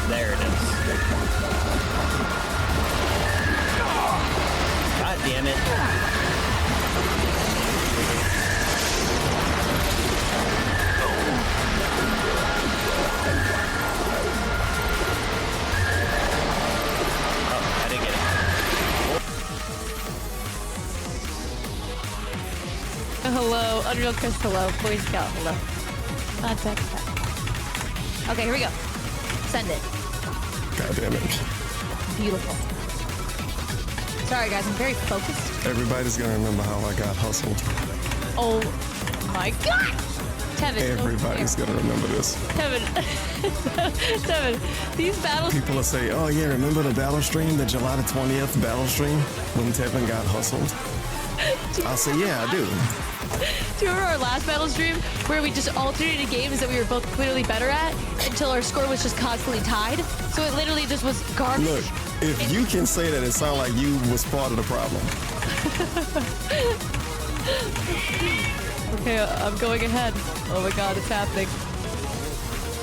There it is. God damn it. Oh, I didn't get it. Hello, Unreal Chris, hello, Boy Scout, hello. Okay, here we go. Send it. God damn it. Beautiful. Sorry guys, I'm very focused. Everybody's gonna remember how I got hustled. Oh my god! Tevin. Everybody's gonna remember this. Tevin. Tevin, these battles. People will say, oh yeah, remember the battle stream, the July the 20th battle stream when Tevin got hustled? I'll say, yeah, I do. Do you remember our last battle stream where we just alternated games that we were both clearly better at until our score was just constantly tied? So it literally just was garbage. Look, if you can say that, it sounds like you was part of the problem. Okay, I'm going ahead. Oh my god, it's happening.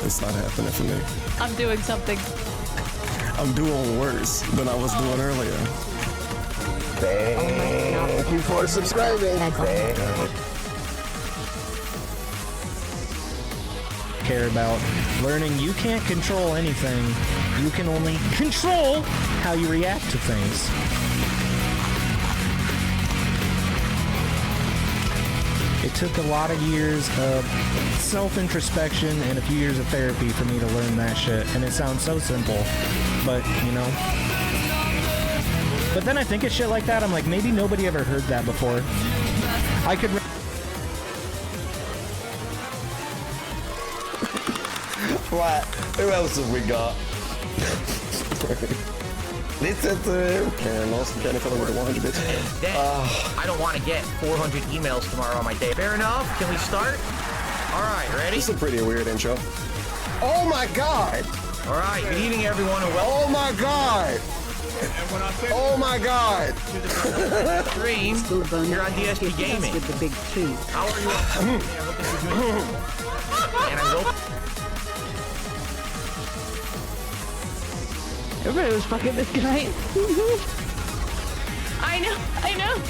It's not happening for me. I'm doing something. I'm doing worse than I was doing earlier. Thank you for subscribing. Care about learning you can't control anything. You can only control how you react to things. It took a lot of years of self-introspection and a few years of therapy for me to learn that shit. And it sounds so simple, but you know. But then I think of shit like that, I'm like, maybe nobody ever heard that before. I could... What? Who else have we got? Listen to him. Karen Lawson, Kenny Feller with the 100 bits. I don't want to get 400 emails tomorrow on my day. Fair enough. Can we start? All right, ready? This is a pretty weird intro. Oh my god! All right, good evening, everyone, and welcome Oh my god! Oh my god! to the stream here on DSP Gaming. With the big tree. How are you all today? I hope this is doing and I will. Everybody was fucking this guy. I know.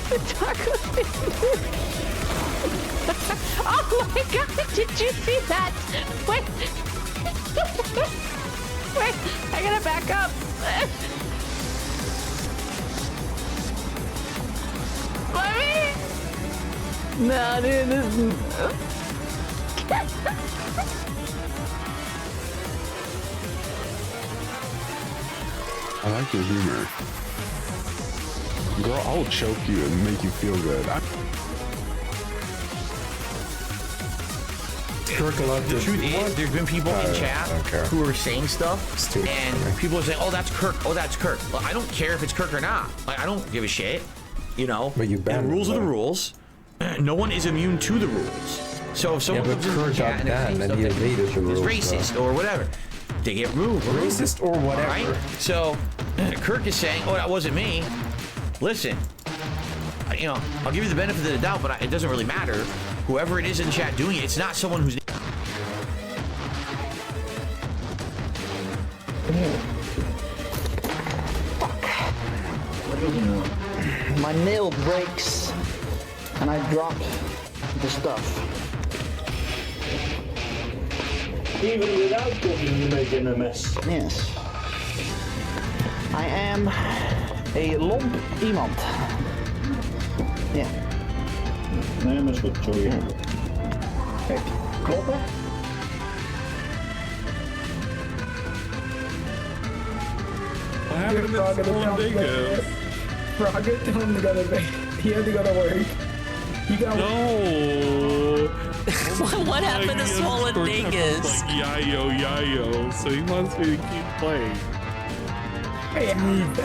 The taco thing. Oh my god, did you see that? Wait. Wait, I gotta back up. Mommy? No, dude, this is... I like your humor. Girl, I'll choke you and make you feel good. The truth is, there's been people in chat who are saying stuff, and people are saying, "Oh, that's Kirk. Oh, that's Kirk." Well, I don't care if it's Kirk or not. Like, I don't give a shit. You know. But you the banned rules him, are the though. rules. No one is immune to the rules. So if someone comes in the chat and they're saying stuff that is racist or whatever, they get removed. Racist or whatever. All right? So Kirk is saying, "Oh, that wasn't me." Listen, you know, I'll give you the benefit of the doubt, but it doesn't really matter. Whoever it is in chat doing it, it's not someone who's. My nail breaks and I drop the stuff. Even without cooking, you're making a mess. Yes. I am a lomp iemand. Ja. Nee, maar is goed, sorry. Kijk, kloppen. What happened to this whole dingus? Rocket, tell him to go to bed. He had to go to work. You got No! What happened to Swollen Dingus? Like yayo, so he wants me to keep playing.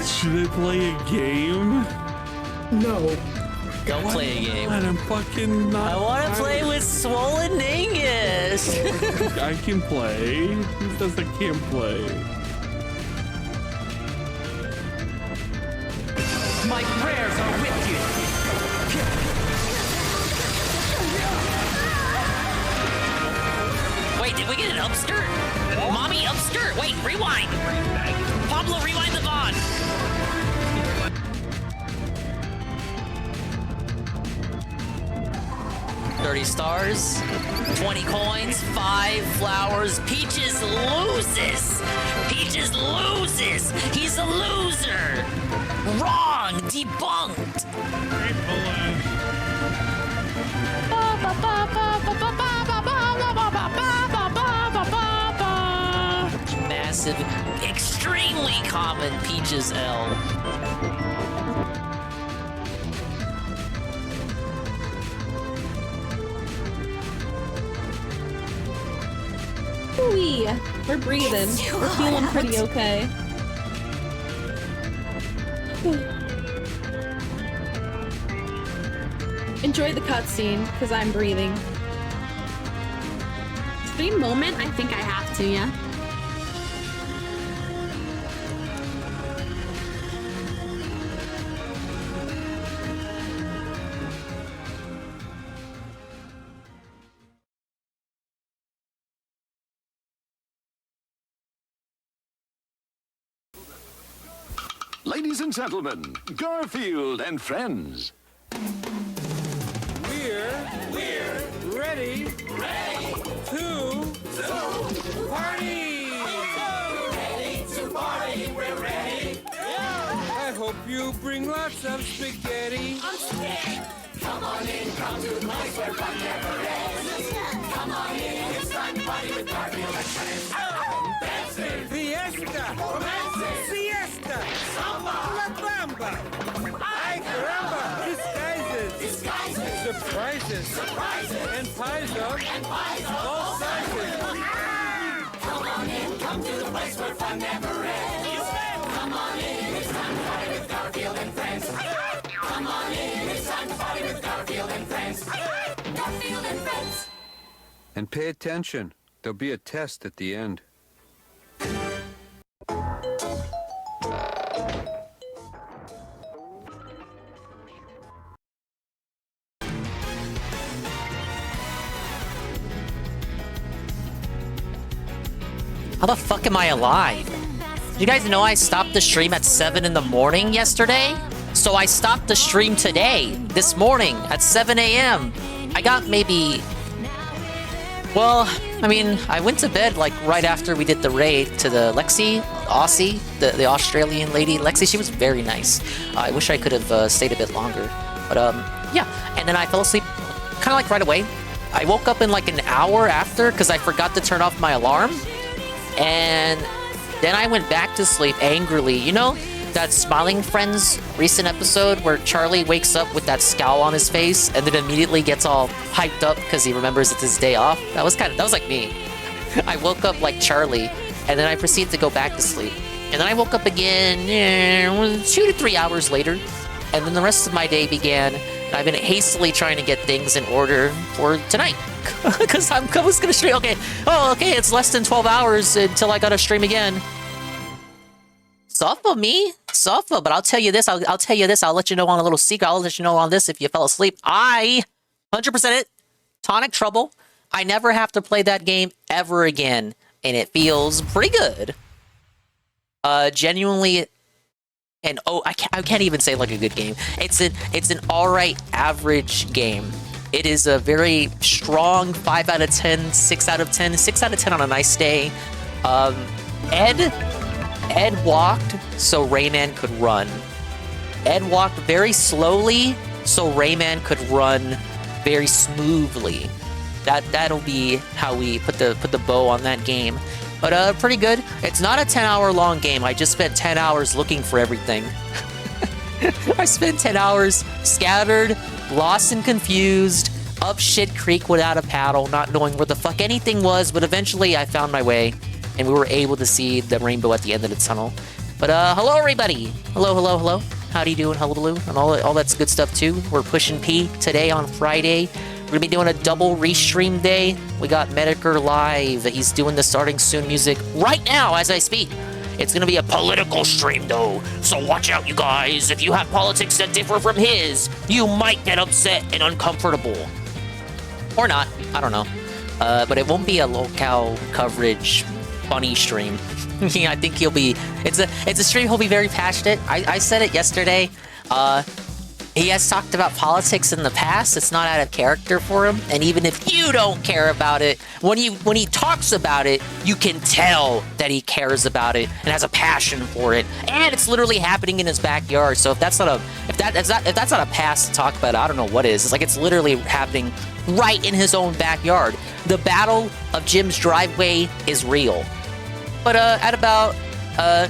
Should I play a game? No. Don't play a game. God, I'm fucking not. I want to play with Swollen Dingus. I can play. Who says I can't play? My prayers are with you. Wait, did we get an upskirt? Mommy, upskirt. Wait, rewind. Pablo, rewind the VOD. $30 stars, 20 coins, 5 flowers. Peaches loses. Peaches loses. He's a loser. Wrong. Debunked. Massive, extremely common Peaches L. Ooh, we're breathing. We're feeling pretty okay. Enjoy the cutscene, because I'm breathing. Stream moment? I think I have to, yeah. Ladies and gentlemen, Garfield and friends. We're ready to party. We're ready. I hope you bring lots of spaghetti. Come on in, come to the place where fun never ends. Come on in, it's time to party with Garfield and friends. Dancing, fiesta, romancing, siesta, samba, la bamba. Ay caramba, disguises, surprises, and pies of all sizes. Come on in, come to the place where fun never ends. Come on in, it's time to party with Garfield and friends. Come on in, it's time to party with Garfield and friends. Garfield and friends. And pay attention. There'll be a test at the end. How the fuck am I alive? Did you guys know I stopped the stream at 7 in the morning yesterday? So I stopped the stream today, this morning, at 7 a.m. I got maybe... Well, I mean, I went to bed like right after we did the raid to the Lexi, Aussie, the Australian lady. Lexi, she was very nice. I wish I could have stayed a bit longer. But yeah, and then I fell asleep kind of like right away. I woke up in like an hour after because I forgot to turn off my alarm. And then I went back to sleep angrily. You know that Smiling Friends recent episode where Charlie wakes up with that scowl on his face and then immediately gets all hyped up because he remembers it's his day off? That was like me. I woke up like Charlie and then I proceeded to go back to sleep. And then I woke up again 2 to 3 hours later. And then the rest of my day began. And I've been hastily trying to get things in order for tonight. Because I was going to stream. Okay, it's less than 12 hours until I got to stream again. Suffer me, but I'll tell you this. I'll tell you this. I'll let you know on a little secret. I'll let you know on this if you fell asleep. I 100% it. Tonic Trouble. I never have to play that game ever again, and it feels pretty good. Genuinely, and I can't even say like a good game. It's an alright average game. It is a very strong 5 out of 10, 6 out of 10, 6 out of 10 on a nice day. Ed walked so Rayman could run. Ed walked very slowly so Rayman could run very smoothly. That'll be how we put the bow on that game. But pretty good. It's not a 10-hour long game. I just spent 10 hours looking for everything. I spent 10 hours scattered, lost and confused, up shit creek without a paddle, not knowing where the fuck anything was, but eventually I found my way. And we were able to see the rainbow at the end of the tunnel. But hello everybody! Hello. How do you doing? Hello, and all that's good stuff too. We're pushing P today on Friday. We're gonna be doing a double restream day. We got Medicare live. He's doing the starting soon music right now as I speak. It's gonna be a political stream though, so watch out you guys. If you have politics that differ from his, you might get upset and uncomfortable. Or not, I don't know. But it won't be a locale coverage funny stream. Yeah, I think he'll be. It's a stream he'll be very passionate. I said it yesterday. He has talked about politics in the past. It's not out of character for him. And even if you don't care about it, when he talks about it, you can tell that he cares about it and has a passion for it. And it's literally happening in his backyard. So if that's not a pass to talk about, I don't know what is. It's like it's literally happening right in his own backyard. The battle of Jim's driveway is real. But at about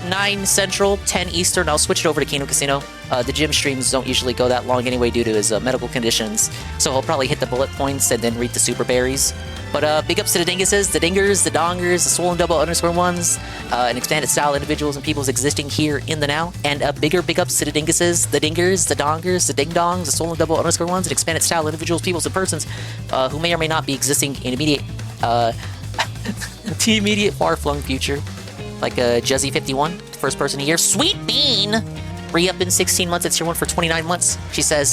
9 Central, 10 Eastern, I'll switch it over to Kino Casino. The gym streams don't usually go that long anyway due to his medical conditions, so he'll probably hit the bullet points and then read the super berries. But big ups to the dinguses, the dingers, the dongers, the swollen double underscore ones, and expanded style individuals and peoples existing here in the now. And bigger big ups to the dinguses, the dingers, the dongers, the ding dongs, the swollen double underscore ones, and expanded style individuals, peoples, and persons who may or may not be existing in immediate, the immediate far-flung future. Like Juzzy51, first person here. Sweet Bean! Re-up in 16 months, it's your one for 29 months. She says,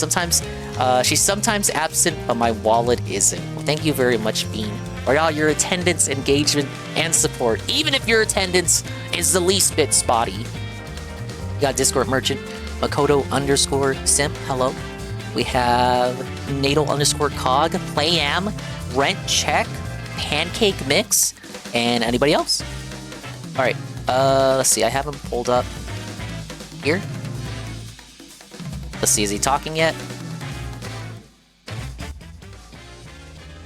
she's sometimes absent, but my wallet isn't. Well, thank you very much, Bean. For all your attendance, engagement, and support. Even if your attendance is the least bit spotty. We got Discord Merchant, Makoto underscore Simp, hello. We have Natal underscore Cog, Playam, Rent Check, Pancake Mix, and anybody else? Alright, let's see, I have him pulled up here. Let's see, is he talking yet?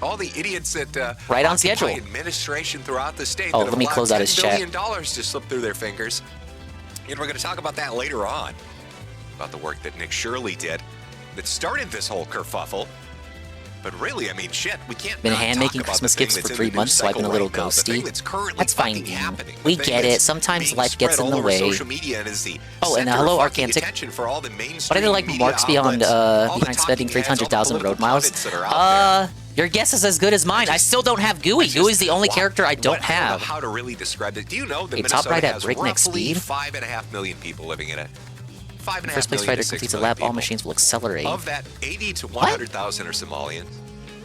All the idiots that right on schedule. Administration throughout the state. Oh, let me close out his chat. $10 billion to slip through their fingers. And we're going to talk about that later on. About the work that Nick Shirley did that started this whole kerfuffle. But really, I mean, shit, we can't. Been hand making Christmas gifts for 3 months, so I've been a little ghosty. That's fine. We get it. Sometimes life gets in the way. Oh, and hello, Arcantic. What are they like marks behind spending 300,000 road miles? Your guess is as good as mine. I still don't have Gooey. Gooey's the only character I don't have. How to really describe it? Do you know that top Minnesota right at has breakneck roughly speed? 5.5 million people living in it? 5.5 First place million fighter to 6 completes a million lap, all people. machines will accelerate. Of that, 80 to 100,000 are Somalians.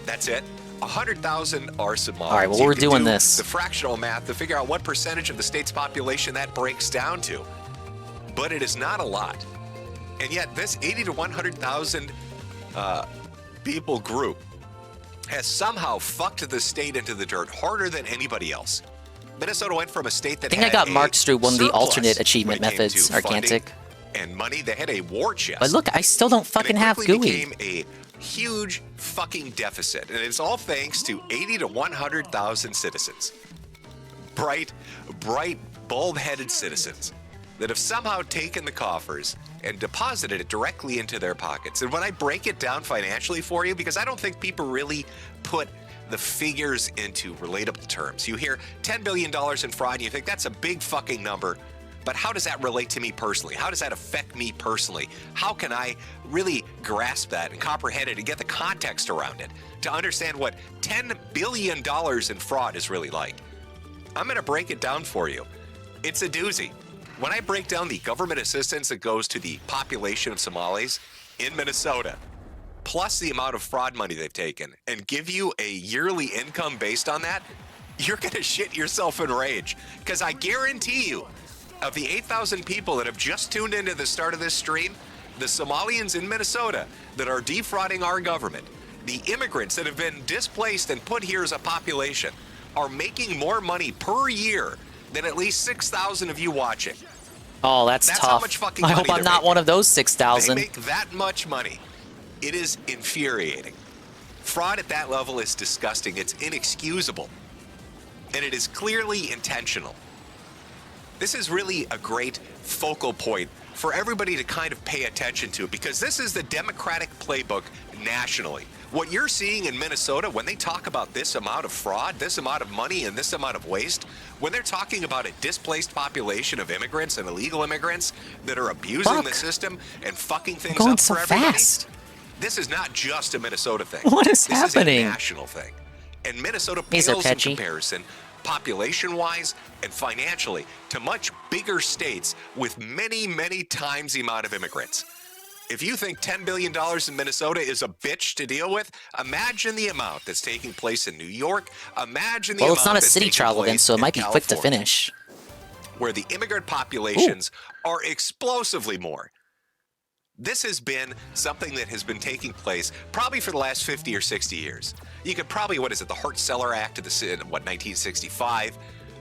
That's it. 100,000 are Somalians. All right, well, You we're can doing do this. The fractional math to figure out what percentage of the state's population that breaks down to. But it is not a lot. And yet, this 80 to 100,000 people group has somehow fucked the state into the dirt harder than anybody else. Minnesota went from a state that I think I got marks through one of the alternate achievement when it came methods, to funding Arcantic. and money. They had a war chest. But look, I still don't fucking have quickly Gooey. became a huge fucking deficit, and it's all thanks to 80 to 100,000 citizens. Bright, bulb-headed citizens that have somehow taken the coffers and deposited it directly into their pockets. And when I break it down financially for you, because I don't think people really put the figures into relatable terms. You hear $10 billion in fraud, and you think that's a big fucking number. But how does that relate to me personally? How does that affect me personally? How can I really grasp that and comprehend it and get the context around it to understand what $10 billion in fraud is really like? I'm going to break it down for you. It's a doozy. When I break down the government assistance that goes to the population of Somalis in Minnesota, plus the amount of fraud money they've taken, and give you a yearly income based on that, you're going to shit yourself in rage. Because I guarantee you, of the 8,000 people that have just tuned into the start of this stream, the Somalians in Minnesota that are defrauding our government, the immigrants that have been displaced and put here as a population, are making more money per year than at least 6,000 of you watching. Oh, that's tough. How much fucking I money hope I'm they're not making. one of those They 6,000. make that much money. It is infuriating. Fraud at that level is disgusting. It's inexcusable. And it is clearly intentional. This is really a great focal point for everybody to kind of pay attention to, because this is the Democratic playbook nationally. What you're seeing in Minnesota, when they talk about this amount of fraud, this amount of money, and this amount of waste, when they're talking about a displaced population of immigrants and illegal immigrants that are abusing the system and fucking things Going up so for everybody, fast. this is not just a Minnesota thing. What is this happening? Is a national thing. And Minnesota These pales are in catchy. comparison, population-wise and financially, to much bigger states with many, many times the amount of immigrants. If you think $10 billion in Minnesota is a bitch to deal with, imagine the amount that's taking place in New York. Imagine the amount it's not a that's city taking travel place event, so it in might be quick to California, finish. where the immigrant populations are explosively more. This has been something that has been taking place probably for the last 50 or 60 years. You could probably, the Hart-Celler Act of 1965,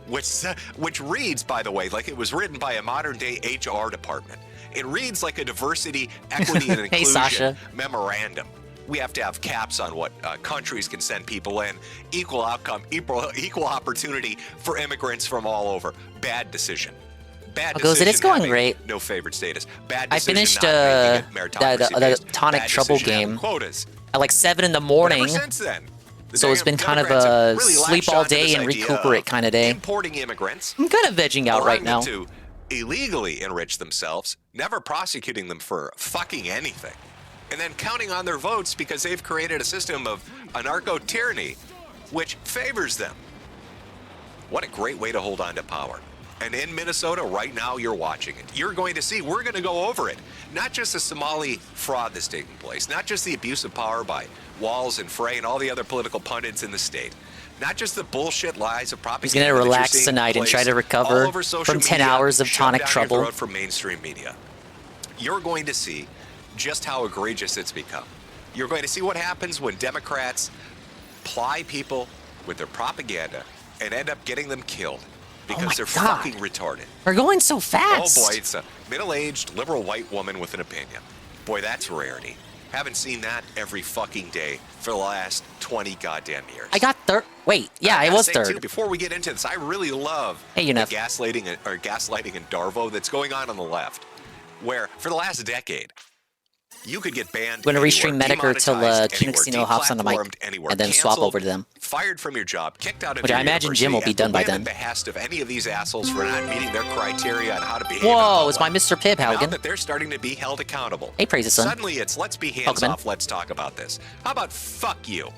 which reads, by the way, like it was written by a modern-day HR department. It reads like a diversity, equity, and inclusion memorandum. We have to have caps on what countries can send people in, equal outcome, equal opportunity for immigrants from all over. Bad decision. Bad decision. It's going great. No favorite status. Bad I decision. finished the Tonic Trouble game at like 7 in the morning. Since then, so it's been kind of a sleep all day and recuperate kind of day. Importing immigrants. I'm kind of vegging out right now. To illegally enrich themselves, never prosecuting them for fucking anything, and then counting on their votes because they've created a system of anarcho-tyranny which favors them. What a great way to hold on to power. And in Minnesota right now, you're watching it. You're going to see, we're going to go over it. Not just the Somali fraud that's taking place, not just the abuse of power by Walz and Frey and all the other political pundits in the state. Not just the bullshit lies of propaganda. He's going to relax tonight and try to recover from 10 hours of Tonic Trouble. From mainstream media. You're going to see just how egregious it's become. You're going to see what happens when Democrats ply people with their propaganda and end up getting them killed because they're fucking retarded. We're going so fast. Oh boy, it's a middle-aged liberal white woman with an opinion. Boy, that's a rarity. Haven't seen that every fucking day for the last 20 goddamn years. I got third. Wait, yeah, I was third. Too, before we get into this, I really love the gaslighting and Darvo that's going on the left, where for the last decade, you could get banned. I'm going to restream Medicare till Kasino hops on the mic and then swap over to them. Fired from your job, kicked out of which your I imagine Jim will be done by then. At the behest of any of these assholes for not meeting their criteria on how to behave. Whoa, it's my Mr. Pibb, Now Halligan. that they're starting to be held accountable. Hey, praise the sun. Suddenly it's let's be hands off, let's talk about this. How about fuck you?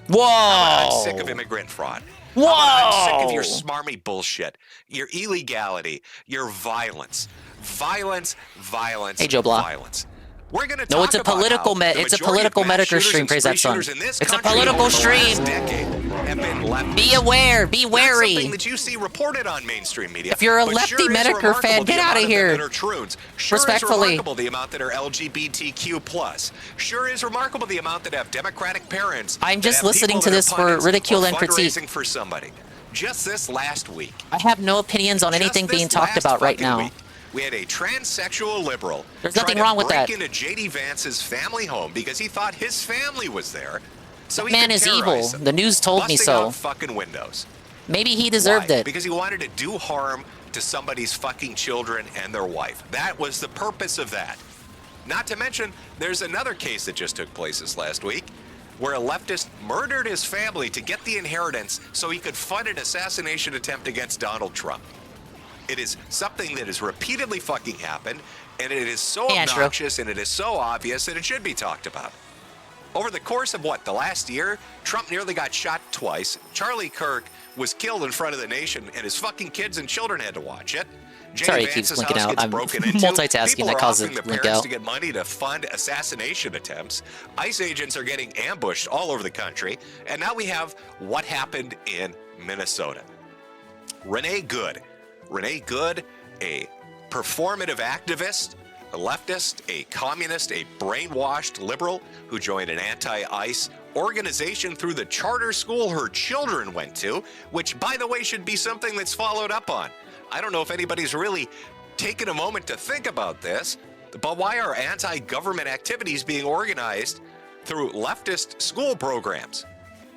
Whoa! I'm sick of immigrant fraud. Whoa! I'm sick of your smarmy bullshit, your illegality, your violence. Violence, violence, hey, Joe Blah. violence. We're going to no, it's a political it's a political Medicare stream, praise that son. It's a political stream. Be aware, be wary. Something that you see reported on mainstream media. If you're a lefty Medicare fan, get out of here. Respectfully. Is remarkable the amount that are LGBTQ+. Sure is remarkable the amount that have Democratic parents. I'm just listening to this for ridicule and critique. For somebody. Just this last week. I have no opinions on anything being talked about right now. Week, we had a transsexual liberal. There's nothing wrong with that. Break into J.D. Vance's family home because he thought his family was there. So that man is evil. The news told me so. Out fucking windows. Maybe he deserved it. Because he wanted to do harm to somebody's fucking children and their wife. That was the purpose of that. Not to mention, there's another case that just took place this last week where a leftist murdered his family to get the inheritance so he could fund an assassination attempt against Donald Trump. It is something that has repeatedly fucking happened, and it is so obnoxious and it is so obvious that it should be talked about. Over the course of the last year, Trump nearly got shot twice. Charlie Kirk was killed in front of the nation, and his fucking kids and children had to watch it. Sorry, it keeps blinking out. I'm multitasking. That causes it to blink out. To get money to fund assassination attempts. ICE agents are getting ambushed all over the country, and now we have what happened in Minnesota. Renee Good, a performative activist, a leftist, a communist, a brainwashed liberal who joined an anti-ICE organization through the charter school her children went to, which, by the way, should be something that's followed up on. I don't know if anybody's really taken a moment to think about this, but why are anti-government activities being organized through leftist school programs?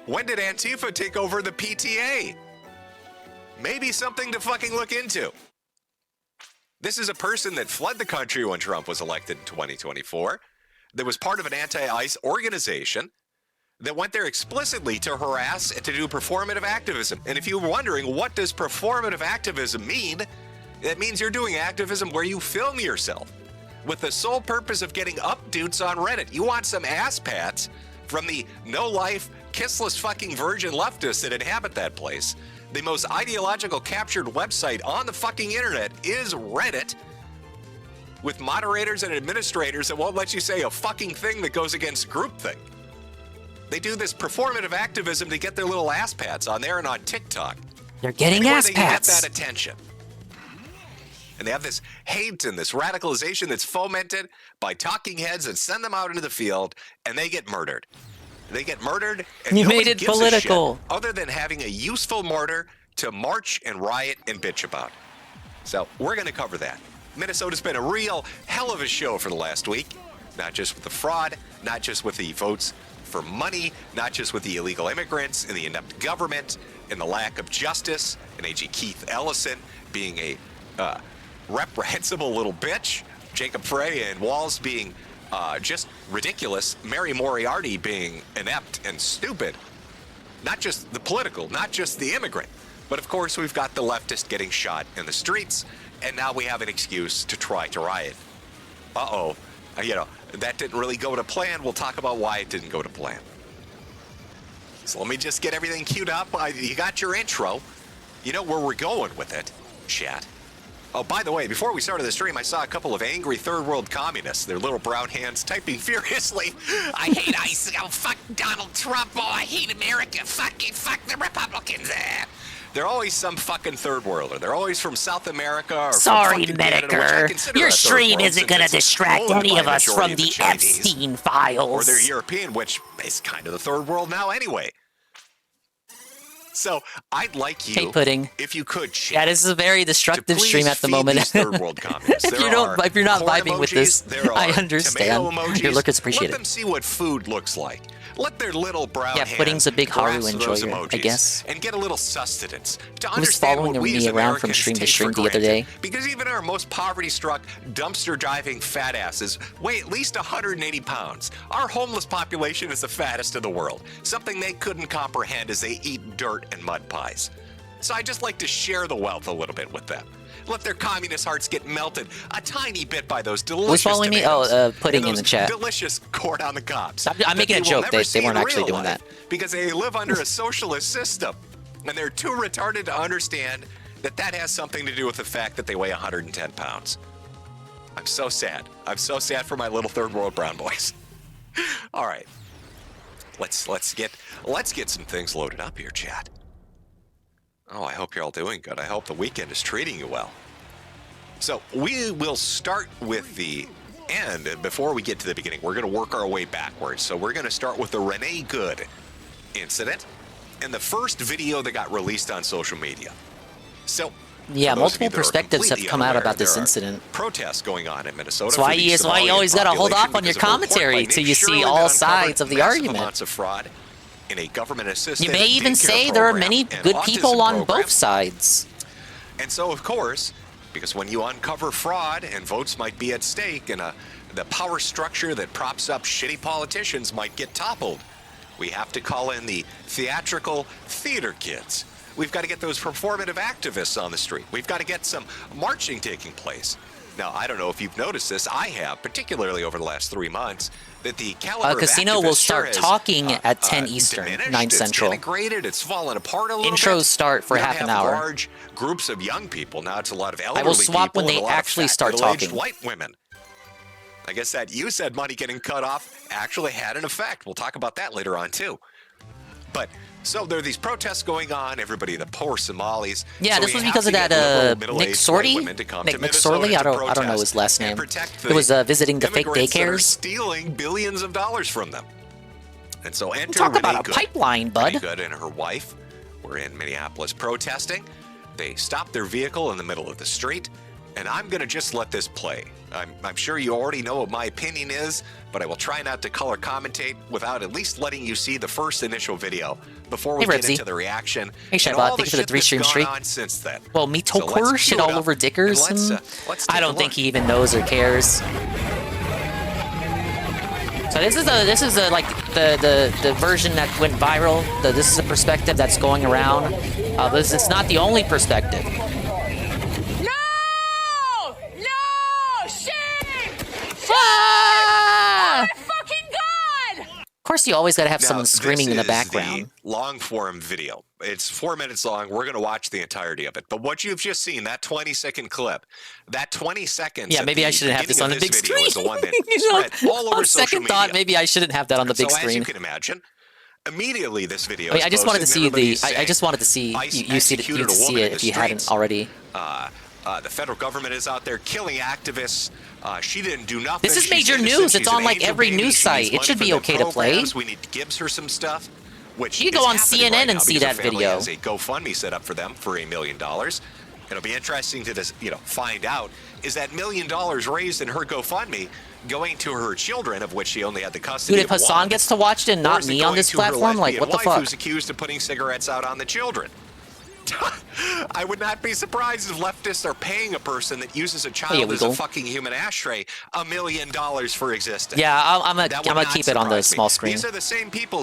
When did Antifa take over the PTA? Maybe something to fucking look into. This is a person that fled the country when Trump was elected in 2024, that was part of an anti-ICE organization, that went there explicitly to harass and to do performative activism. And if you're wondering, what does performative activism mean? It means you're doing activism where you film yourself with the sole purpose of getting updates on Reddit. You want some ass pats from the no-life, kissless fucking virgin leftists that inhabit that place. The most ideological captured website on the fucking internet is Reddit. with moderators and administrators that won't let you say a fucking thing that goes against groupthink. They do this performative activism to get their little ass pats on there and on TikTok. They're getting ass They get pats. that attention. And they have this hate and this radicalization that's fomented by talking heads that send them out into the field, and they get murdered. They get murdered, and You nobody made it gives a political. shit other than having a useful martyr to march and riot and bitch about. So we're going to cover that. Minnesota's been a real hell of a show for the last week. Not just with the fraud, not just with the votes for money, not just with the illegal immigrants and the inept government and the lack of justice, and AG Keith Ellison being a reprehensible little bitch, Jacob Frey and Walls being just ridiculous, Mary Moriarty being inept and stupid. Not just the political, not just the immigrant, but of course we've got the leftist getting shot in the streets, and now we have an excuse to try to riot. Uh-oh. That didn't really go to plan. We'll talk about why it didn't go to plan. So let me just get everything queued up. You got your intro. You know where we're going with it, chat. Oh, by the way, before we started the stream, I saw a couple of angry third world communists, their little brown hands typing furiously. I hate ICE. Oh, fuck Donald Trump. Oh, I hate America. Fuck the Republicans. They're always some fucking third worlder. They're always from South America or Sorry, from fucking Canada, which I Medicare. consider Your a third stream world isn't since going to it's distract owned any by of a us majority from of the Chinese. Epstein files. Or they're European, which is kind of the third world now anyway. So I'd like you, Cake pudding. if you could, chat, Yeah, this is a very destructive to stream please at the feed moment. these third world communists. if you're not corn vibing with emojis, this, there I are understand. tomato emojis. Your lookers appreciate Let it. them see what food looks like. Let their little brown Yeah, hands pudding's a big Haru grasp those enjoyer, I emojis guess. and get a little sustenance to He was understand following what we me as around from Americans stream to take stream for the other granted. day. Because even our most poverty-struck, dumpster-driving fat asses weigh at least 180 pounds. Our homeless population is the fattest in the world, something they couldn't comprehend as they eat dirt and mud pies. So I just like to share the wealth a little bit with them. Let their communist hearts get melted a tiny bit by those delicious Who's following me? tomatoes Oh, pudding and in the those chat. Delicious corn on the cobs. I'm that making a will joke. never They see weren't in actually real doing life that. because they live under a socialist system. And they're too retarded to understand that that has something to do with the fact that they weigh 110 pounds. I'm so sad. I'm so sad for my little third world brown boys. All right. Let's get some things loaded up here, chat. Oh, I hope you're all doing good. I hope the weekend is treating you well. So we will start with the end. And before we get to the beginning, we're going to work our way backwards. So we're going to start with the Renee Good incident and the first video that got released on social media. So Yeah, for those of multiple you that are perspectives have completely come out unaware, about this there are incident. Protests going on in Minnesota. That's why for the you Somalian always got to hold off population on your because of a report by commentary Nick till you see Shirley all that sides of uncovered the massive argument. amounts of fraud in a government-assisted You may even daycare say there are program many and good autism people on program. both sides. And so, of course, because when you uncover fraud and votes might be at stake and the power structure that props up shitty politicians might get toppled, we have to call in the theatrical theater kids. We've got to get those performative activists on the street. We've got to get some marching taking place. Now, I don't know if you've noticed this. I have, particularly over the last 3 months, that the caliber of Kasino will activists start has, talking at 10 Eastern, diminished, 9 it's Central. denigrated, it's fallen apart a little Intros bit. start for We don't half an have hour. large groups of young people. Now it's a lot of elderly I will swap people when and they a lot of actually fat, start middle-aged talking. white women. I guess that you said money getting cut off actually had an effect. We'll talk about that later on too. But so there are these protests going on. Everybody, the poor Somalis. Yeah, So this we was have because to of get that liberal, Nick middle-aged Sorty. white women to come to Nick Minnesota Sorley. to I don't know his protest last and name. protect It was the visiting the fake immigrants that are daycares. stealing billions of dollars from them. And so enter Talk about Renee a Good. pipeline, bud. Renee Good and her wife were in Minneapolis protesting. They stopped their vehicle in the middle of the street, and I'm going to just let this play. I'm sure you already know what my opinion is, but I will try not to color commentate without at least letting you see the first initial video before we Hey, get Rebsy. into the reaction. Hey, and Shabbat, all thank you for the shit 3 that's stream gone streak. on since then. Well, me So let's Tokur shit cue it all up, over Dickers. and let's I take don't a think look. he even knows or cares. So this is like the version that went viral. This is a perspective that's going around. It's not the only perspective. No! Shame! Ah! Oh my fucking god! Of course course, you always got to have Now, someone screaming in the this is background. the long-form video. It's 4 minutes long. We're going to watch the entirety of it. But what you've just seen, that 20-second clip, that 20 seconds. Yeah, maybe I shouldn't have this on the big screen. Is the one that spread all over on social second media. thought, maybe I shouldn't have that on the big So screen. as you can imagine, immediately this video. I mean, is I just wanted to posted, see and the. everybody's I just wanted to see saying, you see it. You see it if you hadn't already. The federal government is out there killing activists. She didn't do nothing. This is She's major innocent. news. It's She's on an like angel every baby. news She site. needs It money should for be their okay to play. programs. We need to give her some stuff. Which You is go on happening CNN right and now see because that her family video. has a GoFundMe set up for them for $1 million. It'll be interesting to find out, is that $1 million raised in her GoFundMe going to her children, of which she only had the custody Dude, if of Hassan one, gets to watch it and or not is it me on going this to her platform, like lesbian what the wife fuck? who's accused of putting cigarettes out on the children? I would not be surprised if leftists are paying a person that uses a child as a fucking human ashtray $1 million for existence. Yeah, I'm gonna keep it on the small screen. These are the same people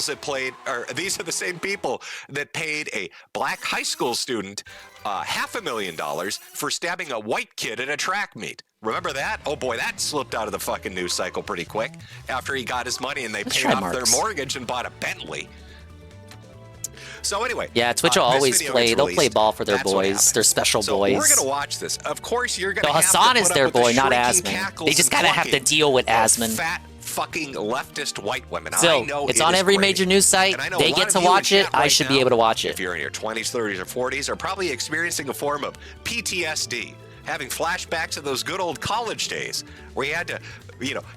these are the same people that paid a black high school student $500,000 for stabbing a white kid at a track meet. Remember that? Oh boy, that slipped out of the fucking news cycle pretty quick after he got his money and they paid off their mortgage and bought a Bentley. So anyway, yeah, Twitch will always play. They'll play ball for their boys, their special boys. We're gonna watch this. Of course, you're gonna. So have Hassan to is put their up with boy, the not shrieking Asman. cackles They just and kind of have to clucking deal with of Asman. Fat fucking leftist white women. So I know it's it on is every great. major news site. And I know They a lot get of to you in watch it. chat I right should now, be able to watch it. If you're in your 20s, 30s, or 40s, are probably experiencing a form of PTSD, having flashbacks of those good old college days where you had to,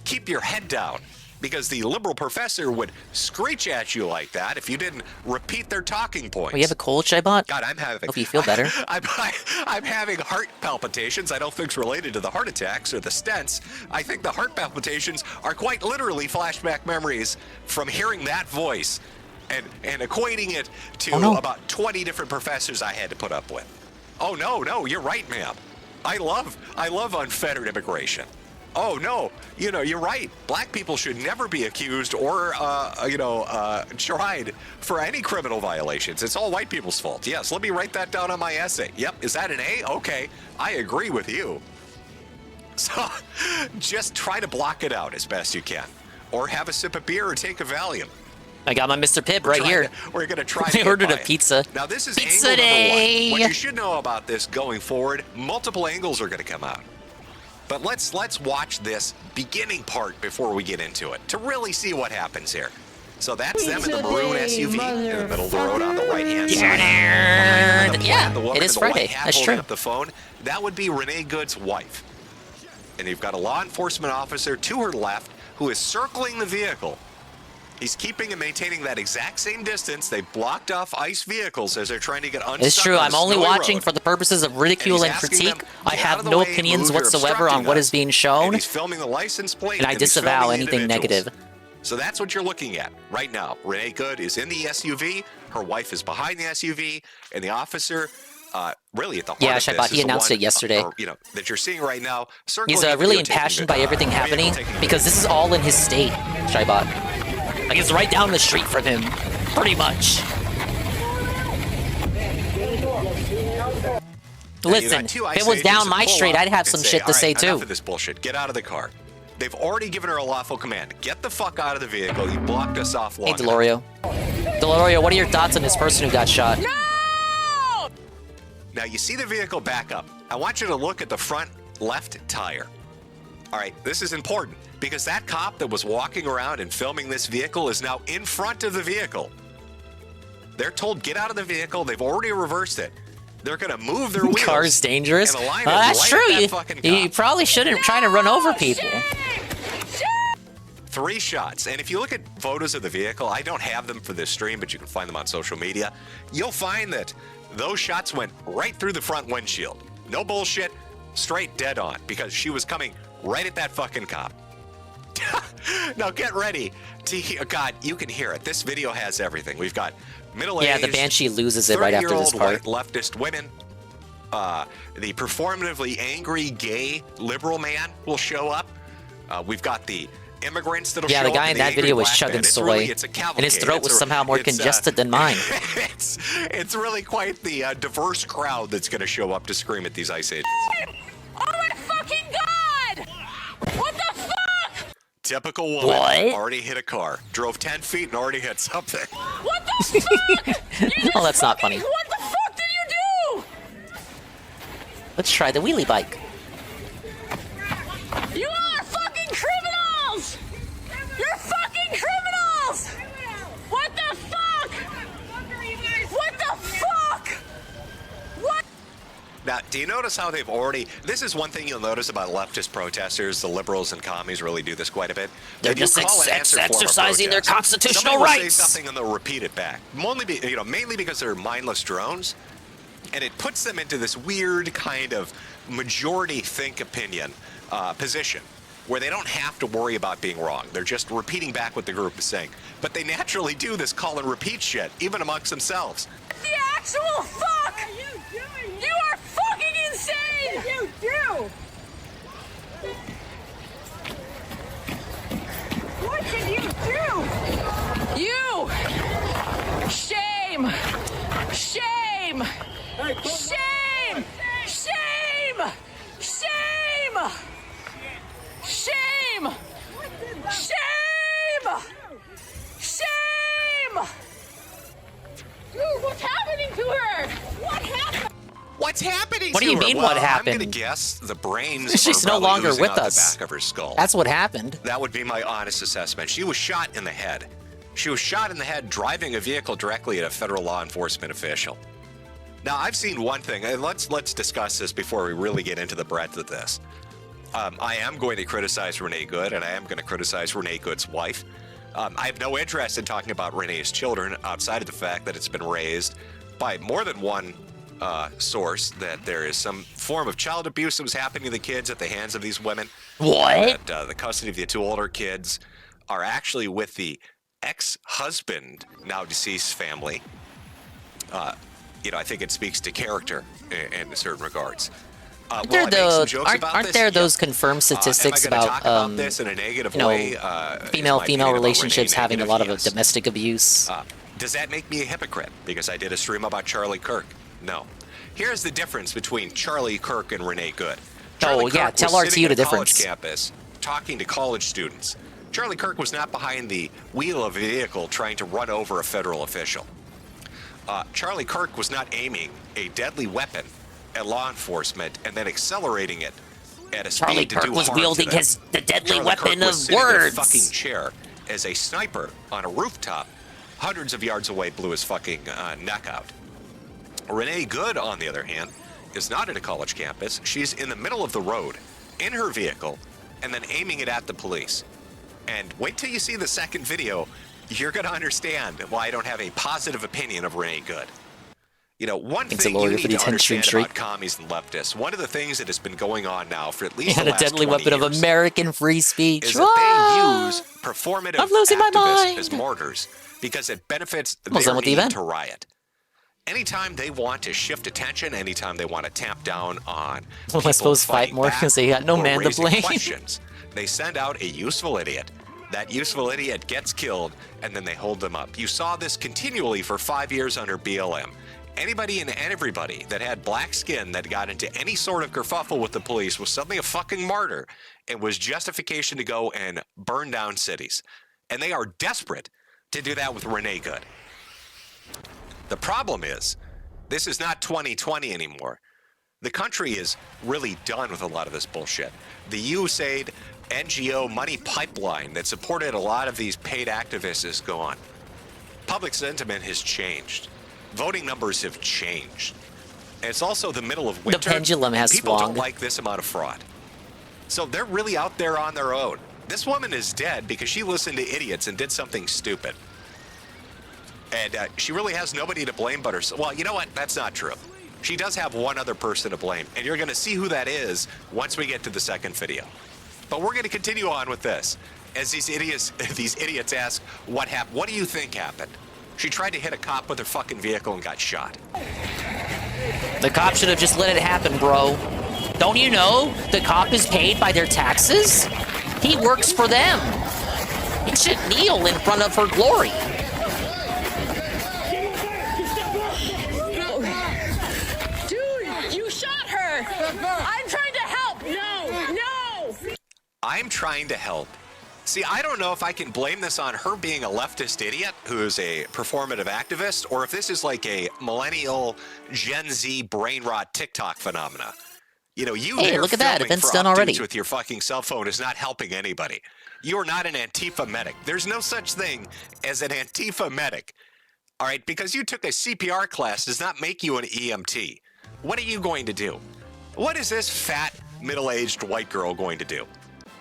keep your head down because the liberal professor would screech at you like that if you didn't repeat their talking points. Oh, you have a cold, Shaibot? God, I'm having. Hope you feel better. I'm having heart palpitations. I don't think it's related to the heart attacks or the stents. I think the heart palpitations are quite literally flashback memories from hearing that voice and equating it to about 20 different professors I had to put up with. Oh no, you're right, ma'am. I love unfettered immigration. Oh no, you're right. Black people should never be accused or tried for any criminal violations. It's all white people's fault. Yes, let me write that down on my essay. Yep, is that an A? Okay, I agree with you. So just try to block it out as best you can, or have a sip of beer or take a Valium. I got my Mr. Pibb right here. We're gonna try. I ordered a pizza. Now this is pizza angle day. number 1. What you should know about this going forward, multiple angles are gonna come out. But let's watch this beginning part before we get into it to really see what happens here. So that's them in the maroon SUV in the middle of the road on the right-hand side. Yeah, it is Friday. That's true. Up the phone. That would be Renee Good's wife. And you've got a law enforcement officer to her left who is circling the vehicle. He's keeping and maintaining that exact same distance. They blocked off ICE vehicles as they're trying to get unstuck. It's true. on I'm the only snowy watching road. for the purposes of ridicule and critique. I have no opinions whatsoever on what is being shown, And he's filming the license plate. and I and he's disavow filming the anything individuals. negative. So that's what you're looking at right now. Renee Good is in the SUV. Her wife is behind the SUV, and the officer, really at the heart Yeah, of this Shaibot, is he the announced one, it yesterday. that you're seeing right now. Circling He's the really video, impassioned taking by everything the happening vehicle, taking because this is all in his state, Shaibot. Like, it's right down the street from him, pretty much. Listen, if it was down my street, I'd have some shit to say too. Enough of this bullshit. Get out of the car. They've already given her a lawful command. Get the fuck out of the vehicle. You blocked us off long Hey, Delorio. Delorio, what are your thoughts on this person who got shot? No! Now, you see the vehicle back up. I want you to look at the front left tire. All right, this is important because that cop that was walking around and filming this vehicle is now in front of the vehicle. They're told, get out of the vehicle. They've already reversed it. They're going to move their wheels. Car's dangerous. And align it That's right true. at that fucking You cop. probably shouldn't try to run over people. 3 shots. And if you look at photos of the vehicle, I don't have them for this stream, but you can find them on social media. You'll find that those shots went right through the front windshield. No bullshit, straight dead on, because she was coming right at that fucking cop. Now get ready to hear. God, you can hear it. This video has everything. We've got middle-aged, Yeah, the Banshee loses it right after this 30-year-old part. white leftist women. The performatively angry gay liberal man will show up. We've got the immigrants that'll show Yeah, up. the guy in and that angry video was black chugging man. It's soy, really, it's a and his cavalcade. throat It's was a- somehow more it's, congested than mine. it's really quite the diverse crowd that's going to show up to scream at these ICE agents. Oh my fucking god! What the fuck? Typical woman. What? Already hit a car. Drove 10 feet and already hit something. What the fuck? Oh, that's not funny. What the fuck did you do? Let's try the wheelie bike. You are fucking criminals! You're fucking criminals! What the fuck? What the fuck? What? Now, do you notice how they've already... This is one thing you'll notice about leftist protesters. The liberals and commies really do this quite a bit. They're They just do call and answer form of exercising their protest. constitutional Somebody will rights. say something and they'll repeat it back. Mainly because they're mindless drones. And it puts them into this weird kind of majority think opinion position where they don't have to worry about being wrong. They're just repeating back what the group is saying. But they naturally do this call and repeat shit, even amongst themselves. The actual fuck? What are you doing? You are fucking insane! What did you do? What did you do? You! Shame! Shame! Shame! Shame! Shame! Shame! Shame! Shame! Dude, what's happening to her? What happened? What's happening What do to you her? mean, Well, what happened? I'm going to guess the brains She's are no probably longer oozing with out us. the back of her skull. That's what happened. That would be my honest assessment. She was shot in the head. She was shot in the head driving a vehicle directly at a federal law enforcement official. Now, I've seen one thing, and let's discuss this before we really get into the breadth of this. I am going to criticize Renee Good, and I am going to criticize Renee Good's wife. I have no interest in talking about Renee's children outside of the fact that it's been raised by more than one source that there is some form of child abuse that was happening to the kids at the hands of these women. What? That the custody of the two older kids are actually with the ex-husband, now deceased family. I think it speaks to character in certain regards. Aren't there those confirmed statistics about this in a negative way? female relationships having a lot of domestic abuse? Does that make me a hypocrite because I did a stream about Charlie Kirk? No. Here's the difference between Charlie Kirk and Renee Good. Charlie Kirk tell was RTU sitting the at a college difference. campus talking to college students. Charlie Kirk was not behind the wheel of a vehicle trying to run over a federal official. Charlie Kirk was not aiming a deadly weapon at law enforcement and then accelerating it at a Charlie speed to Kirk do was harm to wielding them. the deadly Charlie weapon Kirk was of sitting in a words. fucking chair as a sniper on a rooftop hundreds of yards away blew his fucking neck out. Renee Good, on the other hand, is not at a college campus. She's in the middle of the road in her vehicle and then aiming it at the police. And wait till you see the second video. You're going to understand why I don't have a positive opinion of Renee Good. One thing you need to understand about commies and leftists, one of the things that has been going on now for at least the last 20 years... a deadly weapon of American free speech. ...is that they use performative I'm losing my activists mind. as martyrs because it benefits Almost their done with the need event. to riot. Anytime they want to shift attention, anytime they want to tamp down on Well, I suppose fight more because they got no man to blame. questions, they send out a useful idiot. That useful idiot gets killed, and then they hold them up. You saw this continually for 5 years under BLM. Anybody and everybody that had black skin that got into any sort of kerfuffle with the police was suddenly a fucking martyr. It was justification to go and burn down cities. And they are desperate to do that with Renee Good. The problem is, this is not 2020 anymore. The country is really done with a lot of this bullshit. The USAID NGO money pipeline that supported a lot of these paid activists is gone. Public sentiment has changed. Voting numbers have changed. And it's also the middle of winter. The pendulum has People swung. don't like this amount of fraud. So they're really out there on their own. This woman is dead because she listened to idiots and did something stupid. And she really has nobody to blame but herself. Well, you know what? That's not true. She does have one other person to blame. And you're going to see who that is once we get to the second video. But we're going to continue on with this. As these idiots ask, what happened? What do you think happened? She tried to hit a cop with her fucking vehicle and got shot. The cop should have just let it happen, bro. Don't you know the cop is paid by their taxes? He works for them. He should kneel in front of her glory. Dude, you shot her! I'm trying to help! No! I'm trying to help, See, I don't know if I can blame this on her being a leftist idiot who's a performative activist, or if this is like a millennial Gen Z brain rot TikTok phenomena. You know, you Hey, look at that. filming Event's for done up already. dudes with your fucking cell phone is not helping anybody. You are not an Antifa medic. There's no such thing as an Antifa medic. All right, because you took a CPR class does not make you an EMT. What are you going to do? What is this fat, middle-aged white girl going to do?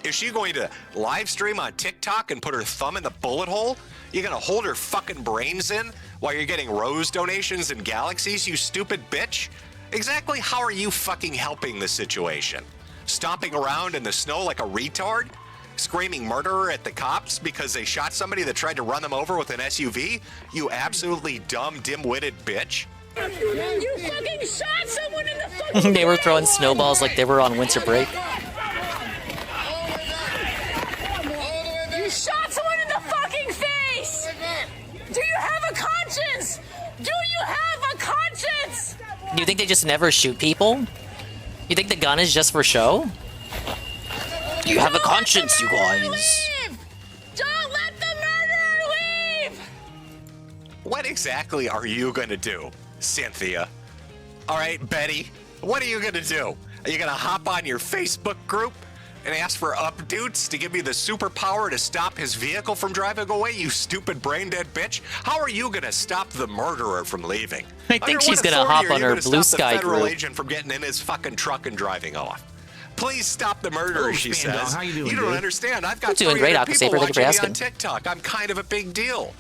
Is she going to live stream on TikTok and put her thumb in the bullet hole? You're going to hold her fucking brains in while you're getting rose donations and galaxies, you stupid bitch? Exactly how are you fucking helping the situation? Stomping around in the snow like a retard? Screaming murderer at the cops because they shot somebody that tried to run them over with an SUV? You absolutely dumb, dim-witted bitch. You fucking shot someone in the fucking They were throwing snowballs like they were on winter break. You shot someone in the fucking face! Do you have a conscience? Do you have a conscience? Do you think they just never shoot people? You think the gun is just for show? Do you have a conscience, you guys? Leave! Don't let the murderer leave! What exactly are you going to do, Cynthia? All right, Betty, what are you going to do? Are you going to hop on your Facebook group and ask for updates to give you the superpower to stop his vehicle from driving away, you stupid brain-dead bitch? How are you going to stop the murderer from leaving? I think she's going to hop on her Blue Sky federal group. agent from getting in his fucking truck and driving off. Please stop the murderer, Hello, she Spandau. says. How you doing, don't dude? understand. I've got I'm doing great, 300 Aqua people Saber. Thank you for watching me on asking. TikTok. I'm kind of a big deal.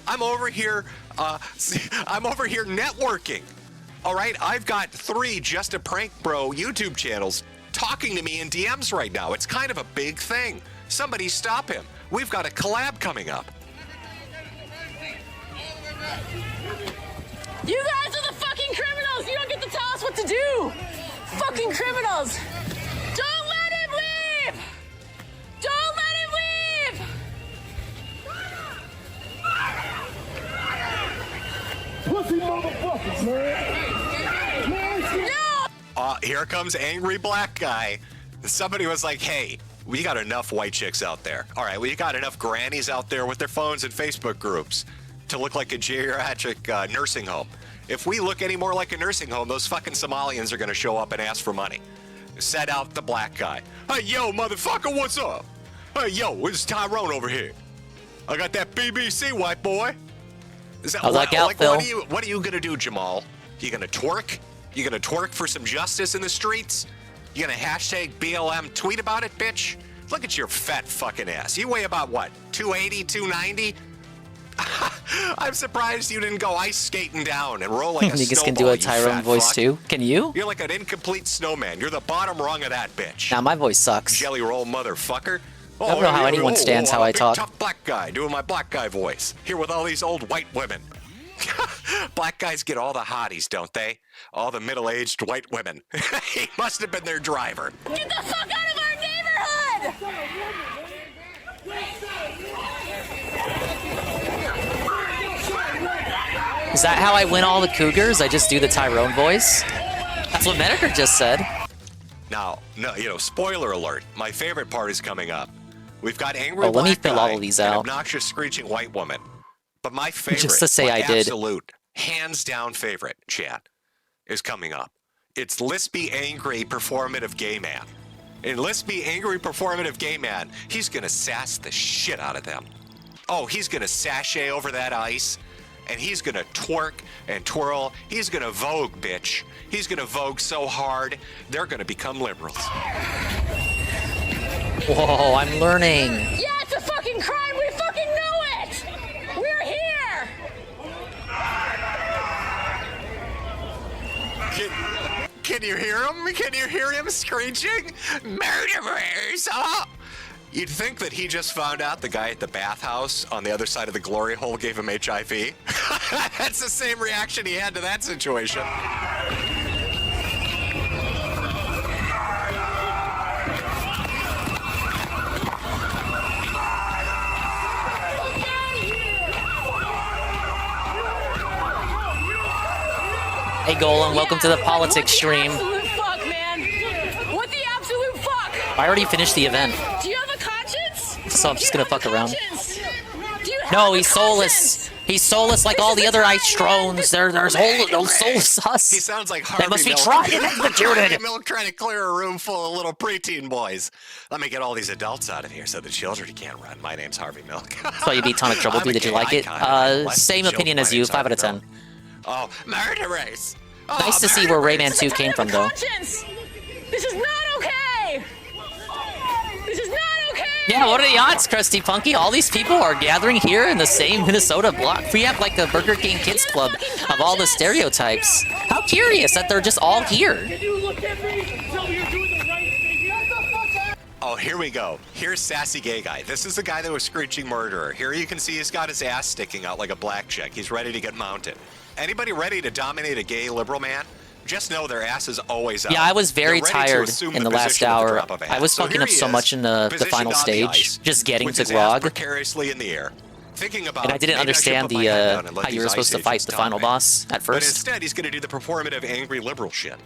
I'm over here networking. All right, I've got 3 Just a Prank Bro YouTube channels talking to me in DMs right now. It's kind of a big thing. Somebody stop him. We've got a collab coming up. You guys are the fucking criminals! You don't get to tell us what to do! Fucking criminals! Don't let him leave! Don't let him leave! Pussy motherfuckers, man. No! Here comes angry black guy. Somebody was like, hey, we got enough white chicks out there. All right, we got enough grannies out there with their phones and Facebook groups to look like a geriatric nursing home. If we look any more like a nursing home, those fucking Somalians are going to show up and ask for money. Set out the black guy. Hey, yo, motherfucker, what's up? Hey, yo, it's Tyrone over here. I got that BBC, white boy. Is that How's that gal, Phil? what are you going to do, Jamal? You going to twerk? You going to twerk for some justice in the streets? You going to hashtag BLM tweet about it, bitch? Look at your fat fucking ass. You weigh about what, 280, 290? I'm surprised you didn't go ice skating down and roll like a Niggas snowball, can do a you Tyrone fat voice fuck. too. Can you? You're like an incomplete snowman. You're the bottom rung of that bitch. Nah, my voice sucks. Jelly roll motherfucker. I don't know how anyone stands how I'm a I big, talk. tough black guy doing my black guy voice here with all these old white women. Black guys get all the hotties, don't they? All the middle-aged white women. He must have been their driver. Get the fuck out of our neighborhood! Is that how I win all the cougars? I just do the Tyrone voice? That's what Medeker just said. Now, no, spoiler alert. My favorite part is coming up. We've got angry Oh, let me black fill guy all of these and out. obnoxious screeching white woman. But my favorite, Just to say my I did. absolute, hands down favorite, chat, is coming up. It's Lispy Angry Performative Gay Man. In Lispy Angry Performative Gay Man, he's gonna sass the shit out of them. Oh, he's gonna sashay over that ice, and he's gonna twerk and twirl. He's gonna vogue, bitch. He's gonna vogue so hard, they're gonna become liberals. Whoa, I'm learning. Yeah, it's a fucking crime! We fucking know it! We're here! Can you hear him? Can you hear him screeching? Murderers! Oh! You'd think that he just found out the guy at the bathhouse on the other side of the glory hole gave him HIV. That's the same reaction he had to that situation. Hey Golem, welcome to the politics stream. Absolute fuck, man! What the absolute fuck? I already finished the event. Do you have a conscience? so I'm just gonna fuck around. No, he's soulless. He's soulless like all the other ice drones. There's soulless us. He sounds like Harvey They must be Milk. tried and executed. Harvey Milk trying to clear a room full of little preteen boys. Let me get all these adults out of here so the children can't run. My name's Harvey Milk. So you beat Tonic Trouble. I'm a Did you gay like it? icon. Less Same than opinion children. as My you. name's 5 out of Harvey 10. Milk. Oh, murderers! Oh, Nice to see where Rayman 2 came from, though. This is not okay! This is not okay! Yeah, what are the odds, Krusty Punky? All these people are gathering here in the same Minnesota block. We have like a Burger King Kids Club of all the stereotypes. How curious that they're just all here. Oh, here we go. Here's Sassy Gay Guy. This is the guy that was screeching murderer. Here you can see he's got his ass sticking out like a black chick. He's ready to get mounted. Anybody ready to dominate a gay liberal man? Just know their ass is always out. Yeah, I was very They're ready to tired assume in the last position at the hour. drop of a hat. I was So fucking here up he so is, much in the positioned final on the stage, ice, just getting with to his ass Grog. precariously in the air, thinking about, And I didn't maybe understand should put my head down the and let how you were these supposed to ice fight agents the final dominate. boss at But first. instead, he's going to do the performative angry liberal shit.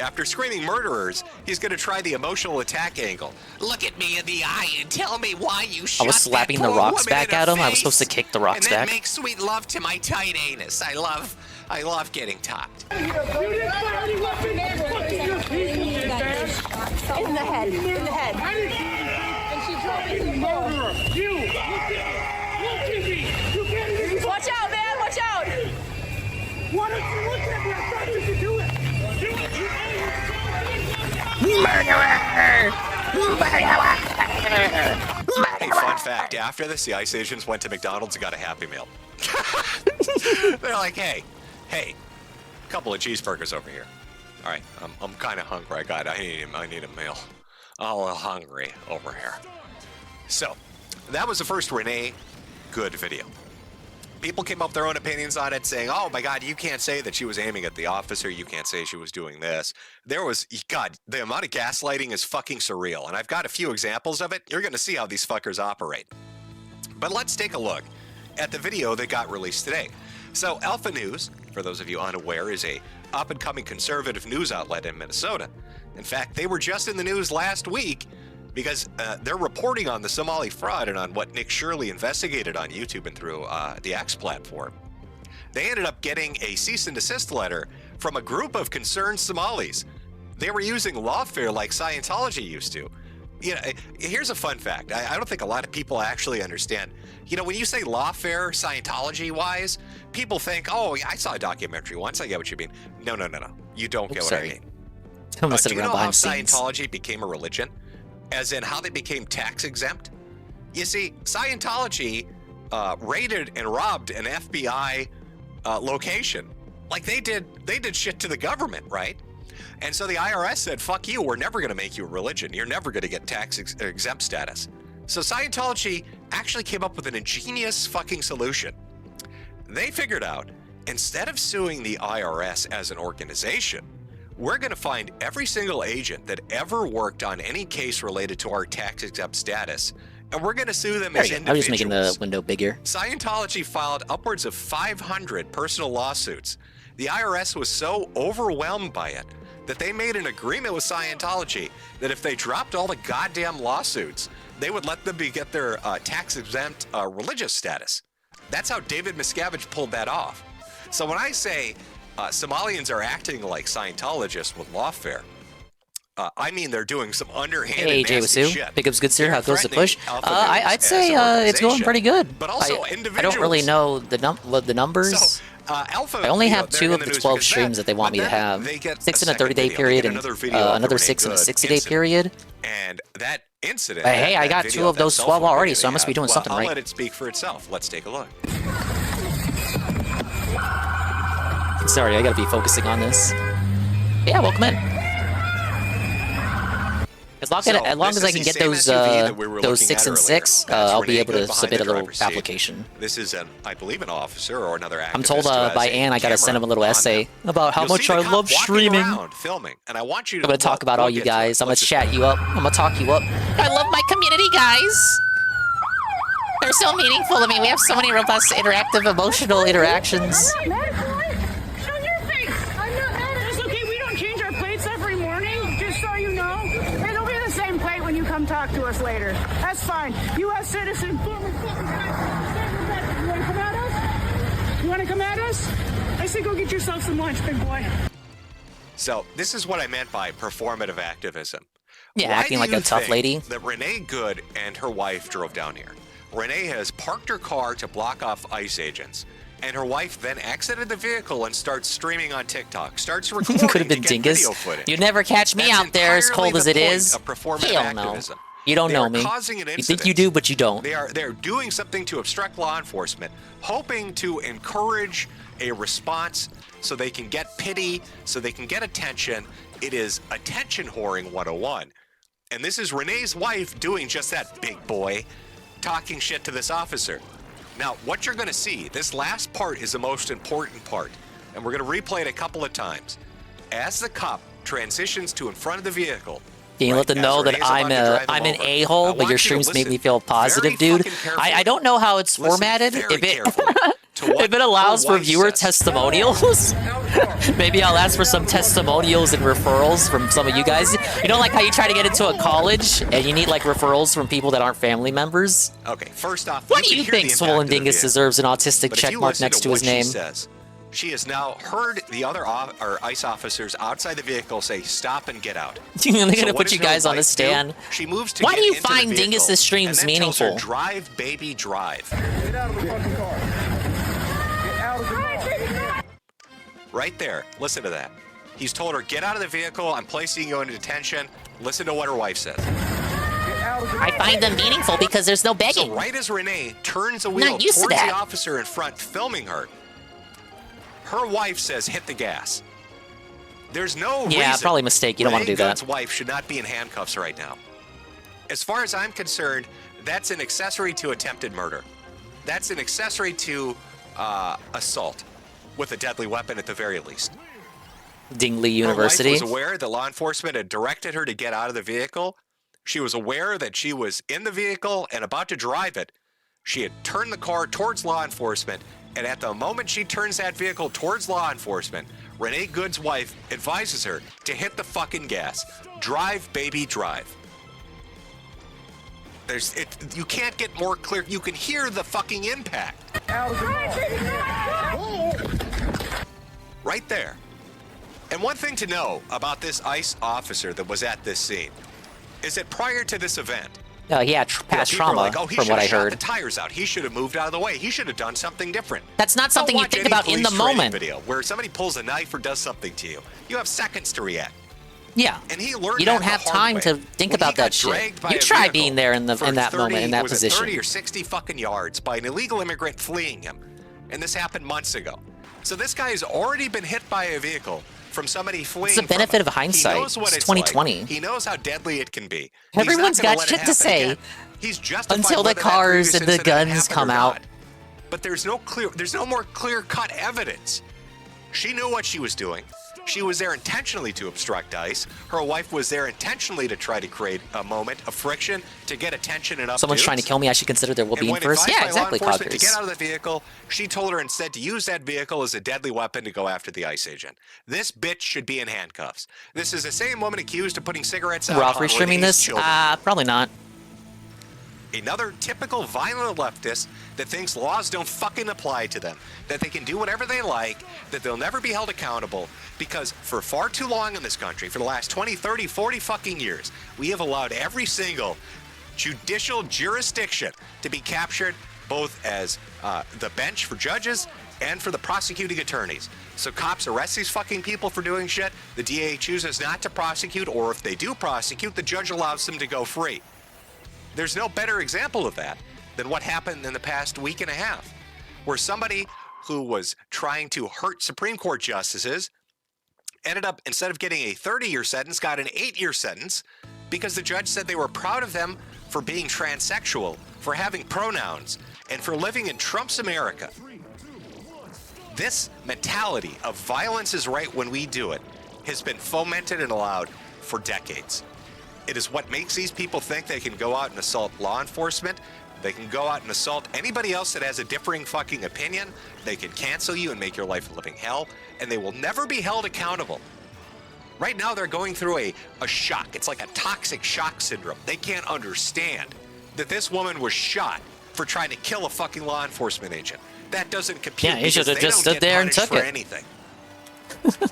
After screaming murderers, he's going to try the emotional attack angle. Look at me in the eye and tell me why you shot I was slapping the that poor rocks woman back in at the him. I was face, supposed to kick the rocks and then back. make sweet love to my tight anus. I love getting topped. In the head. In the head. And she's dropping murderer. You! Look at me! You can't even... Watch out, man! Watch out! Why don't you look at me? I thought you could do it! Hey, fun fact. After this, the ice agents went to McDonald's and got a Happy Meal. They're like, hey, a couple of cheeseburgers over here. All right, I'm kind of hungry. I need a meal. I'm a little hungry over here. So, that was the first Renee Good video. People came up with their own opinions on it, saying, oh my God, you can't say that she was aiming at the officer. You can't say she was doing this. God, the amount of gaslighting is fucking surreal. And I've got a few examples of it. You're going to see how these fuckers operate. But let's take a look at the video that got released today. So Alpha News, for those of you unaware, is a up-and-coming conservative news outlet in Minnesota. In fact, they were just in the news last week because they're reporting on the Somali fraud and on what Nick Shirley investigated on YouTube and through the X platform. They ended up getting a cease and desist letter from a group of concerned Somalis. They were using lawfare like Scientology used to. You know, here's a fun fact. I don't think a lot of people actually understand. You know, when you say lawfare, Scientology-wise, people think, oh, yeah, I saw a documentary once. I get what you mean. No. You don't get what I mean. I'm messing Do you around know how behind scenes. Scientology became a religion? As in how they became tax exempt? You see, Scientology raided and robbed an FBI location. Like they did shit to the government, right? And so the IRS said, fuck you, we're never going to make you a religion. You're never going to get tax exempt status. So Scientology actually came up with an ingenious fucking solution. They figured out, instead of suing the IRS as an organization, we're going to find every single agent that ever worked on any case related to our tax exempt status, and we're going to sue them as individuals. I'm just making the window bigger. Scientology filed upwards of 500 personal lawsuits. The IRS was so overwhelmed by it that they made an agreement with Scientology that if they dropped all the goddamn lawsuits, they would let them get their tax-exempt religious status. That's how David Miscavige pulled that off. So when I say Somalians are acting like Scientologists with lawfare, I mean they're doing some underhanded Hey, Jay nasty Wasu. shit. Big ups, good sir. How goes the push? Alpha News I'd as say an it's going organization, pretty good. But also I don't really know the numbers. So, Alpha, I only have they're 2 in of the the news 12 because streams that they want me to have. they get 6 a in a second 30-day video. They period get and another video of the another Renee 6 in a Good 60-day incident. period. And that incident. But hey, I that got video 2 of that those cell 12 phone already, video so I they must be had, doing well, something I'll right. let it speak for itself. Let's take a look. Sorry, I gotta be focusing on this. Yeah, welcome in. As long as I can get those 6 and 6, I'll be able to submit a little application. This is I believe an officer or another activist. I'm told by Ann I gotta send him a little essay about how much I love streaming. Filming, and I want you to I'm gonna talk about all you guys. I'm gonna chat you up. I'm gonna talk you up. I love my community, guys. They're so meaningful to me. We have so many robust, interactive, emotional interactions. I'm not mad, boy. Show your face. I'm not mad. It's okay. We don't change our plates every morning, just so you know. It'll be the the same plate when you come talk to us later. That's fine. U.S. citizen, former fucking guy. You want to come at us? You want to come at us? I say go get yourself some lunch, big boy. So this is what I meant by performative activism. Yeah, Why acting do like you a tough think lady. That Renee Good and her wife drove down here. Renee has parked her car to block off ICE agents, and her wife then exited the vehicle and starts streaming on TikTok. Starts recording Could have been to get Dingus. video footage. You'd never catch me That's out there as entirely cold as the it point is. of performative Hell no. activism. You don't They know are me. causing an You incident. think you do, but you don't. They're doing something to obstruct law enforcement, hoping to encourage a response so they can get pity, so they can get attention. It is attention whoring 101. And this is Renee's wife doing just that, big boy, talking shit to this officer. Now, what you're going to see, this last part is the most important part, and we're going to replay it a couple of times. As the cop transitions to in front of the vehicle, Can you let them know that I'm an a-hole, but your streams make me feel positive, dude? I don't know how it's formatted. If it allows for viewer testimonials, maybe I'll ask for some testimonials and referrals from some of you guys. You know, like how you try to get into a college and you need like referrals from people that aren't family members? Okay, first off, What do you can hear think the Swollen impact of the Dingus vehicle. deserves an autistic But if you checkmark listen next to to his what she name? says, she has now heard the other ICE officers outside the vehicle say, "Stop and get out." They're So gonna what put does you her guys on a wife do? stand. She moves to Why get do you into the find vehicle Dingus's streams and then tells her, meaningful? "Drive, baby, drive." Get out of the fucking car. Get out of the car. Right there. Listen to that. He's told her, "Get out of the vehicle. I'm placing you into detention." Listen to what her wife says. I find them meaningful because there's no begging. So right as Renee turns the wheel Not used to towards that. the officer in front filming her, her wife says, "Hit the gas." There's no reason. Yeah, probably a mistake. You don't want to Renee do that. Good's wife should not be in handcuffs right now. As far as I'm concerned, that's an accessory to attempted murder. That's an accessory to assault with a deadly weapon at the very least. Dingley University. Her wife was aware that law enforcement had directed her to get out of the vehicle. She was aware that she was in the vehicle and about to drive it. She had turned the car towards law enforcement, and at the moment she turns that vehicle towards law enforcement, Renee Good's wife advises her to hit the fucking gas. Drive, baby, drive. You can't get more clear. You can hear the fucking impact. Right there. And one thing to know about this ICE officer that was at this scene is that prior to this event, He had past people are trauma, like, "Oh, he from should what I have shot heard. the tires out. He should have moved out of the way. He should have done something different." That's not something Go you watch think any about in the police training moment. Video where somebody pulls a knife or does something to you. You have seconds to react. Yeah. And he learned You don't that the have hard time way. to think When about he got that shit. dragged by You a try vehicle being there in that for moment, in that was it position. 30 or 60 fucking yards by an illegal immigrant fleeing him. And this happened months ago. So this guy has already been hit by a vehicle from somebody fleeing. It's the benefit from him. of hindsight. He knows what It's it's like. 2020. He knows how deadly it can be. Everyone's He's not gonna got let it shit to happen say again. He's justified until the whether that cars previous and the incident guns happened come or out. not. But there's no more clear-cut evidence. She knew what she was doing. She was there intentionally to obstruct ICE. Her wife was there intentionally to try to create a moment of friction to get attention and up. Someone's trying to kill me. I should consider their well-being first. Yeah, exactly, To Coggers. get out of the vehicle, she told her instead to use that vehicle as a deadly weapon to go after the ICE agent. This bitch should be in handcuffs. This is the same woman accused of putting cigarettes out Raw on restreaming Renee's this? children. Probably not. Another typical violent leftist that thinks laws don't fucking apply to them, that they can do whatever they like, that they'll never be held accountable, because for far too long in this country, for the last 20, 30, 40 fucking years, we have allowed every single judicial jurisdiction to be captured both as the bench for judges and for the prosecuting attorneys. So cops arrest these fucking people for doing shit, the DA chooses not to prosecute, or if they do prosecute, the judge allows them to go free. There's no better example of that than what happened in the past week and a half, where somebody who was trying to hurt Supreme Court justices ended up, instead of getting a 30-year sentence, got an 8-year sentence because the judge said they were proud of them for being transsexual, for having pronouns, and for living in Trump's America. This mentality of violence is right when we do it has been fomented and allowed for decades. It is what makes these people think they can go out and assault law enforcement. They can go out and assault anybody else that has a differing fucking opinion. They can cancel you and make your life a living hell, and they will never be held accountable. Right now, they're going through a shock. It's like a toxic shock syndrome. They can't understand that this woman was shot for trying to kill a fucking law enforcement agent. That doesn't compute. Yeah, he should have because just they don't stood get there and punished took for it. anything.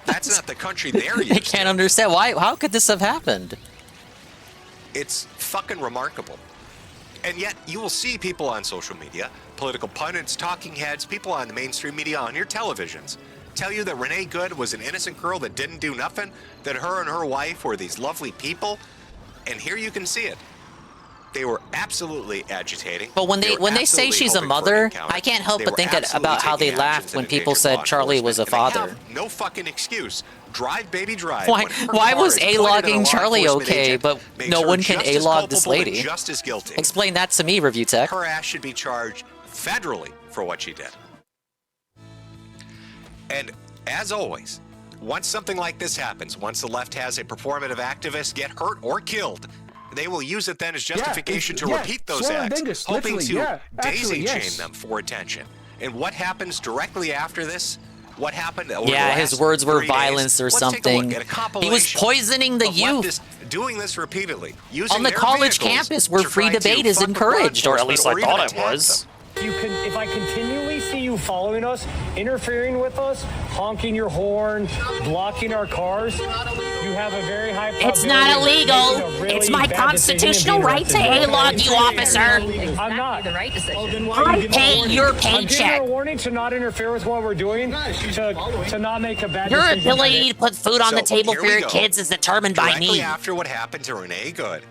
That's not the country they're used I can't understand why. How could this have happened? It's fucking remarkable. And yet, you will see people on social media, political pundits, talking heads, people on the mainstream media, on your televisions, tell you that Renee Good was an innocent girl that didn't do nothing, that her and her wife were these lovely people, and here you can see it. They were absolutely agitating. But when they say she's a mother, I can't help but think about how they laughed when people said Charlie was a father. No fucking excuse. Drive, baby, drive. Why was A-logging Charlie okay, but no one can A-log this lady? Just as guilty. Explain that to me, Review Tech. Her ass should be charged federally for what she did. And as always, once something like this happens, once the left has a performative activist get hurt or killed, they will use it then as justification to repeat those acts, hoping to daisy-chain them for attention. And what happens directly after this? What happened? Yeah, his words were violence or something. He was poisoning the youth. Doing this repeatedly, on the college campus where free debate is encouraged, or at least I thought it was. If I continually see you following us, interfering with us, honking your horn, blocking our cars, you have a very high probability. It's not illegal. Really it's my constitutional right to A-log you, officer. I'm not. The right decision. I pay your I'm giving paycheck. her a warning to not interfere with what we're doing, to not make a bad Your decision. ability to put food on the table for your kids is determined by Directly me. after what happened to Renee Good,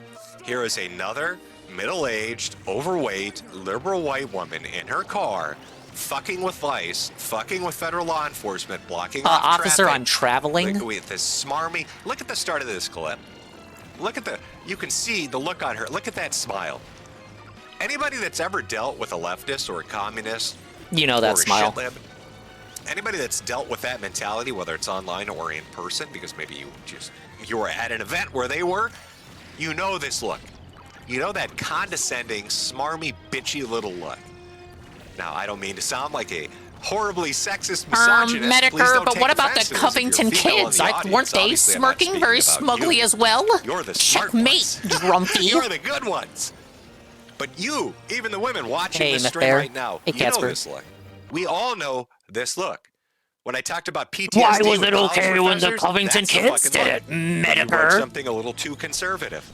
here is another middle-aged, overweight, liberal white woman in her car, fucking with ICE, fucking with federal law enforcement, blocking off officer, traffic. I'm traveling. With this smarmy. Look at the start of this clip. Look at you can see the look on her. Look at that smile. Anybody that's ever dealt with a leftist or a communist, you know that or a smile. shitlib, anybody that's dealt with that mentality, whether it's online or in person, because maybe you were at an event where they were, you know this look. You know that condescending, smarmy, bitchy little look. Now, I don't mean to sound like a horribly sexist misogynist. Medicare, but what about the Covington kids? Weren't they smirking very smugly as well? You're the smart Checkmate, grumpy. You're the good ones. But you, even the women watching this stream Myth right now, Hey, you know Casper. this look. We all know this look. When I talked about PTSD, Why was with it college okay when the professors, Covington that's the kids fucking did look. it, When you wrote Medicare? something a little too conservative.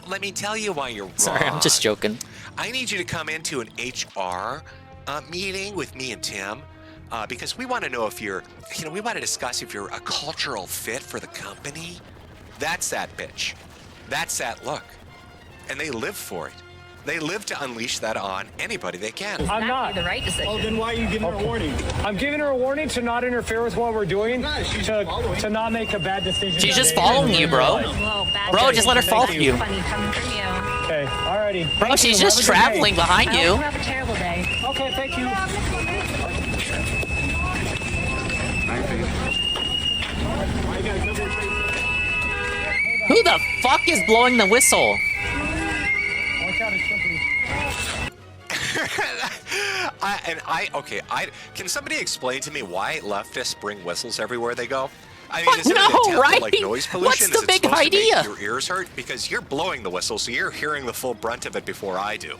Let me tell you why you're wrong. Sorry, I'm just joking. I need you to come into an HR meeting with me and Tim because we want to know if we want to discuss if you're a cultural fit for the company. That's that bitch. That's that look. And they live for it. They live to unleash that on anybody they can. I'm not. The right decision. Oh, then why are you giving her a warning? I'm giving her a warning to not interfere with what we're doing, to not make a bad decision. She's just following you, bro. Bro, just let her follow you. Funny coming from you. Okay, alrighty. Bro, she's just traveling behind you. Have a terrible day. Okay, thank you. Who the fuck is blowing the whistle? Can somebody explain to me why leftists bring whistles everywhere they go? I mean, is it No, an attempt right? to, like, noise pollution? What's the Is it big supposed to idea? make your ears hurt? Because you're blowing the whistle, so you're hearing the full brunt of it before I do.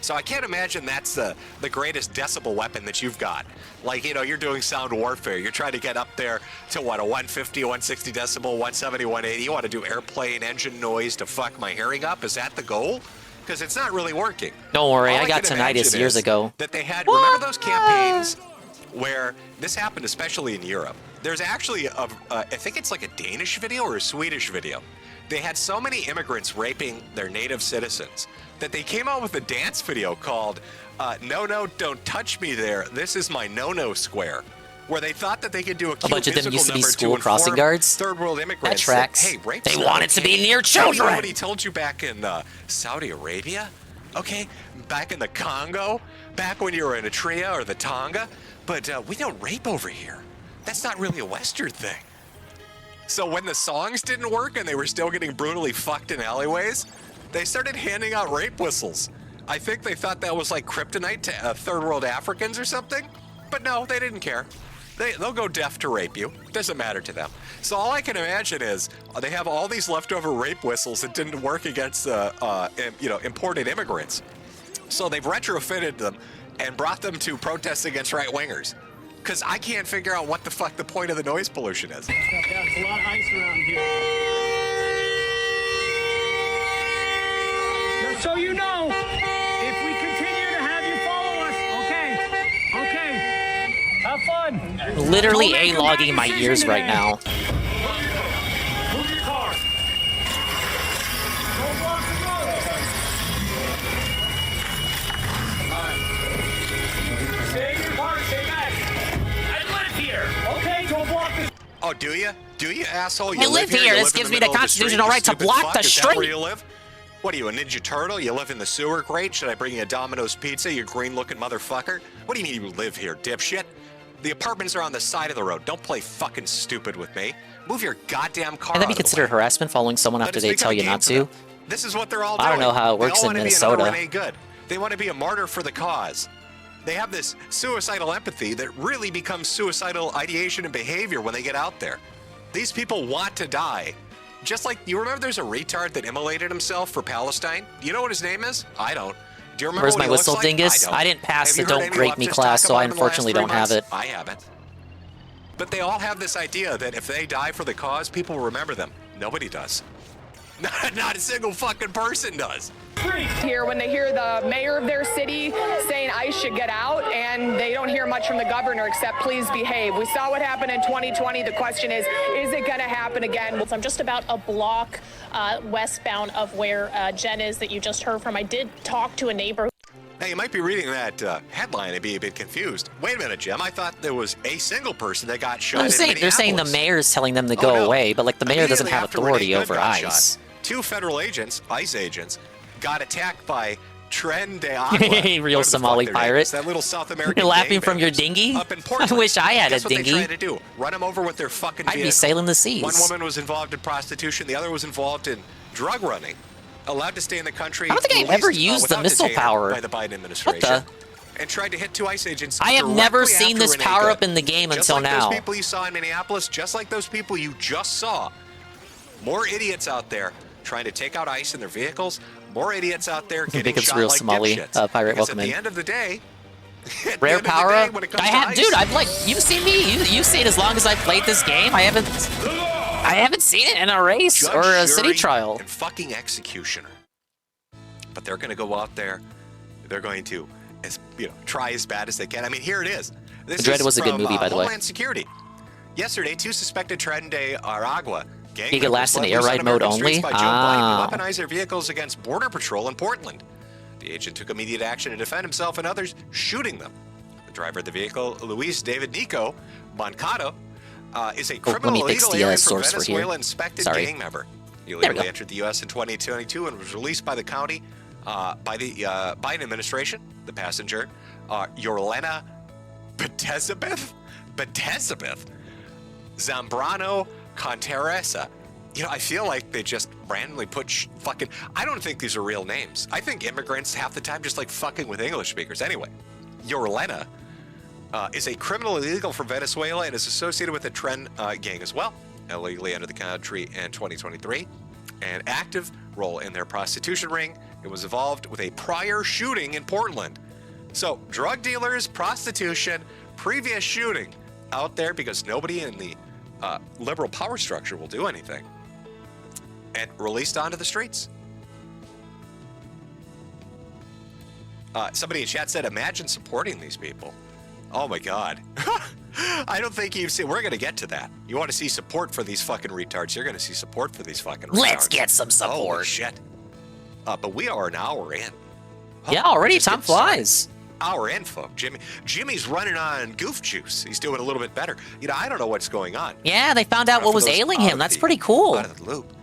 So I can't imagine that's the greatest decibel weapon that you've got. Like, you're doing sound warfare. You're trying to get up there to, what, a 150, 160 decibel, 170, 180. You want to do airplane engine noise to fuck my hearing up? Is that the goal? Because it's not really working. Don't worry, All I got can tinnitus imagine years is ago. That they had, remember those campaigns where this happened, especially in Europe? There's actually, I think it's like a Danish video or a Swedish video. They had so many immigrants raping their native citizens that they came out with a dance video called No, No, Don't Touch Me There. This is my no-no square. Where they thought that they could do a cute bunch of them musical used to be number school crossing inform guards. third world immigrants. That tracks. Hey, rape's They not wanted to be okay. near You know children. what he told you back in Saudi Arabia? Okay, back in the Congo, back when you were in Eritrea or the Tonga, but we don't rape over here. That's not really a Western thing. So when the songs didn't work and they were still getting brutally fucked in alleyways, they started handing out rape whistles. I think they thought that was like kryptonite to third world Africans or something, but no, they didn't care. They'll go deaf to rape you. Doesn't matter to them. So all I can imagine is they have all these leftover rape whistles that didn't work against imported immigrants. So they've retrofitted them and brought them to protest against right-wingers. Because I can't figure out what the fuck the point of the noise pollution is. Yeah, there's a lot of ice around here. Just so you know, if we continue to have you follow us, okay, have fun. Literally A-logging my ears right now. Move your car. Don't block the road. Stay in your car, stay back. I live here. Okay, don't block the... Oh, do you? Do you, asshole? I live here. This gives me the constitutional right to block the street. Where you live? What are you, a Ninja Turtle? You live in the sewer? Great. Should I bring you a Domino's pizza, you green-looking motherfucker? What do you mean you live here, dipshit? The apartments are on the side of the road. Don't play fucking stupid with me. Move your goddamn car. Can that be considered harassment, following someone after they tell you not to? This is what they're all doing. I don't know how it works in Minnesota. They all want to be another Renee Good. They want to be a martyr for the cause. They have this suicidal empathy that really becomes suicidal ideation and behavior when they get out there. These people want to die. Just like, you remember there's a retard that immolated himself for Palestine? Do you know what his name is? I don't. Do you remember Where's what my he looks whistle, like? dingus? I didn't pass the Don't Grate Me class, so I unfortunately don't have it. I haven't. But they all have this idea that if they die for the cause, people will remember them. Nobody does. Not a single fucking person does. Here when they hear the mayor of their city saying ICE should get out, and they don't hear much from the governor except please behave. We saw what happened in 2020. The question is it going to happen again? So I'm just about a block westbound of where Jen is that you just heard from. I did talk to a neighbor. Now, you might be reading that headline and be a bit confused. Wait a minute, Jim. I thought there was a single person that got shot in Minneapolis. They're saying the mayor's telling them to go away, but like the mayor doesn't have authority over ICE. Two federal agents, ICE agents, got attacked by Tren de Agua. Real Somali pirate. That little South American. You're laughing from your dinghy? Up in Portland. I wish I had Guess a dinghy. What they tried to do? Run them over with their fucking vehicle. I'd be sailing the seas. One woman was involved in prostitution. The other was involved in drug running. Allowed to stay in the country. I don't think I've ever used the missile power by the Biden administration. And tried to hit two ICE agents. I have never seen this power up in the game until now. Just like those people you saw in Minneapolis, just like those people you just saw. More idiots out there trying to take out ICE in their vehicles. More idiots out there getting shot real like Somali pirate. Because Welcome at the in. end of the day, rare power up. I have, dude. I've like you've seen me. You've seen as long as I've played this game. I haven't seen it in a race Judge, or a jury, city trial. And fucking executioner. But they're going to go out there. They're going to, try as bad as they can. I mean, here it is. This Dread was a good from, movie, by the way. Homeland Security. Yesterday, two suspected Tren de Aragua gang You can last in air ride mode only? Weaponized their vehicles against Border Patrol in Portland. The agent took immediate action to defend himself and others, shooting them. The driver of the vehicle, Luis David Nico Moncado, is a criminal illegal alien from Venezuela inspected gang member. He illegally entered the U.S. in 2022 and was released by the county, by the Biden administration. The passenger, Yorlena Betezabeth Zambrano Conteresa. I feel like they just randomly put fucking... I don't think these are real names. I think immigrants half the time just like fucking with English speakers. Anyway, Yorlena is a criminal illegal from Venezuela and is associated with the Tren gang as well. Illegally entered the country in 2023. An active role in their prostitution ring. It was involved with a prior shooting in Portland. So, drug dealers, prostitution, previous shooting out there because nobody in the liberal power structure will do anything. And released onto the streets. Somebody in chat said, imagine supporting these people. Oh my God. I don't think you've seen, we're going to get to that. You want to see support for these fucking retards, you're going to see support for these fucking retards. Let's get some support. Holy shit. But we are an hour in. Yeah, already time flies. Hour in, folks. Jimmy's running on goof juice. He's doing a little bit better. I don't know what's going on. Yeah, they found out what was ailing him. That's pretty cool. Out of the loop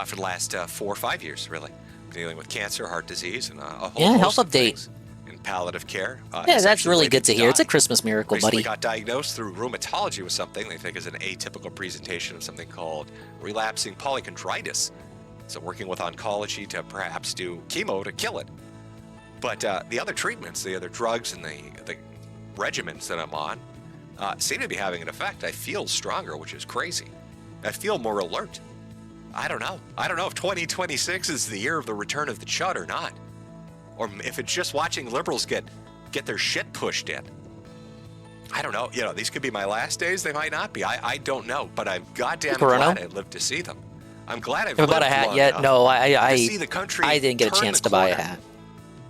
for the last 4 or 5 years, really. Dealing with cancer, health disease, and a whole health host of update. things. In palliative care. Yeah, that's really good to hear. It's a Christmas miracle, Recently buddy. got diagnosed through rheumatology with something they think is an atypical presentation of something called relapsing polychondritis. So working with oncology to perhaps do chemo to kill it. But the other treatments, the other drugs and the regimens that I'm on, seem to be having an effect. I feel stronger, which is crazy. I feel more alert. I don't know. I don't know if 2026 is the year of the return of the chud or not. Or if it's just watching liberals get their shit pushed in. I don't know. You know, these could be my last days. They might not be. I don't know. But I'm goddamn glad I lived to see them. I'm glad I've Have you lived bought a hat long yet? enough No, to see the country I didn't get a turn chance the to buy a corner. hat.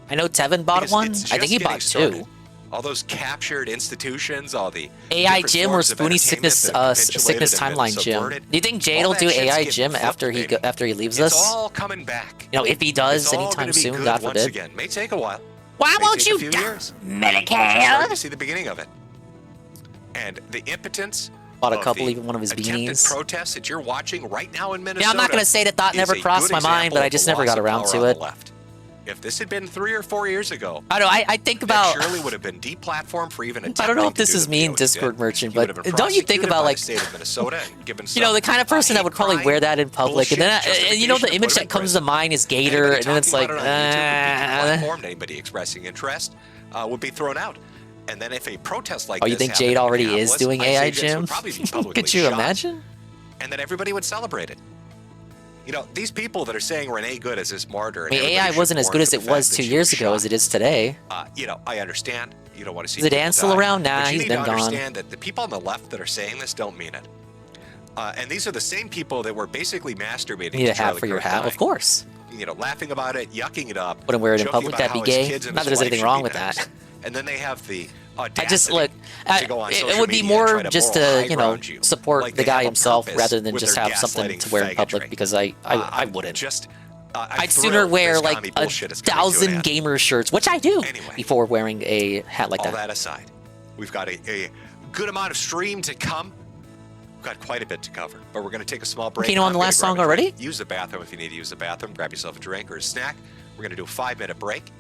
I know Tevin bought Because one. it's I think just he bought getting started. two. All those captured institutions, all the AI different Gym or forms of Spoonie entertainment Sickness that have Sickness capitulated and Timeline been Gym. subverted, Do you think Jade all will that do shit's AI getting Gym flipped, after he baby. after he leaves It's us? all coming back. You know, if he does It's all anytime gonna be soon, good God once forbid. again. May take a while. Why May won't take a you few do years. Medicare? Starting to see the beginning of it. And the impotence Bought a of couple, the even one of his attempted beanies. protests that you're watching right now in Minnesota. Yeah, I'm not going to say that thought is never a crossed good my mind, but example I of just the never loss got of around power to on it. the left. If this had been 3 or 4 years ago, I don't know. I think about. that surely would have been deplatformed for even attempting I don't know if to this do is the me, DOJ did. Discord merchant, He would but have been don't you think prosecuted about by like, the state of Minnesota and given you know, the kind of person that hate would probably crime, wear that in public, and then bullshit you know, the justification image to put him that in comes to prison. mind is Gator, Anybody and then it's talking like, about it on YouTube would be deplatformed. Anybody expressing interest would be thrown out. And then if a protest like oh, this you think happened Jade in already is Minneapolis, doing ICE AI agents Gym? would probably be publicly Could you shot. imagine? And then everybody would celebrate it. You know, these people that are saying Renee Good is this martyr. I mean, AI wasn't as good as it was 2 years ago as it is today. You know, I understand. You don't want to see. Is it people Dan still die, around? Nah, but you he's need been to gone. understand that the people on the left that are saying this don't mean it. And these are the same people that were basically masturbating. You need a to hat Charlie for your Kirk hat, dying. of course. You know, laughing about it, yucking it up. Wouldn't wear it in joking public. about That'd how be his gay. kids and Not that his there's wife anything should wrong be with next. that. And then they have the audacity I just look. to go on It social would be media and more try to just moral to, high you know, ground you, support like the they guy have a himself purpose rather than with just their have something gaslighting to wear in public, faggotry. because I wouldn't. Just, I'd sooner wear like commie a bullshit is coming to an 1,000 end. gamer shirts, which I do, before wearing a hat like All that. that aside, we've got a good amount of stream to come. We've got quite a bit to cover, but we're going to take a small break. Kino on I'm the gonna last grab song a drink, already? Use the bathroom if you need to use the bathroom. Grab yourself a drink or a snack. We're going to do a 5-minute break.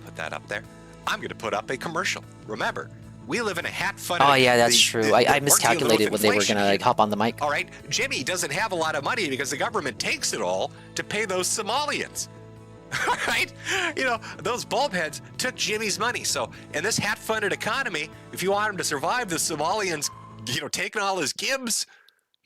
Put that up there. I'm going to put up a commercial. Remember, we live in a hat-funded... Oh yeah, that's true. I miscalculated when they were inflation gonna like hop on the mic. all right, Jimmy doesn't have a lot of money because the government takes it all to pay those Somalians. All right? You know, those bulb heads took Jimmy's money. So in this hat-funded economy, if you want him to survive the Somalians, you know, taking all his gibs,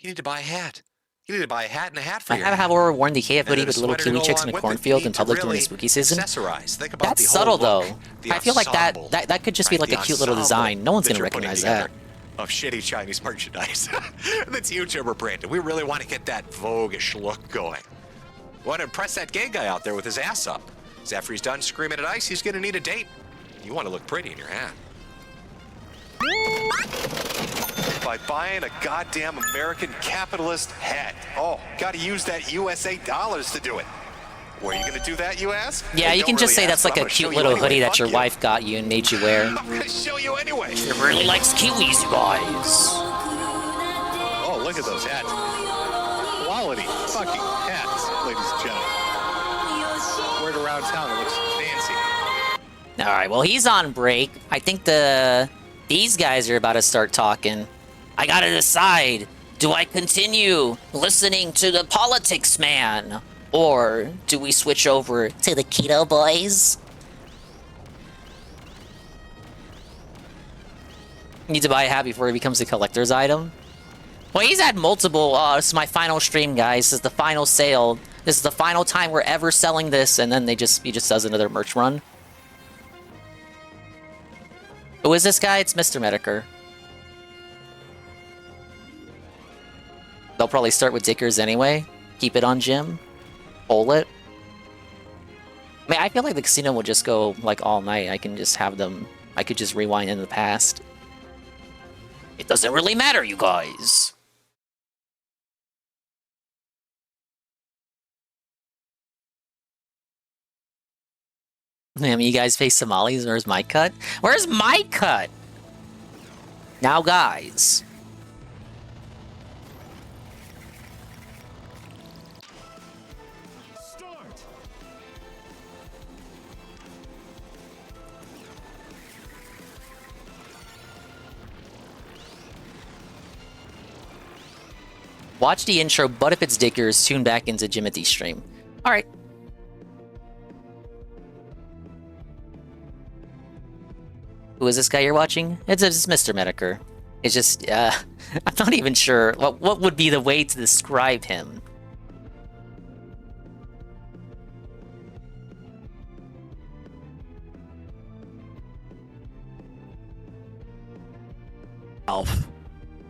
you need to buy a hat. You need to buy a hat and a hat for I your have hat. However worn the KF hoodie And with a little sweater to Kiwi go chicks in along a with it. cornfield You in need to public during the really spooky season. accessorize. Think about That's the subtle whole though. look, the I feel like ensemble, that could just be like right? a The cute little ensemble design. No one's that gonna you're putting recognize that. together of shitty Chinese merchandise that's YouTuber branded. We really want to get that voguish look going. We want to impress that gay guy out there with his ass up. Because after he's done screaming at ICE, he's going to need a date. You want to look pretty in your hat. By buying a goddamn American capitalist hat. Oh, got to use that USA dollars to do it. Where are you going to do that, you ask? Yeah, you can just say that's like a cute little hoodie that your wife got you and made you wear. I'm going to show you anyway. She really likes kiwis, you guys. Oh, look at those hats. Quality fucking hats, ladies and gentlemen. Wear it around town, it looks fancy. All right, well, he's on break. I think these guys are about to start talking. I gotta decide. Do I continue listening to the politics man? Or do we switch over to the keto boys? Need to buy a hat before it becomes a collector's item. Well, he's had multiple, this is my final stream, guys. This is the final sale. This is the final time we're ever selling this, and then he just does another merch run. Who is this guy? It's Mr. Medicare. They'll probably start with Dickers anyway. Keep it on Jim. Pull it. I mean, I feel like the casino will just go, like, all night. I can just have them... I could just rewind in the past. It doesn't really matter, you guys. I mean, you guys face Somalis. Where's my cut? Where's my cut? Now, guys. Watch the intro, but if it's Dickers, tune back into Jimothy's stream. Alright. Who is this guy you're watching? It's Mr. Medicare. It's just, I'm not even sure what would be the way to describe him.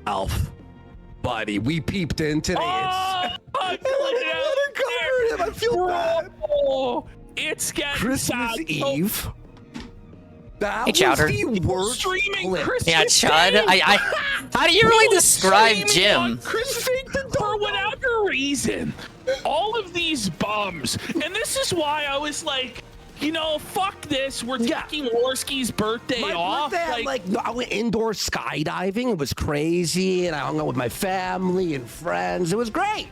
Alf, buddy, we peeped in today. I feel bad. It's getting Christmas sad. Eve. That Hey, Chowder. was the worst Streaming clip. Christmas Yeah, Chud. Day. How do you really describe Streaming on Jim? Christmas for whatever reason, all of these bums, and this is why I was like, you know, fuck this. We're taking Worski's birthday off. I went indoor skydiving. It was crazy, and I hung out with my family and friends. It was great.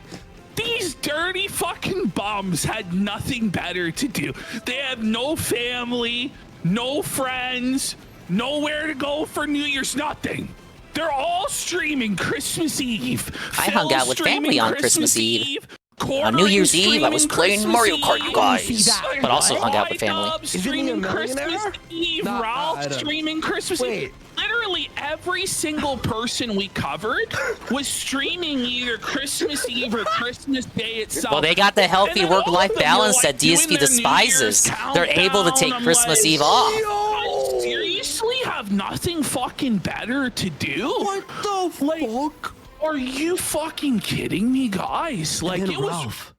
These dirty fucking bums had nothing better to do. They have no family, no friends, nowhere to go for New Year's, nothing. They're all streaming Christmas Eve. I hung out with family on Christmas Eve. On New Year's Eve, I was playing Mario Kart, you guys. But also hung out with family. Streaming Christmas Eve, Ralph streaming Christmas Eve. Literally every single person we covered was streaming either Christmas Eve or Christmas Day itself. Well, they got the healthy work-life balance that DSP despises. They're able to take Christmas Eve off. I seriously have nothing fucking better to do? What the fuck? Are you fucking kidding me, guys? Like, And it was... Ralph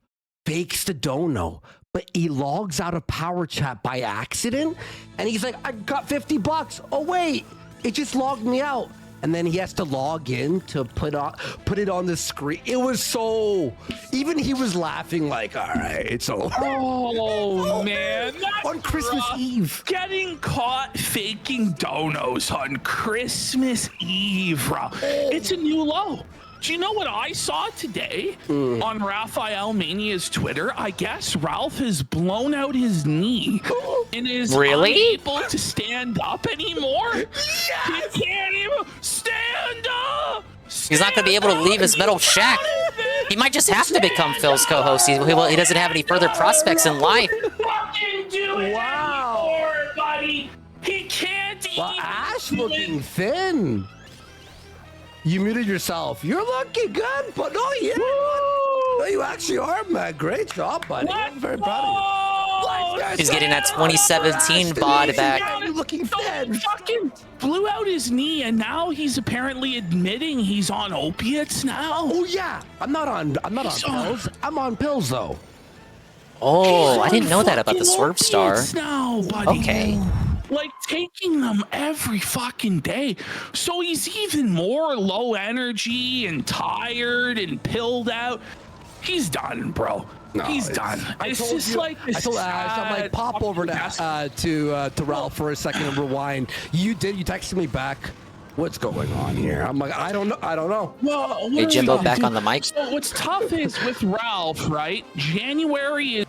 fakes the dono, but he logs out of Power Chat by accident, and he's like, I got $50. Oh, wait, it just logged me out. And then he has to log in to put it on the screen. It was so... Even he was laughing like, all right, it's over. Oh, man. On Christmas Eve. Getting caught faking donos on Christmas Eve, Ralph. It's a new low. Do you know what I saw today on Raphael Mania's Twitter? I guess Ralph has blown out his knee and is unable to stand up anymore. Yes! He can't even stand up. He's not going to be able to leave his metal shack. He might just have to become Phil's co-host. He doesn't have any further prospects in life. Fucking do it anymore, buddy. He can't Well, even Ash do looking it. thin. You muted yourself. You're looking good, but no, you actually are, man. Great job, buddy. I'm very proud of you. He's getting that 2017 bod back. You're looking thin. Fucking blew out his knee, and now he's apparently admitting he's on opiates now. Oh yeah, I'm not on pills. I'm on pills though. Oh, I didn't know that about the Swerve Star. Now, buddy. Okay. Like taking them every fucking day. So he's even more low energy and tired and pilled out. He's done, bro. No, he's done. I It's told just you. like I told Ash, I'm like, pop over to Ralph for a second and rewind. You did. You texted me back. What's going on here? I'm like, I don't know. Well, Hey, Jimbo, back on the mic. So what's tough is with Ralph, right? January is.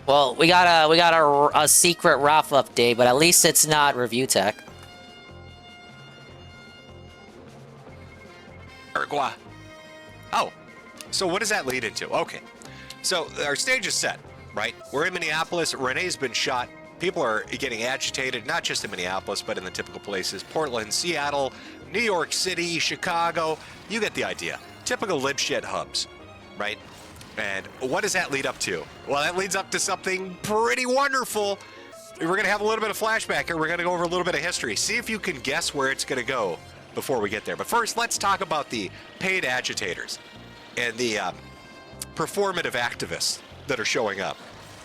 Well, we got a secret Ralph update, but at least it's not review tech. Uruguay. Oh, so what does that lead into? Okay, so our stage is set, right? We're in Minneapolis. Renee's been shot. People are getting agitated, not just in Minneapolis, but in the typical places. Portland, Seattle, New York City, Chicago. You get the idea. Typical lib shit hubs, right? And what does that lead up to? Well, that leads up to something pretty wonderful. We're going to have a little bit of flashback here. We're going to go over a little bit of history. See if you can guess where it's going to go before we get there. But first, let's talk about the paid agitators and the performative activists that are showing up.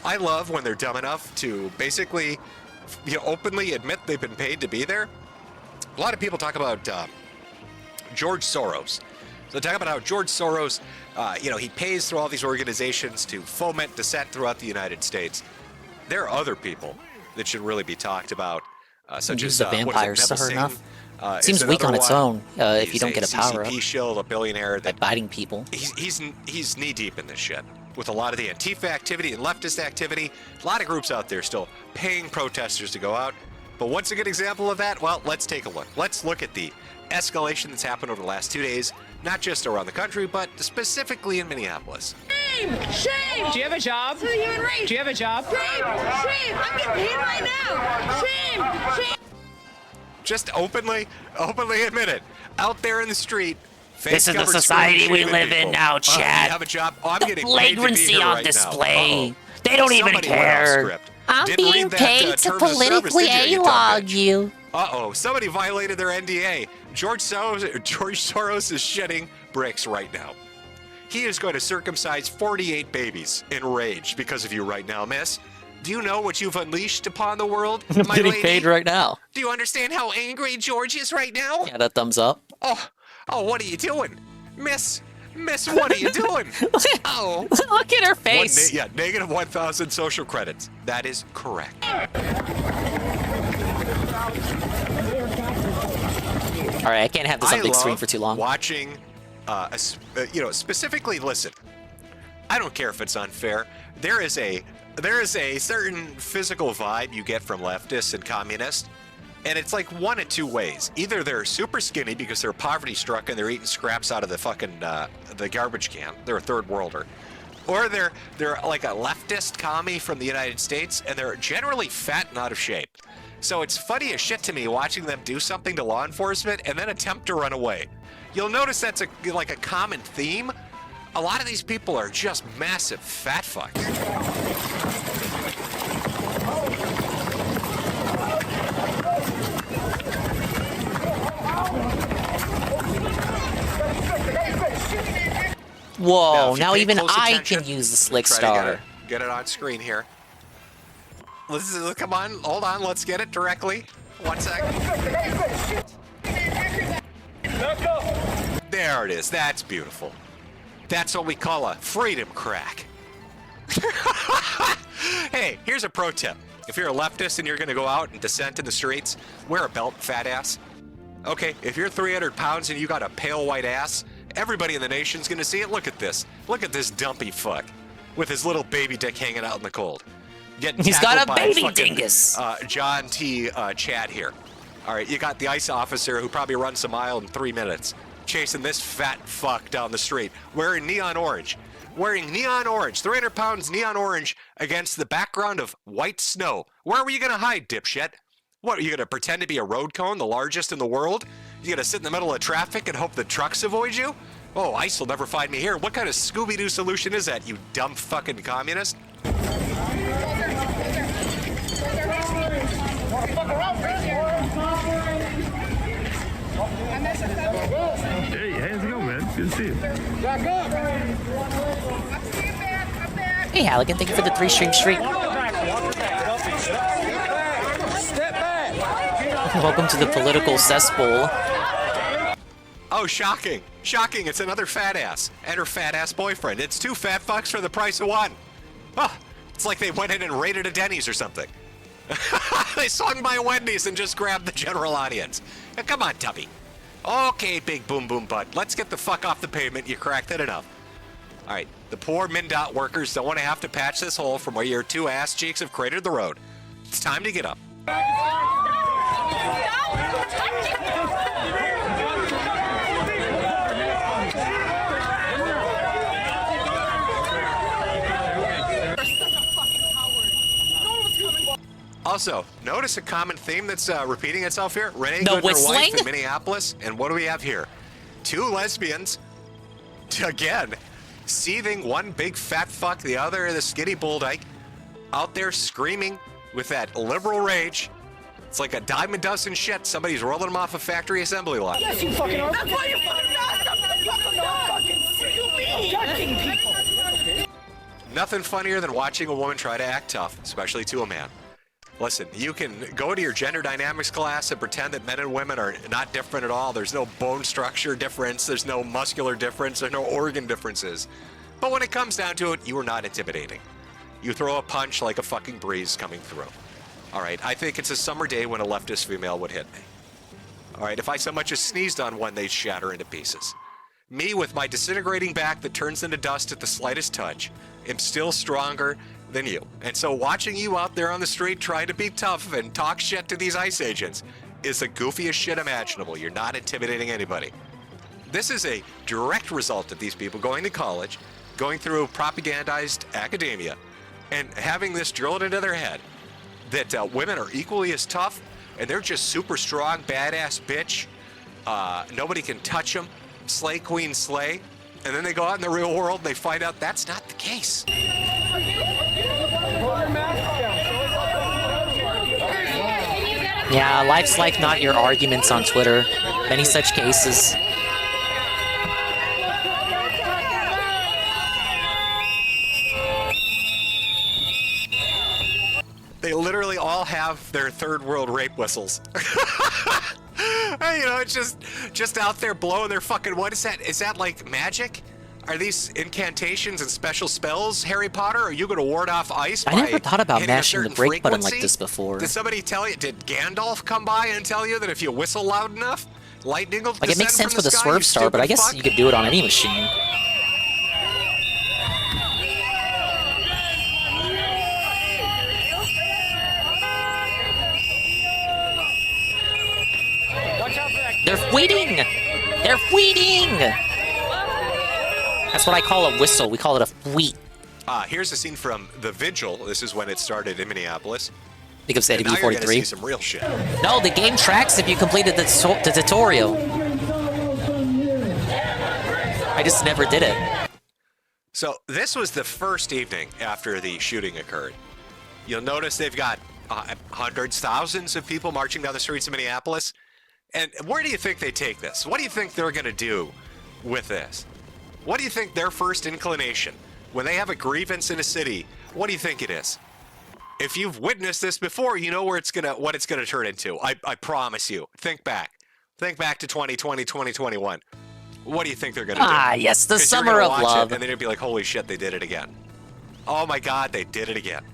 I love when they're dumb enough to basically, openly admit they've been paid to be there. A lot of people talk about George Soros. So talk about how George Soros, he pays through all these organizations to foment dissent throughout the United States. There are other people that should really be talked about, such as the vampire star enough. Seems weak on its own if you don't get a power up. CCP shill, a billionaire that biting people. He's knee deep in this shit. With a lot of the Antifa activity and leftist activity, a lot of groups out there still paying protesters to go out. But what's a good example of that? Well, let's take a look. Let's look at the escalation that's happened over the last 2 days, not just around the country, but specifically in Minneapolis. Shame! Shame! Do you have a job? Do you have a job? Shame! Shame! I'm getting paid right now! Shame! Shame! Just openly admit it. Out there in the street. This is the society we live in now, Chad. You have a job. Oh, I'm The getting flagrancy paid to be here on right display. Now. They don't even Somebody went off care. script. I'm Didn't being read that, paid to terms of service, politically did you, dumb A-log bitch? you. Uh-oh, somebody violated their NDA. George Soros is shedding bricks right now. He is going to circumcise 48 babies in rage because of you right now, miss. Do you know what you've unleashed upon the world, I'm my getting lady? paid right now. Do you understand how angry George is right now? Yeah, that thumbs up. Oh, what are you doing? Miss, what are you doing? Oh. Look at her face. Negative 1,000 social credits. That is correct. All right, I can't have this on big screen love for too long. Watching, specifically, listen. I don't care if it's unfair. There is a certain physical vibe you get from leftists and communists, and it's like one of two ways. Either they're super skinny because they're poverty struck and they're eating scraps out of the fucking the garbage can. They're a third worlder. Or they're like a leftist commie from the United States, and they're generally fat and out of shape. So it's funny as shit to me watching them do something to law enforcement and then attempt to run away. You'll notice that's like a common theme. A lot of these people are just massive fat fucks. Whoa, if you now pay even close I attention, can use the Slick try to Star. get it on screen here. Come on, hold on, let's get it directly. 1 sec. There it is, that's beautiful. That's what we call a freedom crack. Hey, here's a pro tip. If you're a leftist and you're gonna go out and dissent in the streets, wear a belt, fat ass. Okay, if you're 300 pounds and you got a pale white ass, everybody in the nation's gonna see it. Look at this. Look at this dumpy fuck with his little baby dick hanging out in the cold. He's got a tackled by baby fucking, dingus. John T. Chad here. All right, you got the ICE officer who probably runs a mile in 3 minutes, chasing this fat fuck down the street, wearing neon orange. 300 pounds neon orange against the background of white snow. Where were you gonna hide, dipshit? What, are you gonna pretend to be a road cone, the largest in the world? You gonna sit in the middle of traffic and hope the trucks avoid you? Oh, ICE will never find me here. What kind of Scooby-Doo solution is that, you dumb fucking communist? Hey, how's it going, man? Good to see you. Hey, Halligan, thank you for the 3-stream streak. Welcome to the political cesspool. Oh, shocking. Shocking, it's another fat ass and her fat ass boyfriend. It's 2 fat fucks for the price of 1. Oh, it's like they went in and raided a Denny's or something. They swung by Wendy's and just grabbed the general audience. Now, come on, Tubby. Okay, big boom boom butt. Let's get the fuck off the pavement. You cracked it enough. All right, the poor MnDOT workers don't want to have to patch this hole from where your 2 ass cheeks have cratered the road. It's time to get up. Also, notice a common theme that's repeating itself here. Renee The Goodner wife whistling? in Minneapolis. And what do we have here? 2 lesbians, again, seething, one big fat fuck, the other the skinny bull dyke, out there screaming with that liberal rage. It's like a dime a dozen shit. Somebody's rolling them off a factory assembly line. Yes, you fucking are. That's why you fucking people. Nothing funnier than watching a woman try to act tough, especially to a man. Listen, you can go to your gender dynamics class and pretend that men and women are not different at all. There's no bone structure difference. There's no muscular difference. There's no organ differences. But when it comes down to it, you are not intimidating. You throw a punch like a fucking breeze coming through. All right, I think it's a summer day when a leftist female would hit me. All right, if I so much as sneezed on one, they'd shatter into pieces. Me, with my disintegrating back that turns into dust at the slightest touch, am still stronger than you. And so watching you out there on the street trying to be tough and talk shit to these ICE agents is the goofiest shit imaginable. You're not intimidating anybody. This is a direct result of these people going to college, going through propagandized academia, and having this drilled into their head that women are equally as tough, and they're just super strong, badass bitch. Nobody can touch them. Slay queen slay. And then they go out in the real world and they find out that's not the case. Yeah, life's like not your arguments on Twitter. Many such cases. They literally all have their third world rape whistles. You know, it's just out there blowing their fucking, what is that? Is that like magic? Are these incantations and special spells, Harry Potter? Are you going to ward off ice? I never thought about hitting a mashing the certain break button like frequency? this before. Did somebody tell you? Did Gandalf come by and tell you that if you whistle loud enough, lightning will Like, it makes descend sense from with the a sky, swerve you star, but I stupid guess fuck? you could do it on any machine. They're fleeting! They're fleeting! That's what I call a whistle. We call it a fleet. Here's a scene from The Vigil. This is when it started in Minneapolis. Think of And now you're gonna see B43. some real shit. No, the game tracks if you completed the tutorial. I just never did it. So this was the first evening after the shooting occurred. You'll notice they've got hundreds, thousands of people marching down the streets of Minneapolis. And where do you think they take this? What do you think they're going to do with this? What do you think their first inclination, when they have a grievance in a city, what do you think it is? If you've witnessed this before, you know where what it's gonna turn into. I promise you. Think back. Think back to 2020, 2021. What do you think they're gonna do? Ah, yes, the 'Cause summer you're of gonna watch love. it, and then you'll be like, holy shit, they did it again. Oh my God, they did it again.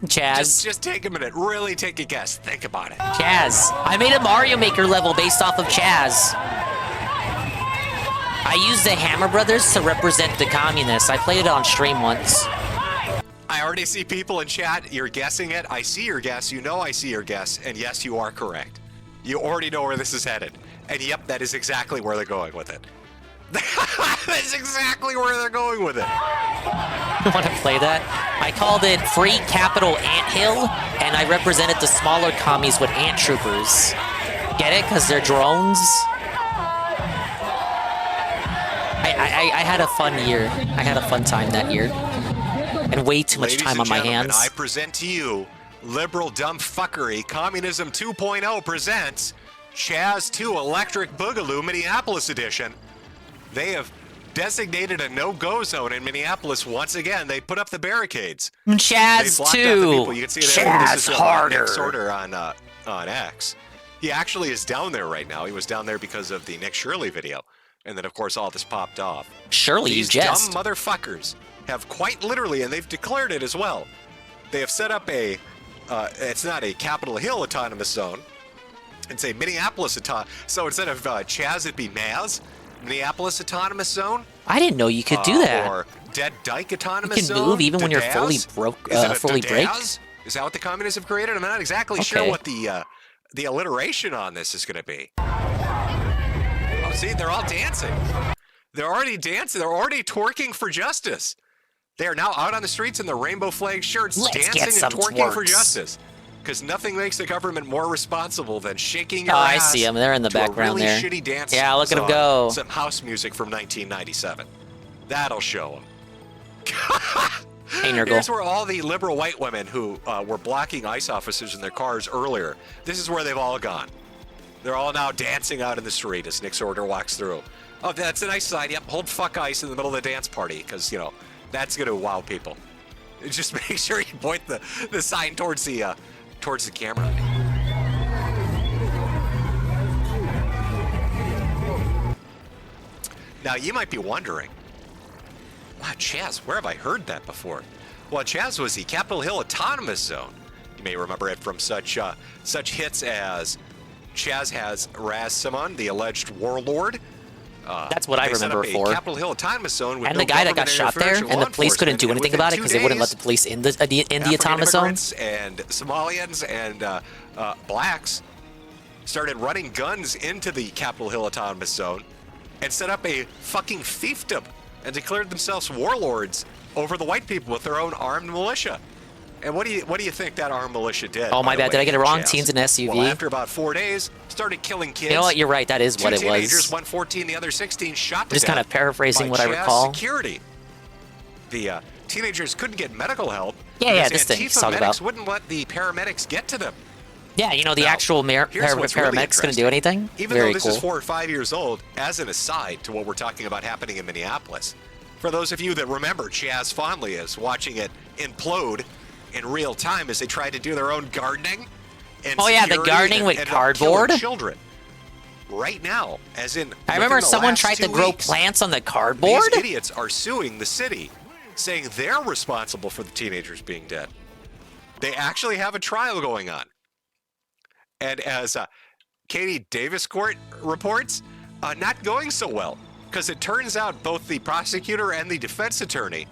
Chaz. Just take a minute. Really take a guess. Think about it. Chaz. I made a Mario Maker level based off of Chaz. I used the Hammer Brothers to represent the communists. I played it on stream once. I already see people in chat. You're guessing it. I see your guess. You know I see your guess. And yes, you are correct. You already know where this is headed. And yep, that is exactly where they're going with it. That's exactly where they're going with it. Want to play that? I called it Free Capital Anthill, and I represented the smaller commies with ant troopers. Get it? Because they're drones? I had a fun year. I had a fun time that year. And way too much Ladies time and on my gentlemen, hands. I present to you Liberal Dumb Fuckery Communism 2.0 presents Chaz 2 Electric Boogaloo Minneapolis Edition. They have designated a no-go zone in Minneapolis once again. They put up the barricades. Chaz They blocked out the 2. people. You can see that. Chaz This is harder. Nick Sorter on X. He actually is down there right now. He was down there because of the Nick Shirley video. And then, of course, all this popped off. Surely you These jest. dumb motherfuckers have quite literally, and they've declared it as well, they have set up a, it's not a Capitol Hill autonomous zone, it's a Minneapolis autonomous, so instead of Chaz, it'd be Maz, Minneapolis autonomous zone. I didn't know you could do that. Or Dead Dyke autonomous You zone. can move even when you're fully Dadaz? broke, Is it a fully Dadaz? braked? Is that what the communists have created? I'm not exactly sure Okay. what the alliteration on this is going to be. Oh, see, they're all dancing. They're already dancing. They're already twerking for justice. They are now out on the streets in their rainbow flag shirts, Let's get dancing some and twerking for twerks. justice. Because nothing makes the government more responsible than shaking your Oh, ass. I see them. They're in the to background a really there. shitty dance Yeah, look at them song. go. Some house music from 1997. That'll show them. Hey, Nurgle. Here's where all the liberal white women who were blocking ICE officers in their cars earlier, this is where they've all gone. They're all now dancing out in the street as Nick Sorter walks through. Oh, that's a nice sign. Yep, hold fuck ICE in the middle of the dance party, because, you know, that's going to wow people. Just make sure you point the sign towards the camera. Now, you might be wondering, wow, Chaz, where have I heard that before? Well, Chaz was the Capitol Hill Autonomous Zone. You may remember it from such hits as Chaz has Raz Simon, the alleged warlord. That's what I they set remember up for. a Capitol Hill Autonomous Zone with And no the guy that got government shot there, interference or and the law police couldn't do enforcement. anything about it And because they wouldn't let within the police in the African autonomous zone. immigrants and Somalians and blacks started running guns into the Capitol Hill Autonomous Zone and set up a fucking fiefdom and declared themselves warlords over the white people with their own armed militia. And what do you think that armed militia did? Oh, my bad. Did I get it wrong? Chaz? Teens in SUV? Well, after about 4 days, started killing kids. You know what? You're right. That is what it Two teenagers, was. one 14, the other 16, shot to Just death kind of paraphrasing by what I Chaz recall. Security. The teenagers couldn't get medical help. Yeah, because this thing Antifa he's talking medics about. wouldn't let the paramedics get to them. Yeah, you know, the Now, actual here's what's really paramedics couldn't do anything. Even Very though this cool. is 4 or 5 years old, as an aside to what we're talking about happening in Minneapolis, for those of you that remember Chaz fondly as watching it implode in real time as they tried to do their own gardening and Oh, yeah, the security gardening and with ended up killing cardboard? children. Right now, as in I remember within the someone last tried to 2 grow weeks, plants on the cardboard. These idiots are suing the city, saying they're responsible for the teenagers being dead. They actually have a trial going on. And as Katie Daviscourt reports, not going so well, because it turns out both the prosecutor and the defense attorney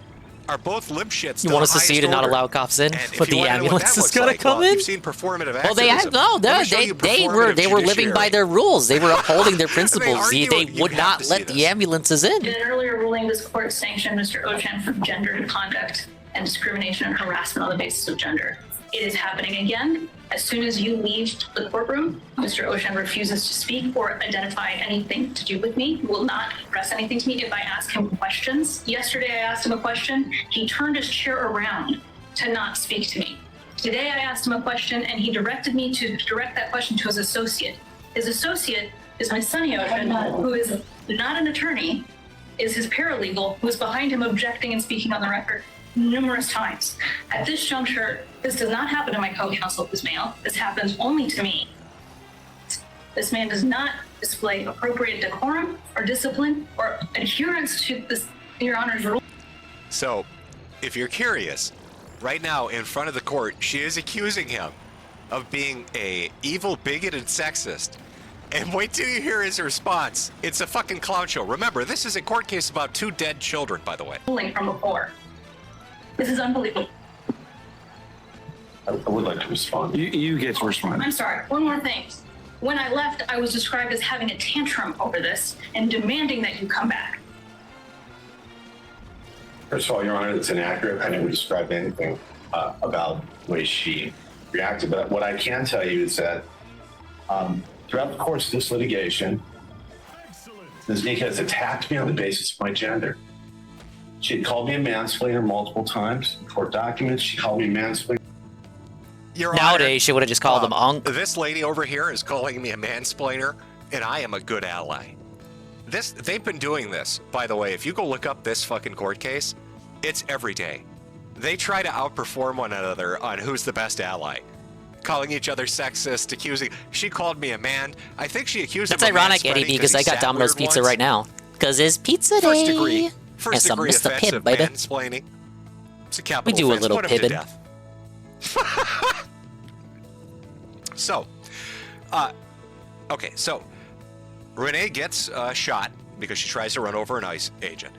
are both lip-shits. You want us to see to not allow cops in, but the ambulance is gonna come in? You've seen performative Well, they activism. have Let me show you they performative were living by judiciary. their rules. They were upholding their principles. argue They it. You would have not to see let the ambulances in. In an earlier ruling, this court sanctioned Mr. Ochan for gendered conduct and discrimination and harassment on the basis of gender. It is happening again. As soon as you leave the courtroom, Mr. Ochan refuses to speak or identify anything to do with me, will not address anything to me if I ask him questions. Yesterday, I asked him a question. He turned his chair around to not speak to me. Today, I asked him a question, and he directed me to direct that question to his associate. His associate is my Sonny Ochan, who is not an attorney, is his paralegal, who is behind him objecting and speaking on the record numerous times. At this juncture, this does not happen to my co-counsel who's male. This happens only to me. This man does not display appropriate decorum or discipline or adherence to this, Your Honor's rule. So, if you're curious, right now in front of the court, she is accusing him of being a evil, bigoted sexist. And wait till you hear his response. It's a fucking clown show. Remember, this is a court case about 2 dead children, by the way. Ruling from before. This is unbelievable. I would like to respond. You get to respond. I'm sorry. One more thing. When I left, I was described as having a tantrum over this and demanding that you come back. First of all, Your Honor, it's inaccurate. I never described anything about the way she reacted. But what I can tell you is that throughout the course of this litigation, Ms. Nika has attacked me on the basis of my gender. She had called me a mansplainer multiple times. In court documents, she called me a mansplainer. Your Nowadays, Honor, she would have just called him Unk. This lady over here is calling me a mansplainer, and I am a good ally. They've been doing this, by the way. If you go look up this fucking court case, it's every day. They try to outperform one another on who's the best ally. Calling each other sexist, accusing. She called me a man. I think she accused That's him of ironic, Eddie, manspreading because I he got sat Domino's weird Pizza once. right now. Because it's pizza day. First degree and some Mr. offensive Pibb, baby. mansplaining. It's a capital We do a offense. little Put him to pibbing. death. So, okay, so Renee gets shot because she tries to run over an ICE agent.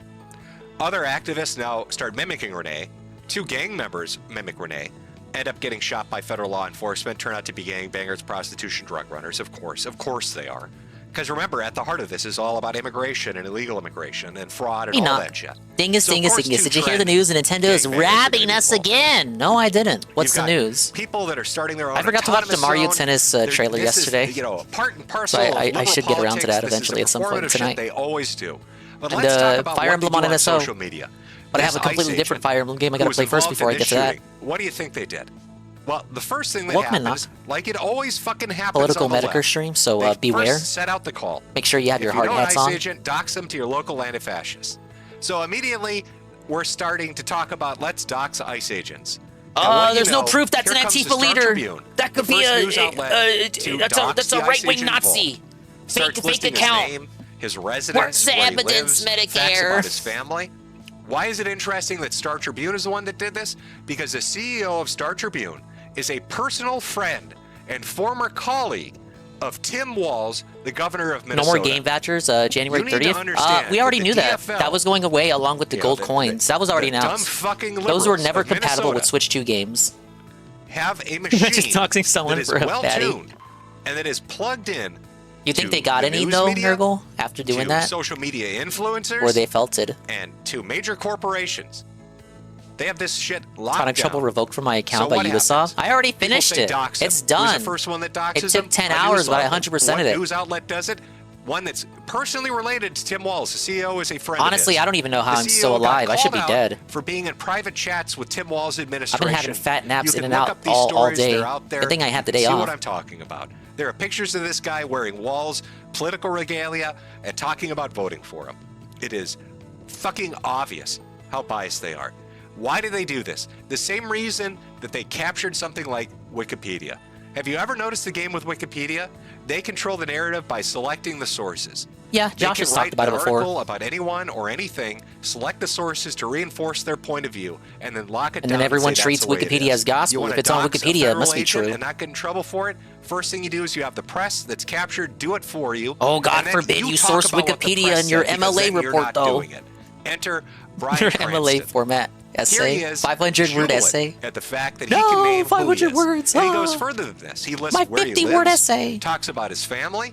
Other activists now start mimicking Renee. 2 gang members mimic Renee, end up getting shot by federal law enforcement, turn out to be gangbangers, prostitution, drug runners, of course they are. Because remember, at the heart of this is all about immigration and illegal immigration and fraud and all Enoch. that shit. Dingus, So, of dingus, course, dingus. two Did you hear the trend news? Nintendo is gangbangers are robbing gonna us be again. No, I didn't. What's You've the got news? People that are starting their own I forgot to watch the autonomous Mario zone. Tennis trailer This yesterday. Is, part and So parcel I of liberal should get around to politics. that This is eventually at some point informative shit tonight. They always do. But And, let's talk about Fire what Emblem they on do on NSO. social media. But I This have a completely ICE different agent Fire Emblem game I gotta who was play first involved before in I this get to that. shooting, what do you think they did? Well, the first thing that Welcome, happens, like it always fucking happens Political on the Mediker left, stream, so they beware. First set out the call. Make sure you have your If hard you know hats an ICE on. agent, dox them to your local anti-fascists. So immediately, we're starting to talk about let's dox ICE agents. There's no proof that's an here comes the Antifa Star leader. Tribune, That could the be first news outlet to dox that's a the ICE right-wing agent Nazi. involved. Starts Fake listing account. His name, his residence, Where's the where he evidence, lives, facts Medicare? about his family. Why is it interesting that Star Tribune is the one that did this? Because the CEO of Star Tribune is a personal friend and former colleague of Tim Walz, the governor of No Minnesota. more game vouchers, January You need to 30th. understand We already that knew the that. DFL That was going away along with the gold coins. That was already the dumb announced. fucking Those were liberals never of compatible with Minnesota Switch 2 games. have a machine Just doxing someone that is for a well-tuned and that is plugged in. You think to they got the any news though, media, Nurgle, after doing to that? social media influencers, Or they felt it? and to major corporations. They have this shit locked Got in trouble revoked from my account by USAW. I already finished it. It's done. Who's the first one that doxes It took 10 A hours, news but I outlet. 100%ed What it. news outlet does it? One that's personally related to Tim Walz. The CEO is a friend Honestly, of his. I don't even know how The I'm CEO still got alive. I should be called out dead. For being in private chats with Tim Walz I've administration. been having fat naps You in can and look out up these all stories. day. They're out there. Good thing I had the day See off. what I'm talking about. There are pictures of this guy wearing Walz political regalia and talking about voting for him. It is fucking obvious how biased they are. Why do they do this? The same reason that they captured something like Wikipedia. Have you ever noticed the game with Wikipedia? They control the narrative by selecting the sources. Yeah, They Josh can has write talked about an it before. article about anyone or anything, select the sources to reinforce their point of view, and then lock it And down. then everyone say that's treats the way it Wikipedia is. as gospel. You wanna If it's on dox a Wikipedia, it federal must be agent true. And not get in trouble for it. First thing you do is you have the press that's captured do it for you. Oh, God and then forbid you talk source about what the Wikipedia press in your said, because MLA then you're report, not though. doing it. Enter Brian Your Cranston. MLA format Here he essay. is, 500 word jubilant essay. at the fact that No, he can name 500 who he is. words, And he goes ah. further than this. He lists My where he 50-word lives, essay. talks about his family,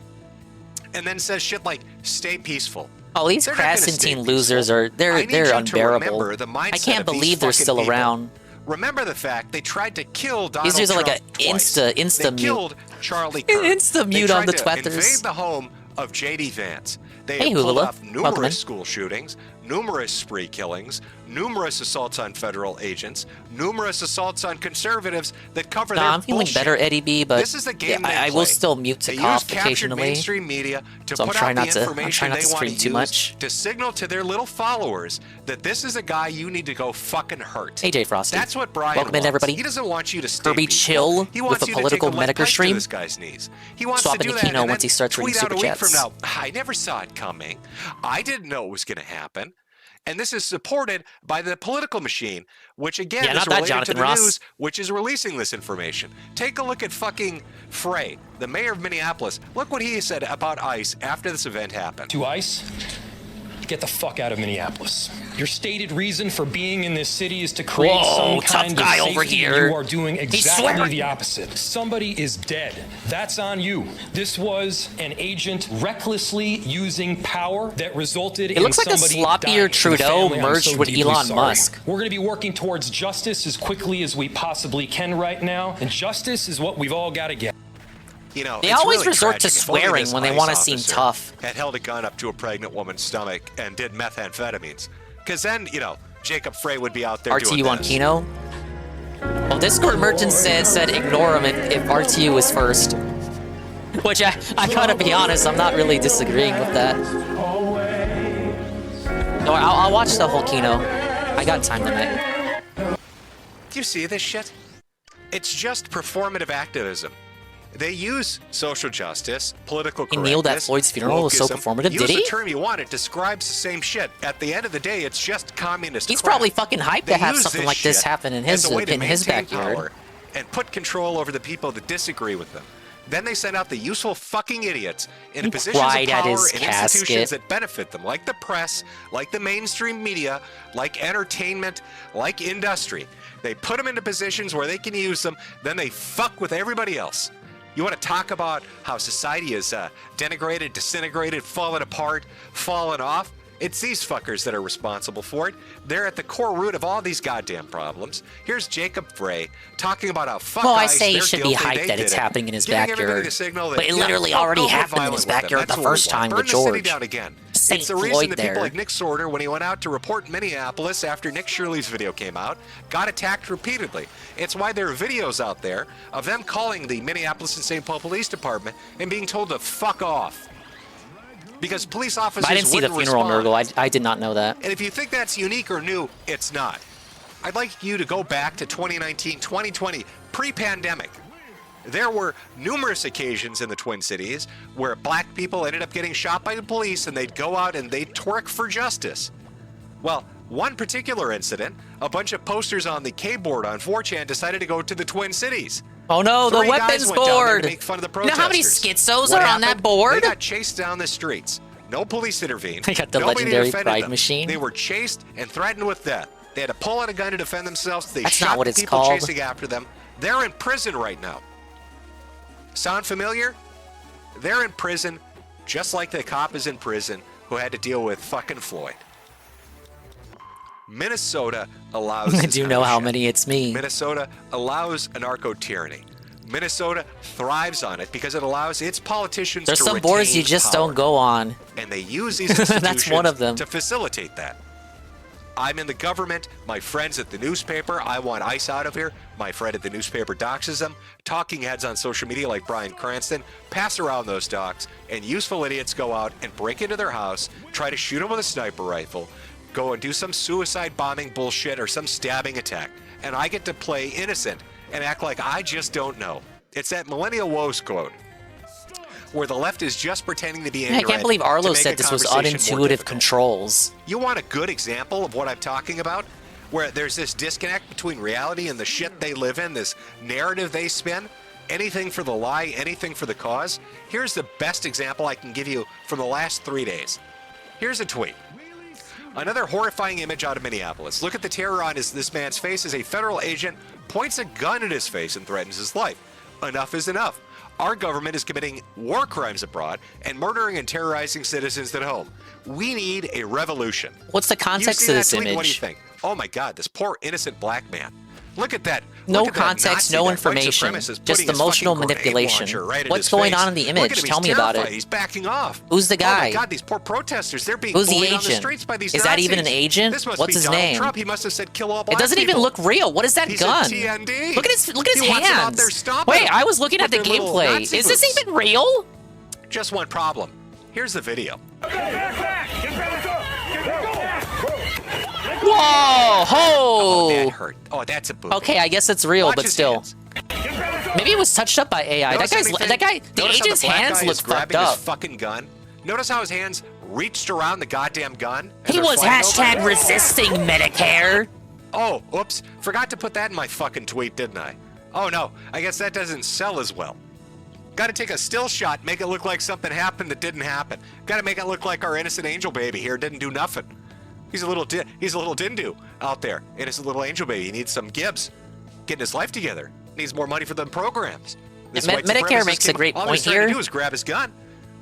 and then says shit like "stay peaceful." Oh, these They're not gonna stay Krasenstein peaceful. losers are I they're need you to unbearable. remember the I mindset can't of these believe they're fucking still people. around. Remember the fact they tried to kill Donald These dudes are like Trump a twice. insta They mute. killed Charlie Kirk. Insta mute They on the tried to Twitters. invade the home of J.D. Vance. They Hey, have pulled Hulula. off Welcome in. numerous school shootings, numerous spree killings, numerous assaults on federal agents, numerous assaults on conservatives that cover their I'm feeling bullshit. better, Eddie B, but This is the game yeah, they I will play. still mute to They cough use captured occasionally. mainstream media to So I'm put trying out not the to- I'm information trying not they to want stream to too use much. to signal to their little followers that this is a guy you need to go fucking hurt. Hey, Jay Frosty. That's what Brian Welcome in, wants. everybody. He doesn't want you to stay Kirby peaceful. chill He with wants a you political to take a lead Medicare pipe to stream. this guy's knees. He wants Swap to do into that Kino and once then he starts reading tweet out a Super week from Chats. now, I never saw it coming. I didn't know it was going to happen. And this is supported by the political machine, which again Yeah, is not that, related Jonathan to the Ross. news, which is releasing this information. Take a look at fucking Frey, the mayor of Minneapolis. Look what he said about ICE after this event happened. To ICE, get the fuck out of Minneapolis. Your stated reason for being in this city is to create Whoa, some tough kind guy of over safety. here. You are doing He's exactly swearing. the opposite. Somebody is dead. That's on you. This was an agent recklessly using power that resulted It in looks like a somebody sloppier dying. The Trudeau family, I'm merged so with deeply Elon sorry. Musk. We're going to be working towards justice as quickly as we possibly can right now, and justice is what we've all got to get. You know, They it's always really resort to tragic. If only swearing this when they ICE wanna seem officer tough. Had held a gun up to a pregnant woman's stomach and did methamphetamines. Because then, you know, Jacob Frey would be out there doing RTU on this. Kino. Well, Discord merchant said ignore him if RTU is first. Which I gotta be honest, I'm not really disagreeing with that. No, I'll watch the whole Kino. I got time tonight. Do you see this shit? It's just performative activism. They use social justice, political He correctness, kneeled at Floyd's funeral. It was so wokeism. performative. Use Did the he? term you want. It describes the same shit. At the end of the day, it's just communist He's crap. probably fucking hyped They to have use something like this shit happen in as his a way to maintain backyard. power and put control over the people that disagree with them. Then they send out the useful fucking idiots into He positions of cried at power his in casket. institutions that benefit them, like the press, like the mainstream media, like entertainment, like industry. They put them into positions where they can use them, then they fuck with everybody else. You want to talk about how society is denigrated, disintegrated, fallen apart, fallen off? It's these fuckers that are responsible for it. They're at the core root of all these goddamn problems. Here's Jacob Frey talking about how fuck Well, I ICE, say he they're should be guilty, hyped they that did it's it. happening in his Giving everybody backyard. the signal that, But it yeah, literally go already get happened in violent his with them. backyard That's the what we first want. time Burn with the city George. down again. St. It's the reason Floyd that people there. like Nick Sorter, when he went out to report Minneapolis after Nick Shirley's video came out, got attacked repeatedly. It's why there are videos out there of them calling the Minneapolis and St. Paul Police Department and being told to fuck off. Because police officers I didn't see the wouldn't funeral, respond. Nurgle. I did not know that. And if you think that's unique or new, it's not. I'd like you to go back to 2019, 2020, pre-pandemic. There were numerous occasions in the Twin Cities where black people ended up getting shot by the police and they'd go out and they'd twerk for justice. Well, one particular incident, a bunch of posters on the K-board on 4chan decided to go to the Twin Cities. Oh no, the 3 guys weapons went down there board! to make fun of the You know how many protesters. schizos What are on that happened? board? They got chased down the streets. No police intervened. They got the Nobody legendary defended pride them. machine. They were chased and threatened with death. They had to pull out a gun to defend themselves. They That's shot not what the it's people called. chasing after them. They're in prison right now. Sound familiar? They're in prison, just like the cop is in prison who had to deal with fucking Floyd. Minnesota allows. I do know how many it's me. Minnesota allows anarcho-tyranny. Minnesota thrives on it because it allows its politicians There's to some boards you retain just power. don't go on. And they use these institutions That's one of them. to facilitate that. I'm in the government. My friends at the newspaper, I want ICE out of here. My friend at the newspaper doxes them. Talking heads on social media like Bryan Cranston pass around those docs, and useful idiots go out and break into their house, try to shoot them with a sniper rifle, go and do some suicide bombing bullshit or some stabbing attack. And I get to play innocent and act like I just don't know. It's that millennial woes quote, where the left is just pretending to be ignorant. I can't believe Arlo to make said a this was conversation more unintuitive difficult. controls. You want a good example of what I'm talking about? Where there's this disconnect between reality and the shit they live in, this narrative they spin? Anything for the lie, anything for the cause? Here's the best example I can give you from the last 3 days. Here's a tweet. Another horrifying image out of Minneapolis. Look at the terror on this man's face as a federal agent points a gun at his face and threatens his life. Enough is enough. Our government is committing war crimes abroad and murdering and terrorizing citizens at home. We need a revolution. What's the context You of see this that tweet? What do you image? think? Oh my God, this poor innocent black man. Look at that. No Look at that context, Nazi, no that white information, supremacist just putting his emotional fucking grenade manipulation. launcher right at What's his going face. on in the Look image? at him, Tell he's me about terrified. it. He's backing off. Who's the Oh my guy? God, these poor protesters. They're being Who's the bullied on the agent? streets by these Is that even an Nazis. agent? This must What's be his Donald name? Trump. He must have said kill all black It doesn't even people. look real. What is that He's gun? a TND. Look at his He wants them out hands. there stomping Wait, them I was looking at the with their little gameplay. Nazi Is this boots. even real? Just one problem. Here's the video. Whoa! Ho! That hurt. Oh, that's a boob. Okay, I guess it's real, Watch but his still. hands. Maybe it was touched up by AI. Notice That guy's anything? that guy. The Notice how agent's black hands guy look is fucked grabbing up. his fucking gun. Notice how his hands reached around the goddamn gun. as He they're was fighting over it? #resisting Medicare. Oh, oops. Forgot to put that in my fucking tweet, didn't I? Oh no, I guess that doesn't sell as well. Got to take a still shot, make it look like something happened that didn't happen. Got to make it look like our innocent angel baby here didn't do nothing. He's a little dindu out there, innocent little angel baby. He needs some Gibbs, getting his life together. Needs more money for the programs. This white Medicare supremacist makes a kid, great all point he's trying to here. do is grab his gun.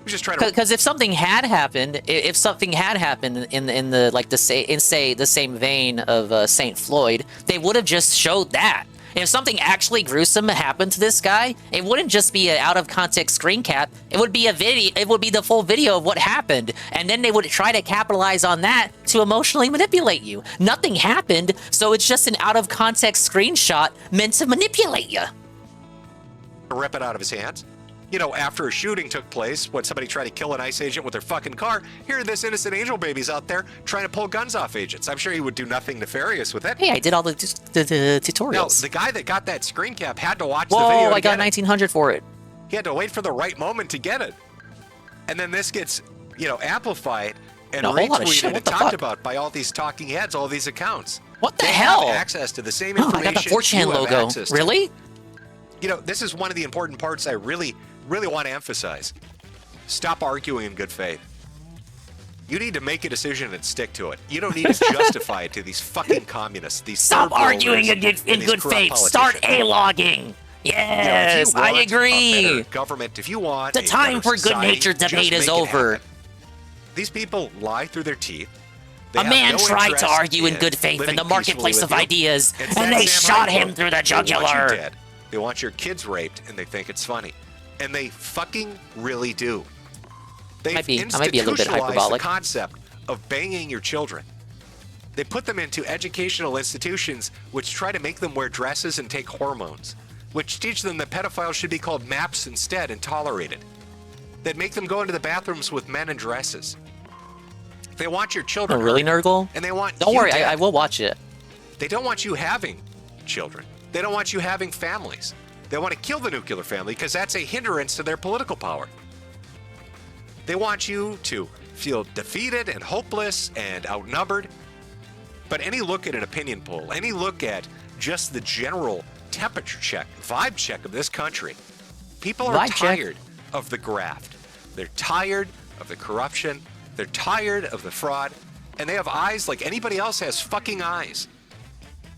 He's just trying to. Because if something had happened, in the like the same vein of Saint Floyd, they would have just showed that. If something actually gruesome happened to this guy, it wouldn't just be an out of context screen cap. It would be a video. It would be the full video of what happened, and then they would try to capitalize on that to emotionally manipulate you. Nothing happened, so it's just an out of context screenshot meant to manipulate you. Rip it out of his hands. You know, after a shooting took place, when somebody tried to kill an ICE agent with their fucking car, here this innocent angel baby's out there trying to pull guns off agents. I'm sure he would do nothing nefarious with it. Hey, I did all the tutorials. Now, the guy that got that screen cap had to watch the video. Whoa, to I got get it. 1900 for it. He had to wait for the right moment to get it. And then this gets, amplified and A whole lot of shit. retweeted What and the talked fuck? about by all these talking heads, all these accounts. What the They hell? have access to the same Oh, information I got the 4chan you have logo. access to. Really? This is one of the important parts I really want to emphasize. Stop arguing in good faith. You need to make a decision and stick to it. You don't need to justify it to these fucking communists. These Stop third worlders arguing in and these good corrupt faith. Start politicians. A-logging. Yes, If you I want agree. a better government, if you want The a time better for society, good-natured just debate make is it over. happen. These people lie through their teeth. They A have man no tried to interest argue in in good faith in living the peacefully marketplace with of you. ideas, It's and that they Sam shot Rockwell. him through the They want you jugular. dead. They want your kids raped, and they think it's funny. And they fucking really do. They've I might be a little bit institutionalized hyperbolic. the concept of banging your children. They put them into educational institutions which try to make them wear dresses and take hormones, which teach them that pedophiles should be called MAPS instead and tolerated, that make them go into the bathrooms with men in dresses. They want your Oh, children really, hurt, Nurgle? and they want Don't you worry, dead. I will watch it. They don't want you having children. They don't want you having families. They want to kill the nuclear family because that's a hindrance to their political power. They want you to feel defeated and hopeless and outnumbered. But any look at an opinion poll, any look at just the general temperature check, vibe check of this country, people are Vibe check. tired of the graft. They're tired of the corruption. They're tired of the fraud. And they have eyes like anybody else has fucking eyes.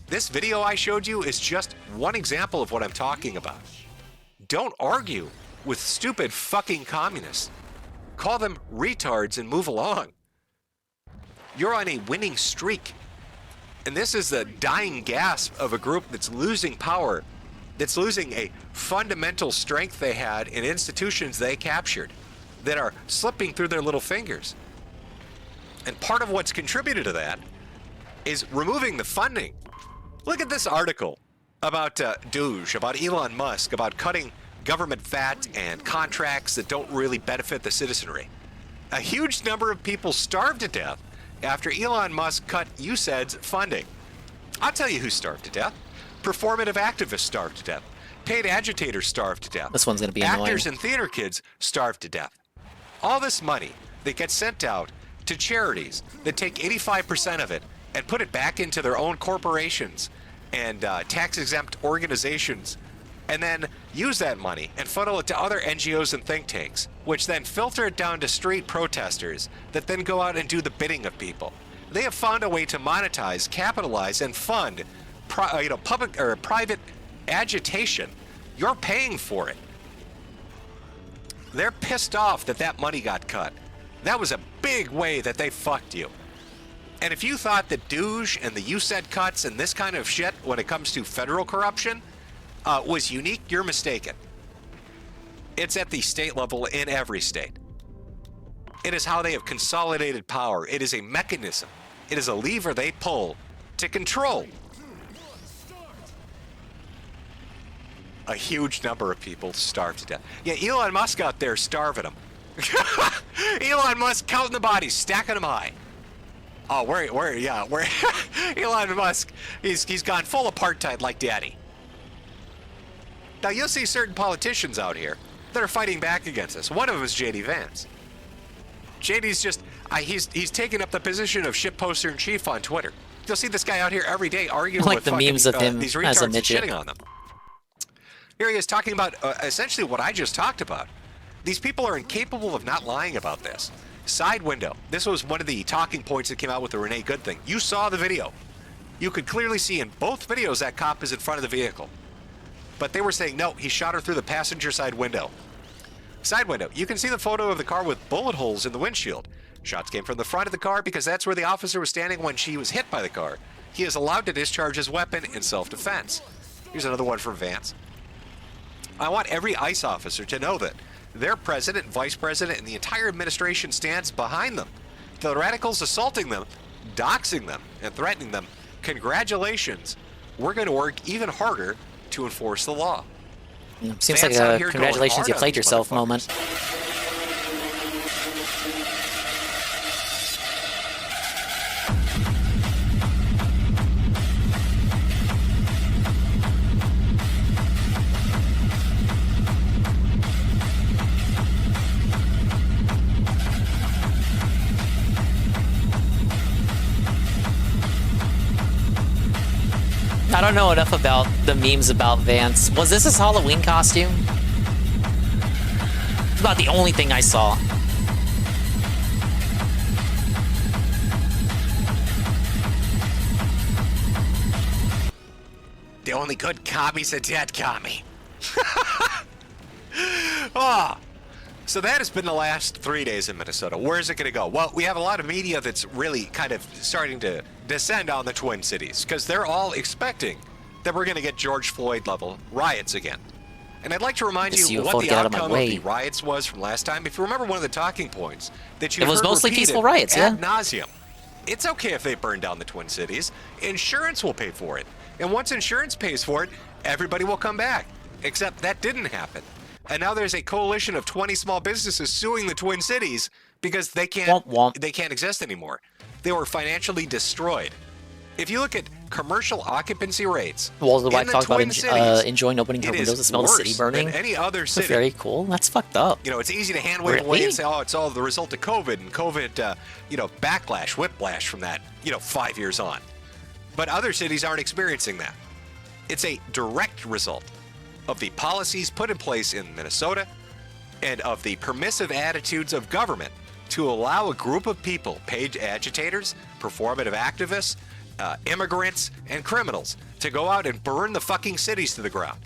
This video I showed you is just one example of what I'm talking about. Don't argue with stupid fucking communists. Call them retards and move along. You're on a winning streak. And this is the dying gasp of a group that's losing power, that's losing a fundamental strength they had in institutions they captured, that are slipping through their little fingers. And part of what's contributed to that is removing the funding. Look at this article about Doge, about Elon Musk, about cutting government fat and contracts that don't really benefit the citizenry. A huge number of people starved to death after Elon Musk cut USAID's funding. I'll tell you who starved to death. Performative activists starved to death. Paid agitators starved to death. This one's going to be annoying. Actors and theater kids starved to death. All this money that gets sent out to charities that take 85% of it and put it back into their own corporations and tax-exempt organizations, and then use that money and funnel it to other NGOs and think tanks, which then filter it down to street protesters that then go out and do the bidding of people. They have found a way to monetize, capitalize, and fund public or private agitation. You're paying for it. They're pissed off that that money got cut. That was a big way that they fucked you. And if you thought that Doge and the USAID cuts and this kind of shit when it comes to federal corruption was unique, you're mistaken. It's at the state level in every state. It is how they have consolidated power. It is a mechanism. It is a lever they pull to control a huge number of people starved to death. Yeah, Elon Musk out there starving them. Elon Musk counting the bodies, stacking them high. Oh, where Elon Musk, he's gone full apartheid like daddy. Now you'll see certain politicians out here that are fighting back against this. One of them is JD Vance. JD's just, he's taken up the position of shitposter in chief on Twitter. You'll see this guy out here every day arguing like with the fucking, memes of him these as a retards and midget. shitting on them. Here he is talking about essentially what I just talked about. These people are incapable of not lying about this. Side window. This was one of the talking points that came out with the Renee Good thing. You saw the video. You could clearly see in both videos that cop is in front of the vehicle. But they were saying, no, he shot her through the passenger side window. Side window. You can see the photo of the car with bullet holes in the windshield. Shots came from the front of the car because that's where the officer was standing when she was hit by the car. He is allowed to discharge his weapon in self-defense. Here's another one from Vance. I want every ICE officer to know that their president, vice president, and the entire administration stands behind them. The radicals assaulting them, doxing them, and threatening them, congratulations. We're going to work even harder to enforce the law. Seems Vance like out a here congratulations, going you hard on played these yourself motherfuckers. moment. I don't know enough about the memes about Vance. Was this his Halloween costume? It's about the only thing I saw. The only good commie's a dead commie. Oh, so that has been the last 3 days in Minnesota. Where's it going to go? Well, we have a lot of media that's really kind of starting to descend on the Twin Cities because they're all expecting that we're going to get George Floyd level riots again. And I'd like to remind This you UFO what the get out of my outcome of way. the riots was from last time. If you remember one of the talking points that you It was heard mostly repeated peaceful riots, ad yeah. nauseum. It's okay if they burn down the Twin Cities. Insurance will pay for it. And once insurance pays for it, everybody will come back. Except that didn't happen. And now there's a coalition of 20 small businesses suing the Twin Cities because they can't exist anymore. They were financially destroyed. If you look at commercial occupancy rates, Well, the in wife the talked about Twin Cities, enjoying opening her it is windows and smell the city worse burning. than any other city. Very cool. That's fucked up. You know, it's easy to hand wave away Really? and say, oh, it's all the result of COVID and COVID, backlash, whiplash from that, 5 years on. But other cities aren't experiencing that. It's a direct result of the policies put in place in Minnesota and of the permissive attitudes of government to allow a group of people, paid agitators, performative activists, immigrants, and criminals to go out and burn the fucking cities to the ground.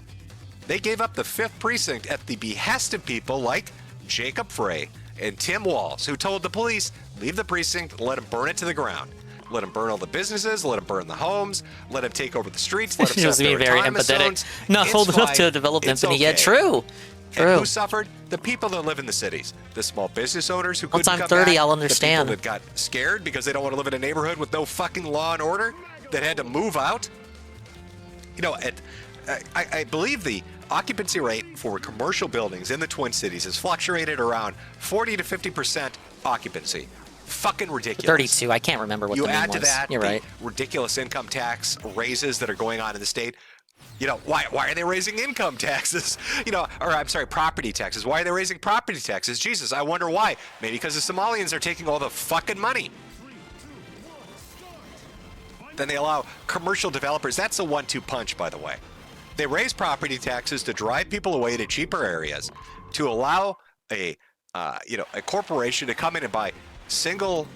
They gave up the 5th precinct at the behest of people like Jacob Frey and Tim Walz, who told the police, leave the precinct and let them burn it to the ground. let them burn all the businesses, let them burn the homes, let them take over the streets, let them She set was up their being very retirement empathetic. zones. Not It's old enough fine. to develop It's empathy yet. okay. True. And True. who suffered? The people that live in the cities. The small business owners who Once couldn't I'm come 30, back. I'll understand. The people that got scared because they don't want to live in a neighborhood with no fucking law and order, that had to move out. You know, I believe the occupancy rate for commercial buildings in the Twin Cities has fluctuated around 40 to 50% occupancy. Fucking ridiculous. 32. I can't remember what You the name add to was. that You're the right. ridiculous income tax raises that are going on in the state. You know, why are they raising income taxes? You know, or I'm sorry, property taxes. Why are they raising property taxes? Jesus, I wonder why. Maybe because the Somalians are taking all the fucking money. Then they allow commercial developers. That's a 1-2 punch, by the way. They raise property taxes to drive people away to cheaper areas, to allow a corporation to come in and buy single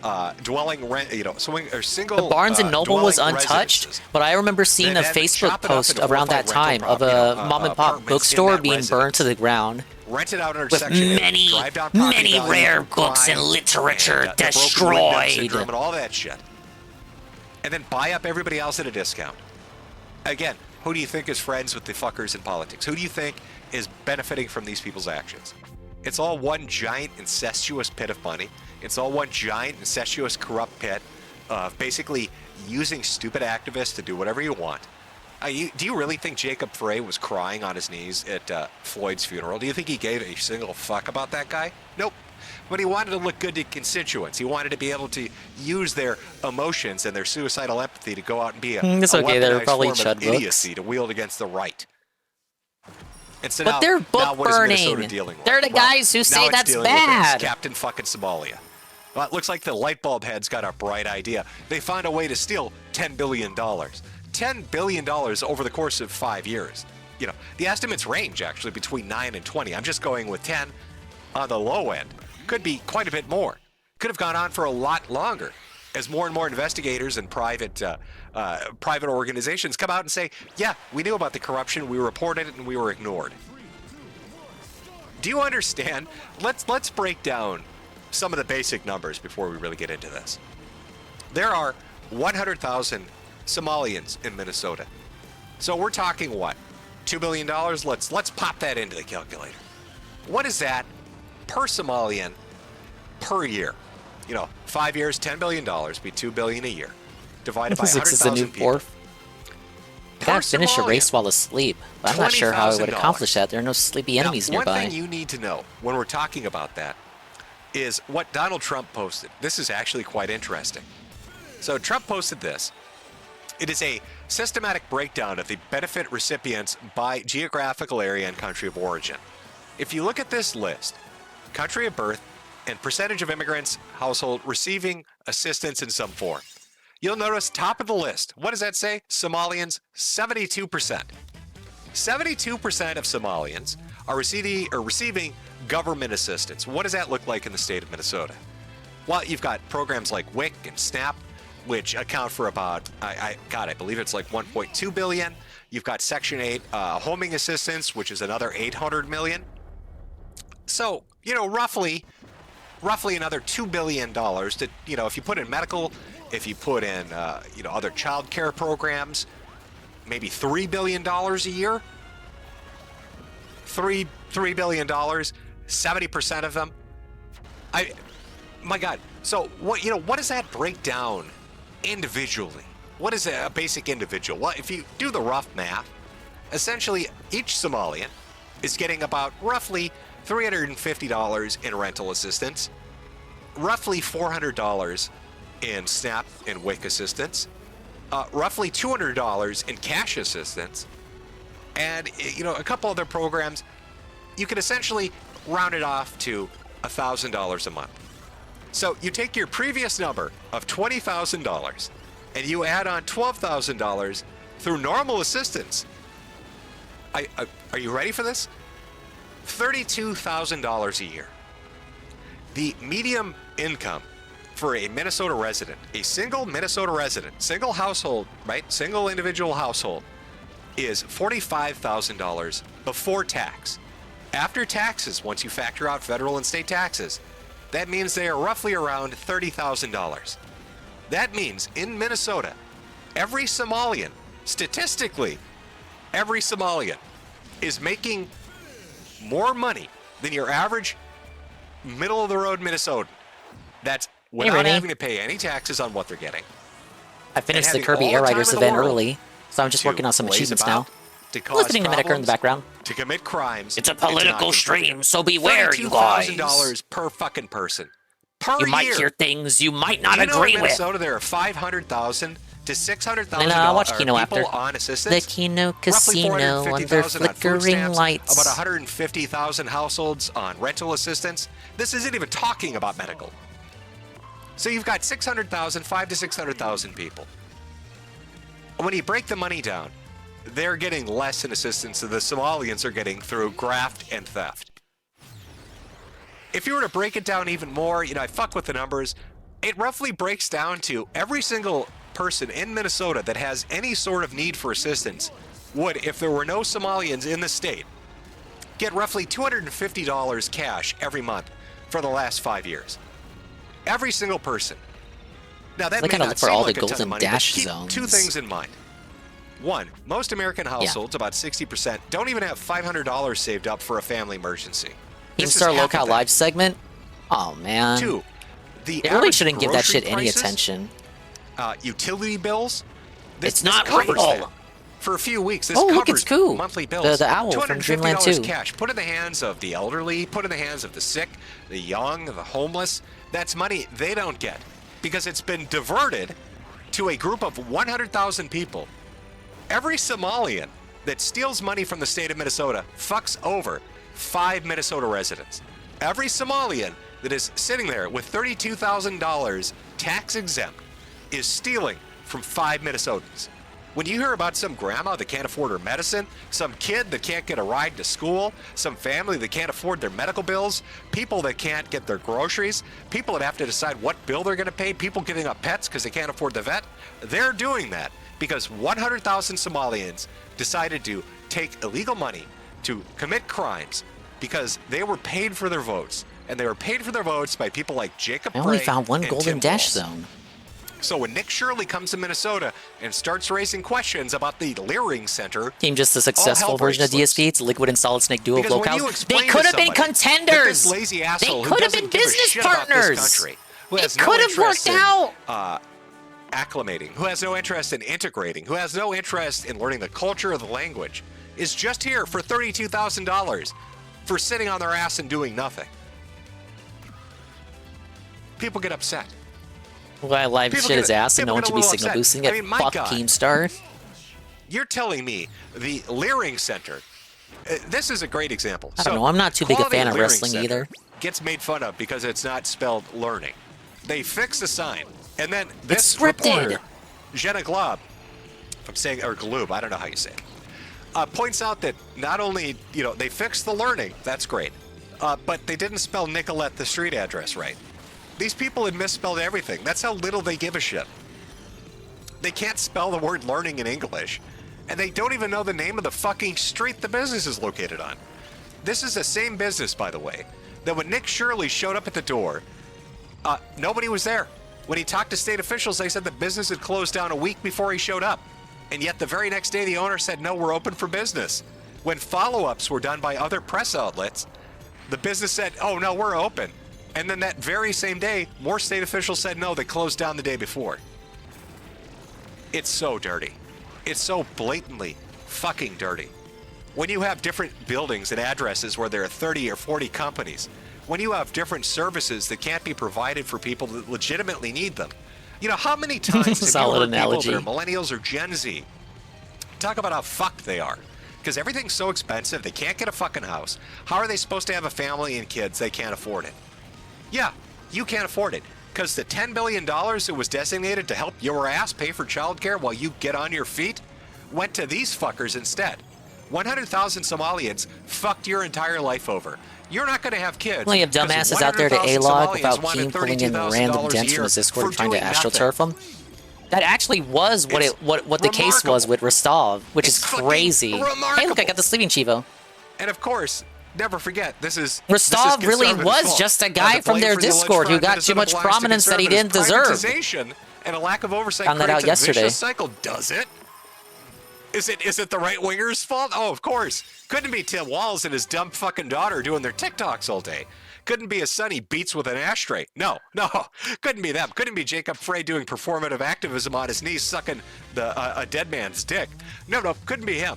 dwelling rent, or single. The Barnes and Noble was dwelling untouched, residences. but I remember seeing a Then Facebook chop it up post into 4 or around 5 that time rental of a mom and pop apartments in bookstore that being residence. burned to the ground. Rent it out under With Section 8, many, drive down property many values rare and books crime and literature and, the broken window syndrome destroyed. and all that shit. And then buy up everybody else at a discount. Again, who do you think is friends with the fuckers in politics? Who do you think is benefiting from these people's actions? It's all one giant incestuous pit of money. It's all one giant incestuous corrupt pit of basically using stupid activists to do whatever you want. Do you really think Jacob Frey was crying on his knees at Floyd's funeral? Do you think he gave a single fuck about that guy? Nope. But he wanted to look good to constituents. He wanted to be able to use their emotions and their suicidal empathy to go out and be a It's okay, they were weaponized probably form chud of books. idiocy to wield against the right. And so But now, they're now book what is Minnesota burning. dealing with? They're the guys who now say it's that's dealing with this, bad. Captain fucking Somalia. Well, it looks like the light bulb head's got a bright idea. They found a way to steal $10 billion. $10 billion over the course of 5 years. You know, the estimates range actually between 9 and 20. I'm just going with 10 on the low end. Could be quite a bit more. Could have gone on for a lot longer as more and more investigators and private organizations come out and say, yeah, we knew about the corruption, we reported it, and we were ignored. Do you understand? Let's break down some of the basic numbers before we really get into this. There are 100,000 Somalians in Minnesota. So we're talking what? $2 billion? Let's pop that into the calculator. What is that per Somalian per year? You know, 5 years, $10 billion, be $2 billion a year. Divided by Physics is the new 100,000 people. fourth. I gotta finish a race while asleep. But I'm not sure how I would $20,000. accomplish that. There are no sleepy enemies Now, nearby. one thing you need to know when we're talking about that is what Donald Trump posted. This is actually quite interesting. So Trump posted this. It is a systematic breakdown of the benefit recipients by geographical area and country of origin. If you look at this list, country of birth and percentage of immigrants household receiving assistance in some form, you'll notice top of the list. What does that say? Somalians, 72%. 72% of Somalians are receiving government assistance. What does that look like in the state of Minnesota? Well, you've got programs like WIC and SNAP, which account for about, I believe it's like 1.2 billion. You've got Section 8 homing assistance, which is another 800 million. So, you know, roughly another $2 billion to, you know, if you put in medical, if you put in, other child care programs, maybe $3 billion a year. $3 billion, 70% of them. My God. So what does that break down individually? What is a basic individual? Well, if you do the rough math, essentially each Somalian is getting about roughly $350 in rental assistance, roughly $400 in SNAP and WIC assistance, roughly $200 in cash assistance, and a couple other programs. You could essentially round it off to $1,000 a month. So you take your previous number of $20,000 and you add on $12,000 through normal assistance. Are you ready for this? $32,000 a year. The median income for a Minnesota resident, a single Minnesota resident, single household, right? Single individual household is $45,000 before tax. After taxes, once you factor out federal and state taxes, that means they are roughly around $30,000. That means in Minnesota, every Somalian, statistically, every Somalian is making more money than your average middle-of-the-road Minnesotan. That's without Rennie. having to pay any taxes on what they're getting. I finished the having Kirby all Air the time Riders in the event world early, so I'm just to working on some blaze achievements about, now. to cause Listening to Medicare in the problems, background. to commit crimes. It's a and to not political get stream, convicted. so beware, you guys. $32,000 per fucking person. Per You might year. hear things you might not Do you know agree in with. Minnesota there are 500,000 to 600,000 And I'll watch people Kino after. on The assistance? Kino Roughly Casino under 450,000 on food flickering stamps, lights. About 150,000 households on rental assistance. This isn't even talking about medical. So you've got 600,000, 5 to 600,000 people. When you break the money down, they're getting less in assistance than the Somalians are getting through graft and theft. If you were to break it down even more, I fuck with the numbers, it roughly breaks down to every single person in Minnesota that has any sort of need for assistance would, if there were no Somalians in the state, get roughly $250 cash every month for the last 5 years. Every single person. Now that They may gotta not look for seem all like the a ton golden of money, but dash keep zones. two things in mind. One, most American households, about 60%, don't even have $500 saved up for a family emergency. This is Keemstar half Locale of that. Live segment? Oh, man. Two, the They really average shouldn't give that grocery shit any prices, attention. Utility bills. It's This not covers real. that. For a few weeks, this Oh, covers look, it's Koo. monthly bills. The owl from Dreamland $250 2. cash. Put in the hands of the elderly, put in the hands of the sick, the young, the homeless. That's money they don't get because it's been diverted to a group of 100,000 people. Every Somalian that steals money from the state of Minnesota fucks over 5 Minnesota residents. Every Somalian that is sitting there with $32,000 tax exempt is stealing from 5 Minnesotans. When you hear about some grandma that can't afford her medicine, some kid that can't get a ride to school, some family that can't afford their medical bills, people that can't get their groceries, people that have to decide what bill they're going to pay, people giving up pets because they can't afford the vet, they're doing that because 100,000 Somalians decided to take illegal money to commit crimes because they were paid for their votes. And they were paid for their votes by people like Jacob I only Bray found one and golden Tim dash Walz. zone. So when Nick Shirley comes to Minnesota and starts raising questions about the Leering Center, Team just a all successful hell version of breaks loose. DSP. It's Liquid and Solid Snake duo of Because when you locales. explain They to could have been somebody that contenders. this lazy asshole They who could have doesn't been give a business shit about this partners. country, who It has no could have interest worked in, out. acclimating, who has no interest in integrating, who has no interest in learning the culture of the language, is just here for $32,000 for sitting on their ass and doing nothing. People get upset. Well, I live People shit get- his ass and no people one get a should be little signal upset. boosting I it. mean, my Fuck God. Keemstar. You're telling me the Leering Center, this is a great example. I don't know. I'm not too big a Quality fan of Leering wrestling Center either. Gets made fun of because it's not spelled learning. They fix a sign, and then this It's scripted. reporter, Jenna Glob, if I'm saying, or Gloob, I don't know how you say it, points out that not only, they fixed the learning, that's great, but they didn't spell Nicolette, the street address, right. These people had misspelled everything. That's how little they give a shit. They can't spell the word learning in English, and they don't even know the name of the fucking street the business is located on. This is the same business, by the way, that when Nick Shirley showed up at the door, nobody was there. When he talked to state officials, they said the business had closed down a week before he showed up. And yet the very next day, the owner said, no, we're open for business. When follow-ups were done by other press outlets, the business said, oh, no, we're open. And then that very same day, more state officials said, no, they closed down the day before. It's so dirty. It's so blatantly fucking dirty. When you have different buildings and addresses where there are 30 or 40 companies, when you have different services that can't be provided for people that legitimately need them, how many times have you Solid heard analogy. people that are millennials or Gen Z talk about how fucked they are? Because everything's so expensive, they can't get a fucking house. How are they supposed to have a family and kids? They can't afford it. Yeah, you can't afford it. Because the $10 billion that was designated to help your ass pay for childcare while you get on your feet went to these fuckers instead. 100,000 Somalians fucked your entire life over. You're not going to have kids. Plenty of dumbasses out there to 100,000 A-log Somalians without wanted Keem pulling in random $32,000 dents a from his year Discord for and trying to doing nothing. astroturf them. That actually was what the case was with Rostov, which is crazy. Hey, look, I got the sleeping Chivo. And of course, never forget, Rostov really conservative was fault. just a guy The from blame their for the alleged Discord who crime got Minnesota too much belongs to prominence that he didn't conservatives. deserve. Privatization and a lack of oversight Found that creates out a yesterday. vicious cycle. Does it? Is it the right-wingers' fault? Oh, of course. Couldn't be Tim Walz and his dumb fucking daughter doing their TikToks all day. Couldn't be his son he beats with an ashtray. No. Couldn't be them. Couldn't be Jacob Frey doing performative activism on his knees sucking a dead man's dick. No, couldn't be him.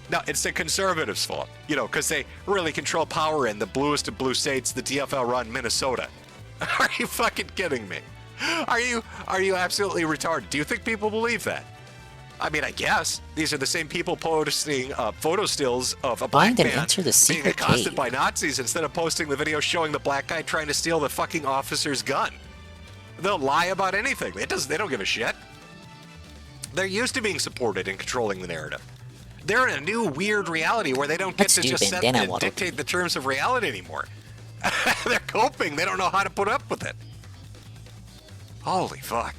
No, it's the conservatives' fault. You know, because they really control power in the bluest of blue states, the DFL-run Minnesota. Are you fucking kidding me? Are you absolutely retarded? Do you think people believe that? I mean, I guess. These are the same people posting photo stills of a black man being accosted by Nazis instead of posting the video showing the black guy trying to steal the fucking officer's gun. They'll lie about anything. They don't give a shit. They're used to being supported and controlling the narrative. They're in a new weird reality where they don't get to just set and dictate the terms of reality anymore. They're coping. They don't know how to put up with it. Holy fuck.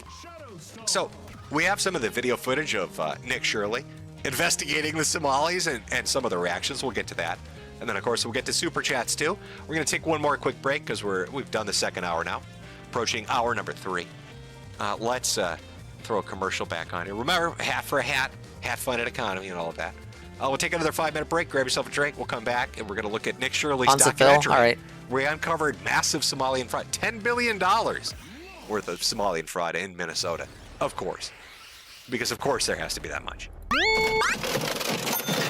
So, we have some of the video footage of Nick Shirley investigating the Somalis and some of the reactions. We'll get to that. And then, of course, we'll get to Super Chats, too. We're going to take one more quick break because we've done the second hour now, approaching hour number 3. Let's throw a commercial back on here. Remember, hat for a hat, hat-funded economy, and all of that. We'll take another 5-minute break, grab yourself a drink. We'll come back, and we're going to look at Nick Shirley's documentary. All right. We uncovered massive Somalian fraud, $10 billion worth of Somalian fraud in Minnesota. Of course. Because of course there has to be that much.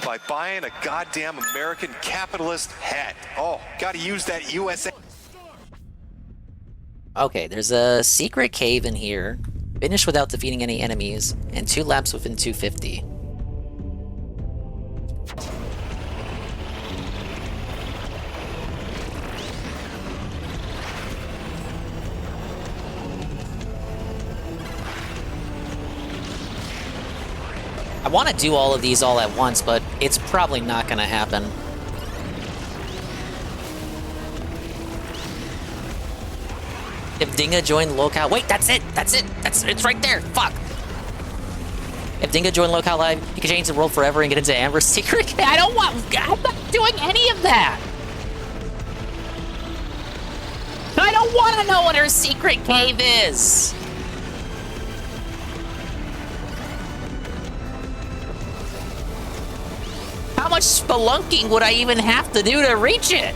By buying a goddamn American capitalist hat. Oh, gotta use that USA. Okay, there's a secret cave in here. Finish without defeating any enemies, and 2 laps within 250. I want to do all of these all at once, but it's probably not going to happen. If Dinga joined locale... Wait, that's it! It's right there! Fuck! If Dinga joined locale live, he could change the world forever and get into Amber's secret... I'm not doing any of that! I don't want to know what her secret cave is! How much spelunking would I even have to do to reach it?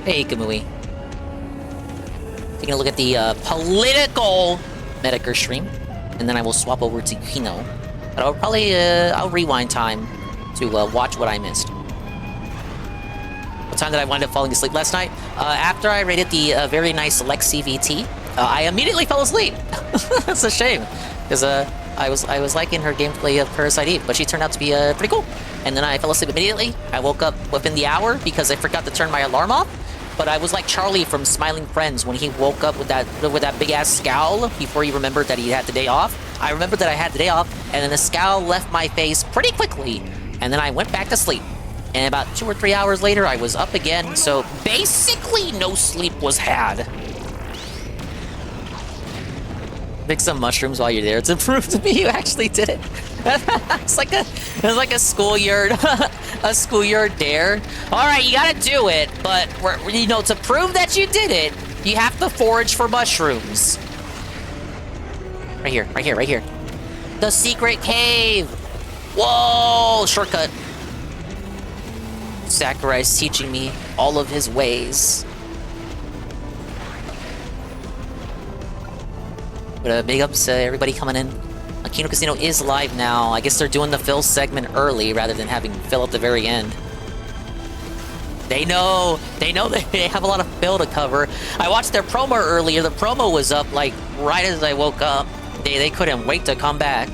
Hey, Kamui. Taking a look at the political Medicare stream, and then I will swap over to Kino. But I'll probably I'll rewind time to watch what I missed. What time did I wind up falling asleep last night? After I rated the very nice Lexi VT, I immediately fell asleep. That's a shame, because I was liking her gameplay of Parasite Eve, but she turned out to be pretty cool. And then I fell asleep immediately. I woke up within the hour because I forgot to turn my alarm off. But I was like Charlie from Smiling Friends when he woke up with that big ass scowl before he remembered that he had the day off. I remembered that I had the day off, and then the scowl left my face pretty quickly, and then I went back to sleep. And about 2 or 3 hours later, I was up again, so basically no sleep was had. Pick some mushrooms while you're there to prove to me you actually did it. It's like a schoolyard, a schoolyard dare. All right, you gotta do it, but to prove that you did it, you have to forage for mushrooms. Right here. The secret cave. Whoa, shortcut. Sakurai's teaching me all of his ways. But big ups to everybody coming in. Kino Kasino is live now. I guess they're doing the Phil segment early rather than having Phil at the very end. They know that they have a lot of Phil to cover. I watched their promo earlier. The promo was up like right as I woke up. They couldn't wait to come back.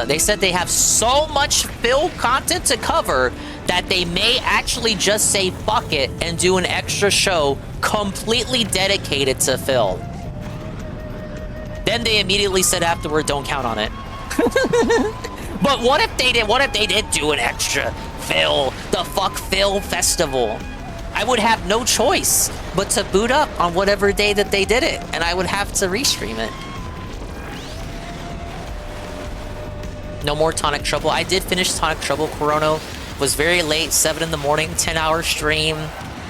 They said they have so much Phil content to cover that they may actually just say fuck it and do an extra show completely dedicated to Phil. Then they immediately said afterward, don't count on it. But what if they did do an extra Phil, the Fuck Phil Festival? I would have no choice but to boot up on whatever day that they did it, and I would have to restream it. No more Tonic Trouble. I did finish Tonic Trouble. Corono was very late, 7 in the morning, 10-hour stream.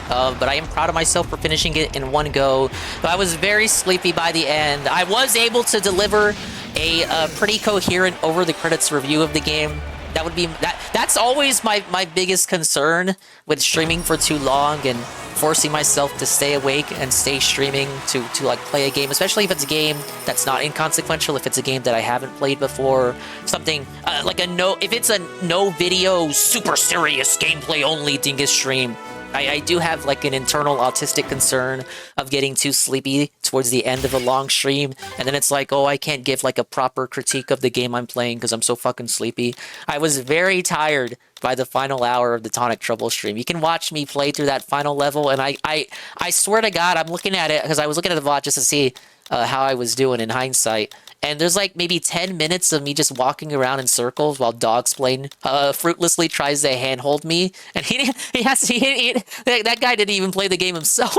but I am proud of myself for finishing it in one go. But I was very sleepy by the end. I was able to deliver a pretty coherent over the credits review of the game. That would be that's always my biggest concern with streaming for too long and forcing myself to stay awake and stay streaming to like play a game, especially if it's a game that's not inconsequential, if it's a game that I haven't played before, something like if it's a no video, super serious gameplay only Dingus stream. I do have like an internal autistic concern of getting too sleepy towards the end of a long stream, and then it's like, oh, I can't give like a proper critique of the game I'm playing because I'm so fucking sleepy. I was very tired by the final hour of the Tonic Trouble stream. You can watch me play through that final level, and I swear to God, I'm looking at it because I was looking at the VOD just to see how I was doing in hindsight. And there's like maybe 10 minutes of me just walking around in circles while Dogsplain fruitlessly tries to handhold me. And that guy didn't even play the game himself.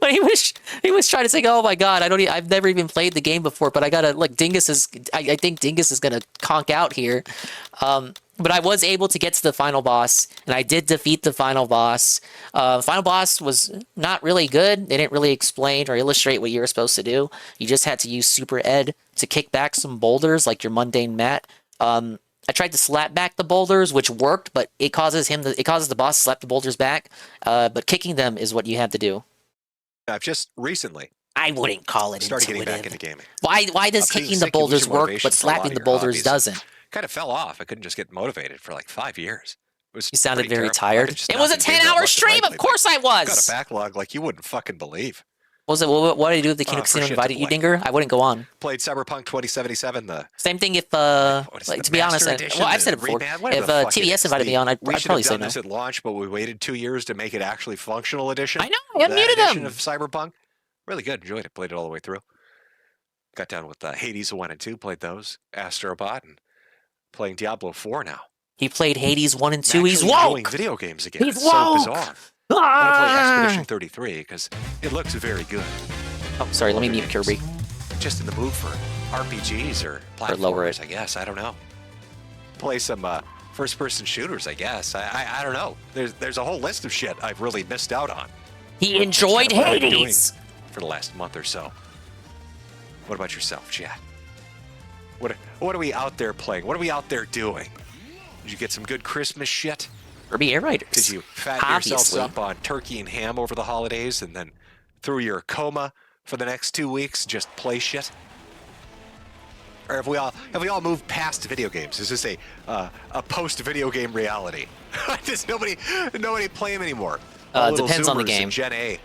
But he was trying to say, oh my God, I've never even played the game before, but I gotta, like, I think Dingus is gonna conk out here. But I was able to get to the final boss, and I did defeat the final boss. Final boss was not really good. They didn't really explain or illustrate what you were supposed to do. You just had to use Super Ed to kick back some boulders, like your mundane mat. I tried to slap back the boulders, which worked, but it causes the boss to slap the boulders back. But kicking them is what you have to do. I've just recently I wouldn't call it started intuitive. getting back into gaming. Why does kicking the boulders work, but slapping the boulders doesn't? Kind of fell off. I couldn't just get motivated for like 5 years. It was You sounded very terrible. tired. It was a 10-hour stream. Of course I was. Got a backlog like you wouldn't fucking believe. What was it? What did I do if the Casino invited you, Dinger? I wouldn't go on. Played Cyberpunk 2077. The same thing if, like, to be honest, I've said it before. If TBS invited me on, I'd probably say no. This at launch, but we waited 2 years to make it actually functional edition. I know. I muted edition him. of Cyberpunk. Really good. Enjoyed it. Played it all the way through. Got down with Hades 1 and 2. Played those. Astrobot and playing Diablo 4 now. He played Hades 1 and 2. I'm He's actually woke. enjoying video games again. He's It's so woke. bizarre. I want to play Expedition 33 because it looks very good. Oh, sorry. Let me mute Kirby. Just in the mood for RPGs or platformers, lower it. I guess. I don't know. Play some first-person shooters, I guess. I don't know. There's a whole list of shit I've really missed out on. He enjoyed That's kind of what I've been Hades. doing for the last month or so. What about yourself, chat? What are we out there playing? What are we out there doing? Did you get some good Christmas shit? Kirby Air Riders. Did you fatten yourselves up on turkey and ham over the holidays and then through your coma for the next 2 weeks just play shit? Or have we all moved past video games? Is this a post-video game reality? Does nobody play them anymore? Depends on the game. Gen A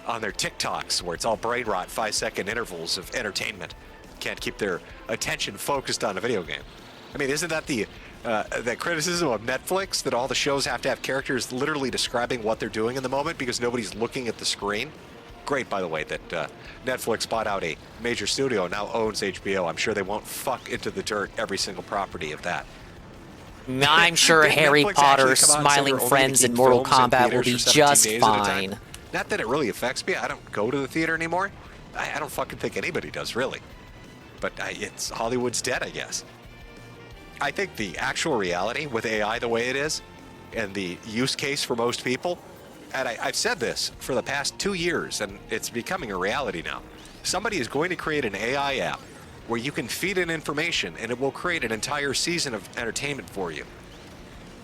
on their TikToks where it's all brain rot, 5-second intervals of entertainment. Can't keep their attention focused on a video game. I mean, isn't that the criticism of Netflix, that all the shows have to have characters literally describing what they're doing in the moment because nobody's looking at the screen? Great, by the way, that Netflix bought out a major studio and now owns HBO. I'm sure they won't fuck into the dirt every single property of that. I'm sure Did Harry Netflix Potter, actually come out and say Smiling we're only Friends, gonna and keep Mortal films in Kombat will theaters be for 17 just days at a time? fine. Not that it really affects me. I don't go to the theater anymore. I don't fucking think anybody does, really. But it's Hollywood's dead, I guess. I think the actual reality with AI the way it is, and the use case for most people, and I've said this for the past 2 years, and it's becoming a reality now. Somebody is going to create an AI app where you can feed in information, and it will create an entire season of entertainment for you.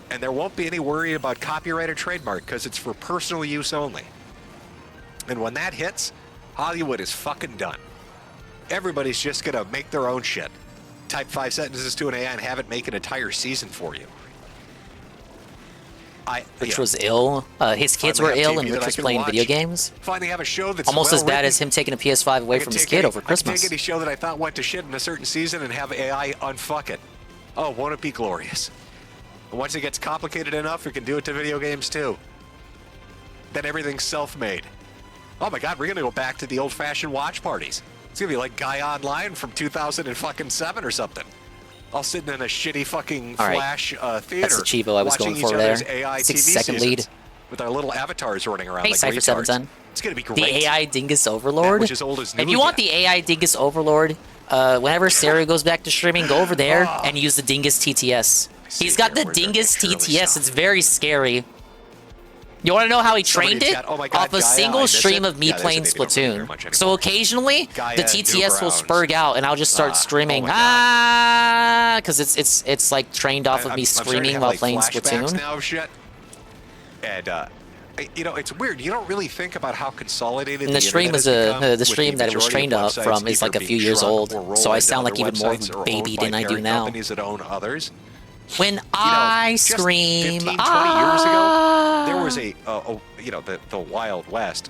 And there won't be any worry about copyright or trademark because it's for personal use only. And when that hits, Hollywood is fucking done. Everybody's just gonna make their own shit. Type 5 sentences to an AI and have it make an entire season for you. Rich was ill. His kids were ill, and Rich was playing video games. Finally have a show that's Almost as bad well-written. as him taking a PS5 away from his kid over I can Christmas. take any show that I thought went to shit in a certain season and have AI unfuck it. Oh, won't it be glorious? And once it gets complicated enough, we can do it to video games too. Then everything's self-made. Oh my God, we're gonna go back to the old-fashioned watch parties. It's gonna be like Guy Online from 2007 or something. All sitting in a shitty fucking All right. Flash theater. That's the Chivo I was watching going for each there. other's AI 6-second TV lead. seasons with our little avatars running around Hey, like Cypher retards. 710. It's gonna be great. The AI Dingus Overlord. Which is old as If news you want yet. the AI Dingus Overlord, whenever Sarah goes back to streaming, go over there and use the Dingus TTS. He's got the Dingus TTS. It's very scary. You want to know how he Somebody trained in it? chat, oh my God, Off a Gaia, I single miss stream it. of me Yeah, there's playing a name we don't really hear Splatoon. much So occasionally, Gaia the TTS will Newgrounds. spurg out, and I'll just start screaming, because it's like trained off of me I'm starting to screaming have, while like, playing flashbacks Splatoon. now of shit. And you know, it's weird. You don't really think about how consolidated And the stream internet was has become, the with stream that it was majority trained of up websites from is either like a being few years shrunk old, or rolled so I into sound like other even more of websites a or baby owned by than I do parent now. companies that own others. When I just scream, 15, 20 years ago, there was you know, the Wild West.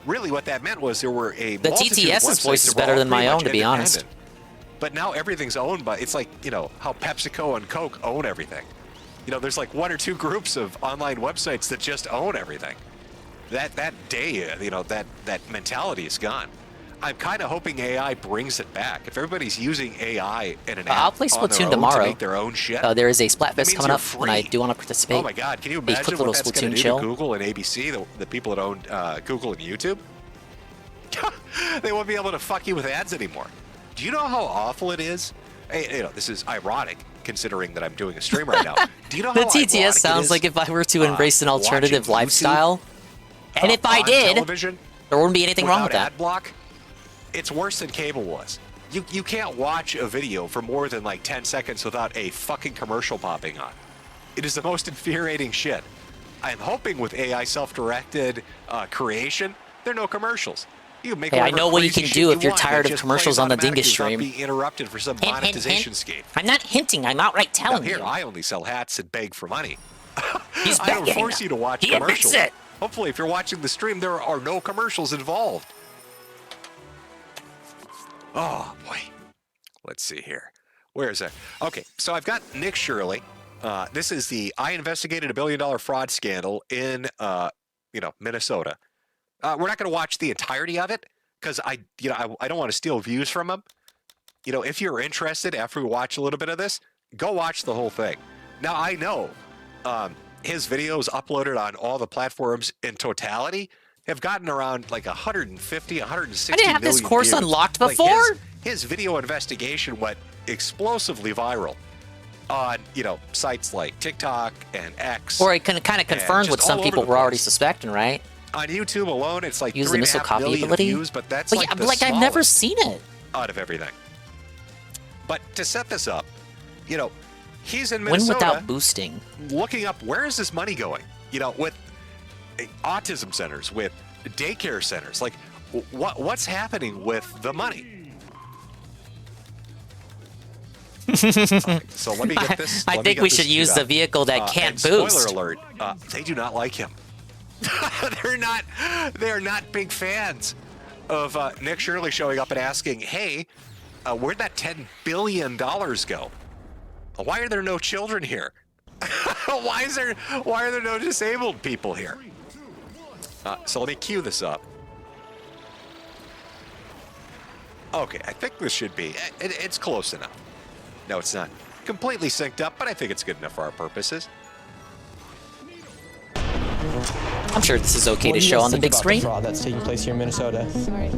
Really, what that meant was there were a The multitude of TTS's websites voice is that were better all than my pretty own, much to be honest. independent. But now everything's owned by. It's like, you know, how PepsiCo and Coke own everything. You know, there's like 1 or 2 groups of online websites that just own everything. That day, you know, that mentality is gone. I'm kind of hoping AI brings it back. If everybody's using AI in an app I'll play on their Splatoon own tomorrow. to make their own shit, There is a that Splatfest means coming you're up, and I free. do want to participate. Oh my God! Can you A imagine quick what little that's going Splatoon to do chill. to Google and ABC, the people that own Google and YouTube? They won't be able to fuck you with ads anymore. Do you know how awful it is? Hey, you know, this is ironic considering that I'm doing a stream right now. Do you know The how ironic TTS it sounds is, like if I were to embrace an watching alternative YouTube, lifestyle, and if I on did, television there wouldn't be anything wrong with without that. ad block? It's worse than cable was. You can't watch a video for more than like 10 seconds without a fucking commercial popping on. It is the most infuriating shit. I'm hoping with AI self-directed creation, there are no commercials. You can make Hey, I whatever know what you crazy can shit do if you're want. tired It of just commercials plays on the automatically Dingus without stream. being interrupted for some Hint, hint, monetization hint. scheme. I'm not hinting. I'm outright Now telling here, you. I only sell hats and beg for money. He's I don't begging. force you to watch He admits commercials. it. Hopefully, if you're watching the stream, there are no commercials involved. Oh, boy. Let's see here. Where is that? Okay, so I've got Nick Shirley. This is I investigated $1 billion fraud scandal in, Minnesota. We're not going to watch the entirety of it because I don't want to steal views from him. You know, if you're interested after we watch a little bit of this, go watch the whole thing. Now, I know his videos uploaded on all the platforms in totality have gotten around like 150, 160 I didn't have this million course views. unlocked Like, before. his video investigation went explosively viral on, sites like TikTok and X. Or it kind of confirmed what just some all people over the were already place. suspecting, right? On YouTube alone, it's like Use the missile 3.5 copy million ability. views, but that's But like yeah, the like I've never smallest seen it. out of everything. But to set this up, he's in Win Minnesota without boosting. looking up where is this money going? With autism centers, with daycare centers, like what's happening with the money? Okay, so let me get this. I think we should use the vehicle that can't boost. Spoiler alert: they do not like him. They are not big fans of Nick Shirley showing up and asking, "Hey, where'd that $10 billion go? Why are there no children here? Why are there no disabled people here?" So let me cue this up. Okay, I think this should be. It's close enough. No, it's not completely synced up, but I think it's good enough for our purposes. I'm sure this is okay to show on the big screen. Fraud that's taking place here in Minnesota.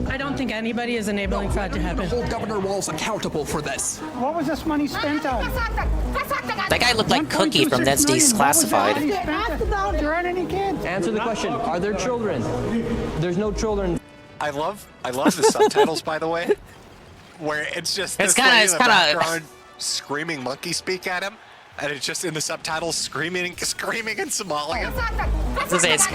I don't think anybody is enabling fraud to happen. Hold Governor Walz accountable for this. What was this money spent on? That guy looked like Cookie from Ned's Declassified. Answer the question. Are there children? There's no children. I love the subtitles, by the way, where it's just this lady in the background screaming monkey speak at him, and it's just in the subtitles screaming in Somalian. It's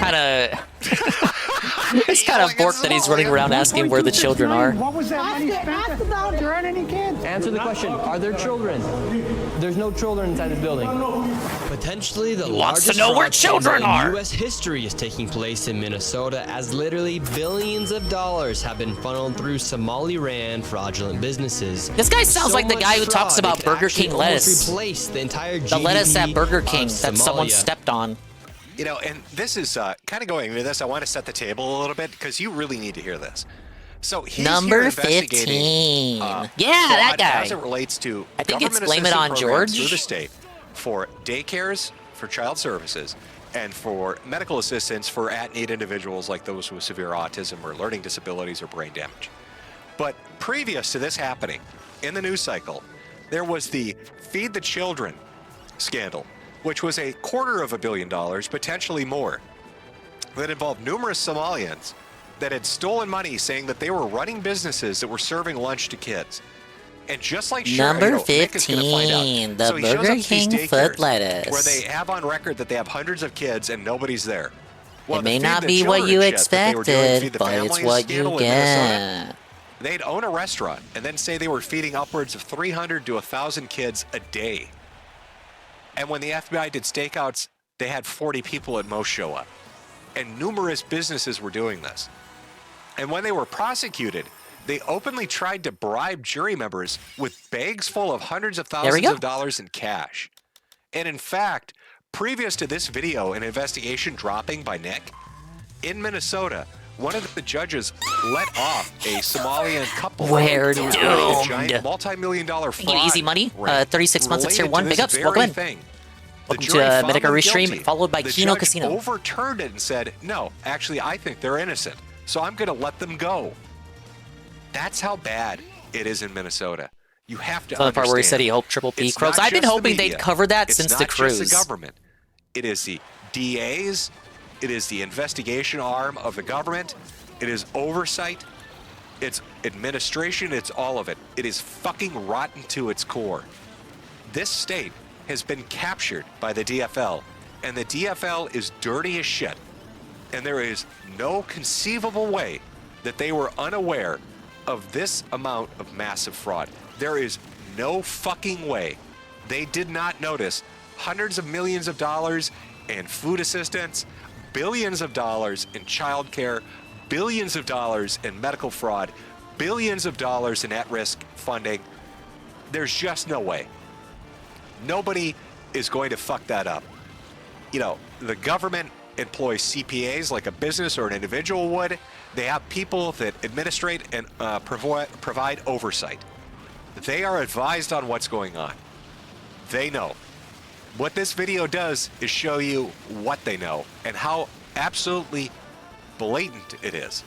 kind of bork that he's running around asking where the children are. What was that money spent on? There aren't any kids. Answer the question. Are there children? There's no children inside this building. Potentially the Wants to largest know where fraud children scandal in are. U.S. history is taking place in Minnesota as literally billions of dollars have been funneled through Somali-ran fraudulent businesses. This guy sounds like the much guy who talks fraud, about it could Burger actually King almost lettuce. replace the entire The lettuce at GDP Burger King of that someone Somalia. stepped on. And this is kind of going into this. I want to set the table a little bit because you really need to hear this. So he's Number here investigating, 15. Yeah, fraud that guy. as it relates to I think it's Blame It government-assisted on programs George. through the state for daycares, for child services, and for medical assistance for at-need individuals like those with severe autism or learning disabilities or brain damage. But previous to this happening in the news cycle, there was the Feed the Children scandal, which was $250 million, potentially more. that involved numerous Somalians that had stolen money saying that they were running businesses that were serving lunch to kids. And just like Number Nick is gonna find out. 15, the So he shows up Burger to these King foot daycares lettuce. where they have on record that they have hundreds of kids and nobody's there. It may the not Feed the be what Children you shit that they were doing, expected, Feed the but Family, it's is a what scandal you in Minnesota. get. They'd own a restaurant and then say they were feeding upwards of 300 to 1,000 kids a day. And when the FBI did stakeouts, they had 40 people at most show up. And numerous businesses were doing this. And when they were prosecuted, they openly tried to bribe jury members with bags full of hundreds of thousands of dollars in cash. And in fact, previous to this video, an investigation dropping by Nick, in Minnesota, one of the judges let off a Somalian couple. We're that was running a doomed. giant multi-million-dollar fraud. Get easy money. ring 36 months at tier related 1. to Big this ups. very Welcome in. thing. Welcome The to jury found Medicare them Restream, guilty. followed by The Kino judge Casino. overturned it and said, no, actually, I think they're innocent, so I'm going to let them go. That's how bad it is in Minnesota. You have to So the part where he said he hoped Triple P It's croaks. not I've been just the hoping they'd media. cover that It's since not the just cruise. the government. It is the DAs. It is the investigation arm of the government. It is oversight. It's administration. It's all of it. It is fucking rotten to its core. This state has been captured by the DFL, and the DFL is dirty as shit. And there is no conceivable way that they were unaware of this amount of massive fraud. There is no fucking way they did not notice hundreds of millions of dollars in food assistance, billions of dollars in childcare, billions of dollars in medical fraud, billions of dollars in at-risk funding. There's just no way. Nobody is going to fuck that up. You know, the government employs CPAs like a business or an individual would. They have people that administrate and provide oversight. They are advised on what's going on. They know. What this video does is show you what they know and how absolutely blatant it is.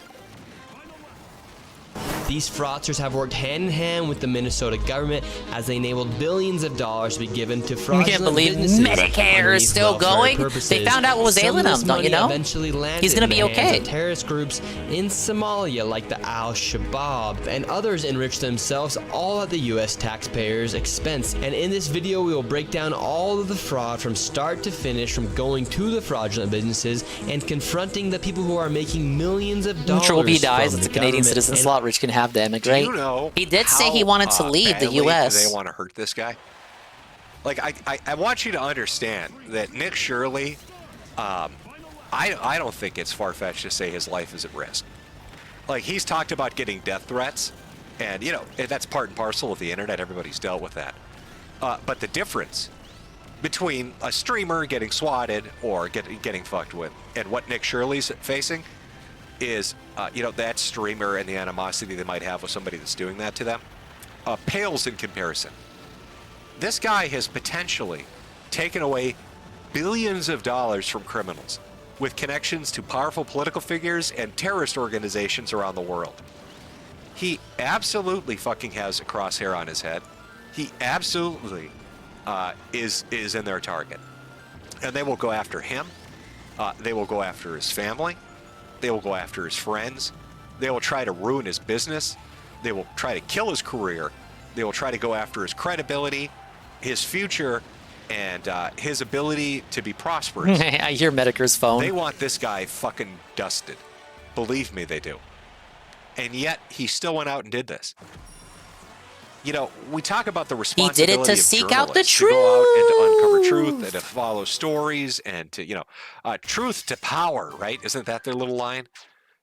These fraudsters have worked hand in hand with the Minnesota government as they enabled billions of dollars to be given to fraudulent You can't believe businesses Medicare is underneath still welfare going? purposes. They found out what was Some ailing of this him, don't you money know? eventually landed He's gonna in be the hands okay. of terrorist groups in Somalia like the Al-Shabaab, and others enrich themselves all at the U.S. taxpayers' expense. And in this video, we will break down all of the fraud from start to finish, from going to the fraudulent businesses and confronting the people who are making millions of dollars. Triple P dies. from It's a the Canadian government. citizen And slot. Rich can have damage, right? Do you know He did say he how, wanted to leave the badly U.S. They want to hurt this guy. Like, I want you to understand that Nick Shirley, I don't think it's far-fetched to say his life is at risk. Like, he's talked about getting death threats, and, you know, that's part and parcel of the internet. Everybody's dealt with that. But the difference between a streamer getting swatted or getting fucked with and what Nick Shirley's facing is, you know, that streamer and the animosity they might have with somebody that's doing that to them pales in comparison. This guy has potentially taken away billions of dollars from criminals with connections to powerful political figures and terrorist organizations around the world. He absolutely fucking has a crosshair on his head. He absolutely is in their target. And they will go after him. They will go after his family. They will go after his friends. They will try to ruin his business. They will try to kill his career. They will try to go after his credibility, his future, and his ability to be prosperous. I hear Medicare's phone. They want this guy fucking dusted. Believe me, they do. And yet, he still went out and did this. You know, we talk about the responsibility to of seek out the journalists to go out and to uncover truth and to follow stories and to, you know, truth to power, right? Isn't that their little line?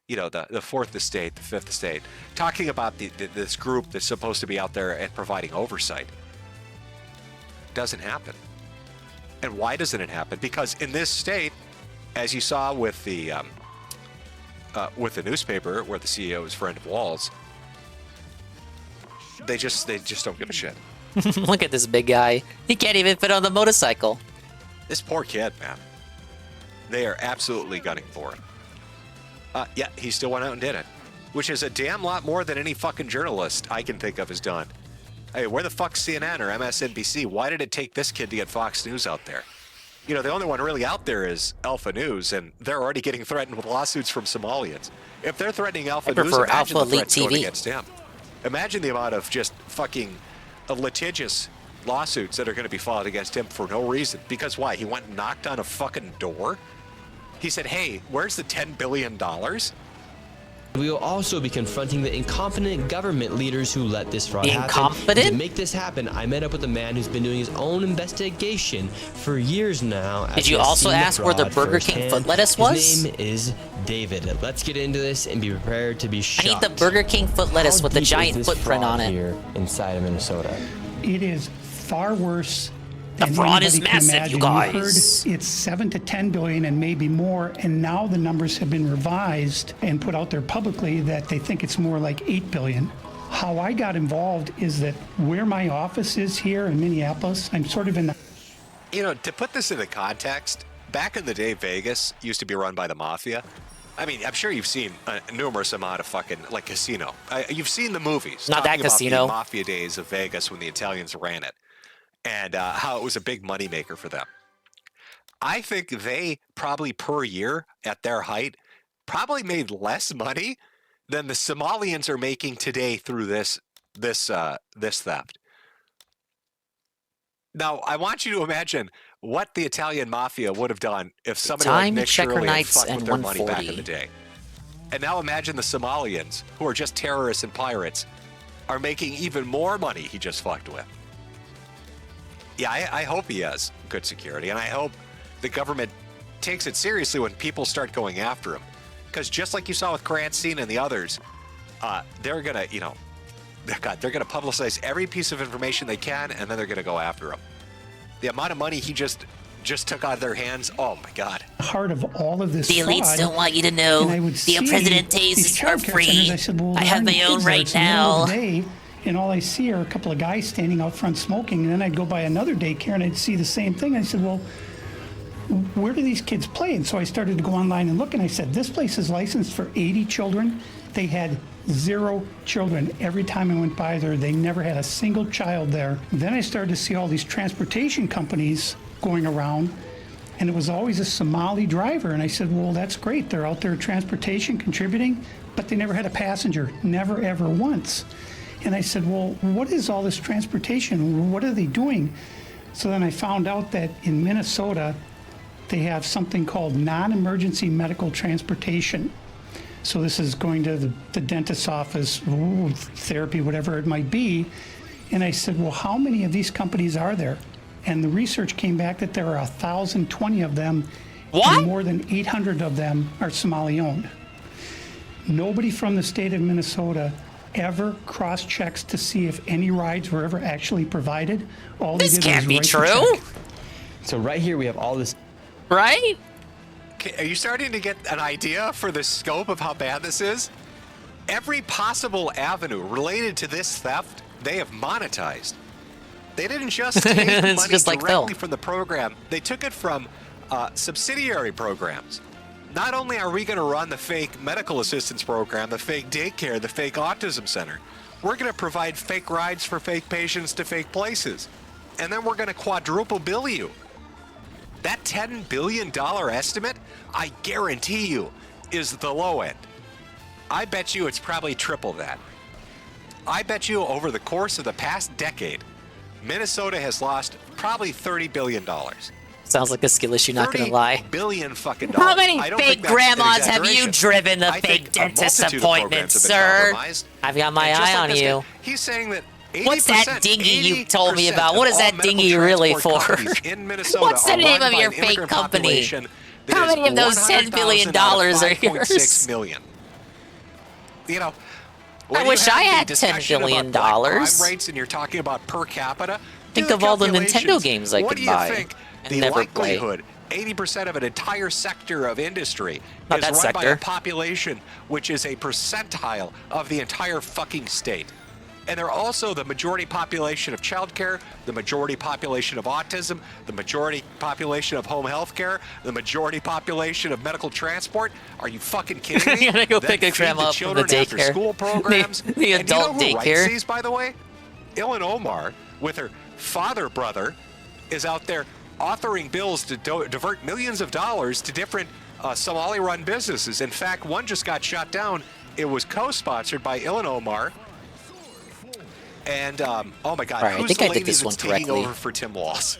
You know, the fourth estate, the fifth estate, talking about this group that's supposed to be out there and providing oversight. Doesn't happen. And why doesn't it happen? Because in this state, as you saw with the newspaper where the CEO is friend of Walls, they just don't give a shit. Look at this big guy. He can't even fit on the motorcycle. This poor kid, man. They are absolutely gunning for him. Yeah, he still went out and did it, which is a damn lot more than any fucking journalist I can think of has done. Hey, where the fuck's CNN or MSNBC? Why did it take this kid to get Fox News out there? You know, the only one really out there is Alpha News, and they're already getting threatened with lawsuits from Somalians. If they're threatening Alpha News, prefer imagine Alpha the Elite threats going TV. against him. Imagine the amount of just fucking litigious lawsuits that are going to be filed against him for no reason. Because why? He went and knocked on a fucking door? He said, hey, where's the $10 billion? We will also be confronting the incompetent government leaders who let this fraud happen. Incompetent? To make this happen, I met up with a man who's been doing his own investigation for years now. Did you also ask where the Burger King foot lettuce was? His name is David. Let's get into this and be prepared to be shocked. I need the Burger King foot lettuce with the giant footprint on it. Here inside of Minnesota. It is far worse. The than fraud is anybody can massive, you imagine. guys. We've heard it's 7 to 10 billion and maybe more, and now the numbers have been revised and put out there publicly that they think it's more like 8 billion. How I got involved is that where my office is here in Minneapolis, I'm sort of in the... You know, to put this into context, back in the day, Vegas used to be run by the mafia. I mean, I'm sure you've seen a numerous amount of fucking, like, Casino. You've seen the movies. Not that talking about Casino. the mafia days of Vegas when the Italians ran it. And how it was a big moneymaker for them. I think they probably per year at their height probably made less money than the Somalians are making today through this theft. Now, I want you to imagine what the Italian mafia would have done if somebody like Nick Shirley had fucked with their money back in the day. And now imagine the Somalians, who are just terrorists and pirates, are making even more money he just fucked with. Yeah, I hope he has good security, and I hope the government takes it seriously when people start going after him. Because just like you saw with Kasino and the others, they're gonna, you know, they're gonna publicize every piece of information they can, and then they're gonna go after him. The amount of money he just took out of their hands, oh my God. Heart of all of this The elites fraud, don't want you to know and I would the see Presidentes these are childcare free. centers. I said, well, I have my own right now. And all I see are a couple of guys standing out front smoking. And then I'd go by another daycare and I'd see the same thing. I said, well, where do these kids play? And so I started to go online and look, and I said, this place is licensed for 80 children. They had 0 children. Every time I went by there, they never had a single child there. Then I started to see all these transportation companies going around, and it was always a Somali driver. And I said, well, that's great. They're out there transportation, contributing, but they never had a passenger, never, ever once. And I said, well, what is all this transportation? What are they doing? So then I found out that in Minnesota, they have something called non-emergency medical transportation. So this is going to the dentist's office, therapy, whatever it might be. And I said, well, how many of these companies are there? And the research came back that there are 1,020 of them. What? And more than 800 of them are Somali-owned. Nobody from the state of Minnesota ever cross-checks to see if any rides were ever actually provided. All This they did can't was be write the true. check. So right here we have all this. Right? Okay, are you starting to get an idea for the scope of how bad this is? Every possible avenue related to this theft, they have monetized. They didn't just take It's money just like directly Phil. from the program. They took it from subsidiary programs. Not only are we going to run the fake medical assistance program, the fake daycare, the fake autism center, we're going to provide fake rides for fake patients to fake places. And then we're going to quadruple bill you. That $10 billion estimate, I guarantee you, is the low end. I bet you it's probably triple that. I bet you over the course of the past decade, Minnesota has lost probably $30 billion. Sounds like a skill issue, not gonna lie. $30 billion fucking dollars. How many I don't fake think that's an grandmas have you exaggeration. driven to I fake think a dentist multitude of appointments, programs have been sir? compromised. I've got my And just eye like on this you. guy, he's saying that 80%, What's that dinghy you told me about? What is of all that dinghy medical really transport for? companies in Minnesota What's the are name run of by your an fake immigrant company? population that How is many of those $10 billion 100,000 out of are 5.6 yours? million. You know, I wish I had $10 billion. Crime rates, and you're talking about per capita. Think Do of all the calculations. Nintendo games I what could do you buy think and the never play. likelihood 80% of an entire sector of industry Not is that run by sector. a population which is a percentile of the entire fucking state. And they're also the majority population of childcare, the majority population of autism, the majority population of home health care, the majority population of medical transport. Are you fucking kidding me? You're gonna go Then pick a feed grandma the up from children the after daycare. school programs. The And adult you know who daycare. writes these, by the way? Ilan Omar, with her father brother, is out there authoring bills to divert millions of dollars to different Somali-run businesses. In fact, one just got shot down. It was co-sponsored by Ilan Omar. And, oh my God, All right, who's I think the I lady did this that's one taking correctly. over for Tim Walz?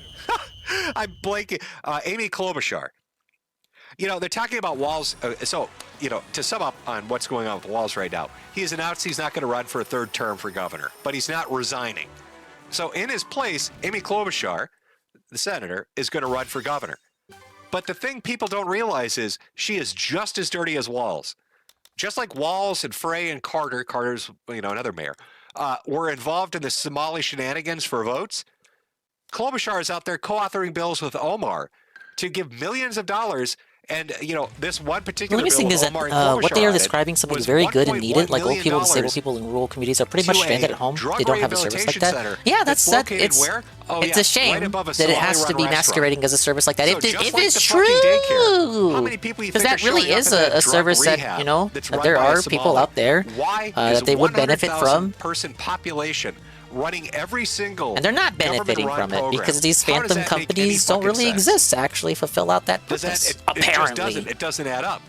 I'm blanking. Amy Klobuchar. You know, they're talking about Walz. So, you know, to sum up on what's going on with Walz right now, he has announced he's not going to run for a third term for governor, but he's not resigning. So in his place, Amy Klobuchar, the senator, is going to run for governor. But the thing people don't realize is she is just as dirty as Walz. Just like Walz and Frey and Carter's, you know, another mayor, were involved in the Somali shenanigans for votes, Klobuchar is out there co-authoring bills with Omar to give millions of dollars. And, you know, this one particular The only bill thing with is that Omar and what they Klobuchar are on it describing something was very good and $1.1 needed, like old million people, disabled people in rural communities are pretty much to stranded a at home. drug They don't have a service like rehabilitation that. center Yeah, that's that's located it's where? Oh, it's yeah, a shame right above a that it has to Somali-run be restaurant. masquerading as a service like that. So If just like it's the true, fucking daycare, how many people you because think that are really showing up is in that a drug service that rehab you know that's that run there by a are people Somali? out there Why that they would benefit from. Person population running every single And they're not benefiting government-run from it program. because these How does phantom that make any companies don't fucking really sense? exist to actually fulfill out that Does purpose. that, it apparently, just doesn't add up.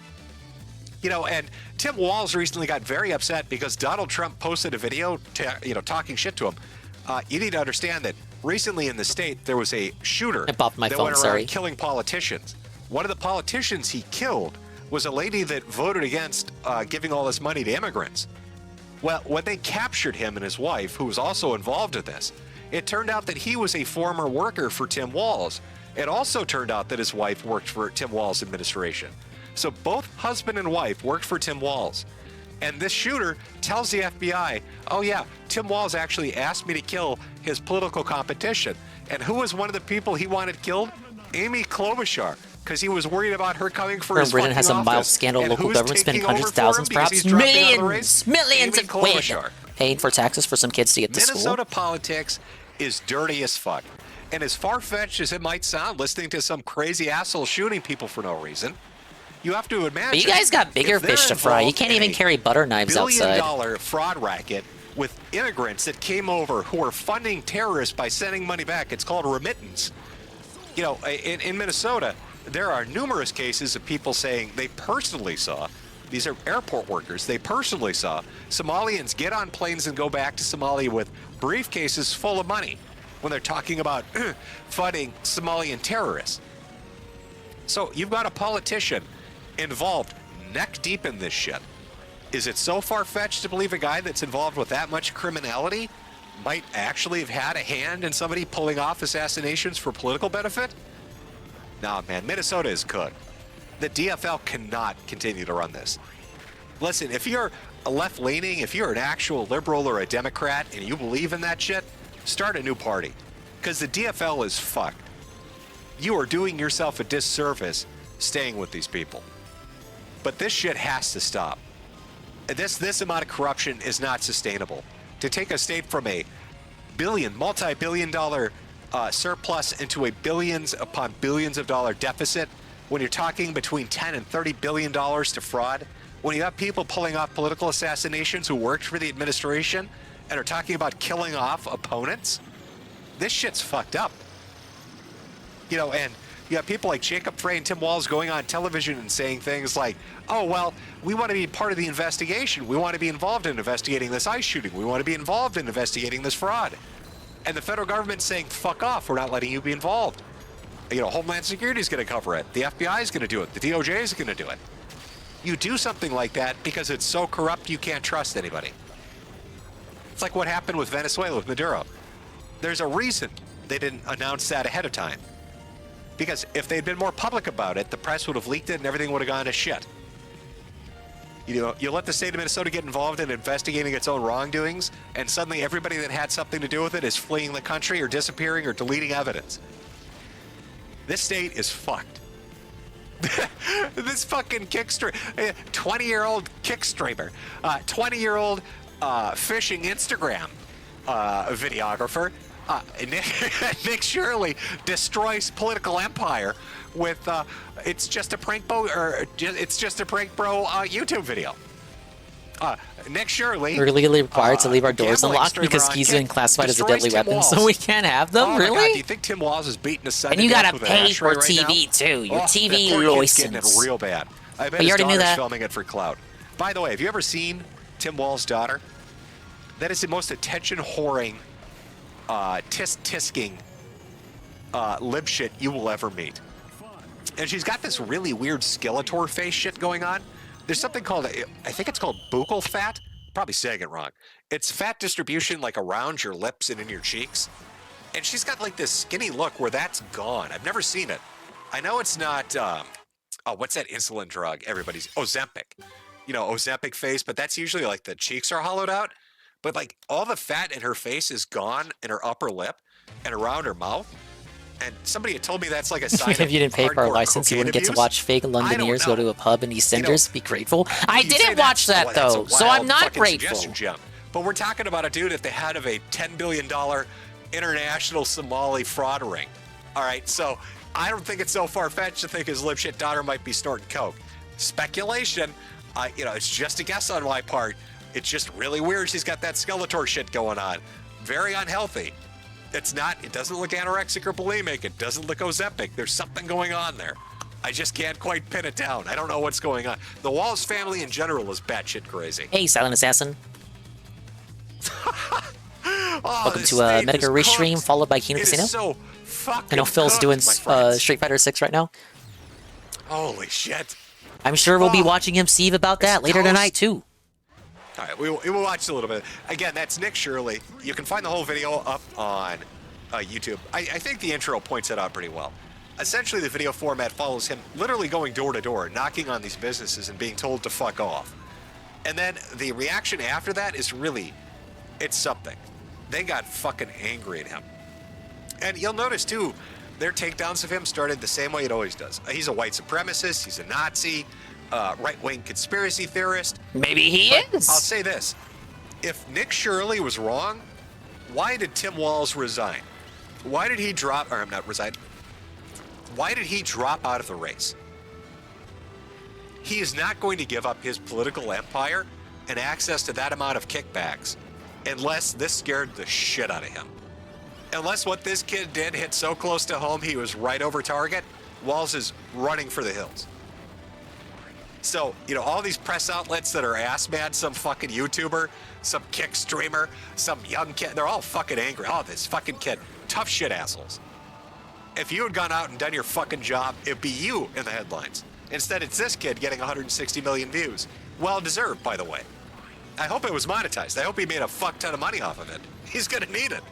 You know, and Tim Walz recently got very upset because Donald Trump posted a video, talking shit to him. You need to understand that recently in the state there was a shooter I popped my that phone, went around sorry. killing politicians. One of the politicians he killed was a lady that voted against giving all this money to immigrants. Well, when they captured him and his wife, who was also involved in this, it turned out that he was a former worker for Tim Walz. It also turned out that his wife worked for Tim Walz's administration. So both husband and wife worked for Tim Walz. And this shooter tells the FBI, oh yeah, Tim Walz actually asked me to kill his political competition. And who was one of the people he wanted killed? Amy Klobuchar, because he was worried about her coming for his Britain fucking has a mild office. scandal. And Local who's government spending taking over hundreds, for him thousands, because perhaps he's dropping out of the race? millions Amy of quid Klobuchar. paying for taxes for some kids to get to Minnesota school. politics is dirty as fuck. And as far-fetched as it might sound, listening to some crazy asshole shooting people for no reason, you have to imagine. But you guys got bigger if they're fish to fry. You involved can't in even a carry butter knives outside. billion-dollar fraud racket with immigrants that came over who are funding terrorists by sending money back. It's called remittance. You know, in Minnesota, there are numerous cases of people saying they personally saw, these are airport workers, they personally saw Somalians get on planes and go back to Somalia with briefcases full of money when they're talking about funding Somalian terrorists. So you've got a politician involved neck deep in this shit. Is it so far-fetched to believe a guy that's involved with that much criminality might actually have had a hand in somebody pulling off assassinations for political benefit? Nah, man, Minnesota is cooked. The DFL cannot continue to run this. Listen, if you're a left-leaning, if you're an actual liberal or a Democrat and you believe in that shit, start a new party. Because the DFL is fucked. You are doing yourself a disservice staying with these people. But this shit has to stop. This amount of corruption is not sustainable. To take a state from a multi-billion dollar surplus into a billions upon billions of dollar deficit, when you're talking between 10 and 30 billion dollars to fraud, when you have people pulling off political assassinations who worked for the administration and are talking about killing off opponents, this shit's fucked up. You know, and you have people like Jacob Frey and Tim Walz going on television and saying things like, oh, well, we want to be part of the investigation. We want to be involved in investigating this ICE shooting. We want to be involved in investigating this fraud. And the federal government's saying, fuck off, we're not letting you be involved. You know, Homeland Security is going to cover it. The FBI is going to do it. The DOJ is going to do it. You do something like that because it's so corrupt you can't trust anybody. It's like what happened with Venezuela with Maduro. There's a reason they didn't announce that ahead of time. Because if they'd been more public about it, the press would have leaked it and everything would have gone to shit. You know, you let the state of Minnesota get involved in investigating its own wrongdoings, and suddenly everybody that had something to do with it is fleeing the country or disappearing or deleting evidence. This state is fucked. This fucking 20-year-old kick streamer, 20-year-old fishing Instagram videographer, Nick Shirley destroys political empire with it's just a prank bro YouTube video. Nick Shirley. We're legally required to leave our doors gambling unlocked streamer because on keys Kick are classified as a destroys deadly Tim weapon, Walz. so we can't have them. Oh my God, really? do you think Tim Walz is beating his son And to you death gotta with an pay ash-ray for right TV now? too. Your Oh, TV that poor kid's getting it license. real bad. I bet But you his already knew daughter's that. filming it for clout. By the way, have you ever seen Tim Walz's daughter? That is the most attention-whoring, tisk-tisking lib shit you will ever meet. And she's got this really weird Skeletor face shit going on. There's something called, I think it's called buccal fat. Probably saying it wrong. It's fat distribution like around your lips and in your cheeks. And she's got like this skinny look where that's gone. I've never seen it. I know it's not, what's that insulin drug? Everybody's, Ozempic. You know, Ozempic face, but that's usually like the cheeks are hollowed out. But like all the fat in her face is gone in her upper lip and around her mouth. And somebody had told me that's like a sign If you didn't pay for our hardcore license, you wouldn't get to cocaine watch fake Londoners go to a pub in EastEnders. Be grateful. I didn't watch that though, so I'm not grateful. But we're talking about a dude at the head of a $10 billion international Somali fraud ring. All right, so I don't think it's so far-fetched to think his lip shit daughter might be snorting coke. Speculation, it's just a guess on my part. It's just really weird. She's got that Skeletor shit going on. Very unhealthy. It doesn't look anorexic or bulimic. It doesn't look Ozempic. There's something going on there. I just can't quite pin it down. I don't know what's going on. The Walz family in general is batshit crazy. Hey, Silent Assassin. Welcome this to a state Medica is restream cooked. followed by Kino It is Casino. so fucking I know Phil's cooked, doing my friends. Street Fighter 6 right now. Holy shit. I'm sure we'll be watching him Steve about that later tonight too. All right, we will watch a little bit. Again, that's Nick Shirley. You can find the whole video up on YouTube. I think the intro points it out pretty well. Essentially, the video format follows him literally going door to door, knocking on these businesses and being told to fuck off. And then the reaction after that is really, it's something. They got fucking angry at him. And you'll notice, too, their takedowns of him started the same way it always does. He's a white supremacist. He's a Nazi, right-wing conspiracy theorist. Maybe he is. I'll say this. If Nick Shirley was wrong, why did Tim Walz resign? Why did he drop, or I'm not resign, why did he drop out of the race? He is not going to give up his political empire and access to that amount of kickbacks unless this scared the shit out of him. Unless what this kid did hit so close to home he was right over target, Walz is running for the hills. So, all these press outlets that are ass mad, some fucking YouTuber, some kick streamer, some young kid, they're all fucking angry. Oh, this fucking kid. Tough shit assholes. If you had gone out and done your fucking job, it'd be you in the headlines. Instead, it's this kid getting 160 million views. Well deserved, by the way. I hope it was monetized. I hope he made a fuck ton of money off of it. He's gonna need it.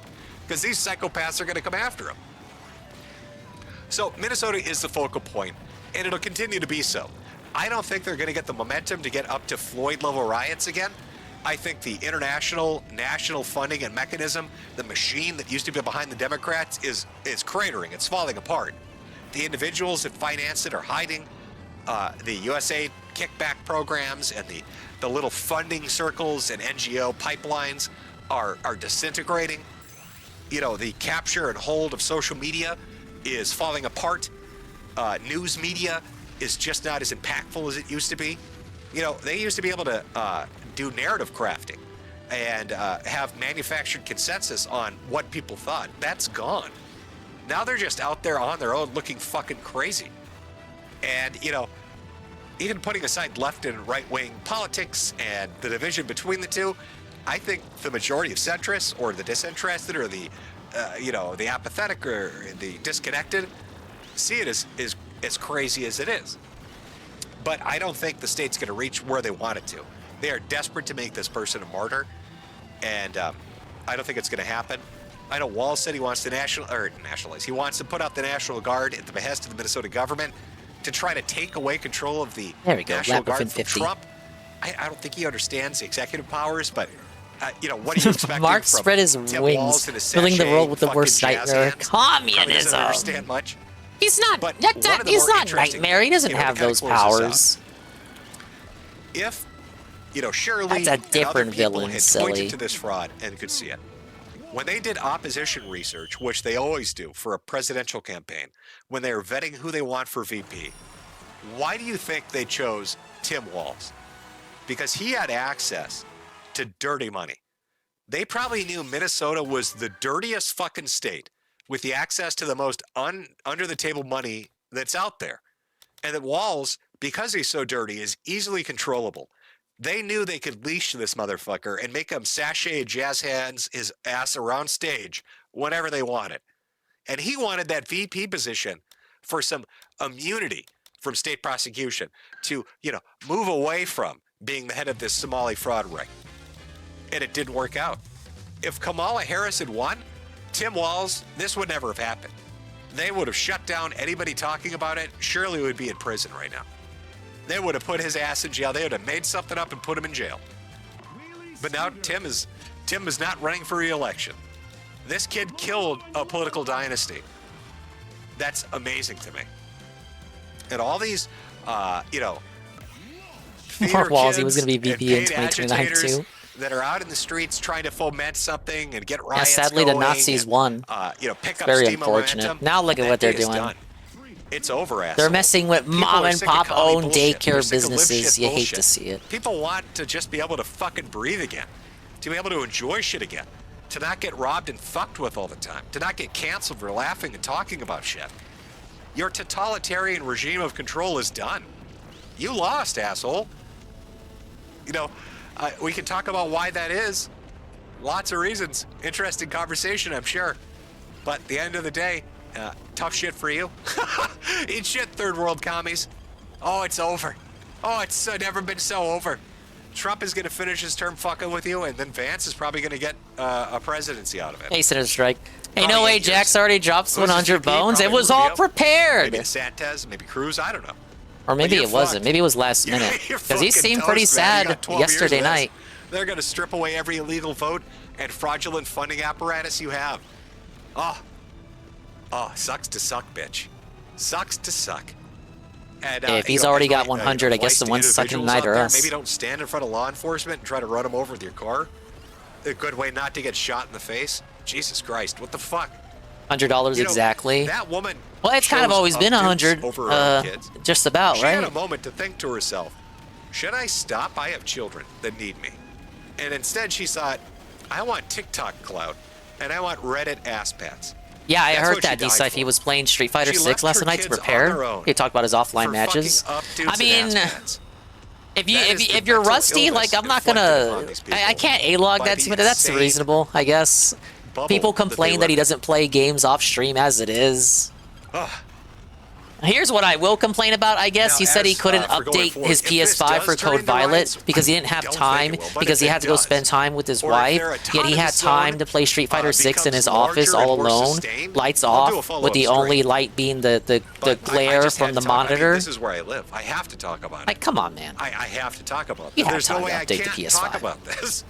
Because these psychopaths are gonna come after him. So, Minnesota is the focal point, and it'll continue to be so. I don't think they're gonna get the momentum to get up to Floyd-level riots again. I think the international, national funding and mechanism, the machine that used to be behind the Democrats is cratering. It's falling apart. The individuals that finance it are hiding. The USA kickback programs and the little funding circles and NGO pipelines are disintegrating. The capture and hold of social media is falling apart. News media is just not as impactful as it used to be. They used to be able to do narrative crafting and have manufactured consensus on what people thought. That's gone. Now they're just out there on their own looking fucking crazy. And, even putting aside left and right-wing politics and the division between the two, I think the majority of centrists or the disinterested or the apathetic or the disconnected see it as crazy as it is. But I don't think the state's going to reach where they want it to. They are desperate to make this person a martyr, and I don't think it's going to happen. I know Walz said he wants to nationalize. He wants to put out the National Guard at the behest of the Minnesota government to try to take away control of the National Guard from Trump. I don't think he understands the executive powers, but what are you expecting Mark from spread his Tim wings, Walz and his filling the sachet world with the fucking worst jazz nightmare. hands? Probably doesn't Communism. understand much. He's not. But He's not nightmare. He doesn't have those powers. If Shirley That's a different and other people villain, had silly. pointed to this fraud and could see it. When they did opposition research, which they always do for a presidential campaign, when they are vetting who they want for VP, why do you think they chose Tim Walz? because he had access to dirty money. They probably knew Minnesota was the dirtiest fucking state with the access to the most under-the-table money that's out there. And that Walz, because he's so dirty, is easily controllable. They knew they could leash this motherfucker and make him sashay jazz hands his ass around stage whenever they wanted. And he wanted that VP position for some immunity from state prosecution to, move away from being the head of this Somali fraud ring. And it didn't work out. If Kamala Harris had won, Tim Walz, this would never have happened. They would have shut down anybody talking about it. Shirley would be in prison right now. They would have put his ass in jail. They would have made something up and put him in jail. But now Tim is not running for re-election. This kid killed a political dynasty. That's amazing to me. And all these, theater Walz, he was kids going to be and VP in paid 2029 agitators too. that are out in the streets trying to foment something and get Yeah, riots sadly, the going Nazis and, won. Pick It's up very steam and unfortunate. momentum. Now look at That what they're day is doing. done. It's over, asshole. They're messing with People mom are and sick of pop commie owned bullshit. They're daycare sick of lip businesses. shit You hate bullshit. to see it. People want to just be able to fucking breathe again, to be able to enjoy shit again, to not get robbed and fucked with all the time, to not get canceled for laughing and talking about shit. Your totalitarian regime of control is done. You lost, asshole. We can talk about why that is. Lots of reasons. Interesting conversation, I'm sure. But at the end of the day, tough shit for you. Eat shit, third world commies. Oh, it's over. Oh, it's never been so over. Trump is going to finish his term fucking with you, and then Vance is probably going to get a presidency out of it. Hey, Senator Strike. Hey, Probably no way, 8 years. Jack's already dropped Who's his 100 VP? bones. It Probably was all Rubio. prepared. Maybe DeSantis, maybe Cruz, I don't know. Or maybe But it you're wasn't. fucked. Maybe it was last You're- minute. you're Because he fucking seemed pretty toast, man. You sad got 12 years yesterday of this. night. They're going to strip away every illegal vote and fraudulent funding apparatus you have. Oh, sucks to suck, bitch. Sucks to suck. And, Hey, if he's already got 100, I guess the ones sucking tonight are us. Maybe don't stand in front of law enforcement and try to run them over with your car. A good way not to get shot in the face. Jesus Christ, what the fuck? $100 exactly. That woman. Well, it's kind of chose always been upstairs 100. over her own kids. Just about, She right? had a moment to think to herself, should I stop? I have children that need me. And instead she thought, I want TikTok clout and I want Reddit ass pats. Yeah, I That's heard what she that. died D-Cypher, for. he was playing Street Fighter She 6 left last her night to kids on prepare. their own He talked about his offline for matches. fucking up dudes I and mean, ass pats. if That is the you're mental rusty, illness like I'm not inflicted gonna, upon these people I can't A-log by that the to me. That's insane reasonable, I guess. bubble People that they complain that live he in. doesn't play games off stream as it is. Ugh. Here's what I will complain about, I guess. Now, he said he as, couldn't for going update forward, his if this PS5 does for turn Code into riots, Violet because he didn't have don't think time, it will, but because if he it had to go does, spend time with his or if wife. their Yet he had autonomous time zone, to play Street Fighter 6 in his becomes office larger all and more alone, sustained, lights I'll do a off, follow-up with the stream. only light being the But I glare just from had the to talk. I mean, monitor. this is where I live. I have to talk about it. Like, come on, man. I have to talk about You this. have There's time no to way I update the can't PS5. talk about this.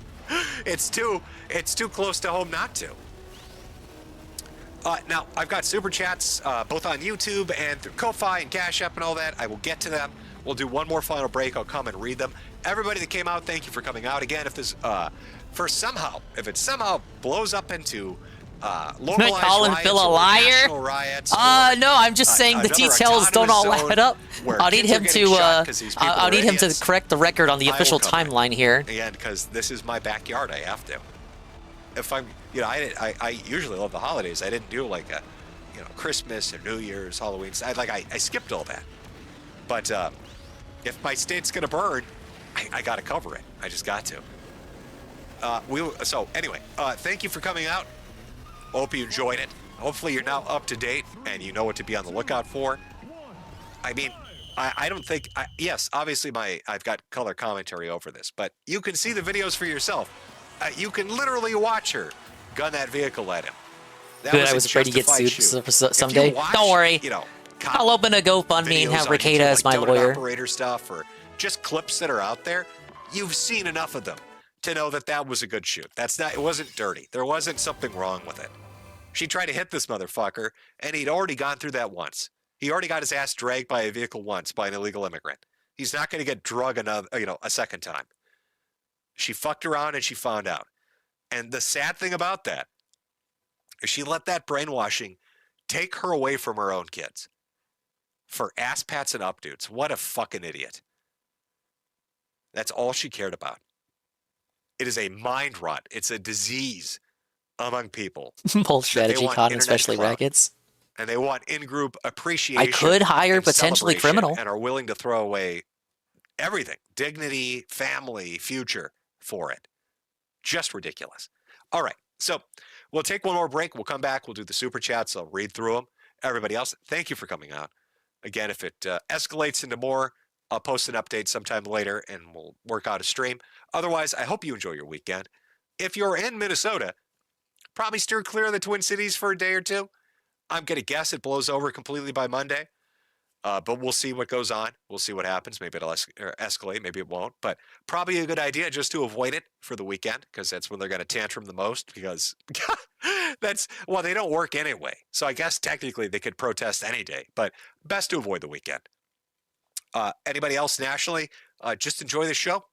It's too close to home not to. Now, I've got super chats both on YouTube and through Ko-Fi and Cash App and all that. I will get to them. We'll do one more final break. I'll come and read them. Everybody that came out, thank you for coming out. Again, if this, if it somehow blows up into localized calling riots Phil a or liar? national riots, No, I'm just saying the another details don't all autonomous add up. zone where I'll need kids are him getting to shot 'cause these people I'll are need him to idiots, correct the record on the I will official cover it. timeline here. Again, because this is my backyard, I have to. If I'm, I usually love the holidays. I didn't do like a, Christmas or New Year's, Halloween. I skipped all that. But if my state's gonna burn, I gotta cover it. I just got to. So anyway, thank you for coming out. Hope you enjoyed it. Hopefully you're now up to date and you know what to be on the lookout for. I mean, I don't think, yes, obviously I've got color commentary over this, but you can see the videos for yourself. You can literally watch her gun that vehicle at him. That Good, I a was afraid to get justified sued shoot. someday. If you watch, Don't worry. cop I'll open a GoFundMe and videos have on Ricada YouTube, as my donut lawyer. operator stuff, or just clips that are out there, you've seen enough of them to know that was a good shoot. It wasn't dirty. There wasn't something wrong with it. She tried to hit this motherfucker, and he'd already gone through that once. He already got his ass dragged by a vehicle once by an illegal immigrant. He's not going to get drugged a second time. She fucked around and she found out. And the sad thing about that is she let that brainwashing take her away from her own kids for ass pats and up dudes. What a fucking idiot. That's all she cared about. It is a mind rot. It's a disease among people. Bold strategy, want con, internet especially clout. rackets. And they want in-group appreciation. I could hire and potentially celebration criminal. and are willing to throw away everything, dignity, family, future for it. Just ridiculous. All right, so we'll take one more break. We'll come back. We'll do the super chats. I'll read through them. Everybody else, thank you for coming out. Again, if it escalates into more, I'll post an update sometime later and we'll work out a stream. Otherwise, I hope you enjoy your weekend. If you're in Minnesota, probably steer clear of the Twin Cities for a day or two. I'm going to guess it blows over completely by Monday. But we'll see what goes on. We'll see what happens. Maybe it'll escalate. Maybe it won't. But probably a good idea just to avoid it for the weekend because that's when they're going to tantrum the most because they don't work anyway. So I guess technically they could protest any day, but best to avoid the weekend. Anybody else nationally, just enjoy the show.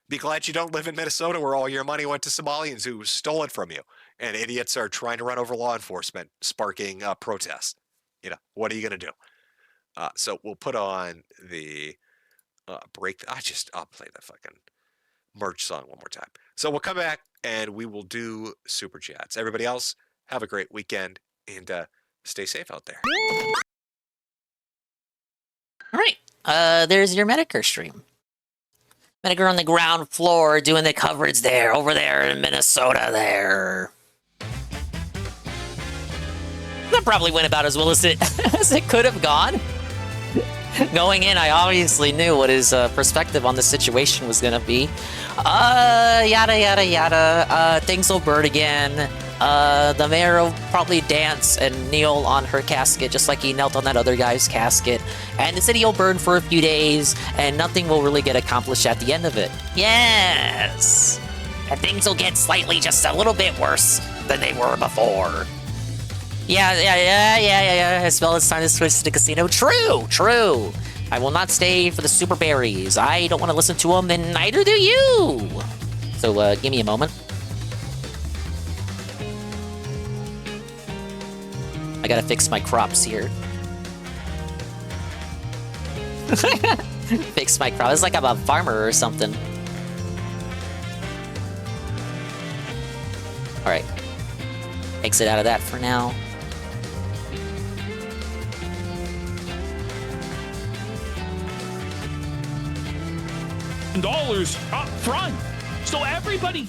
Be glad you don't live in Minnesota where all your money went to Somalians who stole it from you. And idiots are trying to run over law enforcement, sparking protests. What are you going to do? So we'll put on the break. I'll play the fucking merch song one more time. So we'll come back and we will do super chats. Everybody else, have a great weekend and stay safe out there. All right. There's your Medicare stream. Medicare on the ground floor doing the coverage there, over there in Minnesota there. That probably went about as well as it could have gone. Going in, I obviously knew what his perspective on the situation was going to be. Yada, yada, yada. Things will burn again. The mayor will probably dance and kneel on her casket just like he knelt on that other guy's casket. And the city will burn for a few days, and nothing will really get accomplished at the end of it. Yes! And things will get slightly just a little bit worse than they were before. Yeah. As well as time to switch to the casino. True. I will not stay for the super berries. I don't want to listen to them, and neither do you. So, give me a moment. I gotta fix my crops here. Fix my crops. It's like I'm a farmer or something. Alright. Exit out of that for now. $1 up front, so everybody.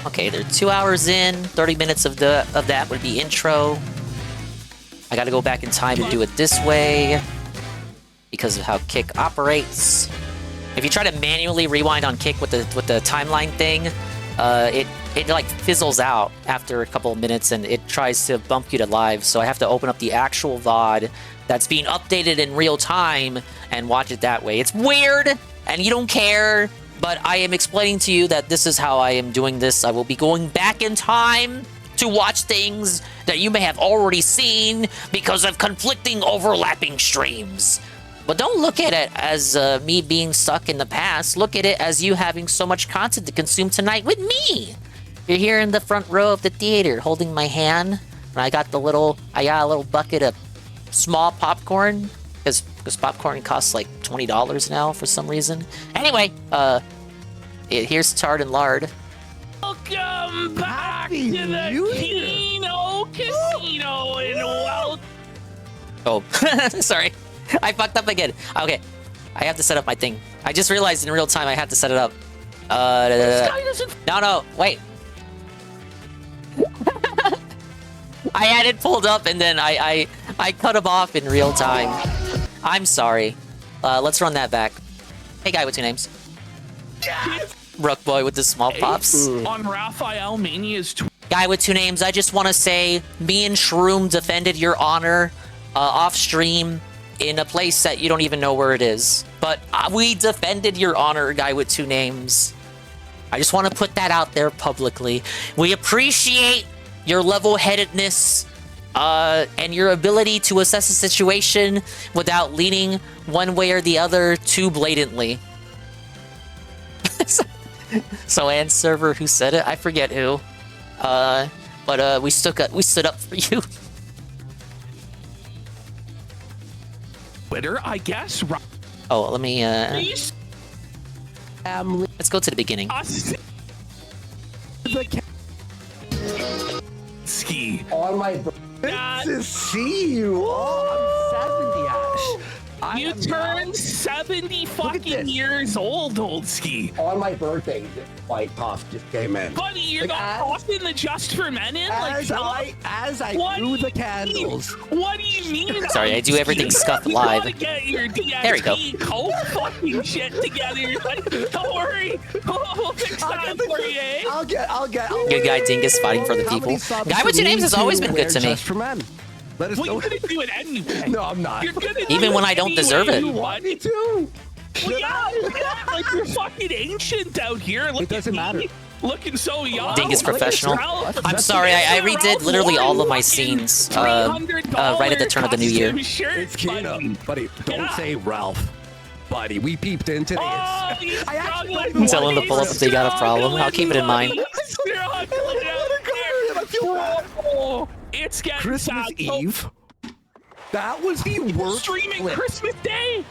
Okay, they're 2 hours in. 30 minutes of that would be intro. I got to go back in time to do it this way because of how Kick operates. If you try to manually rewind on Kick with the timeline thing, it like fizzles out after a couple of minutes and it tries to bump you to live. So I have to open up the actual VOD that's being updated in real time and watch it that way. It's weird and you don't care, but I am explaining to you that this is how I am doing this. I will be going back in time to watch things that you may have already seen because of conflicting overlapping streams. But don't look at it as me being stuck in the past. Look at it as you having so much content to consume tonight with me. You're here in the front row of the theater holding my hand. And I got a little bucket of small popcorn because popcorn costs like $20 now for some reason. Anyway, here's Tard and Lard. Welcome back to the Kino Casino and well. Oh, sorry. I fucked up again. Okay, I have to set up my thing. I just realized in real time I have to set it up. No, wait. I had it pulled up and then I cut him off in real time. I'm sorry. Let's run that back. Hey, guy with two names. Rook boy with the small pops. On Raphael Mania's guy with two names. I just want to say, me and Shroom defended your honor off stream in a place that you don't even know where it is. But we defended your honor, guy with two names. I just want to put that out there publicly. We appreciate your level-headedness and your ability to assess a situation without leaning one way or the other too blatantly. So, and server who said it, I forget who. But we stood up for you. Twitter, I guess. Oh, let me family. Let's go to the beginning. Ski. On my birthday to see you. Oh, I'm 70, Ash. You turned 70 fucking years old, old Ski. On my birthday, White Puff just came in. Buddy, you're not tossing the Just for Men in? As I blew the candles. What do you mean? Sorry, I do everything scuffed live. You gotta get your There we go. cold fucking shit together. Don't worry. We'll fix that for you, eh? I'll get. Good guy Dingus fighting for the people. Guy with two names has always been good to me. Just for men. Let us Well, know. you're gonna do it anyway. No, I'm not. You're gonna Even do when I don't deserve it. You want me to. Well, yeah, like you're fucking ancient out here. Look, it doesn't matter. Looking so young. Dingus professional. I'm sorry, I redid literally all of my scenes right at the turn of the new year. It's Kino. Buddy, don't say Ralph. Buddy, we peeped into this. Tell him to pull up if they got a problem. I'll keep it in mind. It's getting Christmas Eve. That was the worst. Streaming Christmas Day.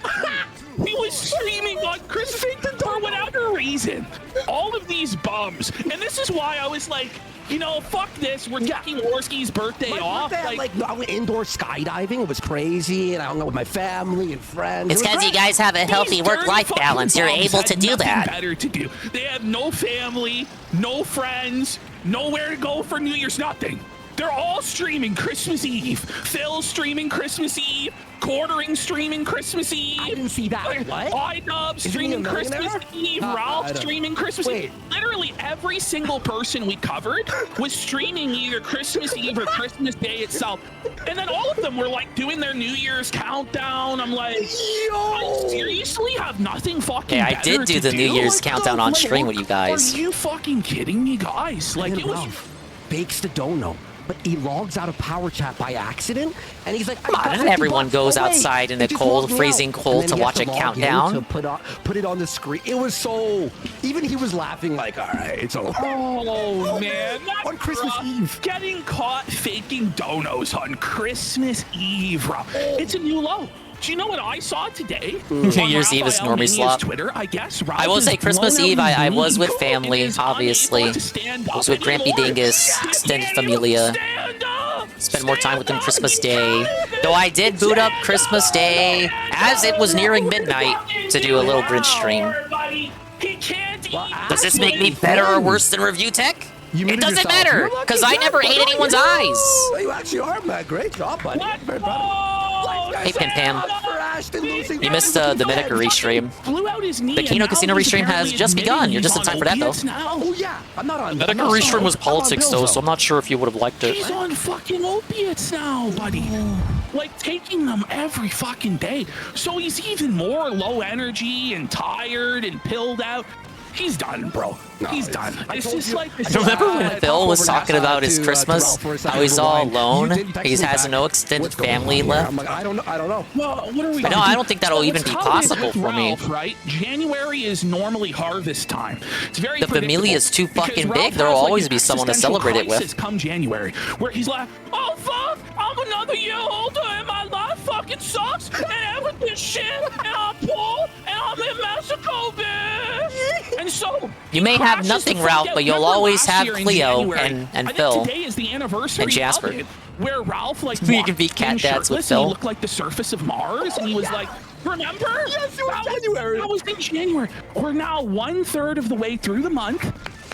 He was streaming on Christmas Day for whatever reason. All of these bums, and this is why I was like, you know, fuck this. We're taking Worski's birthday off. I went indoor skydiving. It was crazy, and I hung out with my family and friends. It's because you guys have a healthy work-life balance. You're able to do that. Better to do. They have no family, no friends, nowhere to go for New Year's. Nothing. They're all streaming Christmas Eve. Phil's streaming Christmas Eve. Quartering streaming Christmas Eve. I didn't see that. What? iDub streaming Christmas Eve. Ralph streaming Christmas Eve. Literally every single person we covered was streaming either Christmas Eve or Christmas Day itself. And then all of them were like doing their New Year's countdown. I'm like, I seriously have nothing fucking Yeah, I better did do to the New Year's countdown on stream with you guys. Are you fucking kidding me, guys? Like, it was... Ralph bakes the dono. But he logs out of Power Chat by accident, and he's like, Come on, not everyone goes outside in the cold, freezing cold to watch a countdown. To put it on the screen. It was so... Even he was laughing like, all right, it's over. Oh, man. On Christmas Eve. Getting caught faking donos on Christmas Eve, bro. It's a new low. Do you know what I saw today? New Year's Eve is normie slop. Twitter, I guess. I will say Christmas Eve, I was with family, obviously. I was with Grampy Dingus, extended familia. Spent more time with them Christmas Day. Though I did boot up Christmas Day as it was nearing midnight to do a little Grinch stream. Does this make me better or worse than Review Tech? It doesn't matter, because I never ate anyone's eyes. You actually are, man. Great job, buddy. Hey, Pim Pam. You missed the Medica restream. The Kino Casino restream has just begun. You're just in time for that, though. Oh, yeah. I'm not on... Medica restream was politics, though, so I'm not sure if you would have liked it. He's on fucking opiates now, buddy. Like, taking them every fucking day. So he's even more low energy and tired and pilled out. He's done, bro. He's done. It's just like... Remember when Phil was talking about his Christmas? How he's all alone? He has no extended family left? I don't know. Well, what are we No, I don't think that'll even be possible for me. Right? January is normally harvest time. It's very The familia is too fucking big. There'll always be someone to celebrate it with. Come January, where he's like, oh fuck, I'm another year older and my life fucking sucks and everything's shit and I'm poor and I'm in Mexico, bitch. And so you may have nothing, Ralph, but you'll always have Cleo and Phil today is the anniversary and Jasper. of it, where Ralph like You can be cat dads with Phil. He looked like the surface of Mars, and he was like, remember? Yes, it was January. That was in January. We're now 1/3 of the way through the month,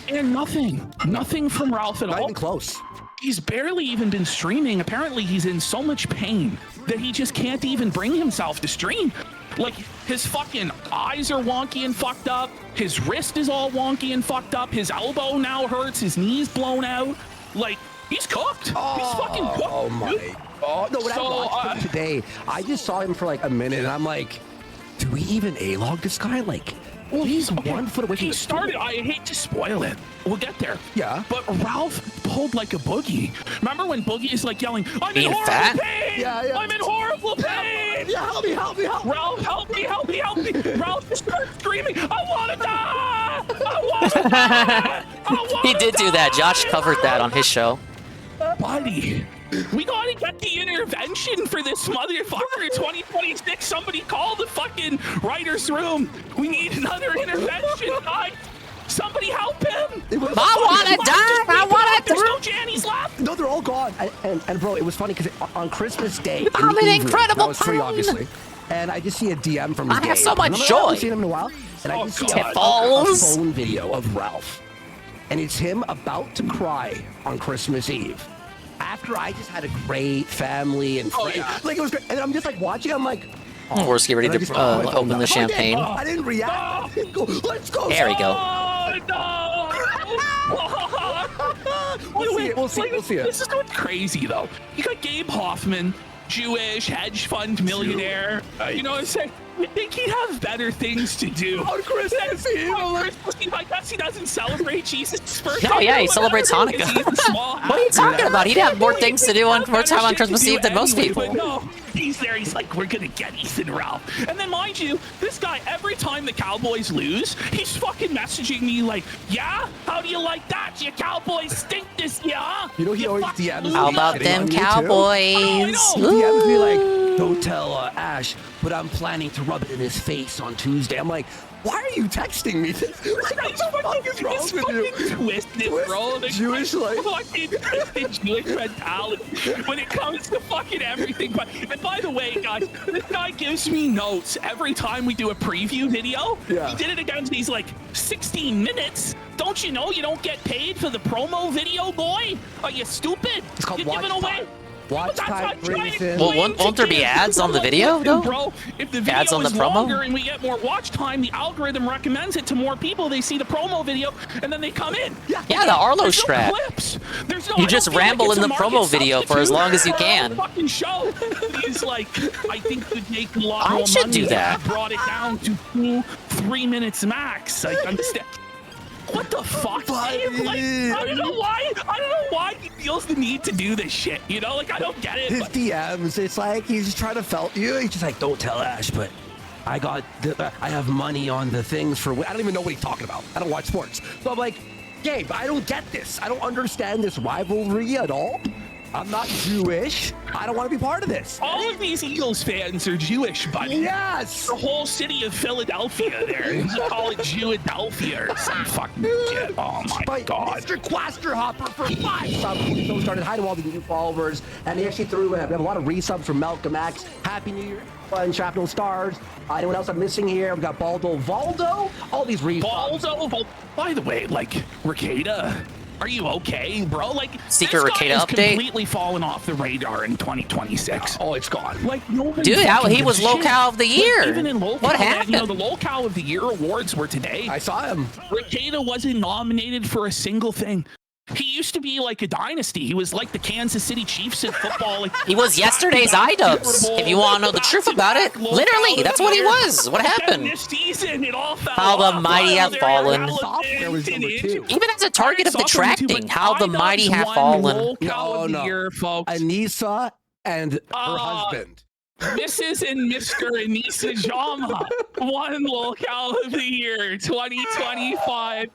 and nothing from Ralph at all. Not even close. He's barely even been streaming. Apparently, he's in so much pain that he just can't even bring himself to stream. Like, his fucking eyes are wonky and fucked up. His wrist is all wonky and fucked up. His elbow now hurts. His knee's blown out. Like, he's cooked. He's fucking cooked. Oh, my. Oh, no, when I watched him today, I just saw him for like a minute, and I'm like, do we even A-log this guy? Like, well, he's 1 foot away from He started, I hate to spoil it. We'll get there. Yeah. But Ralph pulled like a Boogie. Remember when Boogie is like yelling, I'm in Being horrible fat? pain! Yeah. I'm in horrible pain! Yeah, help me. Ralph, help me. Ralph just started screaming, I want to die! I want to die! He did do that. Josh covered that on his show. Buddy, We gotta get the intervention for this motherfucker. 2026. Somebody call the fucking writer's room. We need another intervention, guys. Somebody help him. I want to die. I want to. There's no Jannies left. No, they're all gone. And bro, it was funny because on Christmas Day, I'm an incredible that was free, pawn. obviously. And I just see a DM from I have so much I joy. haven't seen him in a while. And I just see a phone video of Ralph. And it's him about to cry on Christmas Eve. After I just had a great family and friends. Like, it was great. And I'm just like watching, I'm like, We're just getting ready to open the champagne. I didn't react. I didn't go, let's go. There we go. We'll see it. This is what's crazy, though. You got Gabe Hoffman, Jewish hedge fund millionaire. You know what I'm saying? I think he'd have better things to do. On Christmas Eve. I guess he doesn't celebrate Jesus' birthday. Oh yeah, he celebrates Hanukkah. What are you talking about? He'd have more things to do on more time on Christmas Eve than most people. But no, he's there. He's like, we're gonna get Ethan Ralph. And then, mind you, this guy, every time the Cowboys lose, he's fucking messaging me like, yeah, how do you like that? Your Cowboys stink this year, huh? You know, he always DMs me. How about them Cowboys? He DMs me like, don't tell Ash, but I'm planning to rub it in his face on Tuesday. I'm like, why are you texting me this? What the fuck is wrong with you? Twisted, bro. The Jewish life. Fucking twisted Jewish mentality when it comes to fucking everything. And by the way, guys, this guy gives me notes every time we do a preview video. Yeah. He did it against these like 16 minutes. Don't you know you don't get paid for the promo video, boy? Are you stupid? It's called You're giving away. Watch time brings in. Well, won't there be ads on the video, though? Bro, if the video Ads on the is promo? longer and we get more watch time, the algorithm recommends it to more people. They see the promo video and then they come in. Yeah, the Arlo There's no strat. clips. There's no, You I just don't feel ramble like in it's the a market promo video for as long as you substitute can. for our fucking show. He's like, I think could make a lot I more should money do if that. we brought it down to 2-3 minutes max. I understand. What the fuck? Dave? Like, I don't know why he feels the need to do this shit. You know, like I don't get it. His But DMs, it's like he's just trying to felt you. He's just like, don't tell Ash, but I have money on the things for. I don't even know what he's talking about. I don't watch sports, so I'm like, Gabe, I don't get this. I don't understand this rivalry at all. I'm not Jewish. I don't want to be part of this. all of these Eagles fans are Jewish, buddy. Yes. The whole city of Philadelphia there. You should call it Jewadelphia or some fucking shit. Oh my God. Mr. Quasterhopper for 5 subs. So started hiding all the new followers, and they actually threw. We have a lot of resubs from Malcolm X. Happy New Year, and Shrapnel Stars. Anyone else I'm missing here? We got Baldo Valdo. All these resubs. Baldo. By the way, like Ricada. Are you okay, bro? Like, Secret this guy Ricada has update? completely fallen off the radar in 2026. Oh, it's gone. Like, nobody Dude, fucking he gives was a shit. Locale of the Year. Like, even in Locale, What happened? You know, the Locale of the Year awards were today. I saw him. Ricada wasn't nominated for a single thing. He used to be like a dynasty. He was like the Kansas City Chiefs in football. Like, He was yesterday's iDubbbz. If you want to know the truth about it, literally, that's what he was. What happened? This season, it all fell How the off. mighty have fallen. Software was number 2. Even as a target of detracting, how the mighty have fallen. Locale of the Year, folks. Anissa and her husband. Mrs. and Mr. Anissa Jama won Locale of the Year 2025.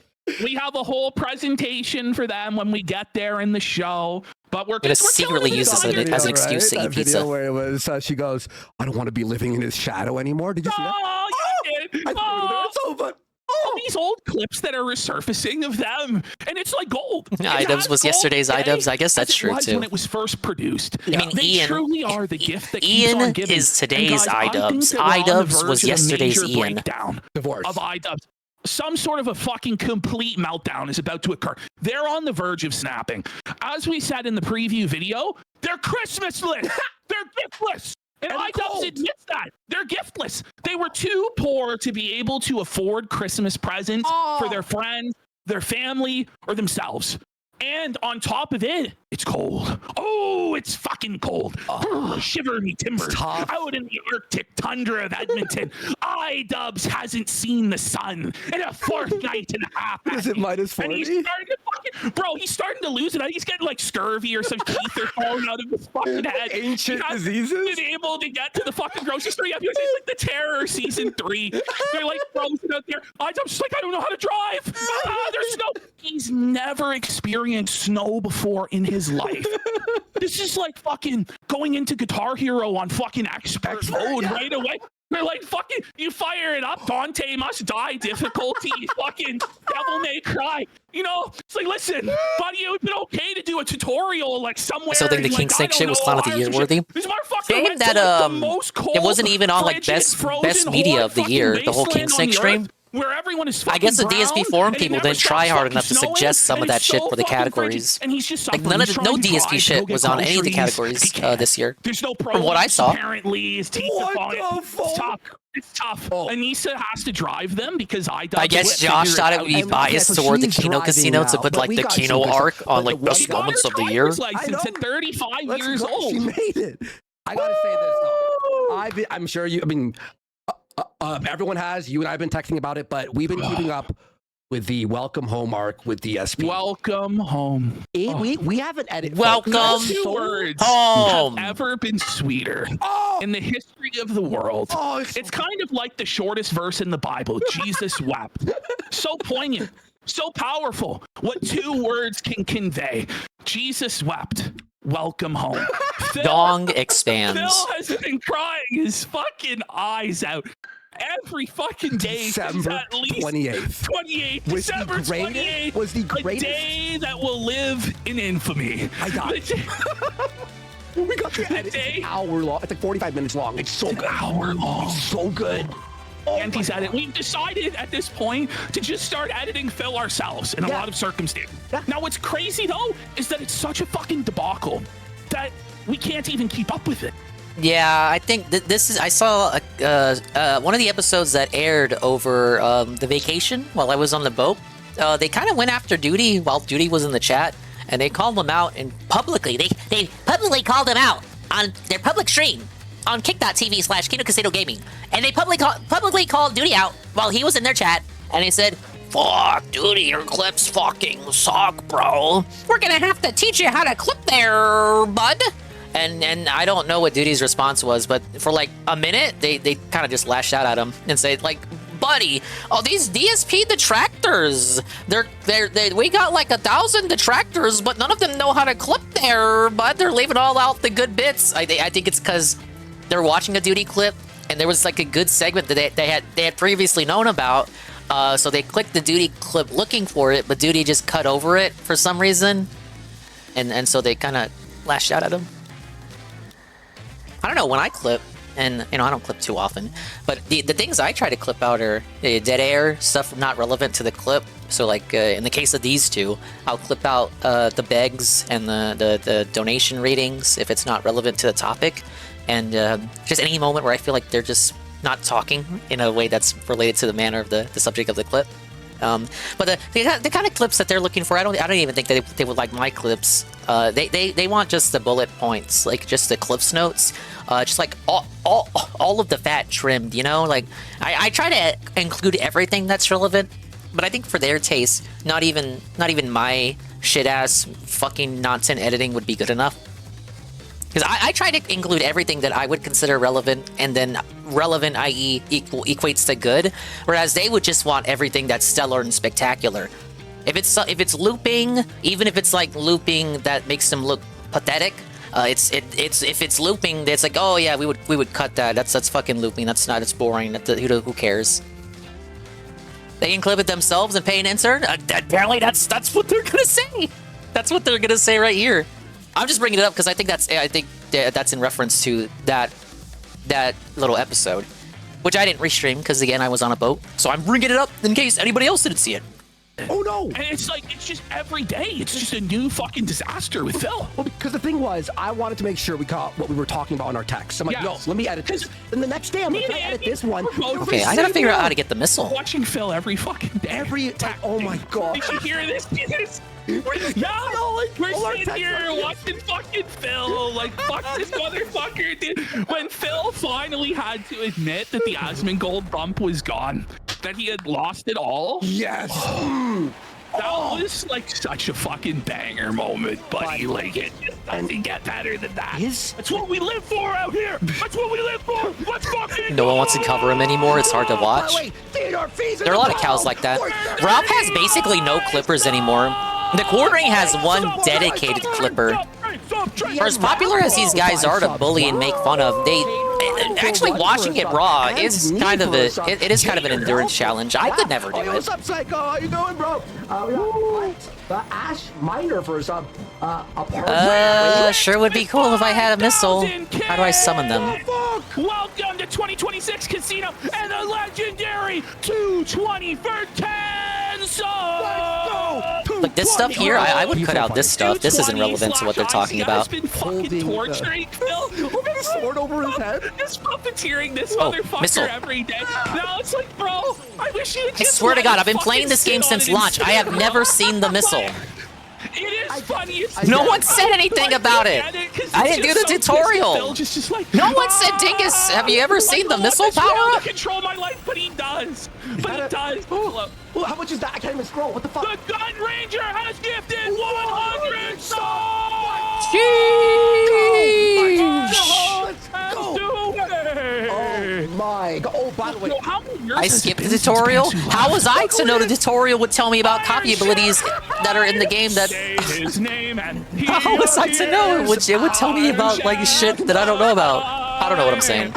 We have a whole presentation for them when we get there in the show. But we're gonna secretly use this as an excuse to eat that pizza. video where it was, she goes, I don't want to be living in his shadow anymore. Did you see that? Oh, you did. All these old clips that are resurfacing of them, and it's like gold. iDubbbz was yesterday's iDubbbz. I guess that's true too. When it was first produced, I mean, they Ian. truly are the gift that keeps on Ian giving. is today's And guys, I think iDubbbz. that we're on the iDubbbz verge was of a yesterday's major Ian. breakdown Divorce. of iDubbbz. Some sort of a fucking complete meltdown is about to occur. They're on the verge of snapping. As we said in the preview video, they're Christmasless. They're giftless. And iDubbbz admits that. They're giftless. They were too poor to be able to afford Christmas presents for their friends, their family, or themselves. And on top of it, it's cold. Oh, it's fucking cold. Shiver me timbers. Out in the Arctic tundra of Edmonton, iDubbbz hasn't seen the sun in a fortnight and a half. Is it minus 40? And he's starting to fucking, bro, he's starting to lose it. He's getting like scurvy or some teeth are falling out of his fucking head. Ancient he hasn't diseases? been able struggle to get to the fucking grocery store. Yeah, because it's like the Terror season 3. They're like frozen out there. I'm just like, I don't know how to drive. There's snow. He's never experienced snow before in his life. This is like fucking going into Guitar Hero on fucking expert mode right away. They're like, fucking, you fire it up, Dante must die difficulty, fucking Devil May Cry. You know, it's like, listen, buddy, it would have been okay to do a tutorial like somewhere. I still think the King Snake shit was Clown of the Year worthy. Shame that it wasn't even on like best media of the year, the whole King Snake stream. Where everyone is I guess the brown, DSP forum and it people never didn't try stops hard enough to fucking suggest some snowing, of that and shit it's for the so fucking categories. frigid, and he's just Like suffering. no He's trying to DSP go shit get was on any of the groceries. categories this year. There's no From what I saw. Apparently, his teeth are falling. It's tough. It's tough. Anissa has to drive them because I guess Josh thought it would be biased toward the Kino Casino to put like the Kino arc on like best moments of the year. License at 35 years old. She made it. I gotta say this though. I'm sure you. I mean, everyone has. You and I have been texting about it, but we've been keeping up with the welcome home arc with DSP. Welcome home. We haven't edited. Welcome words home. have ever been sweeter in the history of the world. It's kind of like the shortest verse in the Bible. Jesus wept. So poignant. So powerful. What 2 words can convey? Jesus wept. Welcome home. Dong expands. Phil has been crying his fucking eyes out. Every fucking day, December at least 28th. 28th. Was December the greatest, 28th. was the greatest. A day that will live in infamy. I got it. We got the edit. It's an hour long. It's like 45 minutes long. It's so good. Hour long. It's so good. And he's at it. We've decided at this point to just start editing Phil ourselves in a lot of circumstances. Now, what's crazy though is that it's such a fucking debacle that we can't even keep up with it. Yeah, I think this is. I saw one of the episodes that aired over the vacation while I was on the boat. They kind of went after Duty while Duty was in the chat, and they called him out and publicly. They publicly called him out on their public stream on kick.tv/Kino Casino Gaming, and they publicly called Duty out while he was in their chat, and they said, "Fuck, Duty, your clips fucking suck, bro. We're gonna have to teach you how to clip there, bud." And I don't know what Duty's response was, but for like a minute, they kind of just lashed out at him and said, like, buddy, these DSP detractors, we got like 1,000 detractors, but none of them know how to clip there, but they're leaving all out the good bits. I think it's because they're watching a Duty clip, and there was like a good segment that they had previously known about, so they clicked the Duty clip looking for it, but Duty just cut over it for some reason, and so they kind of lashed out at him. I don't know, when I clip, and I don't clip too often, but the things I try to clip out are dead air, stuff not relevant to the clip. So like in the case of these two, I'll clip out the begs and the donation readings if it's not relevant to the topic, and just any moment where I feel like they're just not talking in a way that's related to the manner of the subject of the clip. But the kind of clips that they're looking for, I don't even think they would like my clips. They want just the bullet points, like just the Cliffs notes, just like all of the fat trimmed. Like I try to include everything that's relevant, but I think for their taste, not even my shit ass fucking nonsense editing would be good enough. Because I try to include everything that I would consider relevant, and then relevant, i.e. equates to good, whereas they would just want everything that's stellar and spectacular. If it's looping, even if it's like looping that makes them look pathetic, if it's looping, it's like, oh yeah, we would cut that. That's fucking looping. That's not. It's boring. Who cares? They can clip it themselves and pay an insert. Apparently, that's what they're gonna say. That's what they're gonna say right here. I'm just bringing it up because I think that's in reference to that little episode, which I didn't restream because again I was on a boat. So I'm bringing it up in case anybody else didn't see it. Oh no! And it's just every day. It's just a new fucking disaster with Phil. Well, because the thing was, I wanted to make sure we caught what we were talking about in our text. I'm like, no, let me edit this. Then the next day, I'm like, I edit this one. Okay, I gotta figure out how to get the missile. Watching Phil every fucking day. Oh my god! Did you hear this? We're sitting here watching fucking Phil. Like, fuck this motherfucker, dude. When Phil finally had to admit that the Asmongold bump was gone, that he had lost it all. Yes. That was like such a fucking banger moment, buddy. Like it doesn't get better than that. That's what we live for out here. That's what we live for. Let's fucking No one wants to cover him anymore. It's hard to watch. There are a lot of cows like that. Ralph has basically no clippers anymore. The quartering has one dedicated clipper. For as popular as these guys are to bully and make fun of, they actually watching it raw is kind of it is kind of an endurance challenge. I could never do it. What's up, Psycho? How you doing, bro? We got Ash Miner for some sure would be cool if I had a missile. How do I summon them? Welcome to 2026 Casino and the legendary 220 for 10 songs. Like this stuff here, I would cut out this stuff. This isn't relevant to what they're talking about. Fucking torturing Phil. a sword over his head. Just puppeteering this motherfucker missile. every day. Now it's like, bro, I wish you would I just swear to let God, it I've been fucking playing this game sit on since it launch. I have instead. never seen the missile. It is funny. It's No one said anything about it. I didn't do the tutorial. No one said, Dingus, have you ever seen the missile power up? Control my life, but he does. But he does. How much is that? I can't even scroll. What the fuck? The Gun Ranger has gifted 100 songs. Oh my God. Oh, by the way. I skipped the tutorial. How was I to know the tutorial would tell me about copy abilities that are in the game that... How was I to know? It would tell me about like shit that I don't know about. I don't know what I'm saying.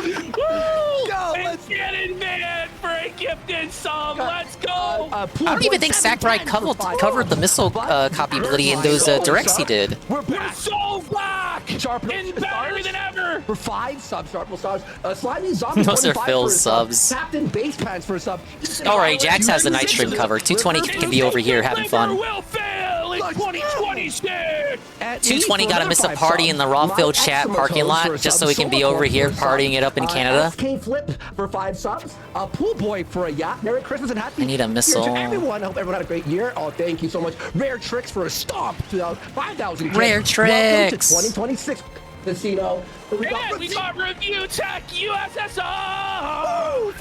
Gifted song, let's go! I don't even think Sakurai covered the missile copy ability in those directs he did. We're so black! And better than ever! For 5 subs, Sharpable stars. Slimy Zombie Those are 25 Phil's for a sub. subs. Captain Base Pants for a sub. Alright, Jax has the night stream cover. 220 can be over here having fun. 220 gotta miss a party in the Rawfield chat parking lot just so he can be over here partying it up in Canada. SK Flip for 5 subs. Pool Boy for a yacht. Merry Christmas and happy I need a missile. Year to everyone. I hope everyone had a great year. Oh, thank you so much. Rare Tricks for a stomp. 5,000. Rare Tricks. Welcome to 2026 Casino. We got Review Tech USSR.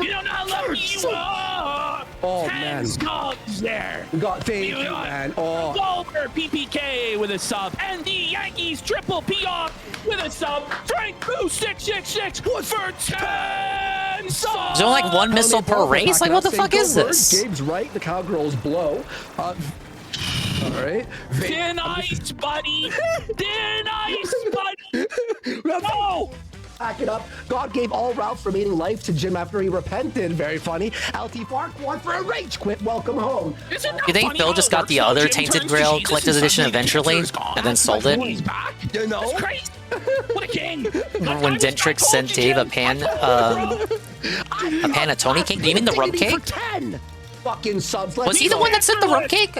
You don't know how lucky you are. Oh, 10 man. subs there. We got thank you, man. Oh. Walter PPK with a sub. And the Yankees Triple P off with a sub. Frank Boo 666 for 10 subs. Is there like one missile per race? Like what the fuck is this? Gabe's right. The Cowgirls blow. All right. Thin ice, buddy. Thin ice, buddy. No. Back it up. God gave all Ralph's remaining life to Jim after he repented. Very funny. LT Fark won for a rage quit. Welcome home. You think Phil just got the other Tainted Grail collector's edition eventually and then sold it? You know? That's crazy. What a king. Remember when Dentrix sent Dave a panettone cake? Do you mean the rum cake? Fucking subs. Was he the one that sent the rum cake?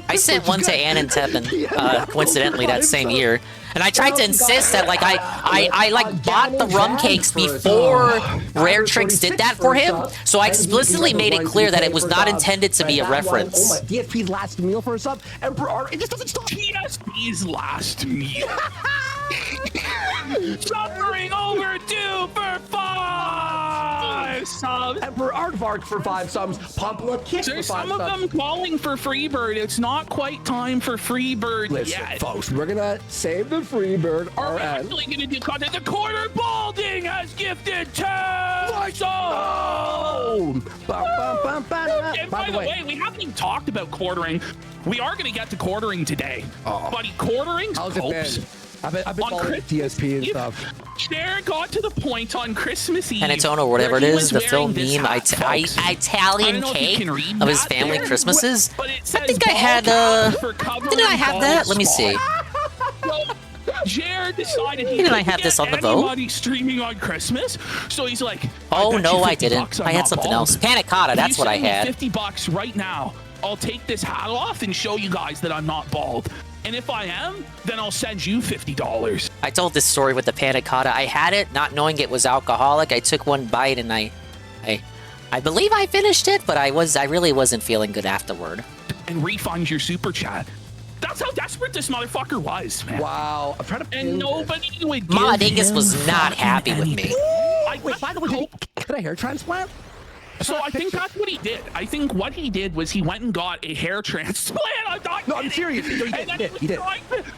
I sent one to Ann and Tevin, coincidentally that same year. And I tried to insist that like I like bought the rum cakes before Rare Tricks did that for him. So I explicitly made it clear that it was not intended to be a reference. Oh my, DSP's last meal for a sub. Emperor Art, it just doesn't stop. DSP's last meal. Suffering overdue for 5 subs. Emperor Aardvark for 5 subs. Pablo Kick for 5 There's subs. some of them calling for Freebird. It's not quite time for Freebird Listen, yet. folks, we're gonna save the Freebird. We're actually gonna do content. The Quarter Balding has gifted 10 subs. And by the way, we haven't even talked about quartering. We are gonna get to quartering today. Buddy, quartering scopes. I've been following DSP and stuff. Cher got to the point on Christmas Eve. Panettone or whatever it where he is, was the Phil wearing this meme, hat, folks. Italian cake of his family Christmases. But it I says think I had, didn't I have that? Let me see. Jared decided he Didn't I couldn't have this get on the vote? anybody streaming on Christmas, so he's like, Oh bet no, you I 50 didn't. bucks I'm I had not something bald. else. Panna cotta, If that's you what I send me had. 50 bucks right now. I'll take this hat off and show you guys that I'm not bald. And if I am, then I'll send you $50. I told this story with the panna cotta. I had it, not knowing it was alcoholic. I took one bite and I believe I finished it, but I really wasn't feeling good afterward. And refund your super chat. That's how desperate this motherfucker was, man. Wow. I'm trying to And nobody would give Ma Dingus him was not fucking happy with me. Wait, by the way, can I hair transplant? So I think that's what he did. I think what he did was he went and got a hair transplant. I'm serious. He did.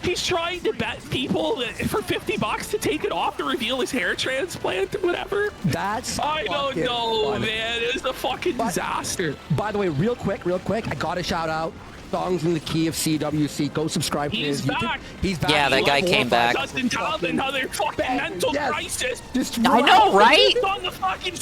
He's trying to bet people that for $50 to take it off to reveal his hair transplant or whatever. I don't know, man. It's a fucking disaster. By the way, real quick, I got to shout out Songs in the Key of CWC. Go subscribe to his YouTube. He's back. Yeah, that guy came back. Another fucking mental crisis. I know, right?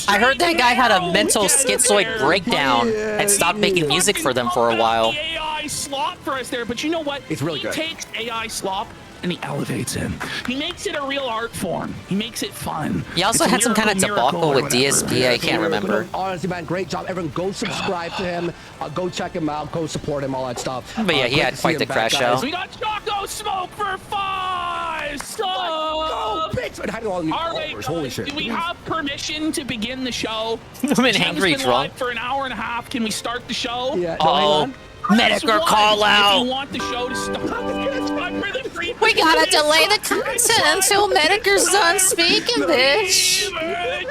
I heard that guy had a mental schizoid breakdown and stopped making music for them for a while. AI slop for us there, but you know what? It's really good. He takes AI slop and he elevates him. He makes it a real art form. He makes it fun. He also had some kind of debacle with DSP. I can't remember. Honestly, man, great job. Everyone, go subscribe to him. Go check him out. Go support him. All that stuff. But yeah, he had quite the crash show. We got Choco Smoke for 5 subs. Go, bitch! All right, holy shit. Do we have permission to begin the show? I'm an angry drunk. For an hour and a half. Can we start the show? Yeah. Oh. Medicare call out. If you want the show to start, we gotta delay the content until Medicare's done speaking, bitch.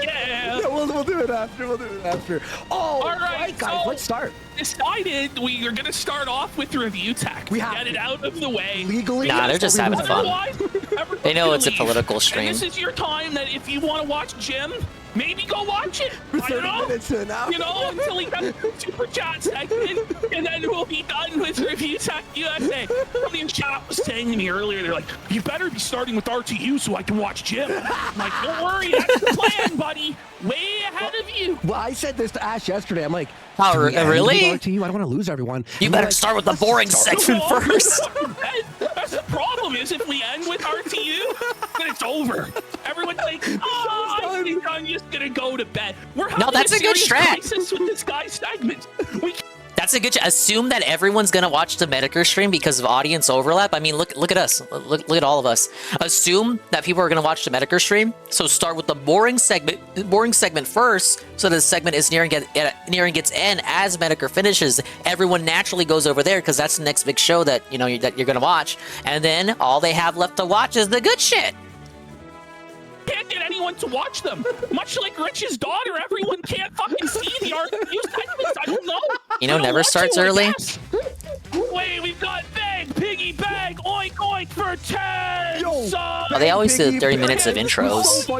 Yeah. We'll do it after. Oh, all right, guys, let's start. Decided we are gonna start off with review tech. We get it out of the way legally. Nah, they're just having fun. They know it's a political stream. And this is your time that if you want to watch Jim, maybe go watch it. For 30 minutes to an hour. You know, until he does the super chat segment, and then we'll be done with Review Tech USA. Somebody in chat was saying to me earlier, they're like, you better be starting with RTU so I can watch Jim. I'm like, don't worry, that's the plan, buddy. Way ahead of you. Well, I said this to Ash yesterday. I'm like, oh, really? RTU? I don't want to lose everyone. You better start with the boring section first. That's the problem is if we end with RTU, then it's over. Everyone's like, oh, I think I'm just going to go to bed. We're having that's a good strat. Crisis with this guy's segment. That's a good. Assume that everyone's gonna watch the Medicare stream because of audience overlap. I mean, look at us. Look at all of us. Assume that people are gonna watch the Medicare stream. So start with the boring segment first, so the segment is nearing its end as Medicare finishes. Everyone naturally goes over there because that's the next big show that that you're gonna watch, and then all they have left to watch is the good shit. Can't get anyone to watch them. Much like Rich's daughter, everyone can't fucking see the RTU segments. I don't know. Never starts early. Wait, we've got Bag, Piggy Bag, Oink Oink for 10 subs. Well, they always do 30 minutes of intros. So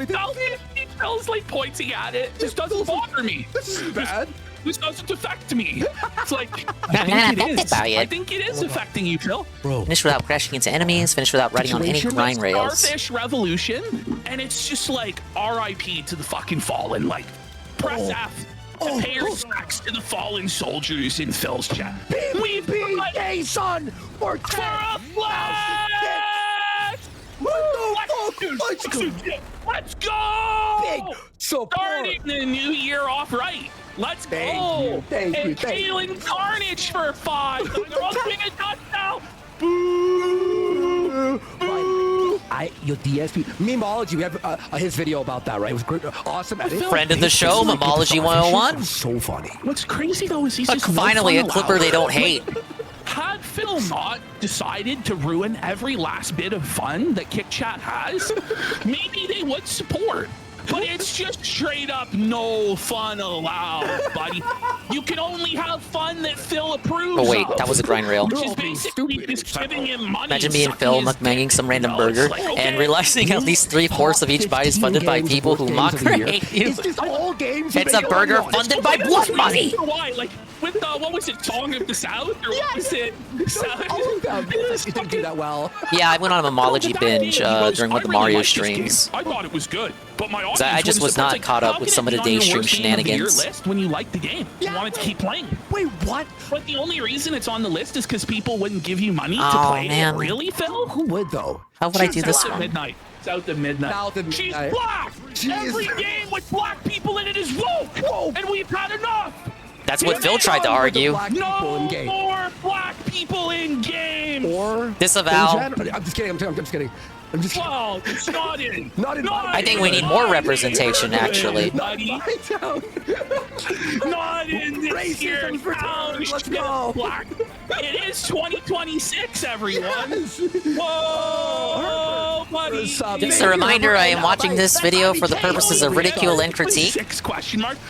he feels like pointing at it. This doesn't bother me. This is bad. This doesn't affect me. It's like, I'm not affected by it. I think it is affecting you, Phil. Finish without crashing into enemies. Finish without riding on any grind rails. Starfish Revolution, and it's just like RIP to the fucking fallen. Like, press F. To pay your respects to the fallen soldiers in Phil's chat. We've PBK, son, for a flag! Let's go! Big support. Starting the new year off right. Let's go! Thank you. Feeling Carnage for 5. They're all doing a touchdown. Boo! Boo! Your DSP Memology, we have his video about that, right? It was great, awesome. Friend of the show, Memology 101. So funny. What's crazy though is he's just finally a clipper they don't hate. Had Phil not decided to ruin every last bit of fun that Kick Chat has, maybe they would support. But it's just straight up no fun allowed, buddy. You can only have fun that Phil approves Oh wait, of, that was a grind rail. which is basically just giving him money. Imagine being Phil McManging some random burger and realizing at least 3/4 of each bite is funded by people who mock or hate you. It's just all games. It's a burger funded by blood money. Why? Like with what was it, Song of the South, or what was it? It didn't do that well. Yeah, I went on a Memology binge during one of the Mario streams. I thought it was good, but my audience I just was not caught up with some of the day stream shenanigans. List when you liked the game, you wanted to keep playing. Wait, what? But the only reason it's on the list is because people wouldn't give you money to play it. Really, Phil? Who would though? How would I do this one? Midnight. South of Midnight. She's black. Every game with black people in it is woke, and we've had enough. That's what Phil tried to argue. No more black people in game. Or disavow. I'm just kidding. I'm just kidding. Well, it's not in. Not in. I think we need more representation, actually. Not in my town. Not in this year. Let's go. Black. It is 2026, everyone. Whoa, buddy. Just a reminder, I am watching this video for the purposes of ridicule and critique.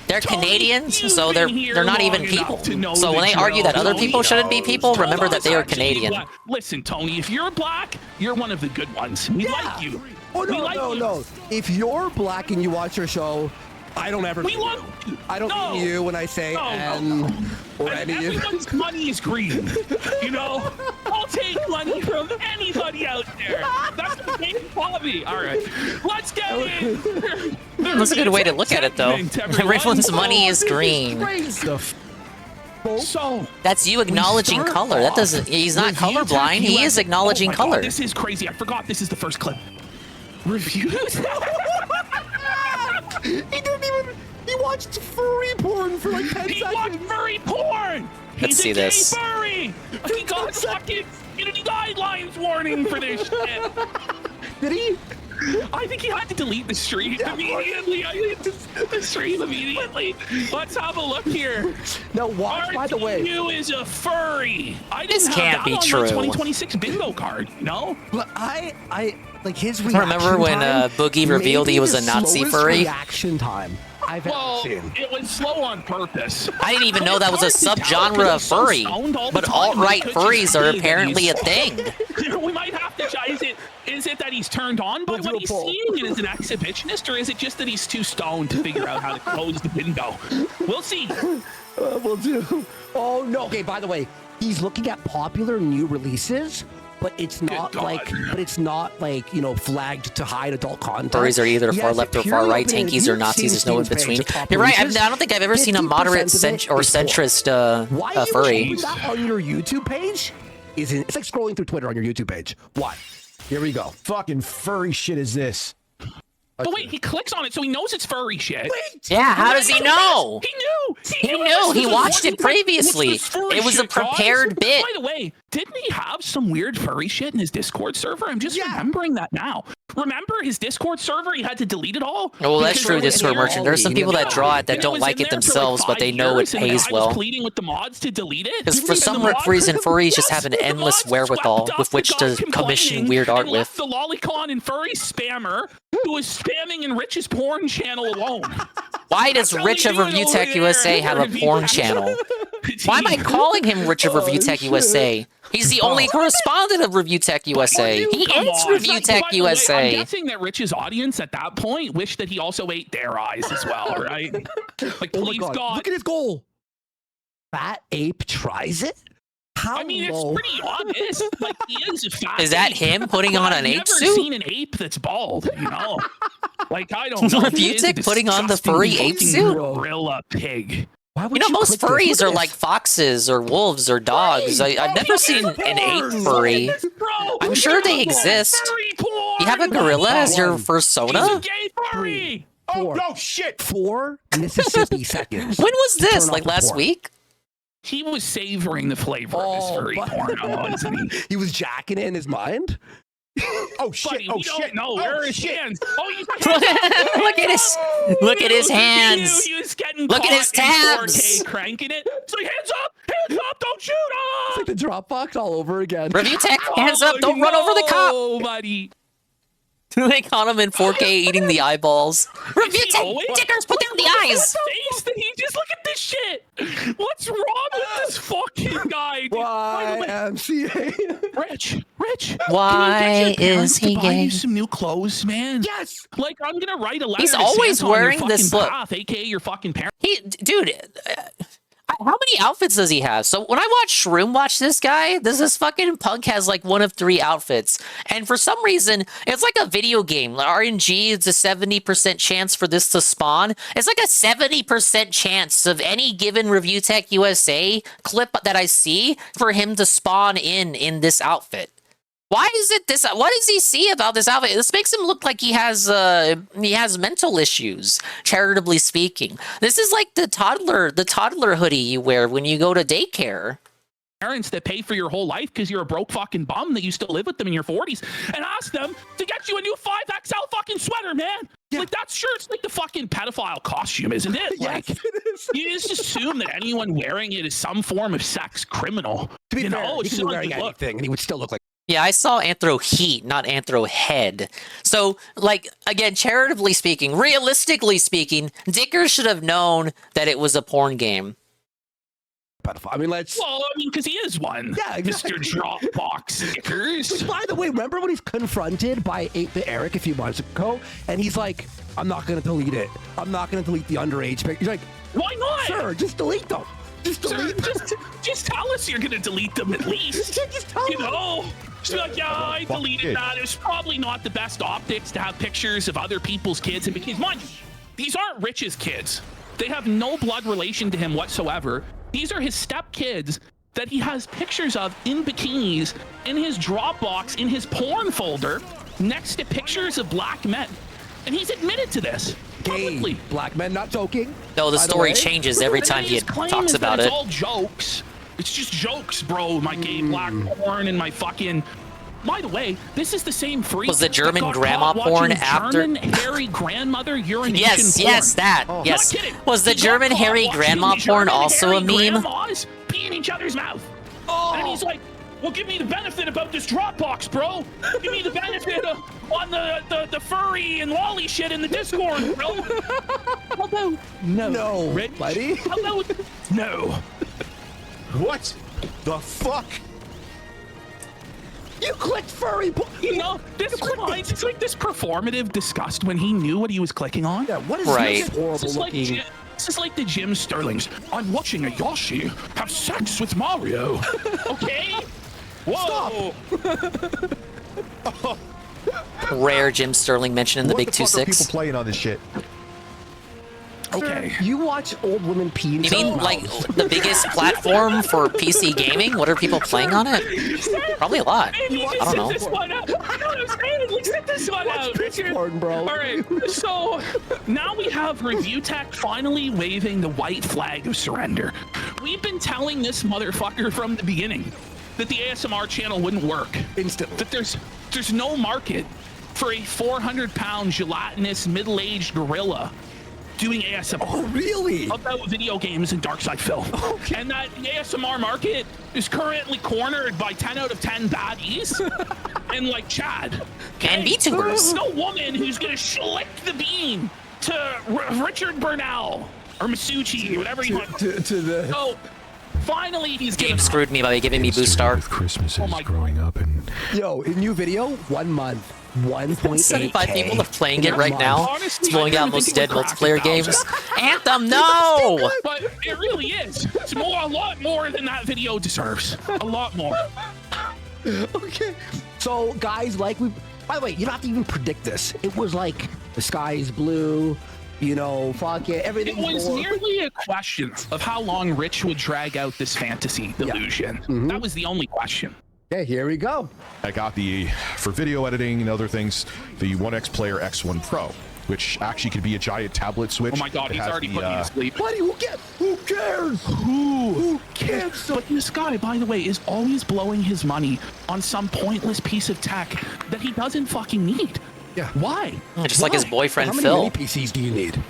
They're Canadians, so they're not even people. So when they argue that other people shouldn't be people, remember that they are Canadian. Listen, Tony, if you're black, you're one of the good ones. We like you. Oh, no. If you're black and you watch our show, I don't ever. I don't mean you when I say or any of you. Everyone's money is green. You know, I'll take money from anybody out there. That's what they call me. All right, let's get in. That's a good way to look at it, though. Everyone's money is green. So that's you acknowledging color. That doesn't. He's not colorblind. He is acknowledging color. This is crazy. I forgot this is the first clip. Reviews. He didn't even. He watched furry porn for like 10 seconds. He watched furry porn. Let's see this. He's a gay furry. He got fucking community guidelines warning for this shit. Did he? I think he had to delete the stream immediately. I think the stream immediately. Let's have a look here. Now watch, by the way. You is a furry. I This didn't can't have be that on true. my 2026 bingo card. No. But I like his reaction. Remember when Boogie revealed he was a Nazi furry? Reaction time I've ever seen. It was slow on purpose. I didn't even know that was a subgenre of furry. But alt-right furries are apparently a thing. We might have to try. Is it that he's turned on by what he's seeing and is an exhibitionist, or is it just that he's too stoned to figure out how to close the window? We'll see. We'll do. Oh no. Okay. By the way, he's looking at popular new releases, but it's not like you know, flagged to hide adult content. Furries are either far left or far right. Tankies or Nazis. There's no in between. You're right. I don't think I've ever seen a moderate or centrist furry. Why that on your YouTube page? It's like scrolling through Twitter on your YouTube page. Why? Here we go. Fucking furry shit is this? But wait, he clicks on it, so he knows it's furry shit. Wait! Yeah, how does he know? He knew. He knew. He watched it previously. It was a prepared bit. By the way, didn't he have some weird furry shit in his Discord server? I'm just remembering that now. Remember his Discord server? He had to delete it all? Well, that's true, Discord merchant. There are some people that draw it that don't like it themselves, but they know it pays well. Pleading with the mods to delete it. Because for some reason, furries just have an endless wherewithal with which to commission weird art with. The lolicon and furry spammer who was spamming in Rich's porn channel alone. Why does Rich of Review Tech USA have a porn channel? Why am I calling him Rich of Review Tech USA? He's the only correspondent of Review Tech USA. He is Review Tech USA. I'm guessing that Rich's audience at that point wished that he also ate their eyes as well, right? Like, please, God. Look at his goal. Fat ape tries it? How I mean, it's pretty obvious. Like, he is a fat Is that ape. him putting on an ape I've suit? never seen an ape that's bald, you know? Like, I don't know. Review Tech putting on the furry ape suit? Gorilla pig. You know, most furries are like foxes or wolves or dogs. I've never seen an ape furry. I'm sure they exist. You have a gorilla as your persona? Gay furry! Oh, no, shit! 4 Mississippi seconds. When was this? Like last week? He was savoring the flavor of his furry porno, wasn't he? He was jacking it in his mind? Oh shit! Buddy, Oh we shit! don't know. Where are his hands? Oh, he's Look at his hands. He was getting Look at his caught in tabs. 4K cranking it. It's like, hands up, don't shoot It's up. like the Dropbox all over again. Review Tech, hands up, don't run over the cop. Oh, buddy. They caught him in 4K eating the eyeballs. Review Tech, dickers, put down the eyes. Face that he just look at this shit. What's wrong with this fucking guy? Dude? YMCA. Rich. Why is he buy gay? you some new clothes, man? Yes. Like, I'm gonna write a letter. He's to always Santa on your wearing this fucking look. path, aka your fucking parents. Dude, how many outfits does he have? So when I watch this guy, this fucking punk has like one of 3 outfits. And for some reason, it's like a video game. RNG, it's a 70% chance for this to spawn. It's like a 70% chance of any given Review Tech USA clip that I see for him to spawn in this outfit. Why is it this? What does he see about this outfit? This makes him look like he has mental issues, charitably speaking. This is like the toddler hoodie you wear when you go to daycare. Parents that pay for your whole life because you're a broke fucking bum that you still live with them in your 40s, and ask them to get you a new 5XL fucking sweater, man. Like, that's sure it's like the fucking pedophile costume, isn't it? Like, Yes, it is. you just assume that anyone wearing it is some form of sex criminal. To be You fair, know, he it's could be not wearing good look. anything, and he would still look like. Yeah, I saw Anthro Heat, not Anthro Head. So, like, again, charitably speaking, realistically speaking, Dicker should have known that it was a porn game. Pedophile. I mean, let's. Well, I mean, because he is one. Yeah, exactly. Mr. Dropbox Dickers. Which, by the way, remember when he's confronted by 8-Bit Eric a few months ago, and he's like, "I'm not going to delete it. I'm not going to delete the underage picture." He's like, "Why not? Sir, just delete them. Just delete them. Just tell us you're going to delete them at least. Just tell you know." Just be like, yeah, I deleted that. It was probably not the best optics to have pictures of other people's kids. And because, mind you, these aren't Rich's kids. They have no blood relation to him whatsoever. These are his stepkids that he has pictures of in bikinis in his Dropbox, in his porn folder, next to pictures of black men. And he's admitted to this. Publicly. Black men, not joking. No, the story changes every time he talks about it. It's all jokes. It's just jokes, bro. My gay black porn and my fucking... By the way, this is the same freak. Was the German that got grandma caught porn watching after? German hairy grandmother urination Yes, porn. yes, that. Oh. Yes. Not kidding. Was the He got German caught hairy watching grandma German porn also a hairy meme? grandmas pee in each other's mouth. Oh. And he's like, well, give me the benefit about this Dropbox, bro. Give me the benefit on the furry and lolly shit in the Discord, bro. How about no, Rich? buddy? How about no? What the fuck? You clicked furry. You know, this reminds, it's like this performative disgust when he knew what he was clicking on. Yeah, what is Right. this horrible This is like looking? this is like the Jim Sterlings. I'm watching a Yoshi have sex with Mario. Okay? Whoa! Rare Jim Sterling mention in the Big What the fuck are 2-6. people playing on this shit? Okay. You watch old women pee in You each mean other's like mouths. the biggest platform for PC gaming? What are people playing on it? Probably a lot. I don't know. This one out. I know what I'm saying. Let's set this one out, Richard. Porn, bro. All right. So now we have Review Tech finally waving the white flag of surrender. We've been telling this motherfucker from the beginning that the ASMR channel wouldn't work. Instantly. That there's no market for a 400-pound gelatinous middle-aged gorilla doing ASMR. Oh, really? About video games and dark side film. Okay. And that the ASMR market is currently cornered by 10 out of 10 baddies and like Chad. And Okay? VTubers. There's no woman who's gonna schlick the bean to Richard Burnell or Masucci, whatever you want. To the. So finally he's Game giving up. screwed me by giving me Boost Star. Christmas Oh my growing up and Yo, a new video, 1 month, 1.8K. 75 people are playing in it a right month. now. Honestly, It's blowing I out didn't most think dead it would multiplayer crack 1,000. games. Anthem, no! But it really is. It's a lot more than that video deserves. A lot more. Okay. So, guys, like we. By the way, you don't have to even predict this. It was like the sky is blue. You know, fuck it. Everything. It was merely a question of how long Rich would drag out this fantasy delusion. Mm-hmm. That was the only question. Okay, here we go. I got for video editing and other things, the 1X Player X1 Pro, which actually could be a giant tablet switch. Oh my god, It he's has already putting me to sleep. Buddy, who cares? Who cares? But this guy, by the way, is always blowing his money on some pointless piece of tech that he doesn't fucking need. Yeah. Why? Just like his Why? boyfriend How many Phil. mini PCs do you need?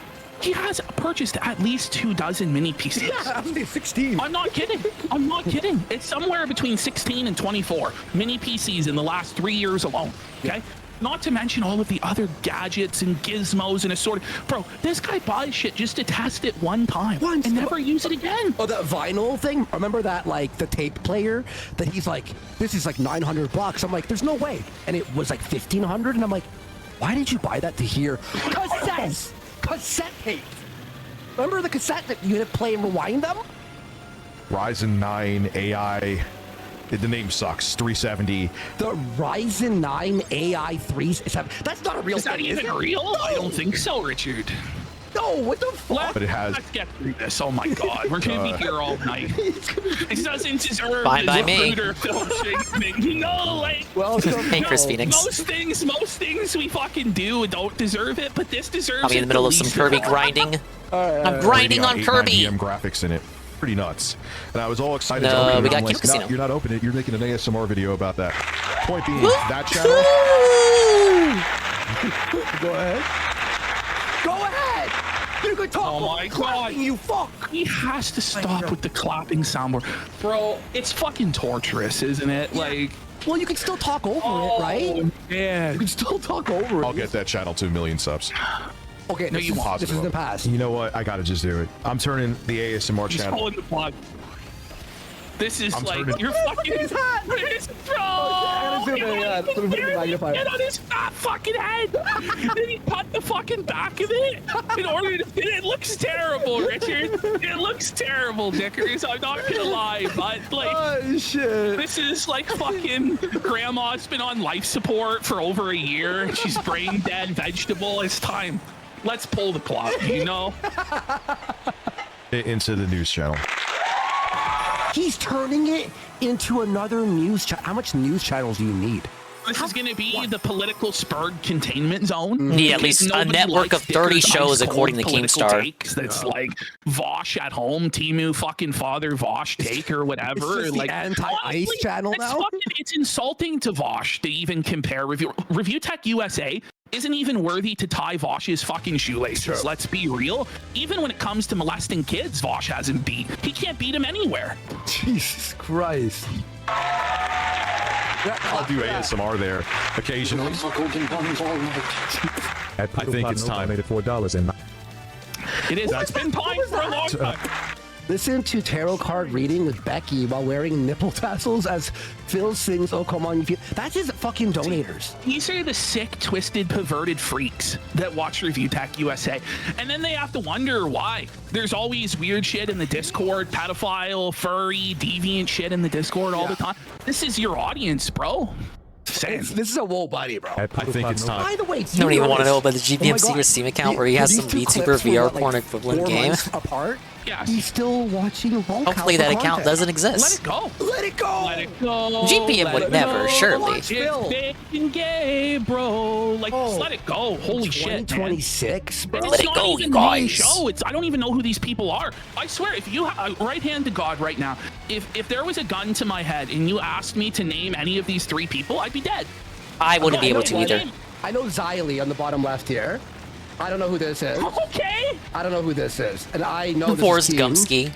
He has purchased at least 24 mini PCs. Yeah, I was 16. I'm not kidding. I'm not kidding. It's somewhere between 16 and 24 mini PCs in the last 3 years alone. Okay? Not to mention all of the other gadgets and gizmos and assorted. Bro, this guy buys shit just to test it one time Once. and never use it again. Oh, that vinyl thing? Remember that, like, the tape player that he's like, this is like $900. I'm like, there's no way. And it was like $1,500. And I'm like, why did you buy that to hear cassettes? Cassette tape. Remember the cassette that you had to play and rewind them? Ryzen 9 AI. The name sucks. 370. The Ryzen 9 AI 370. That's not a real Is that thing, is even it? real? No. I don't think so, Richard. No, what the fuck? But it has. Let's get through this. Oh my god, we're gonna be here all night. It doesn't deserve Fine by this me. recruiter thing. No, like Welcome. Hey, Chris no, Phoenix. Most things we fucking do don't deserve it, but this deserves I'll be in the it middle of the some least Kirby of all. grinding. I'm grinding on Kirby. DM graphics in it. Pretty nuts. And I was all excited. No, to open it, we and got I'm like, Casino. no, you're not opening it. You're making an ASMR video about that. Point being, that channel. Go ahead. gonna go talk. Oh my god! You fuck! He has to stop with the clapping soundboard, bro. It's fucking torturous, isn't it? Yeah. Like, well, you can still talk over it, right? Yeah, you can still talk over it. I'll get that channel to 1 million subs. Okay, no, you won't. This is the past. You know what? I gotta just do it. I'm turning the ASMR He's channel. pulling the plug. This is I'm like turning- you're fucking. Bro, get on his fat fucking head. Then he cut the fucking back of it in order to fit it. It looks terrible, Richard. It looks terrible, Dickers. I'm not gonna lie, but like, oh shit. This is like fucking grandma's been on life support for over a year. She's brain dead, vegetable. It's time. Let's pull the plug, you know? Into the news channel. He's turning it into another news channel. How much news channels do you need? This is going to be the political spurred containment zone. Yeah, at least a network of 30 shows, according to Keemstar. That's like Vosh at home, Timu fucking father Vosh take or whatever. Is this like the anti-ice channel now? It's insulting to Vosh to even compare Review Tech USA. Isn't even worthy to tie Vosh's fucking shoelaces. True. Let's be real. Even when it comes to molesting kids, Vosh hasn't beat. He can't beat him anywhere. Jesus Christ. I'll do ASMR there occasionally. I think it's time. Made it $4 in. It is. It's been time for a long time. Listen to tarot card reading with Becky while wearing nipple tassels as Phil sings "Oh Come On You Feel." That's his fucking donators. These are the sick, twisted, perverted freaks that watch Review Tech USA, and then they have to wonder why. There's always weird shit in the Discord, pedophile, furry, deviant shit in the Discord all the time. This is your audience, bro. This is a whoa buddy, bro. I think it's time. By the way, You don't even want to know about the GBM Secret Steam account where he has some VTuber VR porn equivalent game. Apart. Yes. He's still watching. Hopefully that account doesn't exist. Let it go. Let it go. Let it go. GBM would never, surely. It's big and gay, bro. Like, just let it go. Holy shit, 2026, bro. Let it go, you guys. Show. I don't even know who these people are. I swear, if you right hand to God right now, if there was a gun to my head and you asked me to name any of these 3 people, I'd be dead. I wouldn't be able to either. I know Xylee on the bottom left here. I don't know who this is. Okay. I don't know who this is. And I know this Forrest is Gumsky.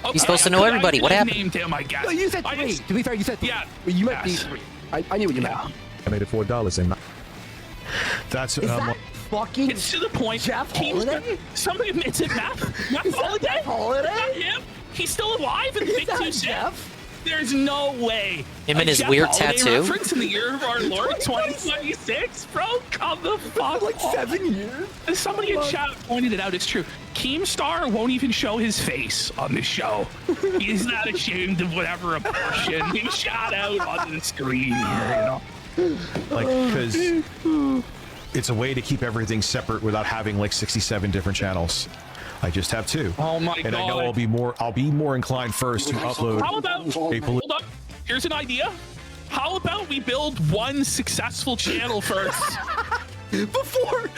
You're supposed to know everybody. What happened? Named him, I guess. No, you said 3. To be fair, you said 3. Yeah. Well, you meant these 3. I knew what you meant. I made it $4 in. That's is that fucking it's to the point. Jeff Holiday? Somebody admits it, Matt Holiday? Jeff Holiday? Not him. He's still alive in the Big 2 Jeff? There's no way. Him and his Jeff weird Holiday tattoo. Reference in the year of our Lord 2026, bro. Come the fuck like 7 years. Somebody in chat pointed it out. It's true. Keemstar won't even show his face on the show. He's not ashamed of whatever abortion he shot out on the screen here, you know. Like, because it's a way to keep everything separate without having like 67 different channels. I just have 2. Oh my and god! I know I'll be more inclined first to upload. How about? Hold up. Here's an idea. How about we build one successful channel first? Before.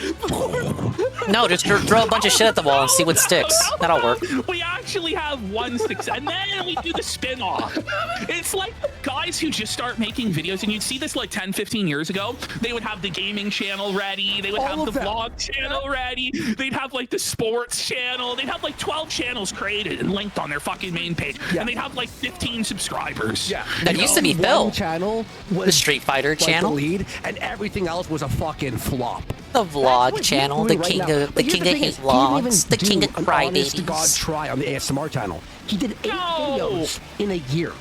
No, just throw a bunch of shit at the wall and see what sticks. That'll work. We actually have one success, and then we do the spin-off. It's like guys who just start making videos, and you'd see this like 10, 15 years ago. They would have the gaming channel ready. They would have the vlog channel ready. They'd have like the sports channel. They'd have like 12 channels created and linked on their fucking main page. Yeah. And they'd have like 15 subscribers. Yeah. That used to be Phil. Channel was the Street Fighter channel. The lead, and everything else was a fucking flop. The vlog channel, the king of hate vlogs, the king of crybabies. God try on the ASMR channel. He did 8 videos in a year.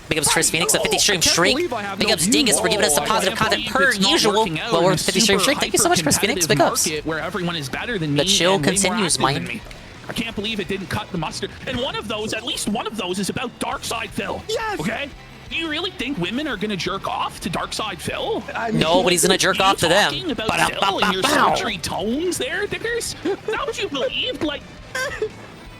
Big ups Chris Phoenix, a 50 stream streak. Big ups Dingus for giving us some positive content per usual. Well, we're 50 stream streak. Thank you so much, Chris Phoenix. Big ups. Where everyone is better than me. The chill continues, Mike. I can't believe it didn't cut the mustard. And one of those, at least one of those, is about Darkside Phil. Yes. Okay. Do you really think women are going to jerk off to Darkside Phil? Nobody's going to jerk off to them. Talking about Phil and your sultry tones there, Dickers? Is that what you believed? Like...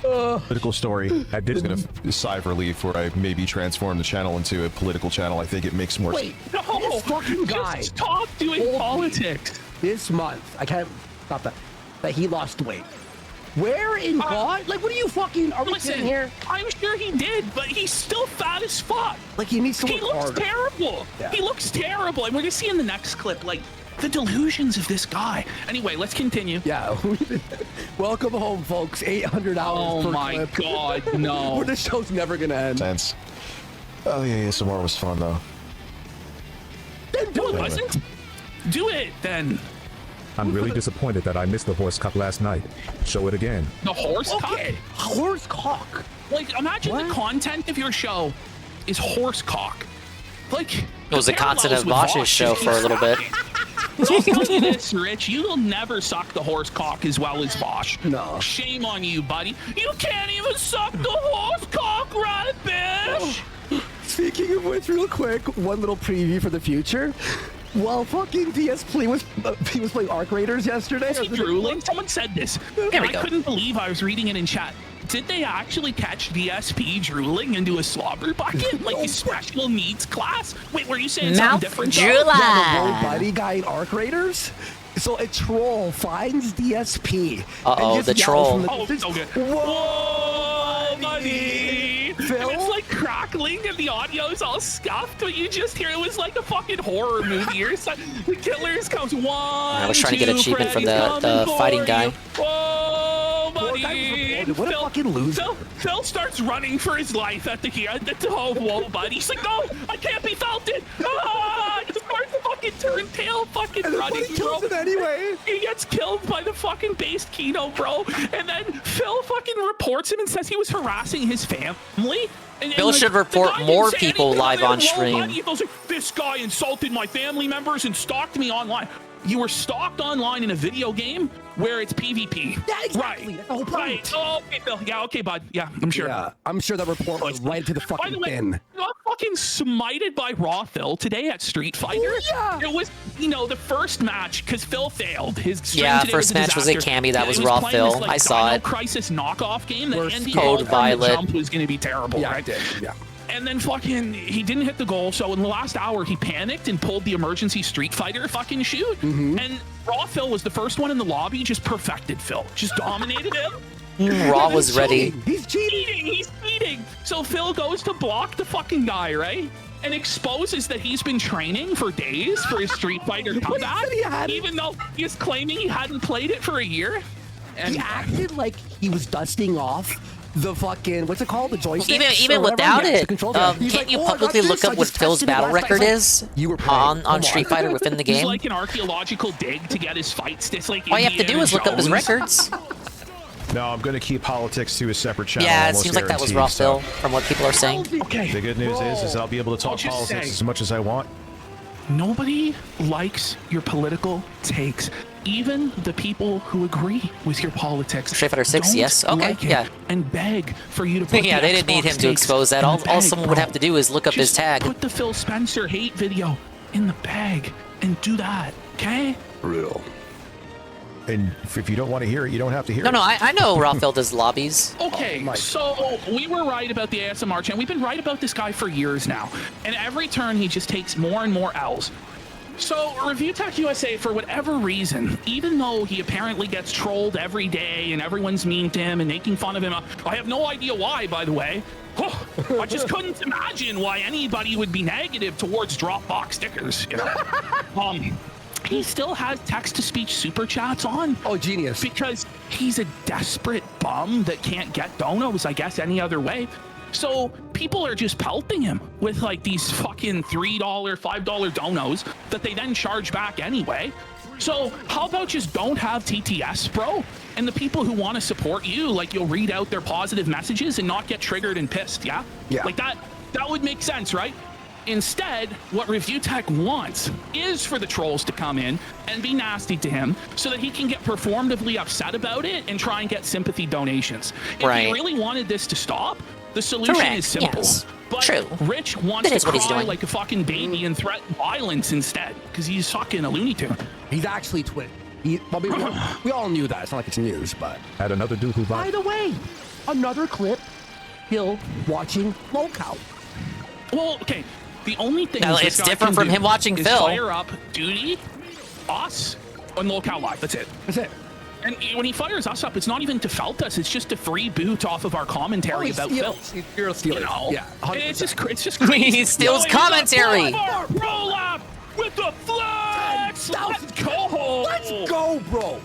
Political story. I did going to sigh of relief where I maybe transform the channel into a political channel. I think it makes more sense. No, this fucking guy. Stop doing politics. This month, I can't stop that he lost weight. Where in God? Like, what are you fucking? Are we sitting here? I'm sure he did, but he's still fat as fuck. Like, he needs to work He looks harder. terrible. Yeah. He looks terrible. And we're gonna see in the next clip, like, The delusions of this guy. Anyway, let's continue. Yeah. Welcome home, folks. 800 hours Oh per my clip. God, no. This show's never gonna end. Sense. Oh yeah, ASMR was fun though. Then do No, it it. wasn't. Do it then. I'm really disappointed that I missed the horse cock last night. Show it again. The horse cock? Horse cock. Like, imagine the content of your show is horse cock. Like, It was a content of Bosch's show for a little bit. I'll tell you this, Rich, you'll never suck the horse cock as well as Bosch. No. Shame on you, buddy. You can't even suck the horse cock, right, bitch? Speaking of which, real quick, one little preview for the future. While fucking DSP was he was playing Arc Raiders yesterday. Was he drooling? Someone said this. There we I go. couldn't believe I was reading it in chat. Did they actually catch DSP drooling into a slobber bucket? Like a special needs class? Wait, were you saying something different? Yeah, the low buddy guy in Arc Raiders. So a troll finds DSP. Uh-oh, and just the yells troll. from the Oh, distance, okay. Whoa, buddy! Phil? And it's like crackling and the audio's all scuffed, but you just hear it was like a fucking horror movie or something. The killers comes one. I was trying to get an achievement from the fighting guy. Whoa, buddy! What a fucking loser. Phil starts running for his life at the oh, whoa, buddy. He's like, no, I can't be felted. Ah! He starts the fucking turntail fucking And running, he kills bro. it anyway. He gets killed by the fucking based Kino, bro. And then Phil fucking reports him and says he was harassing his family. And Phil should the report guy didn't more say people anything. live And then, on whoa, stream. buddy, He goes like, this guy insulted my family members and stalked me online. You were stalked online in a video game where it's PvP. Yeah, exactly. Right. That's the whole point. Right. Oh, okay, Phil. Yeah, okay, bud. Yeah, I'm sure. Yeah, I'm sure that report was right to the By fucking the way, bin. you got fucking smited by Raw Phil today at Street Fighter. Oh, yeah. It was, the first match because Phil failed. His stream Yeah, today first was a match was a disaster. Cammy. That It was was Raw playing Phil. this, like, I saw Dino it. Crisis knockoff game. The Worst NDL Code from the Violet. jump was going to be terrible. Yeah, right? I did. Yeah. And then fucking, he didn't hit the goal. So in the last hour, he panicked and pulled the emergency Street Fighter fucking shoot. Mm-hmm. And Raw Phil was the first one in the lobby, just perfected Phil, just dominated him. Raw was ready. He's cheating. He's cheating. So Phil goes to block the fucking guy, right? And exposes that he's been training for days for his Street Fighter comeback, even though he's claiming he hadn't played it for a year. And He acted like he was dusting off the fucking, what's it called? The joystick? Even without it, can't you publicly look up what Phil's battle record is on Street Fighter within the He's game? like an archaeological dig to get his fights. It's like All you have to do is look up his Jones. records. No, I'm going to keep politics to a separate channel. Yeah, it almost seems like that was guaranteed, Raw so- Phil, from what people are saying. Okay. The good news is I'll be able to I'll talk just politics say- as much as I want. Nobody likes your political takes. Even the people who agree with your politics. Street Fighter 6, don't yes. Okay, like it yeah. And beg for you to put Yeah, the they didn't need Xbox him to takes expose that. in the All bag, someone would bro. have to do is look up his Just tag. Put the Phil Spencer hate video in the bag and do that, okay? Brutal. And if you don't want to hear it, you don't have to hear No, it. no, I know Raw Phil does lobbies. Okay, so we were right about the ASMR channel. We've been right about this guy for years now. And every turn, he just takes more and more L's. So, Review Tech USA, for whatever reason, even though he apparently gets trolled every day and everyone's mean to him and making fun of him, I have no idea why, by the way. I just couldn't imagine why anybody would be negative towards Dropbox stickers, you know? He still has text-to-speech super chats on. Oh, genius. Because he's a desperate bum that can't get donos, I guess, any other way. So people are just pelting him with like these fucking $3, $5 donos that they then charge back anyway. So how about just don't have TTS, bro? And the people who want to support you, like you'll read out their positive messages and not get triggered and pissed, yeah? Yeah. Like that would make sense, right? Instead, what Review Tech wants is for the trolls to come in and be nasty to him so that he can get performatively upset about it and try and get sympathy donations. If Right. he really wanted this to stop, the solution Correct, is simple. yes. But True. Rich wants That is to what he's cry doing. like a fucking baby and threaten violence instead because he's fucking a Looney Tune. He's actually twin. We all knew that. It's not like it's news, but. Had another dude who By the way, another clip. Bill watching Lockout. Well, okay. The only thing No, this it's guy different can from do him watching is Phil. fire up Duty, us, and Lockout Live. That's it. That's it. And when he fires us up, it's not even to felt us. It's just to free boot off of our commentary about Phil. You're a stealer. You know? Yeah, 100%. It's just crazy. He steals commentary. Roll up with the flex. Let's go. Let's go, bro.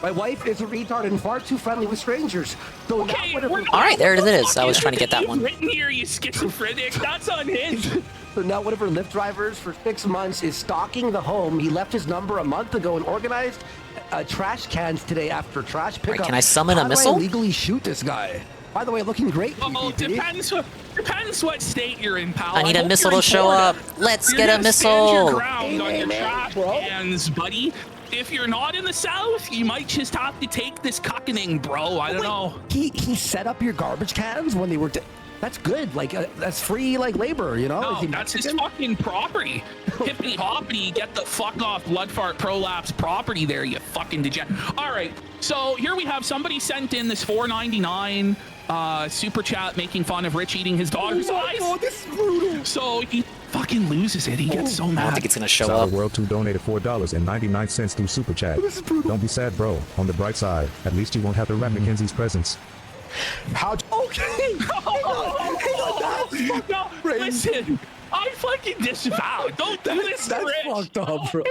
My wife is a retard and far too friendly with strangers. So Okay, All right, there it is. I was trying to get that one. Written here, you schizophrenic. That's unhinged. So now one of her Lyft drivers for 6 months is stalking the home. He left his number a month ago and organized trash cans today after trash pickup. Can I summon a How missile? do I legally shoot this guy? By the way, looking great. Oh, depends what state you're in, pal. I need a hope missile you're to in show Florida. up. Let's You're get a gonna stand your missile. ground on your trash cans, buddy. If you're not in the South, you might just have to take this cuckening, bro. I don't know. He set up your garbage cans when they were. That's good. Like that's free like labor, you know. No, Is he that's his Mexican? fucking property. Hippity hoppity, get the fuck off blood fart prolapse property there, you fucking degenerate. All right, so here we have somebody sent in this $4.99 super chat making fun of Rich eating his daughter's eyes. Oh, this is brutal. So he fucking loses it. He gets so I mad. don't think it's gonna show Sour up. World 2 donated $4.99 through Super Chat. This is brutal. Don't be sad, bro. On the bright side, at least you won't have to wrap Mackenzie's presents. Okay. No, listen. I fucking disavow. Don't do this to That's Rich. fucked up, bro.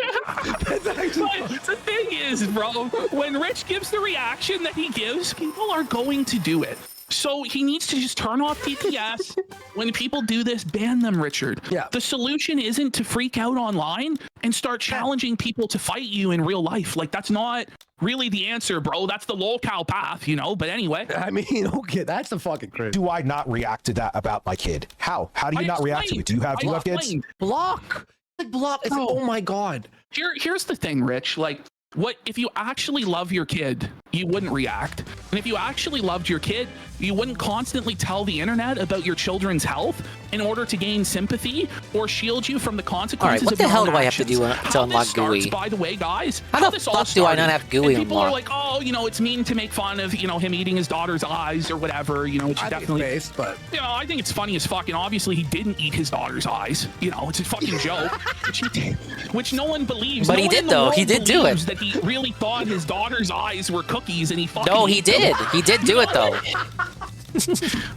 That's actually But the thing is, bro, when Rich gives the reaction that he gives, people are going to do it. So he needs to just turn off TPS. When people do this, ban them, Richard. Yeah. The solution isn't to freak out online and start challenging people to fight you in real life. Like, that's not really the answer, bro. That's the lol-cow path, you know? But anyway. I mean, okay, that's the fucking crazy. Do I not react to that about my kid? How? How do you not react to it? Do you have kids? explained. Block. Like block. It's like, oh my god. Here's the thing, Rich. Like, what if you actually love your kid, you wouldn't react. And if you actually loved your kid, you wouldn't constantly tell the internet about your children's health in order to gain sympathy or shield you from the consequences. All right, what of the your hell own do I have to actions. do to How unlock this starts, GUI? by the way, guys, How the this all fuck do I not started, have GUI and people are unlocked? like, oh, you know, it's mean to make fun of, you know, him eating his daughter's eyes or whatever. You know, which I definitely, think it's based, but you know, I think it's funny as fuck. And obviously, he didn't eat his daughter's eyes. You know, it's a fucking joke, which no one believes. But No he one did, in the though. He world did do it. believes That he really thought his daughter's eyes were cookies, and he fucking. No, he ate them. did. He did do it though.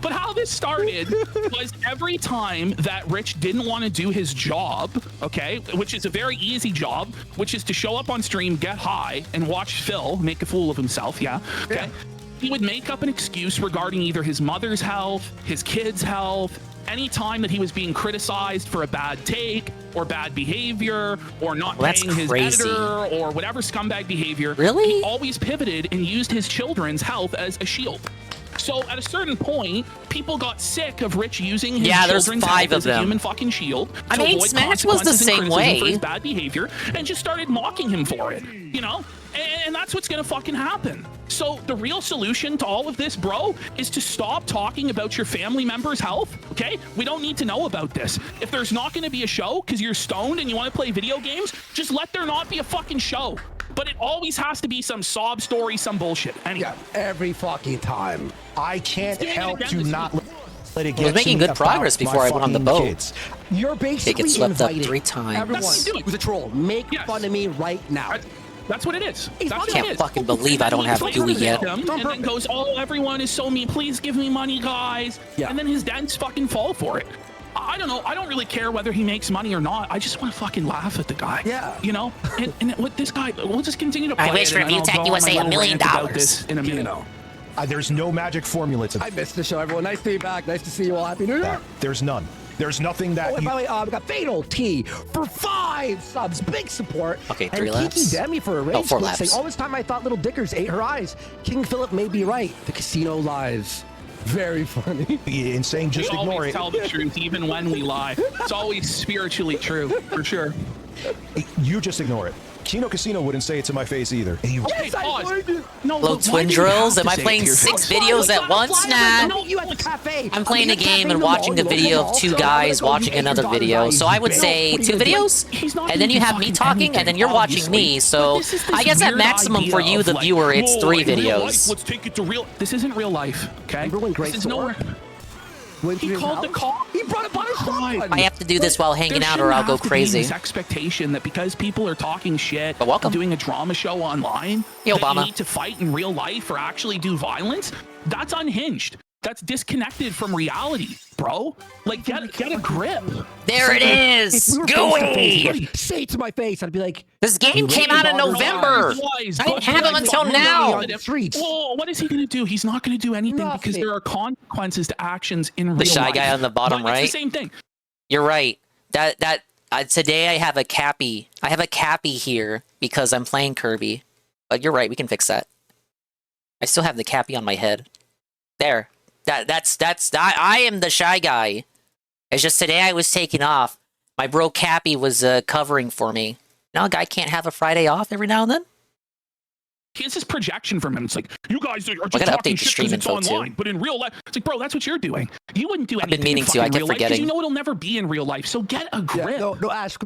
But how this started was every time that Rich didn't want to do his job, okay, which is a very easy job, which is to show up on stream, get high, and watch Phil make a fool of himself, yeah, okay? He would make up an excuse regarding either his mother's health, his kid's health, any time that he was being criticized for a bad take or bad behavior or not Well, that's paying his crazy. editor or whatever scumbag behavior. Really? He always pivoted and used his children's health as a shield. So at a certain point, people got sick of Rich using his Yeah, there's children's 5 health of as a them. human fucking shield. I to mean, avoid Smash was the consequences and same criticism way. for his bad behavior, and just started mocking him for it. You know, and that's what's gonna fucking happen. So the real solution to all of this, bro, is to stop talking about your family members' health. Okay, we don't need to know about this. If there's not gonna be a show because you're stoned and you want to play video games, just let there not be a fucking show. But it always has to be some sob story, some bullshit. Anyway. every fucking time. I can't Doing it help again to this not week. let it I was get making to me good progress about before my I went on the fucking boat. kids. You're basically gets swept up inviting 3 times. everyone That's what I'm doing. who's a troll. Make Yes. fun of me right now. That's what it is. That's what can't it is. fucking believe I don't have He GUI plays yet. the victim And then goes, oh, everyone is so mean. Please give me money, guys. Yeah. And then his dents fucking fall for it. I don't know. I don't really care whether he makes money or not. I just want to fucking laugh at the guy. Yeah. You know? And with this guy, we'll just continue to play I wish it, and then Review I'll Tech go on USA my $1 little million. rant about this in a minute. There's no magic formula to I missed the show, everyone. Nice to be back. Nice to see you all. Happy New Year. that. There's none. There's nothing that Oh, and you... by the way, we got Fatal T for 5 subs. Big support. Okay, and 3 laps. Kiki Demi for a rage 4 quit laps. saying, all this time I thought little dickers ate her eyes. King Philip may be right. The casino lies. Very funny. and saying just We ignore always it. tell the truth, even when we lie. It's always spiritually true, for sure. You just ignore it. Casino wouldn't say it to my face either. And you, Okay, pause. No, Hello, but why Twin do you have Drills. to Am I say it playing to your 6 face? videos at once? Nah. You at the cafe. I'm playing a game and watching a video of 2 guys watching another video. So I would say 2 videos, and then you have me talking, and then you're watching me. So I guess at maximum for you, the viewer, it's 3 videos. Let's take it to real. This isn't real life, okay? Remember when Grace This is nowhere. He called the call. He brought it by his shotgun. I have to do this while hanging out or I'll go crazy. This expectation that because people are talking shit, But welcome. and doing a drama show online, Hey, that Obama. you need to fight in real life or actually do violence. That's unhinged. That's disconnected from reality, bro. Like, get a grip. There it is. Gooey. Say it to my face. I'd be like, this game came out in November. I didn't have him until now. Oh, what is he going to do? He's not going to do anything because there are consequences to actions in real life. The shy guy on the bottom right. It's the same thing. You're right. Today I have a cappy. I have a cappy here because I'm playing Kirby. But you're right. We can fix that. I still have the cappy on my head. There. I am the shy guy. It's just today I was taking off. My bro Cappy was covering for me. Now a guy can't have a Friday off every now and then? He has this projection from him. It's like, you guys are just gotta talking update the shit stream because it's info, online. too. But in real life, it's like, bro, that's what you're doing. You wouldn't do anything I've been meaning in to. I fucking kept real life because forgetting. you know it'll never be in real life. So get a grip. No, Ash,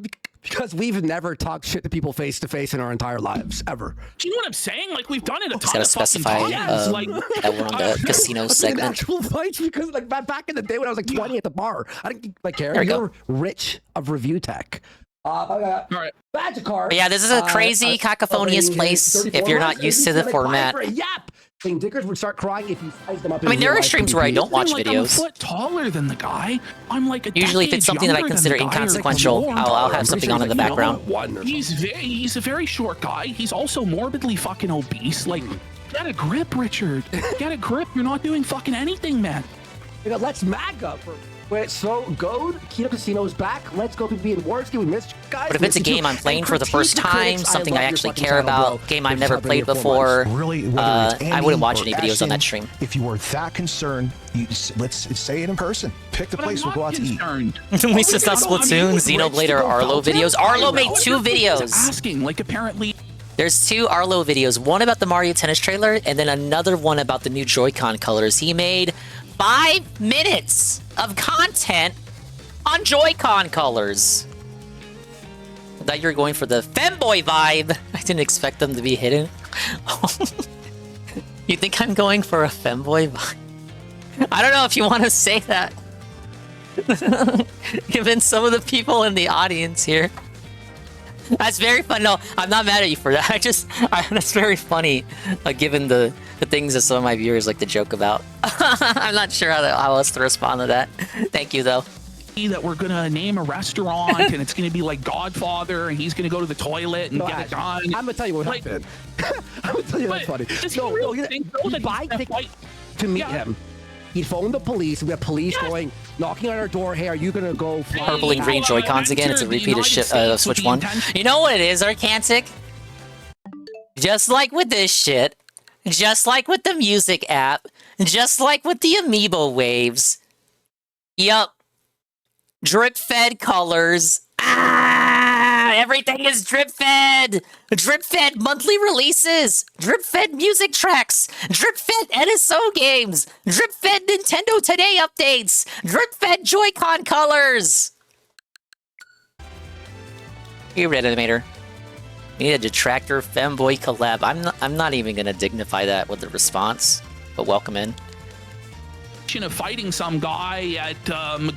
because we've never talked shit to people face to face in our entire lives, ever. Do you know what I'm saying? Like, we've done it a Just ton gotta of fucking specify times. Like, that we're on the casino segment. Actual fights, because like back in the day when I was like 20 at the bar, I didn't like care. There you You're rich of review tech. all right. Magic card. But yeah, this is a crazy, cacophonious place if you're not used to the format. Yep. Dickers would start crying if you size them up. I mean, there are streams where I don't watch I'm a videos. foot taller than the guy. I'm like a Usually, if it's something that I decade consider younger than the guy. inconsequential, I'll have something on in the background. He's a very short guy. He's also morbidly fucking obese. Like, get a grip, Richard. Get a grip. You're not doing fucking anything, man. Let's MAGA for. Wait, so Goad, Keto Casino's back. Let's go be in Warski. We missed you guys. But if it's a game I'm playing for the first time, something I actually care about, game I've never played before, I wouldn't watch any videos on that stream. If you were that concerned, let's say it in person. Pick the place. We'll go out to eat. At least it's not Splatoon, Xenoblade, or Arlo videos. Arlo made 2 videos. Asking, like, apparently. There's 2 Arlo videos. One about the Mario Tennis trailer, and then another one about the new Joy-Con colors. He made 5 minutes of content on Joy-Con colors. I thought you were going for the femboy vibe. I didn't expect them to be hidden. You think I'm going for a femboy vibe? I don't know if you want to say that. Given some of the people in the audience here. That's very fun. No, I'm not mad at you for that. That's very funny, given the things that some of my viewers like to joke about. I'm not sure how else to respond to that. Thank you, though. That we're gonna name a restaurant and it's gonna be like Godfather and he's gonna go to the toilet and get it done. I'm gonna tell you what happened. I'm gonna tell you what's funny. He'd buy tickets to meet him. He'd phone the police. We have police going, knocking on our door. Hey, are you gonna go? Purple and green Joy-Cons again. It's a repeat of Switch 1. You know what it is, Arcantic? Just like with this shit, just like with the music app, just like with the amiibo waves. Yup. Drip-fed colors. Everything is drip-fed! Drip-fed monthly releases! Drip-fed music tracks! Drip-fed NSO games! Drip-fed Nintendo Today updates! Drip-fed Joy-Con colors! You Reanimator. You need a detractor femboy collab. I'm not even gonna dignify that with a response, but welcome in. Of fighting some guy at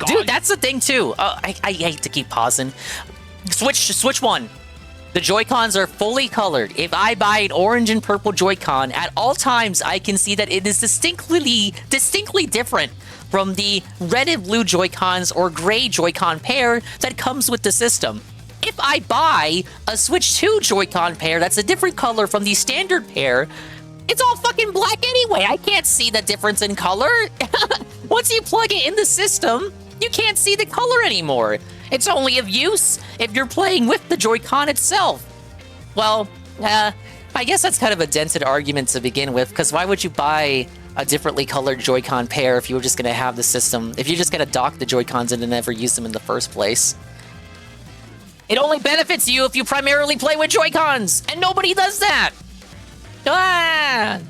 Dude, that's the thing too. I hate to keep pausing. Switch 1. The Joy-Cons are fully colored. If I buy an orange and purple Joy-Con, at all times I can see that it is distinctly different from the red and blue Joy-Cons or gray Joy-Con pair that comes with the system. If I buy a Switch 2 Joy-Con pair that's a different color from the standard pair, it's all fucking black anyway. I can't see the difference in color. Once you plug it in the system, you can't see the color anymore. It's only of use if you're playing with the Joy-Con itself. Well, I guess that's kind of a dented argument to begin with, because why would you buy a differently colored Joy-Con pair if you were just going to have the system, if you're just going to dock the Joy-Cons in and never use them in the first place? It only benefits you if you primarily play with Joy-Cons, and nobody does that.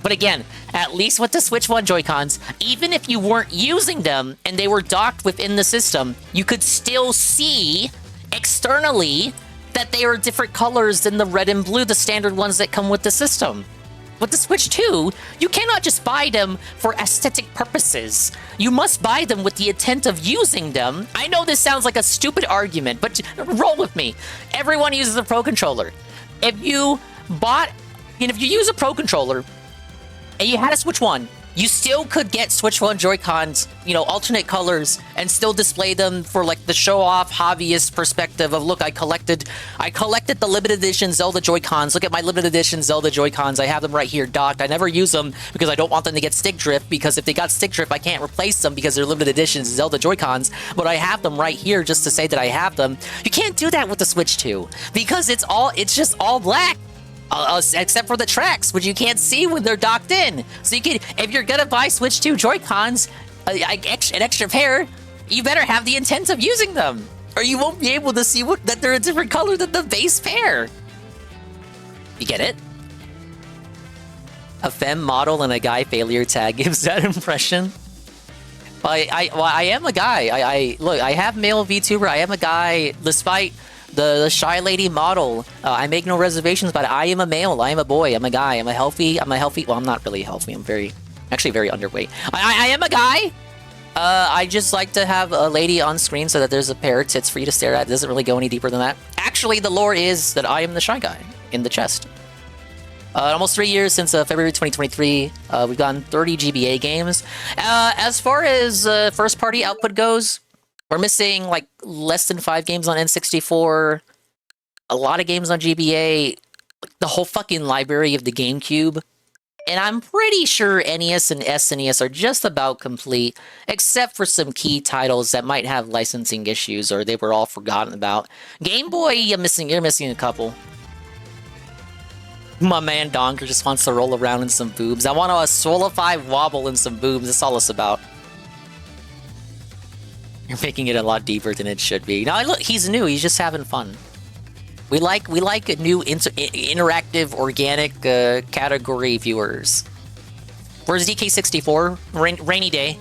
But again, at least with the Switch 1 Joy-Cons, even if you weren't using them and they were docked within the system, you could still see externally that they are different colors than the red and blue, the standard ones that come with the system. With the Switch 2, you cannot just buy them for aesthetic purposes. You must buy them with the intent of using them. I know this sounds like a stupid argument, but roll with me. Everyone uses a Pro Controller. If you use a Pro Controller and you had a Switch 1, You still could get Switch 1 Joy-Cons, you know, alternate colors, and still display them for like the show-off hobbyist perspective of, look, I collected the limited edition Zelda Joy-Cons. Look at my limited edition Zelda Joy-Cons. I have them right here docked. I never use them because I don't want them to get stick drift, because if they got stick drift, I can't replace them because they're limited edition Zelda Joy-Cons, but I have them right here just to say that I have them. You can't do that with the Switch 2 because it's just all black. Except for the tracks, which you can't see when they're docked in. So you can, if you're gonna buy Switch 2 Joy-Cons, an extra pair, you better have the intent of using them, or you won't be able to see that they're a different color than the base pair. You get it? A femme model and a guy failure tag gives that impression. I am a guy. Look, I have male VTuber. I am a guy, despite the shy lady model. I make no reservations, but I am a male. I am a boy. I'm a guy. I'm a healthy. Well, I'm not really healthy. I'm actually very underweight. I am a guy. I just like to have a lady on screen so that there's a pair of tits for you to stare at. It doesn't really go any deeper than that. Actually, the lore is that I am the shy guy in the chest. Almost 3 years since February 2023. We've gotten 30 GBA games. As far as first-party output goes, we're missing like less than 5 games on N64, a lot of games on GBA, the whole fucking library of the GameCube. And I'm pretty sure NES and SNES are just about complete, except for some key titles that might have licensing issues or they were all forgotten about. Game Boy, you're missing a couple. My man Donker just wants to roll around in some boobs. I want to solidify wobble in some boobs. That's all it's about. You're making it a lot deeper than it should be. Now, look, he's new. He's just having fun. We like new interactive, organic category viewers. Where's DK64? Rainy day.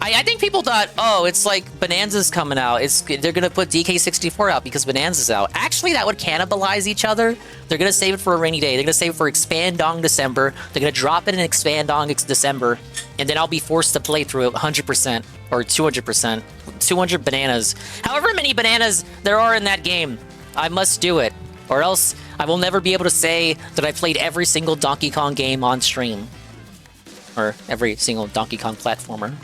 I think people thought, oh, it's like Bonanza's coming out. They're gonna put DK64 out because Bonanza's out. Actually, that would cannibalize each other. They're gonna save it for a rainy day. They're gonna save it for Expandong December. They're gonna drop it in Expandong December, and then I'll be forced to play through it 100% or 200%. 200 bananas. However many bananas there are in that game, I must do it, or else I will never be able to say that I played every single Donkey Kong game on stream, or every single Donkey Kong platformer.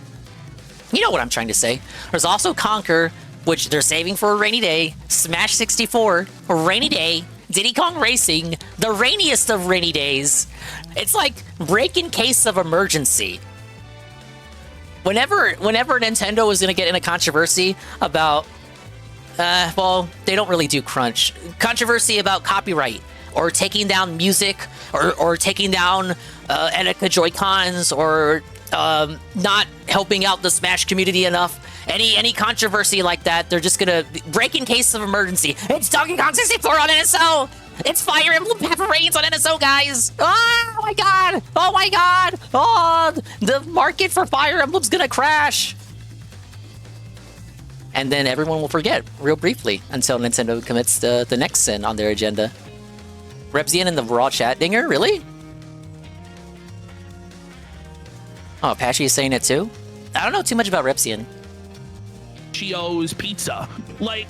You know what I'm trying to say. There's also Conquer, which they're saving for a rainy day, Smash 64, a rainy day, Diddy Kong Racing, the rainiest of rainy days. It's like break in case of emergency. Whenever Nintendo was going to get in a controversy about, well, they don't really do crunch. Controversy about copyright, or taking down music, or taking down Etika Joy-Cons, or not helping out the Smash community enough. Any controversy like that, they're just gonna break in case of emergency. It's Donkey Kong 64 on NSO! It's Fire Emblem Pepper Rains on NSO, guys! Oh my god! Oh my god! Oh, the market for Fire Emblem's gonna crash! And then everyone will forget, real briefly, until Nintendo commits the next sin on their agenda. Rebzian in the raw chat, Dinger? Really? Oh, Apache is saying it too? I don't know too much about Repsian. Chio's Pizza. Like,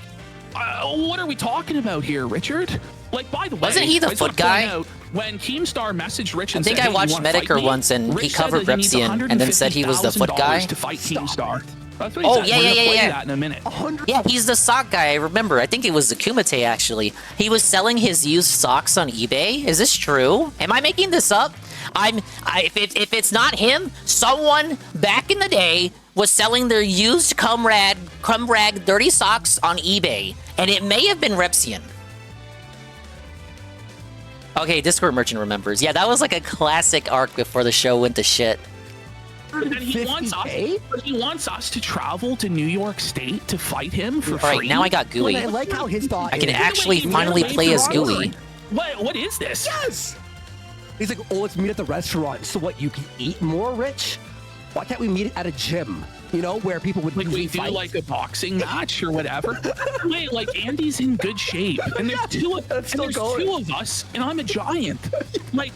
what are we talking about here, Richard? Like, by the way, wasn't he the foot guy? When Keemstar messaged Rich and I think I watched Mediker once, and he covered Repsian, and then said he was the foot guy. To fight Keemstar. Oh, yeah. That in a minute. Yeah, he's the sock guy. I remember. I think it was the Kumite, actually. He was selling his used socks on eBay. Is this true? Am I making this up? If it's not him, someone back in the day was selling their used cum rag dirty socks on eBay, and it may have been Repsian. Okay, Discord Merchant remembers. Yeah, that was like a classic arc before the show went to shit. And he wants us to travel to New York State to fight him for free. All right, now I got Gooey. I like how his thought I can actually finally play as Gooey. What is this? Yes! He's like, oh, let's meet at the restaurant. So what, you can eat more, Rich? Why can't we meet at a gym? You know, where people would like we do fight? Like a boxing match or whatever. Wait, like Andy's in good shape, and there's two of us, and I'm a giant. Like,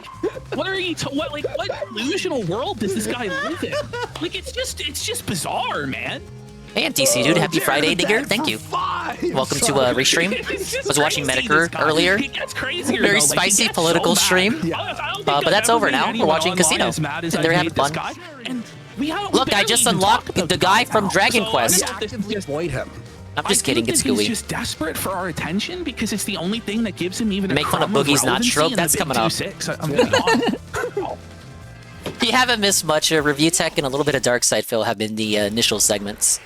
what are you? What delusional world does this guy live in? Like, it's just bizarre, man. Hey, TC dude, happy Friday, digger. Thank you. Welcome to Restream. Was watching Medicare earlier. Very spicy political stream. But that's over now. We're watching Casino. And they're having fun. Look, I just unlocked the guy from Dragon Quest. Avoid him. I'm just kidding, it's gooey. He's just desperate for our attention because it's the only thing that gives him even a Make fun of Boogie's not stroke, that's coming up. You haven't missed much. Review Tech and a little bit of Dark Side Phil have been the initial segments.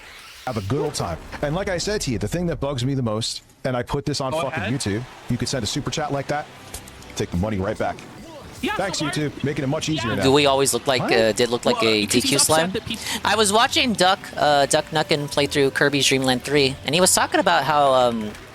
Have a good old time. And like I said to you, the thing that bugs me the most, and I put this on YouTube, you could send a super chat like that, take the money right back. Thanks, YouTube. Making it much easier now. Gooey always looked like did look like a DQ slime. I was watching Duck Nucken play through Kirby's Dream Land 3, and he was talking about how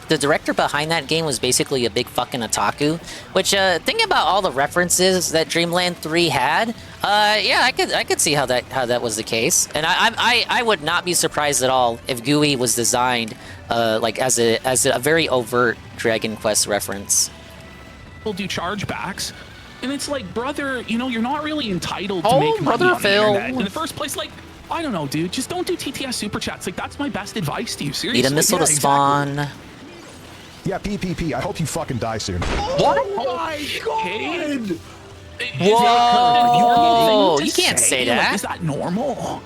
the director behind that game was basically a big fucking otaku. Which thinking about all the references that Dreamland 3 had, yeah, I could see how that was the case, and I would not be surprised at all if Gooey was designed like as a very overt Dragon Quest reference. We'll do chargebacks. And it's like, brother, you know, you're not really entitled to make money brother on the Phil. internet. In the first place, like, I don't know, dude. Just don't do TTS super chats. Like, that's my best advice to you. Seriously. Need a missile to spawn. Yeah, PPP. I hope you fucking die soon. What? Oh my god! Whoa! You can't say that. Like, is that normal?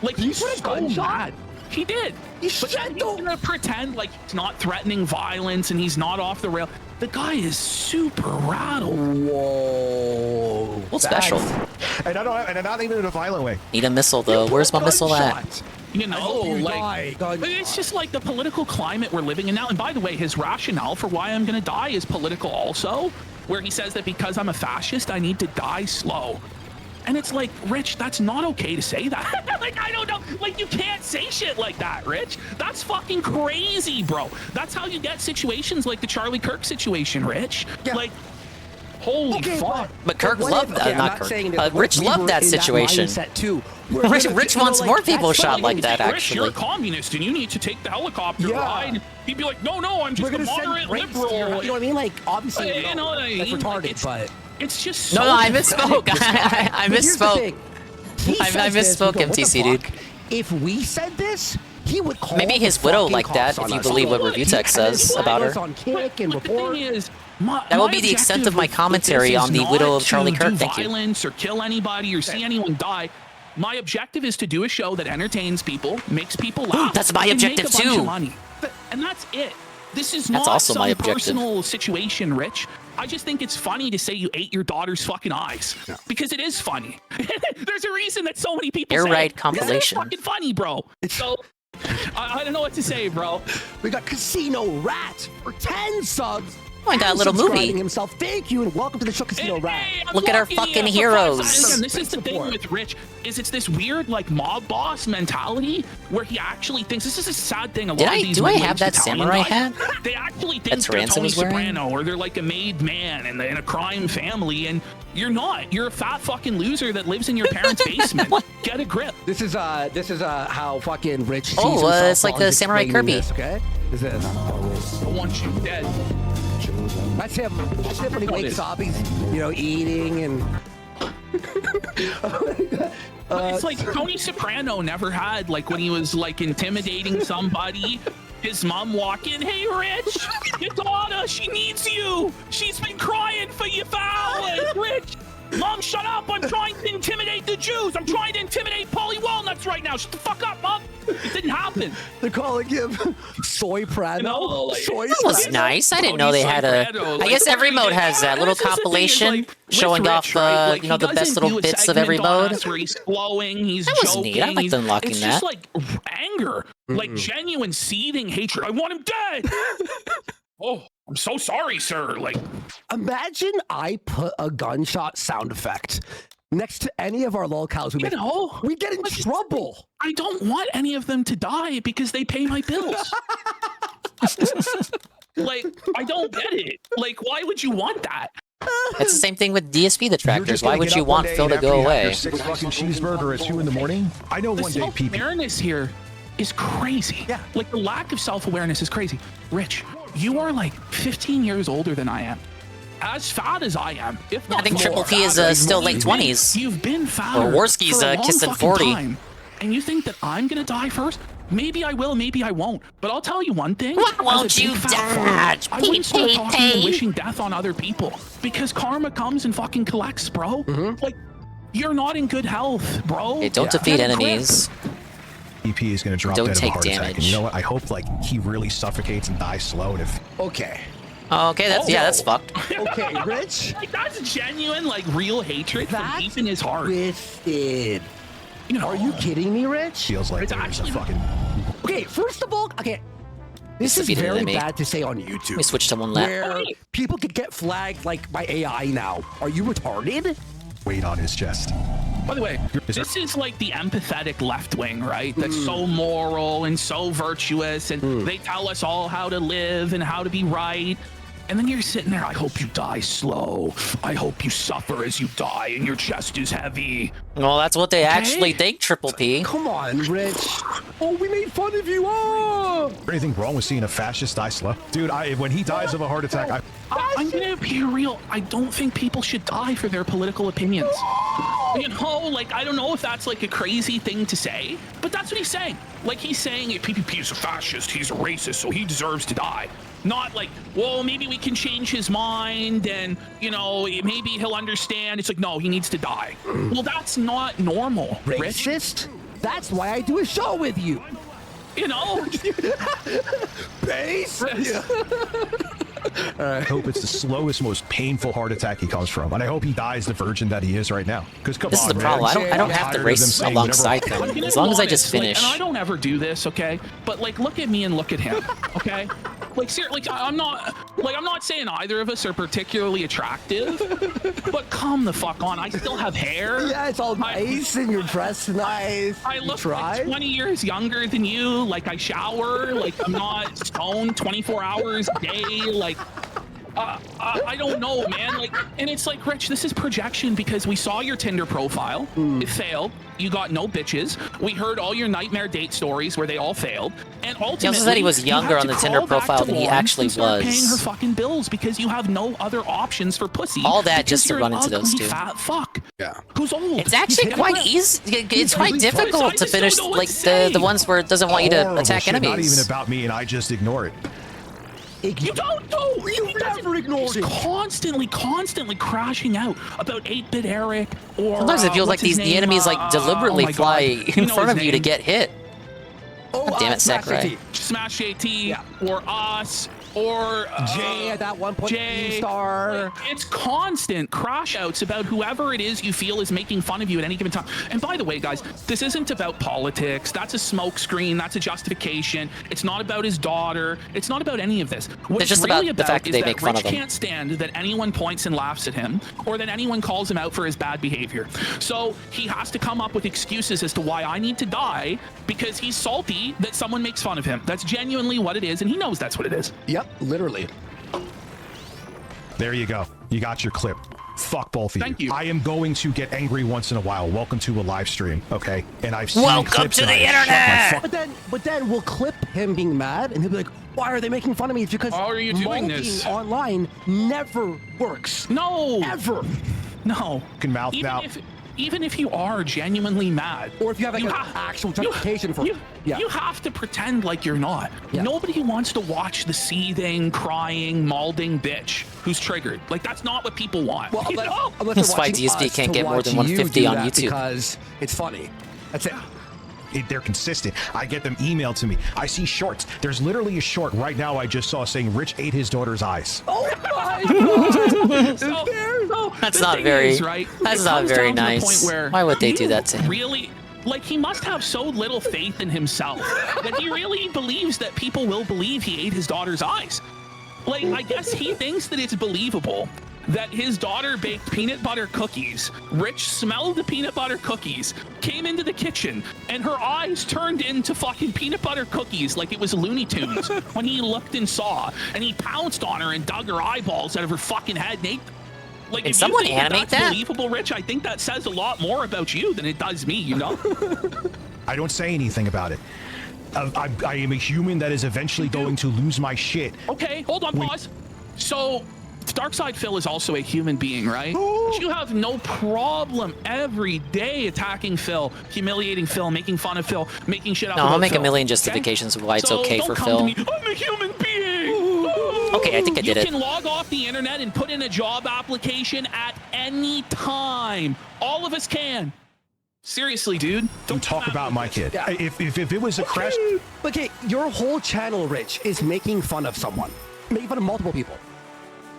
Like, he's so mad. He did. But then he's gonna pretend like he's not threatening violence and he's not off the rail. The guy is super rattled. Whoa. What's special? And I'm not even in a violent way. Need a missile though. Where's my missile at? You know, like, it's just like the political climate we're living in now. And by the way, his rationale for why I'm gonna die is political also, where he says that because I'm a fascist, I need to die slow. And it's like, Rich, that's not okay to say that. Like, I don't know. Like, you can't say shit like that, Rich. That's fucking crazy, bro. That's how you get situations like the Charlie Kirk situation, Rich. Yeah. Like, holy fuck. But Kirk loved that. Not Kirk. Rich loved that situation. Rich wants more people shot like that, Rich, actually. you're a communist and you need to take the helicopter ride. He'd be like, no, I'm just a moderate liberal. You know what I mean? Like, obviously, you know what I mean? that's retarded, but... It's just so No, I misspoke. I misspoke. I misspoke, MTC, dude. If we said this, he would call maybe his widow like that, if you believe what Review Tech says about her. On kick and report. That will be the extent of my commentary on the widow of Charlie Kirk. Thank you. Violence or kill anybody or see anyone die. My objective is to do a show that entertains people, makes people laugh. That's my objective and make a bunch too. of money. And that's it. This is That's not also some my objective. personal situation, Rich. I just think it's funny to say you ate your daughter's fucking eyes. Because it is funny. There's a reason that so many people Air say Ride it. compilation. It's fucking funny, bro. So, I don't know what to say, bro. We got Casino Rat for 10 subs. Oh, that little movie. Himself. Thank you and welcome to the show, Casino Rat. Look at our fucking heroes. Again, this is the thing with Rich, is it's this weird like mob boss mentality where he actually thinks, this is a sad thing. A lot of these do I have middle-aged that Italian samurai guys, hat? They actually think they're Taranza Tony was wearing? Soprano or they're like a made man in a crime family, and you're not. You're a fat fucking loser that lives in your parents' basement. Get a grip. This is how fucking Rich sees Oh, himself it's like while the he's Samurai explaining Kirby. This, okay? This is. I want you dead. That's him. That's him when he wakes up. He's, eating and. It's like Tony Soprano never had, like, when he was like intimidating somebody, his mom walk in, hey Rich, your daughter, she needs you. She's been crying for you for hours, Rich. Mom, shut up. I'm trying to intimidate the Jews. I'm trying to intimidate Paulie Walnuts right now. Shut the fuck up, Mom. It didn't happen. They're calling him Soy Prano. That was nice. I didn't know they had a. I guess every mode has that little compilation showing off, the best little bits of every mode. Where he's flowing, he's That was joking. neat. I liked unlocking it's that. just like anger, like genuine seething hatred. I want him dead. Oh, I'm so sorry, sir. Like, imagine I put a gunshot sound effect next to any of our lolcows we make. We get in trouble. I don't want any of them to die because they pay my bills. Like, I don't get it. Like, why would you want that? It's the same thing with DSP detractors. Why would you want Phil to go away? 6 fucking cheeseburger at 2 in the morning. I know The one day people. self-awareness here is crazy. Yeah. Like, the lack of self-awareness is crazy. Rich, you are like 15 years older than I am. As fat as I am, if not I think more. Triple P is still late 20s. You've been fatter Or Worski's for a long kissing fucking 40. time, and you think that I'm gonna die first? Maybe I will, maybe I won't. But I'll tell you one thing. Why as a won't big you fat dodge? fuck, I wouldn't start talking and wishing death on other people. Because karma comes and fucking collects, bro. Like, you're not in good health, bro. Okay, don't defeat Get a enemies. EP is going to drop Don't dead of a take heart attack. And damage. you know what? I hope like he really suffocates and dies slow. And if Okay. Okay, that's fucked. Okay, Rich. Like, that's genuine, like, real hatred from deep in his heart. Twisted. You know, Are you kidding me, Rich? feels like It's there's actually- a fucking Okay, first of all, okay. This is defeated very enemy. bad to say on YouTube. Let me switch to one lap. Where people could get flagged like by AI now. Are you retarded? weight on his chest. By the way, this is like the empathetic left wing, right? That's so moral and so virtuous, and they tell us all how to live and how to be right. And then you're sitting there, I hope you die slow. I hope you suffer as you die and your chest is heavy. Well, that's what they actually think, Triple P. Come on, Rich. Oh, we made fun of you. Oh! Is there anything wrong with seeing a fascist die slow? Dude, when he dies of a heart attack, I'm gonna be real. I don't think people should die for their political opinions. You know, like, I don't know if that's like a crazy thing to say, but that's what he's saying. Like, he's saying if PPP is a fascist, he's a racist, so he deserves to die. Not like, well, maybe we can change his mind and, you know, maybe he'll understand. It's like, no, he needs to die. Well, that's not normal, Racist? That's why I do a show with you. You know? Base? I hope it's the slowest, most painful heart attack he comes from, and I hope he dies the virgin that he is right now. Because come This on, is the man. problem. I don't have to race alongside them. As long as I just finish. Like, and I don't ever do this, okay? But like, look at me and look at him, okay? Like, seriously, like, I'm not saying either of us are particularly attractive, but come the fuck on. I still have hair. Yeah, it's all nice and you're dressed nice. I look like 20 years younger than you. Like, I shower. Like, I'm not stoned 24 hours a day. Like, I don't know, man. Like, and it's like, Rich, this is projection because we saw your Tinder profile. It failed. You got no bitches. We heard all your nightmare date stories where they all failed. And ultimately, He also said he was younger on the Tinder profile than he actually was. Paying her fucking bills because you have no other options for pussy. All that because just to you're run an into those ugly, two. Fat fuck. Yeah. Who's old? It's actually quite easy. It's quite difficult to finish like the ones where it doesn't want you to Horrible attack shit, enemies. Not even about me, and I just ignore it. You don't know. You never ignored it. Constantly crashing out about 8-bit Eric or Sometimes it feels like what's his the name? enemies like deliberately oh my fly God. You in know front his of you to name. get hit. God damn it, Smash Sakurai. AT. Smash JT or us or Jay at that one point. Jay. Star. Like, it's constant crash outs about whoever it is you feel is making fun of you at any given time. And by the way, guys, this isn't about politics. That's a smokescreen. That's a justification. It's not about his daughter. It's not about any of this. What It's just really about the fact that is they make fun Rich of him. can't stand that anyone points and laughs at him or that anyone calls him out for his bad behavior. So he has to come up with excuses as to why I need to die because he's salty that someone makes fun of him. That's genuinely what it is, and he knows that's what it is. Yep, literally. There you go. You got your clip. Fuck both of Thank you. I am going to get angry once in a while. Welcome to a live stream, okay? And I've seen Welcome clips to and the I shut my internet! fuck- But then we'll clip him being mad, and he'll be like, "Why are they making fun of me?" It's because How are you doing mocking this? online never works. No. Ever. No. Fucking mouth now. Even if you are genuinely mad, Or if you have like an actual justification for it. Yeah. You have to pretend like you're not. Yeah. Nobody wants to watch the seething, crying, malding bitch who's triggered. Like, that's not what people want. Well, You know? unless That's they're why watching DSP us can't to get more watch than you 150 do on that YouTube. because it's funny. That's it. They're consistent. I get them emailed to me. I see shorts. There's literally a short right now I just saw saying Rich ate his daughter's eyes. Oh my God! That's the not thing very. is, right, That's it not comes very down to the nice. point where Why would they he do that to him? Really, like, he must have so little faith in himself that he really believes that people will believe he ate his daughter's eyes. Like, I guess he thinks that it's believable that his daughter baked peanut butter cookies. Rich smelled the peanut butter cookies, came into the kitchen, and her eyes turned into fucking peanut butter cookies like it was Looney Tunes when he looked and saw, and he pounced on her and dug her eyeballs out of her fucking head. Like, Can if someone you think animate that's that? believable, Rich, I think that says a lot more about you than it does me, you know? I don't say anything about it. I am a human that is eventually going to lose my shit. Okay, hold on, pause. So, Darkside Phil is also a human being, right? But you have no problem every day attacking Phil, humiliating Phil, making fun of Phil, making shit up. No, I'll make Phil, a million justifications of why it's so okay don't for come Phil. to me, I'm a human being. Okay, I think I did it. You can log off the internet and put in a job application at any time. All of us can. Seriously, dude. Don't talk about my kid. Yeah. If it was a crash. Okay, your whole channel, Rich, is making fun of someone, making fun of multiple people.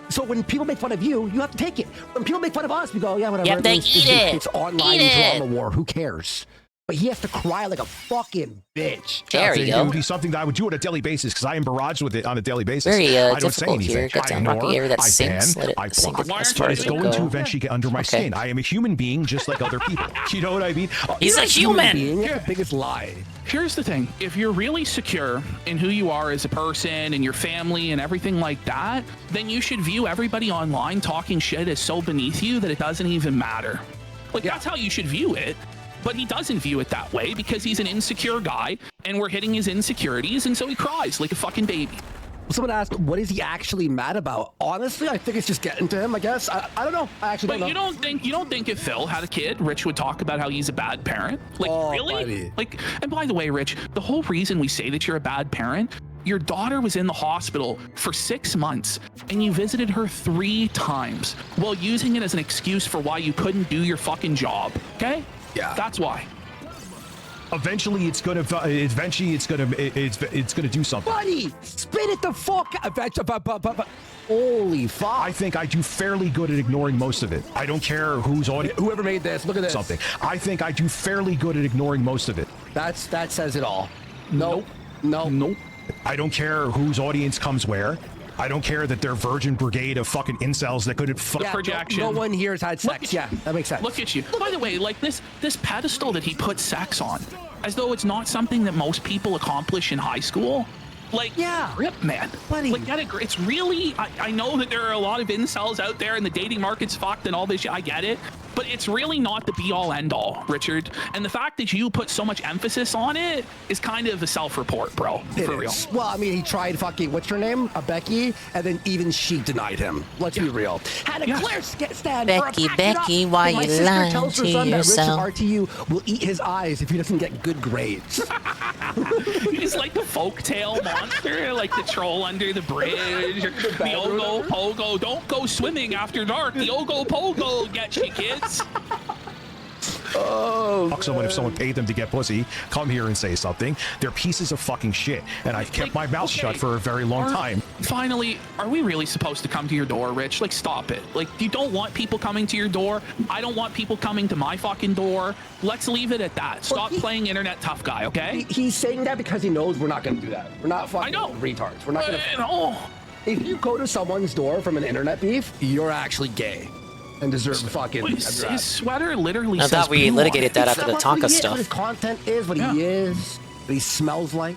So when people make fun of you, you have to take it. When people make fun of us, we go, yeah, whatever. You have to eat it. It's online drama war. Who cares? But he has to cry like a fucking bitch. There you go. It would be something that I would do on a daily basis because I am barraged with it on a daily basis. Very I don't say difficult anything. here. Got to I unlock the ignore, area that I sinks. ban, Let I it sink block. as far as It's it going go. to eventually get under my skin. I am a human being just like other people. You know what I mean? He's a human being. That's the biggest lie. Here's the thing. If you're really secure in who you are as a person and your family and everything like that, then you should view everybody online talking shit as so beneath you that it doesn't even matter. Like, that's how you should view it. But he doesn't view it that way because he's an insecure guy and we're hitting his insecurities, and so he cries like a fucking baby. Someone asked, what is he actually mad about? Honestly, I think it's just getting to him, I guess. I don't know. I actually don't know. You don't think if Phil had a kid, Rich would talk about how he's a bad parent? Like, really? Buddy. Like, and by the way, Rich, the whole reason we say that you're a bad parent, your daughter was in the hospital for 6 months and you visited her 3 times while using it as an excuse for why you couldn't do your fucking job. Okay? Yeah. That's why. Eventually, it's gonna do something. Buddy, spit it the fuck out. Holy fuck. I think I do fairly good at ignoring most of it. I don't care who's audience. Whoever made this, look at this. Something. I think I do fairly good at ignoring most of it. That says it all. Nope. Nope. I don't care whose audience comes where. I don't care that they're Virgin Brigade of fucking incels that couldn't fuck. Yeah, projection. No one here has had sex. Yeah, that makes sense. Look at you. By the way, like this pedestal that he put sex on, as though it's not something that most people accomplish in high school. Like, yeah, rip, man. Buddy. Like, it's really, I know that there are a lot of incels out there and the dating market's fucked and all this shit. I get it. But it's really not the be-all, end-all, Richard. And the fact that you put so much emphasis on it is kind of a self-report, bro. For real. Well, I mean, he tried fucking, what's her name? Becky, and then even she denied him. Let's be real. Had a clear stand Becky, why you lying tells her to son yourself? That Rich RTU will eat his eyes if he doesn't get good grades. He's like the folktale monster, like the troll under the bridge, or the Ogo Pogo. Don't go swimming after dark. The Ogo Pogo gets you, kids. Fuck someone if someone paid them to get pussy. Come here and say something. They're pieces of fucking shit, and I've kept my mouth shut for a very long time. Finally, are we really supposed to come to your door, Rich? Like, stop it. Like, you don't want people coming to your door. I don't want people coming to my fucking door. Let's leave it at that. Stop playing internet tough guy, okay? He's saying that because he knows we're not going to do that. We're not fucking retards. We're not going to. If you go to someone's door from an internet beef, you're actually gay. And deserve fucking. His sweater literally I says thought we litigated that after the Tonka What stuff. his content is, what he is, what he smells like.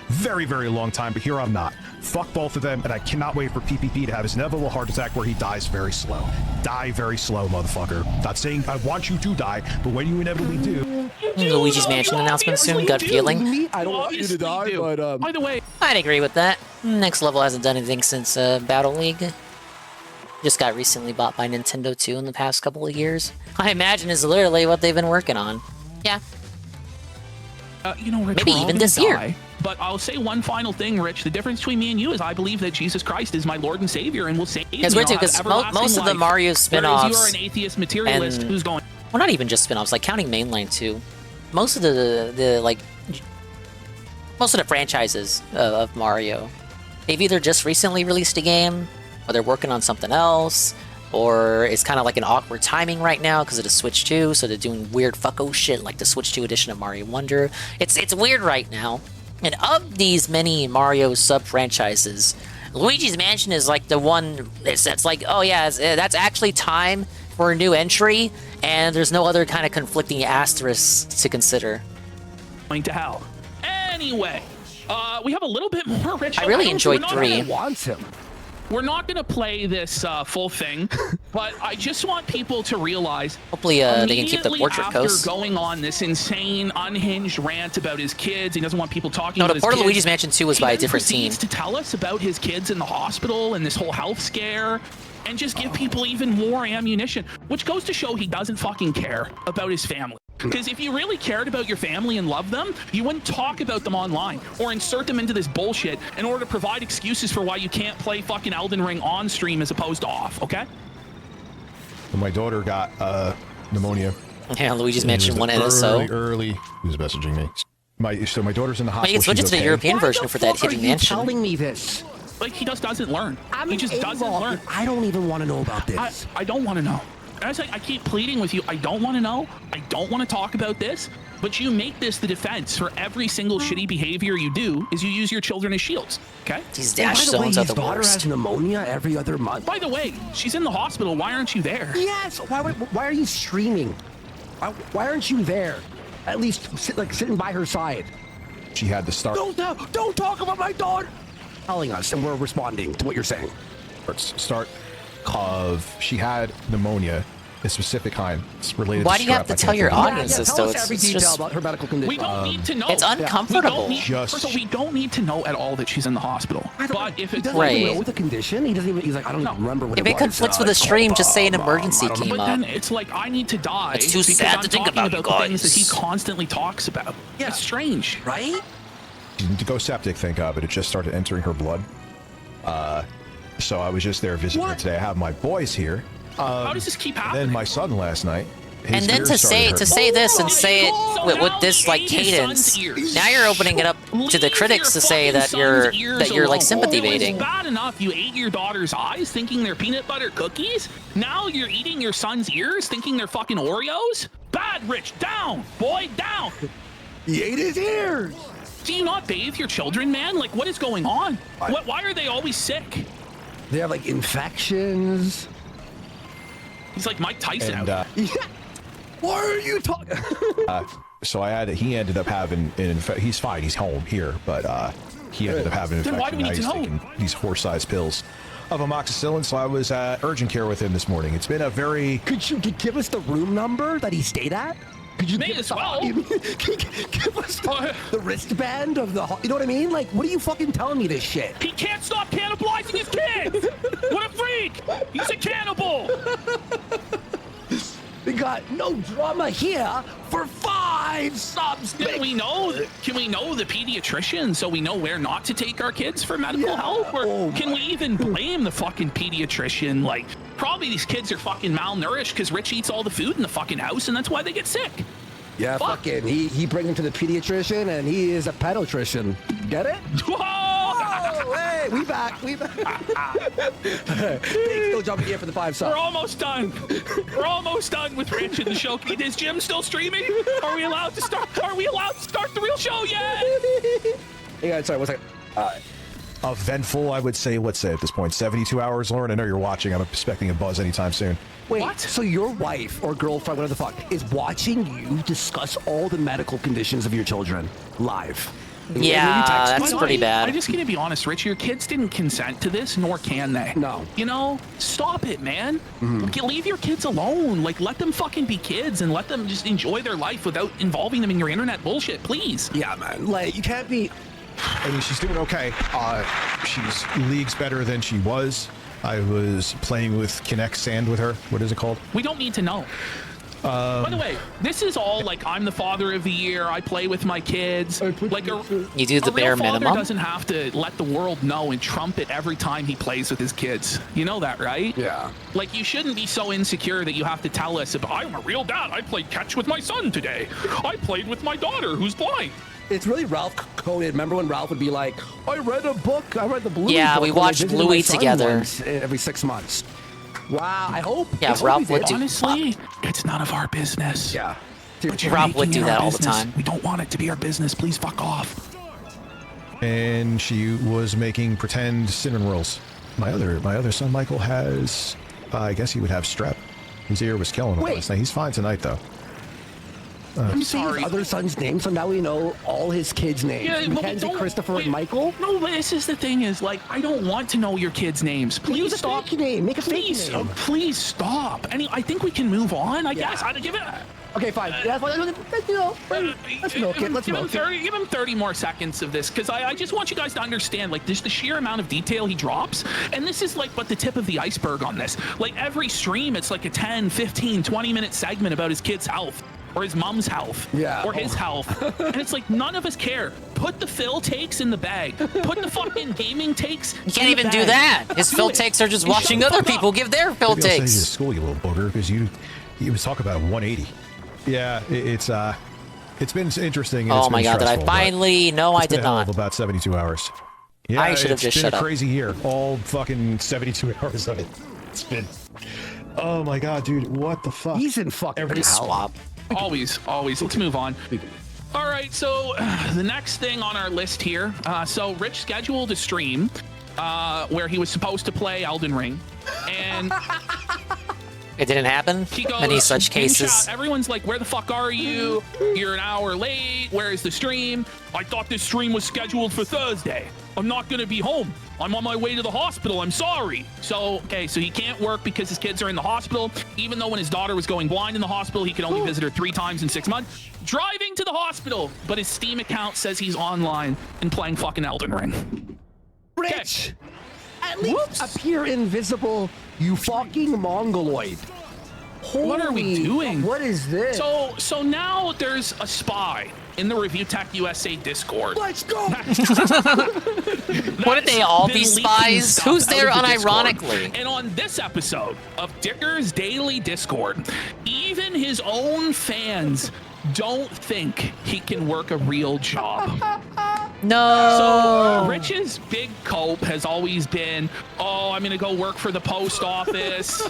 Very, very long time, but here I'm not. Fuck both of them, and I cannot wait for PPP to have his inevitable heart attack where he dies very slow. Die very slow, motherfucker. Not saying I want you to die, but when you inevitably do. Luigi's Mansion announcement soon. Gut feeling. I don't want you to die, but by the way, I'd agree with that. Next Level hasn't done anything since Battle League. Just got recently bought by Nintendo too in the past couple of years. I imagine is literally what they've been working on. Yeah. You know, Rich, maybe we're all even gonna this year. die, but I'll say one final thing, Rich. The difference between me and you is I believe that Jesus Christ is my Lord and Savior and will save me. Because most of the Mario spin-offs, you are an atheist materialist who's going. Well, not even just spin-offs, like counting mainline too. Most of the most of the franchises of Mario, they've either just recently released a game, or they're working on something else, or it's kind of like an awkward timing right now because of the Switch 2, so they're doing weird fucko shit like the Switch 2 edition of Mario Wonder. It's weird right now. And of these many Mario sub-franchises, Luigi's Mansion is like the one that's like, oh yeah, that's actually time for a new entry, and there's no other kind of conflicting asterisks to consider. Going to hell. Anyway, we have a little bit more, Rich. I really enjoyed 3. Wants him. We're not going to play this full thing, but I just want people to realize. Hopefully, they can keep the portrait after coast. Going on this insane, unhinged rant about his kids, he doesn't want people talking No, about the his Port of kids. Luigi's Mansion 2 was by a different team. He to tell us about his kids in the hospital and this whole health scare. and just give people even more ammunition, which goes to show he doesn't fucking care about his family. Because if you really cared about your family and loved them, you wouldn't talk about them online or insert them into this bullshit in order to provide excuses for why you can't play fucking Elden Ring on stream as opposed to off, okay? When my daughter got pneumonia. Yeah, Luigi's mentioned one NSO. Early. Who's messaging me? So my daughter's in the Well, hospital. you can switch it to the European version for that hidden mansion. Telling me this? Like, he just doesn't learn. He just doesn't learn. I don't even want to know about this. I don't want to know. As I keep pleading with you, I don't want to know. I don't want to talk about this. But you make this the defense for every single shitty behavior you do is you use your children as shields, okay? These dash zones are the daughter worst. has pneumonia every other month. By the way, she's in the hospital. Why aren't you there? Yes. Why are you streaming? Why aren't you there? At least sitting by her side. She had to start. Don't talk about my daughter. Telling us, and we're responding to what you're saying. Start of she had pneumonia, a specific kind. It's related. Why to do you have to tell your audience this, though? Tell us every detail about her medical condition. We don't need to know. It's uncomfortable. First of all, we don't need to know at all that she's in the hospital. But if He it's doesn't even know the condition. He doesn't even. He's like, I don't even remember what If it it was. conflicts with a stream, just say an emergency came But up. then it's like I need to die. It's too because sad I'm to think talking about, you the things that he guys. constantly talks about. Yeah, it's strange, right? She didn't go septic, thank God, but it just started entering her blood. So I was just there visiting her today. I have my boys here. How does this keep happening? Then my son last night. And then to say this and say it with this like cadence, now you're opening it up to the critics to say that you're like sympathy baiting. It's bad enough you ate your daughter's eyes thinking they're peanut butter cookies. Now you're eating your son's ears thinking they're fucking Oreos. Bad, Rich. Down, boy, down. He ate his ears. Do you not bathe your children, man? Like, what is going on? Why are they always sick? They have like infections. He's like Mike Tyson And, out. Why are you talking? So he ended up having he's fine. He's home here, but he ended up having an Then why do infection. we need Now to he's know? taking these horse-sized pills of amoxicillin. So I was at urgent care with him this morning. It's been a very. Could you give us the room number that he stayed at? Could you give us give us the wristband of the? You know what I mean? Like, what are you fucking telling me this shit? He can't stop cannibalizing his kids. What a freak! He's a cannibal. We got no drama here for 5 subs. Can we know the pediatrician so we know where not to take our kids for medical help? Or can we even blame the fucking pediatrician? Like, probably these kids are fucking malnourished because Rich eats all the food in the fucking house and that's why they get sick. Yeah, fucking. He brings him to the pediatrician and he is a pedotrician. Get it? Whoa! Hey, we back. Thanks, still jumping here for the 5 subs. We're almost done. We're almost done with Rich and the show. Is Jim still streaming? Are we allowed to start? Are we allowed to start the real show yet? Yeah, sorry, one second. Eventful, I would say. Let's say at this point, 72 hours, Lauren. I know you're watching. I'm expecting a buzz anytime soon. Wait, what? So your wife or girlfriend, whatever the fuck, is watching you discuss all the medical conditions of your children live? Yeah, that's pretty bad. I'm just gonna be honest, Rich. Your kids didn't consent to this, nor can they. No. You know, stop it, man. Leave your kids alone. Like, let them fucking be kids and let them just enjoy their life without involving them in your internet bullshit, please. Yeah, man. Like, you can't be. I mean, she's doing okay. She's leagues better than she was. I was playing with Kinect Sand with her. What is it called? We don't need to know. By the way, this is all like I'm the father of the year. I play with my kids. Like you do the bare father minimum. Doesn't have to let the world know and trumpet every time he plays with his kids. You know that, right? Yeah. Like, you shouldn't be so insecure that you have to tell us, I'm a real dad. I played catch with my son today. I played with my daughter who's blind. It's really Ralph coded. Remember when Ralph would be like, I read a book. I read the Bluey Yeah, book we when I watched visited Bluey my son together. once every 6 months. Wow, I hope. Yeah, Ralph would do. Honestly, it's none of our business. Yeah. But you're Ralph would making do it that our all the business. time. We don't want it to be our business. Please fuck off. And she was making pretend cinnamon rolls. My other son Michael has, I guess he would have strep. His ear was killing him last night. He's fine tonight though. I'm sorry. His other son's name, so now we know all his kids' names. Yeah, but we Mackenzie, don't- Christopher, and Michael. No, but this is the thing is, like, I don't want to know your kids' names. Please Use a stop. fake name. Make a fake Please, name. please stop. I think we can move on, I guess. I'd give it. Okay, fine. That's what let's milk it. Let's give him milk 30. Give him 30 more seconds of this, because I just want you guys to understand, like, just the sheer amount of detail he drops, and this is like but the tip of the iceberg on this. Like every stream, it's like a 10, 15, 20-minute segment about his kid's health. Or his mom's health, or his health, and it's like none of us care. Put the Phil takes in the bag. Put the fucking gaming takes. You can't even do that. His Phil takes are just watching other people give their Phil Maybe I'll send you takes. to school, you little booger, because you was talking about 180. Yeah, it's been interesting. And Oh it's my been God! Did I stressful, but finally? No, I it's been did a hell of not. about 72 hours. Yeah, I should have just It's shut been a up. crazy year. All fucking 72 hours of it. It's been. Oh my God, dude! What the fuck? He's in fucking hell. Swap. Always. Let's move on. All right, so the next thing on our list here. So Rich scheduled a stream where he was supposed to play Elden Ring, and It didn't happen. he goes, Many such in cases. chat, everyone's like, "Where the fuck are you? You're an hour late. Where is the stream? I thought this stream was scheduled for Thursday. I'm not gonna be home. I'm on my way to the hospital. I'm sorry." So, okay, so he can't work because his kids are in the hospital, even though when his daughter was going blind in the hospital, he could only visit her 3 times in 6 months. Driving to the hospital, but his Steam account says he's online and playing fucking Elden Ring. Rich! At least appear invisible, you fucking mongoloid. What are we doing? What is this? So now there's a spy in the Review Tech USA Discord. Let's go! Wouldn't they all be Been leaking spies? stuff Who's out there of the Discord. unironically? And on this episode of Dicker's Daily Discord, even his own fans don't think he can work a real job. No. So Rich's big cope has always been, oh, I'm gonna go work for the post office.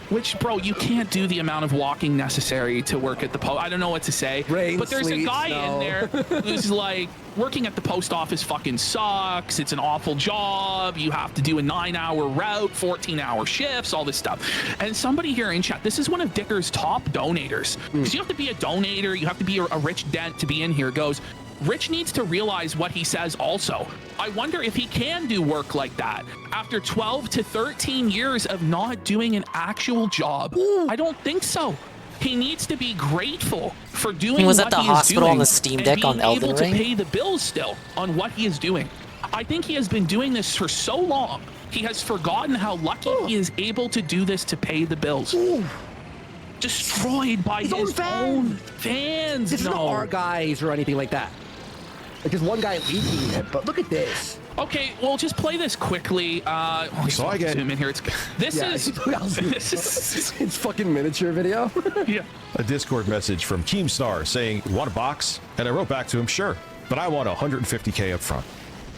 Which, bro, you can't do the amount of walking necessary to work at the post. I don't know what to say. Rain, but there's sleet, a guy snow. in there who's like, working at the post office fucking sucks. It's an awful job. You have to do a 9-hour route, 14-hour shifts, all this stuff. And somebody here in chat, this is one of Dicker's top donators. Because you have to be a donator, you have to be a rich dent to be in here, goes, Rich needs to realize what he says also. I wonder if he can do work like that after 12 to 13 years of not doing an actual job. I don't think so. He needs to be grateful for doing He was what at the he is hospital on doing the Steam and Deck on being Elden able Ring. to pay the bills still on what he is doing. I think he has been doing this for so long. He has forgotten how lucky he is able to do this to pay the bills. Destroyed by his own fans. It's not our guys or anything like that. Like there's one guy leaking it, but look at this. Okay, well, just play this quickly. So I get zoom in here. This is it's fucking miniature video. Yeah. a Discord message from Keemstar saying, "Want a box?" And I wrote back to him, "Sure, but I want 150K up front."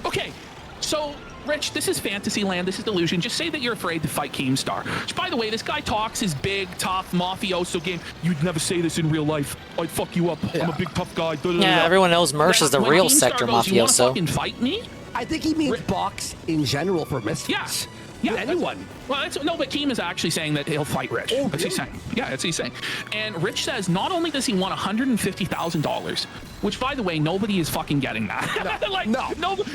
Okay, so Rich, this is Fantasyland. This is Delusion. Just say that you're afraid to fight Keemstar. Which, by the way, this guy talks his big, tough mafioso game. You'd never say this in real life. I'd fuck you up. I'm a big, tough guy. Yeah, everyone knows Mersh is the When real Keemstar sector goes, you wanna mafioso. fucking fight me? I think he means box in general for mistress. Yeah, anyone. Well, no, but Keem is actually saying that he'll fight Rich. That's what he's saying. Yeah, that's what he's saying. And Rich says not only does he want $150,000, which, by the way, nobody is fucking getting that.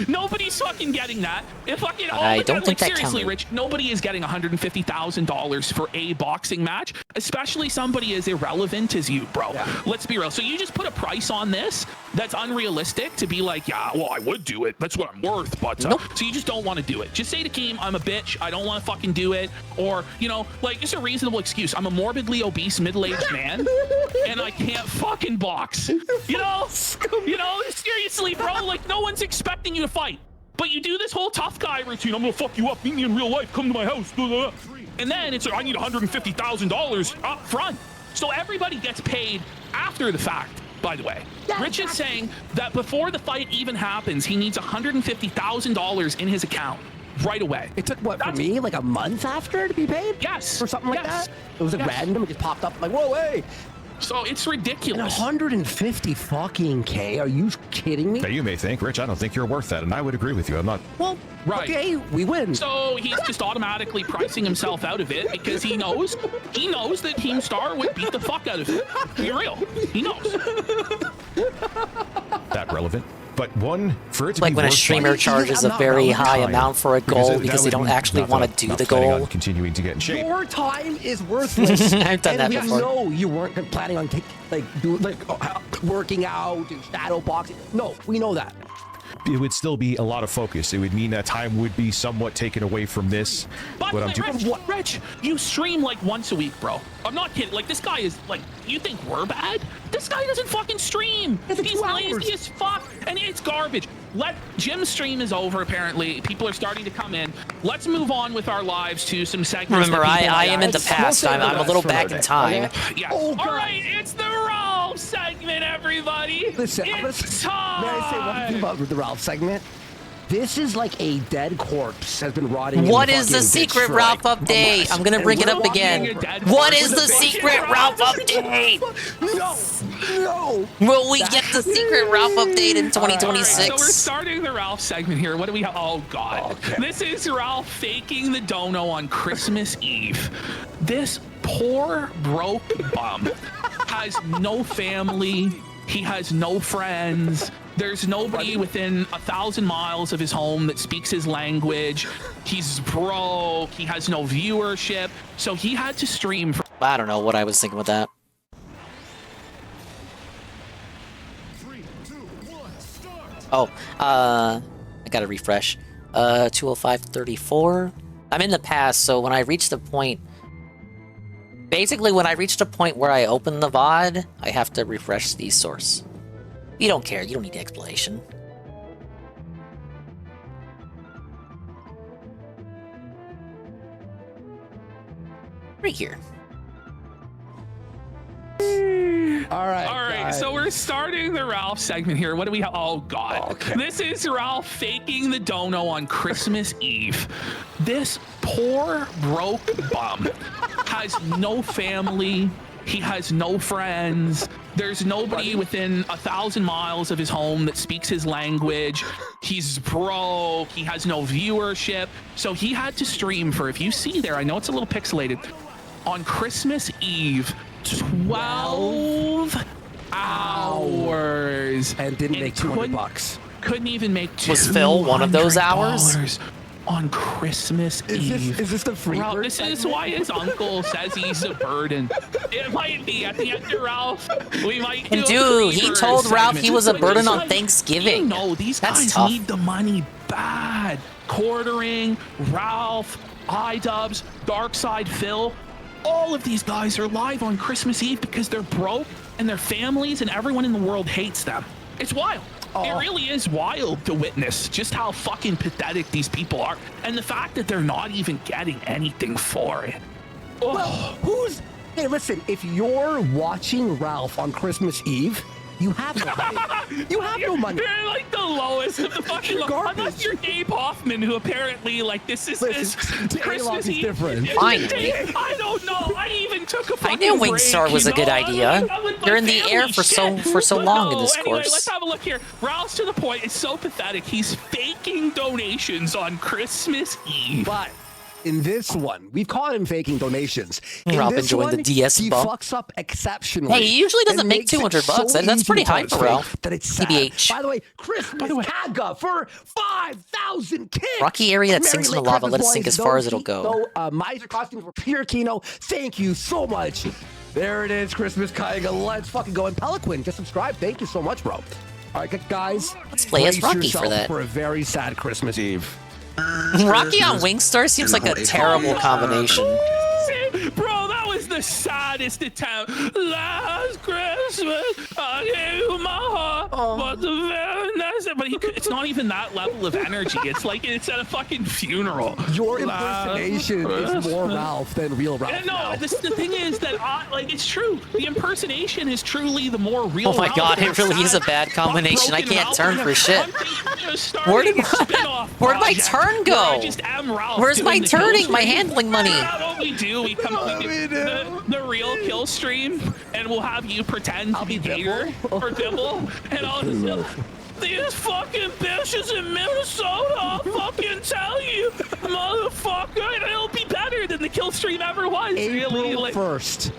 Nobody's fucking getting that. If fucking I don't think that seriously, counted. Rich, nobody is getting $150,000 for a boxing match, especially somebody as irrelevant as you, bro. Let's be real. So you just put a price on this that's unrealistic to be like, yeah, well, I would do it. That's what I'm worth. But so you just don't want to do it. Just say to Keem, I'm a bitch. I don't want to fucking do it. Or, you know, like, just a reasonable excuse. I'm a morbidly obese middle-aged man and I can't fucking box. You know, seriously, bro, like, no one's expecting you to fight. But you do this whole tough guy routine. I'm gonna fuck you up. Meet me in real life. Come to my house. And then it's like, I need $150,000 up front. So everybody gets paid after the fact, by the way. Rich is saying that before the fight even happens, he needs $150,000 in his account right away. It took, what, for me, like a month after to be paid? Yes. Or something like that? It was like random. It just popped up like, whoa, hey. So it's ridiculous. And 150 fucking K? Are you kidding me? Now you may think, Rich, I don't think you're worth that, and I would agree with you. I'm not. Well, right. Okay, we win. So he's just automatically pricing himself out of it because he knows that Keemstar would beat the fuck out of it. Be real. He knows. That relevant. But But for it to Like be when a worth streamer fighting- charges a very high amount for a Because goal that because they would don't mean actually not want that to I'm do not the planning on goal. continuing to get in shape. Your time is worthless. I've done that and we before. know you weren't planning on working out and shadow boxing. No, we know that. It would still be a lot of focus. It would mean that time would be somewhat taken away from this. But What I'm doing. Rich, you stream like once a week, bro. I'm not kidding. Like, this guy is like, you think we're bad? This guy doesn't fucking stream. He's lazy as fuck, and it's garbage. Jim's stream is over, apparently. People are starting to come in. Let's move on with our lives to some segments. Remember, I am in the past. I'm a little back in time. Yeah. All right, it's the Ralph segment, everybody. Listen, it's time. May I say one thing about the Ralph segment? This is like a dead corpse has been rotting. What is the secret Ralph update? I'm gonna bring it up again. What is the secret Ralph update? No. Will we get the secret Ralph update in 2026? So we're starting the Ralph segment here. What do we have? Oh, God. Okay. This is Ralph faking the dono on Christmas Eve. This poor, broke bum has no family. He has no friends. There's nobody within 1,000 miles of his home that speaks his language. He's broke. He has no viewership. So he had to stream for... I don't know what I was thinking with that. Oh, I gotta refresh. 205.34. I'm in the past, so when I reach the point... Basically, when I reach the point where I open the VOD, I have to refresh the source. You don't care. You don't need the explanation. Right here. All right. All right, guys. so we're starting the Ralph segment here. What do we have? Oh, God. Okay. This is Ralph faking the dono on Christmas Eve. This poor, broke bum has no family. He has no friends. There's nobody within 1,000 miles of his home that speaks his language. He's broke. He has no viewership. So he had to stream for, if you see there, I know it's a little pixelated, on Christmas Eve, 12 hours. And didn't make $200. Couldn't even make $200 Was Phil one of those hours? On Christmas Eve. Is this the free Ralph, bird this is segment? why his uncle says he's a burden. It might be at the end of Ralph. We might do And a dude, he free bird told Ralph he segment. was a But burden these on guys- Thanksgiving. You know, these That's guys tough. need the money bad. Quartering, Ralph, iDubbbz, Darkside Phil. All of these guys are live on Christmas Eve because they're broke and their families and everyone in the world hates them. It's wild. It really is wild to witness just how fucking pathetic these people are. And the fact that they're not even getting anything for it. Oh. Well, hey, listen, if you're watching Ralph on Christmas Eve, you have no money. You have no money. You're like the lowest of the fucking unless you're Dave Hoffman, who apparently like this is Christmas Eve. different. Fine. I don't know. I even took a I fucking knew break, Wingstar was you a good know? idea. I'm with my You're in the family, air for so But long in no, this anyway, course. let's have a look here. Ralph's to the point. It's so pathetic. He's faking donations on Christmas Eve. But in this one, we've caught him faking donations. In Ralph this enjoying the one, DS he bump. fucks up exceptionally. Hey, he usually doesn't and make makes it $200. so That's easy pretty to high for post Ralph. That it's sad. TBH. By the way, Christmas Kaga for 5,000 kicks. Rocky area that Merry sinks in the late lava, Christmas, let it sink boys. as far as it'll go. Miser costumes were pure Kino. Thank you so much. There it is, Christmas Kaga. Let's fucking go. And Peliquin, just subscribe. Thank you so much, bro. All right, guys. Let's play as brace Rocky yourself for that. For a very sad Christmas Eve. Rocky on Wingstar seems like a terrible combination. Bro, that was the saddest attempt. Last Christmas, I gave you my heart, but the very next, but it's not even that level of energy. It's like it's at a fucking funeral. Your impersonation is more Ralph than real Ralph. Yeah, no, the thing is that it's true. The impersonation is truly the more real. Oh my Ralph. God, it really is a bad combination. I can't turn for shit. Where did my turn go? I just am Ralph. Where's my doing the turning? kill My stream. handling money. That's what we do. We come up with the real kill stream, and we'll have you pretend to be Gator or Dibble, and I'll just these fucking bitches in Minnesota, I'll fucking tell you, motherfucker, and it'll be better than the kill stream ever was. April Really, like, 1st.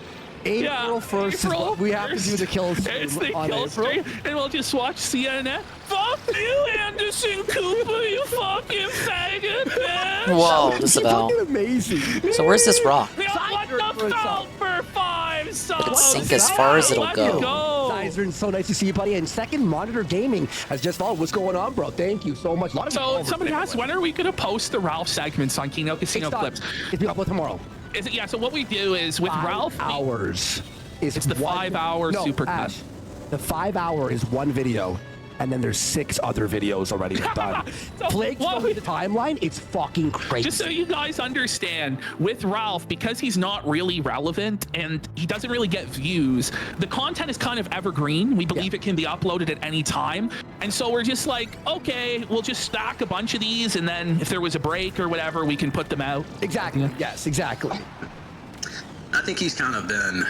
April 1st is what we have to do the kill stream. It's the on kill April. stream, and we'll just watch CNN. Fuck you, Anderson Cooper, you fucking faggot, bitch. Whoa, Isabel. Fucking amazing. So where's this rock? We all want the felt for 5 songs. It'll sink as far as it'll go. Sizer, so nice to see you, buddy. And Second Monitor Gaming has just followed. What's going on, bro? Thank you so much. So somebody asked, when are we going to post the Ralph segments on Kino Casino Clips? It's be uploaded tomorrow. Is it? Yeah, so what we do is with 5 Ralph... hours. It's the 5-hour super Ash, the 5-hour is one video, and then there's 6 other videos already done. Flake showed me the timeline. It's fucking crazy. Just so you guys understand, with Ralph, because he's not really relevant and he doesn't really get views, the content is kind of evergreen. We believe it can be uploaded at any time. And so we're just like, okay, we'll just stack a bunch of these, and then if there was a break or whatever, we can put them out. Exactly. Yes, exactly. I think he's kind of been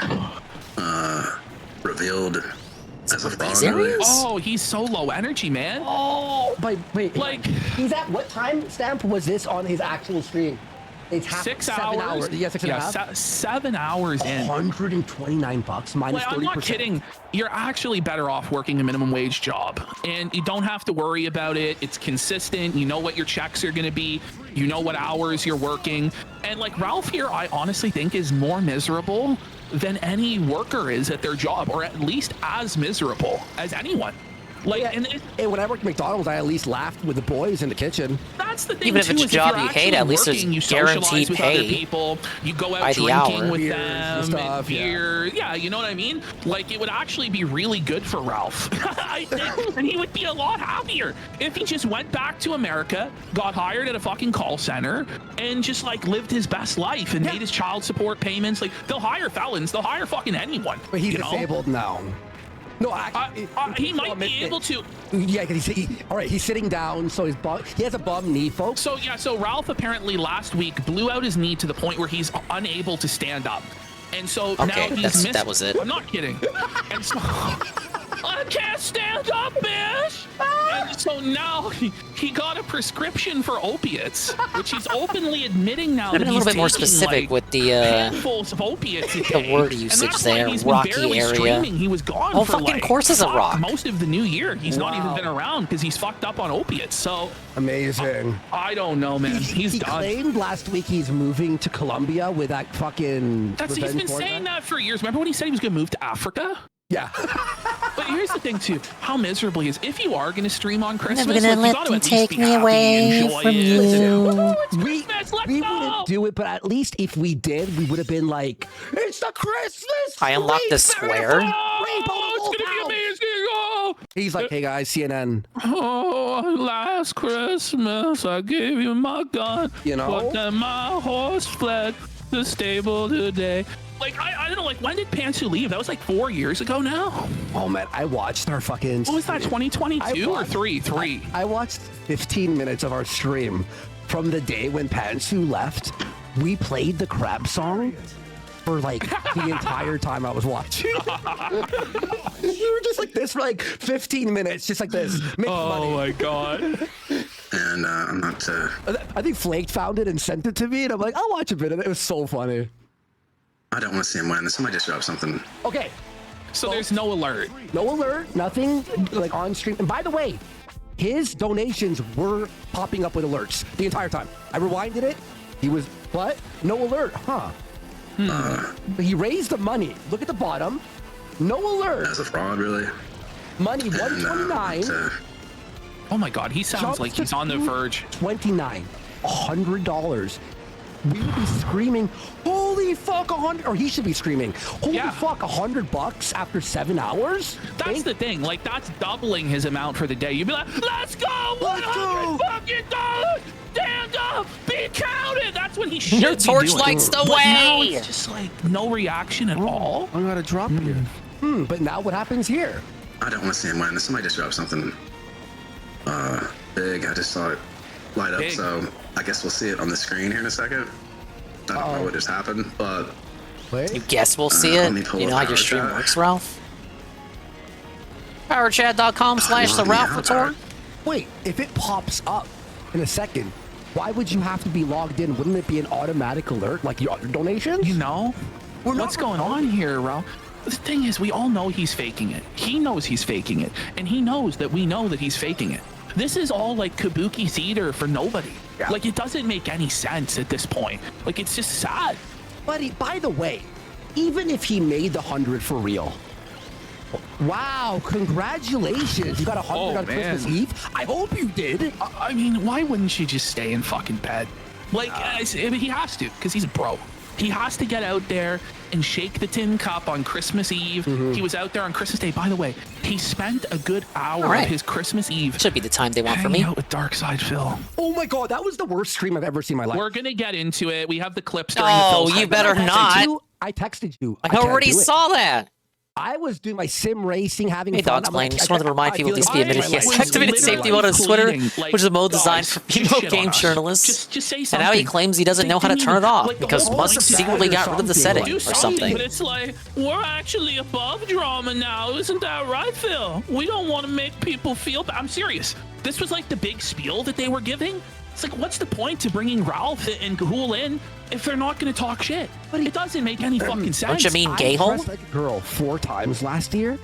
revealed as a fraud. Oh, he's so low energy, man. Oh, wait. Like, he's at what time stamp was this on his actual stream? It's 6 7 hours. Yeah, 6 and a half. 7 hours in. $129 minus 30%. I'm not kidding. You're actually better off working a minimum wage job, and you don't have to worry about it. It's consistent. You know what your checks are going to be. You know what hours you're working. And like Ralph here, I honestly think is more miserable than any worker is at their job, or at least as miserable as anyone. Like, and when I worked at McDonald's, I at least laughed with the boys in the kitchen. That's the thing. Even if too, it's a is job you're you hate, at least there's working, you guaranteed socialize with other pay people. You go out by the drinking hour. with Beers them, and stuff, beer. Yeah, you know what I mean? Like, it would actually be really good for Ralph. I think, and he would be a lot happier if he just went back to America, got hired at a fucking call center, and just like lived his best life and made his child support payments. Like, they'll hire felons, they'll hire fucking anyone. But he's you know? disabled now. No, actually, he might be able to. Yeah, because all right, he's sitting down, so he has a bum knee, folks. So yeah, so Ralph apparently last week blew out his knee to the point where he's unable to stand up, and so now he's missed. That was it. I'm not kidding. And so I can't stand up, bitch. And so now he got a prescription for opiates, which he's openly admitting now. Could That have been a little he's bit more taking, specific like, with the handfuls of opiates. the word usage there. He's been Rocky barely area. streaming. He was gone Oh, for fucking like course is a rock. most of the new year. He's not even been around because he's fucked up on opiates. So amazing. I don't know, man. He's he done. claimed last week he's moving to Colombia with that fucking. He's been saying that for years. Remember when he said he was going to move to Africa? Yeah. But here's the thing too: how miserable he is. If you are going to stream on Christmas, never gonna like, you let got to them at least take be me happy, away enjoy from it. you. We wouldn't do it, but at least if we did, we would have been like, "It's the Christmas." I unlocked the square. Oh, it's gonna be amazing! Oh. He's like, "Hey guys, CNN." Oh, last Christmas I gave you my gun. You know? But then my horse fled the stable today. Like, I don't know, like, when did Pantsu leave? That was like 4 years ago now. Oh man, I watched our fucking. What was that, 2022 or 3? I watched 15 minutes of our stream from the day when Pantsu left. We played the crab song for like the entire time I was watching. We were just like this for like 15 minutes, just like this. Oh my god. And I'm not. I think Flake found it and sent it to me, and I'm like, I'll watch a bit of it. It was so funny. I don't want to see him win. Somebody just dropped something. Okay. So there's no alert. No alert, nothing like on stream. And by the way, his donations were popping up with alerts the entire time. I rewinded it. He was, what? No alert, huh? But he raised the money. Look at the bottom. No alert. That's a fraud, really. Money 129. Oh my god, he sounds like he's on the verge. 29. $100. We would be screaming, holy fuck, 100, or he should be screaming, holy fuck, $100 after 7 hours? That's the thing, like, that's doubling his amount for the day. You'd be like, let's go, $100 fucking dollars, stand up, be counted. That's what he should Your be torch doing. lights the But way. now it's just like no reaction at all. I gotta drop here. But now what happens here? I don't want to see him win. Somebody just dropped something big. I just saw it light up, so I guess we'll see it on the screen here in a second. I don't know what just happened, but You guess we'll see it? You know how your stream works, Ralph? PowerChat.com/the Ralph Retort. Wait, if it pops up in a second, why would you have to be logged in? Wouldn't it be an automatic alert like your other donations? You know, What's going on here, Ralph? The thing is, we all know he's faking it. He knows he's faking it. And he knows that we know that he's faking it. This is all like kabuki theater for nobody. Yeah. Like, it doesn't make any sense at this point. Like, it's just sad. Buddy, by the way, even if he made the 100 for real, wow, congratulations. You got 100 on Christmas Eve? I hope you did. I mean, why wouldn't you just stay in fucking bed? Like, I mean, he has to, because he's broke. He has to get out there and shake the tin cup on Christmas Eve. He was out there on Christmas Day. By the way, he spent a good hour of his Christmas Eve. Should be the time they want for me. Hanging out with Dark Side Phil. Oh my god, that was the worst stream I've ever seen in my life. We're gonna get into it. We have the clips during the Phil. Oh, you better not. I texted you. I already saw that. I was doing my sim racing, having Hey, fun. Dog's playing. Just wanted to remind people this be admitted he has activated safety mode on his Twitter, which is a mode designed for female game journalists. Just say and something. now he claims he doesn't know how to turn it off because Musk secretly got rid of the setting Do or something. But it's like, we're actually above drama now. Isn't that right, Phil? We don't want to make people feel bad. I'm serious. This was like the big spiel that they were giving. It's like, what's the point to bringing Ralph and Ghoul in if they're not going to talk shit? But it doesn't make any fucking sense. Don't you mean gay I hole? dressed like a girl 4 times last year,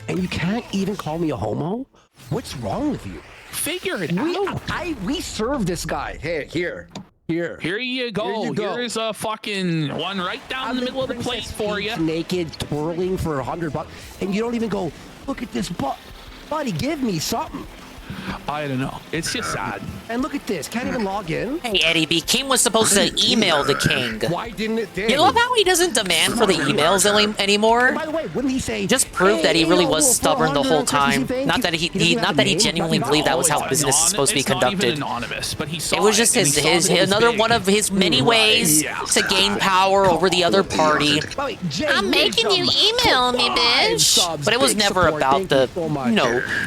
and you can't even call me a homo? What's wrong with you? Figure it out. We serve this guy. Hey, here. Here you go. Here's a fucking one right down the middle of the plate for you. Naked, twirling for $100, and you don't even go, look at this butt. Buddy, give me something. I don't know. It's just sad. And look at this. Can't even log in. Hey, Eddie B. King was supposed to email the king. Why didn't it? You love how he doesn't demand for the emails anymore? By the way, wouldn't he say? Just prove that he really was stubborn the whole time. Not that he genuinely believed that was how business is supposed to be conducted. It was just his another one of his many ways to gain power over the other party. I'm making you email me, bitch. But it was never about the,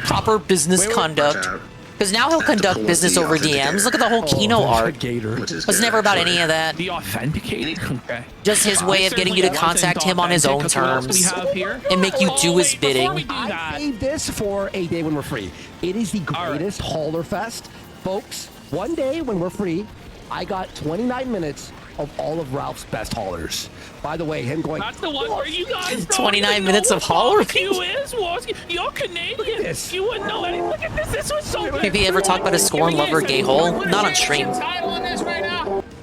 proper business conduct. Because now he'll conduct business over DMs. Look at the whole Kino arc. It was never about any of that. The authenticating? Okay. Just his way of getting you to contact him on his own terms and make you do his bidding. I saved this for a day when we're free. It is the greatest hauler fest. Folks, one day when we're free, I got 29 minutes of all of Ralph's best haulers. By the way, him going... That's the one where you guys 29 minutes of hauler? You're Canadian. You wouldn't know anything. Look at this. This was so good. Have you ever talked about a scorn lover gay hole? Not on stream.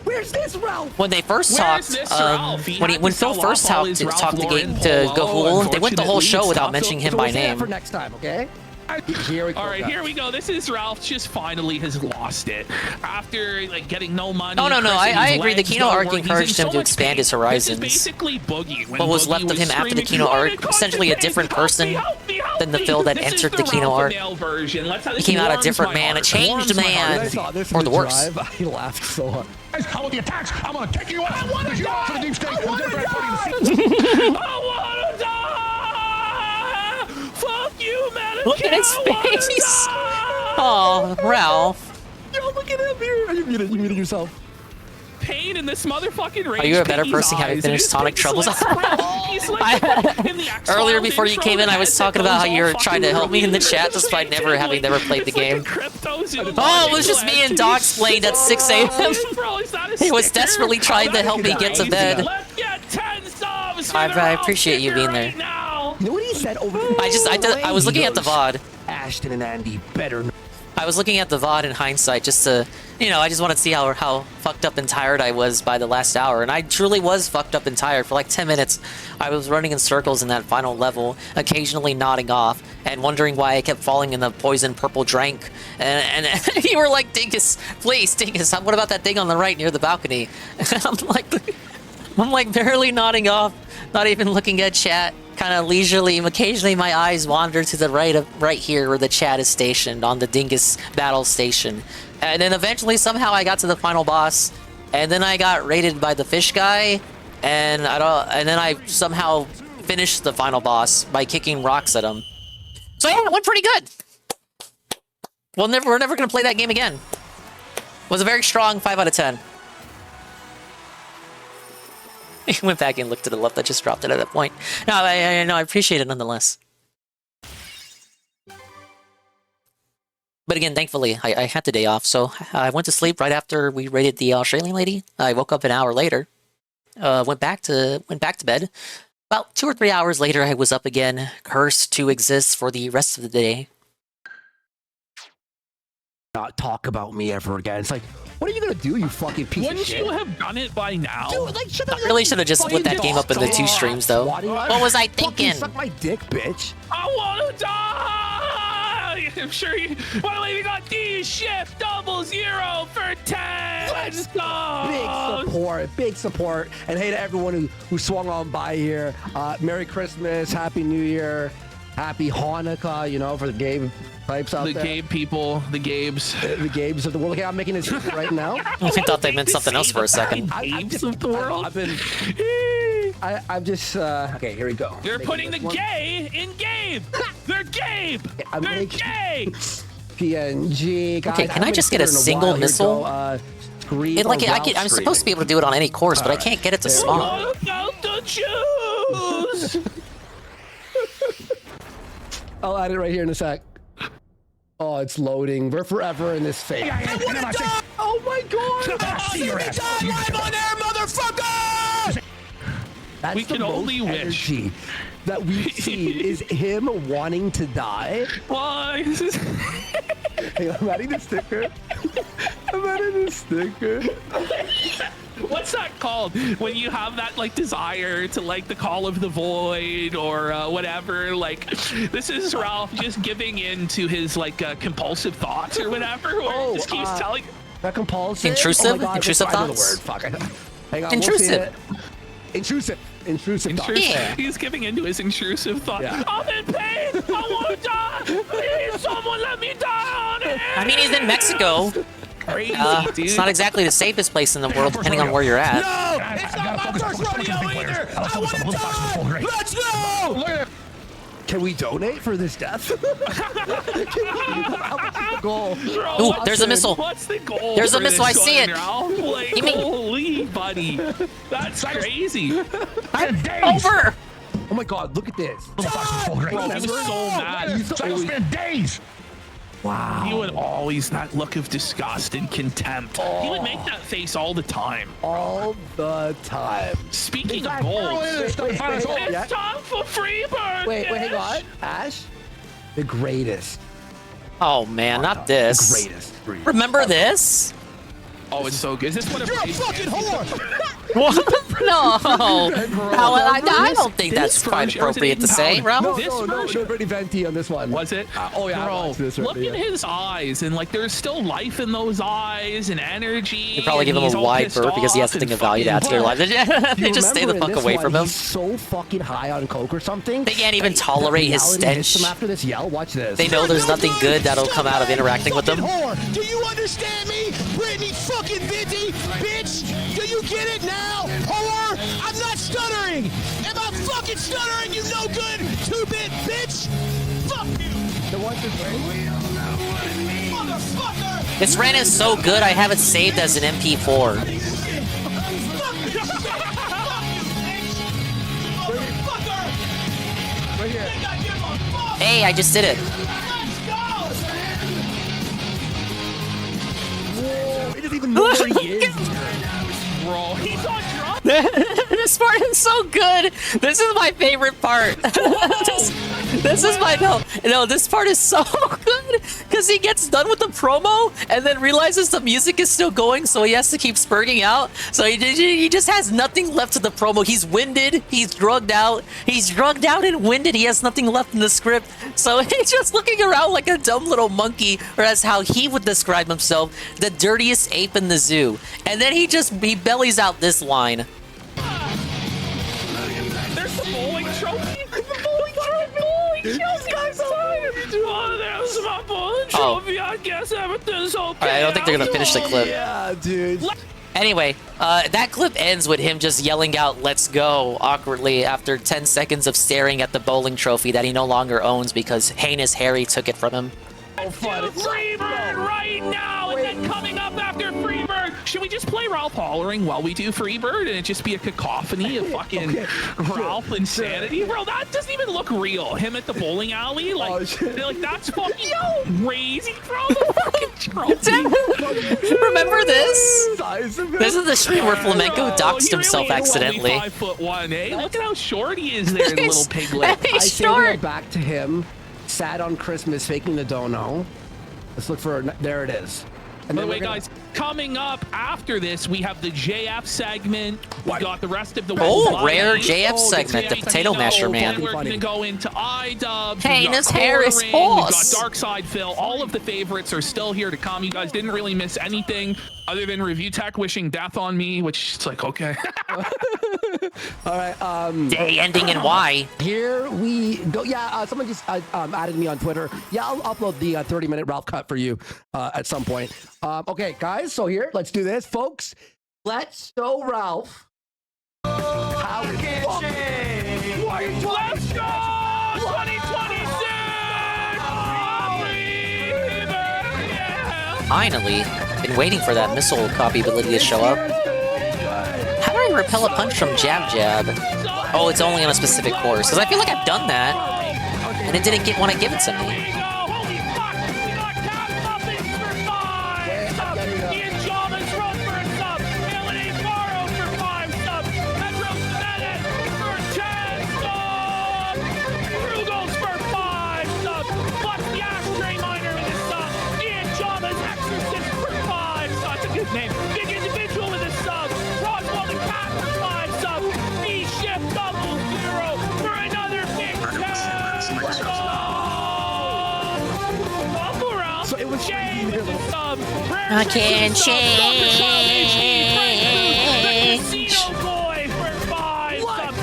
Where's this Ralph? When they first talked, when Phil first talked to Gahul, they went the whole show without mentioning him by name. For next time, okay? Here we go. All right, here we go. This is Ralph just finally has lost it after getting no money. No. I agree. The Kino arc encouraged him to expand his horizons. Basically, Boogie. What was left of him after the Kino arc, essentially a different person than the Phil that entered the Kino arc. He came out a different man, a changed man, for the worse. I laughed so hard. How about the attacks? I'm gonna take you out. I want to die. The deep state. I want to die. Fuck you, man. Look at his face. Oh, Ralph. Yo, look at him here. You muted yourself. Pain in this motherfucking rage. Are you a better person having finished Sonic Troubles? Earlier, before you came in, I was talking about how you were trying to help me in the chat despite never having played the game. Oh, it was just me and Docs playing at 6 a.m. He was desperately trying to help me get to bed. I appreciate you being there. You know what he said over I was looking at the VOD. Ashton and Andy better. I was looking at the VOD in hindsight just to, I just wanted to see how fucked up and tired I was by the last hour. And I truly was fucked up and tired. For like 10 minutes, I was running in circles in that final level, occasionally nodding off and wondering why I kept falling in the poison purple drink. And you were like, Dingus, please, Dingus, what about that thing on the right near the balcony? I'm like barely nodding off, not even looking at chat. Kind of leisurely, occasionally my eyes wander to the right here where the chat is stationed on the Dingus battle station. And then eventually somehow I got to the final boss, and then I got raided by the fish guy, and then I somehow finished the final boss by kicking rocks at him. So yeah, it went pretty good. We're never gonna play that game again. It was a very strong 5 out of 10. He went back and looked at the left. I just dropped it at that point. No, I appreciate it nonetheless. But again, thankfully, I had the day off, so I went to sleep right after we raided the Australian lady. I woke up an hour later. went back to bed. About 2 or 3 hours later, I was up again, cursed to exist for the rest of the day. Not talk about me ever again. It's like, what are you gonna do, you fucking piece Wouldn't of shit? you have done it by now? Dude, like, shut I really should have just split that game up into 2 streams, though. What was I thinking? Suck my dick, bitch. I wanna die! I'm sure you. By the way, we got D shift 00 for 10. Let's go. Big support, and hey to everyone who swung on by here. Merry Christmas, Happy New Year, Happy Hanukkah. You know, for the Gabe types out the there. Gabe people, the Gabes, the Gabes of the world. Okay, I'm making this right now. I thought they meant something else for a second. Gabes of the world. I'm just. Okay, here we go. You're putting the gay in Gabe. They're Gabe. They're gay. PNG. God, Okay, can I just get a single missile? I'm supposed to be able to do it on any course, but I can't get it to spawn. About the Jews. I'll add it right here in a sec. Oh, it's loading. We're forever in this fake. Oh my god! Live on air, motherfuckers! That's we can only wish that we've seen is him wanting to die. Why? Hey, I'm adding the sticker. What's that called? When you have that like desire to like the call of the void or whatever. Like this is Ralph just giving in to his like compulsive thoughts or whatever. Or just keeps telling. That compulsive. Intrusive. Oh my God, Intrusive The thoughts. word. Fuck. Hang on. Intrusive. Intrusive thoughts. Yeah. He's giving into his intrusive thought. Yeah. I'm in pain. I want to die. Please, someone let me die on it. I mean, he's in Mexico. Crazy, dude. It's not exactly the safest place in the world, depending on where you're at. No, it's not my first rodeo either. I want to die. Let's go. Can we donate for this death? Goal. Ooh, there's a missile. What's the goal? There's a missile. I see it. Like, holy buddy, that's crazy. Over. Oh my God! Look at this. Bro, he was so mad. Spent days. Wow. He would always that look of disgust and contempt. He would make that face all the time. All the time. Speaking of goals, it's time for Freebird. Wait, hang on. Ash, the greatest. Oh man, not this. The greatest. Remember this? Oh, it's so good. Is this what You're a fucking whore. What? No. I don't think that's quite appropriate to say, Ralph. No, pretty venti on this one. Was it? Oh yeah, bro. This Look at his eyes, and like there's still life in those eyes and energy. You probably give him a wide berth because he has something of value to add to their life. They just stay the fuck away from him. He's so fucking high on coke or something. They can't even tolerate his stench. After this yell, watch this. They know there's nothing good that'll come out of interacting with them. Whore. Do you understand me, Brittany fucking Vinty, bitch? Do you get it now, whore? I'm not stuttering. Am I fucking stuttering, you no good 2-bit bitch? Fuck you. The one Motherfucker. This rant is so good, I have it saved as an MP4. Right here. Hey, I just did it. Whoa, he doesn't even know where he is. Bro, he's on drugs. This part is so good. This is my favorite part. This is my no. This part is so good because he gets done with the promo and then realizes the music is still going, so he has to keep spurting out. So he just has nothing left of the promo. He's winded. He's drugged out. He's drugged out and winded. He has nothing left in the script. So he's just looking around like a dumb little monkey, or as how he would describe himself, the dirtiest ape in the zoo. And then he bellies out this line. There's the bowling trophy. The bowling trophy. Guys, there's my bowling trophy. I guess everything's okay. I don't think they're gonna finish the clip. Yeah, dude. Anyway, that clip ends with him just yelling out, "Let's go," awkwardly after 10 seconds of staring at the bowling trophy that he no longer owns because heinous Harry took it from him. Freebird right now, and then coming up after Freebird, should we just play Ralph hollering while we do Freebird and it just be a cacophony of fucking Ralph insanity? Bro, that doesn't even look real. Him at the bowling alley, like, that's fucking crazy, bro. The fucking trophy. Remember this? This is the stream where Flamenco doxed himself accidentally. 5'1", eh? Look at how short he is there, little piglet. I say we go back to him, sad on Christmas, faking the dono. Let's look for, there it is. And by the way, guys, coming up after this, we have the JF segment. We got the rest of the rare JF segment, the Potato Masher Man. We're going to go into iDubbbz. Heinous Harris We've got Horse. Darkside Phil. All of the favorites are still here to come. You guys didn't really miss anything other than Review Tech wishing death on me, which it's like, okay. All right. Day ending in Y. Here we go. Yeah, someone just added me on Twitter. Yeah, I'll upload the 30-minute Ralph cut for you at some point. Okay, guys, so here, let's do this, folks. Let's show Ralph how Let's go! 2026! Finally, been waiting for that missile copy ability to show up. How do I repel a punch from Jab Jab? Oh, it's only on a specific course. Because I feel like I've done that, and it didn't want to give it to me. Name. Big individual with a sub. Roswell the Cat for 5 subs. B-Shift 00 for another big 10. Around. So it was Jay with the sub. I can't change. Kasino boy for 5 subs.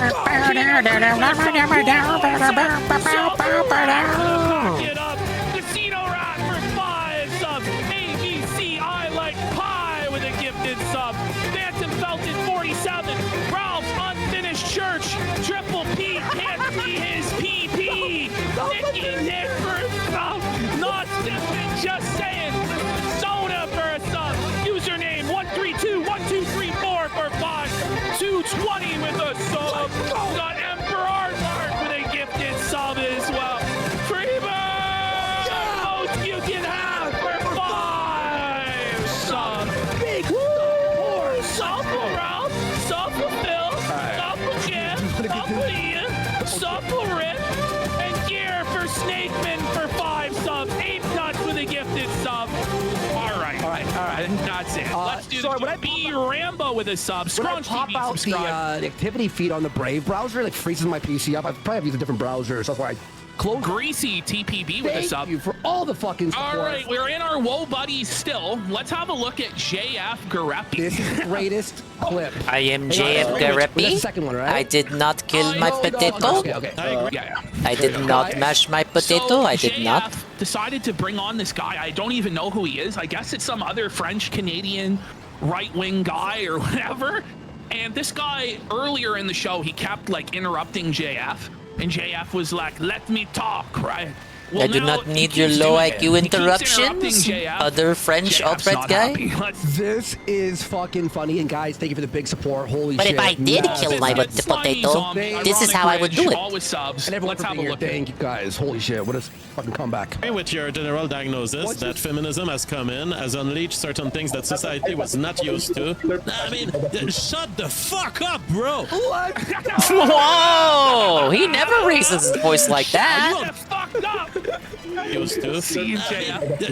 Kasino rat for 5 subs. ABC I like pie with a gifted sub. Phantom Felton 47. Ralph's Unfinished Church. Triple P can't see his PP. Nicky Nick for a sub. Not Stiffin, just saying. Soda for a sub. Username 1321234 for 5. 220 with a sub. Got Emperor Mark with a gifted sub as well. Freebird! Oh, you can have for 5 subs. Big sub for Ralph, sub for Phil, sub for Jim, sub for Ian, sub for Rick, and gear for Snakeman for 5 subs. 8 nuts with a gifted sub. All right. That's it. Let's do the B Rambo with a sub. When I pop out the activity feed on the Brave browser, it like freezes my PC up. I probably have to use a different browser, so that's why I close. Greasy TPB with a sub. Thank you for all the fucking support. All right, we're in our Woe Buddies still. Let's have a look at JF Garepi. This is the greatest clip. I am JF Garepi. That's the second one, right? I did not kill my potato. Okay. I did not mash my potato. I did not. Decided to bring on this guy. I don't even know who he is. I guess it's some other French-Canadian right-wing guy or whatever. And this guy, earlier in the show, he kept like interrupting JF. And JF was like, let me talk, right? Well, I do not need your low IQ interruptions, other French alt-right guy. This is fucking funny, and guys, thank you for the big support. Holy but shit. But if I did kill my potato, this is how I would do it. And everyone for being here, thank you guys. Holy shit, what a fucking comeback. With your general diagnosis that feminism has come in, has unleashed certain things that society was not used to. I mean, shut the fuck up, bro. What? Whoa, he never raises his voice like that. Used to.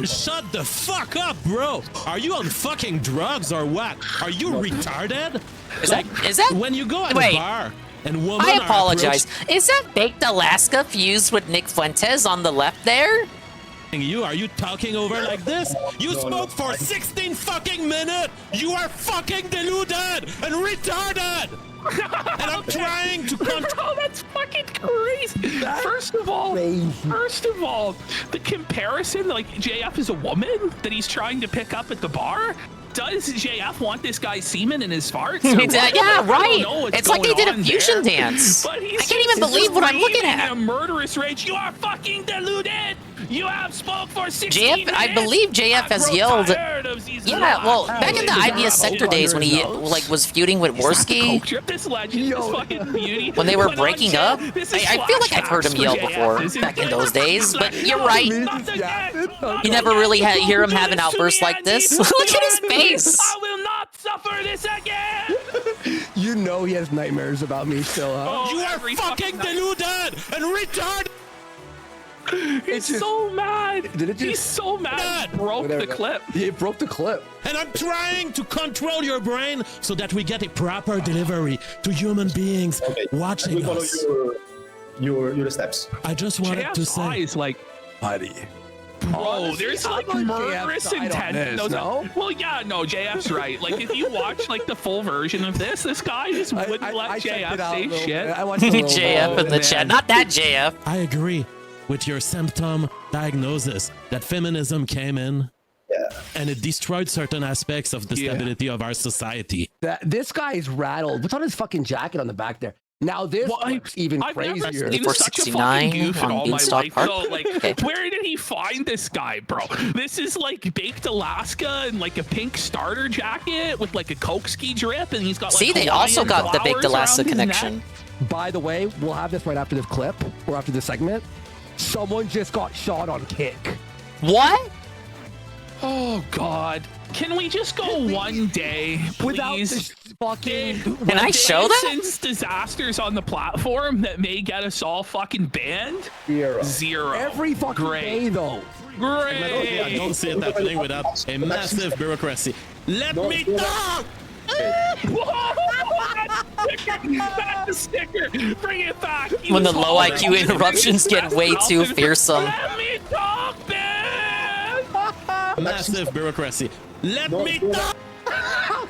Shut the fuck up, bro. Are you on fucking drugs or what? Are you retarded? Is that when you go at a bar and women I apologize. Is that Baked Alaska fused with Nick Fuentes on the left there? Are you talking over like this? You spoke for 16 fucking minutes. You are fucking deluded and retarded. And I'm trying to control. That's fucking crazy. First of all, the comparison, like JF is a woman that he's trying to pick up at the bar. Does JF want this guy's semen in his farts? Yeah, right. It's like they did a fusion dance. But I can't even believe what I'm looking at. A murderous rage. You are fucking deluded. You have smoked for 16 JF, minutes. I believe JF has yelled. Yeah, well, back in the IBS sector days when he like was feuding with Worski, This legend, this fucking beauty. when they were breaking up, I feel like I've heard him yell before back in those days. But you're right. You never really hear him have an outburst like this. Look at his face. I will not suffer this again. You know he has nightmares about me still, huh? You are fucking deluded and retarded. He's so mad. He's so mad. He broke the clip. He broke the clip. And I'm trying to control your brain so that we get a proper delivery to human beings watching us. Your steps. I just wanted to say, eyes like, buddy. Bro, there's like murderous intent. No? Well, yeah, no, JF's right. Like, if you watch like the full version of this guy just wouldn't let JF say shit. I watched a little JF in the chat. Not that JF. I agree with your symptom diagnosis that feminism came in and it destroyed certain aspects of the stability of our society. This guy is rattled. What's on his fucking jacket on the back there? Now this looks even crazier. I've never seen such a fucking goof in all my life. So, like, Okay. where did he find this guy, bro? This is like baked Alaska and like a pink starter jacket with like a Coke ski drip, and he's got like See, they also Hawaiian got the baked flowers Alaska around his connection. neck. By the way, we'll have this right after this clip or after this segment. Someone just got shot on Kick. What? Oh God! Can we just go one day, please? Without this fucking... Can I show that? Since disasters on the platform that may get us all fucking banned. Zero. Every fucking day, though. Great. I don't see it happening without a massive bureaucracy. Let me talk! That's the sticker. Bring it back. He When the was low holding IQ interruptions get way too fearsome. Let me talk, man. Massive bureaucracy. Let me talk!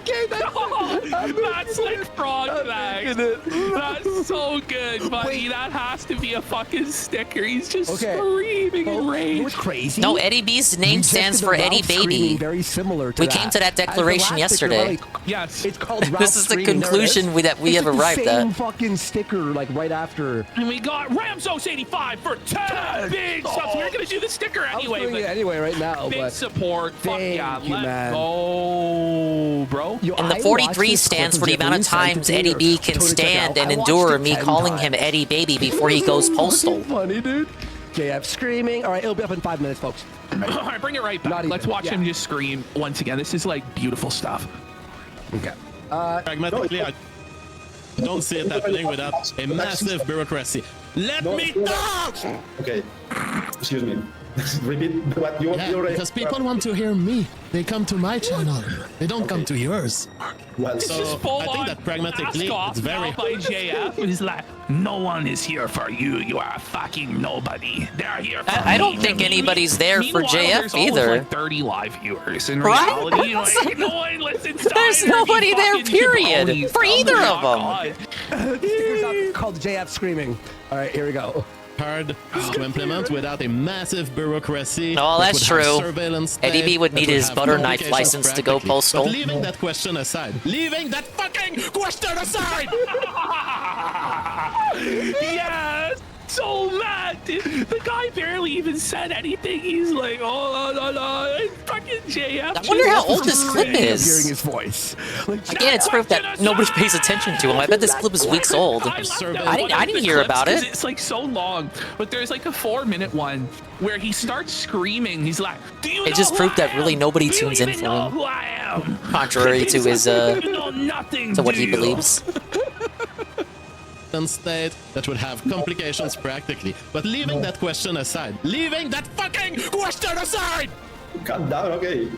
Okay, that's like frog legs. That's so good, buddy. That has to be a fucking sticker. He's just screaming in rage. What's crazy? No, Eddie B's name stands for Eddie Baby. Very similar to We came to that declaration yesterday. Yes. It's called This is the conclusion that we have arrived Same at. fucking sticker, like right after. And we got Ramsos 85 for 10 big subs. We're gonna do the sticker anyway. Doing it anyway right now, Big but support. Fuck yeah, you, let's man. go, bro. And the 43 stands for the amount of times Eddie B can stand and endure me calling him Eddie Baby before he goes postal. Funny, dude. JF screaming. All right, it'll be up in 5 minutes, folks. All right, bring it right back. Let's watch him just scream once again. This is like beautiful stuff. Okay. Pragmatically, I don't see it happening without a massive bureaucracy. Let me talk! Okay. Excuse me. Repeat what you want. Because people want to hear me. They come to my channel. They don't come to yours. Well, so I think that pragmatically, it's very by JF. He's like, no one is here for you. You are a fucking nobody. They're here for I don't think anybody's there for JF either. Like 30 live viewers. In Right? reality, like, no one listens to There's either of nobody you there, fucking period, jabronis. for either of them. Stickers up called JF screaming. All right, here we go. hard to implement without a massive bureaucracy. Oh, that's true. Surveillance Eddie B would need his butter knife license to go postal. But leaving that question aside, leaving that fucking question aside! Yes! So mad, dude. The guy barely even said anything. He's like, oh, no, fucking JF. I wonder how old this clip is. Hearing his voice. Again, it's proof that nobody pays attention to him. I bet this clip is weeks old. I didn't hear about it. It's like so long, but there's like a 4-minute one where he starts screaming. He's like, do you It just proved that really nobody tunes in for him. Contrary to his, to what he believes. State that would have complications practically. But leaving that question aside, leaving that fucking question aside! Calm down, okay.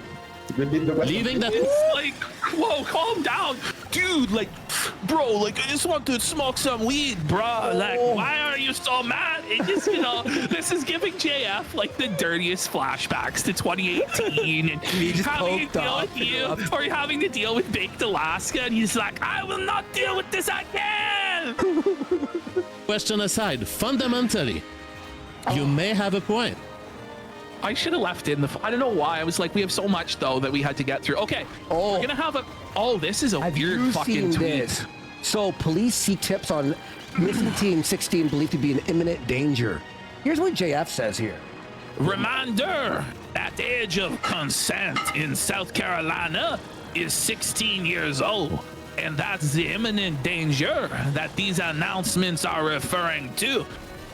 Repeat the question. Leaving that... Like, whoa, calm down. Dude, like, bro, like, I just want to smoke some weed, bro. Like, why are you so mad? It just, you know, this is giving JF, like, the dirtiest flashbacks to 2018 and having to deal with you, or having to deal with Baked Alaska, and he's like, I will not deal with this again! Question aside, fundamentally, you may have a point. I should have left in the... I don't know why. I was like, we have so much, though, that we had to get through. Okay, we're going to have a... Oh, this is a weird fucking tweet. This? So, police seek tips on missing teen 16 believed to be in imminent danger. Here's what JF says here. Reminder, at the age of consent in South Carolina is 16 years old. And that's the imminent danger that these announcements are referring to,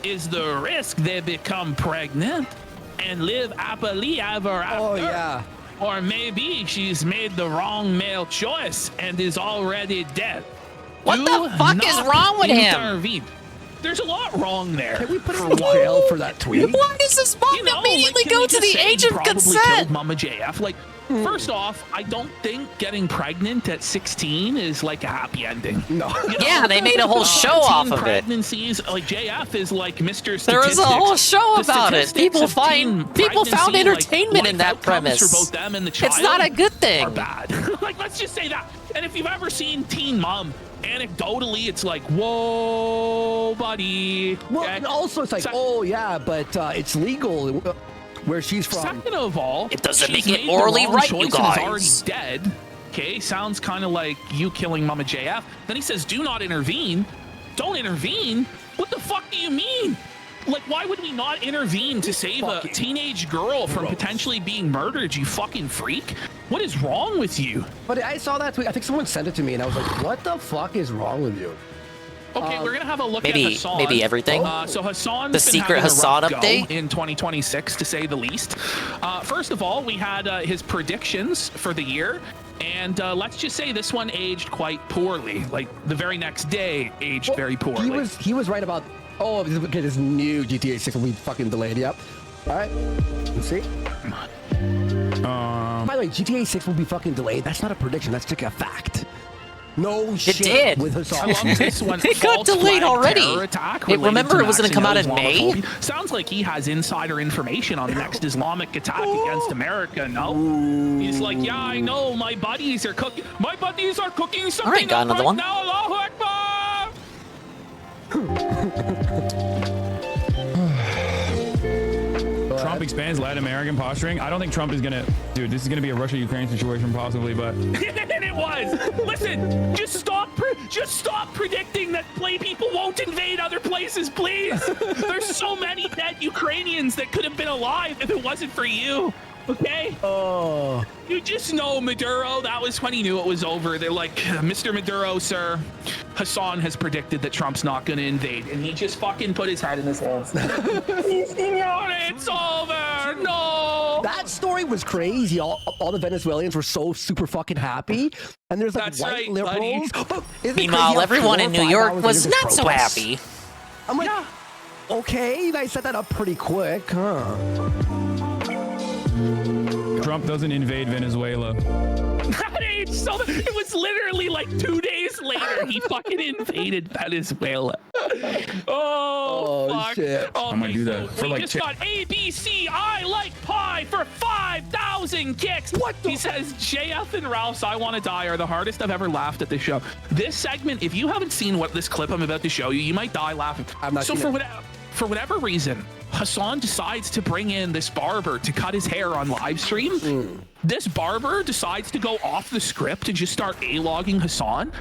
is the risk they become pregnant and live happily ever after. Oh, yeah. Or maybe she's made the wrong male choice and is already dead. What the fuck is wrong with him? There's a lot wrong there. Can we put him in jail for that tweet? Why does this mom immediately can go we to just the say age he of probably consent? killed Mama JF. Like, first off, I don't think getting pregnant at 16 is like a happy ending. No. Yeah, they made a whole show off of it. Pregnancies, like JF is like Mr. Statistics. There was a whole show about it. People found pregnancy, entertainment like, in that life outcomes premise. For both them and the child It's not a good thing. Are bad. Like, let's just say that. And if you've ever seen Teen Mom, anecdotally, it's like, whoa, buddy. Well, okay? also it's like, oh yeah, but it's legal where she's from. Second of all, it doesn't she's make it made the morally wrong right, choice you and guys. is already dead. Okay, sounds kind of like you killing Mama JF. Then he says, do not intervene. Don't intervene? What the fuck do you mean? Like, why would we not intervene to save a teenage girl from potentially being murdered, you fucking freak? What is wrong with you? But I saw that tweet. I think someone sent it to me, and I was like, what the fuck is wrong with you? Okay, we're gonna have a look maybe, at Hassan. Maybe everything. So Hassan's the been secret having Hassan a rough go update in 2026, to say the least. First of all, we had his predictions for the year, and let's just say this one aged quite poorly. Like the very next day, aged very poorly. He was right about. Oh, because this new GTA 6 will be fucking delayed. Yep. All right. Let's see. By the way, GTA 6 will be fucking delayed. That's not a prediction. That's just a fact. No shit. It did. With Hassan. I love this one. It got delayed already. Remember, it was going to come out in May. Sounds like he has insider information on the next Islamic attack against America. No, he's like, yeah, I know. My buddies are cooking. My buddies are cooking something. All right, got another one. Now, Allahu Akbar. Trump expands Latin American posturing. I don't think Trump is gonna, dude. This is gonna be a Russia-Ukraine situation, possibly, but. And it was. Listen, just stop predicting that people won't invade other places, please. There's so many dead Ukrainians that could have been alive if it wasn't for you. Okay? Oh. You just know Maduro, that was when he knew it was over. They're like, Mr. Maduro, sir, Hassan has predicted that Trump's not going to invade. And he just fucking put his head in his hands. It's over. No. That story was crazy. All the Venezuelans were so super fucking happy. And there's like white liberals. Meanwhile, everyone in New York was not so happy. I'm like, okay, they set that up pretty quick, huh? Trump doesn't invade Venezuela. It was literally like 2 days later he fucking invaded Venezuela. Oh fuck. Shit. Oh, I might do that for like. Just got ABC. I like pie for 5,000 kicks. What? He says JF and Ralph's I Want to Die are the hardest I've ever laughed at this show. This segment, if you haven't seen this clip I'm about to show you, you might die laughing. I'm not. So for whatever reason, Hassan decides to bring in this barber to cut his hair on live stream. This barber decides to go off the script and just start A-logging Hassan.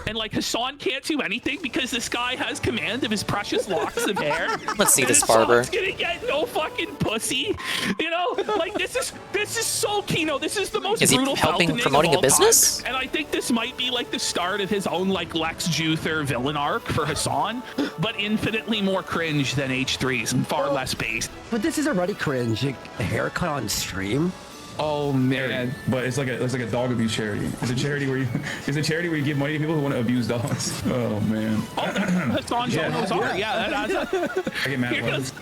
And like Hassan can't do anything because this guy has command of his precious locks of hair. Let's see this barber. Hassan's gonna get no fucking pussy. You know, like this is so Kino. This is the most brutal. Is he helping promoting a business? And I think this might be like the start of his own like Lex Luthor villain arc for Hassan, but infinitely more cringe than H3's and far less based. But this is already cringe. A haircut on stream. Oh man! But it's like a dog abuse charity. It's a charity where you give money to people who want to abuse dogs. Oh man! Hassan knows art. Yeah, I get mad.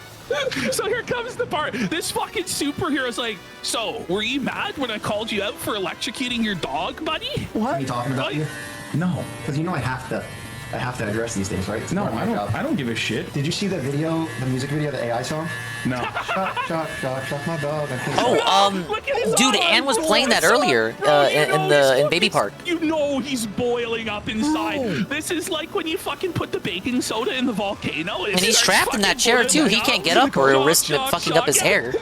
So here comes the part. This fucking superhero's like, so were you mad when I called you out for electrocuting your dog, buddy? What are you talking about? You? No, because you know I have to address these things, right? No, I don't give a shit. Did you see the video, the music video, the AI song? No. Shot my dog. Dude, Ann was playing that earlier in Baby Park. You know he's boiling up inside. This is like when you fucking put the baking soda in the volcano. And he's trapped in that chair too. He can't get up or he'll risk fucking up his hair.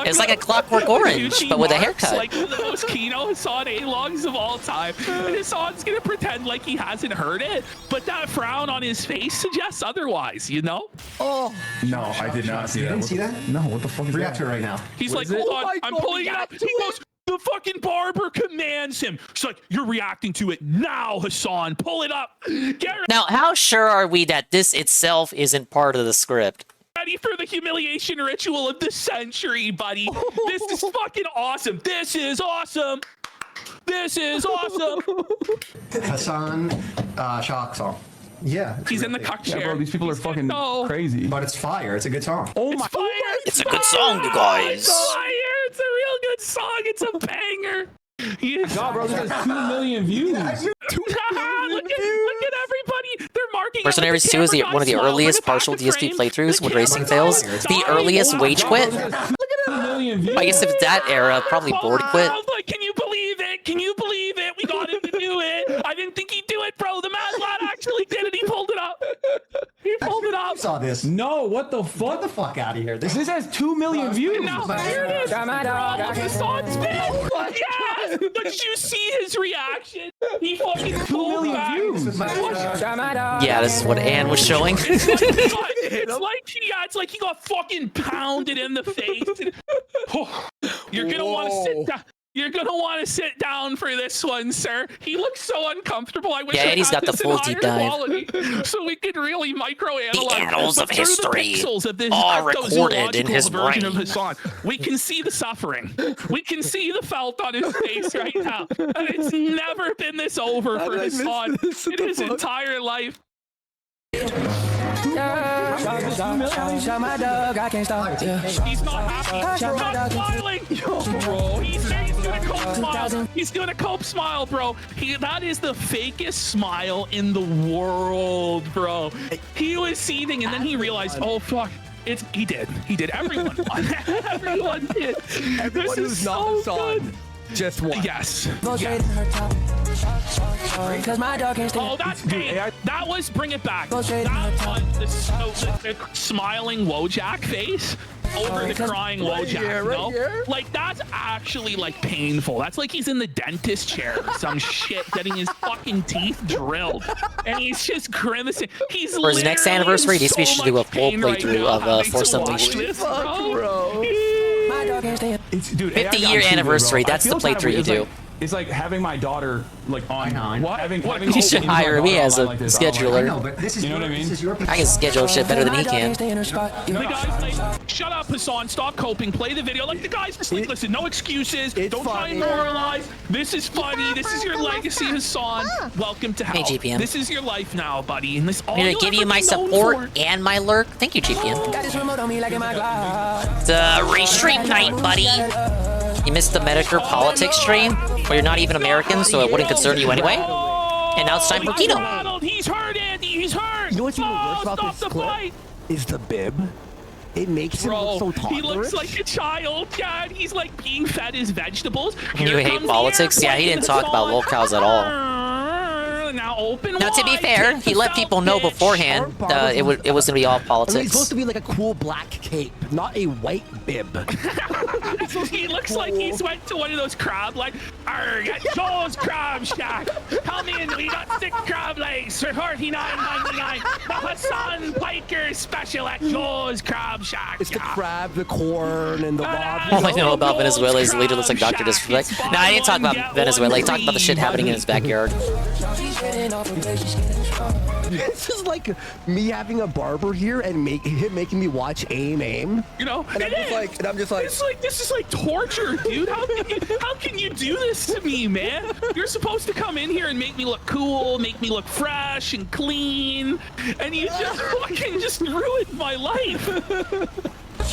It's like a Clockwork Orange, but with a haircut. Like the most Kino Hassan A-logs of all time. And Hassan's gonna pretend like he hasn't heard it, but that frown on his face suggests otherwise, you know? Oh. No, I did not see You that. didn't see that? No, what the fuck is React that? to it right now. He's What like, is it? hold on, Oh my I'm God, pulling it up. He goes, the fucking barber commands him. She's like, you're reacting to it now, Hassan. Pull it up. Get Now, how sure are we that this itself isn't part of the script? ready for the humiliation ritual of the century, buddy. This is fucking awesome. This is awesome. This is awesome. Hassan Shock song. Yeah. He's in the cuck Yeah, chair. bro, these people are fucking No. crazy. But it's fire. It's a good song. Oh It's my. fire. It's a good song, you guys. It's fire. It's a real good song. It's a banger. Yes. God, bro, this has 2 million views. look at everybody. They're marking. Mercenaries 2 is one of the earliest partial DSP playthroughs when racing fails. The earliest wage quit. I guess if that era, probably board quit. Like, can you believe it? Can you believe it? We got him to do it. I didn't think he'd do it, bro. The mad lad actually did it. He pulled it up. He pulled it up. I saw this. No, what the fuck? Get the fuck out of here. This has 2 million views. Now, here it is. Bro, the song's big. Yes. Did you see his reaction? He fucking 2 million views. Yeah, this is what Anne was showing. It's like he got fucking pounded in the face. You're gonna want to sit down. You're gonna want to sit down for this one, sir. He looks so uncomfortable. I wish I he's had got the this full in deep higher dive. quality so we could really microanalyze The annals of through history, the pixels of this all recorded in cryptozoological his version of brain. Hassan. We can see the suffering. We can see the felt on his face right now, and it's never been this over for Hassan in his entire life. He's not happy. He's not smiling. Bro, he's gonna cope smile. He's gonna cope smile, bro. That is the fakest smile in the world, bro. He was seething, and then he realized, oh fuck. He did. Everyone won. Everyone did. Everyone This who's is not so Hassan good. just won. Yes. Oh, that's pain. That was bring it back. That was the smiling Wojak face over the crying Wojak. No, like that's actually like painful. That's like he's in the dentist chair or some shit, getting his fucking teeth drilled, and he's just grimacing. He's For his next anniversary, so DSP should do a full playthrough of Force Unleashed. It's, dude, 50-year anniversary, that's the playthrough you do. It's like having my daughter like on. What? Having You should hire me as a scheduler. I know, but this is You know what I mean? This is your I can schedule shit better than he can. The guys like, shut up, Hassan. Stop coping. Play the video. Like the guys just like, listen, no excuses. Don't try and moralize. This is funny. This is your legacy, Hassan. Welcome to hell. Hey, GPN. This is your life now, buddy. And this all I'm gonna you'll give you ever my be known support for. and my lurk. Thank you, GPN. The restream night, buddy. You missed the Medicare politics stream, where you're not even American, so it wouldn't concern you anyway. And now it's time for Kino. He's hurt, Andy. He's hurt. You know what's even worse about Stop this the clip? fight. Is the bib. It makes him look so Bro, he toddlerish. looks like a child, Dad. He's like being fed his vegetables. You Here hate comes the politics? Yeah, he airplane, didn't talk about Hassan. locals at all. Now open Now, to be wide, fair, take he the let felt people know pitch. beforehand it was gonna be all I mean, it's politics. supposed to be like a cool black cape, not a white bib. He looks like he's went to one of those crab legs. Arr, at Joe's Crab Shack. Come in, we got 6 crab legs for $49.99. The Hassan Piker special at Joe's Crab Shack. It's the crab, the corn, and the lobster. All I know about Venezuela's leader looks like Dr. Disrespect. No, I didn't talk about Venezuela. I talked about the shit happening in his backyard. This is like me having a barber here and him making me watch Aim. You know, and I'm just like, this is like torture, dude. How can you do this to me, man? You're supposed to come in here and make me look cool, make me look fresh and clean, and you just fucking just ruined my life. It's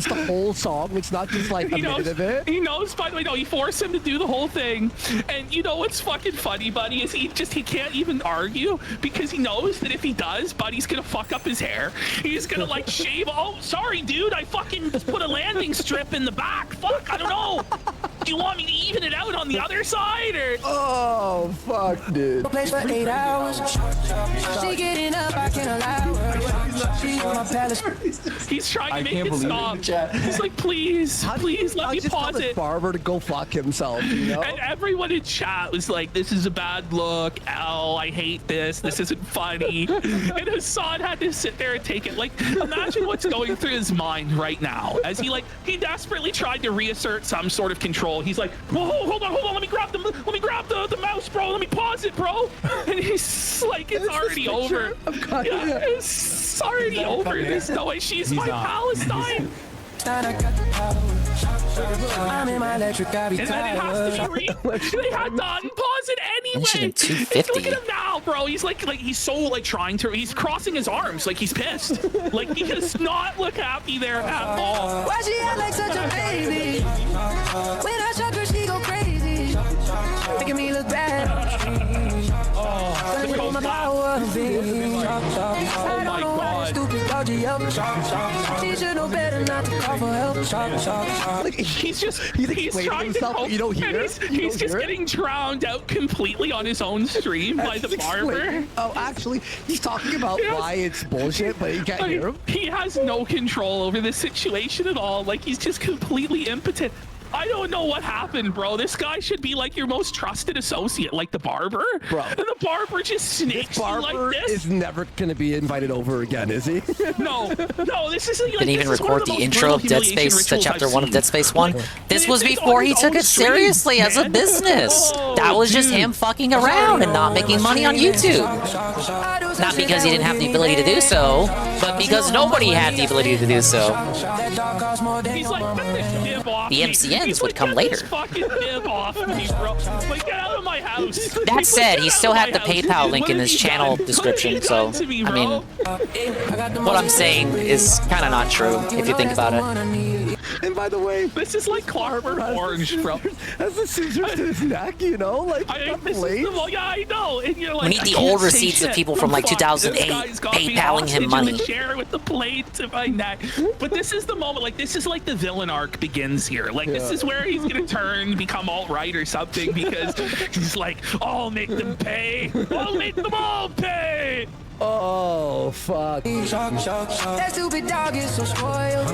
the whole song. It's not just like a minute of it. He knows. By the way, no, he forced him to do the whole thing. And you know what's fucking funny, buddy, is he can't even argue because he knows that if he does, Buddy's gonna fuck up his hair. He's gonna like shave. Oh, sorry, dude. I fucking just put a landing strip in the back. Fuck, I don't know. Do you want me to even it out on the other side, or? Oh, fuck, dude. Place for 8 hours. She getting up, I can't allow her. She my palace. He's trying to make it stop. He's like, please, please let me pause it. Barber to go fuck himself, you know? And everyone in chat was like, this is a bad look. L, I hate this. This isn't funny. And Hassan had to sit there and take it. Like, imagine what's going through his mind right now as he desperately tried to reassert some sort of control. He's like, whoa, hold on, let me grab the mouse, bro. Let me pause it, bro. And he's like, it's already over. Yeah, it's already over. There's no way. She's my Palestine. I'm in my electric And then it has to scream. They had to unpause it anyway. Mentioned 250. Look at him now, bro. He's like he's so like trying to. He's crossing his arms like he's pissed. Like he does not look happy there at all. Why she act like such a baby? When I shock her, she go crazy. Making me look bad. Oh my power, baby. Oh my God. Stupid dodgy up. She should know better not to call for help. Like, he's trying to cope, you don't hear he's just getting drowned out completely on his own stream by the barber. Oh, actually, he's talking about why it's bullshit, but you can't hear him. He has no control over this situation at all. Like, he's just completely impotent. I don't know what happened, bro. This guy should be like your most trusted associate, like the barber. Bro. And the barber just snakes you like this. Is never gonna be invited over again, is he? No, this is like, Didn't even record the intro of Dead Space to Chapter 1 of Dead Space 1. This was before he took it seriously as a business. That was just him fucking around and not making money on YouTube. Not because he didn't have the ability to do so, but because nobody had the ability to do so. He's like, get this bib off The me. MCNs He's would like, come get later. This fucking bib off me, bro. Like, get out of my house. That said, he still had the PayPal link in his channel description, so, I mean, what I'm saying is kind of not true, if you think about it. And by the way, this is like Clockwork Orange, bro. That's the scissors to his neck, you know? Like, yeah, I know. And you're like, We need the old receipts of people from like 2008 PayPaling him money. Share with the plate to my neck. But this is the moment, like, this is like the villain arc begins here. Like, this is where he's gonna turn, become alt-right or something, because he's like, I'll make them pay. I'll make them all pay. Oh, fuck. That stupid dog is so spoiled.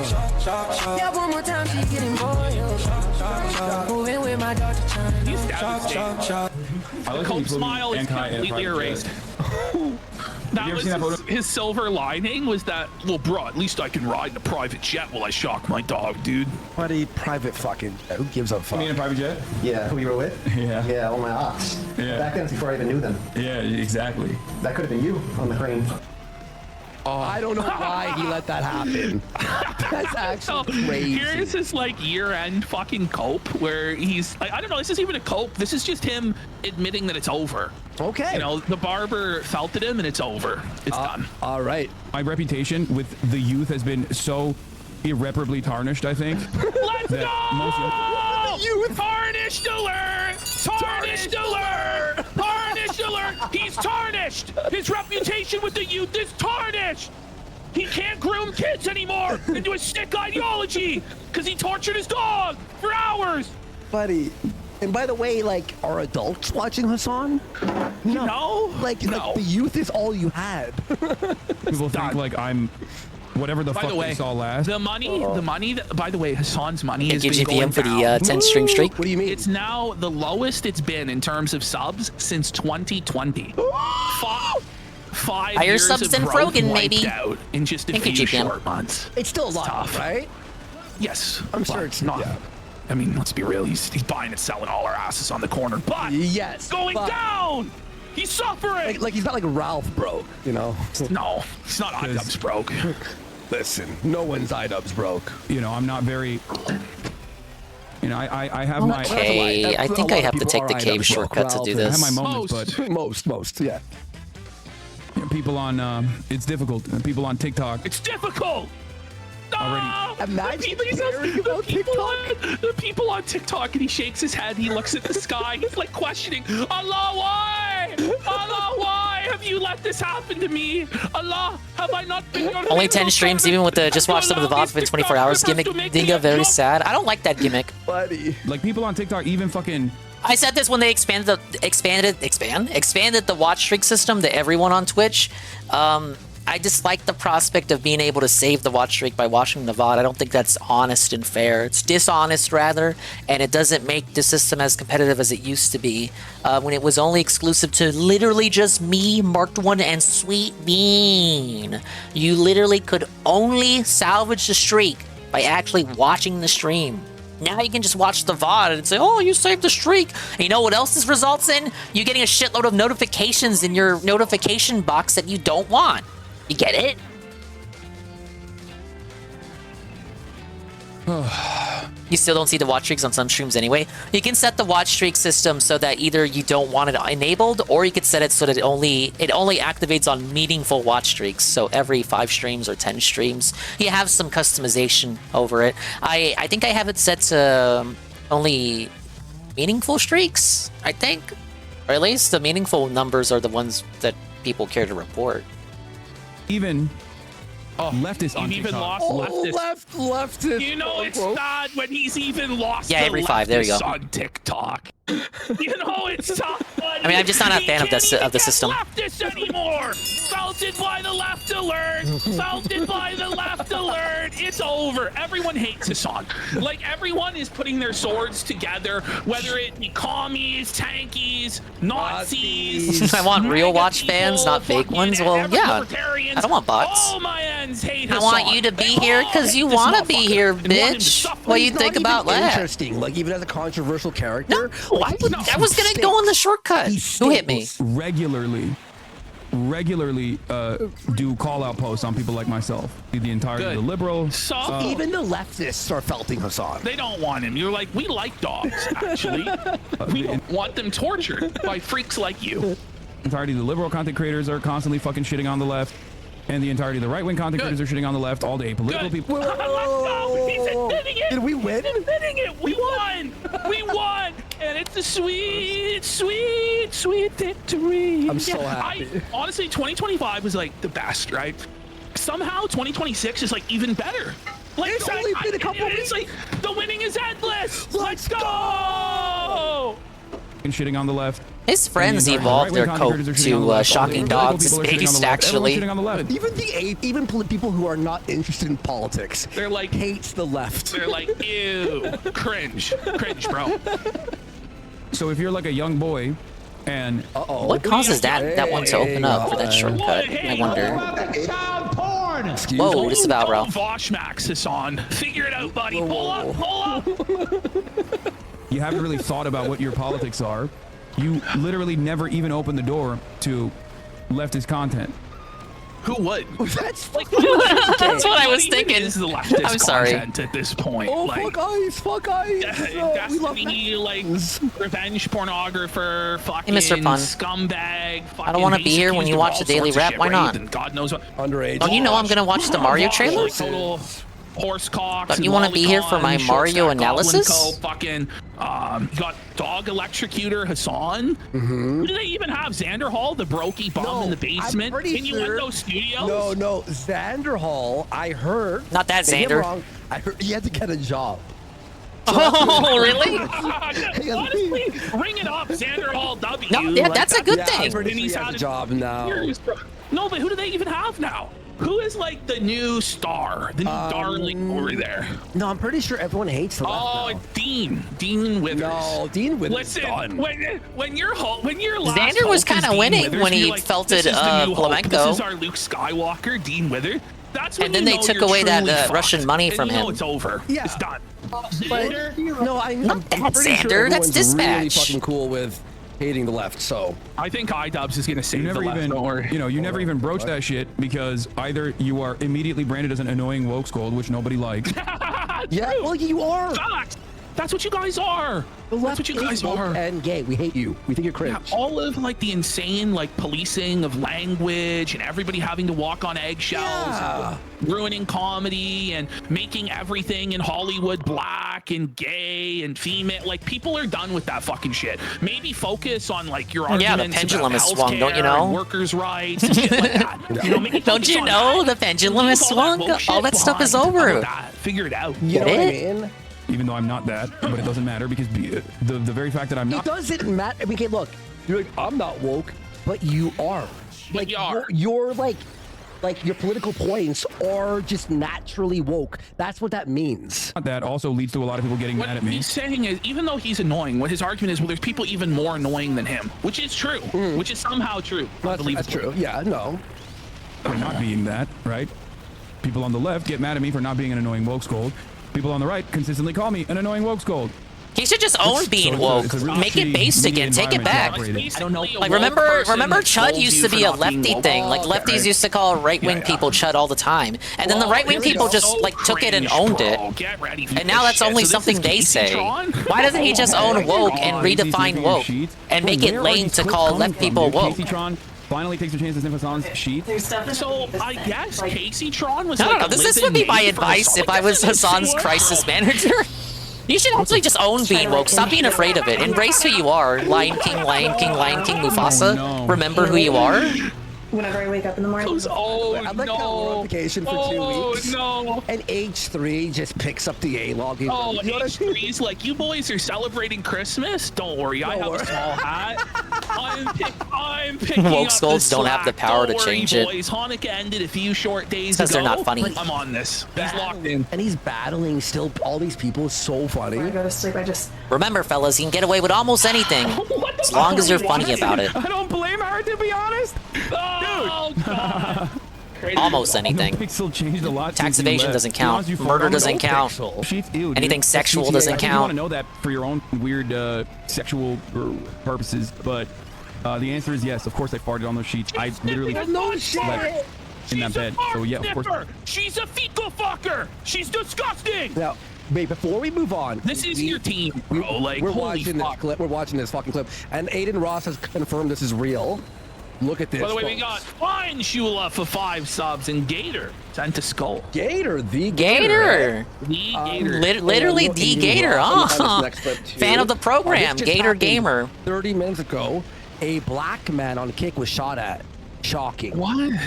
Yeah, one more time, she getting boiled. Moving with my daughter. The cope smile is completely erased. That was his silver lining was that, well, bro, at least I can ride in a private jet while I shock my dog, dude. Buddy, private fucking jet. Who gives a fuck? You mean a private jet? Yeah, who you were with? Yeah. Yeah, all my ops. Yeah. Back then, before I even knew them. Yeah, exactly. That could have been you on the crane. I don't know why he let that happen. That's actually crazy. Here's his like year-end fucking cope where he's like, I don't know, this isn't even a cope. This is just him admitting that it's over. Okay. You know, the barber felt at him and it's over. It's done. All right. My reputation with the youth has been so irreparably tarnished, I think. Let's go! Tarnished alert! Tarnished alert! Tarnished alert! He's tarnished! His reputation with the youth is tarnished! He can't groom kids anymore into a sick ideology because he tortured his dog for hours! Buddy. And by the way, like, are adults watching Hassan? No. Like the youth is all you had. People think like I'm whatever the fuck they saw last. The money, by the way, Hassan's money has gives been you going VM for the down. 10 stream streak. What do you mean? It's now the lowest it's been in terms of subs since 2020. 5 Higher years subs of than growth Frogan, wiped maybe. out in just a Thank you, few GPM. short months. It's still a lot, right? Yes. I'm sure it's not. Yeah. I mean, let's be real. He's buying and selling all our asses on the corner, but yes, going down. He's suffering. Like he's not like Ralph broke, you know? No, he's not iDubbbz broke. Listen, no one's iDubbbz broke. You know, I'm not very. You know, I have my. Okay, I think I have to take the cave shortcut to do I have this. my moments, but most, yeah. People on it's difficult. People on TikTok. It's difficult. Already. Imagine the people on TikTok, and he shakes his head. He looks at the sky. He's like questioning, Allah, why? Allah, why have you let this happen to me? Allah, have I not been your Only 10 streams, even with the just watch some of the VODs within 24 hours gimmick. Dinga, very sad. I don't like that gimmick. Buddy. Like people on TikTok even fucking. I said this when they expanded the watch streak system to everyone on Twitch. I dislike the prospect of being able to save the watch streak by watching the VOD. I don't think that's honest and fair. It's dishonest, rather, and it doesn't make the system as competitive as it used to be when it was only exclusive to literally just me, Marked One, and Sweet Bean. You literally could only salvage the streak by actually watching the stream. Now you can just watch the VOD and say, oh, you saved the streak. And you know what else this results in? You getting a shitload of notifications in your notification box that you don't want. You get it? You still don't see the watch streaks on some streams anyway. You can set the watch streak system so that either you don't want it enabled, or you could set it so that it only activates on meaningful watch streaks. So every 5 streams or 10 streams, you have some customization over it. I think I have it set to only meaningful streaks, I think. Or at least the meaningful numbers are the ones that people care to report. Even leftist on even TikTok. lost leftist. Leftist. You know it's sad when he's even lost. Yeah, every 5. There you go. On TikTok. You know it's tough. I mean, I'm just not a fan of the system. Leftist anymore. Felted by the left alert. Felted by the left alert. It's over. Everyone hates Hassan. Like everyone is putting their swords together, whether it be commies, tankies, Nazis. I want real watch fans, not fake ones. Well, yeah. I don't want bots. All my ends hate I want you to be here because you want to be here, bitch. What do you think about that? Interesting. Like even as a controversial character. No, I was gonna go on the shortcut. Who hit me? Regularly do call out posts on people like myself. The entirety of the liberal. Even the leftists are felting Hassan. They don't want him. You're like, we like dogs, actually. We want them tortured by freaks like you. Entirety of the liberal content creators are constantly fucking shitting on the left. And the entirety of the right-wing content creators are shitting on the left all day. Political people. Let's go. He's admitting it. Did we win? He's admitting it. We won. We won. And it's a sweet, sweet, sweet victory. I'm so happy. Honestly, 2025 was like the best, right? Somehow 2026 is like even better. Like it's only been a couple weeks. It's like the winning is endless. Let's go. Shitting on the left. His friends evolved their coat to shocking dogs based, actually. Even people who are not interested in politics, they're like hates the left. They're like, ew, cringe, bro. So if you're like a young boy, and what causes that one to open up for that shortcut? I wonder. Whoa, this is about bro. Vosh Max Hassan, figure it out, buddy. Pull up, pull up. You haven't really thought about what your politics are. You literally never even open the door to leftist content. Who would? That's like that's what I was thinking. Is the leftist I'm sorry. Content at this point. Oh, like, fuck eyes. Destiny, like revenge pornographer, fucking Mr. Fun. scumbag. I don't want to be here when you watch the Daily Wrap. Why not? God knows what. Underage. Don't you know I'm gonna watch the Mario trailer? Like, total horse cocks. Don't you want to be here for my Mario analysis? Fucking, you got dog electrocutor Hassan. Who do they even have? Xander Hall, the brokey bum in the basement. Can you win those studios? No. Xander Hall, I heard. Not that Xander. I heard he had to get a job. Oh, really? Honestly, ring it up, Xander Hall W. No, yeah, that's a good thing. I've heard he has a job now. No, but who do they even have now? Who is like the new star, the new darling over there? No, I'm pretty sure everyone hates the left. Oh, Dean Withers. No, Dean Withers. Listen, done. when you're last Xander was kind of winning when he felted Flamenco. This is our Luke Skywalker, Dean Withers. That's when and then they took away that Russian money from him. It's over. Yeah. It's done. But, no, I'm that pretty Xander. Sure that's Dispatch. Really fucking cool with hating the left. So I think iDubbbz is gonna save the left. You never even broach that shit because either you are immediately branded as an annoying woke scold, which nobody likes. Yeah, well, you are. That's what you guys are. That's what you guys are. And gay. We hate you. We think you're cringe. Yeah, all of like the insane like policing of language and everybody having to walk on eggshells, and ruining comedy and making everything in Hollywood black and gay and female. Like people are done with that fucking shit. Maybe focus on like your arguments the pendulum about has swung, healthcare don't you know? and workers' rights and shit like that. You know, maybe Don't focus you on know that. the pendulum has swung? All that stuff is Behind over. that. Figure it out. You know what I mean? Even though I'm not that, but it doesn't matter because the very fact that I'm not. It doesn't matter. I mean, okay, look, you're like, I'm not woke, but you are. Like, you're like your political points are just naturally woke. That's what that means. That also leads to a lot of people getting mad at me. What he's saying is, even though he's annoying, what his argument is, well, there's people even more annoying than him, which is true, which is somehow true. That's true. Yeah, no. For not being that, right? People on the left get mad at me for not being an annoying woke scold. People on the right consistently call me an annoying woke scold. He should just own being woke. Make it based again. Take it back. I don't know. Like remember Chud used to be a lefty thing. Like lefties used to call right-wing people Chud all the time, and then the right-wing people just like took it and owned it. And now that's only something they say. Why doesn't he just own woke and redefine woke and make it lame to call left people woke? Finally takes a chance to sniff Hassan's sheet. So I guess Casey Tron was I don't like know. This would be my advice if I was Hassan's crisis manager. You should actually just own being woke. Stop being afraid of it. Embrace who you are. Lion King, Mufasa. Remember who you are. Whenever I wake up in the morning. I'm like on vacation for 2 weeks. No. And H3 just picks up the A-log. H3's like, you boys are celebrating Christmas? Don't worry, I have a small hat. I'm picking Woke up skulls the don't have the slack. power Don't to worry, change it. boys. Hanukkah ended a few short days ago. Because they're not funny. I'm on this. He's locked in. And he's battling still all these people. Is so funny. When I go to sleep, I just... Remember, fellas, you can get away with almost anything. As long as you're funny about it. I don't blame her, to be honest. Oh, God. Almost anything. Pixel changed a lot. Tax evasion doesn't count. Murder doesn't count. Anything sexual doesn't You want count. to know that for your own weird sexual purposes, but the answer is yes. Of course, I farted on those sheets. I literally slept in that bed. So yeah, of course. She's a fecal fucker. She's disgusting. Now, wait, before we move on, This is your team, bro. Like, we're holy watching fuck. this clip. We're watching this fucking clip, and Aiden Ross has confirmed this is real. Look at this. By the way, we folks. got Fine Shula for 5 subs and Gator sent to Skull. Gator, the Gator. The Gator. Literally the Gator. Oh, fan of the program. This just Gator happened gamer. 30 minutes ago, a black man on kick was shot at. Shocking. What?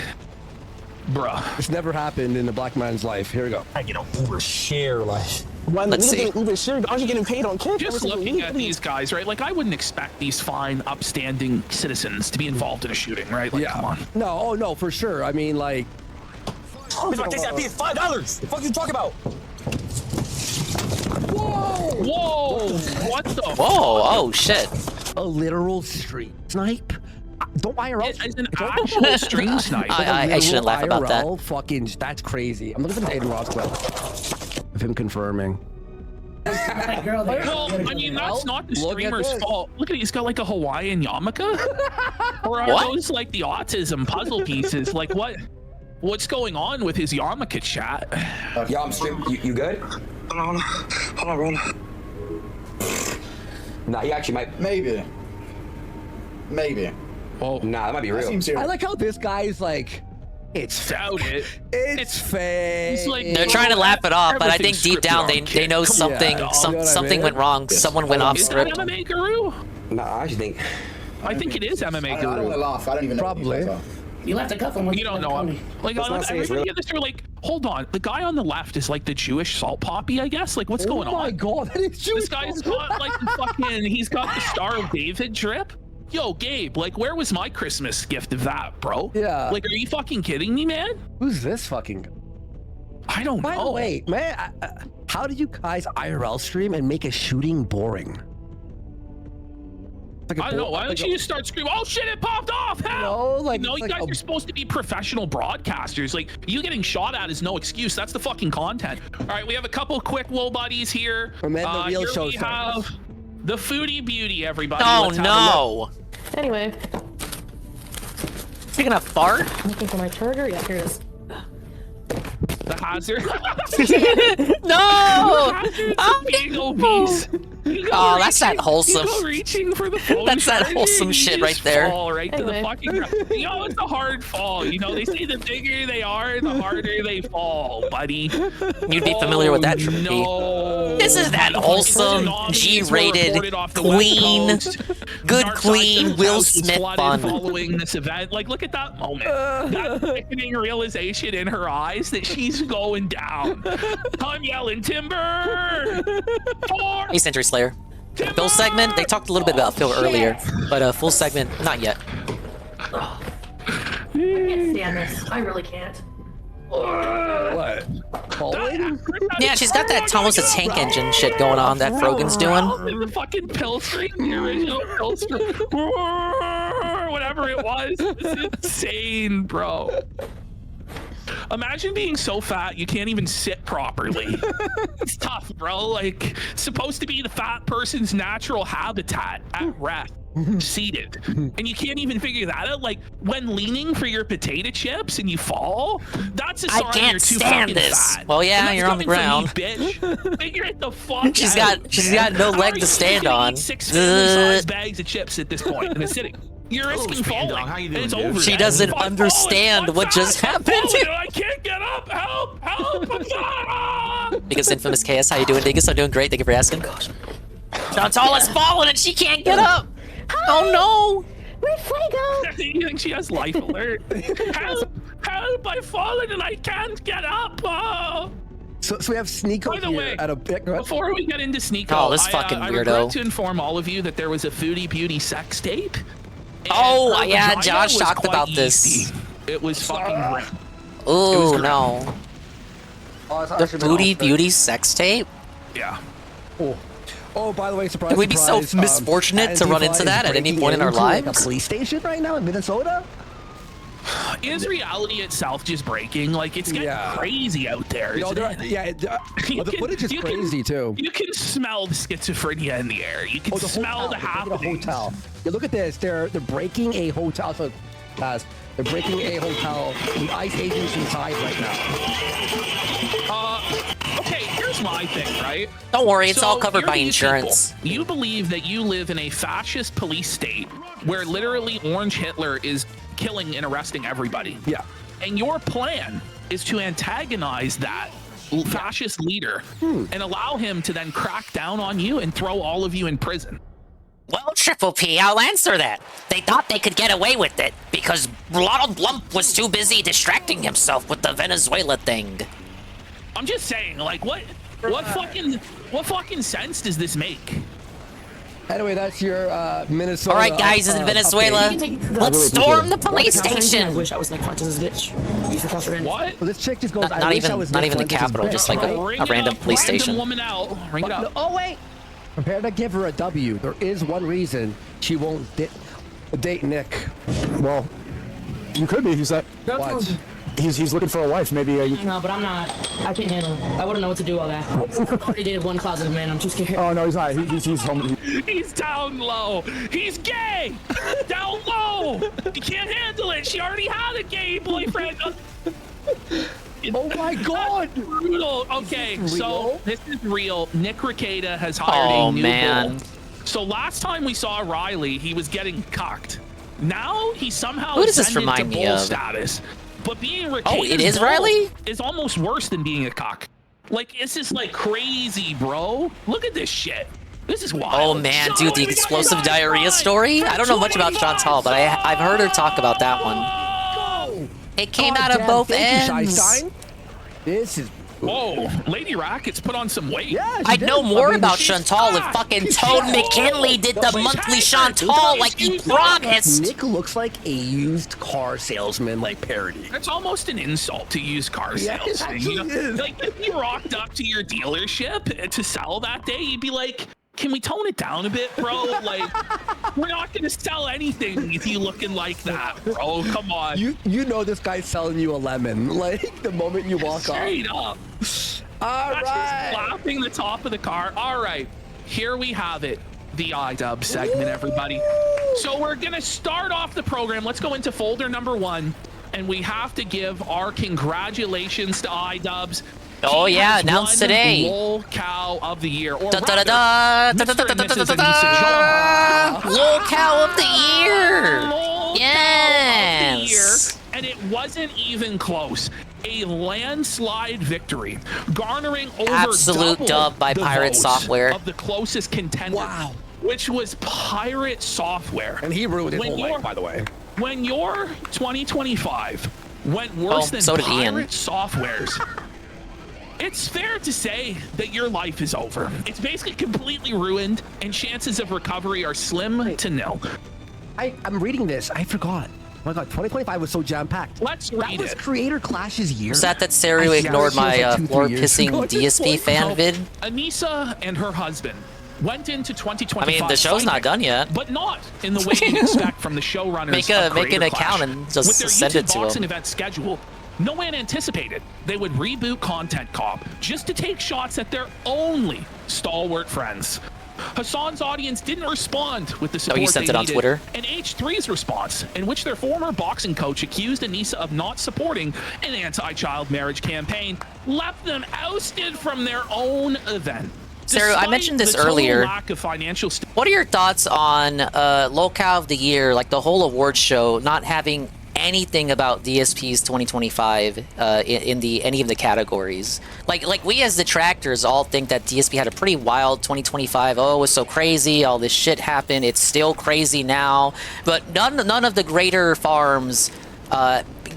Bruh. This never happened in a black man's life. Here we go. I get an Uber share, like. Let's see. Uber share, aren't you getting paid on kick? Just looking at these guys, right? Like, I wouldn't expect these fine, upstanding citizens to be involved in a shooting, right? Like, come on. No, oh no, for sure. I mean, like. Bitch, my taxi, I paid $5. The fuck you talking about? Whoa! Whoa! What the? Whoa! Oh shit! A literal street snipe. Don't IRL. It's an actual stream snipe. I shouldn't laugh about that. IRL Fucking, that's crazy. I'm looking for the Aiden Ross clip of him confirming. Well, I mean, that's not the streamer's fault. Look at it, he's got like a Hawaiian yarmulke. Or are those like the autism puzzle pieces? Like what's going on with his yarmulke chat? Yeah, I'm streaming. You good? Hold on, bro. Nah, he actually might. Maybe. Oh, nah, that might be real. I like how this guy's like, it's It's fake. He's like, They're trying to laugh it off, but I think deep down they know something something went wrong. Someone went off script. Is it MMA Guru? Nah, I actually think. I think it is MMA Guru. I don't laugh. I don't even know. Probably. You left a cuff on. You don't know him. Like everybody in this are like, hold on. The guy on the left is like the Jewish salt poppy, I guess. Like, what's going on? Oh my god, that is Jewish. This guy's got like the fucking. He's got the Star of David drip. Yo, Gabe, like, where was my Christmas gift of that, bro? Yeah. Like, are you fucking kidding me, man? Who's this fucking? I don't know. By the way, man, how do you guys IRL stream and make a shooting boring? I don't know. Why don't you just start screaming? Oh shit! It popped off! Help! No, you guys are supposed to be professional broadcasters. Like, you getting shot at is no excuse. That's the fucking content. All right, we have a couple quick wool buddies here. And then the real here show we starts. have the foodie beauty. Everybody. Oh Let's have a look. no! Anyway, You're gonna fart? looking for my charger. Yeah, here it is. The hazard. No! Being obese. Oh, that's that wholesome. You go reaching for the phone. That's that charger, wholesome you shit just right there. Fall right to the fucking ground. You know, it's a hard fall. You know, they say the bigger they are, the harder they fall, buddy. You'd be familiar with that, Triple P. No. This is that wholesome, G-rated, clean, good, clean Will Smith fun. Following this event, like, look at that moment. That sickening realization in her eyes that she's going down. I'm yelling timber. Hey, Century Slayer. Phil segment, they talked a little bit about Phil earlier, but full segment, not yet. I can't stand this. I really can't. What? Yeah, she's got that Thomas the Tank Engine shit going on that Frogan's doing. The fucking pill stream, the original pill stream, whatever it was. It's insane, bro. Imagine being so fat you can't even sit properly. It's tough, bro. Like, supposed to be the fat person's natural habitat at rest, seated, and you can't even figure that out. Like, when leaning for your potato chips and you fall, that's a sign I can't you're too stand fucking this. fat. Well, yeah, And you're on the that's ground. coming from me, bitch. Figure it the fuck She's out. got no leg to stand on. 6 family-sized bags of chips at this point, and it's sitting. You're risking falling. And it's over. She doesn't understand what just happened. I can't get up. Help! Help! I'm sorry. Dingus Infamous KS, how you doing, Dingus? I'm doing great. Thank you for asking. Chantal has fallen and she can't get up. Oh no! Where'd Fuego? You think she has life alert? Help! Help! I've fallen and I can't get up. Oh. So we have Sneeko By the way, at a bit. before we get into Sneeko, Oh, this fucking I weirdo. regret to inform all of you that there was a Foodie Beauty sex tape. Oh, her yeah, vagina Josh was talked quite about this. yeasty. It was fucking great. Ooh, no. The Foodie Beauty sex tape? Yeah. Oh, by the way, surprise! We'd be so surprise, misfortunate to run Antifa into is that at any breaking point in our into, like, lives. a police station right now in Minnesota. Is reality itself just breaking? Like, it's getting crazy out there. You know, Isn't it? the footage is crazy too. You can smell the schizophrenia in the air. You can smell the happenings. Hotel. Yeah, look at this. They're breaking a hotel. So, guys, they're breaking a hotel with ICE agents inside right now. Okay, here's my thing, right? Don't worry, it's all covered you're by these insurance. people. You believe that you live in a fascist police state where literally Orange Hitler is killing and arresting everybody. Yeah. And your plan is to antagonize that fascist leader and allow him to then crack down on you and throw all of you in prison. Well, Triple P, I'll answer that. They thought they could get away with it because Ronald Blump was too busy distracting himself with the Venezuela thing. I'm just saying, like, what fucking sense does this make? Anyway, that's your Minnesota. All right, guys, in Venezuela, let's storm the police I station. wish I was like front of this bitch. What? Well, this chick just goes. Not even the Capitol, just like a random police station. Woman out. Ring it up. Oh wait. Prepare to give her a W. There is one reason she won't date Nick. Well, you could be. He's that. What? He's looking for a wife. Maybe. No, but I'm not. I can't handle it. I wouldn't know what to do all that. I already dated one closeted man. I'm too scared. Oh no, he's not. He's home. He's down low. He's gay. Down low. He can't handle it. She already had a gay boyfriend. Oh my God! Brutal. Okay, so this is real. Nick Rekieta has hired a new bull. So last time we saw Riley, he was getting cocked. Now he somehow Who does this ascended remind to me bull of? status. But being Rekieta's Oh, it is bull Riley? is almost worse than being a cock. Like, it's just like crazy, bro. Look at this shit. This is wild. Oh man, dude, the explosive diarrhea story? I don't know much about Chantal, but I've heard her talk about that one. It came out of both ends. This is. Whoa, Lady Racket's put on some weight. Yeah, I'd know more about Chantal if fucking Toad McKinley did the monthly Chantal like he promised. Nick looks like a used car salesman, like parody. That's almost an insult to used car Yeah, it sales. actually is. Like, if you rocked up to your dealership to sell that day, you'd be like, can we tone it down a bit, bro? Like, we're not gonna sell anything if you looking like that, bro. Come on. You know this guy's selling you a lemon, like the moment you walk off. Straight up. All That's right. just slapping the top of the car. All right, here we have it. The iDub segment, everybody. So we're gonna start off the program. Let's go into folder number 1, and we have to give our congratulations to iDubbbz. Oh He yeah, has announced won today. Lol Cow of the Year. Or Da da da da da da da da da da da. Lol Cow of the Year. Yes. And it wasn't even close. A landslide victory, garnering over Absolute double dub by the Pirate votes Software. of the closest contender. Wow. Which was Pirate Software. And he ruined it When whole your- night, by the way. When your 2025 went worse than so did Ian. Pirate Software's, it's fair to say that your life is over. It's basically completely ruined, and chances of recovery are slim to nil. I'm reading this. I forgot. Oh my god, 2025 was so jam-packed. Let's read That was it. Creator Clash's year. Was that Serio ignored my floor pissing DSP fan vid? Anissa and her husband went into 2025. I mean, the show's not done yet. But not in the way you'd expect from the showrunners. Make of an Creator account Clash. and just With their send YouTube it to boxing them. event schedule, no one anticipated they would reboot Content Cop just to take shots at their only stalwart friends. Hassan's audience didn't respond with the support you sent they it on needed, Twitter? and H3's response, in which their former boxing coach accused Anissa of not supporting an anti-child marriage campaign, left them ousted from their own event. Sarah, I Despite mentioned this the total earlier. lack of financial What are your thoughts on Locale of the Year, like the whole award show, not having anything about DSP's 2025 in any of the categories? Like we as detractors all think that DSP had a pretty wild 2025. Oh, it was so crazy. All this shit happened. It's still crazy now. But none of the greater farms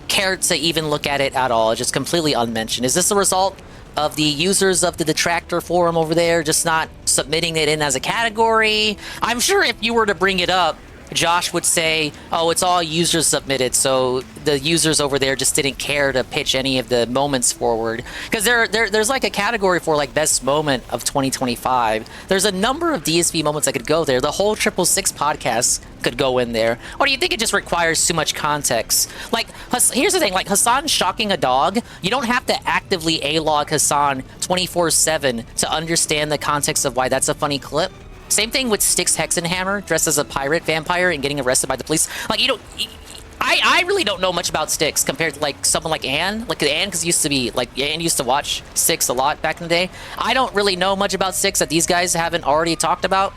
cared to even look at it at all. Just completely unmentioned. Is this a result of the users of the detractor forum over there just not submitting it in as a category? I'm sure if you were to bring it up, Josh would say, oh, it's all users submitted, so the users over there just didn't care to pitch any of the moments forward. Because there's like a category for like best moment of 2025. There's a number of DSP moments that could go there. The whole 666 podcast could go in there. Or do you think it just requires too much context? Like, here's the thing, like Hassan shocking a dog, you don't have to actively A-log Hassan 24/7 to understand the context of why that's a funny clip. Same thing with Styx Hexenhammer dressed as a pirate vampire and getting arrested by the police. Like, you don't... I really don't know much about Styx compared to, like, someone like Anne. Like, Anne used to be... Like, Anne used to watch Styx a lot back in the day. I don't really know much about Styx that these guys haven't already talked about.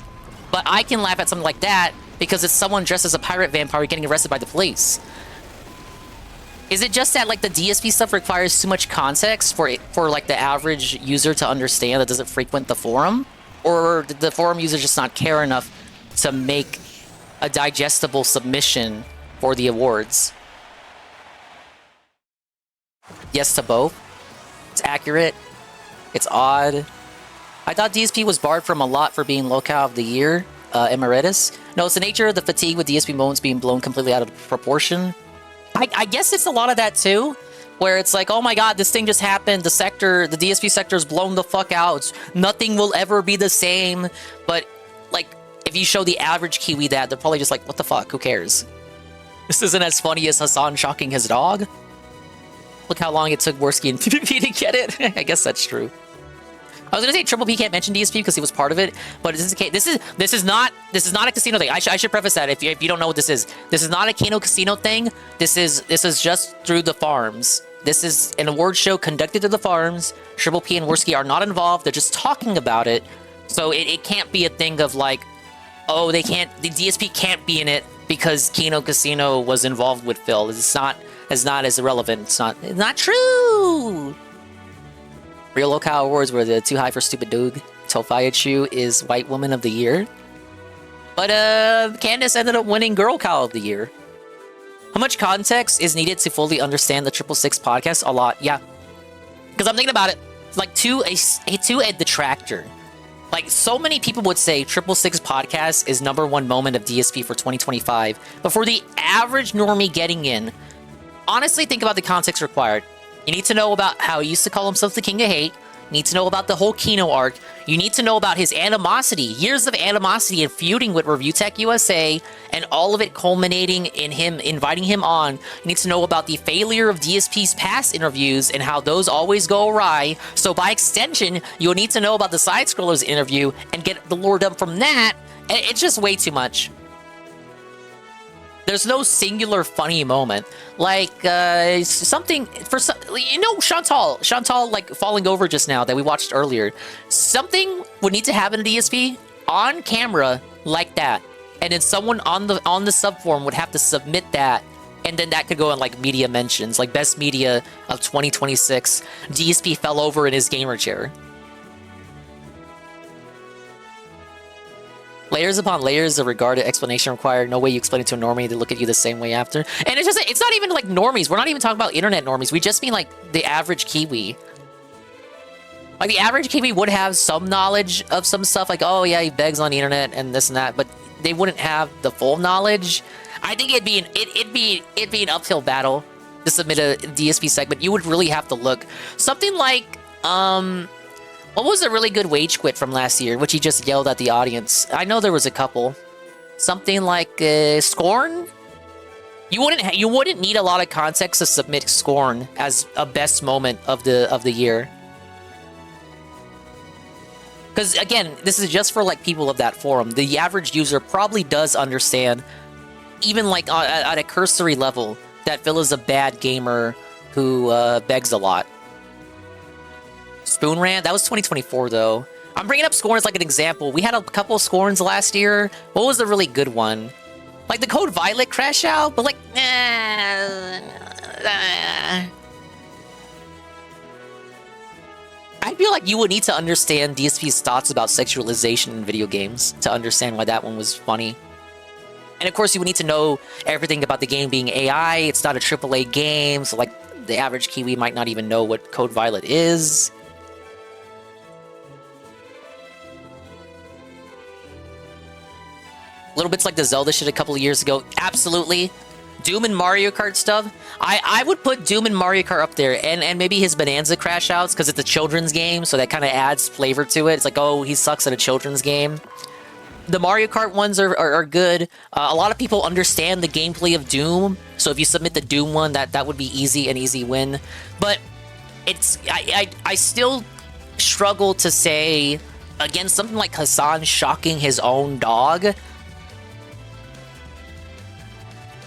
But I can laugh at something like that because it's someone dressed as a pirate vampire getting arrested by the police. Is it just that, like, the DSP stuff requires too much context for like, the average user to understand that doesn't frequent the forum? Or did the forum user just not care enough to make a digestible submission for the awards? Yes to both. It's accurate. It's odd. I thought DSP was barred from a lot for being Locale of the Year, Emeritus. No, it's the nature of the fatigue with DSP moments being blown completely out of proportion. I guess it's a lot of that too. Where it's like, oh my god, this thing just happened. The DSP sector's blown the fuck out. Nothing will ever be the same. But, like, if you show the average Kiwi that, they're probably just like, what the fuck, who cares? This isn't as funny as Hassan shocking his dog. Look how long it took Worski and PvP to get it. I guess that's true. I was gonna say Triple P can't mention DSP because he was part of it, but this is not a casino thing. I should preface that if you don't know what this is. This is not a Kano casino thing. This is just through the farms. This is an award show conducted to the farms. Triple P and Worski are not involved. They're just talking about it. So it can't be a thing of like, oh, the DSP can't be in it because Kano Casino was involved with Phil. It's not as irrelevant. It's not true. Real Locale awards were the too high for stupid dog. Tofayachu is White Woman of the Year. But Candace ended up winning Girl Cow of the Year. How much context is needed to fully understand the 666 podcast? A lot, yeah. Because I'm thinking about it, like to a detractor. Like, so many people would say 666 podcast is #1 moment of DSP for 2025. But for the average normie getting in, honestly think about the context required. You need to know about how he used to call himself the King of Hate. You need to know about the whole Kino arc. You need to know about his animosity, years of animosity and feuding with Review Tech USA, and all of it culminating in him inviting him on. You need to know about the failure of DSP's past interviews and how those always go awry. So by extension, you'll need to know about the Side Scrollers interview and get the lore dump from that. And it's just way too much. There's no singular funny moment. Like, something for some, you know, Chantal like falling over just now that we watched earlier. Something would need to happen in DSP on camera like that, and then someone on the subforum would have to submit that, and then that could go in like media mentions, like best media of 2026. DSP fell over in his gamer chair. Layers upon layers of regarded explanation required. No way you explain it to a normie. They look at you the same way after. And it's not even like normies. We're not even talking about internet normies. We just mean like the average Kiwi. Like the average Kiwi would have some knowledge of some stuff. Like, oh yeah, he begs on the internet and this and that. But they wouldn't have the full knowledge. I think it'd be an uphill battle to submit a DSP segment. You would really have to look. Something like, what was a really good wage quit from last year, which he just yelled at the audience? I know there was a couple. Something like Scorn? You wouldn't need a lot of context to submit Scorn as a best moment of the year. Because again, this is just for like people of that forum. The average user probably does understand, even like at a cursory level, that Phil is a bad gamer who begs a lot. Spoon Rant? That was 2024, though. I'm bringing up Scorn as like an example. We had a couple of Scorns last year. What was the really good one? Like the Code Violet crash out, but like, I feel like you would need to understand DSP's thoughts about sexualization in video games to understand why that one was funny. And of course, you would need to know everything about the game being AI. It's not a AAA game, so like the average Kiwi might not even know what Code Violet is. Little bits like the Zelda shit a couple of years ago. Absolutely. Doom and Mario Kart stuff. I would put Doom and Mario Kart up there, and maybe his Bonanza crash outs, because it's a children's game, so that kind of adds flavor to it. It's like, oh, he sucks at a children's game. The Mario Kart ones are good. A lot of people understand the gameplay of Doom, so if you submit the Doom one, that would be an easy win. But it's I still struggle to say, again, something like Hassan shocking his own dog.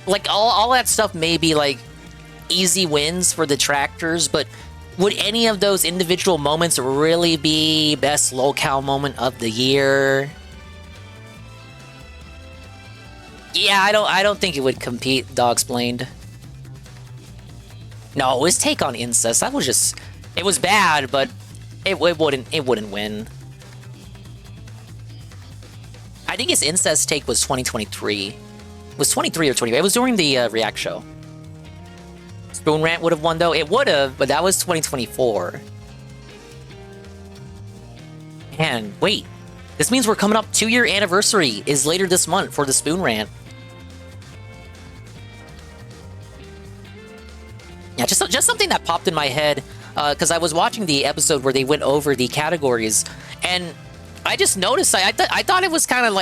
Like, all that stuff may be, like, easy wins for detractors, but would any of those individual moments really be best locale moment of the year? Yeah, I don't think it would compete, Dogsplained. No, his take on incest, that was just... It was bad, but it wouldn't win. I think his incest take was 2023. It was 23 or 24. It was during the React show. Spoon Rant would have won, though. It would have, but that was 2024. And wait, this means we're coming up 2-year anniversary is later this month for the Spoon Rant. Yeah, just something that popped in my head, because I was watching the episode where they went over the categories, and I just noticed I thought it was kind of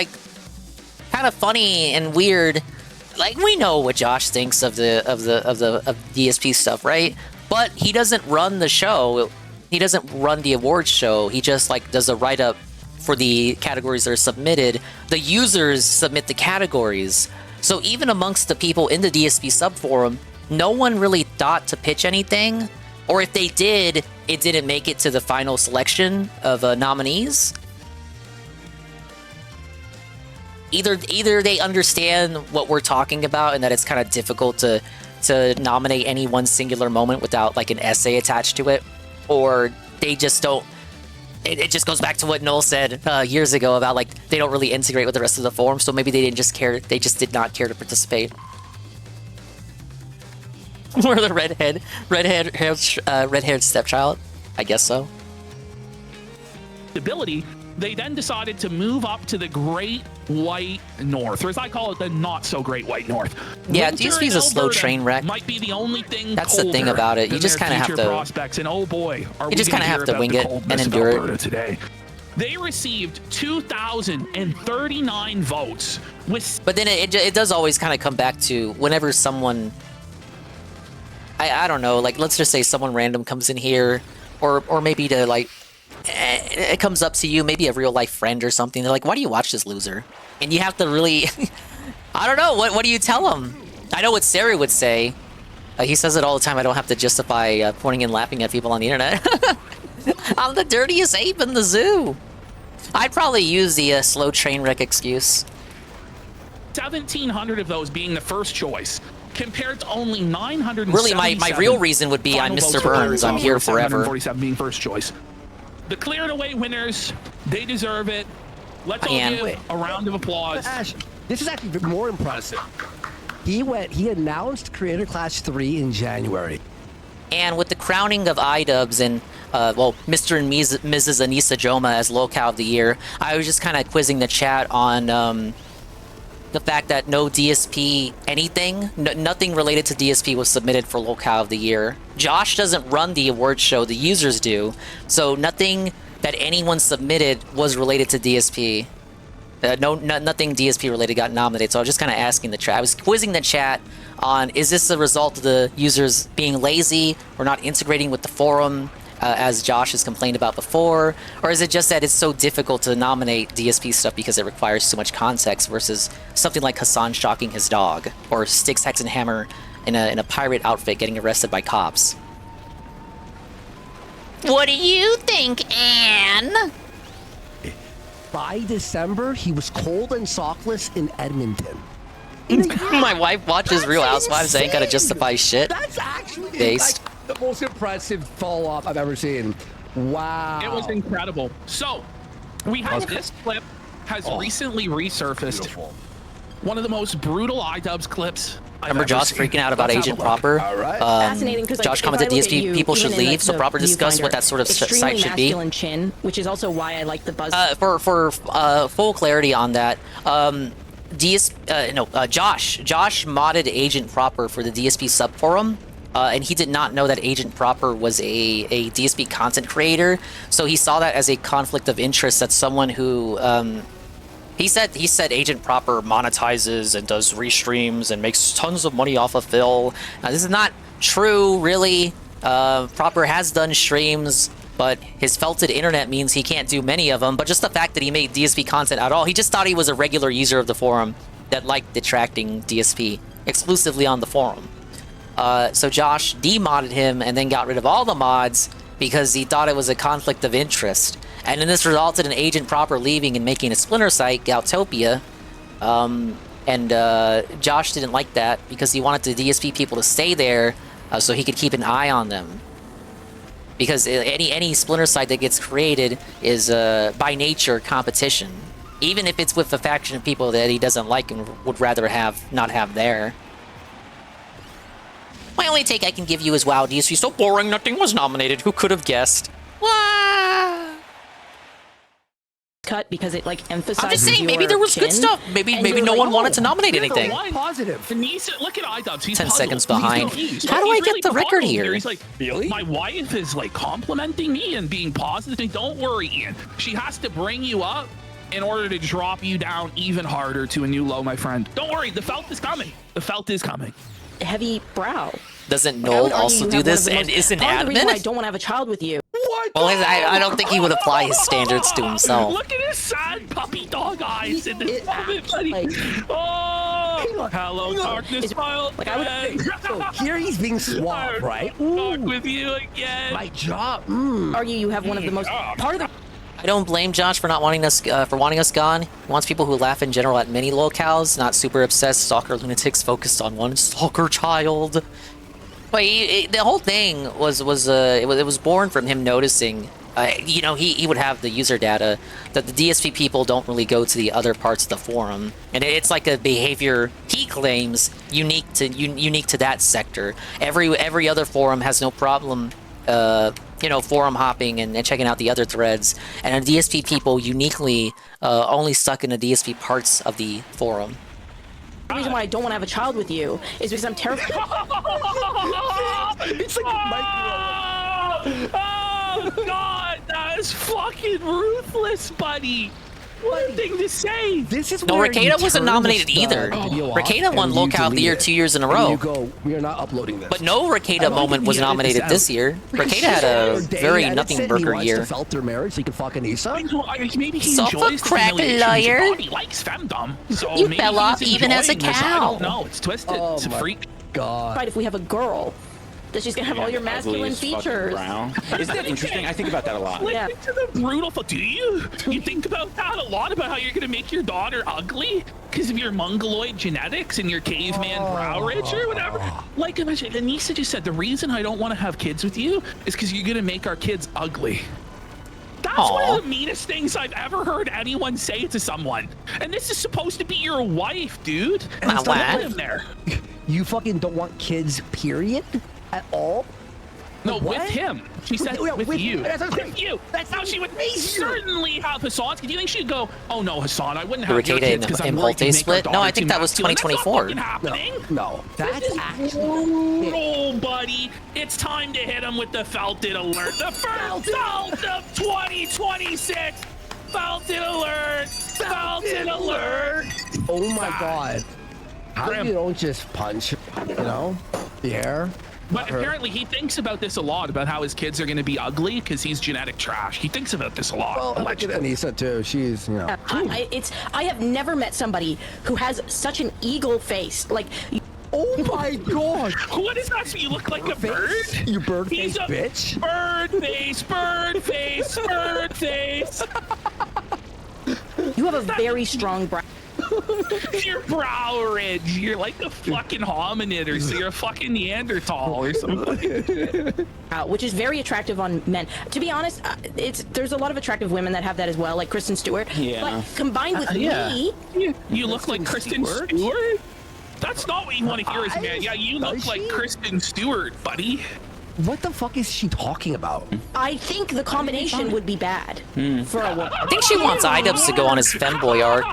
funny and weird. Like, we know what Josh thinks of DSP stuff, right? But he doesn't run the show. He doesn't run the awards show. He just like does a write-up for the categories that are submitted. The users submit the categories. So even amongst the people in the DSP subforum, no one really thought to pitch anything. Or if they did, it didn't make it to the final selection of nominees. Either they understand what we're talking about and that it's kind of difficult to nominate any one singular moment without like an essay attached to it, or they just don't. It just goes back to what Noel said years ago about like they don't really integrate with the rest of the forum, so maybe they didn't just care. They just did not care to participate. We're the red-haired stepchild. I guess so. Ability. They then decided to move up to the Great White North, or as I call it, the not-so-Great White North. Yeah, Winter DSP is a slow train wreck. Might be the only thing. That's the thing about it. You just kind of have to. Prospects, and oh boy, are you just kind of have to wing it and endure it. Today. They received 2,039 votes. But then it does always kind of come back to whenever someone. I don't know, like let's just say someone random comes in here, or maybe to like. It comes up to you, maybe a real life friend or something. They're like, "Why do you watch this loser?" And you have to really, I don't know. What do you tell him? I know what Sari would say. He says it all the time. I don't have to justify pointing and laughing at people on the internet. I'm the dirtiest ape in the zoo. I'd probably use the slow train wreck excuse. 1,700 of those being the first choice, compared to only 900. Really, my real reason would be I'm Mr. Burns. I'm here forever. 47 being first choice. The clear and away winners, they deserve it. Let's all give a round of applause. Ash, this is actually more impressive. He announced Creator Class 3 in January. And with the crowning of iDubbbz and, well, Mr. and Mrs. Anissa Joma as Locale of the Year, I was just kind of quizzing the chat on the fact that no DSP anything, nothing related to DSP was submitted for Locale of the Year. Josh doesn't run the award show, the users do, so nothing that anyone submitted was related to DSP. Nothing DSP related got nominated, so I was just kind of asking the chat. I was quizzing the chat on, is this a result of the users being lazy or not integrating with the forum, as Josh has complained about before, or is it just that it's so difficult to nominate DSP stuff because it requires too much context versus something like Hassan shocking his dog, or Styx, Hex, and Hammer in a pirate outfit getting arrested by cops? What do you think, Anne? By December, he was cold and sockless in Edmonton. My wife watches Real Housewives. I ain't gotta justify shit. That's actually based. like the most impressive follow-up I've ever seen. Wow. It was incredible. So, we have this clip has recently resurfaced. Beautiful. One of the most brutal iDubbbz clips. Remember Josh freaking out about Agent Proper? Fascinating, because Josh commented DSP people should leave, so Proper discussed what that sort of site should be. Chin, which is also why I like the buzz. For full clarity on that, Josh modded Agent Proper for the DSP subforum, and he did not know that Agent Proper was a DSP content creator, so he saw that as a conflict of interest, that someone who He said Agent Proper monetizes and does restreams and makes tons of money off of Phil. This is not true, really. Proper has done streams, but his felted internet means he can't do many of them. But just the fact that he made DSP content at all, he just thought he was a regular user of the forum that liked detracting DSP exclusively on the forum. So Josh demodded him and then got rid of all the mods because he thought it was a conflict of interest. And then this resulted in Agent Proper leaving and making a splinter site, Galtopia. Josh didn't like that because he wanted the DSP people to stay there so he could keep an eye on them. Because any splinter site that gets created is by nature competition, even if it's with a faction of people that he doesn't like and would rather not have there. My only take I can give you is, wow, DSP so boring, nothing was nominated. Who could have guessed? Cut because it like emphasizes. I'm just saying, maybe there was good stuff. Maybe no one wanted to nominate anything. Positive. Look at iDubbbz. He's 10 puzzled. seconds behind. How do I get the record here? He's like, really? My wife is like complimenting me and being positive. Don't worry, Ian. She has to bring you up in order to drop you down even harder to a new low, my friend. Don't worry. The felt is coming. The felt is coming. Heavy brow. Doesn't Noel also do this and is an admin? The reason why I don't want to have a child with you. What? Well, I don't think he would apply his standards to himself. Look at his sad puppy dog eyes in this moment, buddy. Hello, darkness, file. Like I would. So here he's being swamped, right? Talk with you again. My job. Argue you have one of the most part of the. I don't blame Josh for not wanting us gone. He wants people who laugh in general at many locales, not super obsessed stalker lunatics focused on one stalker child. But the whole thing was born from him noticing, he would have the user data that the DSP people don't really go to the other parts of the forum, and it's like a behavior he claims unique to that sector. Every other forum has no problem, forum hopping and checking out the other threads, and the DSP people uniquely only stuck in the DSP parts of the forum. The reason why I don't want to have a child with you is because I'm terrified. It's like a micro. Oh God, that is fucking ruthless, buddy. What a thing to say. This is No, where Rekieta you wasn't turn nominated the either. video off Rekieta won and you Locale of the delete Year it. 2 years in a And row. you go, we are not uploading this. But no Rekieta moment was nominated this year. Rekieta had a very nothing burger He year. wants to felt their marriage so he can fuck Anissa. Maybe he Suffer enjoys the crack humiliation. liar. His body likes femdom. So You maybe fell he's off even as a enjoying this. I cow. don't know. It's twisted. It's a freak. God. Right, if we have a girl, that she's gonna have all your masculine features. Isn't that interesting? I think about that a lot. Listen to the brutal. Do you? You think about that a lot about how you're gonna make your daughter ugly because of your mongoloid genetics and your caveman brow ridge or whatever? Like Anissa just said, the reason I don't want to have kids with you is because you're gonna make our kids ugly. That's one of the meanest things I've ever heard anyone say to someone. And this is supposed to be your wife, dude. And My it's not wife? him there. You fucking don't want kids, period? At all? No, What? with him. She said Yeah, with you. that's what I'm With saying. you. That's how she would certainly have Hassan's. Do you think she'd go, oh no, Hassan, I wouldn't have your Rekieta kids because I'm in worried you'd Volte make our split? No, daughter I think too that was masculine." That's not 2024. fucking happening. No, that's This is actually... brutal, buddy. It's time to hit him with the Felted alert. The first felt of 2026. Felted alert. Felted alert. Oh my god. How Graham. you don't just punch, you know, the air? But apparently he thinks about this a lot, about how his kids are going to be ugly because he's genetic trash. He thinks about this a lot. Well, look at Anissa too. She's, you know. I have never met somebody who has such an eagle face. Like, oh my god! What is that? So you look like a bird? You bird He's face a bitch. Bird face, bird face, bird face. you have a very strong brow. Your brow ridge. You're like a fucking hominid, or so you're a fucking Neanderthal or something. Which is very attractive on men. To be honest, there's a lot of attractive women that have that as well, like Kristen Stewart. Yeah. But combined with me, You look like Kristen Stewart? That's not what you want to hear as a man. Yeah, you look like Kristen Stewart, buddy. What the fuck is she talking about? I think the combination would be bad for a woman. I think she wants iDubbbz to go on his femboy arc.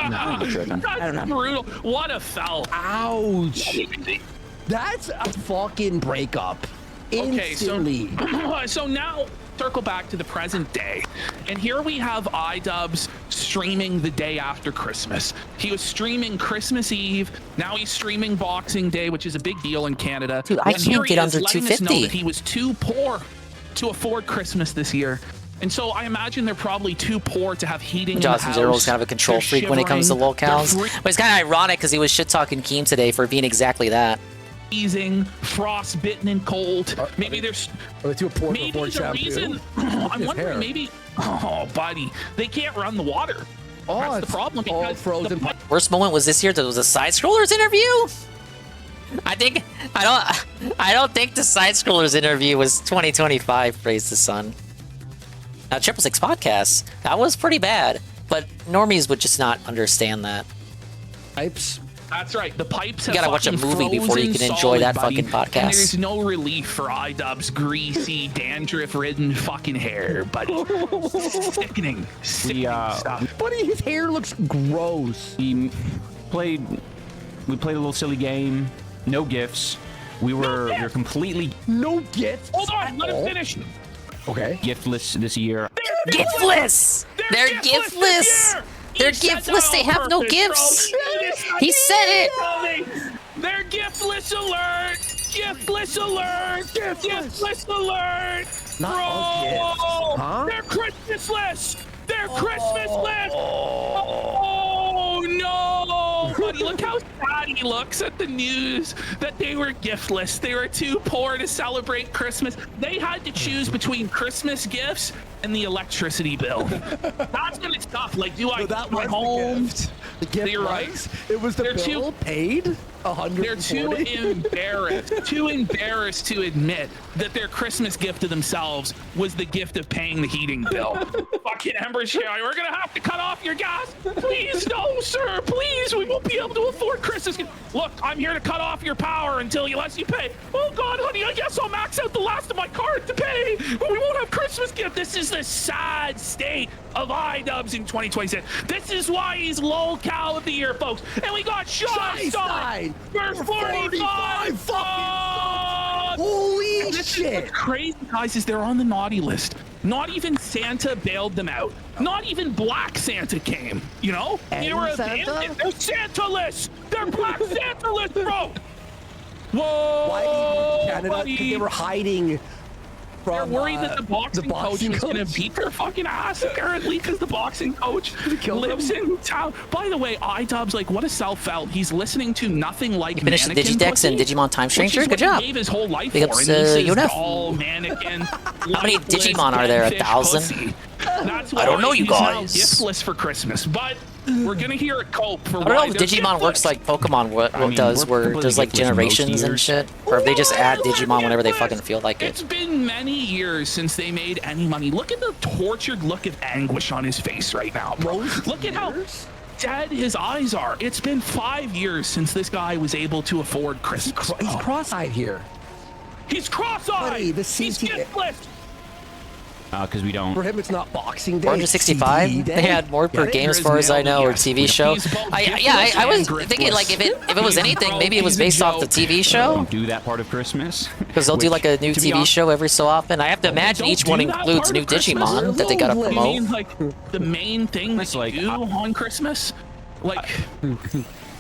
That's brutal. What a foul. Ouch. That's a fucking breakup. Okay, Instantly. so now circle back to the present day, and here we have iDubbbz streaming the day after Christmas. He was streaming Christmas Eve. Now he's streaming Boxing Day, which is a big deal in Canada. Dude, I And here can't he get is under letting us know 250. that he was too poor to afford Christmas this year. And so I imagine they're probably too poor to have heating in the Johnson house. Zero's kind of a control They're freak when it comes to shivering. locales. They're But it's kind of ironic because he was shit talking Keem today for being exactly that. freezing, frostbitten, and cold. Maybe there's maybe the reason. I'm wondering, maybe. Oh, buddy, they can't run the water. That's the problem because frozen. Worst moment was this year. There was a side scrollers interview. I don't think the side scrollers interview was 2025. Praise the sun. Now, 666 podcast, that was pretty bad, but normies would just not understand that. Pipes. That's right. The pipes have You gotta watch a fucking movie before you frozen can enjoy solid, that buddy. fucking podcast. And there's no relief for iDubbbz's greasy, dandruff-ridden fucking hair, buddy. Sickening stuff. Buddy, his hair looks gross. We played a little silly game. No gifts. We were completely no gifts. Hold on, let him finish. Okay. Giftless this year. Giftless! They're giftless! They're giftless. They have no gifts. He said it. They're giftless alert! Giftless alert! Giftless alert! Bro! They're Christmasless! They're Christmasless! Oh no! Buddy, look how sad he looks at the news that they were giftless. They were too poor to celebrate Christmas. They had to choose between Christmas gifts and the electricity bill. That's gonna be tough. Like, do I that go was home? The gift You're right. was, it was the They're bill paid. They're too embarrassed to admit that their Christmas gift to themselves was the gift of paying the heating bill. Fucking Ember's here. We're gonna have to cut off your gas. Please, no, sir. Please, we won't be able to afford Christmas. Look, I'm here to cut off your power unless you pay. Oh God, honey, I guess I'll max out the last of my card to pay. But we won't have Christmas gift. This is the sad state of iDubbbz in 2026. This is why he's locale of the year, folks. And we got Shy for 45 fucking Holy this shit. Is what's crazy, guys, is they're on the naughty list. Not even Santa bailed them out. Not even Black Santa came, you know? They were abandoned. They're Santa-less. They're Black Santa-less, bro. Whoa. Why did you Canada? Because they were hiding They're from worried that the boxing coach is going to beat their fucking ass, apparently, because the boxing coach lives in town. By the way, iDubbbz, like, what a self-felt. He's listening to nothing like finished the Digidex and Digimon Time Stranger. Good job. He gave his whole life Big for. ups, And he says Yonef. doll, mannequin. How many Digimon are there? 1,000? That's I don't know, you he's now guys. giftless for Christmas, but we're gonna hear it cope for I don't know why if they're Digimon giftless. works like Pokemon does, where there's like generations and shit, or if they just add Digimon whenever they fucking feel like It's it. been many years since they made any money. Look at the tortured look of anguish on his face right now, bro. Look at how dead his eyes are. It's been 5 years since this guy was able to afford Christmas. He's cross-eyed here. He's cross-eyed. Buddy, the He's CT giftless. Because we don't. For him, it's not Boxing Day. 465? CTE day. They had more per game as far as I know, or TV show. I was thinking like if it was anything, maybe it was based off the TV show. Don't do that part of Christmas. Because they'll do like a new to be TV honest- show every so often. I have to imagine each one includes new Digimon that they gotta You promote. mean like the main thing that you do on Christmas? Like,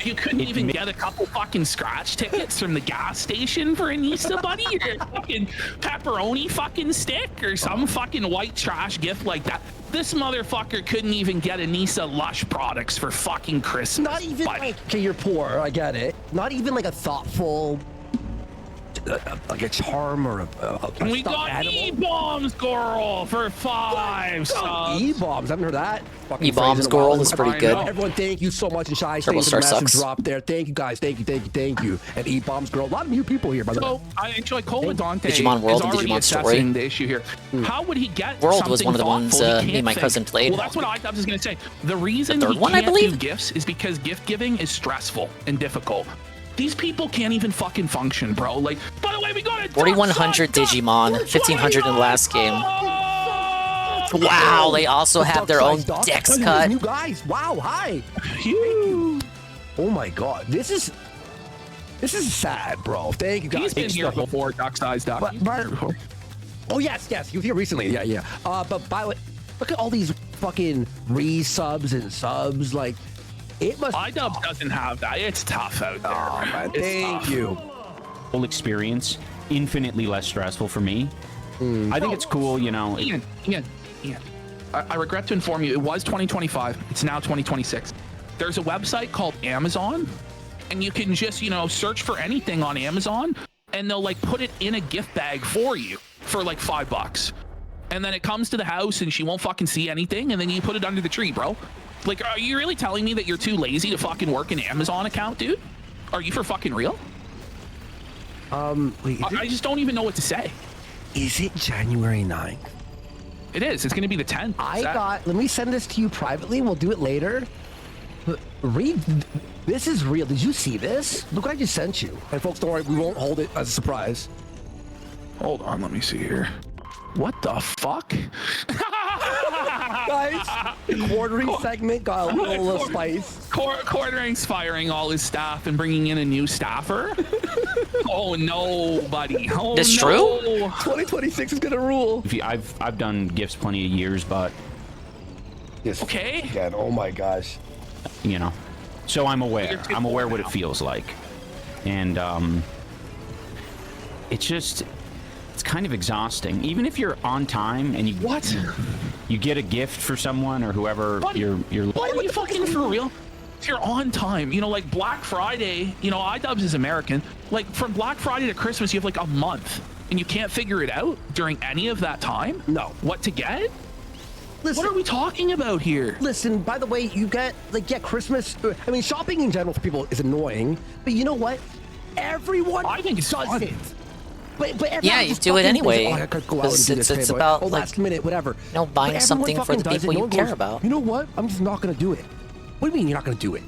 you couldn't even get a couple fucking scratch tickets from the gas station for an Easter buddy, or a fucking pepperoni fucking stick, or some fucking white trash gift like that. This motherfucker couldn't even get a Nisa Lush products for fucking Christmas. Not even like, okay, you're poor, I get it. Not even like a thoughtful, like a charm or a We stuffed got animal. E-Bombs Girl for 5 subs. E-Bombs, I haven't heard that. fucking E-Bombs phrase in a while. Girl is pretty good. Everyone, thank you so much. And Shy, Turbo thank you for the Star massive sucks. drop there. Thank you guys. Thank you. And E-Bombs Girl. A lot of new people here, by the way. So I enjoy Coladante Digimon World is and already Digimon assessing Story. the issue here. How would he get World was something one of the ones thoughtful? He me and my can't cousin think. played. Well, that's what iDubbbz is going to say. The reason The third he one, I can't do believe? gifts is because gift giving is stressful and difficult. These people can't even fucking function, bro. Like, by the way, we got a 4,100 Digimon, 1,500 in the last game. Wow, they also have their own dex cut. New guys. Wow, hi. Oh my god. This is sad, bro. Thank you guys. He's been here before, Duck Size Duck. Oh yes, he was here recently. Yeah. But by the way, look at all these fucking resubs and subs. Like, it must. iDubbbz doesn't have that. It's tough out there. Oh man, It's thank tough. you. Whole experience infinitely less stressful for me. Hmm. I think it's cool, you know. Ian. I regret to inform you, it was 2025. It's now 2026. There's a website called Amazon, and you can just, search for anything on Amazon, and they'll like put it in a gift bag for you for like $5. And then it comes to the house, and she won't fucking see anything, and then you put it under the tree, bro. Like, are you really telling me that you're too lazy to fucking work an Amazon account, dude? Are you for fucking real? Wait, I just don't even know what to say. Is it January 9th? It is. It's going to be the 10th. Let me send this to you privately. We'll do it later. But read. This is real. Did you see this? Look what I just sent you. And folks, don't worry. We won't hold it as a surprise. Hold on. Let me see here. What the fuck? Guys, the quartering segment got a little spice. Quartering's firing all his staff and bringing in a new staffer? Oh, no, buddy. Oh, That's no. true? 2026 is going to rule. I've done gifts plenty of years, but yes. Okay. Again, oh my gosh. So I'm aware. I'm aware what it feels like, and it's kind of exhausting. Even if you're on time and you get a gift for someone or whoever you're. Are you fucking for real? If you're on time, like Black Friday, iDubbbz is American. Like from Black Friday to Christmas, you have like a month, and you can't figure it out during any of that time? No. What to get? Listen, what are we talking about here? Listen, by the way, you get Christmas. I mean, shopping in general for people is annoying, but you know what? Everyone I think it's does fun. it. But Yeah, you do it anyway. I could go out and do this. It's favor. about last minute, whatever. buying But everyone something for fucking the does people it. No you one care goes, about. You know what? I'm just not gonna do it. What do you mean you're not gonna do it?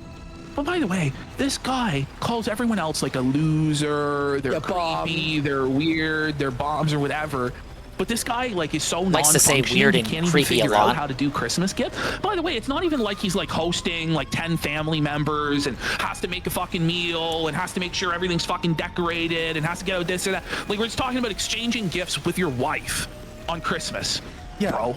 But by the way, this guy calls everyone else like a loser, they're creepy, they're weird, they're bombs or whatever. But this guy is so Likes to say non-functioning, weird he and can't even creepy a figure lot. out how to do Christmas gifts. By the way, it's not even like he's hosting 10 family members and has to make a fucking meal and has to make sure everything's fucking decorated and has to get out this or that. We're just talking about exchanging gifts with your wife on Christmas. bro.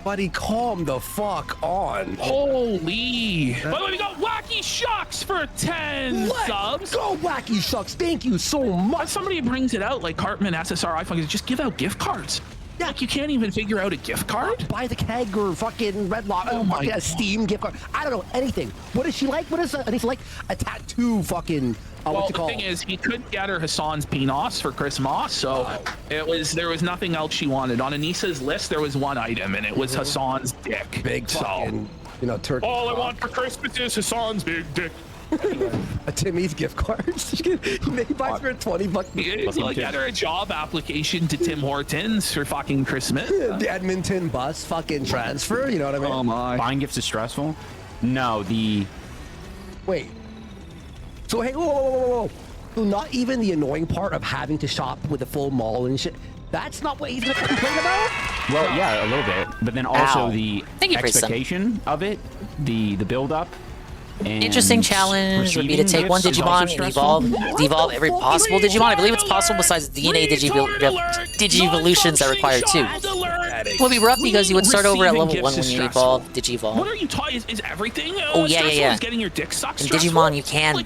Buddy, calm the fuck on. Holy. By the way, we got Wacky Shucks for 10 subs. Go, Wacky Shucks. Thank you so much. Somebody brings it out like Cartman, SSR, iPhone. Just give out gift cards. Yeah. Like, you can't even figure out a gift card? Buy the keg or fucking Red Lock, fucking a Steam gift card. I don't know, anything. What is she like? What is Anissa like? A tattoo fucking... Well, the thing is, he couldn't get her Hassan's Pinos for Christmas, so there was nothing else she wanted. On Anissa's list, there was one item, and it was Hassan's dick. Big fucking, turkey. All I want for Christmas is Hassan's big dick. A Timmy's gift card. He buys her $20. Like, get her a job application to Tim Hortons for fucking Christmas. The Edmonton bus fucking transfer, you know what I mean? Oh my. Buying gifts is stressful? No, Wait. So, hey, whoa. So not even the annoying part of having to shop with a full mall and shit. That's not what he's gonna complain about? Well, yeah, a little bit. But then also the expectation of it, the build-up. Interesting challenge would be to take one Digimon and evolve every possible Digimon. I believe it's possible besides DNA Digivolutions that require 2. It would be rough because you would start over at level 1 when you evolve Digivolve. What are you talking? Is everything? Oh yeah. Is getting your dick sucked in Digimon, you can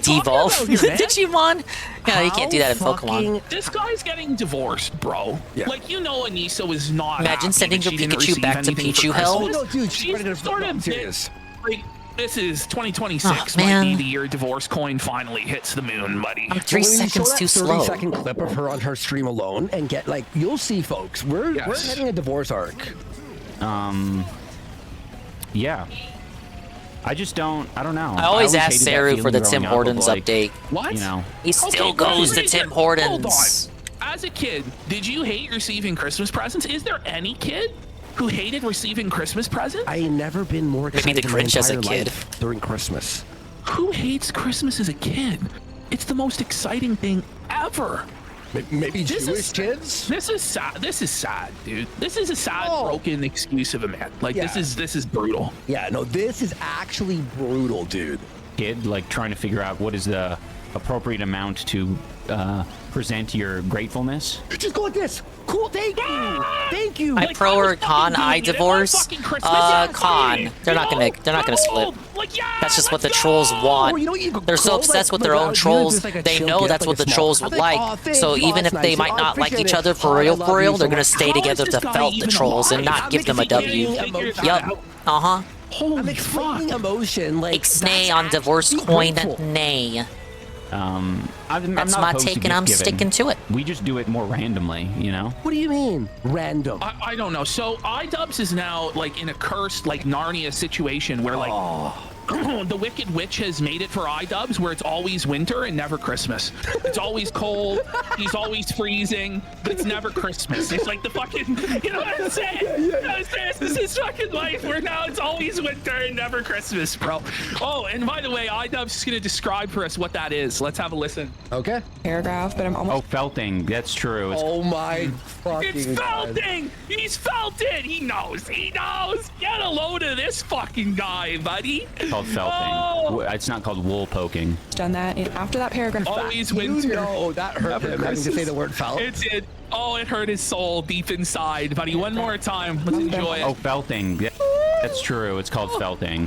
devolve Digimon. Yeah, you can't do that in Pokemon. This guy's getting divorced, bro. Yeah. Like, Anissa was not. Imagine sending your Pikachu back to Pichu hell. No, dude, she's sort of serious. Like, this is 2026. Might be the year divorce coin finally hits the moon, buddy. I'm 3 seconds too slow. 30-second clip of her on her stream alone and get you'll see, folks. We're heading a divorce arc. Yeah. I don't know. I always ask Saru for the Tim Hortons update. What? He still goes to Tim Hortons. Hold on. As a kid, did you hate receiving Christmas presents? Is there any kid who hated receiving Christmas presents? I ain't never been more excited Maybe the Grinch as a kid during Christmas. Who hates Christmas as a kid? It's the most exciting thing ever. Maybe Jewish kids? This is sad. This is sad, dude. This is a sad, broken excuse of a man. Like, this is brutal. Yeah, no, this is actually brutal, dude. Kid, trying to figure out what is the appropriate amount to present your gratefulness. Just go like this. Cool, thank you. I pro or con I divorce. Con. They're not gonna split. That's just what the trolls want. They're so obsessed with their own trolls. They know that's what the trolls would like. So even if they might not like each other for real, they're gonna stay together to felt the trolls and not give them a W. Yup. Holy fuck. Emotion, Ixnay on divorce coin, nay. That's my take and I'm sticking to it. We just do it more randomly, What do you mean, random? I don't know. So iDubbbz is now in a cursed Narnia situation where the Wicked Witch has made it for iDubbbz where it's always winter and never Christmas. It's always cold, he's always freezing, but it's never Christmas. It's like the fucking, you know what I'm saying? This is fucking life where now it's always winter and never Christmas, bro. Oh, and by the way, iDubbbz is going to describe for us what that is. Let's have a listen. Okay. Paragraph, but I'm almost... Oh, felting. That's true. Oh my fucking It's felting! God. He's felted! He knows! Get a load of this fucking guy, buddy! It's called felting. It's not called wool poking. Done that. After that paragraph... Always winter. That hurt him having to say the word felt. It did. Oh, it hurt his soul deep inside, buddy. One more time. Let's enjoy it. Oh, felting. That's true. It's called felting.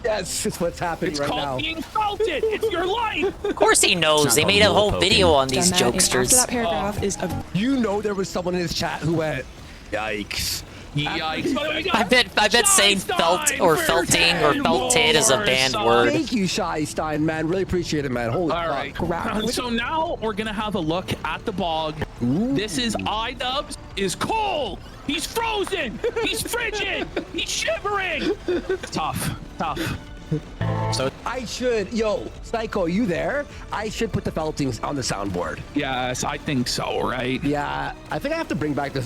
Yes, it's what's happening right now. It's called being felted. It's your life. Of course he knows. They made a whole video on these jokesters. After that paragraph is there was someone in his chat who went, yikes. Yikes. I bet saying felt or felting or felted is a banned word. Thank you, Shy Stein, man. Really appreciate it, man. Holy fuck. So now we're going to have a look at the bog. Ooh. This is iDubbbz is cold. He's frozen. He's frigid. He's shivering. Tough. So I should, Psycho, you there? I should put the feltings on the soundboard. Yes, I think so, right? Yeah, I think I have to bring back the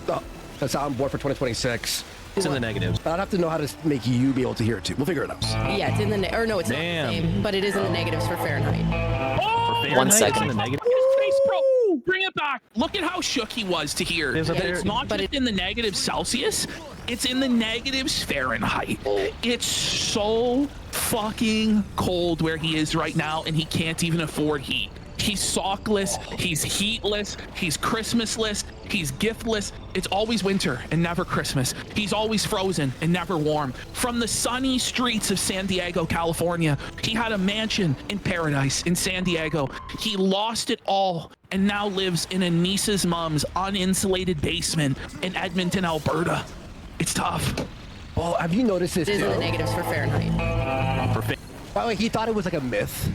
soundboard for 2026. It's in the negatives. I'd have to know how to make you be able to hear it too. We'll figure it out. Yeah, it's in the no, it's not the same, but it is in the negatives for Fahrenheit. Oh! For 1 second. Bring it back. Look at how shook he was to hear. It's not just in the negatives Celsius. It's in the negatives Fahrenheit. It's so fucking cold where he is right now, and he can't even afford heat. He's sockless, he's heatless, he's Christmasless, He's giftless. It's always winter and never Christmas. He's always frozen and never warm. From the sunny streets of San Diego, California, he had a mansion in paradise in San Diego. He lost it all and now lives in a niece's mom's uninsulated basement in Edmonton, Alberta. It's tough. Oh, have you noticed this? These are the negatives for Fahrenheit. By the way, he thought it was like a myth.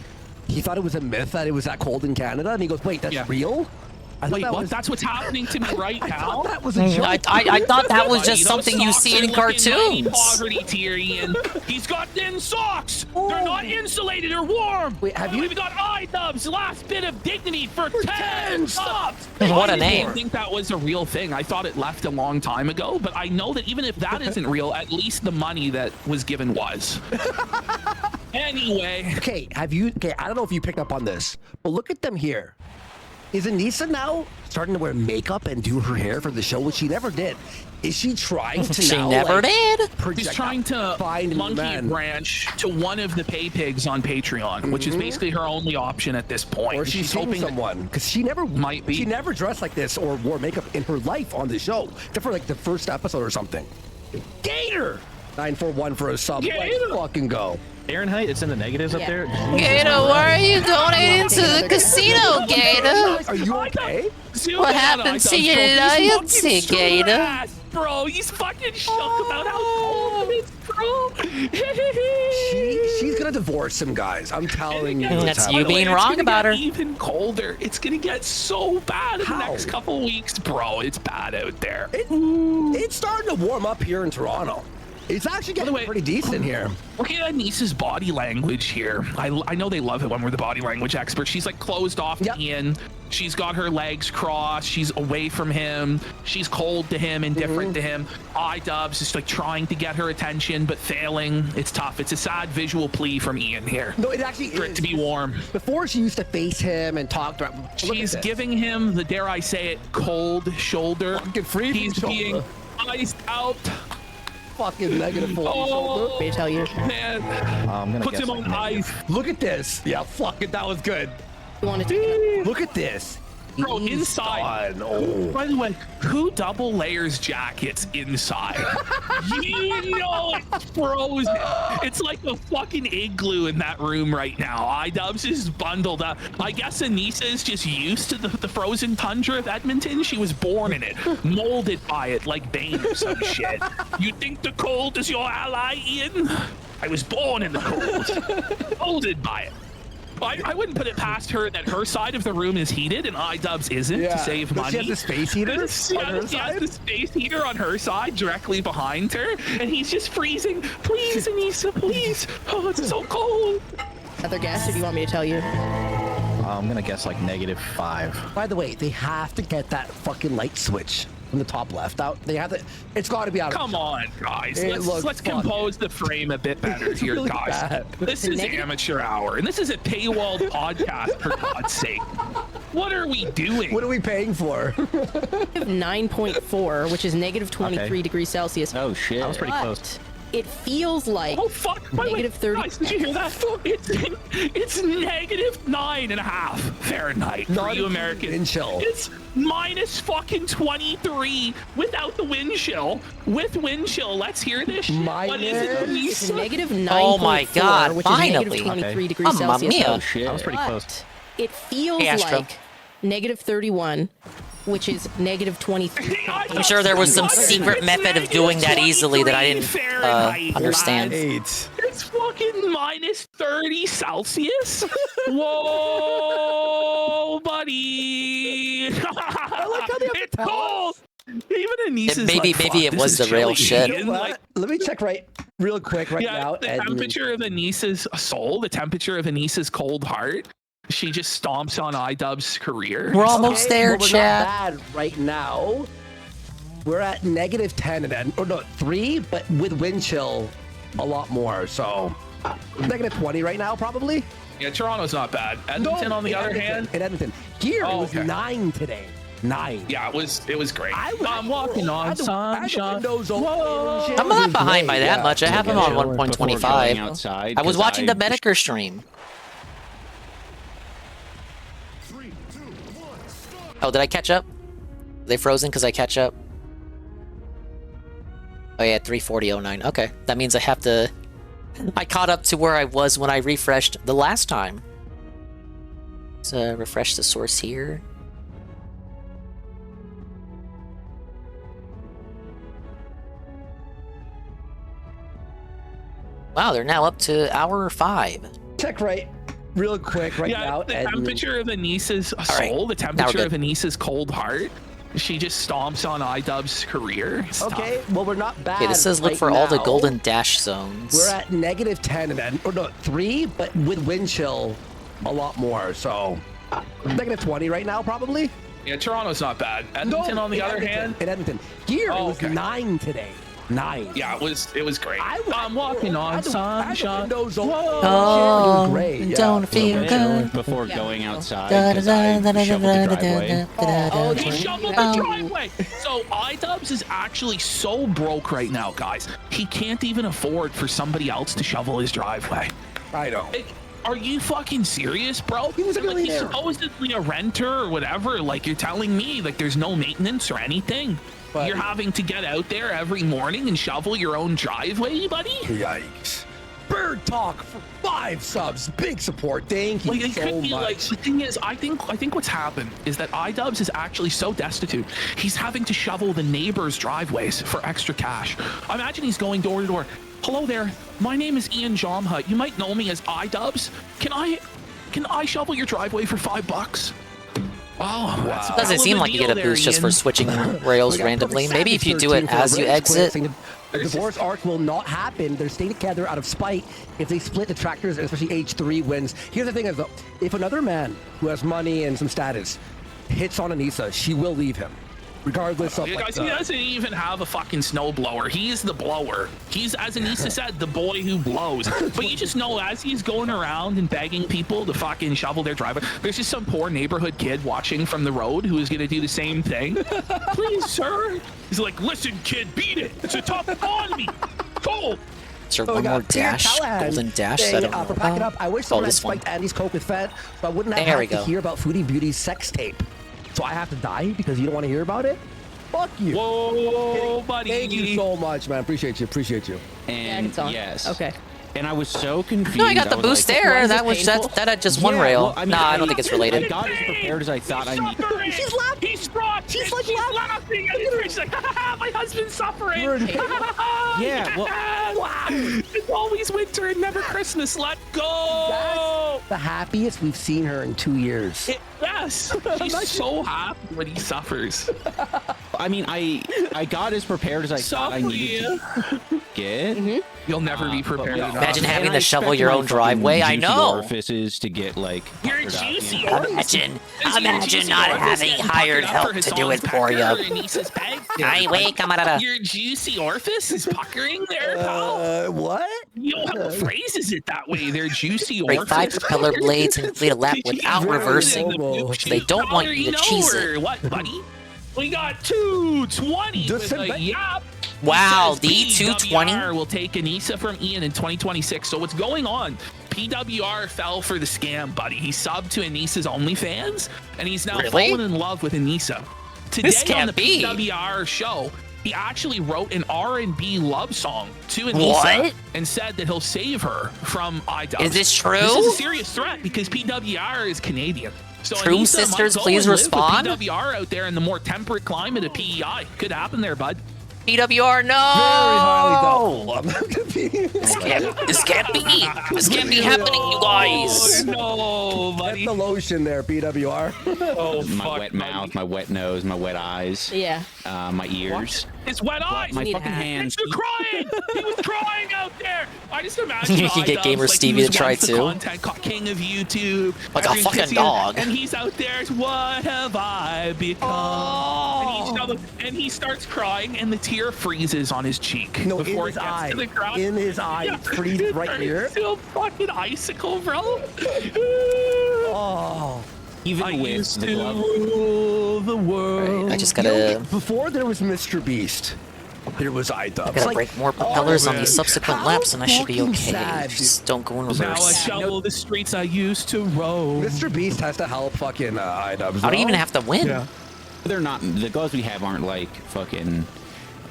He thought it was a myth that it was that cold in Canada, and he goes, "Wait, that's real?" Wait, what? That's what's happening to me right now? I thought that was a joke. I thought that was just something you see in cartoons. Poverty tier, Ian. He's got thin socks. They're not insulated or warm. Wait, have you? We've got iDubbbz, last bit of dignity for 10 subs. What a I name. didn't think that was a real thing. I thought it left a long time ago, but I know that even if that isn't real, at least the money that was given was. Anyway. Okay, have you? Okay, I don't know if you picked up on this, but look at them here. Is Anissa now starting to wear makeup and do her hair for the show, which she never did? Is she trying to She now, never like, did. She's trying to find monkey men? branch to one of the pay pigs on Patreon, which is basically her only option at this point. Or she's hoping someone, because she never might be. She never dressed like this or wore makeup in her life on the show, except for like the first episode or something. Gator 941 for a sub. Let's fucking go. Fahrenheit, it's in the negatives up there. Gator, why are you donating to the casino, Gator? Are you okay? What happened to your loyalty, Gator? Bro, he's fucking shook about how cold it is, bro. She's gonna divorce him, guys. I'm telling you. That's you being wrong about her. Even colder. It's gonna get so bad in the next couple weeks, bro. It's bad out there. It's starting to warm up here in Toronto. It's actually getting pretty decent here. Look at Anissa's body language here. I know they love it when we're the body language experts. She's like closed off to Ian. She's got her legs crossed. She's away from him. She's cold to him, indifferent to him. iDubbbz is like trying to get her attention, but failing. It's tough. It's a sad visual plea from Ian here. No, it actually for it to be warm. Before she used to face him and talk to him. She's giving him the, dare I say it, cold shoulder. He's being iced out. Fucking negative shoulder. Oh, me tell you. Man. I'm gonna Puts guess him on like ice. Look at this. Yeah, fuck it. That was good. You want to Look at this. Bro, inside. Oh. By the way, who double layers jackets inside? You know it's frozen. It's like a fucking igloo in that room right now. iDubbbz is bundled up. I guess Anissa is just used to the frozen tundra of Edmonton. She was born in it, molded by it like Bane or some shit. You think the cold is your ally, Ian? I was born in the cold, molded by it. I wouldn't put it past her that her side of the room is heated and iDubbbz isn't to save money. She has the space heater She has the space heater on her side directly behind her, and he's just freezing. Please, Anissa, please. Oh, it's so cold. Other guess, or do you want me to tell you? I'm gonna guess like -5. By the way, they have to get that fucking light switch from the top left out. They have to. It's got to be out. Come on, guys. It Let's compose the frame a bit better here, really guys. bad. This is amateur hour, and this is a paywalled podcast, for God's sake. What are we doing? What are we paying for? 9.4, which is -23 degrees Celsius. Oh shit. That was pretty close. It feels like -30. Guys, did you hear that? It's -9.5 Fahrenheit for you Americans. Wind chill. It's -23 without the wind chill. With wind chill, let's hear this shit. What is it, It's Anissa? -9.4, Oh my God, which finally. is -23 degrees Mamma Celsius. mia. Oh shit. That was pretty close. It feels Hey, Astro. like -31, which is -23. I'm sure there was some secret method of doing that easily that I didn't understand. It's fucking -30 Celsius. Whoa, buddy! It's cold. Even Anissa's Maybe it was the real shit. You know what? Let me check real quick now. The temperature of Anissa's soul, the temperature of Anissa's cold heart. She just stomps on iDubbbz's career. We're almost there, we're chat. not bad right now. We're at -10 and then, or no, 3, but with wind chill a lot more. So -20 right now, probably. Yeah, Toronto's not bad. Edmonton, on the other hand, in Edmonton, here it was 9 today. 9. Yeah, it was great. I'm walking on sunshine. Whoa. I'm not behind by that much. I have him on 1.25. Outside, I was watching the Mediker stream. Oh, did I catch up? Are they frozen because I catch up? Oh yeah, 340.09. Okay, that means I have to... I caught up to where I was when I refreshed the last time. Let's refresh the source here. Wow, they're now up to hour 5. Check real quick now. The temperature of Anissa's soul, the temperature of Anissa's cold heart. She just stomps on iDubbbz's career. It's okay, tough. well, we're not bad. Okay, this says look for all the golden dash zones. We're at -10 and then, or no, 3, but with wind chill a lot more. So -20 right now, probably. Yeah, Toronto's not bad. Edmonton, on the other hand, in Edmonton, here it was 9 today. 9. Yeah, it was great. I'm walking on sunshine. Oh, great. don't feel good. Before going outside, because I shoveled the driveway. Oh, he shoveled the driveway. So iDubbbz is actually so broke right now, guys. He can't even afford for somebody else to shovel his driveway. I know. Are you fucking serious, bro? He was a Like, he's millionaire. supposedly a renter or whatever. Like, you're telling me like there's no maintenance or anything. But you're having to get out there every morning and shovel your own driveway, buddy? Yikes. Bird Talk for 5 subs. Big support. Thank you Like, it so could be much. like, the thing is, I think what's happened is that iDubbbz is actually so destitute. He's having to shovel the neighbors' driveways for extra cash. I imagine he's going door to door. Hello there. My name is Ian Jomhut. You might know me as iDubbbz. Can I shovel your driveway for $5? Oh, wow. Doesn't seem like you get a boost just for switching rails randomly. Maybe if you do it as you exit. The divorce arc will not happen. They're staying together out of spite. If they split the tractors, and especially H3 wins. Here's the thing is though, if another man who has money and some status hits on Anissa, she will leave him. Regardless of Guys, he doesn't even have a fucking snowblower. He's the blower. He's, as Anissa said, the boy who blows. But you just know, as he's going around and begging people to fucking shovel their driveway, there's just some poor neighborhood kid watching from the road who is going to do the same thing. Please, sir. He's like, listen, kid, beat it. It's a tough economy. Cool. Is there one more dash? Golden dash? I don't know. For packing up, I wish someone had this one. spiked Andy's coke with fat, so I wouldn't have There we had to go. hear about Foodie Beauty's sex tape. So I have to die because you don't want to hear about it? Fuck you. Whoa, buddy. Thank you so much, man. Appreciate you. And yes. Okay. And I was so confused. No, I got the was boost like, there. That was that had just one rail. Well, I mean, Nah, I don't think it's related. I got as prepared as I thought I needed. She's laughing. He's strong. She's like laughing. She's like, my husband's suffering. Yeah, well, wow. It's always winter and never Christmas. Let go. That's the happiest we've seen her in 2 years. Yes. She's so happy when he suffers. I mean, I got as prepared as I thought I needed to get. You'll never be prepared enough. Imagine having to shovel your own driveway. I know. Orifices to get like. You're juicy. Imagine not having hired help to do it for you. Ay, wait, camarada. Your juicy orifice is puckering there, pal. What? You know how phrases it that way. They're juicy Break orifice. 5 propeller blades and complete a lap without reversing. They don't want you to cheese it. What, buddy? We got 220 with a yap. Wow, Says the PWR 220? will take Anissa from Ian in 2026. So what's going on? PWR fell for the scam, buddy. He subbed to Anissa's OnlyFans, and he's now fallen in love with Anissa. Today This on can't the be. PWR show, he actually wrote an R&B love song to Anissa What? and said that he'll save her from iDubbbz. Is this true? This is a serious threat because PWR is Canadian. So Troom Anissa might sisters, go please and live respond. with PWR out there in the more temperate climate of PEI. Could happen there, bud. PWR, no! Very highly doubtful. This can't be. This can't be happening, you guys. No, buddy. Get the lotion there, PWR. Oh, My wet mouth, my wet nose, my wet eyes. Yeah. My ears. His wet eyes. My need fucking a hat. hands. He was crying. He was crying out there. I just imagine You can get iDubbbz, Gamer like, Stevie he to try was once the too. Content king of YouTube. Like a Everyone fucking kissing dog. him, and he's out there. What have I become? And he starts crying, and the tear freezes on his cheek. No, in before his it gets eye. to the ground. In his eye. Yeah. It freezes right here. It's still fucking icicle, bro. Oh. Even I with used the to glove. rule the world. I just gotta Before there was Mr. Beast, there was iDubbbz. gotta break more propellers on these subsequent laps, and I should be fucking okay. sad, Just don't go in Now I reverse. shovel the streets I used to roam. Mr. Beast has to help fucking iDubbbz. I don't even though. have to win. Yeah. They're not. The gloves we have aren't like fucking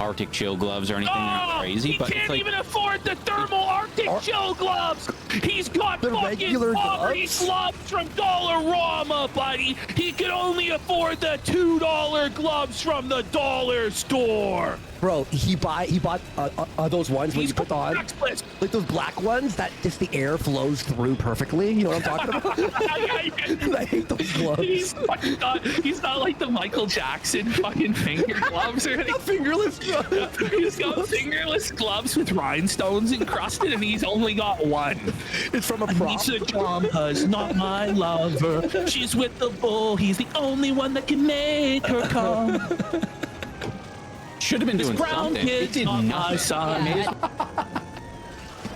Arctic Chill gloves or anything. They're not crazy, He but can't it's like even afford the thermal Arctic Chill gloves. He's got fucking regular poverty gloves from Dollarama, buddy. He can only afford the $2 gloves from the dollar store. Bro, he bought those ones when you put on, like those black ones that just the air flows through perfectly. You know what I'm talking about? I hate those gloves. He's not like the Michael Jackson fucking finger gloves or anything. Fingerless gloves. He's got fingerless gloves with rhinestones encrusted, and he's only got one. It's from a prop. Lisa Drama's not my lover. She's with the bull. He's the only one that can make her come. should have been doing brown something. It kid's did on my nothing. side.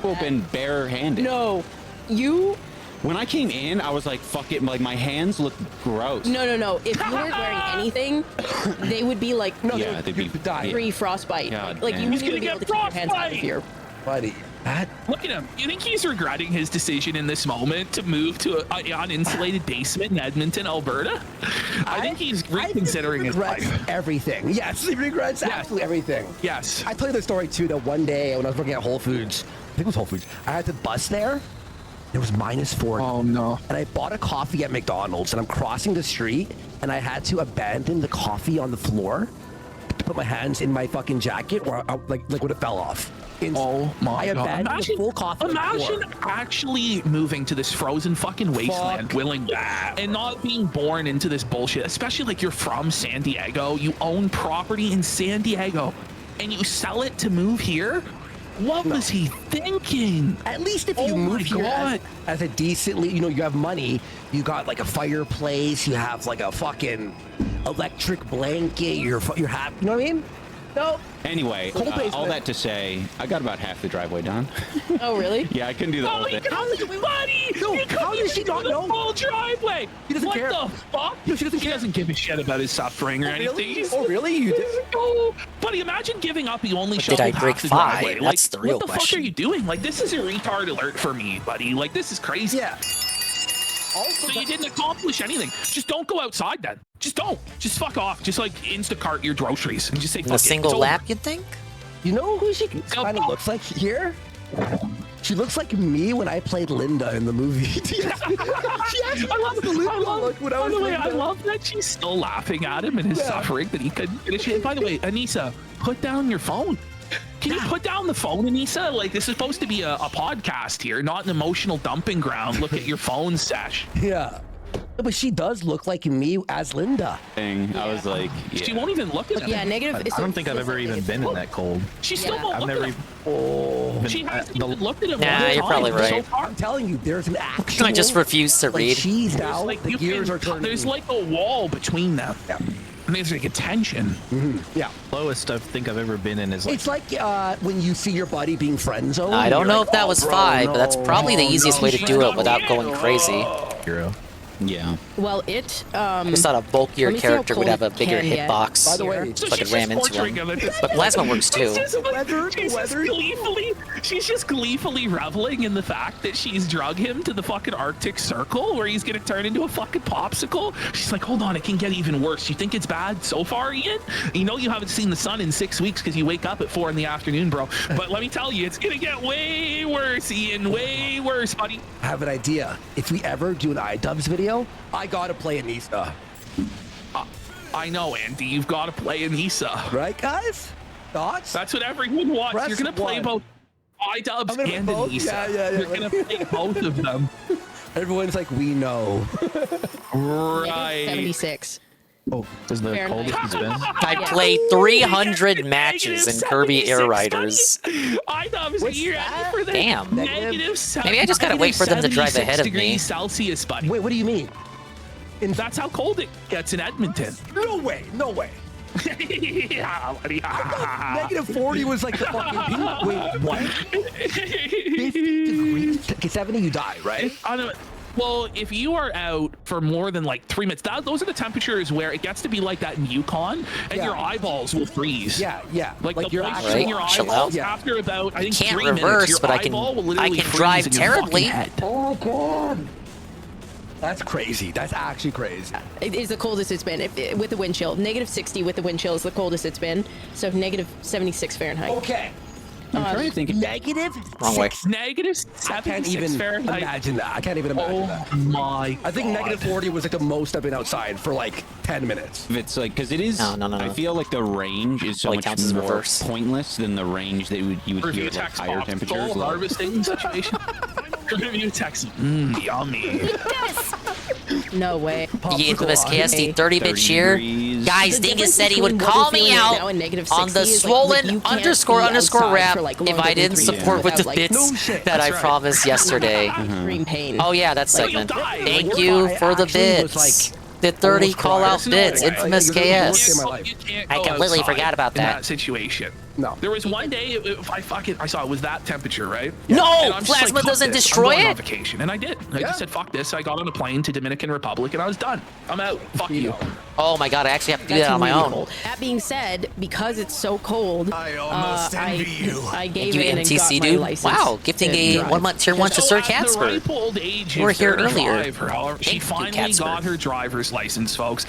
Open barehanded. No, you. When I came in, I was like, "Fuck it!" Like my hands look gross. No. If you weren't wearing anything, they would be like Yeah, they'd be free frostbite. God Like damn. you He's wouldn't gonna even be get able to keep your hands out of frostbite. here. Buddy, Look at him. You think he's regretting his decision in this moment to move to an uninsulated basement in Edmonton, Alberta? I think he's reconsidering his regrets life. everything. Yes, he regrets absolutely everything. Yes. I tell you the story too that one day when I was working at Whole Foods, I think it was Whole Foods, I had to bus there. It was -4. Oh no. And I bought a coffee at McDonald's and I'm crossing the street and I had to abandon the coffee on the floor to put my hands in my fucking jacket or like when it fell off. Oh my god. abandoned the full coffee. Imagine actually moving to this frozen fucking wasteland willingly and not being born into this bullshit, especially like you're from San Diego, you own property in San Diego, and you sell it to move here? What was he thinking? At least if you move here as a decently, you have money, you got like a fireplace, you have like a fucking electric blanket, you're happy, you know what I mean? No. Anyway, all that to say, I got about half the driveway done. Oh, really? Yeah, I couldn't do the whole thing. How does she not know? Full driveway. She doesn't care. What the fuck? No, she doesn't give a shit about his suffering or anything. Oh, really? You did? Oh, buddy, imagine giving up. You only But shoveled did I break half the 5? driveway. That's the real What the fuck question. are you doing? Like, this is a retard alert for me, buddy. Like, this is crazy. Yeah. So you didn't accomplish anything. Just don't go outside then. Just don't. Just fuck off. Just like Instacart your groceries and just say fuck A it. single It's lap, over. you think? You know who she kind of looks like here? She looks like me when I played Linda in the movie. She actually I love the Linda look when I By was the way, I Linda. love that she's still laughing at him and his suffering that he couldn't finish it. By the way, Anissa, put down your phone. Can you put down the phone, Anissa? Like, this is supposed to be a podcast here, not an emotional dumping ground. Look at your phone, Sesh. Yeah. But she does look like me as Linda. I was like, She won't even look at him. Yeah, negative. I don't think I've ever even been in that cold. She still won't I've look never at him. She hasn't even looked at him. Nah, one you're time probably so right. far. I'm telling you, there's an actual. I just refuse to read. She's now. Like, the you gears can- are turning. There's like a wall between them. Yeah. And there's like a tension. Yeah. Lowest I think I've ever been in is like It's like when you see your buddy being friend zoned. I don't know if that was bro, 5, but that's no. probably the easiest way to do it without going crazy. hero. Yeah. Well, it. I just thought a bulkier Let me see how character would cold have a it bigger can get. hitbox. By the way, So so I could she's ram just into torturing him. him at this But plasma works too. She's just gleefully reveling in the fact that she's drug him to the fucking Arctic Circle where he's gonna turn into a fucking popsicle. She's like, hold on, it can get even worse. You think it's bad so far, Ian? You know you haven't seen the sun in 6 weeks because you wake up at 4 in the afternoon, bro. But let me tell you, it's gonna get way worse, Ian. Way worse, buddy. I have an idea. If we ever do an iDubbbz video, I gotta play Anissa. I know, Andy. You've got to play Anissa. Right, guys? Thoughts? That's what everyone wants. Press You're going to play one. both iDubbbz I'm gonna and both? Anissa. Yeah. You're going to play both of them. Everyone's like, we know. Right. 76. Oh, is the Fair coldest enough. it's been? I played 300 matches in Kirby Air Riders. iDubbbz, you ready for that? Damn. Negative Maybe I just gotta wait for them to drive ahead of me. degrees Celsius, buddy. Wait, what do you mean? That's how cold it gets in Edmonton. No way. No way. Yeah, buddy. -40 was like the fucking peak. Wait, what? 50 degrees? Okay, 70, you die, right? Well, if you are out for more than like 3 minutes, those are the temperatures where it gets to be like that in Yukon, and your eyeballs will freeze. Yeah. Like the you're moisture in your Right, chill eyeballs out. after about, I think, Can't 3 reverse, minutes, your but I can- eyeball will I literally can freeze drive in your terribly. fucking head. Oh my god. That's crazy. That's actually crazy. It is the coldest it's been with the wind chill. -60 with the wind chill is the coldest it's been. So -76 Fahrenheit. Okay. I'm trying to think. Wrong way. Negative I can't even 76 Fahrenheit. imagine that. I can't even imagine that. Oh my! I think -40 was like the most I've been outside for like 10 minutes. If it's like, because it is. No. I feel like the range is so Well, it much counts as more reverse. pointless than the range that you would hear at like higher temperatures. Full harvesting situation. Review text. Yummy. No way. The infamous KSD 30-bit 30 cheer. degrees. Guys, The Dingus difference said he would between what call we're me feeling right out now and -60 on the is, like, swollen you can't underscore be underscore outside rap for, like, if longer I than didn't 3 support with the without, like, bits no shit. that I That's right. promised yesterday. extreme pain. Oh yeah, that Like, segment. you'll die. Thank Like, you I for the actually was, bits. like, The 30 almost call out cried. bits. Like, Infamous like, it was the worst KS. day of my life. You can't I go completely outside forgot about in that. situation. No. There was one day if I saw it was that temperature, right? No, And I'm just plasma like, fuck doesn't this. destroy I'm going it? on vacation, and I did. I just said fuck this. I got on a plane to Dominican Republic, and I was done. I'm out. Fuck you. Oh my god, I actually have to do That's that on my really own. cold. That being said, because it's so cold, I gave You in and NTC, got my dude? license. Wow, gifting to a drive. 1 month tier 1 to Sir At the Casper. ripe old age You were of here 35, earlier. However, she Thank you, finally Casper. got her driver's license, folks.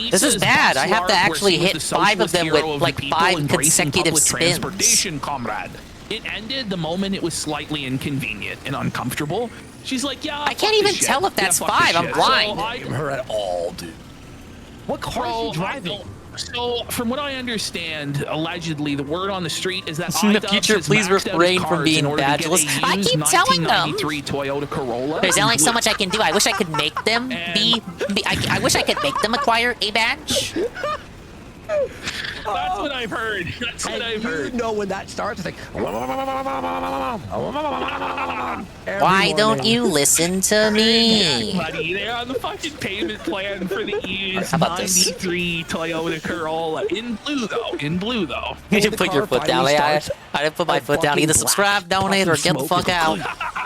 This is bad. I have to actually hit 5 of them with like 5 consecutive spins. Transportation, comrade. It ended the moment it was slightly inconvenient and uncomfortable. She's like, yeah. I can't even tell if that's 5. I'm blind. Her at all, dude. What car is she driving? So, from what I understand, allegedly, the word on the street is that In the iDubbbz future, has please maxed out his refrain from cards being in order to get badgeless. a I used keep telling them. 1993 Toyota Corolla. There's only so much I can do. I wish I could make them be I wish I could make them acquire a badge. That's what I've heard. That's what I've heard. You know when that starts, it's like. Why don't you listen to Yeah, me? buddy, they're on the fucking payment plan for the used How about this? 93 Toyota Corolla. In blue, though. In blue, though. You didn't put your foot down. I didn't put my foot down. Either subscribe, donate, or get the fuck out.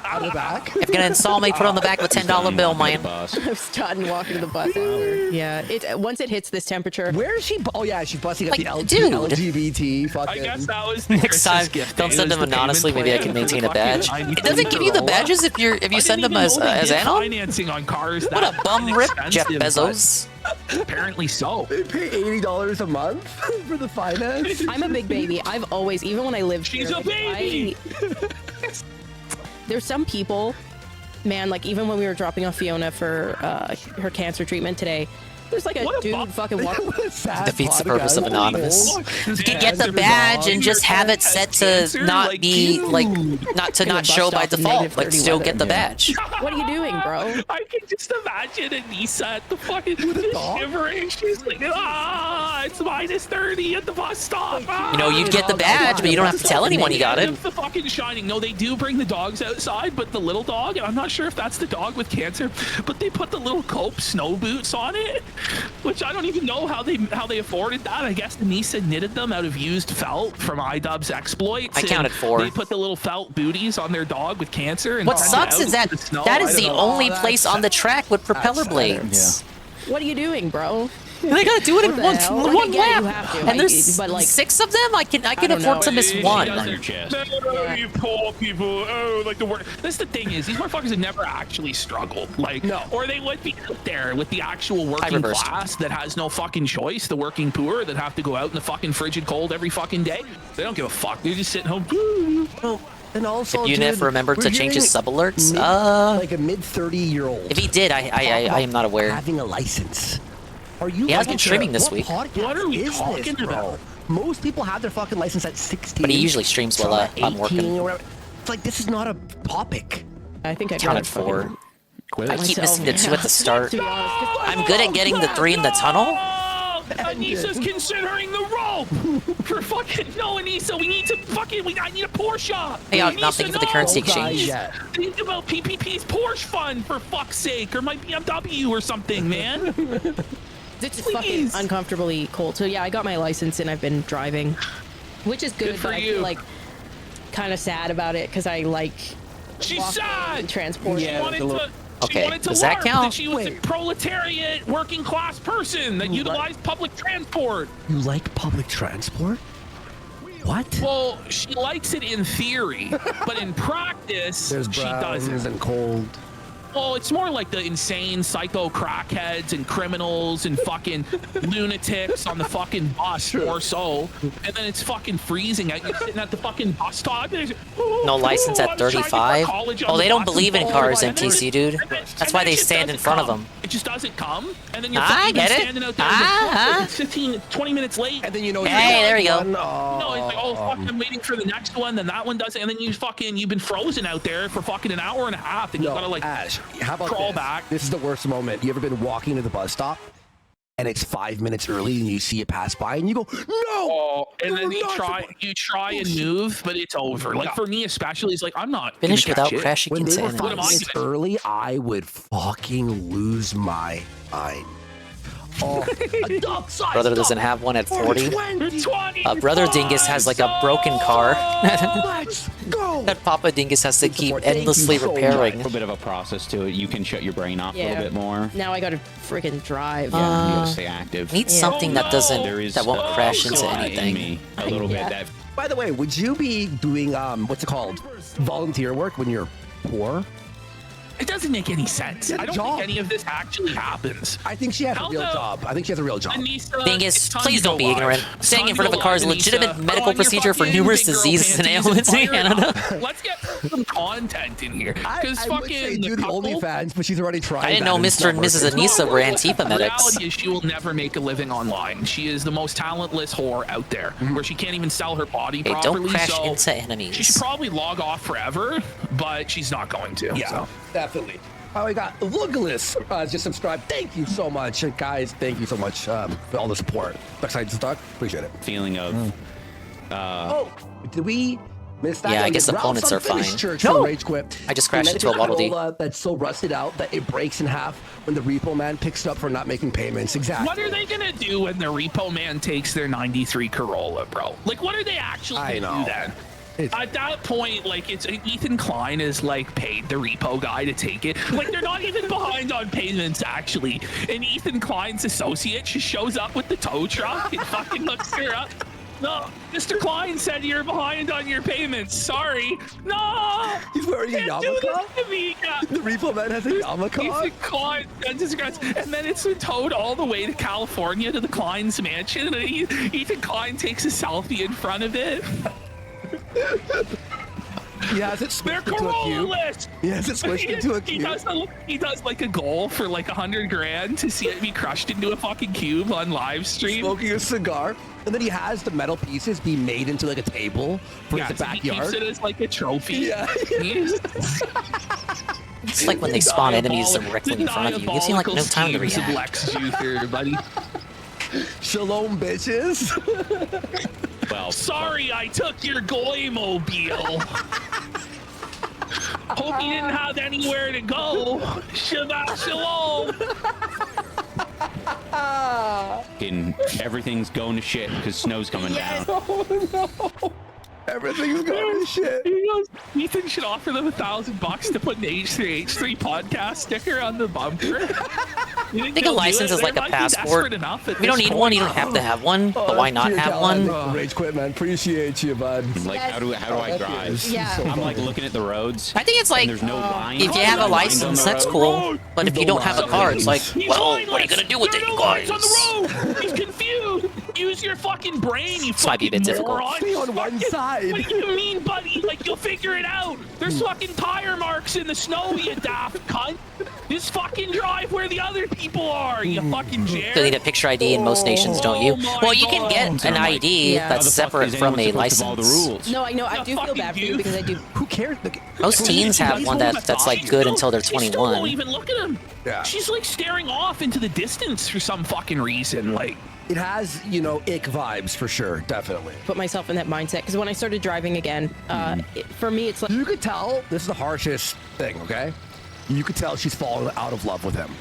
Out of the back. If you're gonna install me, put on the back of a $10 bill, man. I was done walking to the bus after. Yeah, once it hits this temperature. Where is she? Oh yeah, she's busting Like, at the dude. LGBT. Fucking. I guess that was the Next time, Christmas gift. don't It send was them the anonymously. payment Maybe I plan can for maintain the a badge. fucking It doesn't give you the Corolla. badges if you send them as as anon. financing on cars. What a bum rip, Jeff inexpensive, Bezos. but Apparently so. They pay $80 a month for the finance. I'm a big baby. I've always, even when I lived She's here, a baby. There's some people, man, like even when we were dropping off Fiona for her cancer treatment today, there's like a dude fucking walking. Defeats the purpose of Anonymous. You can get the badge and just have it set to not be like not show by default, but still get the badge. What are you doing, bro? I can just imagine Anissa at the fucking shivering. She's like, it's -30 at the bus stop. You know, you'd get the badge, but you don't have to tell anyone you got it. It's the fucking Shining. No, they do bring the dogs outside, but the little dog, I'm not sure if that's the dog with cancer, but they put the little Cope snow boots on it, which I don't even know how they afforded that. I guess Anissa knitted them out of used felt from iDubbbz exploits. I counted 4. They put the little felt booties on their dog with cancer. And What sent it sucks out is that into the snow. that I is don't the know. only place on the track with propeller blades. What are you doing, bro? They gotta do it in What the hell? I one get it, you lap, have to, and there's but like 6 of them. I can don't afford know. to miss She one. doesn't- On your chest. Oh, you poor people. Oh, like the work. That's the thing is, these motherfuckers have never actually struggled. Like, or they would be out there with the actual working reversed. class that has no fucking choice. The working poor that have to go out in the fucking frigid cold every fucking day. They don't give a fuck. They're just sitting home. And also, If UNIF remembered to change his sub alerts, like a mid-30-year-old. if he did, I am not aware. Having a license. Are you? He has fucking been streaming this what week. podcast What are we is talking this, bro? about? Most people have their fucking license at 16. But he usually streams while some at I'm working. 18 or whatever. It's like this is not a topic. I think I Counted got 4. I keep myself, missing the 2 at the start. To be honest, 'cause- I'm good at getting the 3 in the tunnel. Oh, Anissa's considering the rope for fucking Anissa. We need to fucking. I need a Porsche. Hey, I'm not Anissa, thinking for the currency no. exchange. Think about PPP's Porsche fund for fuck's sake, or my BMW or something, man. It's fucking uncomfortably cold. So yeah, I got my license and I've been driving, which is good. Good for but I you. feel like kind of sad about it because I like. She's walking sad. and transport. She wanted to. She Okay, wanted to does that LARP, count? That she was a proletariat, working class person that utilized public transport. You like public transport? What? Well, she likes it in theory, but in practice, There's she browns doesn't. and cold. Well, it's more like the insane psycho crackheads and criminals and fucking lunatics on the fucking bus or so. And then it's fucking freezing out. You're sitting at the fucking bus stop. No license at 35? Oh, they don't believe in cars in TC, dude. That's why they stand in front of them. It just doesn't come. And then you're standing out there. It's 15, 20 minutes late. And then you know. Hey, there you go. No, it's like, oh fuck, I'm waiting for the next one. Then that one doesn't. And then you've been frozen out there for fucking an hour and a half. And you gotta like Ash, how about crawl this? back. This is the worst moment. You ever been walking to the bus stop and it's 5 minutes early and you see it pass by and you go, no! Oh, and then you try and move, but it's over. Like for me especially, it's like I'm not Finished gonna without catch it. crashing When into they were enemies. 5 minutes early, I would fucking lose my mind. Oh, a dog size Brother doesn't dog have one at for 40. 20. Brother Dingus has like a broken car Let's go. that Papa Dingus has to keep Thank you endlessly so repairing. A little bit of a process to it. You can shut your brain off a little bit more. Now I gotta freaking drive. You gotta stay active. Need something that doesn't, that won't crash into in anything. me a little bit. That By the way, would you be doing what's it called, volunteer work when you're poor? It doesn't make any sense. I don't think any of this actually happens. I think she has a real job. I think she has a real job. Dingus, please don't be ignorant. Standing in front of a car is a legitimate medical procedure for numerous diseases and ailments in Canada. Let's get some content in here. Because fucking do the OnlyFans, but she's already tried. I didn't know Mr. and Mrs. Anissa were Antifa The medics. reality is she will never make a living online. She is the most talentless whore out there, where she can't even sell her body Hey, properly. don't crash so into enemies. she should probably log off forever, but she's not going to. Yeah, so. definitely. We got Lugalis just subscribed. Thank you so much, and guys. Thank you so much for all the support. Excited to talk. Appreciate it. feeling of. Oh, did we miss that? Yeah, I guess Ralph's opponents are Unfinished fine. Church No! for Rage Quit. I just crashed into a Medical Waddle Dee. Corolla that's so rusted out that it breaks in half when the repo man picks it up for not making payments. Exactly. What are they gonna do when the repo man takes their '93 Corolla, bro? Like, what are they actually gonna do then? At that point, like, it's Ethan Klein is like paid the repo guy to take it. Like, they're not even behind on payments actually. And Ethan Klein's associate just shows up with the tow truck and fucking looks her up. No, Mr. Klein said you're behind on your payments. Sorry. No. He's wearing a yarmulke? The repo man has a yarmulke. Ethan Klein sends his regrets, and then it's towed all the way to California to the Klein's mansion, and Ethan Klein takes a selfie in front of it. He has it switched into a cube. He has it switched into a cube. He does like a goal for like $100,000 to see it be crushed into a fucking cube on live stream. Smoking a cigar, and then he has the metal pieces be made into like a table for his so backyard. He keeps it as like a trophy. Yeah. It's like when they spawn enemies directly in front of you. It gives you like no time to react. Lex Luthor, buddy. Shalom, bitches. Well, sorry, I took your goy mobile. Hope you didn't have anywhere to go. Shabbat shalom. Everything's going to shit because snow's coming down. Oh no. Everything's going to shit. He goes, Ethan should offer them $1,000 to put an H3 podcast sticker on the bumper. I think a license is like a passport. If you don't need one, you don't have to have one. But why not have one? Rage Quit, man. Appreciate you, bud. Like, how do I drive? Yeah. I'm like looking at the roads. I think it's like, there's no line. if you have a license, that's cool. But if you don't have a car, it's like, well, what are you gonna do with it, you guys? On the road. He's confused. Use your fucking brain, you This might be a bit difficult. moron. Stay on one side. What do you mean, buddy? Like, you'll figure it out. There's fucking tire marks in the snow, you daft cunt. Just fucking drive where the other people are, you fucking jam. You need a picture ID in most nations, don't you? Well, you can get an ID that's separate from a license. No, I know. I do feel bad for you because I do. Who cares? Most teens have one that's like good until they're She still won't 21. even look at him. Yeah. She's like staring off into the distance for some fucking reason. Like, it has, ick vibes for sure, definitely. Put myself in that mindset because when I started driving again, for me it's like you could tell. This is the harshest thing, okay? You could tell she's fallen out of love with him.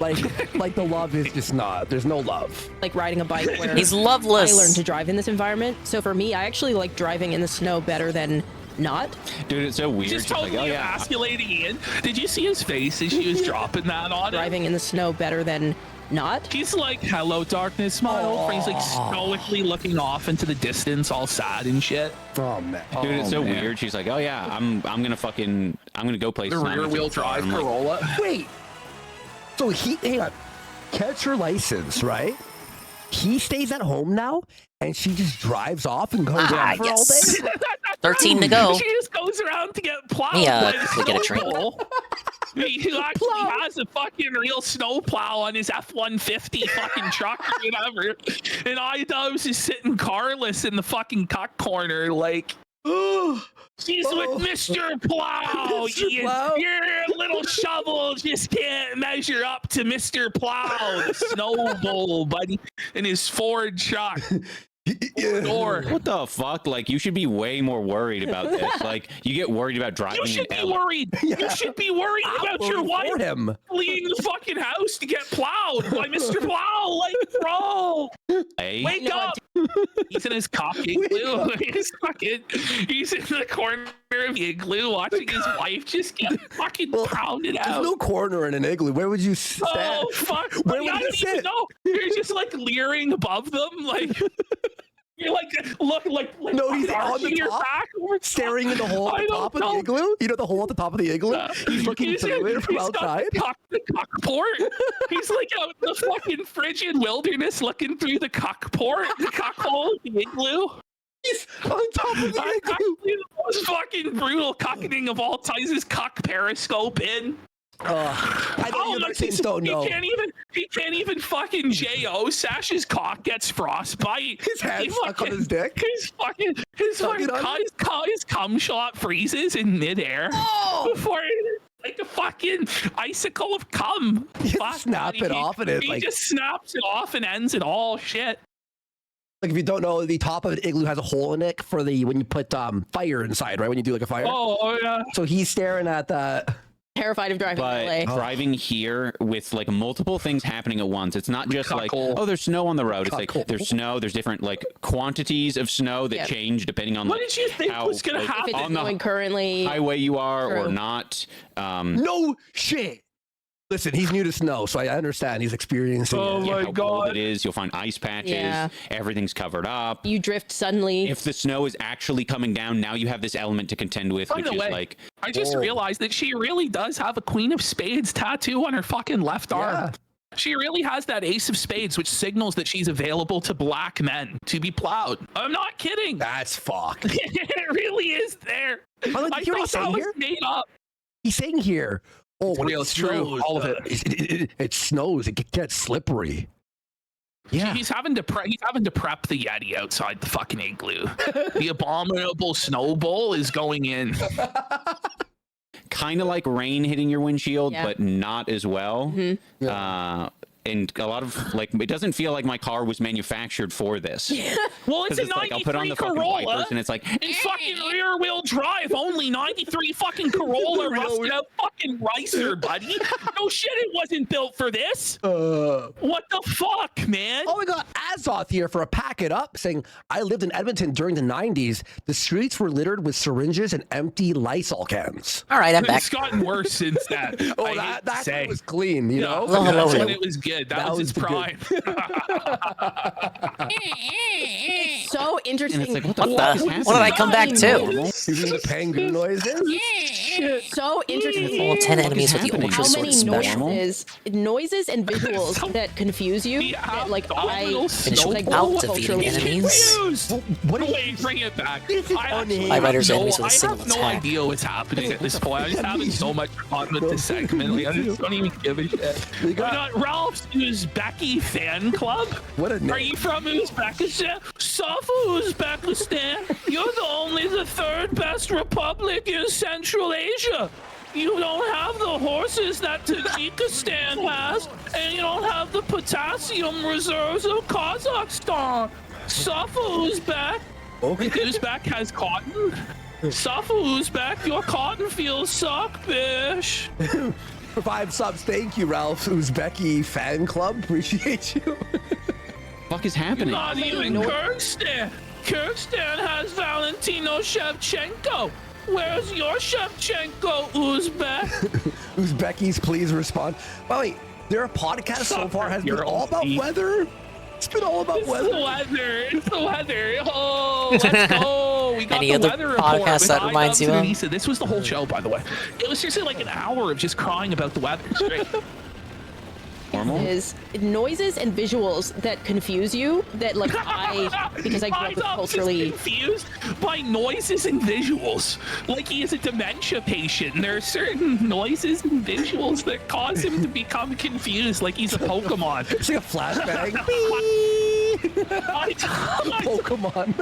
Like the love is just not. There's no love. like riding a bike where He's loveless. I learned to drive in this environment. So for me, I actually like driving in the snow better than not. Dude, it's so weird. just Just totally like, oh yeah. emasculating Ian. Did you see his face as she was dropping that on him? Driving in the snow better than Not? He's like, hello, darkness, smile. He's like stoically looking off into the distance, all sad and shit. Oh, man. Dude, it's so weird. She's like, oh yeah, I'm gonna go places. The rear wheel drive Corolla. Wait. So hang on. Gets her license, right? He stays at home now, and she just dries off and goes around for all day. 13 to go. She just goes around to get plowed. Yeah, by the we get a drink. snowball. He actually has a fucking real snowplow on his F-150 fucking truck or whatever. And I-Dubs is sitting carless in the fucking cuck corner, like, she's with Mr. Plow. Your little shovel just can't measure up to Mr. Plow, the snowball, buddy, in his Ford truck. What the fuck? Like, you should be way more worried about this. Like, you get worried about driving. You should be worried. You should be worried about your wife fleeing the fucking house to get plowed by Mr. Plow. Like, bro, wake up. He's in his cock igloo. He's in the corner of the igloo watching his wife just get fucking pounded out. There's no corner in an igloo. Where would you stand? Oh, fuck. Where would I you don't even sit? know. You're just like leering above them. Like, you're like, look, no, he's on the your top, back staring in the hole at the top of the igloo. You know the hole at the top of the igloo? He's looking through it from outside. The cock port. He's like out in the fucking frigid wilderness looking through the cock port, the cock hole of the igloo. He's on top of the igloo. The most fucking brutal cocketing of all times is cock periscope in. I know you don't know. He can't even fucking J.O. Sash's cock gets frostbite. His hand stuck on his dick. His cum shot freezes in midair before like a fucking icicle of cum. Snap it off and he just snaps it off and ends it all. Shit. Like, if you don't know, the top of an igloo has a hole in it for when you put fire inside, right? When you do like a fire. Oh yeah. So he's staring at that. Terrified of driving to LA. Driving here with like multiple things happening at once. It's not just like, oh, there's snow on the road. It's like there's snow. There's different like quantities of snow that change depending on what did you think was gonna happen on the currently highway you are or not. No shit. Listen, he's new to snow, so I understand he's experiencing how cold it is. You'll find ice patches. Yeah. Everything's covered up. You drift suddenly. If the snow is actually coming down, now you have this element to contend with, By which the is way, like. I just realized that she really does have a Queen of Spades tattoo on her fucking left arm. She really has that Ace of Spades, which signals that she's available to black men to be plowed. I'm not kidding. That's fucked. It really is there. I thought that was made up. He's saying here. Oh, when it's true. All of it. It snows. It gets slippery. Yeah, he's having to prep the Yeti outside the fucking igloo. The abominable snowball is going in. Kind of like rain hitting your windshield, but not as well. And a lot of like, it doesn't feel like my car was manufactured for this. Well, it's a 93 like, I'll put on the fucking Corolla, wipers and it's like, in fucking rear-wheel drive, only 93 fucking Corolla rusted out fucking ricer, buddy. No shit, it wasn't built for this. What the fuck, man? Oh, we got Azoth here for a pack it up, saying, I lived in Edmonton during the 90s. The streets were littered with syringes and empty Lysol cans. All right, I'm back. It's gotten worse since that. That was clean, you know? That's when it was good. That was its prime. It's so interesting. And it's like, What did I come back to? Using the penguin noises? So interesting. All 10 enemies with the Ultra How Sword many Special. noises and visuals that confuse you? That, like, Finish with out defeating enemies. Wait, bring it back. My writers enemies with a single I have no idea what's happening at this point. I'm just having so much fun with this segment. Like, I just don't even give a shit. We got Ralph's Uzbeki fan club. What a name. Are you from Uzbekistan? Safa Uzbekistan. You're the third best republic in Central Asia. You don't have the horses that Tajikistan has, and you don't have the potassium reserves of Kazakhstan. Safa Uzbek. Okay. Uzbek has cotton. Safa Uzbek, your cotton fields suck, bish. For 5 subs, thank you, Ralph Uzbeki fan club. Appreciate you. Fuck is happening? Not even Kyrgyzstan. Kyrgyzstan has Valentino Shevchenko. Where's your Shevchenko, Uzbek? Uzbekis, please respond. Well, wait, Their podcast so far has been You're all about deep. weather. It's been all about It's weather. the weather. It's the weather. Oh, let's go. We got Any the other weather report podcast with that reminds you iDubbbz of? and Anissa. This was the whole show, by the way. It was seriously like an hour of just crying about the weather straight. Is noises and visuals that confuse you that like because I grew up with culturally confused by noises and visuals. Like he is a dementia patient. And there are certain noises and visuals that cause him to become confused, like he's a Pokemon. It's like a flashbang. Pokemon.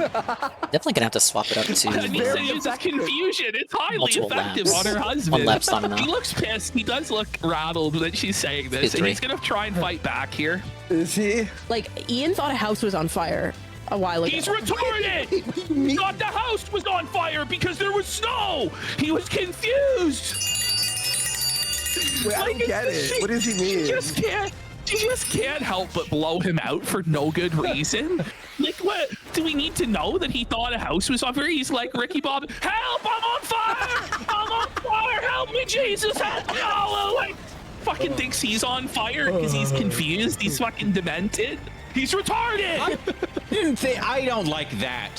Definitely gonna have to swap it up to Anissa uses confusion. It's highly multiple effective laps. on her husband. One lap stamina. He looks pissed. He does look rattled that she's saying this, Good and he's three. gonna try and fight back here. Is he? like Ian thought a house was on fire a while ago. He's retarded! He thought the house was on fire because there was snow! He was confused! Wait, I don't get it. What does he mean? She just can't help but blow him out for no good reason. Like, what? Do we need to know that he thought a house was on fire? He's like, Ricky Bob, help! I'm on fire! I'm on fire! Help me, Jesus! Help me! Oh, like, fucking thinks he's on fire because he's confused. He's fucking demented. He's retarded! I don't like that.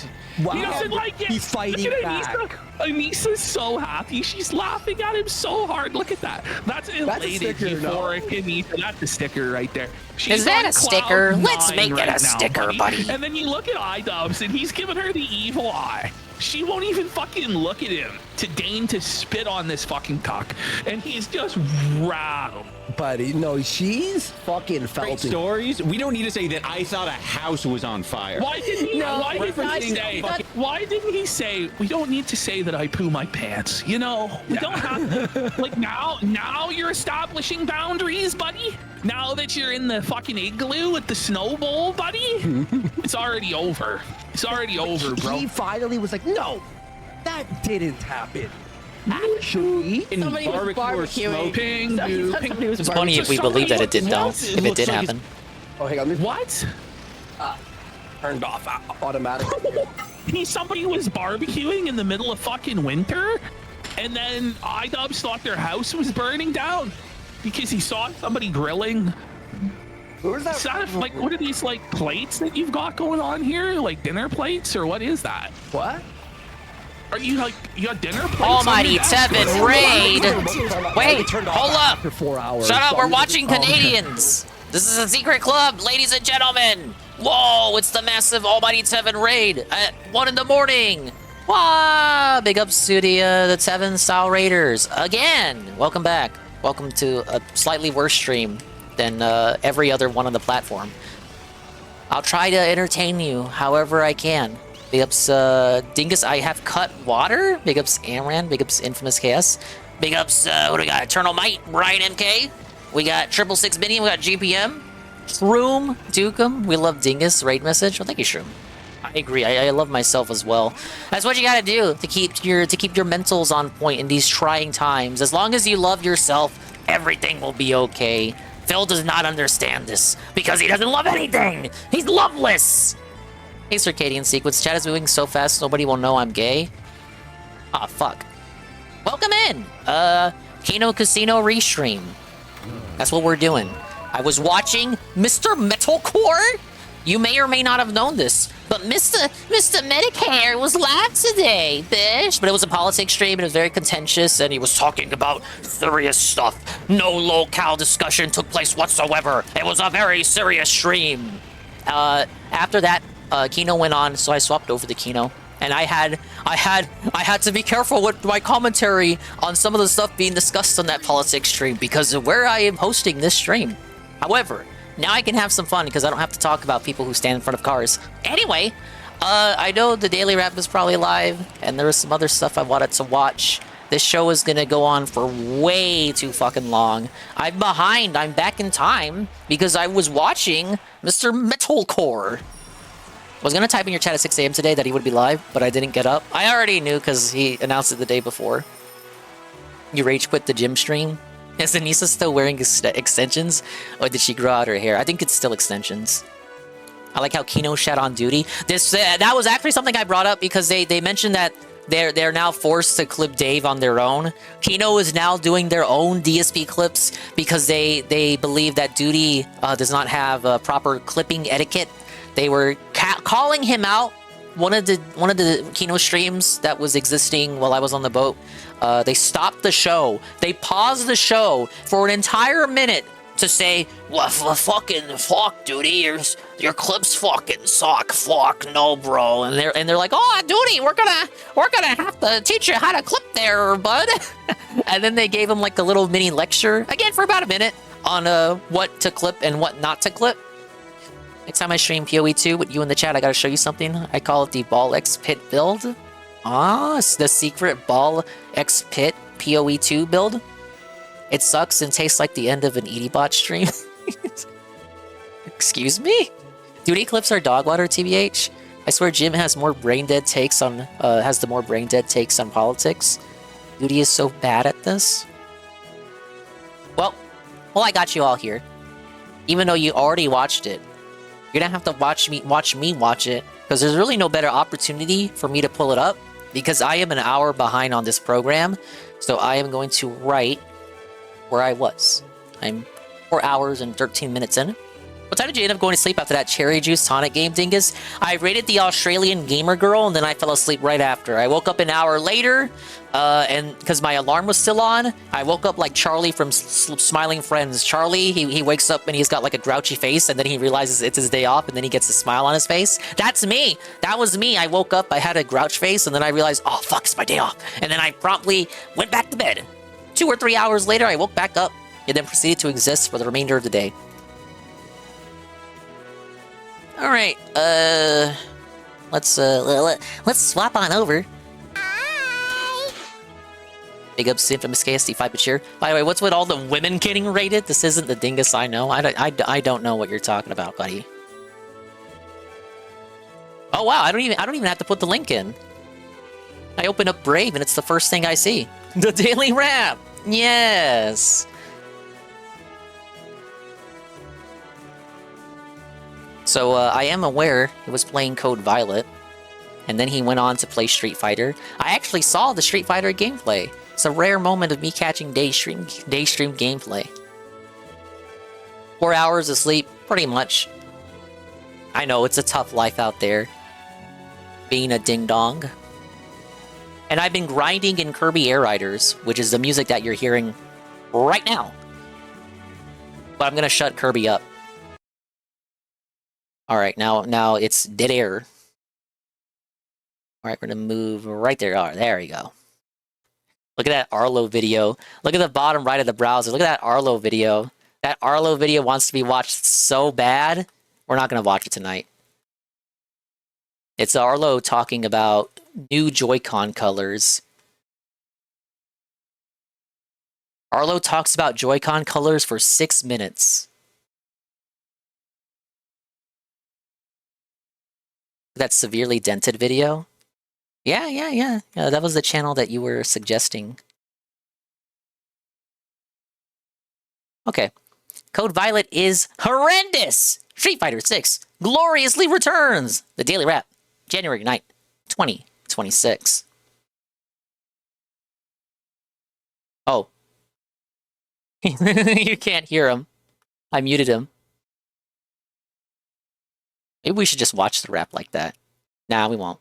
Wow. He doesn't like it. He's fighting Look at back. Anissa's so happy. She's laughing at him so hard. Look at that. That's elated sticker, no? euphoric Anissa. That's a sticker right there. She's Is that on a sticker? cloud Let's nine make it right a now, sticker, buddy. And then you look at iDubbbz, and he's giving her the evil eye. She won't even fucking look at him to deign to spit on this fucking cock. And he's just rattled. Buddy, no, she's fucking Great felt it. stories. We don't need to say that I thought a house was on fire. Why didn't he? No, why didn't he say? We don't need to say that I poo my pants. You know, we don't have to. Like now you're establishing boundaries, buddy. Now that you're in the fucking igloo with the snow bowl, buddy, it's already over. It's already over, bro. He finally was like, no, that didn't happen. Actually, Somebody was barbecuing. Somebody was It's funny if we believe that it did, though. What? If it looks did like happen. Oh, hang on. Let me What? turned off automatically. Somebody was barbecuing in the middle of fucking winter, and then iDubbbz thought their house was burning down because he saw somebody grilling. Where's that? Is that like, what are these like plates that you've got going on here? Like dinner plates, or what is that? What? Are you like, you got dinner plates? Almighty Tevin raid. Wait, Turned off hold up. after 4 hours. Shut up, So we're I'm watching just- Canadians. This is a secret club, ladies and gentlemen. Whoa, it's the massive Almighty Tevin raid at 1 in the morning. Wow, big ups to the Tevin style raiders again. Welcome back. Welcome to a slightly worse stream than every other one on the platform. I'll try to entertain you however I can. Big ups, Dingus, I have cut water. Big ups, Amran. Big ups, Infamous KS. Big ups, what do we got? Eternal Might, Ryan MK. We got 666 Minion. We got GPM. Shroom, Dukem. We love Dingus. Raid message. Well, thank you, Shroom. I agree. I love myself as well. That's what you gotta do to keep your mentals on point in these trying times. As long as you love yourself, everything will be okay. Phil does not understand this because he doesn't love anything. He's loveless. Hey, Circadian Sequence. Chat is moving so fast nobody will know I'm gay. Ah, fuck. Welcome in. Kino Casino restream. That's what we're doing. I was watching Mr. Metalcore. You may or may not have known this, but Mr. Medicare was live today, bitch. But it was a politics stream, and it was very contentious, and he was talking about serious stuff. No locale discussion took place whatsoever. It was a very serious stream. After that, Kino went on, so I swapped over to Kino. And I had to be careful with my commentary on some of the stuff being discussed on that politics stream because of where I am hosting this stream. However, now I can have some fun because I don't have to talk about people who stand in front of cars. Anyway, I know the Daily Wrap is probably live, and there was some other stuff I wanted to watch. This show is gonna go on for way too fucking long. I'm behind. I'm back in time because I was watching Mr. Metalcore. I was gonna type in your chat at 6 a.m. today that he would be live, but I didn't get up. I already knew because he announced it the day before. You rage quit the gym stream? Is Anissa still wearing extensions? Or did she grow out her hair? I think it's still extensions. I like how Kino shat on duty. That was actually something I brought up because they mentioned that they're now forced to clip Dave on their own. Kino is now doing their own DSP clips because they believe that Duty does not have proper clipping etiquette. They were calling him out. One of the Kino streams that was existing while I was on the boat, they stopped the show. They paused the show for an entire minute to say, well, fuck, Duty, your clips fucking suck, fuck, no, bro. And they're like, oh, Duty, we're gonna have to teach you how to clip there, bud. And then they gave him like a little mini lecture, again for about a minute, on what to clip and what not to clip. Next time I stream PoE2 with you in the chat, I gotta show you something. I call it the Ball X Pit build. Ah, it's the secret Ball X Pit PoE2 build. It sucks and tastes like the end of an EDBot stream. Excuse me? Duty clips are dog water, TBH. I swear Jim has more brain dead takes on politics. Duty is so bad at this. Well, I got you all here. Even though you already watched it. You're gonna have to watch me watch it, because there's really no better opportunity for me to pull it up, because I am an hour behind on this program, so I am going to write where I was. I'm 4 hours and 13 minutes in. What time did you end up going to sleep after that cherry juice tonic game, Dingus? I rated the Australian gamer girl, and then I fell asleep right after. I woke up an hour later, and because my alarm was still on, I woke up like Charlie from Smiling Friends. Charlie, he wakes up and he's got like a grouchy face, and then he realizes it's his day off, and then he gets a smile on his face. That's me. That was me. I woke up, I had a grouch face, and then I realized, oh, fuck, it's my day off. And then I promptly went back to bed. 2 or 3 hours later, I woke back up, and then proceeded to exist for the remainder of the day. All right, let's swap on over. Big up Sim from KSD 5 but sure. By the way, what's with all the women getting rated? This isn't the dingus I know. I don't know what you're talking about, buddy. Oh wow, I don't even have to put the link in. I open up Brave and it's the first thing I see. The Daily Wrap. Yes. So I am aware he was playing Code Violet, and then he went on to play Street Fighter. I actually saw the Street Fighter gameplay. It's a rare moment of me catching day stream gameplay. 4 hours of sleep, pretty much. I know it's a tough life out there, being a ding dong. And I've been grinding in Kirby Air Riders, which is the music that you're hearing right now. But I'm gonna shut Kirby up. All right, now it's dead air. All right, we're gonna move right there. All right, there we go. Look at that Arlo video. Look at the bottom right of the browser. Look at that Arlo video. That Arlo video wants to be watched so bad. We're not gonna watch it tonight. It's Arlo talking about new Joy-Con colors. Arlo talks about Joy-Con colors for 6 minutes. That severely dented video? Yeah, that was the channel that you were suggesting. Okay. Code Violet is horrendous! Street Fighter 6 gloriously returns! The Daily Wrap, January 9th, 2026. Oh. You can't hear him. I muted him. Maybe we should just watch the rap like that. Nah, we won't.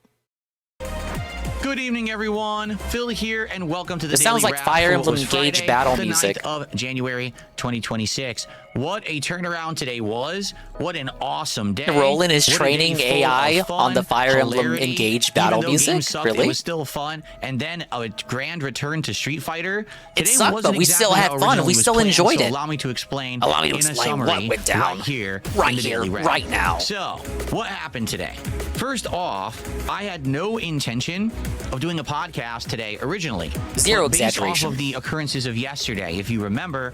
Good evening, everyone. Phil here, and welcome to the This sounds Daily like Wrap Fire for Emblem what was Engage Friday, battle the music. 9th of January 2026. What a turnaround today was. What an awesome day. Roland is What a training day full AI of fun, on the Fire Emblem hilarity. Engage battle Even though music? games sucked, Really? It was still fun. And then a grand return to Street Fighter. It Today sucked, wasn't but we still exactly had how fun, and originally we was still planned, enjoyed so it. Allow me to explain Allow me to in a explain summary what went down right here, right in the here, Daily Wrap. right now. So, what happened today? First off, I had no intention of doing a podcast today originally. Zero But based exaggeration. off of the occurrences of yesterday. If you remember,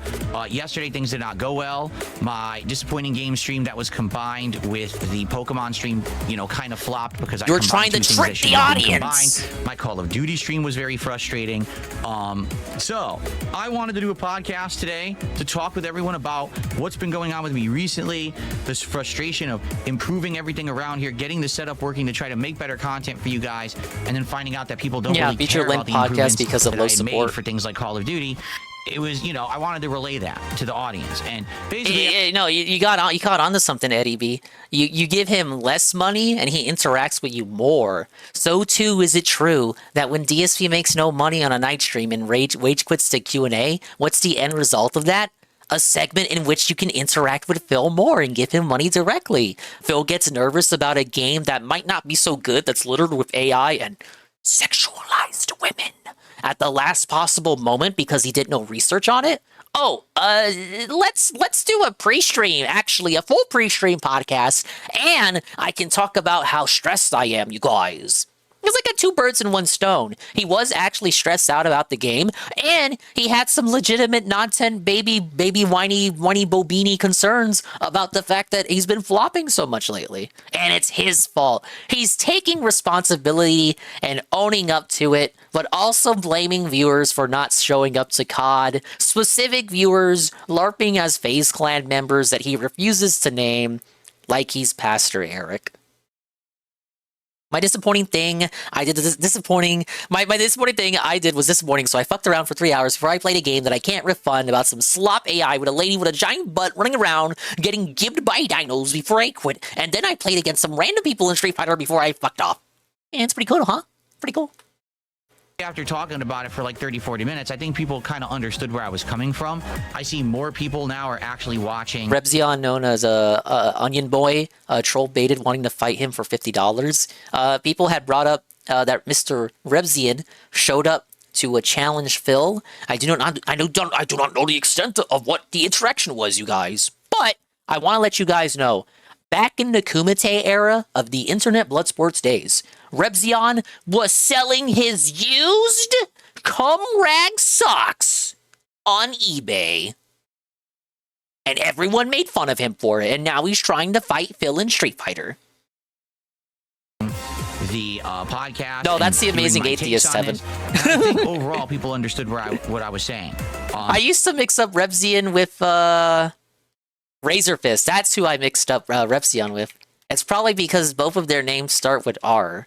yesterday things did not go well. well. My disappointing game stream that was combined with the Pokemon stream, kind of flopped because You're I trying to trick the audience. My Call of Duty stream was very frustrating. So I wanted to do a podcast today to talk with everyone about what's been going on with me recently, this frustration of improving everything around here, getting the setup working to try to make better content for you guys, and then finding out that people don't really care about the improvements because of that low I had made support for things like Call of Duty. It was, I wanted to relay that to the audience, and basically, no, you got onto something, Eddie B. You give him less money and he interacts with you more. So too is it true that when DSP makes no money on a night stream and rage quits to Q&A, what's the end result of that? A segment in which you can interact with Phil more and give him money directly. Phil gets nervous about a game that might not be so good, that's littered with AI and sexualized women at the last possible moment because he did no research on it. Oh, let's do a pre-stream, actually, a full pre-stream podcast, and I can talk about how stressed I am, you guys. It's like a two birds in one stone. He was actually stressed out about the game, and he had some legitimate nonsense baby whiny bobini concerns about the fact that he's been flopping so much lately. And it's his fault. He's taking responsibility and owning up to it, but also blaming viewers for not showing up to COD, specific viewers LARPing as FaZe Clan members that he refuses to name, like he's Pastor Eric. My disappointing thing I did was disappointing, so I fucked around for 3 hours before I played a game that I can't refund about some slop AI with a lady with a giant butt running around getting gibbed by dinos before I quit, and then I played against some random people in Street Fighter before I fucked off. And it's pretty cool, huh? Pretty cool. after talking about it for like 30-40 minutes, I think people kind of understood where I was coming from. I see more people now are actually watching. Rebzion, known as Onion Boy, troll baited wanting to fight him for $50. People had brought up that Mr. Rebzion showed up to challenge Phil. I do not know the extent of what the interaction was, you guys. But I want to let you guys know, back in the Kumite era of the internet blood sports days, Rebzion was selling his used cum rag socks on eBay. And everyone made fun of him for it, and now he's trying to fight Phil in Street Fighter. The podcast. No, that's the Amazing Atheist 7. I think overall people understood what I was saying. I used to mix up Rebzion with Razor Fist. That's who I mixed up Rebzion with. It's probably because both of their names start with R.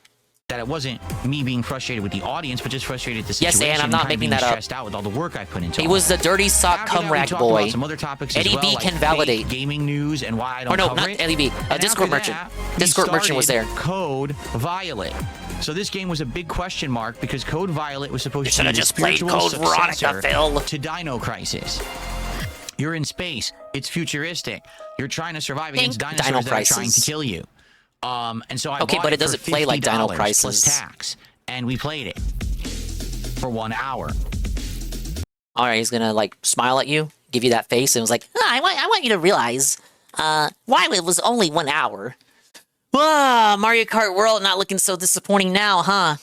That it wasn't me being frustrated with the audience, but just frustrated with the situation. Yes, and I'm not making that up. Stressed out with all the work I put into it. He was the dirty sock cum rag boy. Some other topics Eddie as well, B can validate. Gaming news and why I don't cover it. cover Not Eddie B. Discord Merchant. Discord Merchant was there. Code Violet. So this game was a big question mark because Code Violet was supposed to be the just played spiritual Code Veronica, Phil. to Dino Crisis. You're in space. It's futuristic. You're trying to survive against dinosaurs that are trying to kill you. And so I bought but it doesn't play like Dino Crisis plus tax, and we played it for 1 hour. All right, he's gonna like smile at you, give you that face, and was like, I want you to realize, why it was only 1 hour. Mario Kart World not looking so disappointing now, huh?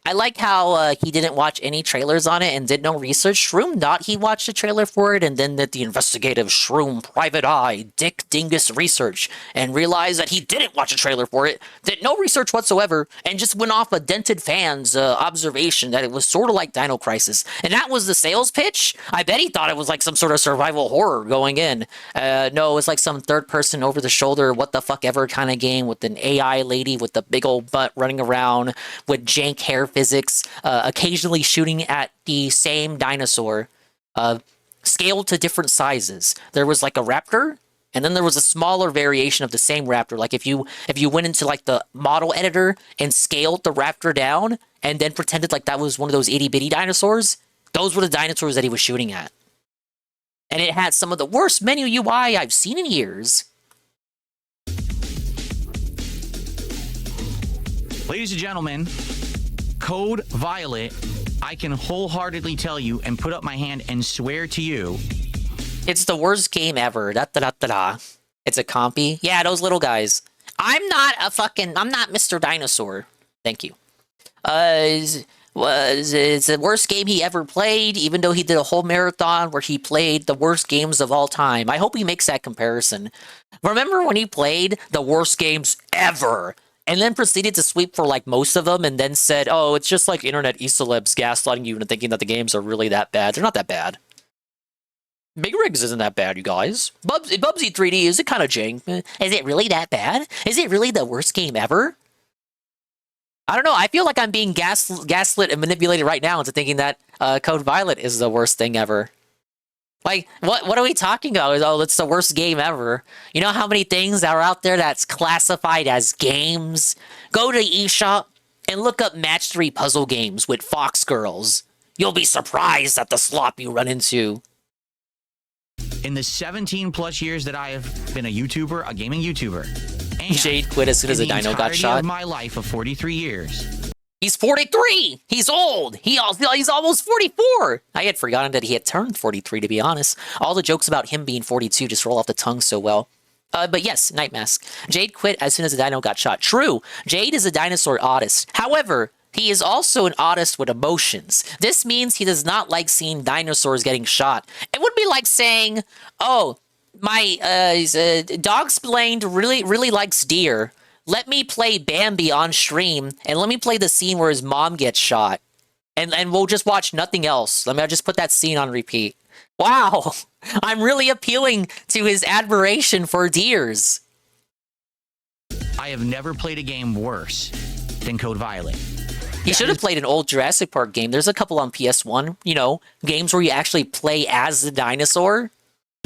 I like how he didn't watch any trailers on it and did no research. Shroom thought he watched a trailer for it and then did the investigative Shroom private eye Dick Dingus research and realized that he didn't watch a trailer for it, did no research whatsoever, and just went off a dented fan's observation that it was sort of like Dino Crisis. And that was the sales pitch? I bet he thought it was like some sort of survival horror going in. No, it was like some third-person over-the-shoulder what the fuck ever kind of game with an AI lady with the big old butt running around with jank hair physics, occasionally shooting at the same dinosaur, scaled to different sizes. There was like a raptor, and then there was a smaller variation of the same raptor. Like if you went into like the model editor and scaled the raptor down, and then pretended like that was one of those itty bitty dinosaurs, those were the dinosaurs that he was shooting at. And it had some of the worst menu UI I've seen in years. Ladies and gentlemen, Code Violet, I can wholeheartedly tell you and put up my hand and swear to you. It's the worst game ever. Da-da-da-da-da. It's a compy. Yeah, those little guys. I'm not Mr. Dinosaur. Thank you. it's the worst game he ever played, even though he did a whole marathon where he played the worst games of all time. I hope he makes that comparison. Remember when he played the worst games ever and then proceeded to sweep for like most of them and then said, oh, it's just like internet e-celebs gaslighting you into thinking that the games are really that bad. They're not that bad. Big Rigs isn't that bad, you guys. Bubsy 3D, is it kind of jank? Is it really that bad? Is it really the worst game ever? I don't know. I feel like I'm being gaslit and manipulated right now into thinking that Code Violet is the worst thing ever. Like, what are we talking about? Oh, it's the worst game ever. You know how many things are out there that's classified as games? Go to eShop and look up Match 3 puzzle games with Fox Girls. You'll be surprised at the slop you run into. In the 17 plus years that I have been a YouTuber, a gaming YouTuber, and Jade quit as soon as the dino got shot. Of my life of 43 years. He's 43. He's old. He's almost 44. I had forgotten that he had turned 43, to be honest. All the jokes about him being 42 just roll off the tongue so well. But yes, Night Mask. Jade quit as soon as the dino got shot. True, Jade is a dinosaur artist. However, he is also an artist with emotions. This means he does not like seeing dinosaurs getting shot. It would be like saying, oh, my dog-splained really likes deer. Let me play Bambi on stream, and let me play the scene where his mom gets shot. And we'll just watch nothing else. I'll just put that scene on repeat. Wow, I'm really appealing to his admiration for deers. I have never played a game worse than Code Violet. You should have played an old Jurassic Park game. There's a couple on PS1, you know, games where you actually play as the dinosaur.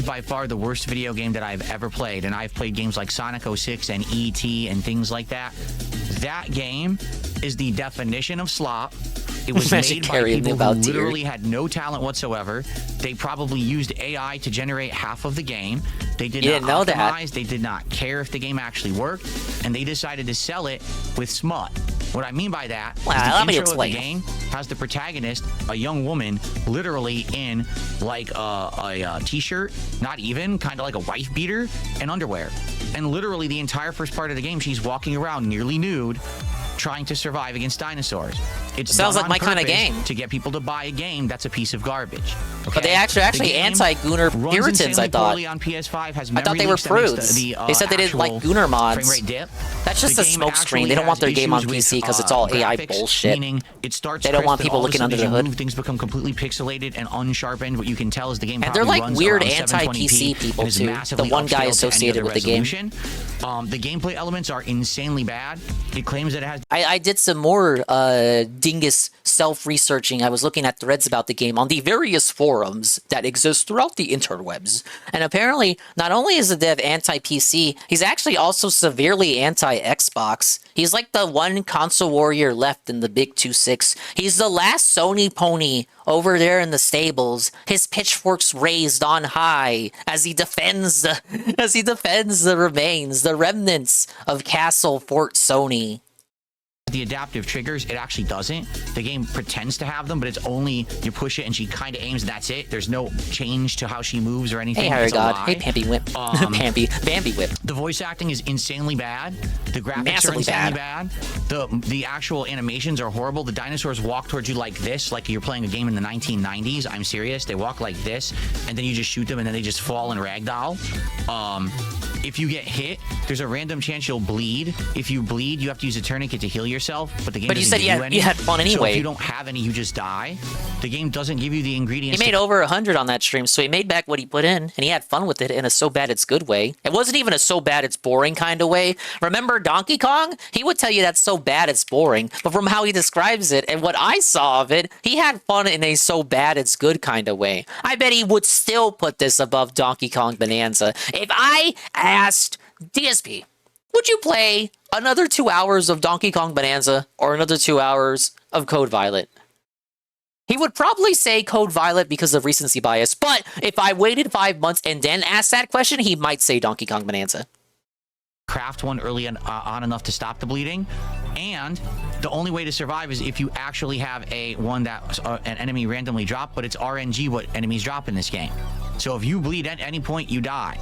By far the worst video game that I've ever played, and I've played games like Sonic 06 and E.T. and things like that. That game is the definition of slop. It was made by people who literally had no talent whatsoever. They probably used AI to generate half of the game. They did not optimize. They did not care if the game actually worked, and they decided to sell it with smut. What I mean by that is the intro of the game has the protagonist, a young woman, literally in like a t-shirt, not even, kind of like a wife beater, and underwear. And literally the entire first part of the game, she's walking around nearly nude, trying to survive against dinosaurs. It sounds like my kind of game. To get people to buy a game that's a piece of garbage. Okay? But they actually anti-Gooner Puritans, I thought. On PS5, has I thought they were prudes. They said they didn't like Gooner mods. That's just a smokescreen. They don't want their game on PC because it's all AI bullshit. Meaning it starts they don't want people looking under the hood. Things become completely pixelated and unsharpened. What you can tell is the game. And they're like weird anti-PC people too. The one guy associated with the game. The gameplay elements are insanely bad. It claims that it has. I did some more dingus self-researching. I was looking at threads about the game on the various forums that exist throughout the interwebs. And apparently, not only is the dev anti-PC, he's actually also severely anti-Xbox. He's like the one console warrior left in the big 2-6. He's the last Sony pony over there in the stables, his pitchforks raised on high as he defends the remains, the remnants of Castle Fort Sony. The adaptive triggers, it actually doesn't. The game pretends to have them, but it's only you push it and she kind of aims and that's it. There's no change to how she moves or anything. Hey, Harry God. Hey, Pampy Whip. Bambi Whip. The voice acting is insanely bad. The graphics are insanely bad. The actual animations are horrible. The dinosaurs walk towards you like this, like you're playing a game in the 1990s. I'm serious. They walk like this, and then you just shoot them, and then they just fall in ragdoll. If you get hit, there's a random chance you'll bleed. If you bleed, you have to use a tourniquet to heal yourself, but the game doesn't give you any. You had fun anyway. So if you don't have any, you just die. The game doesn't give you the ingredients. He made over 100 on that stream, so he made back what he put in, and he had fun with it in a so bad it's good way. It wasn't even a so bad it's boring kind of way. Remember Donkey Kong? He would tell you that's so bad it's boring, but from how he describes it and what I saw of it, he had fun in a so bad it's good kind of way. I bet he would still put this above Donkey Kong Bonanza. If I asked DSP, would you play another 2 hours of Donkey Kong Bonanza or another 2 hours of Code Violet? He would probably say Code Violet because of recency bias, but if I waited 5 months and then asked that question, he might say Donkey Kong Bonanza. Craft one early on enough to stop the bleeding, and the only way to survive is if you actually have one that an enemy randomly drop, but it's RNG what enemies drop in this game. So if you bleed at any point, you die.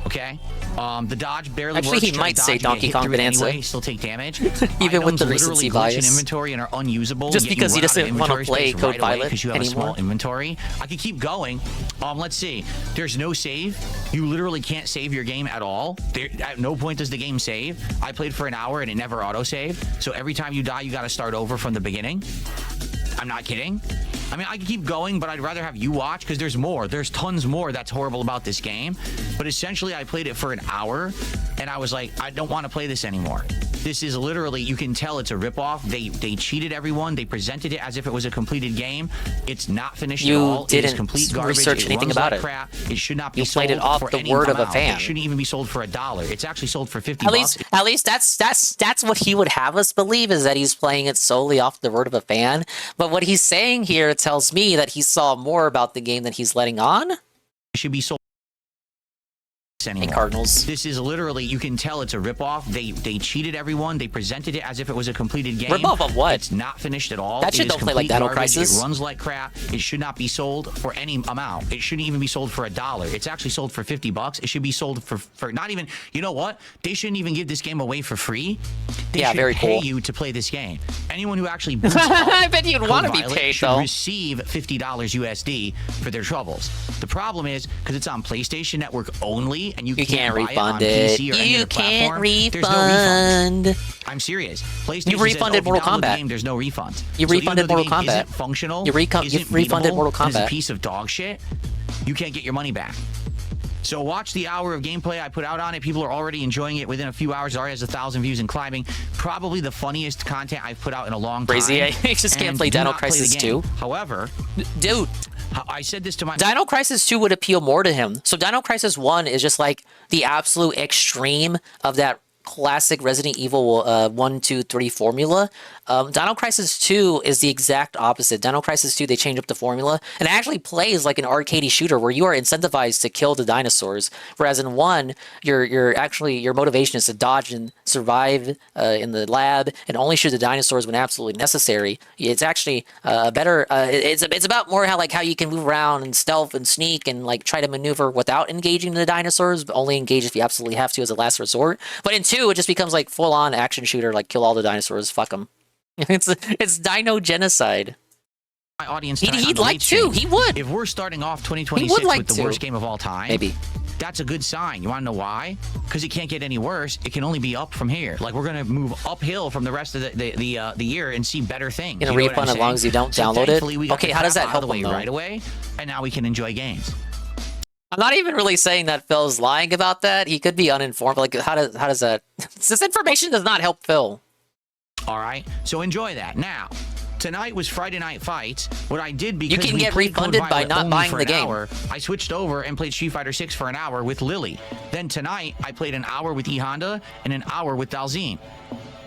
Okay, the dodge barely Actually, works. he Try to might dodge, say you get Donkey hit Kong through it Bonanza. anyway, still take damage. Even with Items the literally recency glitch bias. in inventory and are unusable. Just yet you because he run out of doesn't wanna inventory play space Code right away Violet because you have a small anymore. inventory. I could keep going. Let's see. There's no save. You literally can't save your game at all. At no point does the game save. I played for an hour and it never auto-saved. So every time you die, you got to start over from the beginning. I'm not kidding. I mean, I could keep going, but I'd rather have you watch because there's more. There's tons more that's horrible about this game. But essentially, I played it for an hour, and I was like, I don't want to play this anymore. This is literally, you can tell it's a ripoff. They cheated everyone. They presented it as if it was a completed game. It's not finished at all. It is didn't complete garbage. research It anything runs about like it. crap. It should not be You sold played it off for the any word of a amount. fan. It shouldn't even be sold for $1. It's actually sold for 50 At bucks. least that's what he would have us believe, is that he's playing it solely off the word of a fan. But what he's saying here tells me that he saw more about the game than he's letting on. It should be sold anymore. Cardinals. This is literally, you can tell it's a ripoff. They cheated everyone. They presented it as if it was a completed game. Ripoff of what? It's not finished at all. That shit It is don't play like complete Dino garbage. Crisis. It runs like crap. It should not be sold for any amount. It shouldn't even be sold for $1. It's actually sold for 50 bucks. It should be sold for not even, you know what? They shouldn't even give this game away for free. They Yeah, should very pay cool. you to play this game. Anyone who actually boots I bet you'd Code want to be Violet paid, should though. receive $50 USD for their troubles. The problem is, because it's on PlayStation Network only, and you can't buy it on refund it. PC or any You other can't platform, there's no refund. refund. I'm serious. PlayStation You refunded says, oh, if you Mortal download the Kombat. game, there's no refunds. You So even refunded though the Mortal game Kombat. isn't functional, You isn't refunded beatable, Mortal and is a Kombat. piece of dog shit, you can't get your money back. So watch the hour of gameplay I put out on it. People are already enjoying it within a few hours. It already has 1,000 views and climbing. Probably the funniest content I've put out in a long time. Crazy, I just can't And play do Dino not play the Crisis game. 2. However, Dude, I said this to my... Dino Crisis 2 would appeal more to him. So Dino Crisis 1 is just like the absolute extreme of that classic Resident Evil 1, 2, 3 formula. Dino Crisis 2 is the exact opposite. Dino Crisis 2, they change up the formula, and it actually plays like an arcadey shooter where you are incentivized to kill the dinosaurs. Whereas in 1, your motivation is to dodge and survive in the lab and only shoot the dinosaurs when absolutely necessary. It's actually better. It's about more how you can move around and stealth and sneak and like try to maneuver without engaging the dinosaurs, but only engage if you absolutely have to as a last resort. But in 2, it just becomes like full on action shooter, like kill all the dinosaurs, fuck them. It's dino genocide. My audience He'd like to. He would. If we're starting off 2026 He would like with the to. worst game of all time, Maybe. That's a good sign. You want to know why? Because it can't get any worse. It can only be up from here. Like, we're going to move uphill from the rest of the year and see better things. Gonna You know what refund I'm as long saying? as you don't So download it? thankfully, we got Okay, the how does crap that out of the help him, way though? right away, and now we can enjoy games. I'm not even really saying that Phil's lying about that. He could be uninformed. Like, how does that? This information does not help Phil. All right, so enjoy that. Now, tonight was Friday Night Fights. What I did, because can we get played Code refunded by Violet not only buying for the an game. hour, I switched over and played Street Fighter 6 for an hour with Lily. Then tonight, I played an hour with E Honda and an hour with Dalzine.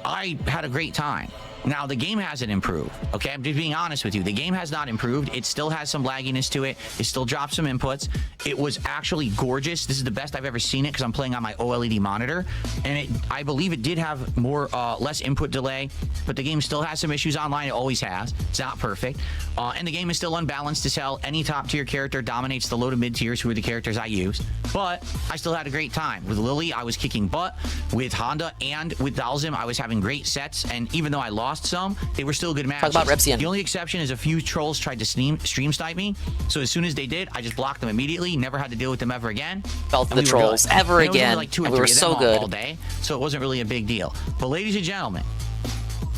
I had a great time. Now, the game hasn't improved, okay? I'm just being honest with you. The game has not improved. It still has some lagginess to it. It still drops some inputs. It was actually gorgeous. This is the best I've ever seen it because I'm playing on my OLED monitor. And I believe it did have less input delay, but the game still has some issues online. It always has. It's not perfect. And the game is still unbalanced as hell. Any top-tier character dominates the low to mid-tiers, who are the characters I use. But I still had a great time. With Lily, I was kicking butt. With Honda and with Dalzim, I was having great sets. And even though I lost some, they were still good matches. Talk about Repsian. The only exception is a few trolls tried to stream snipe me. So as soon as they did, I just blocked them immediately. Never had to deal with them ever again. Felt And the we were trolls good. ever And it was only again. like 2 or And we were 3 of so them good. all day. So it wasn't really a big deal. But ladies and gentlemen,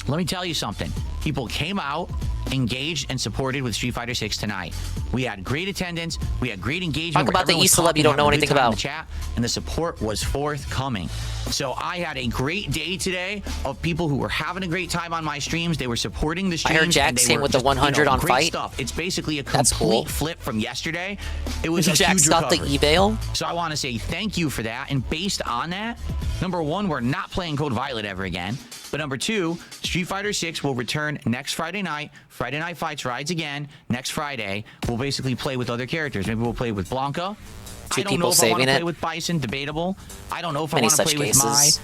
let me tell you something. People came out, engaged, and supported with Street Fighter 6 tonight. We had great attendance. We had great engagement. Talk about the Everyone was E-celeb talking, you don't know having a anything good time in about. the chat, and the support was forthcoming. So I had a great day today of people who were having a great time on my streams. They were supporting the I streams. heard Jack and they saying were with the just, 100 on great Fight. stuff. It's basically a That's complete cool. flip from yesterday. It was a Jack's huge got the recovery. eVail. So I want to say thank you for that. And based on that, number one, we're not playing Code Violet ever again. But number two, Street Fighter 6 will return next Friday night. Friday Night Fights rides again next Friday. We'll basically play with other characters. Maybe we'll play with Blanca. Two I don't people know if I want saving to it. play with Bison. Debatable. I don't know if I Many want to such play with my. cases.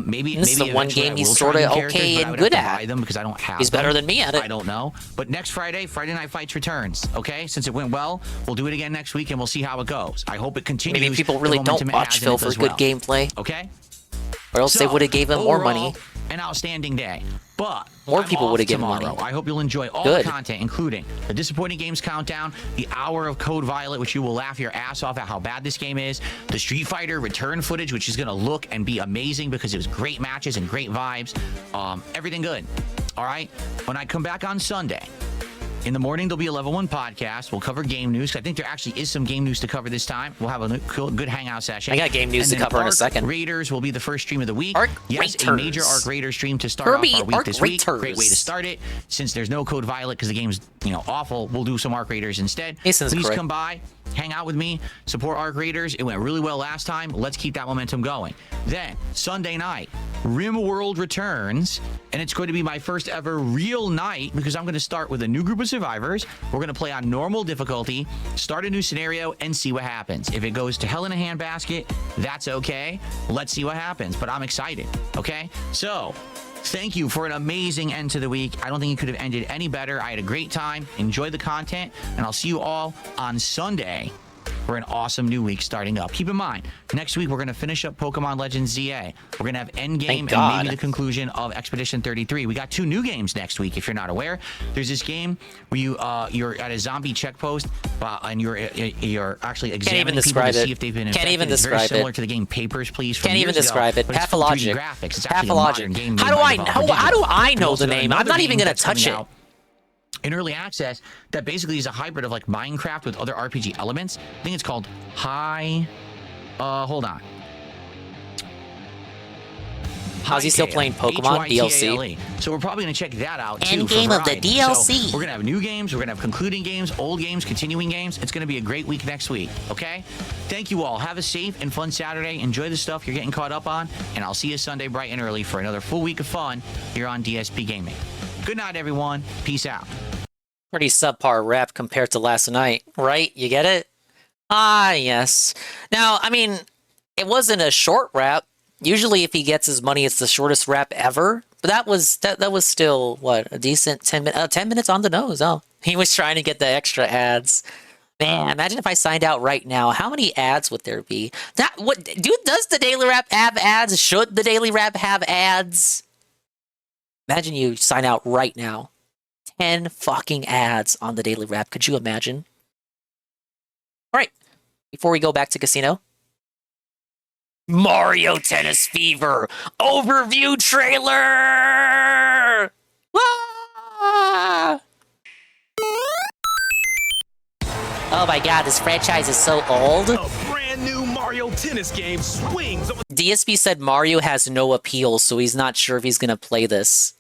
Maybe This is maybe the one eventually game I he's will sorta try new characters, okay but and I would good have to at. buy them because I don't have He's them. better than me at it. I don't know. But next Friday, Friday Night Fights returns. Okay, since it went well, we'll do it again next week and we'll see how it goes. I hope it continues. Maybe people really the don't momentum it watch has and Phil it for does good well. gameplay. Okay. Or else they So, would have gave him more money. overall, An outstanding day. But More I'm people off would have given tomorrow. money. I hope you'll enjoy all Good. the content, including the Disappointing Games Countdown, the Hour of Code Violet, which you will laugh your ass off at how bad this game is, the Street Fighter return footage, which is going to look and be amazing because it was great matches and great vibes. Everything good. All right? When I come back on Sunday, in the morning, there'll be a Level 1 podcast. We'll cover game news. I think there actually is some game news to cover this time. We'll have a good hangout session. I got game news to And then cover in a Arc second. Raiders will be the first stream of the week. Arc yes, a Raiders. major Arc Raiders stream to start Kirby off our week Arc this week. Raiders. Great way to start it. Since there's no Code Violet because the game's awful, we'll do some Arc Raiders instead. Jason's Please correct. come by, hang out with me, support Arc Raiders. It went really well last time. Let's keep that momentum going. Then Sunday night, RimWorld returns, and it's going to be my first ever real night because I'm going to start with a new group of survivors. We're going to play on normal difficulty, start a new scenario, and see what happens. If it goes to hell in a handbasket, that's okay. Let's see what happens. But I'm excited. Okay, so. Thank you for an amazing end to the week. I don't think it could have ended any better. I had a great time. Enjoy the content, and I'll see you all on Sunday for an awesome new week starting up. Keep in mind, next week we're going to finish up Pokemon Legends ZA. We're going to have Endgame Thank and God. maybe the conclusion of Expedition 33. We got 2 new games next week, if you're not aware. There's this game where you're at a zombie check post, and you're actually examining people to see if they've been infected. Can't even It's very describe similar it. to the game Papers, Please. From Can't even years ago, describe it. but it's full 3D Pathologic. graphics. It's actually a Pathologic. modern game How made do by I Devolver how do Digital. I We know also the got name? I'm another not even game gonna that's touch coming it. out in early access that basically is a hybrid of like Minecraft with other RPG elements. I think it's called hold on. How's he still playing Pokemon DLC? So we're probably going to check that out too. Endgame for of the variety. DLC. So we're going to have new games. We're going to have concluding games, old games, continuing games. It's going to be a great week next week. Okay? Thank you all. Have a safe and fun Saturday. Enjoy the stuff you're getting caught up on. And I'll see you Sunday bright and early for another full week of fun here on DSP Gaming. Good night, everyone. Peace out. Pretty subpar rep compared to last night, right? You get it? Ah, yes. Now, I mean, it wasn't a short rap. Usually, if he gets his money, it's the shortest rap ever. But that was still what, a decent 10 minutes on the nose. Oh, he was trying to get the extra ads. Man, imagine if I signed out right now. How many ads would there be? Does the Daily Rap have ads? Should the Daily Rap have ads? Imagine you sign out right now. 10 fucking ads on the Daily Rap. Could you imagine? All right. Before we go back to Kasino, Mario Tennis Fever overview trailer. Ah! Oh my god, this franchise is so old. A brand new Mario Tennis game swings DSP said Mario has no appeal, so he's not sure if he's gonna play this.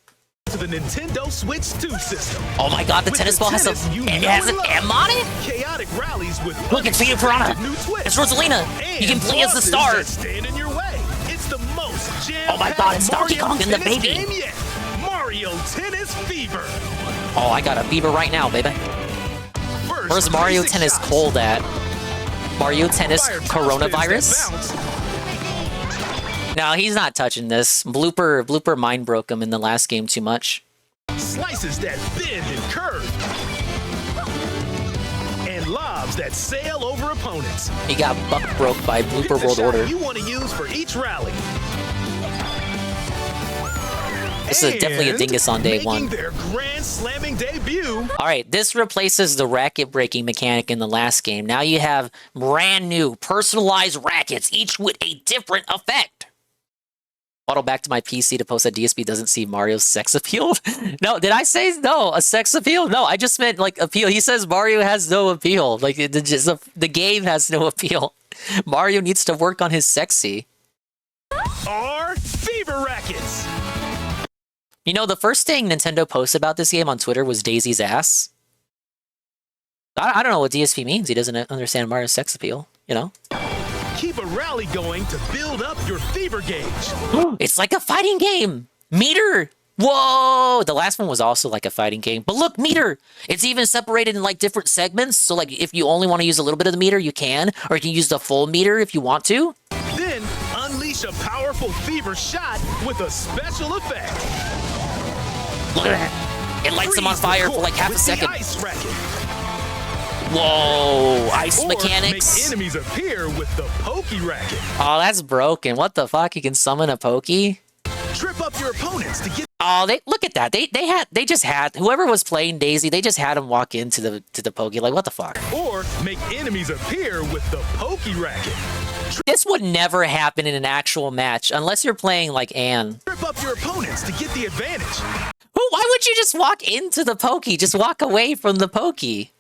to the Nintendo Switch 2 system. Oh my god, the With tennis ball has tennis you it know has and an love. M on it? Chaotic rallies with Look, it's Vita Piranha. new twists. It's Rosalina. You can And play as the bosses star. that stand in your way. It's the most Oh my god, it's Donkey Mario Kong and the Tennis baby. game yet. Mario Tennis Fever. Oh, I got a fever right now, baby. First, Where's Mario basic Tennis shots. cold at? Mario Tennis Fire top coronavirus? spins that bounce. No, he's not touching this. Blooper mind broke him in the last game too much. Slices that bend and curve. And lobs that sail over opponents. He got buck broke by Blooper Pick the World shot Order. you want to use for each rally. This is definitely a And dingus on day making one. their grand slamming debut. All right, this replaces the racket breaking mechanic in the last game. Now you have brand new personalized rackets, each with a different effect. Auto back to my PC to post that DSP doesn't see Mario's sex appeal. No, did I say no? A sex appeal? No, I just meant like appeal. He says Mario has no appeal. Like the game has no appeal. Mario needs to work on his sexy. Are Fever Rackets. You know, the first thing Nintendo posted about this game on Twitter was Daisy's ass. I don't know what DSP means. He doesn't understand Mario's sex appeal, you know? Keep a rally going to build up your fever gauge. It's like a fighting game. Meter. Whoa! The last one was also like a fighting game. But look, meter! It's even separated in like different segments. So like if you only want to use a little bit of the meter, you can. Or you can use the full meter if you want to. Then unleash a powerful fever shot with a special effect. Look at that. It lights them on fire for like half a second. Ice racket. Whoa! Ice Or mechanics. Make enemies appear with the pokey racket. Oh, that's broken. What the fuck? You can summon a pokey? Trip up your opponents to get. Oh, they look at that. They just had whoever was playing Daisy. They just had him walk into the pokey. Like what the fuck? Or make enemies appear with the pokey racket. This would never happen in an actual match unless you're playing like Anne. Trip up your opponents to get the advantage. Why would you just walk into the pokey? Just walk away from the pokey.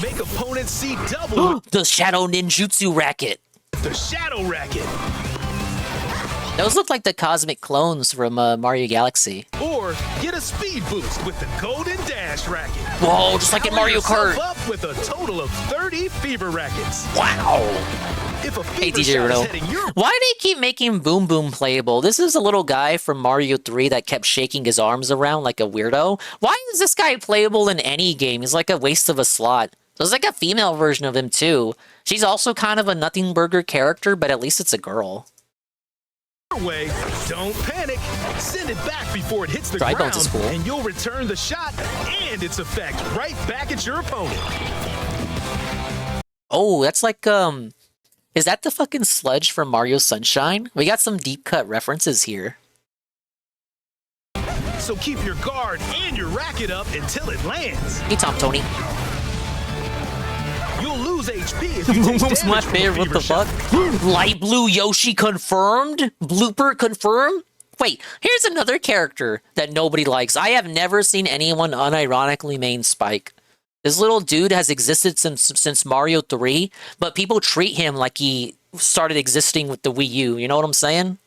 Make opponents see double. The Shadow Ninjutsu racket. The Shadow racket. Those look like the cosmic clones from Mario Galaxy. Or get a speed boost with the Golden Dash racket. Whoa, just like in Mario Kart. Up with a total of 30 fever rackets. Wow. If a Hey fever DJ shot is Riddle, heading your why do they keep making Boom Boom playable? This is a little guy from Mario 3 that kept shaking his arms around like a weirdo. Why is this guy playable in any game? He's like a waste of a slot. There's like a female version of him too. She's also kind of a nothing burger character, but at least it's a girl. way, don't panic. Send it back before it hits the Dry ground, Bones is cool. and you'll return the shot and its effect right back at your opponent. Oh, that's like, is that the fucking sludge from Mario Sunshine? We got some deep cut references here. So keep your guard and your racket up until it lands. Hey, Tom Tony. You'll lose HP if you take damage my from a favorite. What fever the fuck? Light blue Yoshi confirmed? Blooper confirmed? Wait, here's another character that nobody likes. I have never seen anyone unironically main Spike. This little dude has existed since Mario 3, but people treat him like he started existing with the Wii U. You know what I'm saying?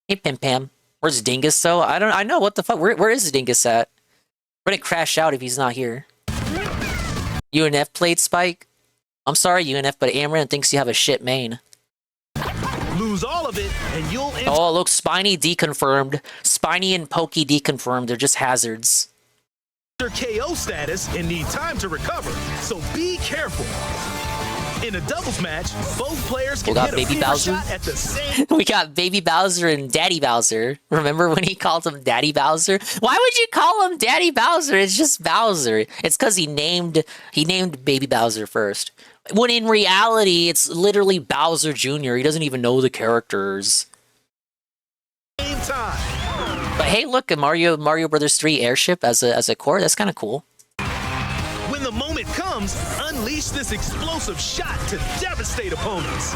Hey, Pim Pam. Where's Dingus, though? I know, what the fuck? Where is Dingus at? We're gonna crash out if he's not here. UNF played Spike? I'm sorry, UNF, but Amaran thinks you have a shit main. Lose all of it, and you'll... Oh, look, Spiny deconfirmed. Spiny and Pokey deconfirmed. They're just hazards. Your KO status and need time to recover, so be careful. In a doubles match, both players can hit a Baby fever Bowser. shot at the same... We got Baby Bowser and Daddy Bowser. Remember when he called him Daddy Bowser? Why would you call him Daddy Bowser? It's just Bowser. It's because he named Baby Bowser first. When in reality, it's literally Bowser Jr. He doesn't even know the characters. Same time. But hey, look, a Mario Brothers 3 airship as a core. That's kind of cool. When the moment comes, unleash this explosive shot to devastate opponents.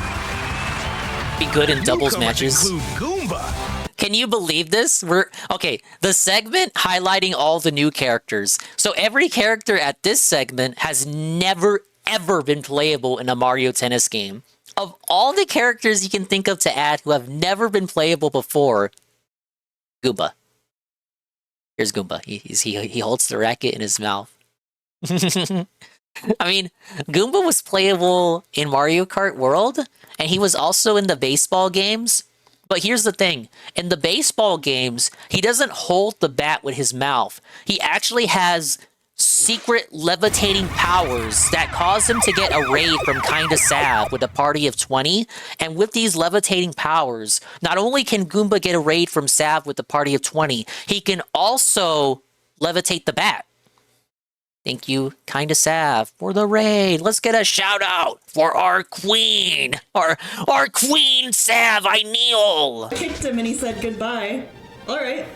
Be good in doubles Newcomers matches. include Goomba. Can you believe this? The segment highlighting all the new characters. So every character at this segment has never ever been playable in a Mario Tennis game. Of all the characters you can think of to add who have never been playable before, Goomba. Here's Goomba. He holds the racket in his mouth. I mean, Goomba was playable in Mario Kart World, and he was also in the baseball games. But here's the thing. In the baseball games, he doesn't hold the bat with his mouth. He actually has secret levitating powers that cause him to get a raid from Kinda Sav with a party of 20. And with these levitating powers, not only can Goomba get a raid from Sav with a party of 20, he can also levitate the bat. Thank you, Kinda Sav, for the raid. Let's get a shout out for our queen. Our queen, Sav, I kneel. Kicked him and he said goodbye. All right.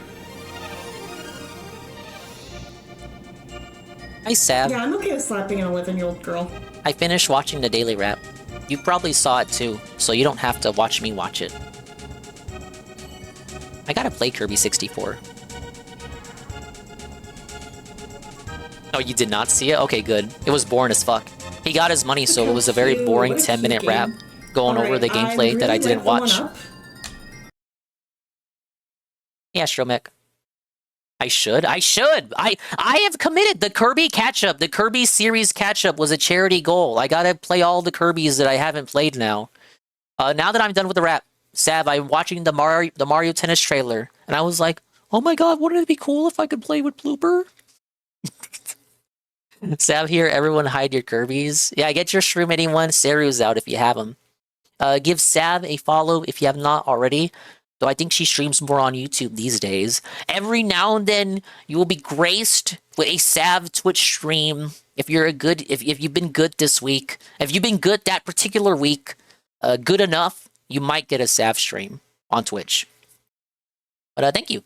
Hi, Sav. Yeah, I'm okay with slapping an 11-year-old girl. I finished watching the Daily Wrap. You probably saw it too, so you don't have to watch me watch it. I gotta play Kirby 64. Oh, you did not see it? Okay, good. It was boring as fuck. He got his money, so it was a very boring 10-minute wrap going over the gameplay that I didn't watch. Yeah, Stromek. I should. I have committed. The Kirby catch-up, the Kirby series catch-up was a charity goal. I gotta play all the Kirbys that I haven't played now. Now that I'm done with the wrap, Sav, I'm watching the Mario Tennis trailer, and I was like, oh my god, wouldn't it be cool if I could play with Blooper? Sav here, everyone hide your Kirby's. Yeah, get your stream, anyone. Saru's out if you have them. Give Sav a follow if you have not already. So I think she streams more on YouTube these days. Every now and then, you will be graced with a Sav Twitch stream. If you're if you've been good this week, if you've been good that particular week, good enough, you might get a Sav stream on Twitch. But thank you.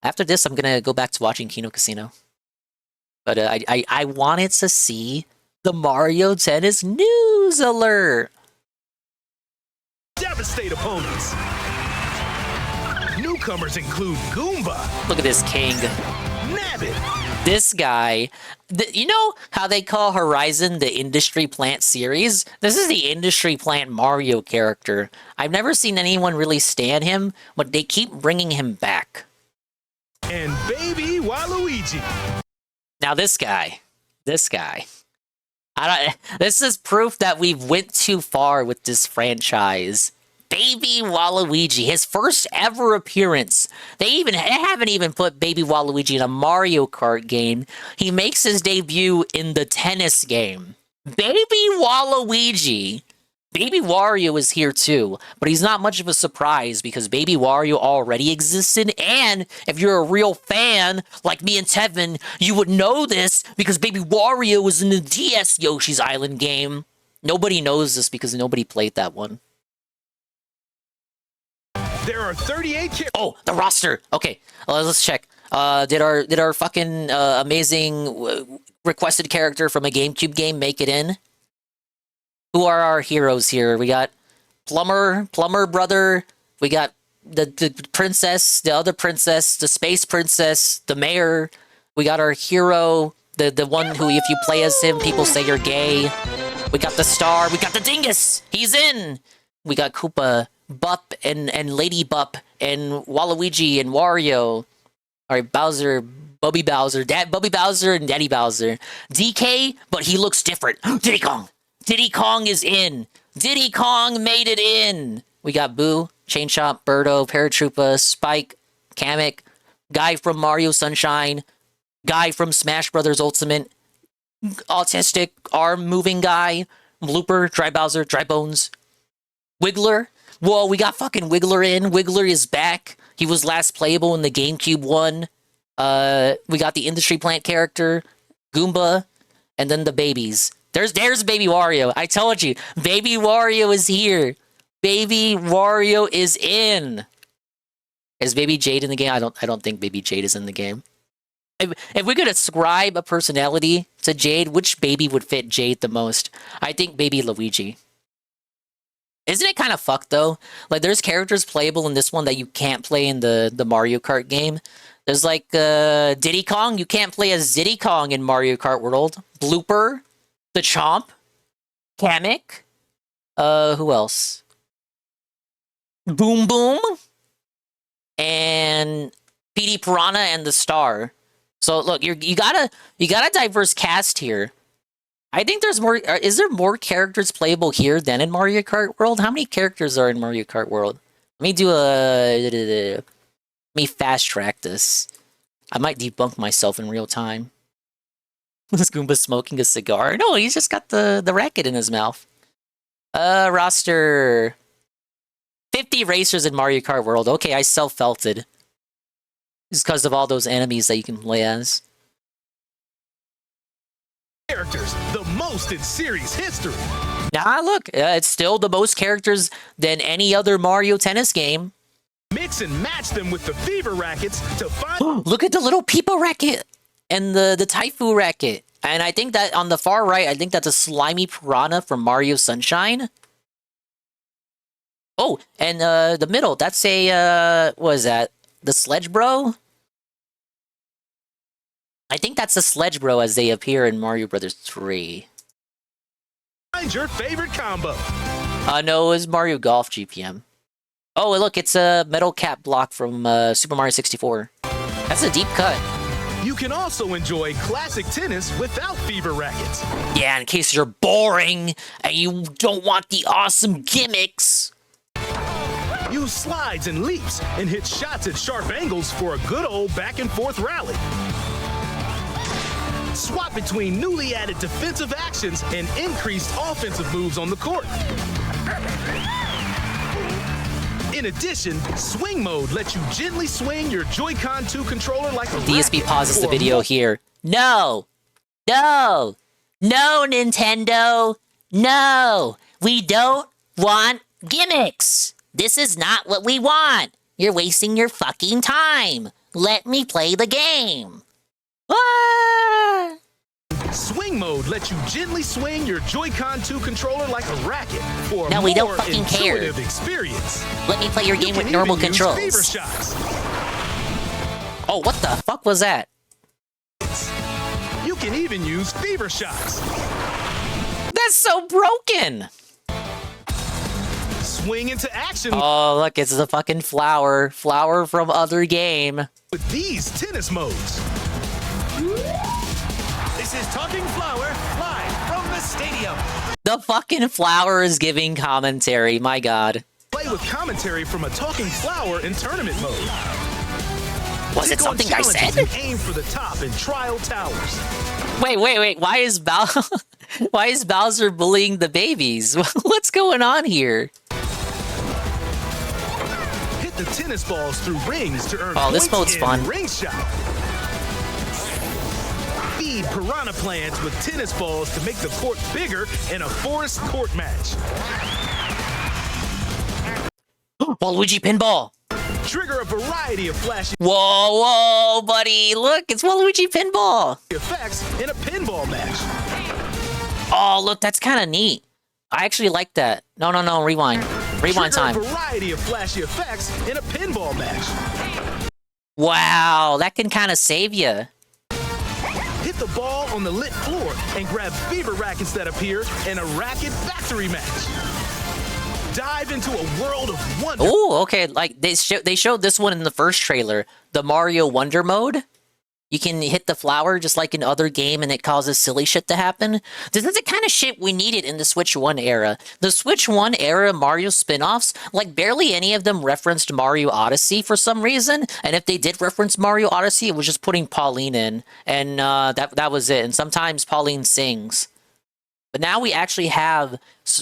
After this, I'm gonna go back to watching Kino Casino. But I wanted to see the Mario Tennis news alert. Devastate opponents. Newcomers include Goomba. Look at this king. Nabbit. This guy, you know how they call Horizon the Industry Plant series? This is the Industry Plant Mario character. I've never seen anyone really stand him, but they keep bringing him back. And Baby Waluigi. Now this guy. This is proof that we've went too far with this franchise. Baby Waluigi, his first ever appearance. They haven't even put Baby Waluigi in a Mario Kart game. He makes his debut in the tennis game. Baby Waluigi. Baby Wario is here too, but he's not much of a surprise because Baby Wario already existed, and if you're a real fan like me and Tevin, you would know this because Baby Wario was in the DS Yoshi's Island game. Nobody knows this because nobody played that one. There are 38 Oh, the roster. Okay, let's check. Did our fucking amazing requested character from a GameCube game make it in? Who are our heroes here? We got Plumber Brother. We got the princess, the other princess, the space princess, the mayor. We got our hero, the one who, if you play as him, people say you're gay. We got the star. We got the dingus. He's in. We got Koopa, Bup, and Lady Bup, and Waluigi and Wario. All right, Bowser, Bubby Bowser, Bubby Bowser, and Daddy Bowser. DK, but he looks different. Diddy Kong. Diddy Kong is in. Diddy Kong made it in. We got Boo, Chain Shop, Birdo, Paratroopa, Spike, Kamek, guy from Mario Sunshine, guy from Smash Brothers Ultimate, autistic arm moving guy, Blooper, Dry Bowser, Dry Bones, Wiggler. Whoa, we got fucking Wiggler in. Wiggler is back. He was last playable in the GameCube one. We got the Industry Plant character, Goomba, and then the babies. There's Baby Wario. I told you, Baby Wario is here. Baby Wario is in. Is Baby Jade in the game? I don't think Baby Jade is in the game. If we could ascribe a personality to Jade, which baby would fit Jade the most? I think Baby Luigi. Isn't it kind of fucked though? Like there's characters playable in this one that you can't play in the Mario Kart game. There's like Diddy Kong. You can't play as Diddy Kong in Mario Kart World. Blooper. The Chomp, Kamek, who else? Boom Boom, and PD Piranha and the Star. So look, you got a diverse cast here. I think there's more. Is there more characters playable here than in Mario Kart World? How many characters are in Mario Kart World? Let me do let me fast track this. I might debunk myself in real time. Was Goomba smoking a cigar? No, he's just got the racket in his mouth. Roster. 50 racers in Mario Kart World. Okay, I self-felted. It's because of all those enemies that you can play as. Characters, the most in series history. Nah, look, it's still the most characters than any other Mario Tennis game. Mix and match them with the Fever Rackets to find... Look at the little Peepa racket! And the Taifu racket. And I think that on the far right, I think that's a slimy piranha from Mario Sunshine. Oh, and the middle, that's a, what is that? The Sledge Bro? I think that's the Sledge Bro as they appear in Mario Brothers 3. Find your favorite combo. No, it was Mario Golf GPM. Oh, look, it's a metal cap block from Super Mario 64. That's a deep cut. You can also enjoy classic tennis without Fever Rackets. Yeah, in case you're boring and you don't want the awesome gimmicks. Use slides and leaps and hit shots at sharp angles for a good old back and forth rally. Swap between newly added defensive actions and increased offensive moves on the court. In addition, swing mode lets you gently swing your Joy-Con 2 controller like a DSP racket pauses the for a video here. No! No! No, Nintendo! No! We don't want gimmicks! This is not what we want! You're wasting your fucking time! Let me play the game! Ah! Swing mode lets you gently swing your Joy-Con 2 controller like a racket for a No, we don't more fucking care. intuitive experience. Let me play your game You with can normal even use controls. fever shots. Oh, what the fuck was that? You can even use fever shots. That's so broken! Swing into action Oh, look, it's the fucking flower. Flower from other game. with these tennis modes. This is Talking Flower, live from the stadium. The fucking flower is giving commentary, my god. Play with commentary from a talking flower in tournament mode. Was it Take on something I challenges said? and aim for the top in trial towers. Wait, why is why is Bowser bullying the babies? What's going on here? Hit the tennis balls through rings to earn Oh, this points mode's in fun. ring shot. Feed piranha plants with tennis balls to make the court bigger in a forest court match. Waluigi pinball. Trigger a variety of flashy Whoa, buddy. Look, it's Waluigi pinball. effects in a pinball match. Oh, look, that's kind of neat. I actually like that. No, rewind. Rewind Trigger time. a variety of flashy effects in a pinball match. Wow, that can kind of save you. Hit the ball on the lit floor and grab fever rackets that appear in a racket factory match. Dive into a world of wonder. Oh, okay. Like they showed this one in the first trailer, the Mario Wonder mode. You can hit the flower just like in other game, and it causes silly shit to happen. This is the kind of shit we needed in the Switch 1 era. The Switch 1 era Mario spin-offs, like barely any of them referenced Mario Odyssey for some reason. And if they did reference Mario Odyssey, it was just putting Pauline in, and that was it. And sometimes Pauline sings. But now we actually have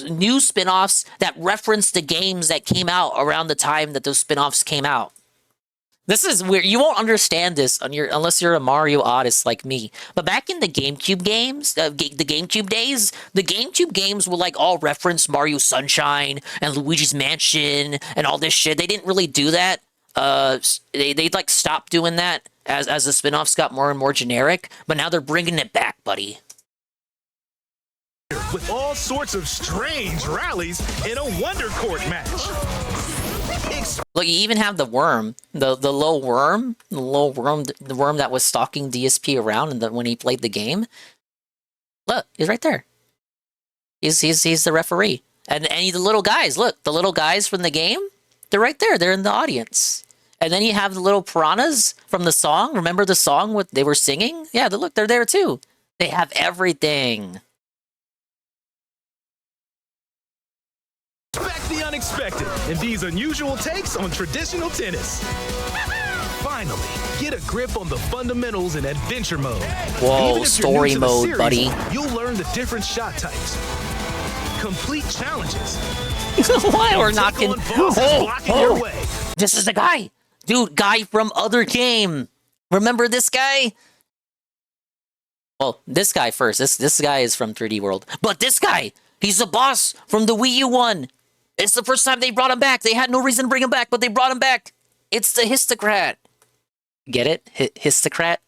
new spin-offs that reference the games that came out around the time that those spin-offs came out. This is weird. You won't understand this unless you're a Mario Odyssey like me. But back in the GameCube games, the GameCube days, the GameCube games will like all reference Mario Sunshine and Luigi's Mansion and all this shit. They didn't really do that. They like stopped doing that as the spin-offs got more and more generic. But now they're bringing it back, buddy. With all sorts of strange rallies in a Wonder Court match. Look, you even have the worm, the little worm, the worm that was stalking DSP around when he played the game. Look, he's right there. He's the referee, and the little guys. Look, the little guys from the game, they're right there. They're in the audience. And then you have the little piranhas from the song. Remember the song what they were singing? Yeah, look, they're there too. They have everything. Expect the unexpected in these unusual takes on traditional tennis. Finally, get a grip on the fundamentals in adventure mode. Whoa, Even if you're story new to the mode, series, buddy. You'll learn the different shot types. Complete challenges. Why we're knocking? blocking your way. This is the guy, dude. Guy from other game. Remember this guy? Well, this guy first. This guy is from 3D World, but this guy, he's the boss from the Wii U one. It's the first time they brought him back. They had no reason to bring him back, but they brought him back. It's the Histocrat. Get it? Histocrat.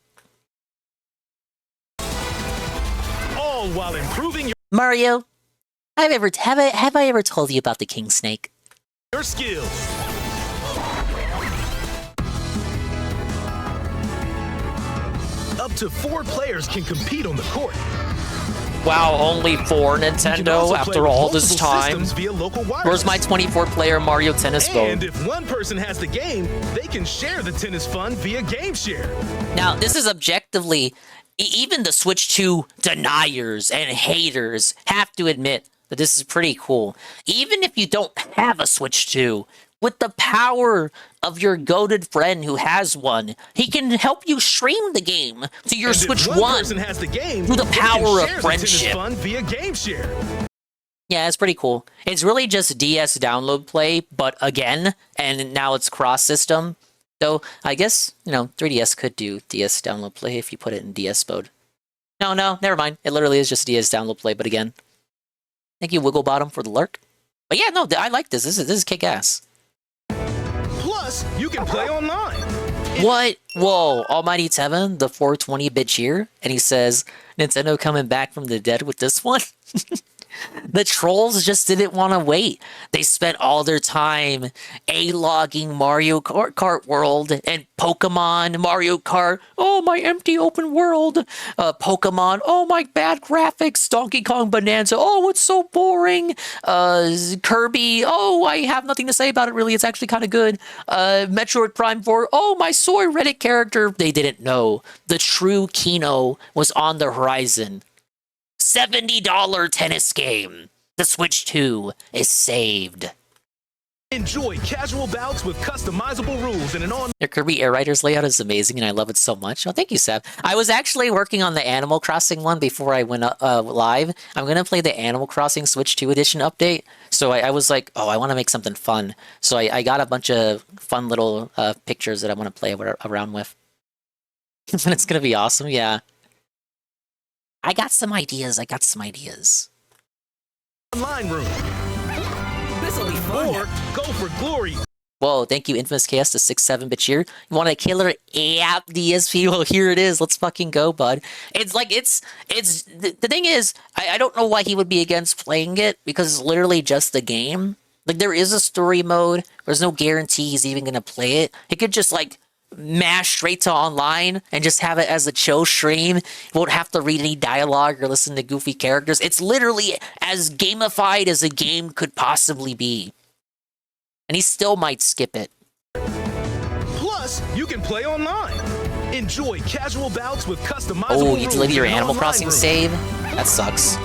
All while improving Mario, have I ever told you about the King Snake? your skills. Up to 4 players can compete on the court. Wow, only 4 You can Nintendo also play after with all this multiple time. systems via local wireless. Where's my 24-player Mario Tennis And mode? if one person has the game, they can share the tennis fun via Game Share. Now, this is objectively, even the Switch 2 deniers and haters have to admit that this is pretty cool. Even if you don't have a Switch 2, with the power of your goated friend who has one, he can help you stream the game to your And if Switch one One person has the game, through the they can power of share the tennis friendship. fun via game share. Yeah, it's pretty cool. It's really just DS download play, but again, and now it's cross system. So I guess, 3DS could do DS download play if you put it in DS mode. No, never mind. It literally is just DS download play, but again. Thank you, Wigglebottom, for the lurk. But yeah, no, I like this. This is kick-ass. Plus, you can play online. What? Whoa, Almighty Tevin, the 420-bit cheer, and he says, Nintendo coming back from the dead with this one? The trolls just didn't want to wait. They spent all their time A-logging Mario Kart World and Pokemon Mario Kart. Oh, my empty open world. Pokemon. Oh, my bad graphics. Donkey Kong Bonanza. Oh, it's so boring. Kirby. Oh, I have nothing to say about it, really. It's actually kind of good. Metroid Prime 4. Oh, my soy Reddit character. They didn't know. The true Kino was on the horizon. $70 tennis game. The Switch 2 is saved. Enjoy casual bouts with customizable rules and an on. Their Kirby Air Riders layout is amazing, and I love it so much. Oh, thank you, Seb. I was actually working on the Animal Crossing one before I went live. I'm going to play the Animal Crossing Switch 2 Edition update. So I was like, oh, I want to make something fun. So I got a bunch of fun little pictures that I want to play around with. And it's going to be awesome, yeah. I got some ideas. Online room. This'll be fun. Or go for glory. Whoa, thank you, Infamous KS, the 6-7-bit cheer. You want a killer app DSP? Well, here it is. Let's fucking go, bud. It's like, the thing is, I don't know why he would be against playing it, because it's literally just the game. Like, there is a story mode. There's no guarantee he's even going to play it. He could just, like, mash straight to online and just have it as a chill stream. You won't have to read any dialogue or listen to goofy characters. It's literally as gamified as a game could possibly be. And he still might skip it. Plus, you can play online. Enjoy casual bouts with customizable Oh, you rules delete your in an Animal online Crossing room. save? That sucks.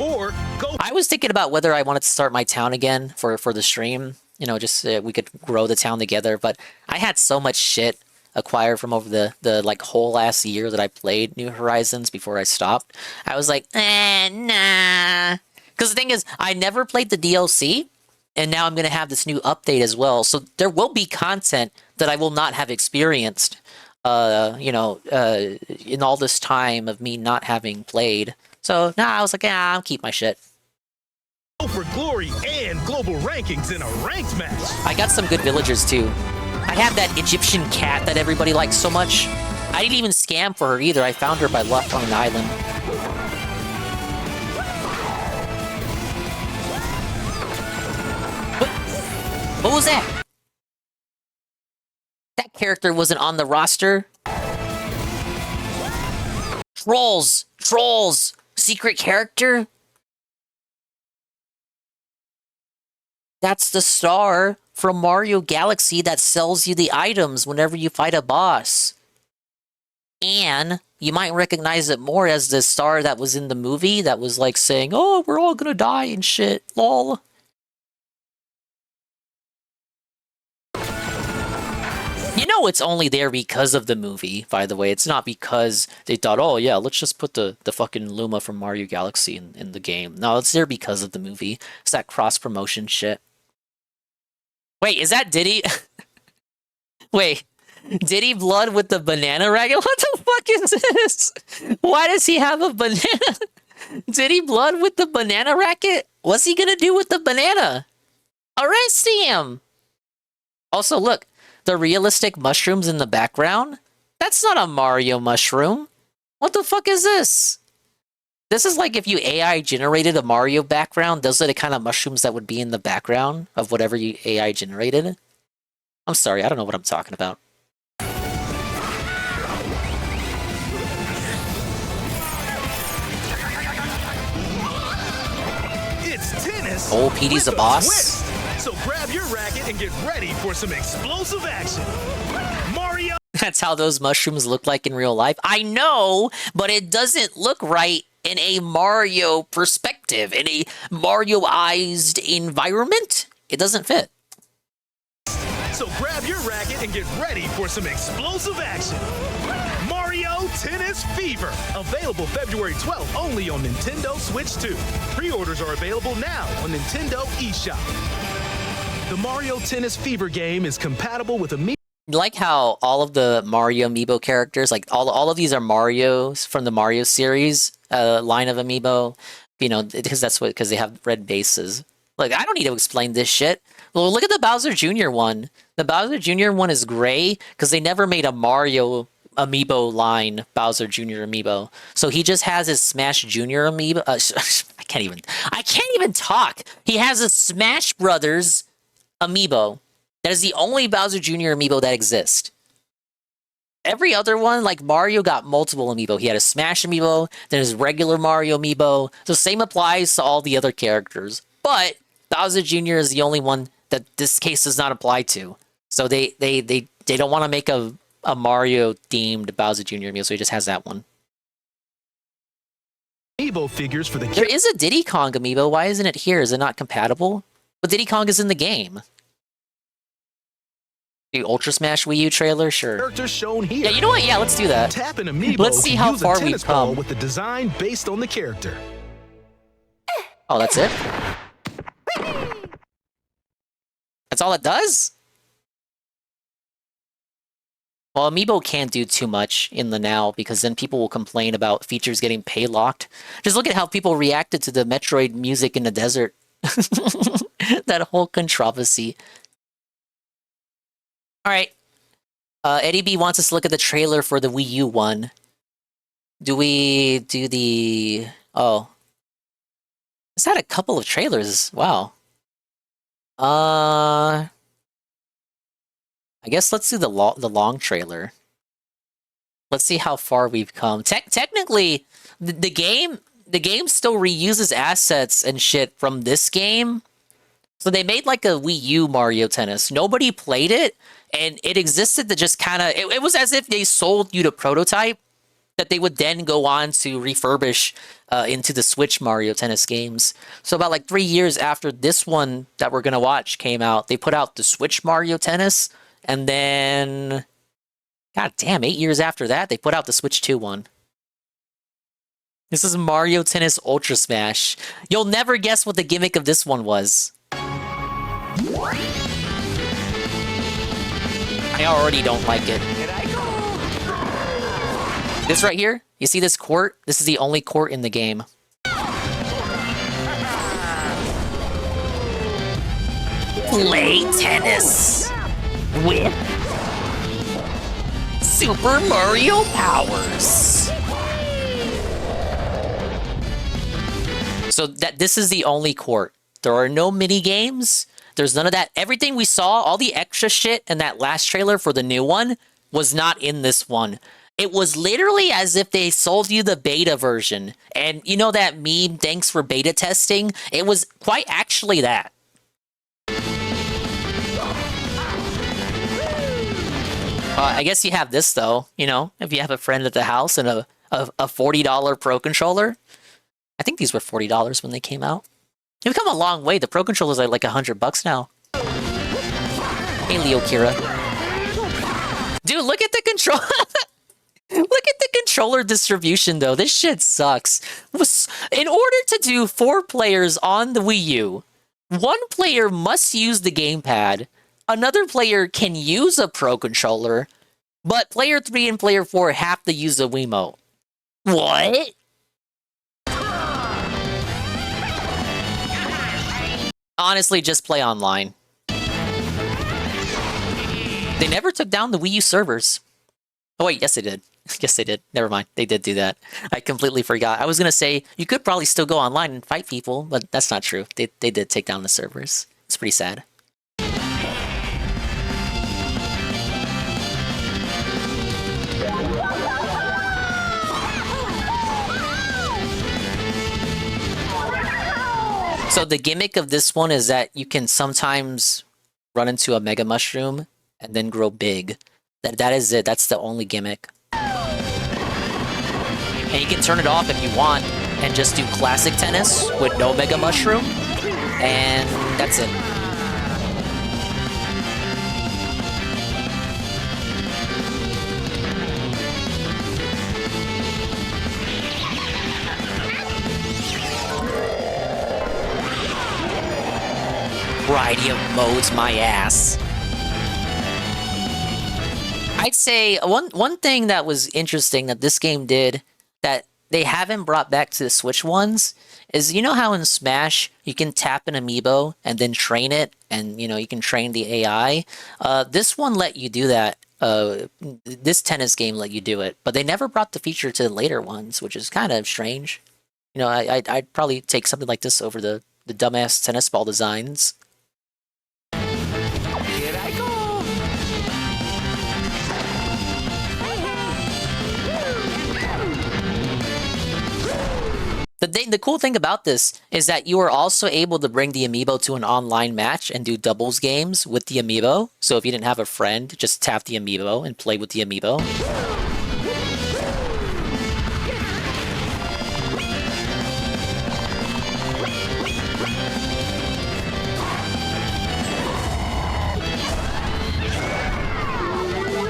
Or go. I was thinking about whether I wanted to start my town again for the stream. Just we could grow the town together. But I had so much shit acquired from over the like whole last year that I played New Horizons before I stopped. I was like, nah. Because the thing is, I never played the DLC, and now I'm going to have this new update as well. So there will be content that I will not have experienced, in all this time of me not having played. So, I was like, I'll keep my shit. Go for glory and global rankings in a ranked match. I got some good villagers, too. I have that Egyptian cat that everybody likes so much. I didn't even scam for her either. I found her by luck on an island. What was that? That character wasn't on the roster. Trolls! Secret character? That's the star from Mario Galaxy that sells you the items whenever you fight a boss. And you might recognize it more as the star that was in the movie that was like saying, oh, we're all gonna die and shit, lol. It's only there because of the movie, by the way. It's not because they thought, oh yeah, let's just put the fucking Luma from Mario Galaxy in the game. No, it's there because of the movie. It's that cross-promotion shit. Wait, is that Diddy? Wait, Diddy Blood with the banana racket? What the fuck is this? Why does he have a banana? Diddy Blood with the banana racket? What's he gonna do with the banana? Arrest him! Also, look. The realistic mushrooms in the background? That's not a Mario mushroom. What the fuck is this? This is like if you AI generated a Mario background, those are the kind of mushrooms that would be in the background of whatever you AI generated. I'm sorry, I don't know what I'm talking about. It's tennis. Oh, Petey's a boss. Twist. So grab your racket and get ready for some explosive action. Mario! That's how those mushrooms look like in real life. I know, but it doesn't look right in a Mario perspective, in a Mario-ized environment. It doesn't fit. So grab your racket and get ready for some explosive action. Mario Tennis Fever. Available February 12th only on Nintendo Switch 2. Pre-orders are available now on Nintendo eShop. The Mario Tennis Fever game is compatible with Amiibo. Like how all of the Mario amiibo characters, like all of these are Marios from the Mario series line of amiibo, you know, because they have red bases. Like, I don't need to explain this shit. Well, look at the Bowser Jr. one. The Bowser Jr. one is gray because they never made a Mario amiibo line Bowser Jr. amiibo. So he just has his Smash Jr. amiibo. I can't even talk. He has a Smash Brothers amiibo. That is the only Bowser Jr. amiibo that exists. Every other one, like Mario, got multiple amiibo. He had a Smash amiibo, then his regular Mario amiibo. So same applies to all the other characters. But Bowser Jr. is the only one that this case does not apply to. So they don't want to make a Mario themed Bowser Jr. amiibo, so he just has that one. Amiibo figures for the There is a Diddy Kong amiibo. Why isn't it here? Is it not compatible? But Diddy Kong is in the game. The Ultra Smash Wii U trailer, sure. Characters shown here. Yeah, you know what? Yeah, let's do that. Tap an amiibo. Let's see how use far a tennis we've ball come. with the design based on the character. Oh, that's it? That's all it does? Well, amiibo can't do too much in the now because then people will complain about features getting pay locked. Just look at how people reacted to the Metroid music in the desert. That whole controversy. All right. Eddie B wants us to look at the trailer for the Wii U one. Do we do the... Oh. It's had a couple of trailers. Wow. I guess let's do the long trailer. Let's see how far we've come. Technically, the game still reuses assets and shit from this game. So they made like a Wii U Mario Tennis. Nobody played it, and it existed to just kind of... It was as if they sold you the prototype that they would then go on to refurbish into the Switch Mario Tennis games. So about like 3 years after this one that we're going to watch came out, they put out the Switch Mario Tennis, and then... God damn, 8 years after that, they put out the Switch 2 one. This is Mario Tennis Ultra Smash. You'll never guess what the gimmick of this one was. I already don't like it. This right here, you see this court? This is the only court in the game. Play tennis with Super Mario powers. So this is the only court. There are no mini games. There's none of that. Everything we saw, all the extra shit in that last trailer for the new one was not in this one. It was literally as if they sold you the beta version. And you know that meme, thanks for beta testing? It was quite actually that. I guess you have this though, you know, if you have a friend at the house and a $40 Pro Controller. I think these were $40 when they came out. They've come a long way. The Pro Controllers are like $100 now. Hey, Leo Kira. Dude, look at the control. Look at the controller distribution, though. This shit sucks. In order to do 4 players on the Wii U, 1 player must use the gamepad. Another player can use a Pro Controller, but player 3 and player 4 have to use a Wiimote. What? Honestly, just play online. They never took down the Wii U servers. Oh wait, yes they did. Yes they did. Never mind. They did do that. I completely forgot. I was going to say, you could probably still go online and fight people, but that's not true. They did take down the servers. It's pretty sad. So the gimmick of this one is that you can sometimes run into a Mega Mushroom and then grow big. That is it. That's the only gimmick. And you can turn it off if you want and just do classic tennis with no Mega Mushroom. And that's it. variety of modes, my ass. I'd say one thing that was interesting that this game did that they haven't brought back to the Switch ones is, you know how in Smash you can tap an amiibo and then train it, and you know you can train the AI. This one let you do that. This tennis game let you do it, but they never brought the feature to the later ones, which is kind of strange. You know, I'd probably take something like this over the dumbass tennis ball designs. Here I go. The cool thing about this is that you are also able to bring the amiibo to an online match and do doubles games with the amiibo. So if you didn't have a friend, just tap the amiibo and play with the amiibo.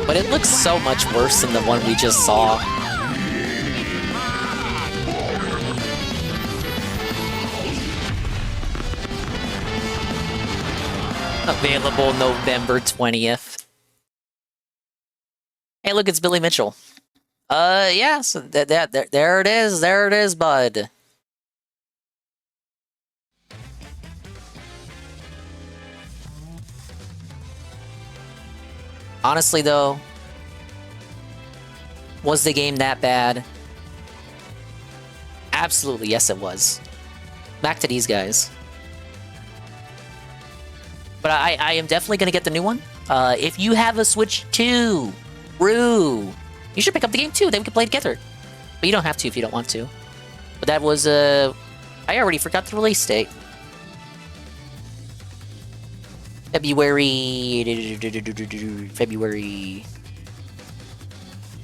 But it looks so much worse than the one we just saw. Available November 20th. Hey, look, it's Billy Mitchell. Yeah, so there it is. There it is, bud. Honestly, though, was the game that bad? Absolutely, yes, it was. Back to these guys. But I am definitely going to get the new one. If you have a Switch 2, Rue, you should pick up the game too. Then we can play together. But you don't have to if you don't want to. But that was, I already forgot the release date. February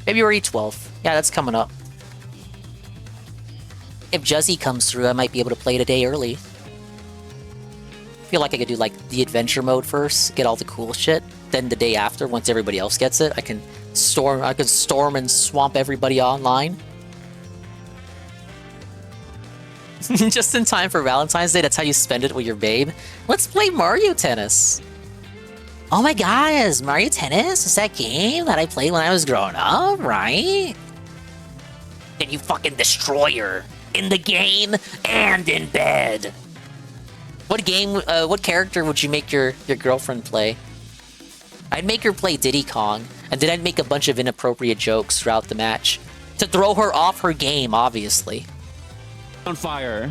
12th. Yeah, that's coming up. If Juzzy comes through, I might be able to play it a day early. I feel like I could do like the adventure mode first, get all the cool shit. Then the day after, once everybody else gets it, I can storm and swamp everybody online. Just in time for Valentine's Day, that's how you spend it with your babe. Let's play Mario Tennis. Oh my god, Mario Tennis is that game that I played when I was growing up, right? Then you fucking destroy her in the game and in bed. What character would you make your girlfriend play? I'd make her play Diddy Kong, and then I'd make a bunch of inappropriate jokes throughout the match. To throw her off her game, obviously. On fire.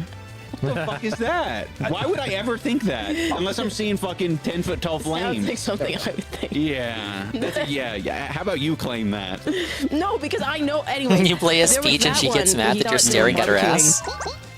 What the fuck is that? Why would I ever think that? Unless I'm seeing fucking 10-foot tall flames. Sounds like something I would think. Yeah. Yeah. How about you claim that? No, because I know anyway. You play a speech and she gets mad that you're staring at her ass.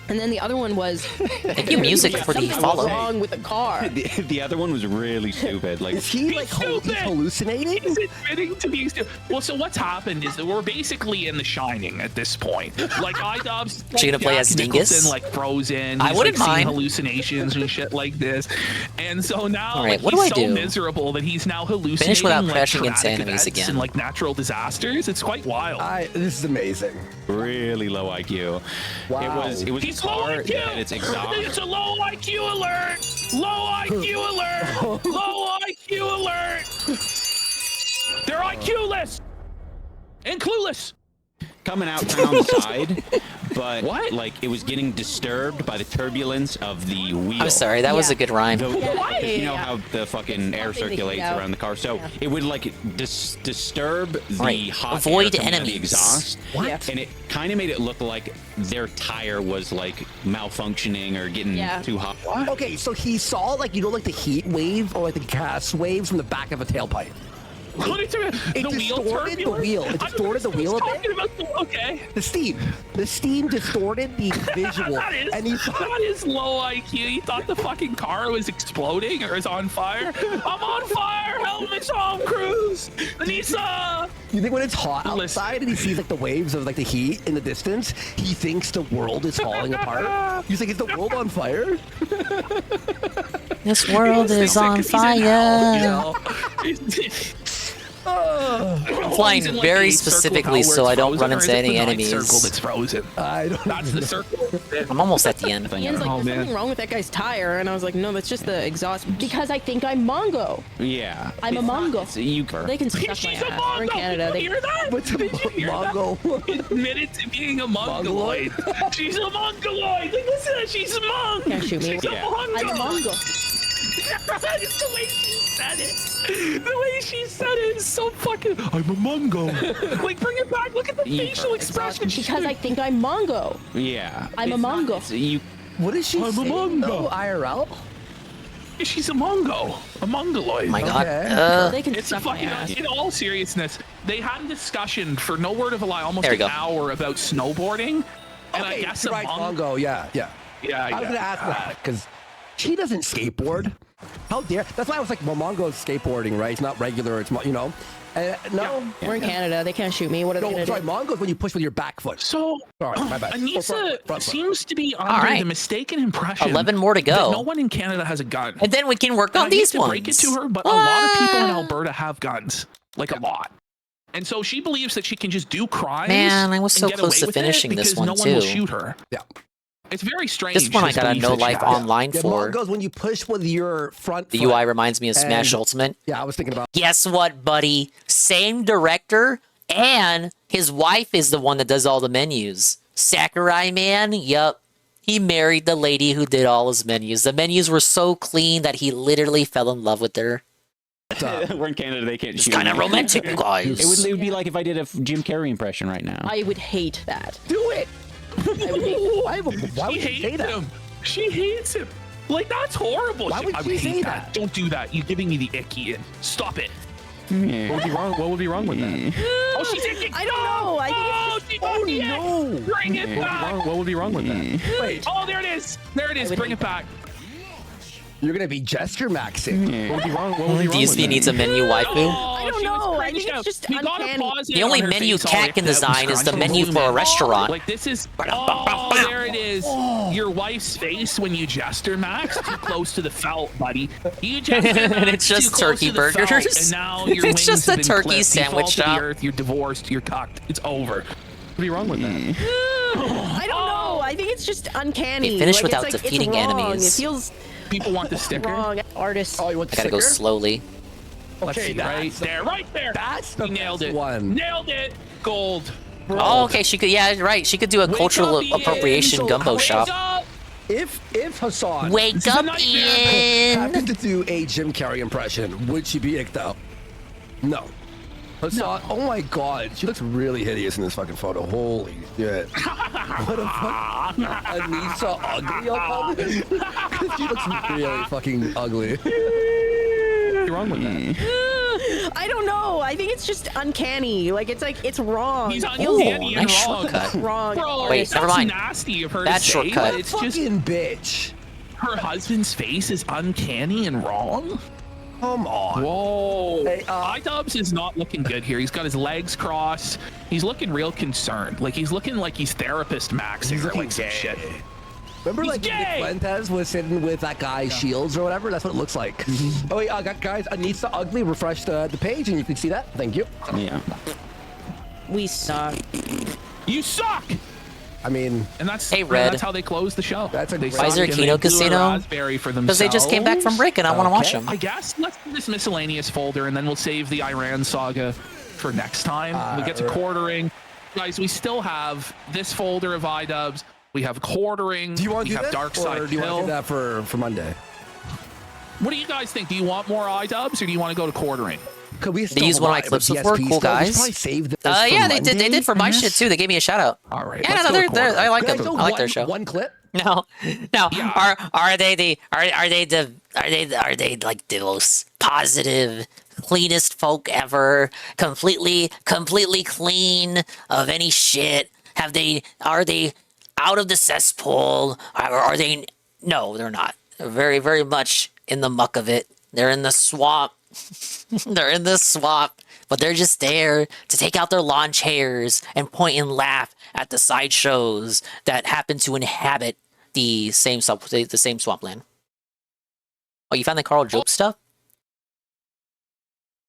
And then the other one was... Thank you, music, for the follow. Wrong with the car. The other one was really stupid. Like, is he like hallucinating? He's admitting to being stupid. Well, so what's happened is that we're basically in The Shining at this point. Like, iDubbbz... She gonna play as Dingus? Like, frozen. I wouldn't mind. Hallucinations and shit like this. And so now right, like, he's so do? Miserable that he's now hallucinating Finish without like, crashing into traumatic enemies events again. and like natural disasters. It's quite wild. This is amazing. really low IQ. Wow. It was He's low car IQ. that it's exhaust. It's a low IQ alert. Low IQ alert. Low IQ alert. They're IQ-less and clueless. Coming out kind of on the side, but like it was getting disturbed by the turbulence of the wheel. I'm sorry, that was a good rhyme. You know how the fucking air circulates around the car, so it would like disturb the hot Avoid air coming out of the enemies. exhaust. What? And it kind of made it look like their tire was like malfunctioning or getting too hot. Okay, so he saw like like the heat wave or like the gas waves from the back of a tailpipe. It distorted the wheel. It distorted the wheel a bit. Okay. The steam distorted the visual. That is low IQ. You thought the fucking car was exploding or is on fire? I'm on fire. Help me, Tom Cruise. Anissa. You think when it's hot outside and he sees like the waves of like the heat in the distance, he thinks the world is falling apart? He's like, is the world on fire? This world is on fire. I'm flying very specifically so I don't run into any enemies. Circle that's frozen. That's the circle. I'm almost at the end. Ian's like, there's something wrong with that guy's tire, and I was like, no, that's just the exhaust. Because I think I'm Mongo. Yeah. I'm a Mongo. You. They can suck my She's a ass. Mongo. We're in Canada. Did you hear that? What's a Did you hear Mongo? that? He admitted to being a mongoloid. She's a mongoloid. Like, listen, she's a mong. Can't shoot me. She's a mongo. I'm a Mongo. It's the way she said it. The way she said it is so fucking. I'm a mongo. Like, bring it back. Look at the facial expression. Because I think I'm Mongo. Yeah. I'm a Mongo. You. What is she I'm a saying, Mongo. though, IRL? She's a mongo. A mongoloid. Oh my god. Okay. They can It's suck my fucking. ass. In all seriousness, they had a discussion for no word of a lie, almost There we an go. hour about snowboarding, and I Okay, guess right, Mongo, yeah. Yeah, I was gonna ask that because she doesn't skateboard. How dare? That's why I was like, well, Mongo's skateboarding, right? It's not regular. It's no. No, We're in Canada. They can't shoot me. What are they no. gonna Sorry, do? Mongo's when you push with your back foot. So, Sorry, my bad. Anissa Front foot. seems to be under right. the mistaken impression 11 more to that go. no one in Canada has a gun. And then we can work And on I hate these to ones. break it to her, but a lot of people in Alberta have guns, like a lot. And so she believes that she can just do crimes. Man, I was and so get close away to with it finishing this because one, no one will too. shoot her. Yeah. It's very strange. This one I got a belief no that she life has. online Yeah, for. Mongo's when you push with your front The foot. UI reminds me of Smash And- Ultimate. Yeah, I was thinking about. Guess what, buddy? Same director, and his wife is the one that does all the menus. Sakurai Man, yup. He married the lady who did all his menus. The menus were so clean that he literally fell in love with her. We're in Canada. They can't It's shoot. kind of romantic, you guys. It would be like if I did a Jim Carrey impression right now. I would hate that. Do it. Why would She you say hates that? him. She hates him. Like, that's horrible. Why would I she would say hate that? Don't do that. You're giving me the icky. Stop it. What would be wrong? What would be wrong with that? Oh, she's icky. I don't know. I think it's Oh, she got the ick. Bring it back. What would be wrong with that? Wait, Oh, there it is. There it is. Bring it back. you're gonna be gesture maxing. What would be wrong? What would be wrong with DSP that? needs a menu waifu. Oh, I don't she was know. I cringed think it's out. just We gotta uncanny. pause it The only on her menu face, Cat can that was design is the scrunched. menu for a restaurant. Like, this is. Oh, there it is. Your wife's face when you gesture max. Too close to the felt, buddy. You gesture And max it's just too close turkey to the felt, burgers. and now your It's wings just have a been turkey clipped. You sandwich fall to the shop. earth, you're divorced. You're cucked. It's over. What would be wrong with that? I don't know. I think it's just uncanny. They finish Like, without it's like, defeating it's wrong. enemies. It feels People want the sticker. wrong. Artists. Oh, you want I the gotta go sticker? slowly. Let's Okay, see, right there, right there. That's We the nailed best it. one. Nailed it. Gold. Oh, okay. She could. Yeah, right. She could do a Wake cultural up, Ian. appropriation gumbo Wake shop. up. If Hassan Wake This is a up, nightmare. Ian. happened to do a Jim Carrey impression, would she be icked out? No. Hassan, oh my god, she looks really hideous in this fucking photo. Holy shit. What a fuck. Anissa ugly, I'll call this. 'Cause she looks really fucking ugly. What's wrong with that? I don't know. I think it's just uncanny. Like it's wrong. He's It on feels Candy and nice wrong. shortcut. wrong. Bro, Wait, it's never mind. nasty of her Bad to say, shortcut. but it's just Fucking bitch. her husband's face is uncanny and wrong. Come on. Whoa. Hey, iDubbbz is not looking good here. He's got his legs crossed. He's looking real concerned. Like, he's looking like he's therapist maxing or like some shit. Remember, He's like, Nick gay. Fuentes was sitting with that guy Shields or whatever? That's what it looks like. Oh, wait, guys, Anissa Ugly, refresh the page and you can see that. Thank you. Yeah. We suck. You suck. I mean, And that's Hey, Red. That's how they closed the show. That's a they great- Why is there suck a and Kino they blew a Casino? raspberry for Because they just came back from break and I want to watch them. I guess let's do this miscellaneous folder and then we'll save the Iran saga for next time. We get to quartering. Guys, we still have this folder of iDubbbz. We have quartering. do you want we to do have that? Dark Side Or do you want to Hill. do that for Monday? What do you guys think? Do you want more iDubbbz or do you want to go to quartering? Could we They used one of my clips before. Cool guys. Yeah, they did. They did for my shit too. They gave me a shout out. All right. Yeah, let's no, go to I like Guys, them. so I like their show. One clip? No, no. Are they like the most positive, cleanest folk ever? Completely clean of any shit. Are they out of the cesspool? Are they? No, they're not. They're very, very much in the muck of it. They're in the swamp. They're in the swamp, but they're just there to take out their lawn chairs and point and laugh at the sideshows that happen to inhabit the same swampland. Oh, you found the Carl Job stuff?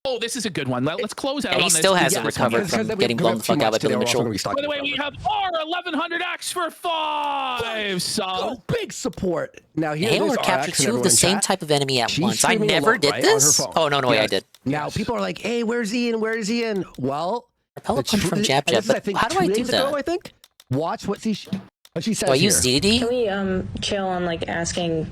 Oh, this is a good one. Let's close out Yeah, he on this. still hasn't Yes, recovered from getting blown the fuck out by Billy Mitchell. By the way, we have R1100X for 5 subs. Big support. Now here Handler captured 2 of the same type of enemy at once. I never did this. Oh no, I did. Now people are like, "Hey, where's Ian? Where's Ian?" Well, Repel punch from Jab Jab, but how do I do that? I think. Watch what she says. Do I use DDD? Can we chill on like asking,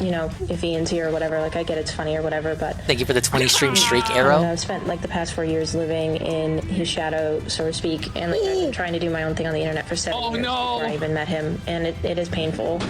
you know, if Ian's here or whatever? Like, I get it's funny or whatever, but Thank you for the 20 stream streak I arrow. don't know, I've spent like the past 4 years living in his shadow, so to speak, and like I've been trying to do my own thing on the internet for 7 years before I even met him, and it is painful.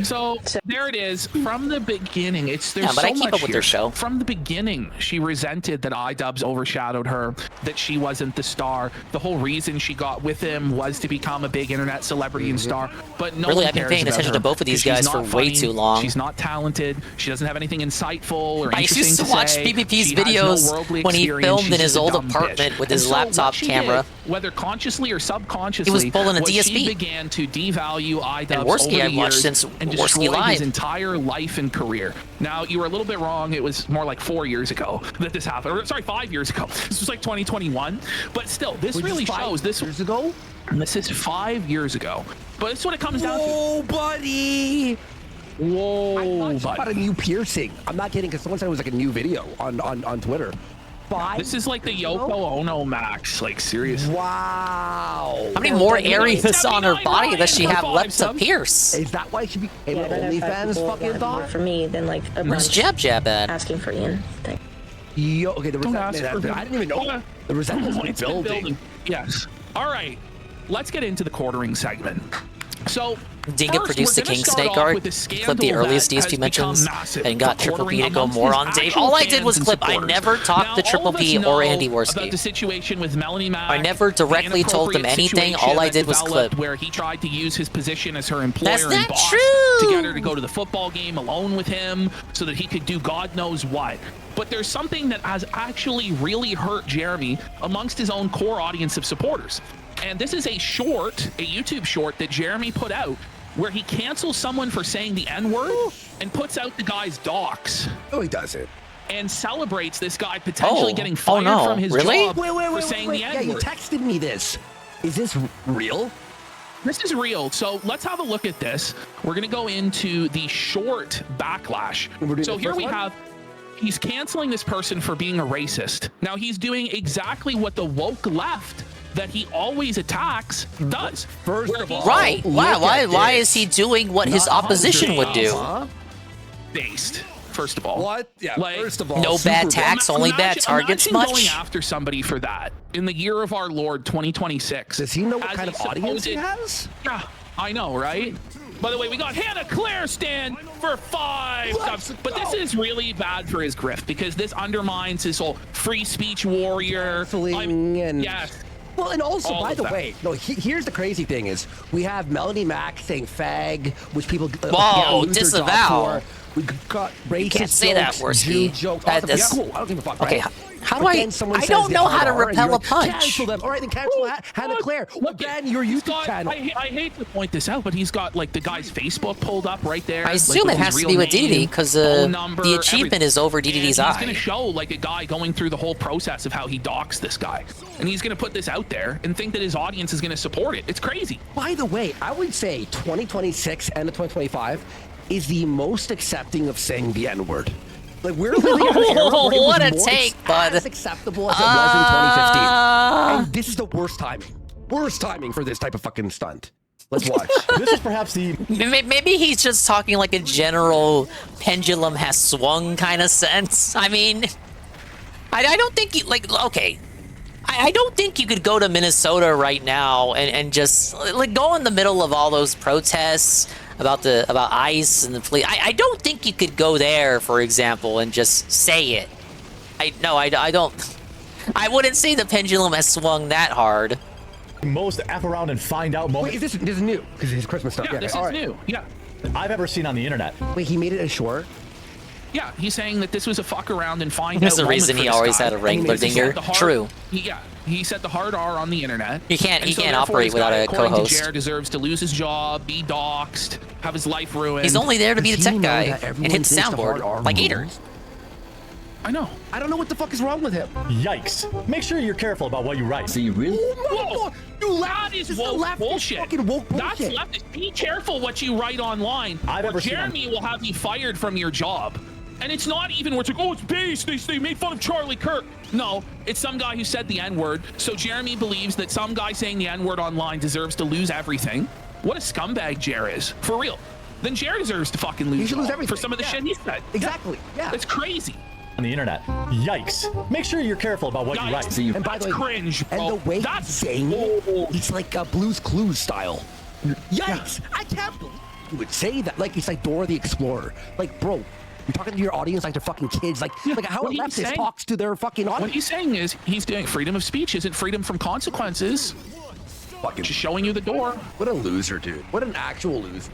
So there it is. From the beginning, there's Yeah, but so I keep much up with here. their show. From the beginning, she resented that iDubbbz overshadowed her, that she wasn't the star. The whole reason she got with him was to become a big internet celebrity and star. But no Really, one I've been cares paying about attention her to both of these because she's guys for not way funny, too long. She's not talented. She doesn't have anything insightful or I interesting used to watch say. PPP's She has no videos worldly when he experience. filmed She's in his just a old dumb apartment bitch. with his And so what laptop she camera. did, whether consciously or subconsciously, He was pulling a was DSP. she began to devalue iDubbbz And Worski over I've the watched years since and Worski destroyed Live. his entire life and career. Now, you were a little bit wrong. It was more like 4 years ago that this happened. Or, sorry, 5 years ago. This was like 2021. But still, this really shows. This years ago? This is 5 years ago. But it's what it comes down to. Oh, buddy. Whoa, I thought about a new piercing. I'm not kidding, because someone said it was like a new video on Twitter. This is like the Yoko Ono max. Like, seriously. Wow. How many more areas on her body does she have left to pierce? Is that why she became Yeah, an I'd rather have OnlyFans people fucking want more thought? for me than like a Where's bunch Jab Jab at? asking for Ian. Thank Yo, okay, the Don't ask resentment. for I didn't even know. The resentment's It's been building. Yes. All right. Let's get into the quartering segment. So, Dinga first, produced the we're gonna King start Snake off art, with a clipped the scandal earliest that DSP has become mentions, massive and got for Triple P to quartering go amongst more his on Dave. actual All I did fans was and clip. I supporters. never talked Now, to Triple all of us P or know Andy about Worski. the situation with Melanie Mack. I never directly the told them inappropriate anything. All I situation did that was developed clip. where he tried to use his position as her employer That's and not boss true. to get her to go to the football game alone with him so that he could do God knows what. But there's something that has actually really hurt Jeremy amongst his own core audience of supporters. And this is a short, a YouTube short that Jeremy put out where he cancels someone for saying the N-word and puts out the guy's docs. No, he doesn't. And celebrates this guy potentially getting fired no. from his Really? job for saying the Yeah, you N-word. texted me this. Is this real? This is real. So let's have a look at this. We're going to go into the short backlash. So here we have, he's canceling this person for being a racist. Now he's doing exactly what the woke left that he always attacks does. First of all, Right. Why is he doing what his opposition would do? Based, first of all. What? Yeah, first of all. No bad tax, only bad targets imagine much? going after somebody for that in the year of our Lord 2026. Does he know what as kind a of audience he supposed- has? Yeah, I know, right? By the way, we got Hannah Claire stand for 5 subs. But this is really bad for his grift because this undermines his whole free speech warrior. Yes. Well, and also, All by of the that. way, no. Here's the crazy thing: is we have Melanie Mack saying "fag," which people Whoa, lose their job disavow. for. We got racist can't say that, jokes, Worski. Jew jokes. That Awesome. Yeah, is- cool. I don't give a fuck. Okay, right? how do But I- then someone I says don't they know how to are, and you're repel a punch. Cancel them. All right, then cancel Hannah Claire. Well, ban your YouTube channel. I hate to point this out, but he's got like the guy's Facebook pulled up right there. I assume like, it with has his to be real with DDD name, because phone number, the achievement everything. is over DDD's And he's eye. going to show like a guy going through the whole process of how he docks this guy, and he's going to put this out there and think that his audience is going to support it. It's crazy. By the way, I would say 2026 and 2025 is the most accepting of saying the N-word. Like we're living in an era where it What was a more take, bud. as acceptable as it was in 2015. And this is the worst timing. Worst timing for this type of fucking stunt. Let's watch. This is perhaps the Maybe he's just talking like a general pendulum has swung kind of sense. I mean, I don't think you like. Okay, I don't think you could go to Minnesota right now and just like go in the middle of all those protests about ICE and the police. I don't think you could go there, for example, and just say it. I don't. I wouldn't say the pendulum has swung that hard. most F around and find out moment. Wait, this is new because his Christmas stuff. Yeah, this is new. Yeah. I've ever seen on the internet. Wait, he made it a short? Yeah, he's saying that this was a fuck around and find There's out. a reason he always had a Wrangler dinger. True. Yeah, he said the hard R on the internet. He can't therefore operate this without guy, a according to co-host. Jared, deserves to lose his job, be doxxed, have his life ruined. He's only there to be the Does he tech know guy that and everyone hit the thinks the hard soundboard R like rules? Eater. I know. I don't know what the fuck is wrong with him. Yikes. Make sure you're careful about what you write. So you really? Whoa, that is This is woke leftist bullshit. fucking woke That's bullshit. leftist. Be careful what you write online. Jeremy will have you fired from your job. And it's not even where it's like, oh, it's base. They made fun of Charlie Kirk. No, it's some guy who said the N-word. So Jeremy believes that some guy saying the N-word online deserves to lose everything. What a scumbag Jer is. For real. Then Jer deserves to fucking lose, everything for some of the shit he said. Exactly. Yeah. It's crazy. On the internet. Yikes. Make sure you're careful about what you write. So you And by the way, cringe, bro. and the way That's he's saying it, he's like a Blue's Clues style. Yikes! I can't believe you would say that. Like it's like Dora the Explorer. Like, bro, you're talking to your audience like they're fucking kids. Like how a What he's leftist saying- talks to their fucking audience. What he's saying is he's doing freedom of speech isn't freedom from consequences. Fucking just showing you the door. What a loser, dude. What an actual loser.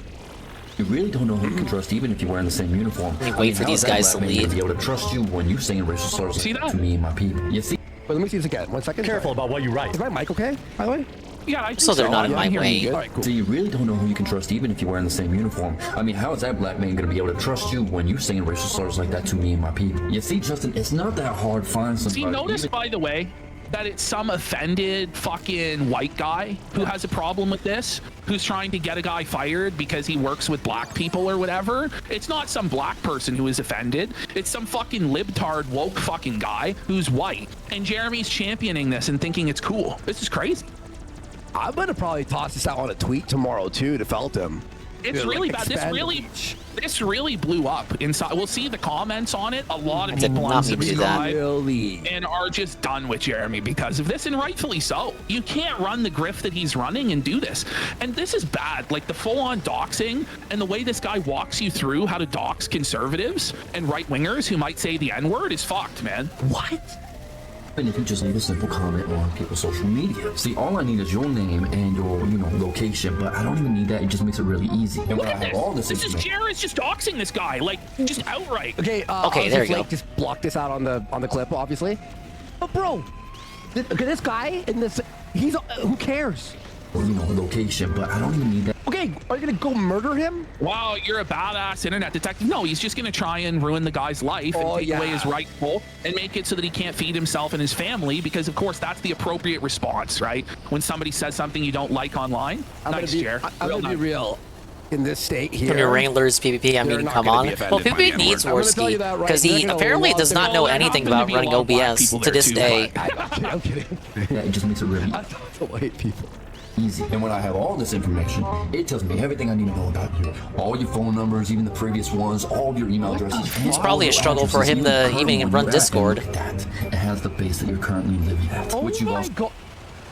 You really don't know who you can trust, even if you're wearing the same uniform. Wait for these guys to leave. Be able to trust you when you saying racial slurs to me and my people. You see? Wait, let me see this again. 1 second. Careful about what you write. Is my mic okay? By the way. Yeah, I think So they're not in my I'm hearing way. you good. All right, cool. So you really don't know who you can trust, even if you're wearing the same uniform. I mean, how is that black man gonna be able to trust you when you saying racial slurs like that to me and my people? You see, Justin, it's not that hard to find somebody. See, notice, by the way, that it's some offended fucking white guy who has a problem with this, who's trying to get a guy fired because he works with black people or whatever. It's not some black person who is offended. It's some fucking libtard woke fucking guy who's white. And Jeremy's championing this and thinking it's cool. This is crazy. I'm gonna probably toss this out on a tweet tomorrow too to felt him. It's really bad. This really blew up inside. We'll see the comments on it. A lot of people unsubscribe and are just done with Jeremy because of this, and rightfully so. You can't run the grift that he's running and do this. And this is bad. Like the full-on doxing and the way this guy walks you through how to dox conservatives and right-wingers who might say the N-word is fucked, man. What? And if you just leave a simple comment on people's social media. See, all I need is your name and your, location, but I don't even need that. It just makes it really easy. And Look when I at have this. all this This is information. Jared's just doxing this guy, like just outright. Okay, there you go. Just block this out on the clip, obviously. But bro, this guy in this, he's who cares? Location, but I don't even need that. Okay, are you gonna go murder him? Wow, you're a badass internet detective. No, he's just gonna try and ruin the guy's life and take away his rightful and make it so that he can't feed himself and his family, because of course that's the appropriate response, right? When somebody says something you don't like online. Nice, Jer. I'm gonna be real. In this state here, From your Wranglers PvP, I mean, come on. Well, PvP needs Worski because he apparently does not know anything about running OBS to this day. I'm kidding. Yeah, it just makes it really The white people. easy. And when I have all this information, it tells me everything I need to know about you. All your phone numbers, even the previous ones, all of your email addresses. It's probably a struggle for him to even run Discord. Look at that. It has the base that you're currently living at, which you also. God.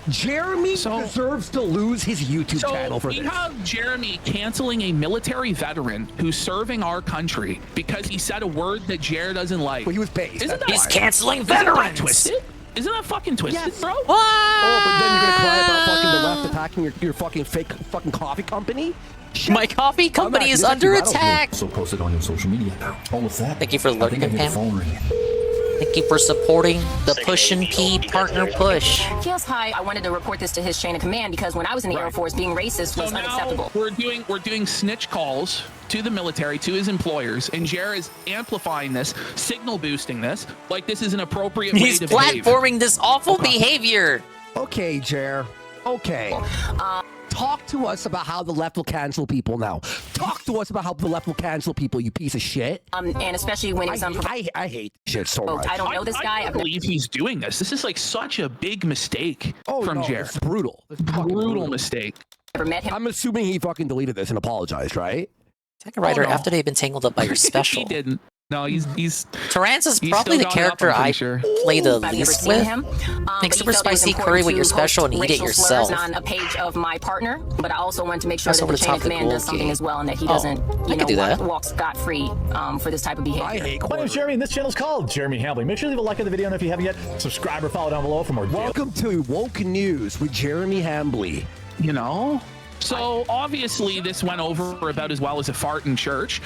Jeremy deserves to lose his YouTube channel for we this. have Jeremy canceling a military veteran who's serving our country because he said a word that Jer doesn't like. Well, he was based. Isn't that He's canceling Isn't that veterans. twisted? Isn't that fucking twisted, bro? What? Oh, but then you're gonna cry about fucking the left attacking your fucking fake fucking coffee company? Shit. My coffee company is under attack. So post it on your social media account. All of that. Thank you for I think lurking, I hear the Pam. phone ringing. Thank you for supporting the Push and P partner push. Feels high. I wanted to report this to his chain of command because when I was in the Air Force, being racist was unacceptable. We're doing snitch calls to the military, to his employers, and Jer is amplifying this, signal boosting this, like this is an appropriate way He's to behave. platforming this awful behavior. Okay, Jer. Okay. Talk to us about how the left will cancel people now. Talk to us about how the left will cancel people, you piece of shit. And especially when it's I hate shit so much. I don't know this guy. I can't believe he's doing this. This is like such a big mistake from no, Jer. It's brutal. It's Brutal mistake. Never met him. I'm assuming he fucking deleted this and apologized, right? Second writer, no. after they've been tangled up by your special. He didn't. No, he's Terrance is he's probably the still got it up, character I'm pretty I sure. play the I've never least seen with. him. Make But super he felt it was spicy important curry with your to special and post eat it racial slurs yourself. on a page of my partner, but I also wanted to make sure That's that over the the chain top of of the command does gold something key. as well, and that he Oh, doesn't, I could do that. walk scot-free for this type of behavior. I hate My name's Jeremy, and this channel's called Jeremy Hambly. Make sure to leave a like on the video, and if you haven't yet, subscribe or follow down below for more. Welcome to Woke News with Jeremy Hambly. You know? So obviously this went over about as well as a fart in church.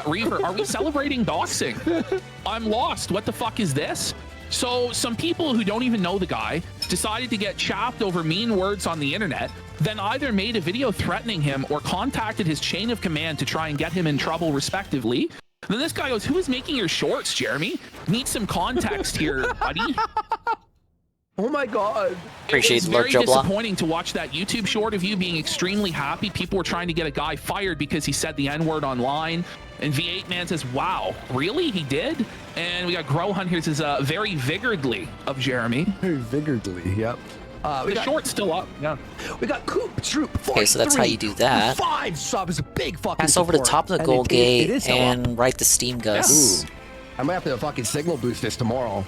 Reaver, are we celebrating doxing? I'm lost. What the fuck is this? So some people who don't even know the guy decided to get chapped over mean words on the internet, then either made a video threatening him or contacted his chain of command to try and get him in trouble respectively. Then this guy goes, who is making your shorts, Jeremy? Need some context here, buddy. Oh my God. Appreciate It's the very Joe Block. disappointing to watch that YouTube short of you being extremely happy. People were trying to get a guy fired because he said the N-word online. And V8 Man says, wow, really? He did? And we got Grow Hunt here says, very vigouredly of Jeremy. Very vigouredly, yep. The short's still up, yeah. We got Coop Troop. Okay, so that's how you do that. 5 subs, big fucking Pass over the support. top of the And gold it gate is so and up. write the Steam Gus. Ooh. I might have to fucking signal boost this tomorrow.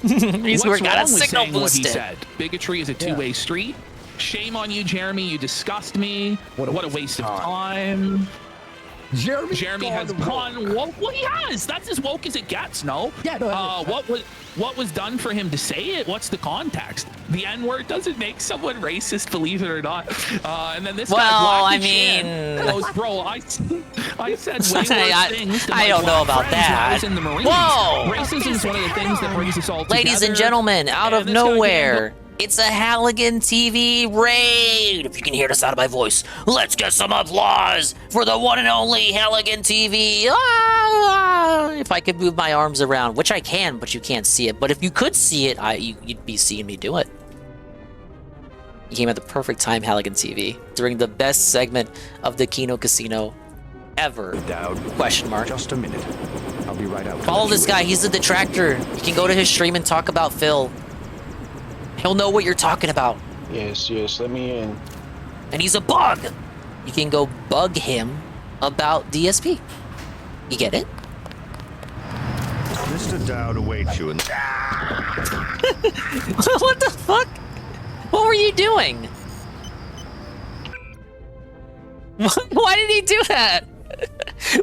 What's got a wrong with signal saying what boost he it. said? Bigotry is a two-way street. Shame on you, Jeremy. You disgust me. What a waste of time. Jeremy has gone woke. Well, he has. That's as woke as it gets. No. Yeah. No, what was done for him to say it? What's the context? The N-word doesn't make someone racist, believe it or not. And then this guy. Well, I Blacky mean, Chan goes, bro, I said way worse things. To I my don't know black about friends when I was that. in the Marines. Whoa! Racism is one of the things that brings us all together. Ladies and gentlemen, out of And this guy nowhere, it's a Halligan TV raid. If you can hear the sound of my voice, let's get some applause for the one and only Halligan TV. If I could move my arms around, which I can, but you can't see it. But if you could see it, you'd be seeing me do it. You came at the perfect time, Halligan TV, during the best segment of the Kino Casino ever. Question mark. Just a minute. I'll be right out. Follow this guy. He's the detractor. You can go to his stream and talk about Phil. He'll know what you're talking about. Yes, let me in. And he's a bug. You can go bug him about DSP. You get it? Mr. Dowd awaits you in... What the fuck? What were you doing? Why did he do that?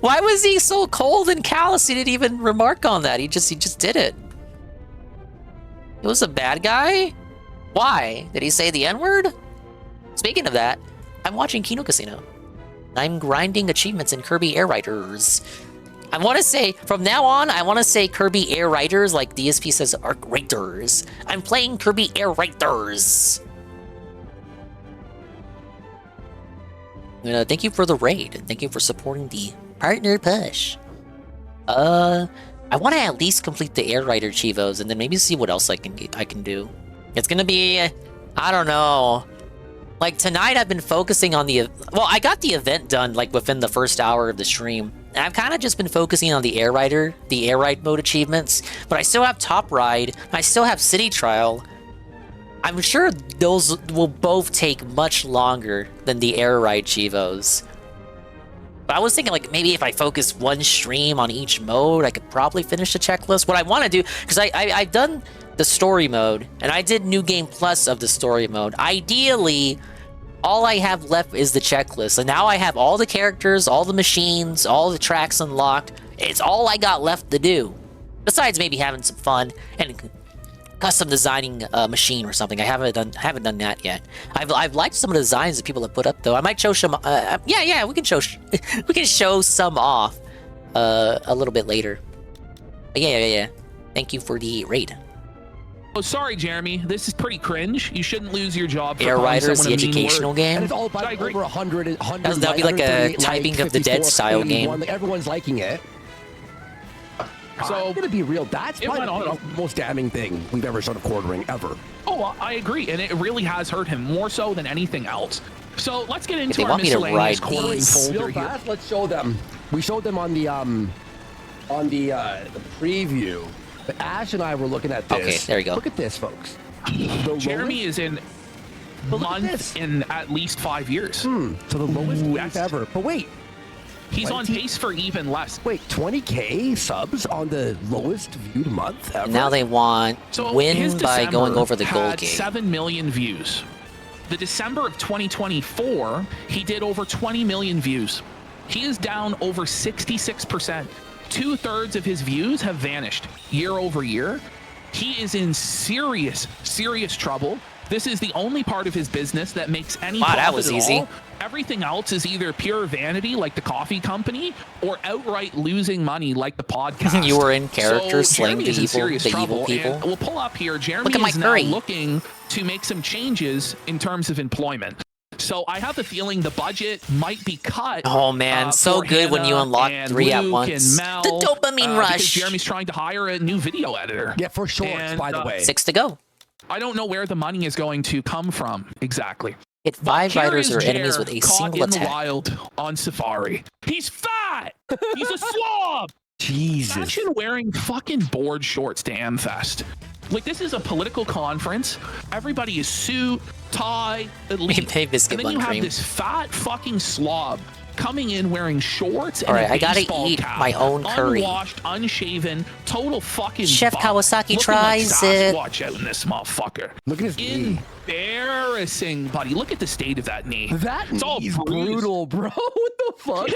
Why was he so cold and callous? He didn't even remark on that. He just did it. He was a bad guy? Why? Did he say the N-word? Speaking of that, I'm watching Kino Casino. I'm grinding achievements in Kirby Air Riders. I want to say, from now on, I want to say Kirby Air Riders like DSP says Arc Raiders. I'm playing Kirby Air Riders. Thank you for the raid. Thank you for supporting the partner push. I want to at least complete the Air Rider Chivos and then maybe see what else I can do. It's gonna be, I don't know. Like tonight I've been focusing on I got the event done like within the first hour of the stream. And I've kind of just been focusing on the Air Ride mode achievements, but I still have Top Ride, I still have City Trial. I'm sure those will both take much longer than the Air Ride Chivos. But I was thinking like maybe if I focus one stream on each mode, I could probably finish the checklist. What I want to do, because I've done the story mode, and I did New Game Plus of the story mode. Ideally, all I have left is the checklist. And now I have all the characters, all the machines, all the tracks unlocked. It's all I got left to do. Besides maybe having some fun and custom designing a machine or something. I haven't done that yet. I've liked some of the designs that people have put up though. I might show some. We can show some off a little bit later. But yeah. Thank you for the raid. Oh, sorry, Jeremy. This is pretty cringe. You shouldn't lose your job for Air calling Riders, someone the a mean educational word. game. And it's all by over 100. That'd be like a typing of the dead style game. Like, everyone's liking it. So I'm gonna be real. That's probably the most damning thing we've ever started quartering ever. Oh, I agree, and it really has hurt him more so than anything else. So let's get into they our want me to miscellaneous ride quartering these. folder Real here. fast, let's show them. We showed them on the preview. But Ash and I were looking at this. Okay, there you go. Look at this, folks. Jeremy is in month in at least 5 years. So the lowest we've ever. But wait. He's on pace for even less. Wait, 20K subs on the lowest viewed month ever? And now they want win his by December going over the gold had gate. 7 million views. The December of 2024, he did over 20 million views. He is down over 66%. 2/3 of his views have vanished year over year. He is in serious trouble. This is the only part of his business that makes any profit that was at easy. all. Everything else is either pure vanity, like the coffee company, or outright losing money, like the podcast. You were in character, so slaying Jeremy is in the serious evil trouble, people. And we'll pull up here. Jeremy Look at my is now curry. looking to make some changes in terms of employment. So I have a feeling the budget might be cut. Oh man, so for good when you Hannah unlock and 3 at Luke once. and Mel, The dopamine rush. Because Jeremy's trying to hire a new video editor. Yeah, for shorts, by the way. 6 to go. I don't know where the money is going to come from exactly. Hit 5 Here riders is or enemies Jer with a caught single in the attack. wild on safari. He's fat. He's a slob. Jesus. Imagine wearing fucking board shorts to Amfest. Like, this is a political conference. Everybody is suit, tie, elite. Hey, biscuit And then you bun have cream. this fat fucking slob coming in wearing shorts and All right, a I gotta baseball eat cap, my own curry. unwashed, unshaven, total fucking Chef bum, Kawasaki looking tries like it. Sasquatch out in this motherfucker. Look at his knee. Embarrassing, buddy. Look at the state of that knee. That It's all knee's bruised. brutal, bro. What the fuck?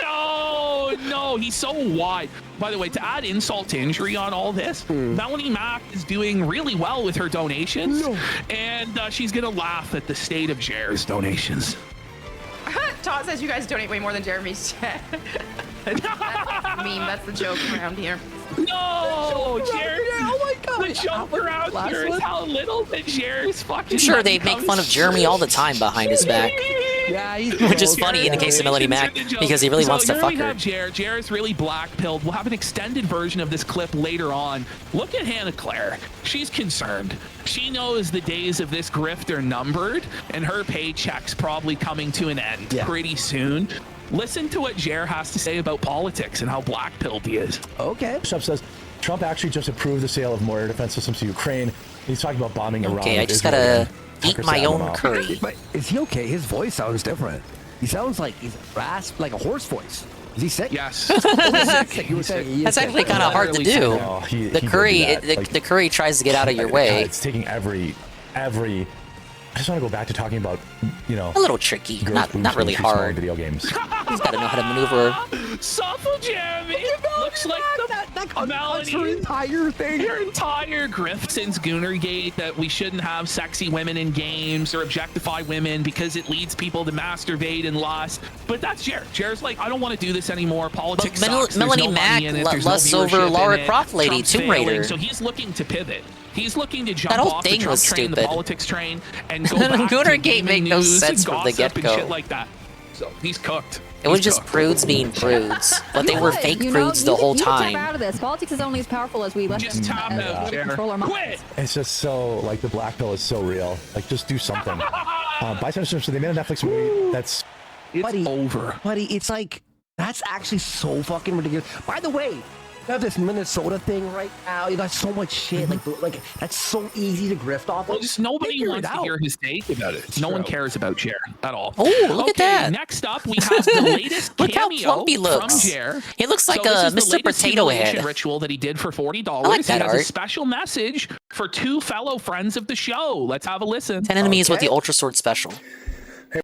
No, he's so wide. By the way, to add insult to injury on all this, Melanie Mack is doing really well with her donations, and she's gonna laugh at the state of Jer's donations. Todd says you guys donate way more than Jeremy's chat. That's the meme. That's the joke around here. No, Jer. Oh my god. The joke around here is how little that Jer's fucking. I'm sure they money make fun of comes Jeremy all the time behind his back. Yeah, he's Which is broke. funny in the case of Melody Mack, Joke. because he really wants to here fuck we her. have Jer. Jer is really black-pilled. We'll have an extended version of this clip later on. Look at Hannah Claire. She's concerned. She knows the days of this grift are numbered, and her paycheck's probably coming to an end pretty soon. Listen to what Jer has to say about politics and how black-pilled he is. Okay. Trump says Trump actually just approved the sale of more air defense systems to Ukraine. He's talking about bombing Iran. Okay, I just Israel gotta again. eat Tucker my said, I don't own know. curry. But is he okay? His voice sounds different. He sounds like he's like a horse voice. Is he sick? Yes. You were saying he is That's sick. actually kind of hard to do. Oh, he The did curry, do that. Like, the curry tries to get out of your God, way. it's taking every. I just want to go back to talking about, you know, A little tricky, girls' not boobs really being too small in hard. video games. He's got to know how to maneuver. Supple Jeremy. Looks like the Melanie. Her entire thing. Your entire grift since Goonergate that we shouldn't have sexy women in games or objectify women because it leads people to masturbate and lust. But that's Jer. Jer's like, I don't want to do this anymore. Politics But sucks. Melanie There's no Mack money in it. There's lusts no over viewership Lara in it. Croft Lady, Trump's Tomb failing, Raider. So he's looking to pivot. He's looking to jump That whole off the thing Trump was train, the stupid. politics train, and go back to Goonergate gaming made no news sense and from the gossip and get-go. shit like that. So he's cooked. It was He's just cooked. prudes being prudes, but they were fake prudes the whole You can time. tap out of this. Politics is only as powerful as we let Just them tap out, Jer. control our minds. Quit. It's just so, like, the black pill is so real. Like, just do something. So they made a Netflix movie that's Buddy, over. Buddy, it's like, that's actually so fucking ridiculous. By the way, you have this Minnesota thing right now. You got so much shit. Like that's so easy to grift off. Well, just nobody Figure wants it to out. hear his take about it. No one cares about Jer at all. Oh, look at that. Next up, we have the latest Look how cameo plump he looks. from Jer. He looks like this a is the Mr. latest Potato humiliation Head. ritual that he did for $40. I like that he has art. a special message for 2 fellow friends of the show. Let's have a listen. 10 enemies with the Okay. Ultra Sword special.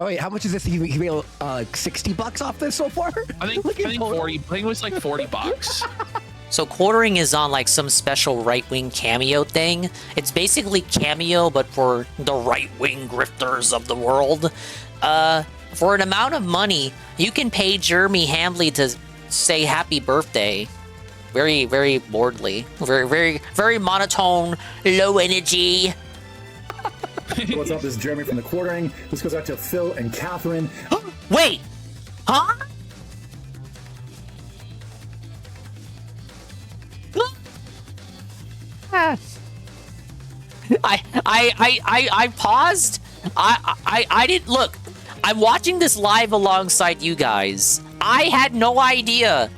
Oh wait, how much is this? He made $60 off this so far? I think 40. I think it was like $40. So quartering is on like some special right-wing cameo thing. It's basically cameo, but for the right-wing grifters of the world. For an amount of money, you can pay Jeremy Hambley to say happy birthday. Very, very boredly. Very, very, very monotone, low energy. What's up? This is Jeremy from the Quartering. This goes out to Phil and Catherine. Wait! Huh? I paused. I didn't look. I'm watching this live alongside you guys. I had no idea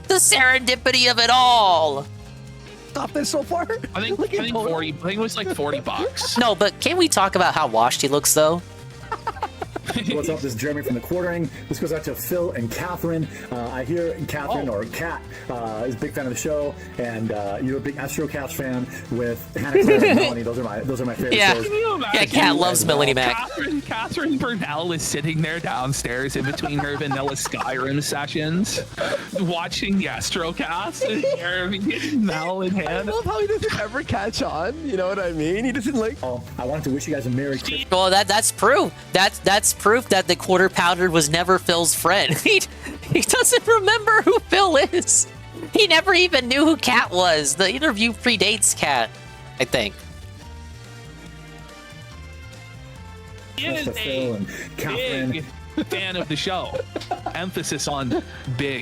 the serendipity of it all. Stop this so far? I think 40. I think it was like $40. No, but can we talk about how washed he looks though? What's up? This is Jeremy from the Quartering. This goes out to Phil and Catherine. I hear Catherine or Kat is a big fan of the show, and you're a big Astrocast fan with Hannah Claire and Melanie. Those are my favorite Yeah. shows. Can you imagine? Yeah, Kat loves Melanie Mac. Catherine Burnell is sitting there downstairs in between her vanilla Skyrim sessions, watching the Astrocast and Jeremy, Mel, and I Hannah. love how he doesn't ever catch on. You know what I mean? He doesn't like. Oh, I wanted to wish you guys a Merry Christmas. Well, that's proof. That's proof that the quarter pounder was never Phil's friend. He doesn't remember who Phil is. He never even knew who Kat was. The interview predates Kat, I think. He is to Phil and Catherine. big fan of the show. Emphasis on big.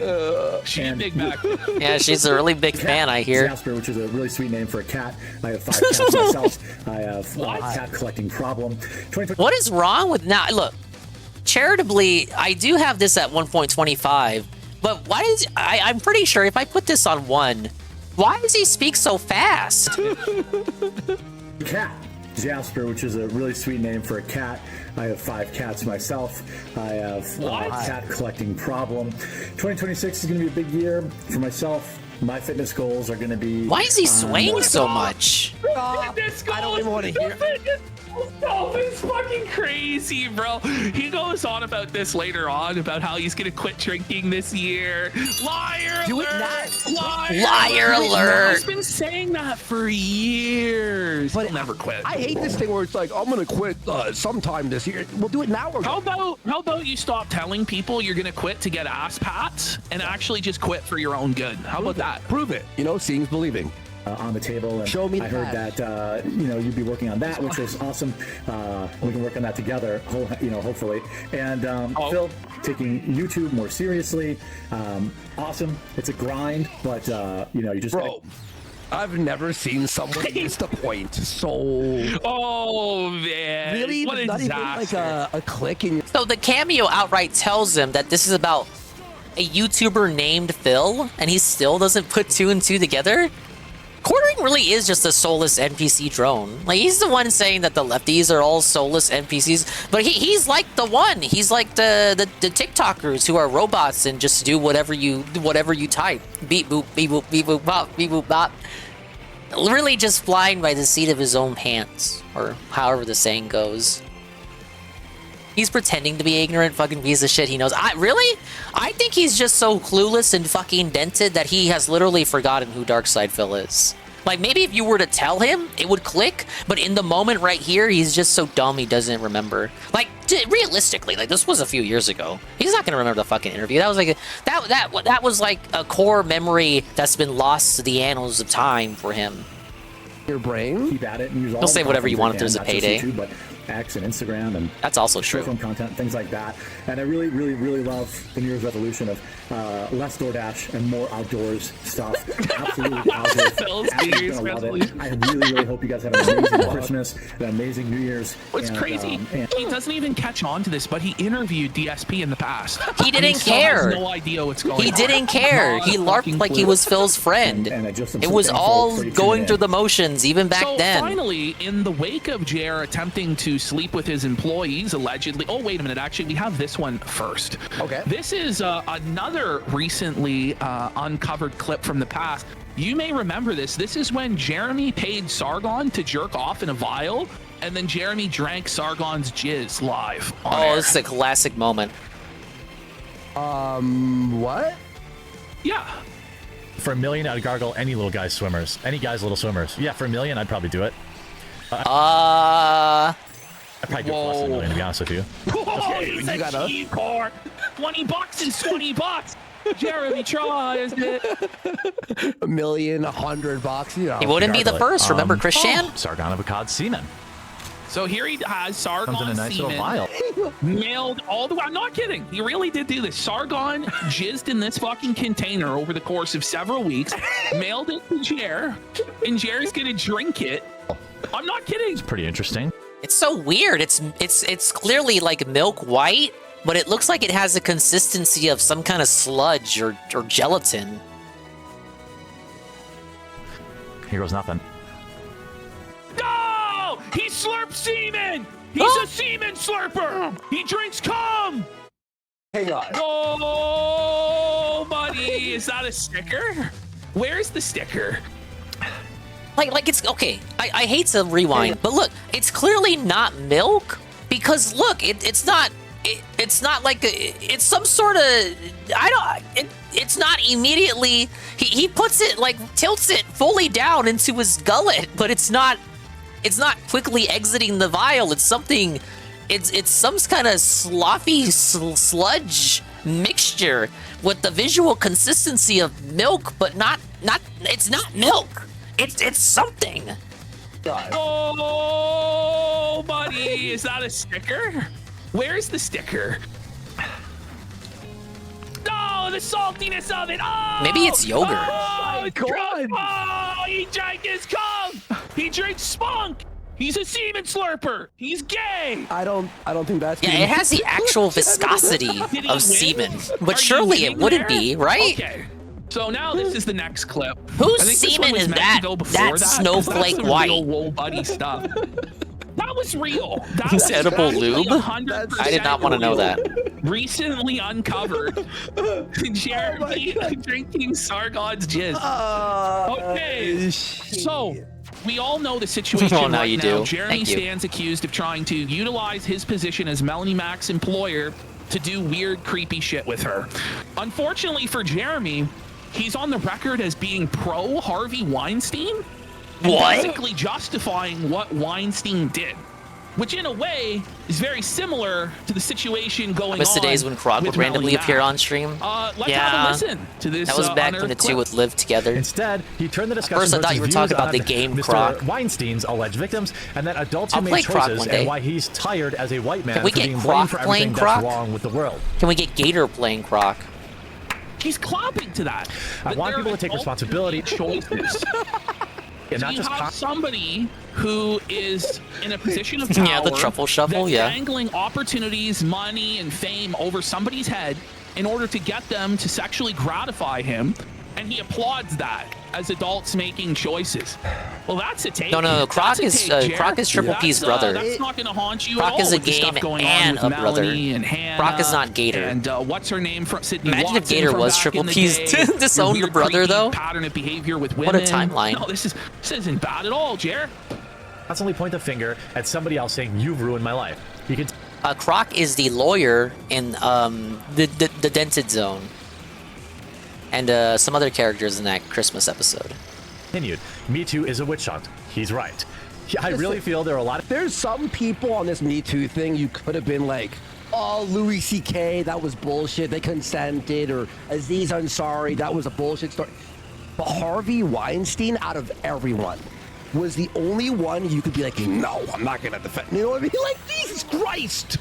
She's a big back. Yeah, she's a really big fan, I hear. Jasper, which is a really sweet name for a cat. I have 5 cats myself. I have a cat collecting problem. What is wrong with now? Look, charitably, I do have this at 1.25, but why is I'm pretty sure if I put this on 1, why does he speak so fast? Cat. Jasper, which is a really sweet name for a cat. I have 5 cats myself. I have a cat collecting problem. 2026 is going to be a big year for myself. My fitness goals are going to be... Why is he swaying so much? I don't even want to hear it. Oh, it's fucking crazy, bro. He goes on about this later on, about how he's gonna quit drinking this year. Liar alert! Liar alert! He's been saying that for years. But he'll never quit. I hate this thing where it's like, I'm gonna quit sometime this year. We'll do it now. How about you stop telling people you're gonna quit to get ass pats and actually just quit for your own good? How about that? Prove it. You know, seeing's believing. On the table, and show me. I heard that you'd be working on that, which is awesome. We can work on that together, hopefully. And Phil taking YouTube more seriously, awesome. It's a grind, but you just. Bro, I've never seen someone miss the point so. Oh man! Really? What a not disaster. even like a click in your. So the cameo outright tells him that this is about a YouTuber named Phil, and he still doesn't put 2 and 2 together. Quartering really is just a soulless NPC drone. Like, he's the one saying that the lefties are all soulless NPCs, but he's like the one. He's like the TikTokers who are robots and just do whatever you type. Beep boop, beep boop, beep boop, bop, beep boop, bop. Really just flying by the seat of his own pants, or however the saying goes. He's pretending to be ignorant fucking piece of shit. He knows. I think he's just so clueless and fucking dented that he has literally forgotten who Darkside Phil is. Like, maybe if you were to tell him, it would click, but in the moment right here, he's just so dumb he doesn't remember. Like, realistically, like, this was a few years ago. He's not gonna remember the fucking interview. That was like that was like a core memory that's been lost to the annals of time for him. Your brain? Keep at it and use all He'll say whatever you want if there's a not just payday. YouTube, but X and Instagram and that's also true. Film content, things like that. And I really, really, really love the New Year's resolution of less DoorDash and more outdoors stuff. Absolutely positive. Absolutely gonna love it. I really, really hope you guys have an amazing Christmas, an amazing New Year's. What's crazy? He doesn't even catch on to this, but he interviewed DSP in the past. He didn't and he care. Still has no idea what's going on. He didn't care. He LARPed like he was Phil's friend. It was all going through the motions, even back then. Finally, in the wake of JR attempting to sleep with his employees, allegedly. Oh, wait a minute. Actually, we have this one first. Okay. This is another recently uncovered clip from the past. You may remember this. This is when Jeremy paid Sargon to jerk off in a vial, and then Jeremy drank Sargon's jizz live on air. This is a classic moment. What? Yeah. For $1 million, I'd gargle any little guy's swimmers. Any guy's little swimmers. Yeah, for $1 million, I'd probably do it. I'd probably do it for less than $1 million, to be honest with you. Okay, he's a cheap car. $20 is $20. Jeremy tries it. $1 million, $100. You know. He wouldn't be the first. Remember Christian? Sargon of Akkad semen. So here he has Sargon Comes in a nice little semen vial. mailed all the way. I'm not kidding. He really did do this. Sargon jizzed in this fucking container over the course of several weeks, mailed it to Jer, and Jer's gonna drink it. I'm not kidding. It's pretty interesting. It's so weird. It's clearly like milk white, but it looks like it has the consistency of some kind of sludge or gelatin. Here goes nothing. No! He slurps semen! He's a semen slurper! He drinks cum! Hang on. Oh, buddy! Is that a sticker? Where's the sticker? Like it's okay. I hate to rewind, but look, it's clearly not milk because look, it's not like it's some sort of it's not immediately. He puts it like tilts it fully down into his gullet, but it's not quickly exiting the vial. It's something. It's some kind of sloppy sludge mixture with the visual consistency of milk, but not. It's not milk. It's something. Oh, buddy. Is that a sticker? Where's the sticker? Oh, the saltiness of it. Oh, Maybe it's yogurt. Oh, God. Oh, he drank his cum. He drinks spunk. He's a semen slurper. He's gay. I don't think that's. Yeah, it has the actual viscosity of semen, but surely it wouldn't be, right? Okay. So now this is the next clip. Whose I think this semen one was is meant to that? go before That's that, 'cause snowflake that's the white. Real wool buddy stuff. That was real. That It's was edible actually lube? 100% I did not want to know that. Recently uncovered. Jeremy drinking Sargon's jizz. Okay, so we all know the situation Oh, now right you now. do. Jeremy Thank you. stands accused of trying to utilize his position as Melanie Mac's employer to do weird, creepy shit with her. Unfortunately for Jeremy, he's on the record as being pro Harvey Weinstein. And What? basically justifying what Weinstein did, which in a way is very similar to the situation going Miss the on days when Krog with would randomly Melanie appear Mac. on stream. Let's yeah, have a listen to this. that was back when the unearthed two clip. would live together. Instead, he turned the discussion First, I thought you were towards talking views about the on game, Mr. Croc. Weinstein's alleged victims, and then adults who I'll made play Croc choices, one day. and why he's tired as a white man Can we for get being Croc blamed for playing everything Croc? that's wrong with the world. Can we get Gator playing Croc? He's clapping to that. I want people to take responsibility. Choices. And So not you just have somebody who is in a position of power. Yeah, the truffle shuffle, that's yeah. dangling opportunities, money, and fame over somebody's head in order to get them to sexually gratify him, and he applauds that as adults making choices. Well, that's a take. No. Croc That's is a take, Jer. Croc is Triple P's That's, brother. That's not going to haunt you Croc at all. is a with the stuff game going and on with a brother. Melanie and Hannah. Croc is not Gator. And what's her name from Sydney Imagine if Watson Gator from was back Triple in the P's day. to disown the Weird, brother, creepy though. Pattern of behavior with What a women. timeline. No, this isn't bad at all, Jer. Constantly point the finger at somebody else saying, you've ruined my life. You can Croc is the lawyer in the Dented Zone, and some other characters in that Christmas episode. continued. Me Too is a witch hunt. He's right. I really feel there are a lot of... There's some people on this Me Too thing you could have been like, oh, Louis C.K., that was bullshit. They consented. Or Aziz Ansari, that was a bullshit story. But Harvey Weinstein, out of everyone, was the only one you could be like, no, I'm not going to defend. You know what I mean? Like, Jesus Christ.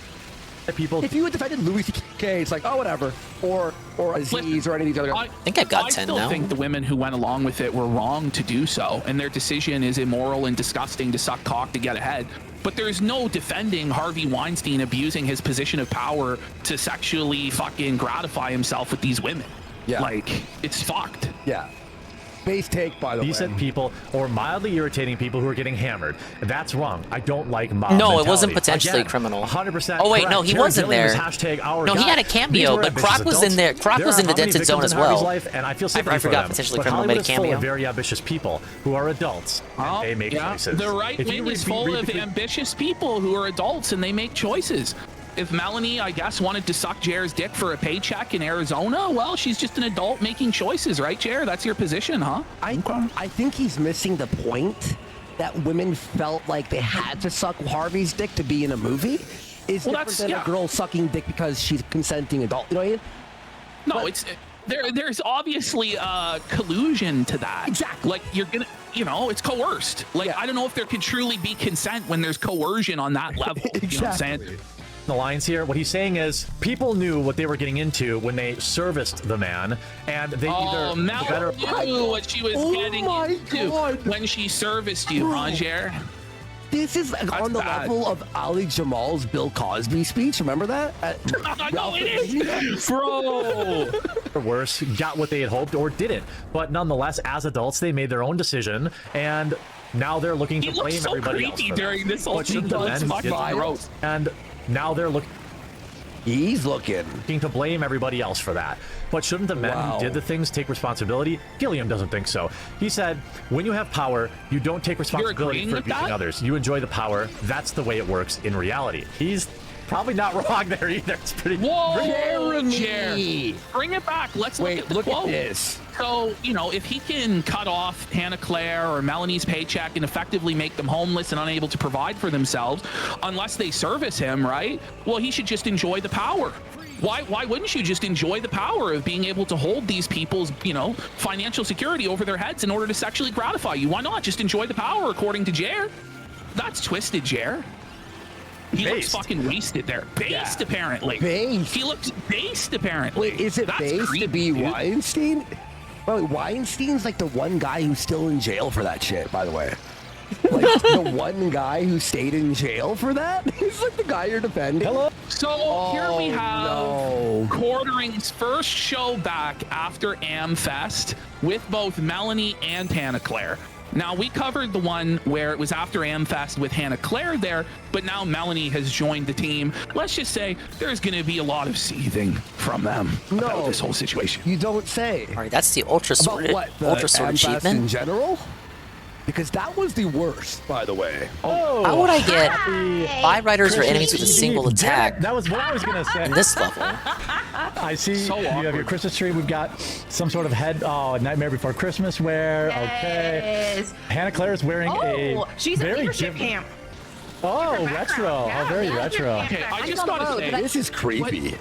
People. If you had defended Louis C.K., it's like, oh, whatever. Or Aziz or any of these other guys. I think I've got 10 now. I now. still think the women who went along with it were wrong to do so, and their decision is immoral and disgusting to suck cock to get ahead. But there's no defending Harvey Weinstein abusing his position of power to sexually fucking gratify himself with these women. Yeah. Like, it's fucked. Yeah. Base take, by the way. Decent people or mildly irritating people who are getting hammered. That's wrong. I don't like mob No, mentality. it wasn't potentially Again, criminal. 100%. Oh wait, correct. no, he Jared wasn't Gilliam is there. hashtag our No, he guy. had a These cameo, were but ambitious Croc was adults. in there. Croc There was are in the how many Dented Zone victims as in Harvey's well. life, and I feel sympathy for forgot them. potentially But criminal Hollywood made a is full cameo. of very ambitious people who are adults and they make choices. The right If you wing is read full of between- ambitious people who are adults and they make choices. If Melanie, I guess, wanted to suck Jared's dick for a paycheck in Arizona, well, she's just an adult making choices, right, Jared? That's your position, huh? I think he's missing the point that women felt like they had to suck Harvey's dick to be in a movie. Is different than a girl sucking dick because she's a consenting adult. You know what I mean? No, it's there's obviously collusion to that. Exactly. Like you're gonna, it's coerced. Like I don't know if there could truly be consent when there's coercion on that level. You know what I'm saying? The lines here, what he's saying is people knew what they were getting into when they serviced the man, and they either Mel knew what she was getting into when she serviced you, huh, Jer? This is on the level of Ali Jamal's Bill Cosby speech. Remember that? No, it is, bro. Or worse, got what they had hoped or didn't. But nonetheless, as adults, they made their own decision, and now they're looking to blame so everybody else. creepy for during that. this whole But shouldn't the thing. men It's who fucking did- gross. And now they're looking. He's looking to blame everybody else for that. But shouldn't the men who did the things take responsibility? Gilliam doesn't think so. He said, when you have power, you don't take responsibility for abusing others. You enjoy the power. That's the way it works in reality. He's probably not wrong there either. It's pretty... Jeremy! Bring it back. Let's look at the quote. At this. So, if he can cut off Hannah Claire or Melanie's paycheck and effectively make them homeless and unable to provide for themselves unless they service him, right? Well, he should just enjoy the power. Why wouldn't you just enjoy the power of being able to hold these people's, financial security over their heads in order to sexually gratify you? Why not just enjoy the power, according to Jer? That's twisted, Jer. He looks fucking wasted there. Based, apparently. Based? He looks based, apparently. Wait, is it That's based creepy, to be dude. Weinstein? Well, Weinstein's like the one guy who's still in jail for that shit, by the way. Like, the one guy who stayed in jail for that? He's like the guy you're defending. Hello? So here we have no. Quartering's first show back after AmFest with both Melanie and Hannah Claire. Now, we covered the one where it was after AmFest with Hannah Claire there, but now Melanie has joined the team. Let's just say there's going to be a lot of seething from them about this whole situation. You don't say. All right, that's the ultra sword. About what? The Ultra sword AmFest achievement. in general? Because that was the worst, by the way. Oh, how would I get 5 riders or enemies with a single attack? That was what I was gonna say. In this level. I see you have your Christmas tree. We've got some sort of Nightmare Before Christmas wear. Okay. Hannah Claire is wearing a she's a very leadership camp. Oh, retro. Oh, very retro. Okay, I just gotta say, this is creepy.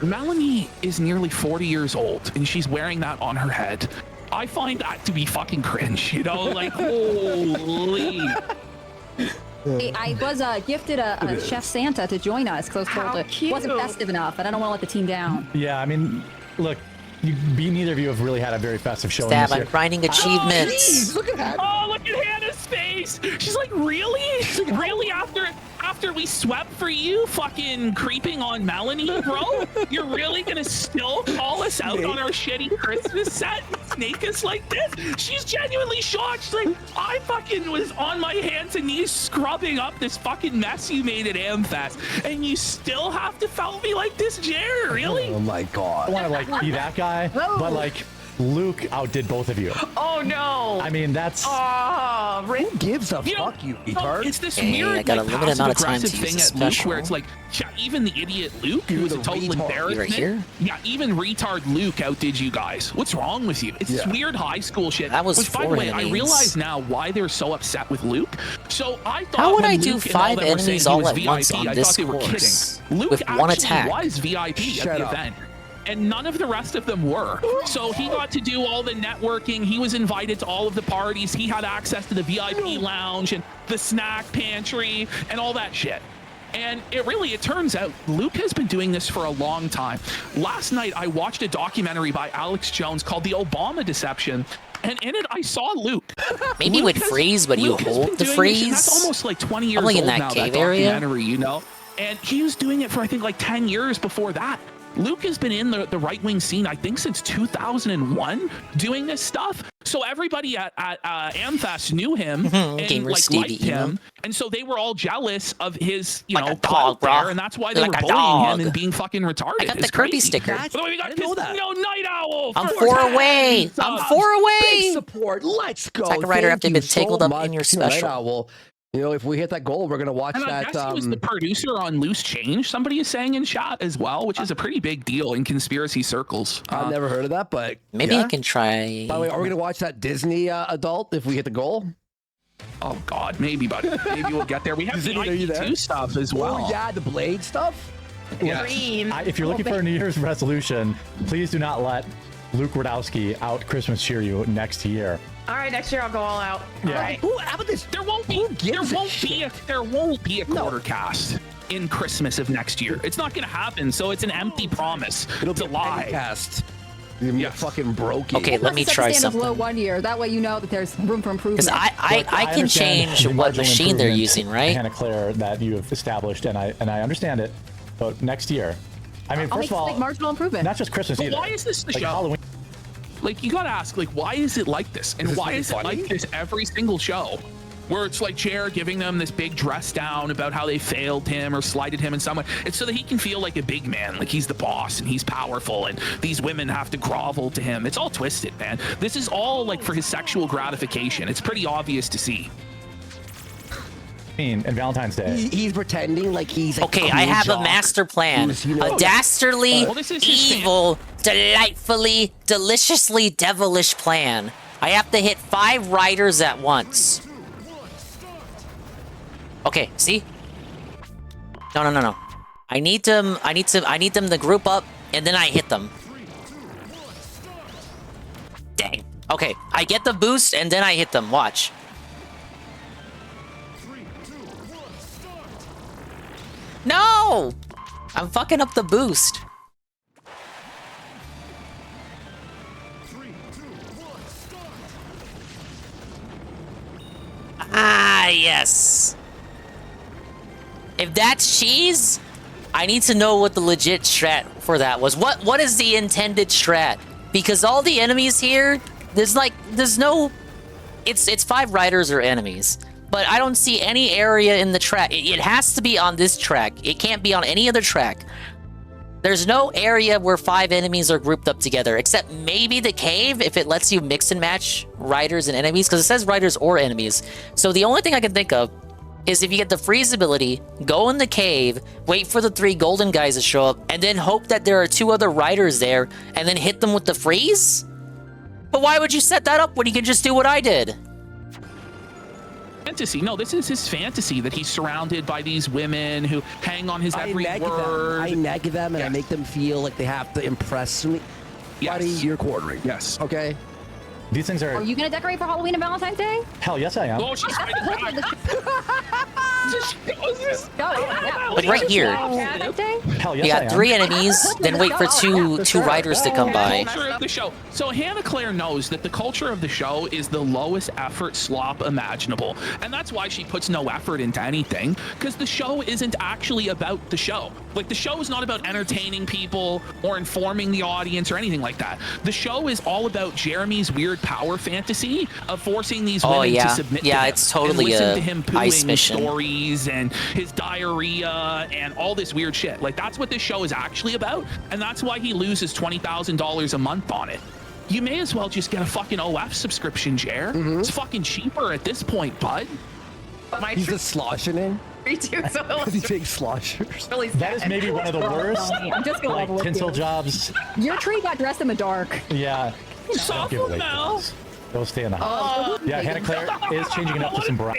Melanie is nearly 40 years old, and she's wearing that on her head. I find that to be fucking cringe, you know? Like, holy. Hey, I was gifted a Chef Santa to join us because I was told it wasn't festive enough, and I don't want to let the team down. Yeah, I mean, look, neither of you have really had a very festive showing Stab, this year. I'm grinding achievements. Look at that. Oh, look at Hannah's face. She's like, really? Really? After we swept for you, fucking creeping on Melanie, bro? You're really gonna still call us out on our shitty Christmas set and snake us like this? She's genuinely shocked. She's like, I fucking was on my hands and knees scrubbing up this fucking mess you made at AmFest, and you still have to foul me like this, Jer? Really? Oh my god. I want to like be that guy, but like Luke outdid both of you. Oh no. I mean, that's. Who gives a fuck, you retard? It's this Hey, I weird, got a like, limited amount of time to passive-aggressive use thing the at Luke special. where it's like, yeah, even the idiot Luke, who's a total embarrassment. here? Yeah, even retard Luke outdid you guys. What's wrong with you? It's this weird high school shit. That was Which, by the 4 way, I enemies. realize now why they're so upset with Luke. So I thought How would when I do Luke and all 5 them were saying enemies he all was at VIP, once on I this thought they were course kidding. Luke with one actually attack? was VIP at the event. And none of the rest of them were. So he got to do all the networking. He was invited to all of the parties. He had access to the VIP lounge and the snack pantry and all that shit. And it turns out Luke has been doing this for a long time. Last night, I watched a documentary by Alex Jones called The Obama Deception. And in it, I saw Luke. Maybe with freeze, but you Luke has hold been the doing this, freeze. and that's almost like 20 years Probably old in that now, cave that area. documentary, you know? And he was doing it for, I think, like 10 years before that. Luke has been in the right-wing scene, I think, since 2001, doing this stuff. So everybody at AmFest knew him and Gamer like Stevie liked him, emo. and so they were all jealous of his, Like a clout dog, bro. there, and that's why they Like were a bullying dog. him and being fucking retarded. I got the It's Kirby crazy. sticker. By the way, we got Casino Night Owl. I'm for 4 10 away. I'm 4 away. Big support. Let's go. Attack a rider Thank after you been so tangled up much. in your Right, special. Owl. You know, if we hit that goal, we're gonna watch And I that. guess he was the producer on Loose Change, somebody is saying in chat as well, which is a pretty big deal in conspiracy circles. I've never heard of that, but Maybe yeah. I can try. By the way, are we gonna watch that Disney adult if we hit the goal? Oh God, maybe, buddy. Maybe we'll get there. We have the Disney, are you there? IT2 stuff as well. Oh yeah, the Blade stuff. If you're looking for a New Year's resolution, please do not let Luke Radowski out Christmas cheer you next year. All right, next year I'll go all out. Yeah. All right. How about this? There won't be a quarter cast in Christmas of next year. It's not going to happen. So it's an empty promise. It'll to be a lie. cast. You're fucking broke. Okay, let me Set the try standards low something. 1 year. That way you know that there's room for improvement. Because I can understand change the what marginal machine they're improvement, using, right? Hannah Claire, that you have established, and I understand it. But next year, I mean, I'll first make of all, like marginal improvement. not just Christmas But either. why is this the like show? Halloween. Like, you got to ask, like, why is it like this? And why is it like this every single show? Where it's like Chair giving them this big dress down about how they failed him or slighted him in some way. It's so that he can feel like a big man, like he's the boss and he's powerful and these women have to grovel to him. It's all twisted, man. This is all like for his sexual gratification. It's pretty obvious to see. And Valentine's Day. He's pretending like he's Okay, I have a master plan. A dastardly, Well, this is his evil, delightfully, deliciously devilish plan. I have to hit 5 riders at once. Okay, see? No. I need them to group up and then I hit them. Dang. Okay, I get the boost and then I hit them. Watch. No! I'm fucking up the boost. Ah, yes. If that's cheese, I need to know what the legit strat for that was. What is the intended strat? Because all the enemies here, there's no... It's 5 riders or enemies. But I don't see any area in the track. It has to be on this track. It can't be on any other track. There's no area where 5 enemies are grouped up together, except maybe the cave, if it lets you mix and match riders and enemies, because it says riders or enemies. So the only thing I can think of is if you get the freeze ability, go in the cave, wait for the 3 golden guys to show up, and then hope that there are 2 other riders there, and then hit them with the freeze? But why would you set that up when you can just do what I did? Fantasy. No, this is his fantasy that he's surrounded by these women who hang on his every word. I nag them and I make them feel like they have to impress me. Yes. Buddy, you're quartering. Yes. Okay. These things Are you gonna decorate for Halloween and Valentine's Day? Hell yes, I am. Oh, she's Like right here. Hell yes, You I got am. 3 enemies, then wait for two riders to come by. Culture of the show. So Hannah Claire knows that the culture of the show is the lowest effort slop imaginable, and that's why she puts no effort into anything, because the show isn't actually about the show. Like, the show is not about entertaining people or informing the audience or anything like that. The show is all about Jeremy's weird power fantasy of forcing these women to submit to him. It's totally and listen a to him ice pooing mission. stories and his diarrhea and all this weird shit. Like, that's what this show is actually about, and that's why he loses $20,000 a month on it. You may as well just get a fucking OF subscription, Jer. It's fucking cheaper at this point, bud. He's a sloshing in. Me too. So He takes sloshers. really That is maybe one of the worst I'm just gonna level with tinsel you. jobs. Your tree got dressed in the dark. Yeah. Don't give away cookies. They'll stay in the house. Yeah, Hannah Claire is changing it up to some brown.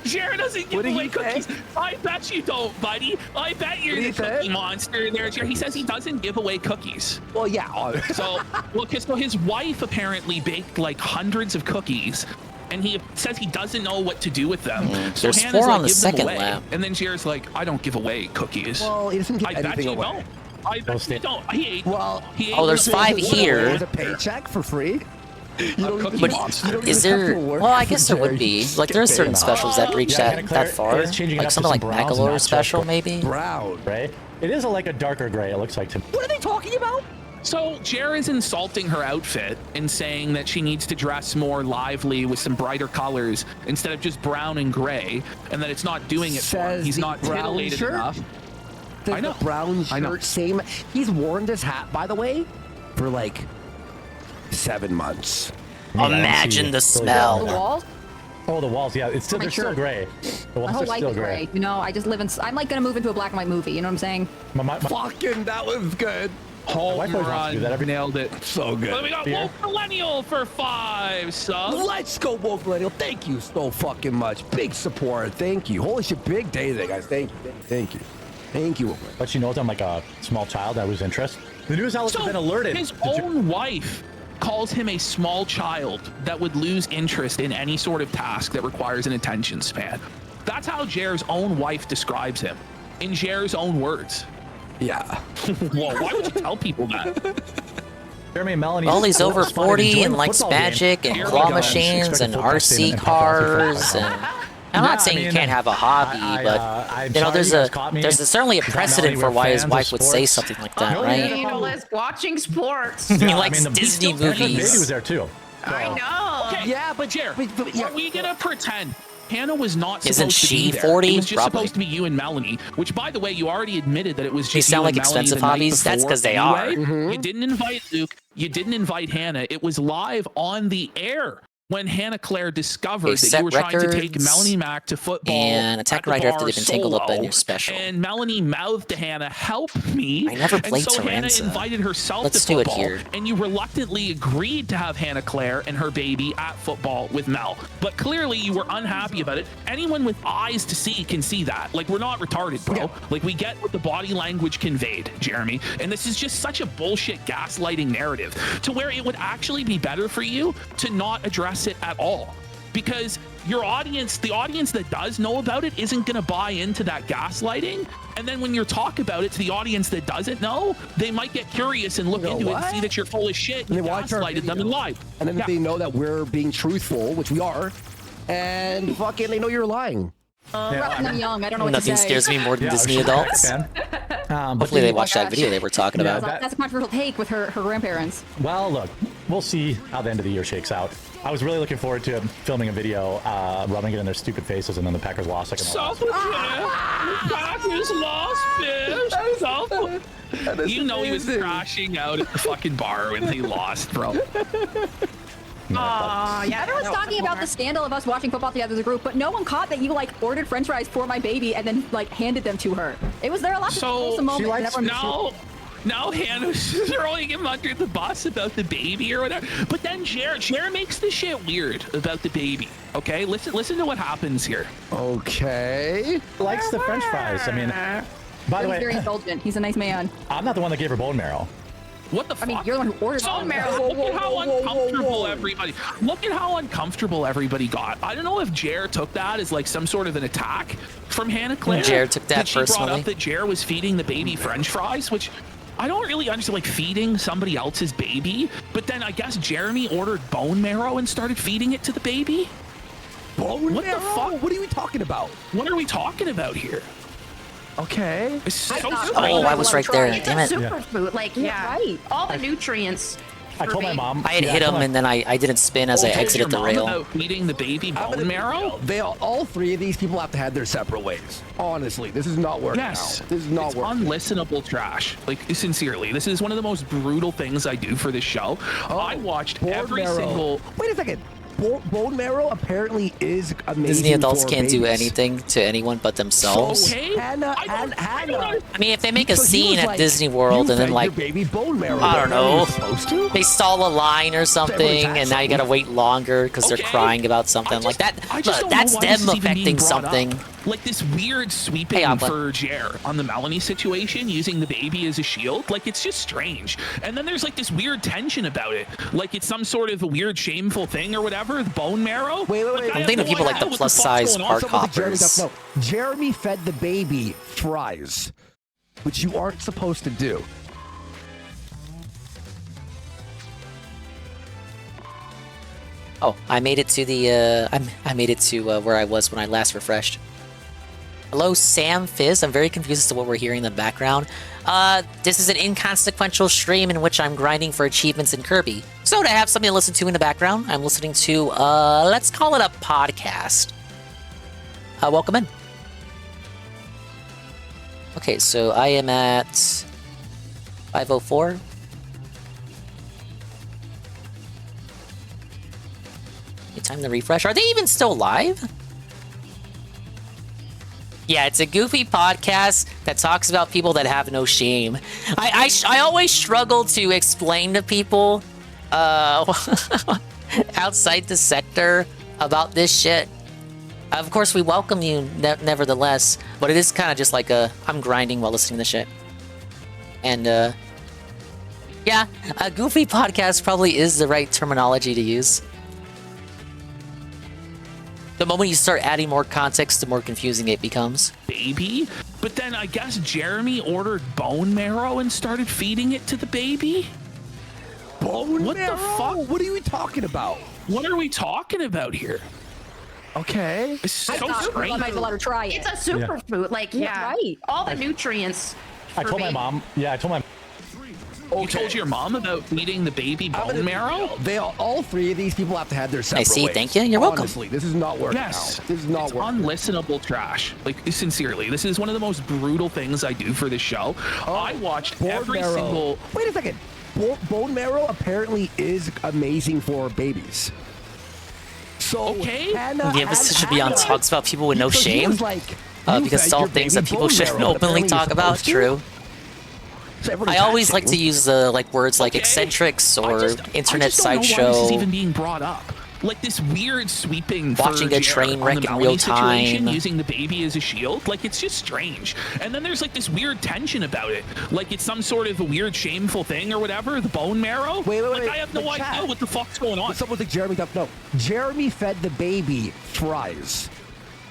Jared doesn't give away cookies. I bet you don't, buddy. I bet you're the cookie monster there, Jared. He says he doesn't give away cookies. Well, yeah. So his wife apparently baked like hundreds of cookies, and he says he doesn't know what to do with them. So There's Hannah's 4 on like, the give them second away. lap. And then Jared's like, I don't give away cookies. Well, he doesn't give I bet anything you away. don't. I bet you don't. He ate. Well, he ate Oh, there's 5 here. There's a paycheck for free. You don't Cookie even- Monster. you don't Is even have there? to work Well, I for guess there would be. Jerry. Like, there's certain Get paid. specials that reach Yeah, Hannah that Claire far. is changing it Like up to something like some browns, Magolor not special, just maybe. Brown. Gray. It is like a darker gray. It looks like to me. What are they talking about? So Jer is insulting her outfit and saying that she needs to dress more lively with some brighter colors instead of just brown and gray, and that it's not doing it for him. Says He's the not brown titillated shirt? enough. The I know. brown I know. shirt, same. He's worn this hat, by the way, for like 7 months. Imagine the smell. The walls? Oh, the walls. Yeah, it's still, My they're still shirt. gray. The My walls whole are life still is gray. gray. You know, I just live in. I'm like gonna move into a black and white movie. You know what I'm saying? Fucking, that was good. Home wife always wants to do that every- nailed it. So good. Well, we got Beer? Woke Millennial for 5 subs. Let's go, Woke Millennial. Thank you so fucking much. Big support. Thank you. Holy shit, big day today, guys. Thank you. Thank you. Thank you. But she knows I'm like a small child. I was interested. The news outlets have been alerted. His own wife calls him a small child that would lose interest in any sort of task that requires an attention span. That's how Jer's own wife describes him, in Jer's own words. Yeah. Whoa, why would you tell people that? Jeremy and Melanie. Well, he's over spotted 40 enjoying and the likes football game. magic and Here we claw go. machines Expect and a football RC statement and cars. And I'm Yeah, not saying I you mean, can't have a hobby, I'm but you know, sorry you guys caught me. there's certainly a Is that precedent Melanie, for we're why his fans of wife would say sports? something like that, No, right? Analyst watching sports. He Yeah, I likes mean, the Disney Baby movies. was there too. I know. Okay, Yeah, but Jer, yeah. are we gonna pretend Hannah was not supposed Isn't to she be there? 40? It was just Probably. supposed to be you and Melanie, which, by the way, you already admitted that it was just These sound you like and Melanie expensive the night hobbies? That's before 'cause they anyway. are. You didn't invite Luke. You didn't invite Hannah. It was live on the air when Hannah Claire discovered They that set you were trying to take records Melanie Mack to football and attack at the right after bar they've been tangled up in solo, your special. And Melanie mouthed to Hannah, "Help me!" I never played and so Hannah Taranza. invited herself Let's to do it football, here. and you reluctantly agreed to have Hannah Claire and her baby at football with Mel. But clearly you were unhappy about it. Anyone with eyes to see can see that. Like, we're not retarded, bro. Like, we get what the body language conveyed, Jeremy. And this is just such a bullshit gaslighting narrative to where it would actually be better for you to not address it at all. because your audience, the audience that does know about it, isn't going to buy into that gaslighting. And then when you talk about it to the audience that doesn't know, they might get curious and look into it and see that you're full of shit. And you gaslighted them and lied. And then if they know that we're being truthful, which we are, and fucking they know you're lying. I'm young. I don't know what Nothing to say. scares me more than Disney adults. Hopefully they watched that video they were talking about. That's a controversial take with her grandparents. Well, look, we'll see how the end of the year shakes out. I was really looking forward to filming a video, rubbing it in their stupid faces, and then the Packers lost. Packers lost, bitch. You know he was crashing out at the fucking bar when they lost, bro. Yeah. Everyone's talking about the scandal of us watching football together as a group, but no one caught that you like ordered French fries for my baby and then like handed them to her. It was there a lot of wholesome moments. Now Hannah's throwing him under the bus about the baby or whatever. But then Jer makes the shit weird about the baby. Okay, listen to what happens here. Okay. Likes the French fries. I mean, by the way, he's very indulgent. He's a nice man. I'm not the one that gave her bone marrow. What the fuck? I mean, you're the one who ordered bone marrow. Look at how uncomfortable everybody. Look at how uncomfortable everybody got. I don't know if Jer took that as like some sort of an attack from Hannah Claire. Jer took that she personally. Brought up that Jer was feeding the baby French fries, which I don't really understand, like feeding somebody else's baby. But then I guess Jeremy ordered bone marrow and started feeding it to the baby. Bone what marrow? The fuck? What are we talking about? What are we talking about here? Okay. It's so I was right there. Damn it. Superfood, like right. All the nutrients. I told my mom. I had hit him and then I didn't spin as I exited the rail. About feeding the baby bone marrow? They all three of these people have to have their separate ways. Honestly, this is not working out. This is not working. Unlistenable trash. Like, sincerely, this is one of the most brutal things I do for this show. I watched every single... Wait a second. Bone marrow apparently is amazing. Disney adults can't do babies. anything to anyone but themselves. Okay. Hannah. I mean, if they make a So he scene was at like, Disney World you and then fed like, your baby bone marrow. I don't know, supposed to? they stall a line or something and now you gotta wait longer because they're crying about something like that. Look, that's them affecting something. Like this weird sweeping for Jer on the Melanie situation, using the baby as a shield. Like, it's just strange. And then there's like this weird tension about it. Like it's some sort of a weird, shameful thing or whatever. The bone marrow. Wait. I'm thinking of people like the plus size park hoppers. No, Jeremy fed the baby fries, which you aren't supposed to do. Oh, I made it to the, I made it to where I was when I last refreshed. Hello, Sam Fizz. I'm very confused as to what we're hearing in the background. This is an inconsequential stream in which I'm grinding for achievements in Kirby. So to have something to listen to in the background, I'm listening to, let's call it a podcast. Welcome in. Okay, so I am at 5:04. Time to refresh. Are they even still live? Yeah, it's a goofy podcast that talks about people that have no shame. I always struggle to explain to people outside the sector about this shit. Of course, we welcome you nevertheless, but it is kind of just like I'm grinding while listening to shit. And yeah, a goofy podcast probably is the right terminology to use. The moment you start adding more context, the more confusing it becomes. Baby? But then I guess Jeremy ordered bone marrow and started feeding it to the baby? Bone what marrow? The fuck? What are you talking about? What are we talking about here? Okay. It's so strange. I might let her try it. It's a superfood. Like, right. All the nutrients. I told my mom. Yeah, I told my. You told your mom about feeding the baby bone marrow? All three of these people have to have their separate I see. ways. Thank you. You're welcome. Honestly, this is not working out. This is not working. Unlistenable trash. Like, sincerely, this is one of the most brutal things I do for this show. I watched every single... Wait a second. Bone marrow apparently is amazing for babies. So, Hannah, yeah, this should be on talks about people with no so shame. Like, because it's all things that people shouldn't openly talk about. True. I always like to use like words like eccentrics or internet sideshow. This is even being brought up. like this weird sweeping Watching a train wreck in real time, using the baby as a shield. Like, it's just strange. And then there's like this weird tension about it, like it's some sort of a weird shameful thing or whatever. The bone marrow. Wait, I have no idea what the fuck's going on. Someone's like, Jeremy, no. Jeremy fed the baby fries,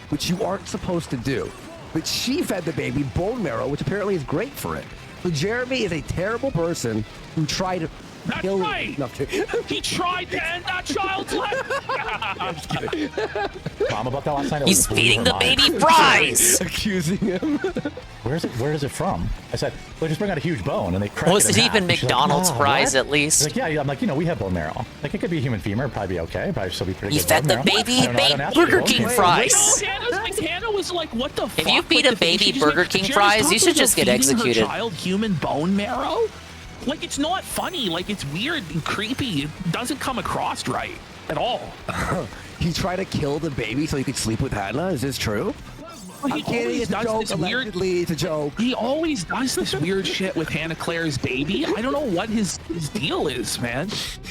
which you aren't supposed to do. But she fed the baby bone marrow, which apparently is great for it. So Jeremy is a terrible person who tried to kill right. No, he tried to end that child's life. Mom about that last night. He's feeding the baby fries. Accusing him. Where is it from? I said, well, just bring out a huge bone, and they crack Was it it in even half. And she's McDonald's like, fries what? at least? She's like, yeah, I'm like, we have bone marrow. Like, it could be a human femur, it'd probably be okay, probably still be pretty He good. fed bone the marrow. baby I don't know, Burger King fries. Hannah was like, what the fuck? If you feed a baby Burger King fries, you should just get executed. Her child human bone marrow? Like, it's not funny. Like, it's weird and creepy. It doesn't come across right at all. He tried to kill the baby so he could sleep with Hannah. Is this true? Well, he always does this weird. It's a joke. He always does this weird shit with Hannah Claire's baby. I don't know what his deal is, man.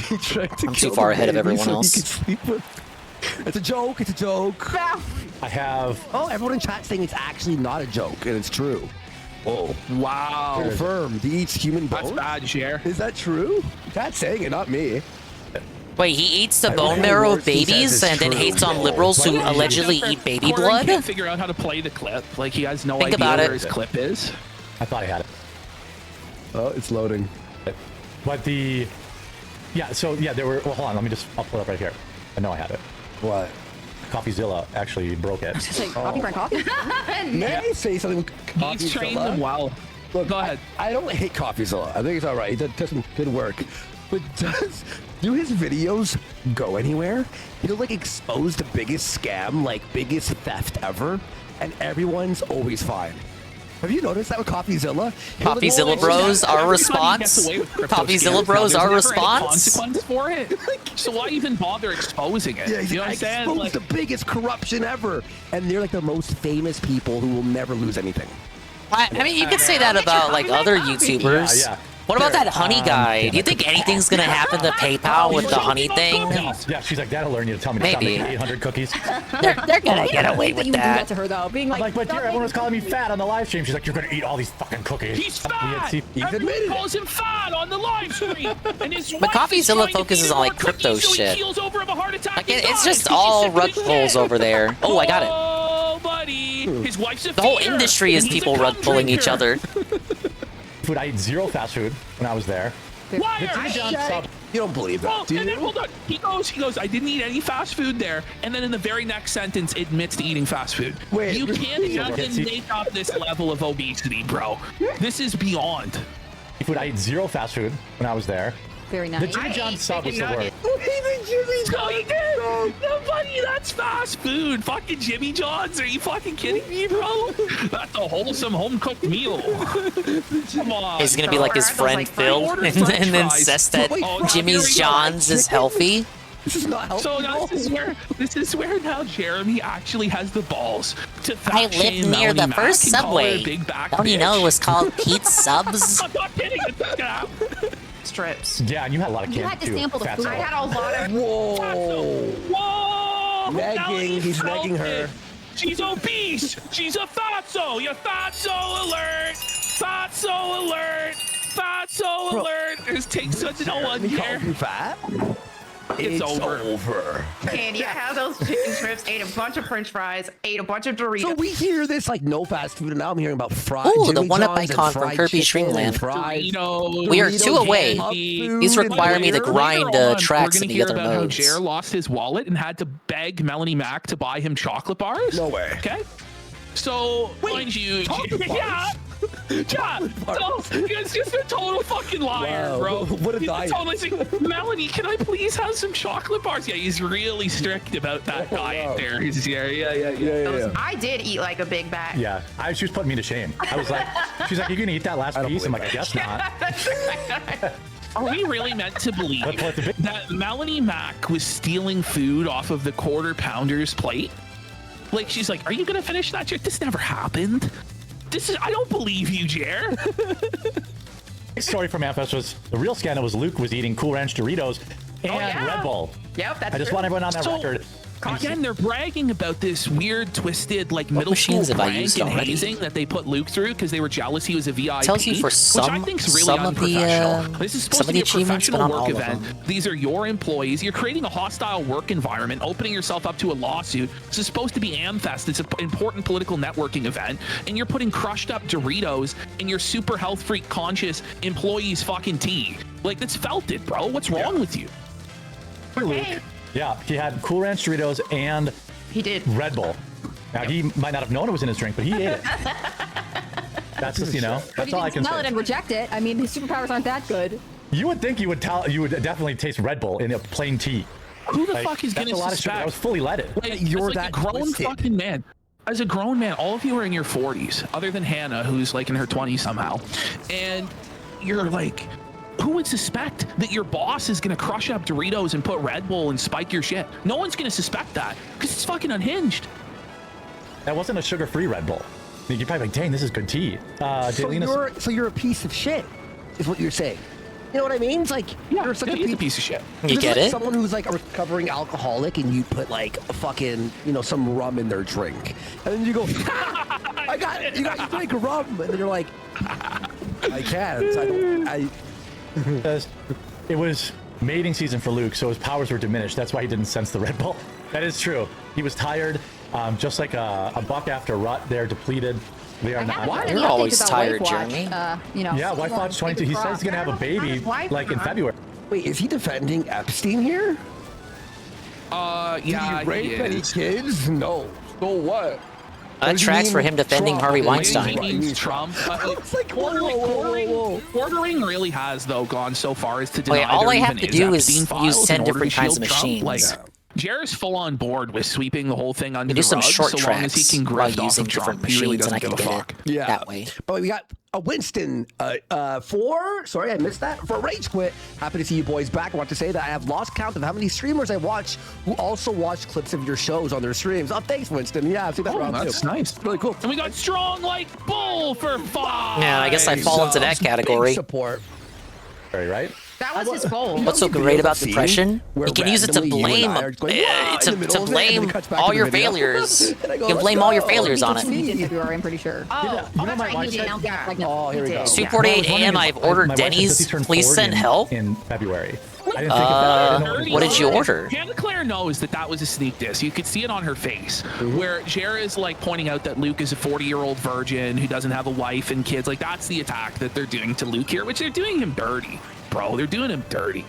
He tried to I'm too far ahead of everyone else. It's a joke. It's a joke. I have. Oh, everyone in chat saying it's actually not a joke and it's true. Whoa. Wow. Confirmed. He eats human bones. That's bad, Cher. Is that true? Chat's saying it, not me. Wait, he eats the bone marrow of babies and then hates on liberals who allegedly eat baby blood? He can't figure out how to play the clip. Like, he has no Think idea about where it. his clip is. I thought I had it. Oh, it's loading. But there were, well, hold on, I'll pull it up right here. I know I had it. What? CoffeeZilla actually broke it. Coffee brand coffee? May I say something with He's trained CoffeeZilla? them well. Look, go ahead. I don't hate CoffeeZilla. I think it's all right. He does some good work. But do his videos go anywhere? He'll like expose the biggest scam, like biggest theft ever, and everyone's always fine. Have you noticed that with CoffeeZilla? CoffeeZilla bros, our response? CoffeeZilla bros, our response? Consequence for it. So why even bother exposing it? Yeah, you know what I'm saying? expose Like, the biggest corruption ever, and they're like the most famous people who will never lose anything. I mean, you could say that about like other YouTubers. Yeah. What about that honey guy? Do you think anything's gonna happen to PayPal with the honey thing? Yeah, she's like, Dad'll learn you to tell me to stop Maybe. making 800 cookies. They're gonna get away with You would do that that. to her though, being I'm like, but dear, everyone was calling me fat on the live stream. She's like, you're gonna eat all these fucking cookies. he's fat! Everyone calls him fat on the live stream. And his But wife is CoffeeZilla trying to focuses feed on him like more crypto cookies so he shit. keels over of a heart attack Like and it's dies just 'cause all he's sick rug of his pulls shit. over there. Oh, I got it. Oh, buddy. His wife's a The whole feeder, industry is and he's a people rug cum pulling each drinker. other. Food, I ate zero fast food when I was there. Liar! You don't believe that, Well, do and then you? hold on. He goes, I didn't eat any fast food there. And then in the very next sentence, admits to eating fast food. Wait, you can't even make up this level of obesity, bro. This is beyond. Food, I ate zero fast food when I was there. Very The nice. Jimmy John's sub was the worst. No, he did. No, buddy, that's fast food. Fucking Jimmy John's. Are you fucking kidding me, bro? That's a wholesome home-cooked meal. Come on. He's gonna be like his friend Phil, and then says that Jimmy's John's is healthy. This is not helpful. So now this is where now Jeremy actually has the balls to I fat shame lived near Melanie the Mac first and call her a Subway. big back Don't you know it bitch. was called Pete's Subs? I'm not kidding. It's gonna happen. Strips. Yeah, and you had a lot of You candy had to too. sample the Fat food. sub. I had a lot of. Whoa. Whoa! Negging. He's negging her. She's obese. She's a fatso. You're fatso alert. Fatso alert. Fatso alert. This takes such an one You here. called him fat? It's over. Candy. I had those chicken strips, ate a bunch of french fries, ate a bunch of Doritos. So we hear this like no fast food, and now I'm hearing about fried. Ooh, the Jimmy one up John's icon and from fried Kirby chicken and Streamland. fries. Doritos, We are 2 away. candy. These require me to Later grind on, tracks we're in gonna the hear other about modes. how Jer lost his wallet and had to beg Melanie Mac to buy him chocolate bars. No way. Okay. So, mind you, yeah. Yeah, so it's just a total fucking liar, Wow, bro. what a He's diet. totally like, Melanie, can I please have some chocolate bars? Yeah, he's really strict about that diet there. He's yeah. I did eat like a big bag. Yeah, she was putting me to shame. I was like, she's like, you gonna eat that last piece? I'm like, I guess not. Are we really meant to believe that Melanie Mac was stealing food off of the quarter pounder's plate? Like, she's like, are you gonna finish that? This never happened. I don't believe you, Jer. Story from Manifest was the real scandal was Luke was eating Cool Ranch Doritos and Red Bull. Yep, that's I just true. want everyone on that record. Again, they're bragging about this weird, twisted, like middle school prank and hazing that they put Luke through because they were jealous he was a VIP. Tells you for which I think's really unprofessional. This is supposed to be a professional work event. These are your employees. You're creating a hostile work environment, opening yourself up to a lawsuit. This is supposed to be AmFest. It's an important political networking event, and you're putting crushed up Doritos in your super health freak conscious employees' fucking tea. Like, that's felted, bro. What's wrong with you? Luke. Yeah, he had Cool Ranch Doritos and he did Red Bull. Now he might not have known it was in his drink, but he ate it. That's just, that's all I can smell say. it and reject it. I mean, his superpowers aren't that good. You would think you would definitely taste Red Bull in a plain tea. Who the fuck is that's gonna a lot of sugar. suspect? I was fully leaded. Like, you're that grown fucking man. As a grown man, all of you are in your 40s, other than Hannah, who's like in her 20s somehow, and you're like, who would suspect that your boss is going to crush up Doritos and put Red Bull and spike your shit? No one's going to suspect that because it's fucking unhinged. That wasn't a sugar-free Red Bull. You're probably like, dang, this is good tea. So you're a piece of shit, is what you're saying. You know what I mean? It's like, you're such a piece of shit. You get it? Someone who's like a recovering alcoholic and you put like a fucking, some rum in their drink. And then you go, you drink rum. And then you're like, I can't. It was mating season for Luke, so his powers were diminished. That's why he didn't sense the Red Bull. That is true. He was tired, just like a buck after rut. They're depleted. They are not. Why? You're always tired, Jeremy. Yeah, Wife Watch 22. He says he's going to have a baby like in February. Wait, is he defending Epstein here? Yeah, Did he rape any kids? No. So what? That tracks for him defending Harvey Weinstein. Trump. It's like quartering really has though gone so far as to deny all I have to do is use 10 in order different to kinds shield of Trump. machines. Like, Jared's full on board with sweeping the whole thing under do the some rug short so long as he tracks can while grift off using of different Trump. He really machines, and I doesn't can give a get fuck. it that way. But we got a Winston sorry, I missed that, for Rage Quit. Happy to see you boys back. I want to say that I have lost count of how many streamers I watch who also watch clips of your shows on their streams. Oh, thanks, Winston. Yeah, I've seen that around too. That's nice. Really cool. And we got Strong Like Bull for 5. Yeah, I guess I fall into that category. Support. Very right. That was his goal. What's so great about depression? You can use it to blame all your failures. You can blame all your failures on it. In February, I'm pretty sure. Oh, here we go. 2:48 a.m. I've ordered Denny's. Please send help. In February. I didn't think of that. What did you order? Hannah Claire knows that was a sneak diss. You could see it on her face, where Jara is like pointing out that Luke is a 40-year-old virgin who doesn't have a wife and kids. Like, that's the attack that they're doing to Luke here, which they're doing him dirty, bro. They're doing him dirty.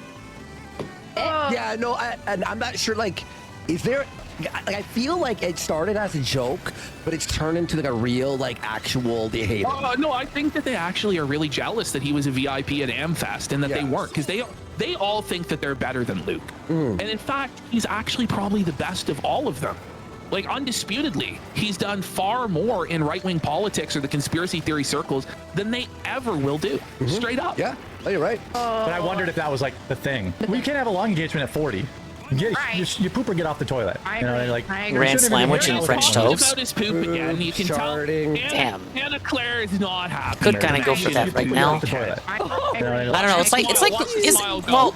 Yeah, no, and I'm not sure, like, is there... I feel like it started as a joke, but it's turned into like a real, like, actual, they hate him. No, I think that they actually are really jealous that he was a VIP at AmFest and that they weren't, because they all think that they're better than Luke. And in fact, he's actually probably the best of all of them. Like, undisputedly, he's done far more in right-wing politics or the conspiracy theory circles than they ever will do. Straight up. Yeah, you're right. But I wondered if that was like the thing. We can't have a long engagement at 40. You poop or get off the toilet. Grand sandwich and French toast. About his poop again. You can tell. Damn. Hannah Claire is not happy. Could kind of go for that right now. I don't know. It's like well,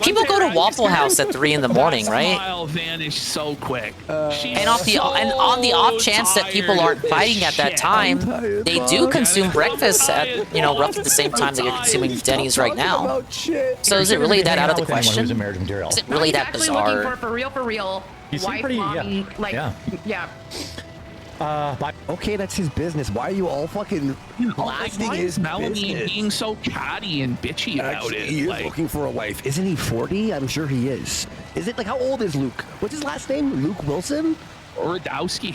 people go to Waffle House at 3 in the morning, right? Smile vanished so quick. And on the off chance that people aren't fighting at that time, they do consume breakfast at roughly the same time that you're consuming Denny's right now. So is it really that out of the question? Is it really that bizarre? Looking for real. You seem pretty, yeah. Okay, that's his business. Why are you all fucking blasting his Melanie business? being so catty and bitchy about it? He is looking for a wife. Isn't he 40? I'm sure he is. Is it like, how old is Luke? What's his last name? Luke Wilson? Radowski.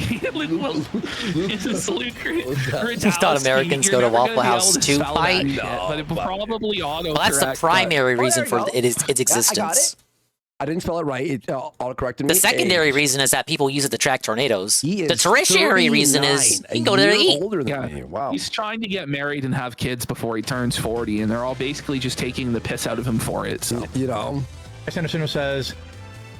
Just thought Americans go to Waffle House to fight. But it probably auto. Well, that's the primary reason for its existence. I didn't spell it right. It auto-corrected me. The secondary reason is that people use it to track tornadoes. The tertiary reason is you can go there to eat. Older than me. Wow. He's trying to get married and have kids before he turns 40, and they're all basically just taking the piss out of him for it. So Anderson says,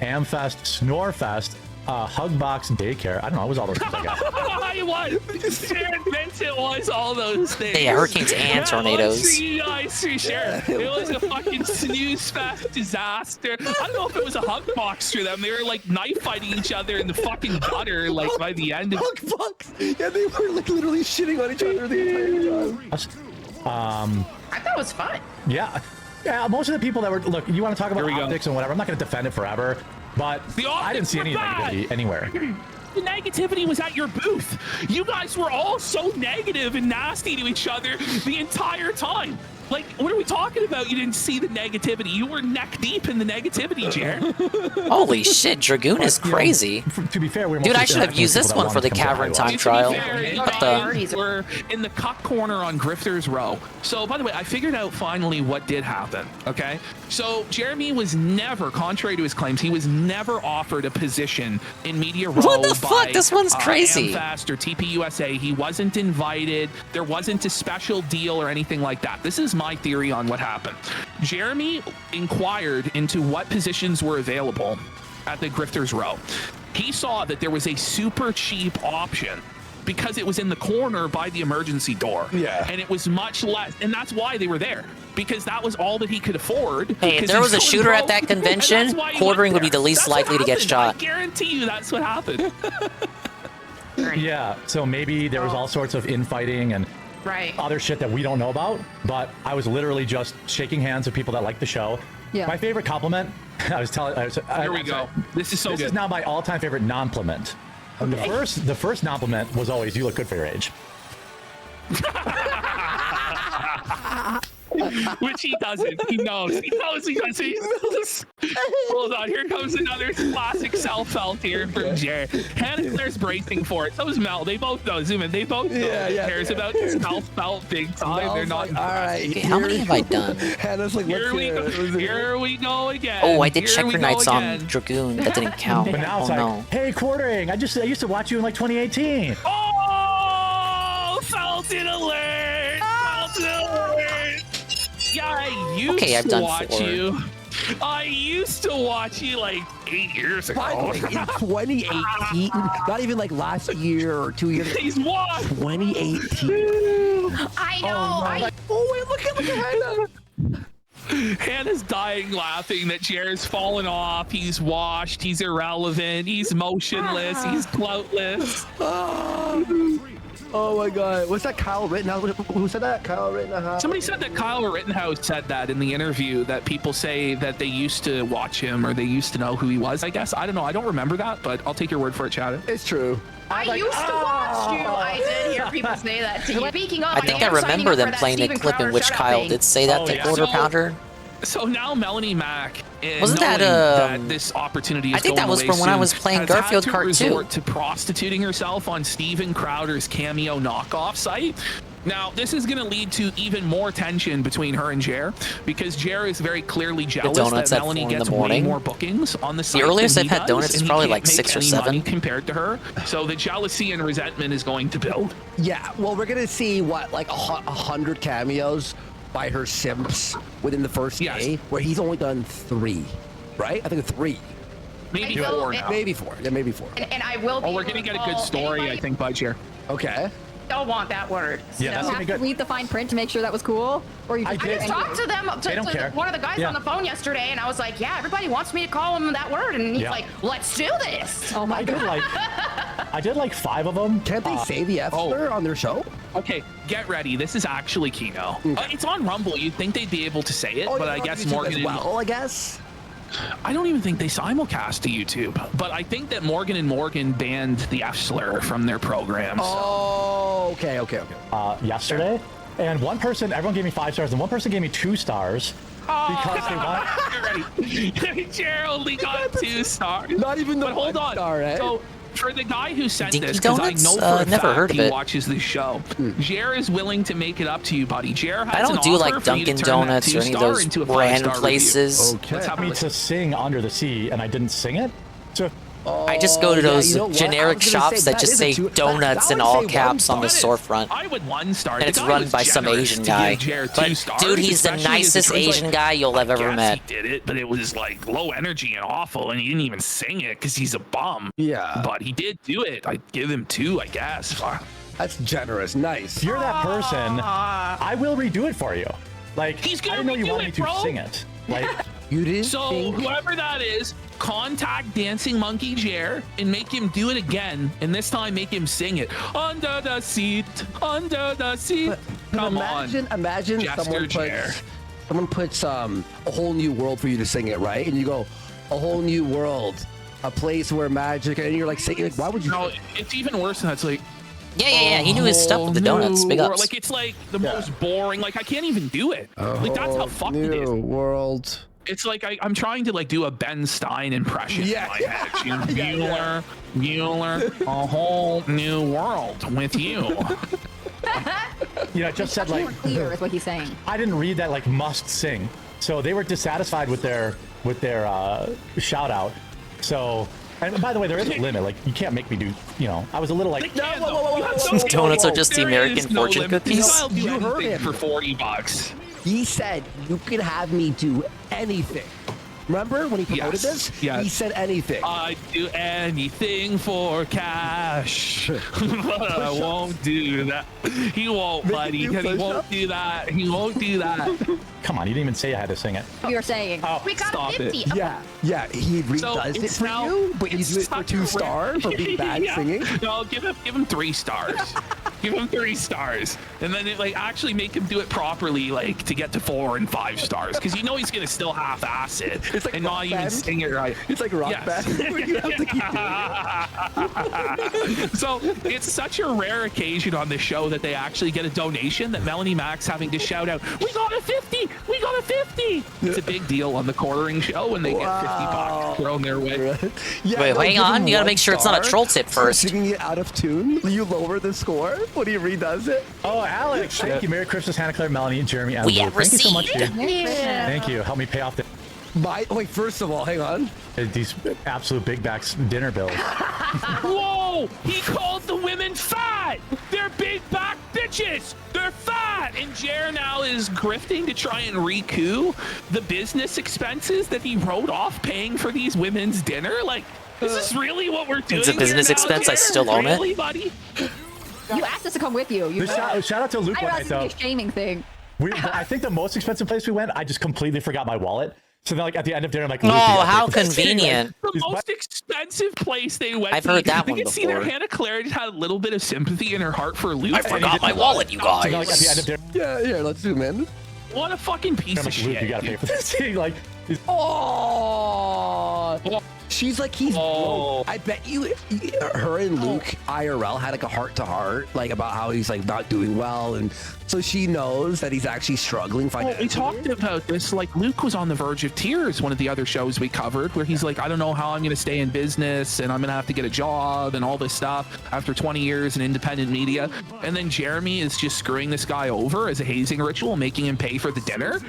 AmFest, Snorefest, Hugbox Daycare. I don't know. It was all those things I got. It was. Sharon Vincent was all those things. Yeah, hurricanes and tornadoes. You guys, for sure. It was a fucking snooze fest disaster. I don't know if it was a hug box for them. They were like knife fighting each other in the fucking gutter, like by the end of Hug box. Yeah, they were like literally shitting on each other the entire time. I thought it was fun. Yeah. Yeah, most of the people that were... Look, you want to talk about optics and whatever. I'm not going to defend it forever, but I didn't see any negativity anywhere. The negativity was at your booth. You guys were all so negative and nasty to each other the entire time. Like, what are we talking about? You didn't see the negativity. You were neck deep in the negativity, Jared. Holy shit, Dragoon is crazy. To be fair, dude, I should have used this one for the Cavern Time trial. We're in the cup corner on Grifter's Row. So, by the way, I figured out finally what did happen, okay? So, Jeremy was never, contrary to his claims, he was never offered a position in Media Row. What the fuck? This one's crazy. Amfast or TPUSA. He wasn't invited. There wasn't a special deal or anything like that. This is my theory on what happened. Jeremy inquired into what positions were available at the Grifter's Row. He saw that there was a super cheap option because it was in the corner by the emergency door. Yeah. And it was much less. And that's why they were there. Because that was all that he could afford. Hey, if there was a shooter at that convention, quartering would be the least likely to get shot. I guarantee you that's what happened. Yeah, so maybe there was all sorts of infighting and other shit that we don't know about, but I was literally just shaking hands with people that like the show. Yeah. My favorite compliment, Here we go. This is so good. This is now my all-time favorite non-pliment. Okay. The first non-pliment was always, you look good for your age. Which he doesn't. He knows. He knows he doesn't. He knows. Hold on. Here comes another classic self-felt here from Jared. Hannah Claire's bracing for it. So is Mel. They both know. Zoom in. They both know. Cares about self-felt big time. Mel's they're not. Like, all right. Okay, how many have I done? Hannah's like, here we go again. Oh, I did Checker Nights on Dragoon. That didn't count. But now it's like, hey, quartering. I used to watch you in like 2018. Oh, Felton alert! Felton alert! Yeah, I used to watch you. I used to watch you like 8 years ago. By the way, in 2018, not even like last year or 2 years ago. He's what? 2018. I know. Oh, wait, look at Hannah. Hannah's dying laughing that Jared's fallen off. He's washed. He's irrelevant. He's motionless. He's cloutless. Oh my god. What's that, Kyle Rittenhouse? Who said that? Kyle Rittenhouse? Somebody said that Kyle Rittenhouse said that in the interview, that people say that they used to watch him or they used to know who he was, I guess. I don't know. I don't remember that, but I'll take your word for it, Chad. It's true. I used to watch you. I did hear people say that to you. Speaking of, I think I remember them playing the clip in which Kyle did say that to Quarter Pounder. So now Melanie Mack, wasn't that this opportunity is I think that was from when I was playing Garfield Kart 2. To prostituting herself on Steven Crowder's Cameo knockoff site. Now, this is going to lead to even more tension between her and Jer, because Jer is very clearly jealous that Melanie gets way more bookings on the site. The earliest I've had donuts is probably like 6 or 7 compared to her. So the jealousy and resentment is going to build. Yeah, well, we're going to see what, like 100 cameos by her simps within the first day, where he's only done 3, right? I think 3. Maybe 4 now. Maybe 4. Yeah, maybe 4. And I will be. Oh, we're going to get a good story, I think, by Jer. Okay. Don't want that word. Yeah, that's gonna be good. Read the fine print to make sure that was cool, or you just I just talked to them, to one of the guys on the phone yesterday, and I was like, "Yeah, everybody wants me to call him that word," and he's like, "Let's do this." Oh my god! I did like 5 of them. Can't they say the F slur on their show? Okay, get ready. This is actually Kino. It's on Rumble. You'd think they'd be able to say it, but I guess Morgan. I guess. I don't even think they simulcast to YouTube, but I think that Morgan and Morgan banned the F slur from their programs. Oh, okay. Yesterday, and one person, everyone gave me 5 stars, and one person gave me 2 stars because they want. Gerald only got 2 stars. Not even the. But hold on. Star, eh? So, for the guy who sent Dinky this, because I Donuts? know for a never heard fact of he it. watches the show, Jer is willing to make it up to you, buddy. Jer has I don't an do offer like for you to Dunkin' turn that Donuts or any of 2-star those into a random 5-star places. review. Okay. I mean, to sing Under the Sea, and I didn't sing it. So I just go to those you know what? I generic was gonna shops say, that just is say a two- donuts I in would all say caps on the one-star. storefront. I would 1-star. And The it's guy run was by some generous Asian to guy. give Jared But 2 stars, dude, he's the especially as nicest it was Asian guy you'll have ever I met. guess he did it, but it was like low energy and awful, and he didn't even sing it because he's a bum. Yeah. But he did do it. I'd give him 2, I guess. Fuck. That's generous. Nice. If you're that person, I will redo it for you. Like, He's I gonna didn't know you redo wanted it, me to bro. sing it. Like, you didn't. So whoever that is, contact Dancing Monkey Jer and make him do it again, and this time make him sing it. Under the seat, under the seat. Come imagine, on. Imagine Jester Jer. someone puts a whole new world for you to sing it, right? And you go, a whole new world, a place where magic, and you're like, saying, like, why would you? No, it's even worse than that. It's like, Yeah. He knew his stuff with the donuts. Big ups. Like it's like the most boring. Like I can't even do it. Like that's how fucked it is. World. It's like I'm trying to like do a Ben Stein impression in my head. Mueller, a whole new world with you. you know, it just said like more clear is what he's saying. I didn't read that like must sing, so they were dissatisfied with their shout out. So, and by the way, there is a limit. Like you can't make me do. You know, I was a little like. Donuts are just the American fortune cookies. You heard him for $40. He said you can have me do anything. Remember when he promoted this? Yes. He said anything. I'd do anything for cash. But I won't do that. He won't, buddy. He won't do that. He won't do that. Come on, you didn't even say I had to sing it. You're saying. Oh, We got stop 50. it. Yeah, he redoes it for you, but you do it for 2 stars for being bad singing. No, give him 3 stars. Give him 3 stars, and then it, like actually make him do it properly, like to get to 4 and 5 stars, because you know he's gonna still half-ass it It's like and not even sing it right. It's like rock band. Where you have to keep doing it. So it's such a rare occasion on this show that they actually get a donation that Melanie Mac's having to shout out, "We got a 50! We got a 50!" It's a big deal on the quartering show when they get 50 bucks thrown their way. Yeah, Wait, no, hang give on. him You gotta 1 make sure it's not a star troll tip for first. Singing it out of tune, you lower the score when he redoes it. Oh, Alex, thank you. Merry Christmas, Hannah Claire, Melanie, Jeremy, and We Lou. have Thank you so much, received. dude. Thank you. Help me pay off Wait, first of all, hang on. these absolute big backs dinner bills. Whoa! He called the women fat! They're big back bitches! They're fat! And Jer now is grifting to try and recoup the business expenses that he wrote off paying for these women's dinner? Like, is this really what we're doing? It's a business here now, expense. I Jer? still own it. Really, buddy? You asked us to come with you. Shout out to Luke I one realized night, it's though. a shaming thing. I think the most expensive place we went, I just completely forgot my wallet. So then, like at the end of dinner, I'm like, Oh, Luke, you gotta pay how for this. convenient. The most expensive place they went I've to. heard that You one can see there before. Hannah Claire just had a little bit of sympathy in her heart for Luke. I forgot my wallet, you So then, like, at the end guys. of dinner, Yeah, let's zoom in. What a fucking piece I'm of like, Luke, shit. you gotta pay for this. Like, Oh, she's like he's broke. I bet you, her and Luke IRL had like a heart to heart, like about how he's like not doing well, and so she knows that he's actually struggling Well, financially. we talked about this. Like Luke was on the verge of tears. One of the other shows we covered, where he's like, "I don't know how I'm going to stay in business, and I'm going to have to get a job, and all this stuff after 20 years in independent media." And then Jeremy is just screwing this guy over as a hazing ritual, making him pay for the dinner.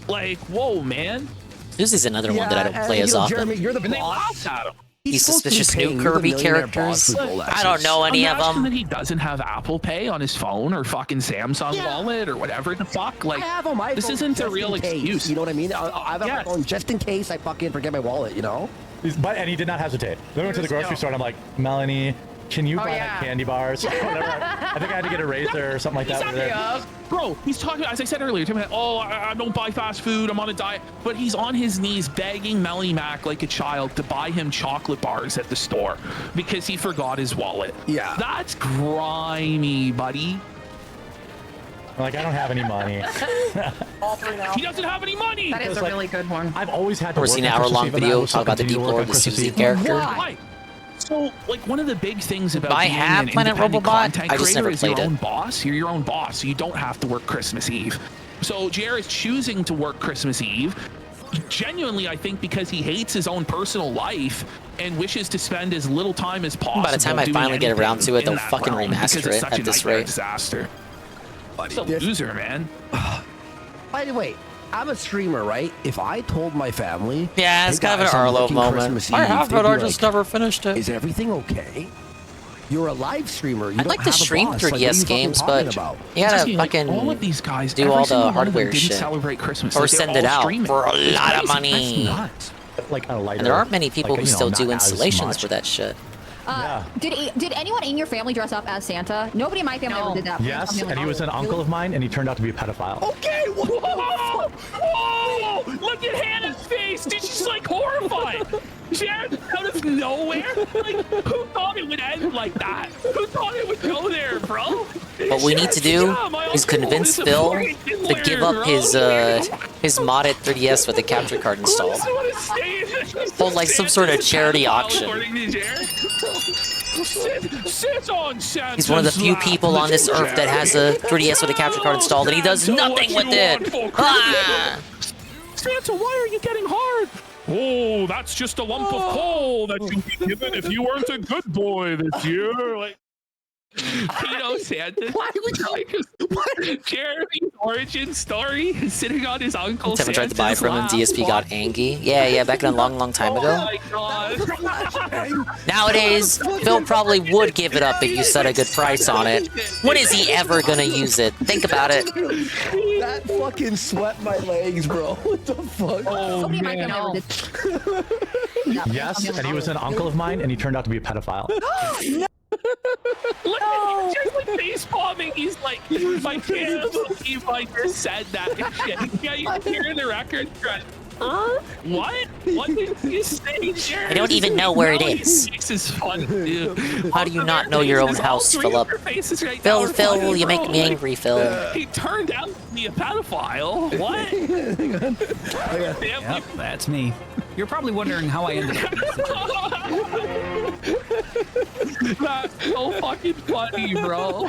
Like, whoa, man! This is another one that I don't play you as know, often. Jeremy, you're the And they boss. laughed at him. These supposed to be suspicious paying new you the Kirby millionaire boss characters. with Rolexes. I don't know any of Imagine them. that he doesn't have Apple Pay on his phone or fucking Samsung wallet or whatever the fuck. Like, I have on my this phone isn't a just real in case, excuse. You know what I mean? I have on my phone just in case I fucking forget my wallet. You know? and he did not hesitate. Then we went to the grocery store, and I'm like, Melanie, can you buy like candy bars? Whatever. I think I had to get a razor or something like that. over there. Bro, he's talking, as I said earlier, talking about, oh, I don't buy fast food, I'm on a diet. But he's on his knees begging Melanie Mac like a child to buy him chocolate bars at the store because he forgot his wallet. Yeah. That's grimy, buddy. Like, I don't have any money. He doesn't have any money. That is a really good one. I've always had to Or work seen an on Christmas hour-long Eve, and I video will talk about the continue Deep to work Lord, on the Christmas Susie Eve. character. Why? So, like, one of the big things about Buy being half an Planet independent Robobot? content I just creator never is your played it. own boss. You're your own boss, so you don't have to work Christmas Eve. So Jer is choosing to work Christmas Eve, genuinely, I think, because he hates his own personal life and wishes to spend as little time as possible. By the time I doing finally get around to it, anything they'll in that fucking realm because remaster it's it such at a this nightmare rate. disaster. He's a loser, man. By the way, I'm a streamer, right? If I told my family, yeah, it's hey kind of guys, an I'm Arlo working moment. Christmas I Eve," have they'd it, be I just like, never finished it. Is everything okay? You're a live streamer. You I'd don't like to have a stream boss. 3DS Like, what are you games, fucking but talking about? you gotta Like, fucking all of these guys, do every all single the one of them hardware didn't shit. celebrate Christmas. Or Like, they're send it all out streaming. for a It's lot of crazy. money. That's nuts. Like a lighter, And there aren't many people like, who you know, still do not as installations much. for that shit. Did anyone in your family dress up as Santa? Nobody in my family ever did that. Yes, and he was an uncle of mine, and he turned out to be a pedophile. Okay, Whoa! Whoa! Look at Hannah's face, dude. She's like horrified. Jared, out of nowhere? Like, who thought it would end like that? Who thought it would go there, bro? What we need to do is convince Phil to give up his modded 3DS with a capture card installed. Hold like some sort of charity auction. He's one of the few people on this earth that has a 3DS with a capture card installed, and he does nothing with it. Ah! Santa, why are you getting hard? Oh, that's just a lump of coal that you'd be given if you weren't a good boy this year. Like, you know, Santa. Why would you like Jeremy's origin story sitting on his uncle Seven tried to buy Santa's from him. lap. DSP got angry. Yeah, back in a long time ago. Oh my god. Nowadays, Phil probably would give it up if you set a good price on it. When is he ever gonna use it? Think about it. That fucking sweat my legs, bro. What the fuck? Oh, man. Yes, and he was an uncle of mine, and he turned out to be a pedophile. Look at him just like face palming. He's like, I can't believe I just said that shit. Yeah, you can hear the record scratch. What? What did you say, Jared? I don't even know where it is. This is fun, dude. How do you not know your own house, Philip? Phil, will you make me angry, Phil? He turned out to be a pedophile. What? Yep, that's me. You're probably wondering how I ended up. That's so fucking funny, bro.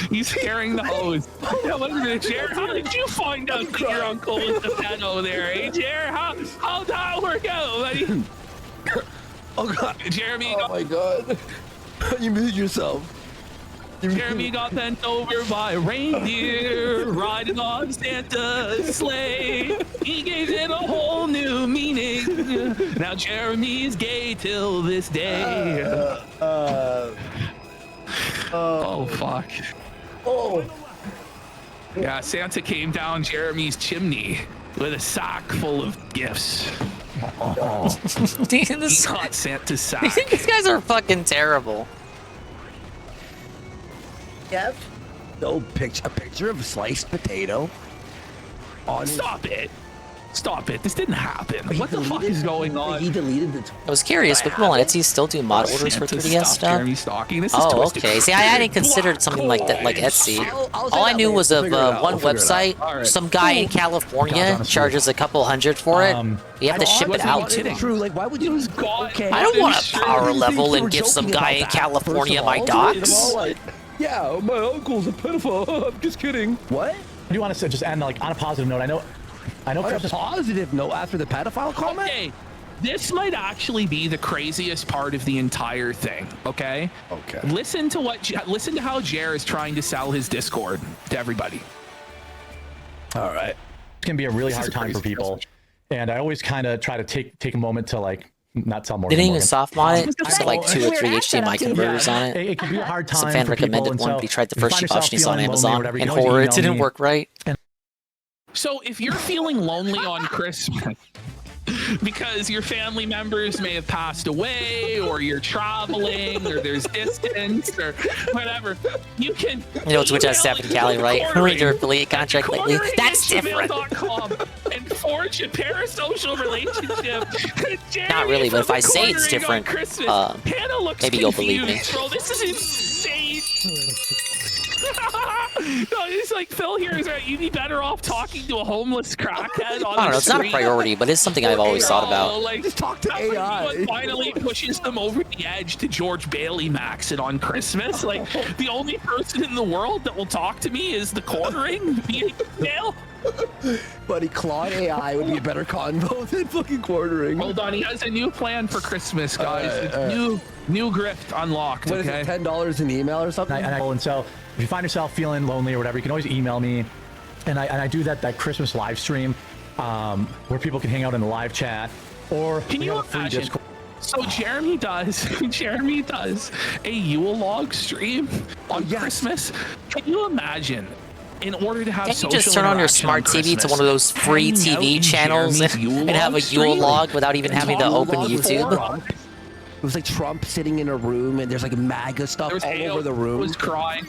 He's scaring the hose. Yeah, wait a minute, Jared. How did you find out that your uncle was the pedo there, eh, Jared? How'd that work out, buddy? Oh god, Jeremy. Oh my god, you muted yourself. Jeremy got bent over by a reindeer riding on Santa's sleigh. He gave it a whole new meaning. Now Jeremy's gay till this day. Oh fuck. Oh. Yeah, Santa came down Jeremy's chimney with a sack full of gifts. Oh. He caught Santa's sack. These guys are fucking terrible. Yep. No picture. A picture of a sliced potato. On Stop it. Stop it. This didn't happen. What the fuck is going on? He deleted the. I was curious, would Etsy still do mod orders for 3DS stuff? Jeremy stalking. This is Oh, twisted. okay. See, I hadn't considered something like that, like Etsy. All I knew was of one website. Some guy in California charges a couple $100 for it. You have to ship it out to him. True. Like, why would you? Okay. I don't want to power level and give some guy in California my docs. Yeah, my uncle's a pedophile. I'm just kidding. What? I do want to just end like on a positive note. I know. On a positive note, after the pedophile comment. Okay, this might actually be the craziest part of the entire thing. Okay. Okay. Listen to how Jer is trying to sell his Discord to everybody. All right. It can be a really hard time for people, and I always kind of try to take a moment to like not sell more. Didn't even soft mod it. Just like 2 or 3 HDMI converters on it. It can be a hard time. Some fan for people, recommended and one, so but he tried the if you first find cheap option he yourself saw on feeling lonely or Amazon, whatever, you and can always horror, it email didn't me. work right. So if you're feeling lonely on Christmas because your family members may have passed away, or you're traveling, or there's distance, or whatever, you can. You know, Twitch has Steph and Callie, right? Read your affiliate contract lately. That's different. And forge a parasocial relationship. Not really, but if I say it's different, maybe you'll believe me. Bro, this is insane. No, it's like Phil here is right. You'd be better off talking to a homeless crackhead on I don't know. It's not a priority, but it's something I've always thought about. Like, just talk to AI. Finally pushes them over the edge to George Bailey Max it on Christmas. Like, the only person in the world that will talk to me is the quartering via email. Buddy, Claude AI would be a better convo than fucking quartering. Hold on, he has a new plan for Christmas, guys. It's new grift unlocked. What is it, $10 an email or something? And so if you find yourself feeling lonely or whatever, you can always email me. and I do that Christmas live stream where people can hang out in the live chat, or can you imagine? So Jeremy does a Yule log stream on Christmas. Can you imagine? In order to have Can't you just turn on your smart TV to one of those free TV channels and have a Yule log without even having to open YouTube? It was like Trump sitting in a room and there's like MAGA stuff all over the room. Was crying.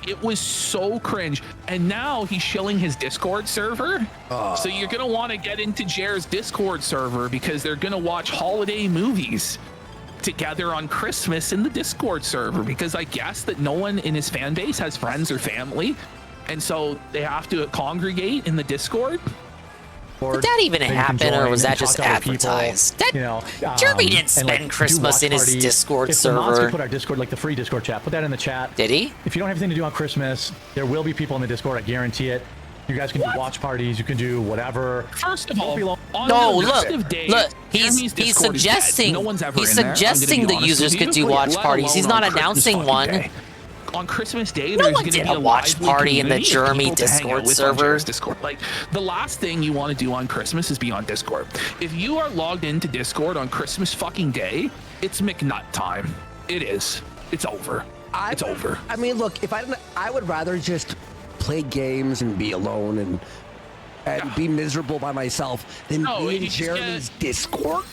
It was so cringe. And now he's shilling his Discord server. So you're going to want to get into Jer's Discord server because they're going to watch holiday movies together on Christmas in the Discord server, because I guess that no one in his fan base has friends or family. And so they have to congregate in the Discord. Did that even happen, or was that just advertised? Jeremy didn't spend Christmas in his Discord server. The mods could put our Discord, like the free Discord chat, put that in the chat. Did he? If you don't have anything to do on Christmas, there will be people in the Discord. I guarantee it. You guys can do watch parties. You can do whatever. First of all, look. He's suggesting. He's suggesting the users could do watch parties. He's not announcing one. On Christmas Day, no there's one going to did be a watch party in the Jeremy Discord Discord server. Like, the last thing you want to do on Christmas is be on Discord. If you are logged into Discord on Christmas fucking Day, it's McNut time. It is. It's over. It's over. I mean, look, if I would rather just play games and be alone and be miserable by myself than be in Jeremy's Discord.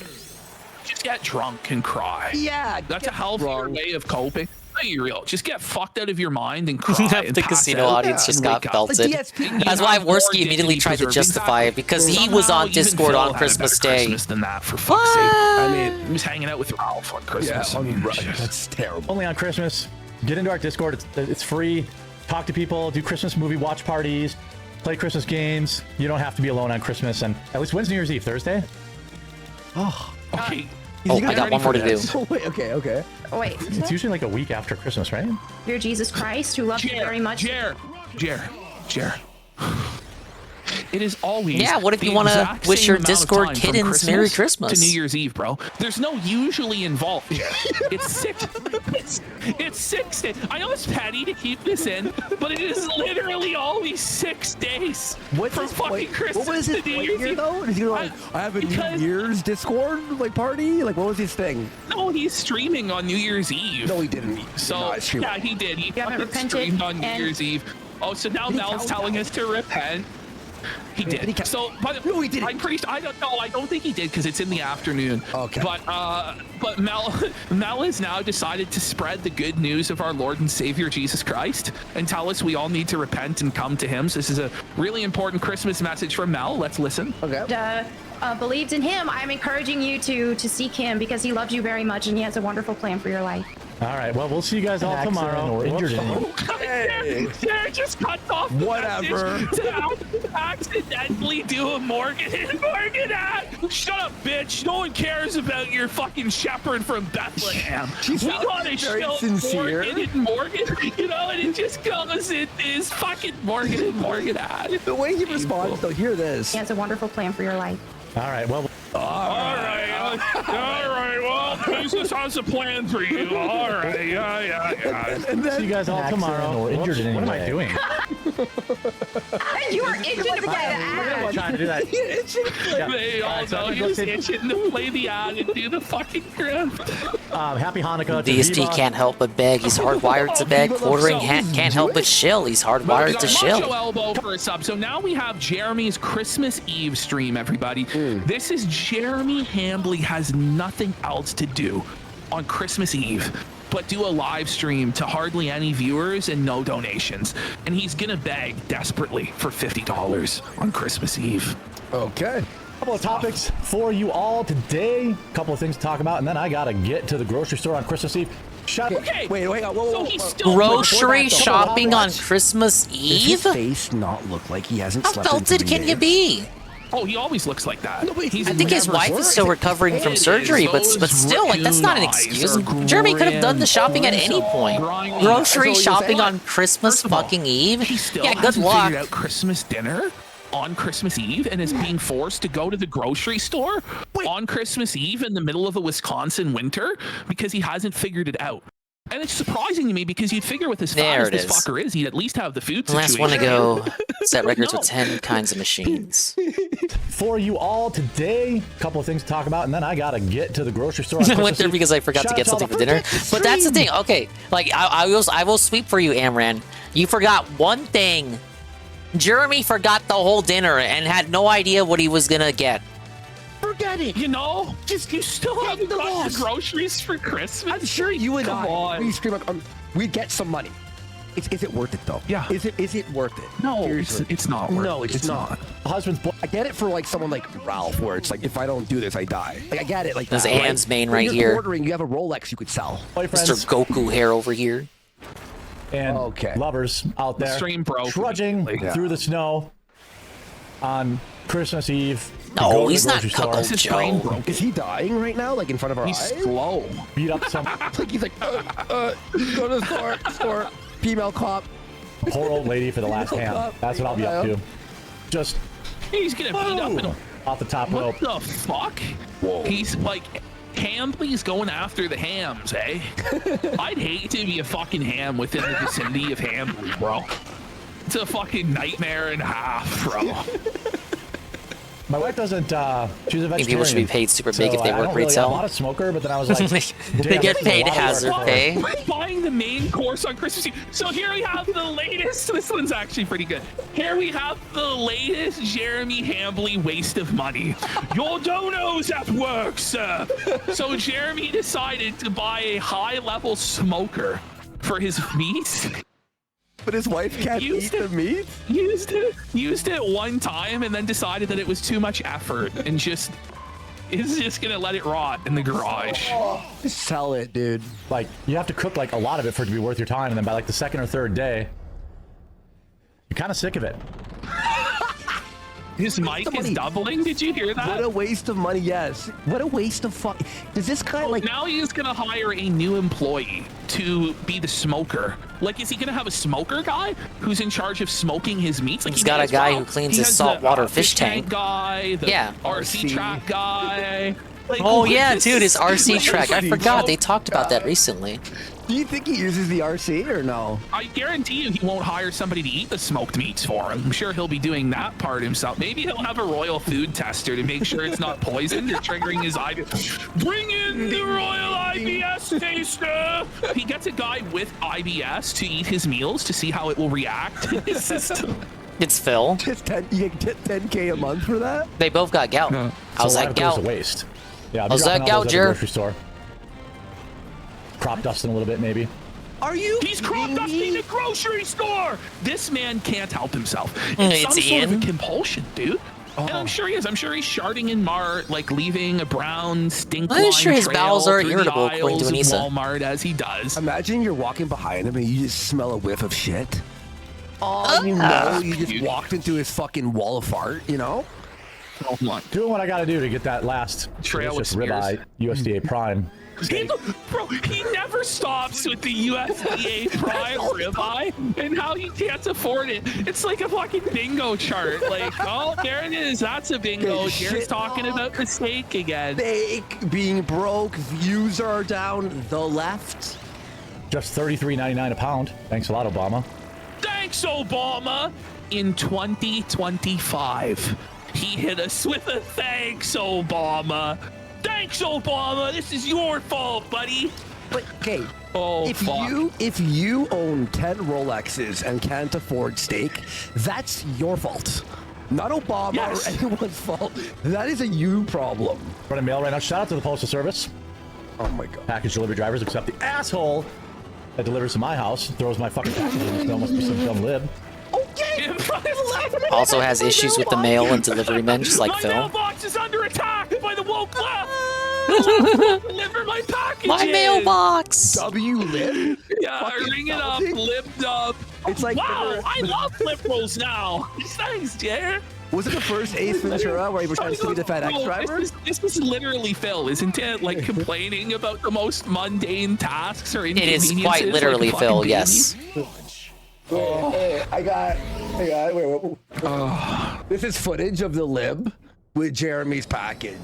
Just get drunk and cry. Yeah, that's a healthier way of coping. Be real. Just get fucked out of your mind and cry. The Casino audience just got belted. That's why Worski immediately tried to justify it, because he was on Discord on Christmas Day. Than that, for fuck's sake. I mean, he was hanging out with Ralph on Christmas. Yeah, that's terrible. Only on Christmas. Get into our Discord. It's free. Talk to people. Do Christmas movie watch parties. Play Christmas games. You don't have to be alone on Christmas. And at least when's New Year's Eve? Thursday? Oh, okay. I got one more to do. Wait, okay. Wait. It's usually like a week after Christmas, right? Dear Jesus Christ, who loves you very much. Jer. It is always what if you want to wish your Discord kittens Merry Christmas to New Year's Eve, bro? There's no usually involved here. It's 6. It's 6 days. I know it's petty to keep this in, but it is literally only 6 days from fucking Christmas. What was his to New Year's Eve. though? Is he like, I have a New Year's Discord party? Like, what was his thing? No, he's streaming on New Year's Eve. No, he didn't. Yeah, he did. He streamed on New Year's Eve. Oh, so now Mel's telling us to repent. He did. So, but no, he didn't. I'm pretty. I don't know. I don't think he did because it's in the afternoon. Okay. But Mel has now decided to spread the good news of our Lord and Savior Jesus Christ and tell us we all need to repent and come to Him. So this is a really important Christmas message from Mel. Let's listen. Okay. Believed in Him. I'm encouraging you to seek Him because He loves you very much and He has a wonderful plan for your life. All right. Well, we'll see you guys all tomorrow. Or injured. Sarah just cut off the message to accidentally do a Morgan ad. Shut up, bitch. No one cares about your fucking shepherd from Bethlehem. We got to show Morgan, and it just goes, it is fucking Morgan ad. The way he responds, though, hear this. He has a wonderful plan for your life. All right. Well. All right. Well, Jesus has a plan for you. All right. Yeah. And then see you guys all tomorrow. Or injured in any way. What am I doing? You were itching to play the ad. I'm trying to do that. They all know he was itching to play the ad and do the fucking grift. Happy Hanukkah. DST can't help but beg. He's hardwired to beg. Quartering can't help but shill. He's hardwired to shill. Elbow for a sub. So now we have Jeremy's Christmas Eve stream, everybody. This is Jeremy Hambley has nothing else to do on Christmas Eve but do a live stream to hardly any viewers and no donations. And he's gonna beg desperately for $50 on Christmas Eve. Okay. A couple of topics for you all today. A couple of things to talk about, and then I gotta get to the grocery store on Christmas Eve. Wait, whoa. Grocery shopping on Christmas Eve? Does his face not look like he hasn't slept in 3 belted can you be? Oh, he always looks like that. I think his wife is still recovering from surgery, but still, like, that's not an excuse. Jeremy could have done the shopping at any point. Grocery shopping on Christmas fucking Eve? Yeah, good luck. Figured out Christmas dinner on Christmas Eve and is being forced to go to the grocery store on Christmas Eve in the middle of a Wisconsin winter because he hasn't figured it out. And it's surprising to me because you'd figure with as fat There as it this is. fucker is, he'd at least have the food The last situation. one to go set records with 10 kinds of machines. For you all today, a couple of things to talk about, and then I gotta get to the grocery store. I went there because I forgot to get something for dinner. But that's the thing. Okay, like I will sweep for you, Amran. You forgot one thing. Jeremy forgot the whole dinner and had no idea what he was gonna get. Forget it. You know, just you still haven't got the groceries for Christmas. I'm sure you and Come I, on. we scream, we get some money. Is it worth it though? Yeah. Is it worth it? No, Seriously. it's not worth No, it. it's not. Husband's boy. I get it for like someone like Ralph, where it's like if I don't do this, I die. Like I get it. Like There's that, Anne's main When right you're here. Ordering, you have a Rolex you could sell. Mr. Goku hair over here. And lovers out there Stream broke. trudging through the snow on Christmas Eve. No, he's not Cuckold Cuckold Joe. Is he dying right now? Like in front of our He's eyes? slow. Beat up some Like he's like, go to the store. Female cop. poor old lady for the last ham. That's what I'll be up to. Just He's gonna beat up and off the top rope. what the fuck? Whoa. He's like, Hambly's going after the hams, eh? I'd hate to be a fucking ham within the vicinity of Hambly, bro. It's a fucking nightmare and a half, bro. My wife doesn't. She's a vegetarian. I think people should be paid super big if they I work don't really retail. I'm not a smoker, but then I was like, They damn, get this is a paid lot of work hazard for- pay. Buying the main course on Christmas Eve. So here we have the latest. This one's actually pretty good. Here we have the latest Jeremy Hambly waste of money. Your dono's at work, sir. So Jeremy decided to buy a high-level smoker for his meat. But his wife can't eat the meat? Used it one time and then decided that it was too much effort and just is just gonna let it rot in the garage. Sell it, dude. Like you have to cook like a lot of it for it to be worth your time, and then by like the second or third day, you're kind of sick of it. His mic is doubling. Did you hear that? What a waste of money, yes. What a waste of fuck. Does this guy like... Now he's gonna hire a new employee to be the smoker. Like, is he gonna have a smoker guy who's in charge of smoking his meats? Like, He's got a guy who cleans his saltwater fish tank. Guy, the Yeah. RC track guy. Like, Oh what yeah, is dude, his RC this? track. I forgot they talked about that recently. Do you think he uses the RC or no? I guarantee you he won't hire somebody to eat the smoked meats for him. I'm sure he'll be doing that part himself. Maybe he'll have a royal food tester to make sure it's not poisoned or triggering his IBS. Bring in the royal IBS taster! He gets a guy with IBS to eat his meals to see how it will react in his system. It's Phil. Just 10, you get 10K a month for that? They both got gout. How's So a lot that of it goes gout? to waste. Yeah, I'll be How's dropping that all those gout, at the Jer? grocery store. Crop dusting a little bit, maybe. Are you? He's crop dusting the grocery store! This man can't help himself. It's Some sort of Ian. a compulsion, dude. And I'm sure he is. I'm sure he's sharding in Mart, like leaving a brown stink I'm line sure his trail bowels are through irritable, the according to aisles of Anissa. Walmart as he does. Imagine you're walking behind him and you just smell a whiff of shit. Oh, you know, you just walked into his fucking wall of fart, you know? Doing what I gotta do to get that last Trail delicious with ribeye USDA Prime. Bro, he never stops with the USDA Prime ribeye and how he can't afford it. It's like a fucking bingo chart. Like, oh, there it is. That's a bingo. Jared's talking about the steak again. Steak being broke, views are down the left. Just $33.99 a pound. Thanks a lot, Obama. Thanks, Obama. In 2025, he hit us with a thanks, Obama. Thanks, Obama. This is your fault, buddy. But okay, if you own 10 Rolexes and can't afford steak, that's your fault. Not Obama or anyone's fault. That is a you problem. Running mail right now. Shout out to the Postal Service. Oh my god. Package delivery drivers, except the asshole that delivers to my house, throws my fucking package in. There must be some dumb lib. Also has issues with the mail and delivery men, just like my Phil. mailbox is under attack by the woke left. Deliver my packages. My mailbox. W-lib? Yeah, ring it up, libbed up. It's like wow, I love liberals now. Thanks, Jared. Was it the first Ace Ventura where he pretends to be the FedEx Bro, driver? This is literally Phil, isn't it? Like complaining about the most mundane tasks or It inconveniences. is quite literally like Phil, fucking yes. Hey, I got, wait. This is footage of the lib with Jeremy's package.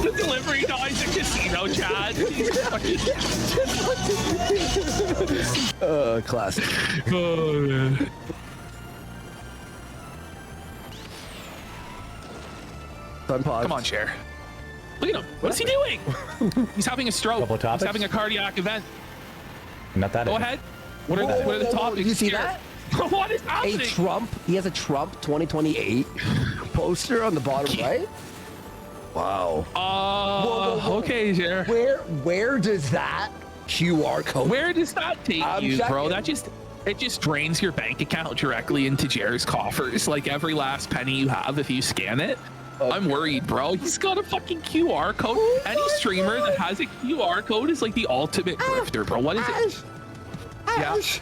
The delivery guys at Casino, Chad. Classic. Oh, man. Come on, Cher. Look at him. What is he doing? He's having a stroke. He's having a cardiac event. Not that. Go ahead. What are the topics? Did you see here? that? What is happening? A Trump. He has a Trump 2028 poster on the bottom right. Wow. Okay, Cher. Where does that QR code? Where does that take you, bro? It just drains your bank account directly into Jer's coffers. Like every last penny you have if you scan it. I'm worried, bro. He's got a fucking QR code. Any streamer that has a QR code is like the ultimate grifter, bro. What is it? Ash,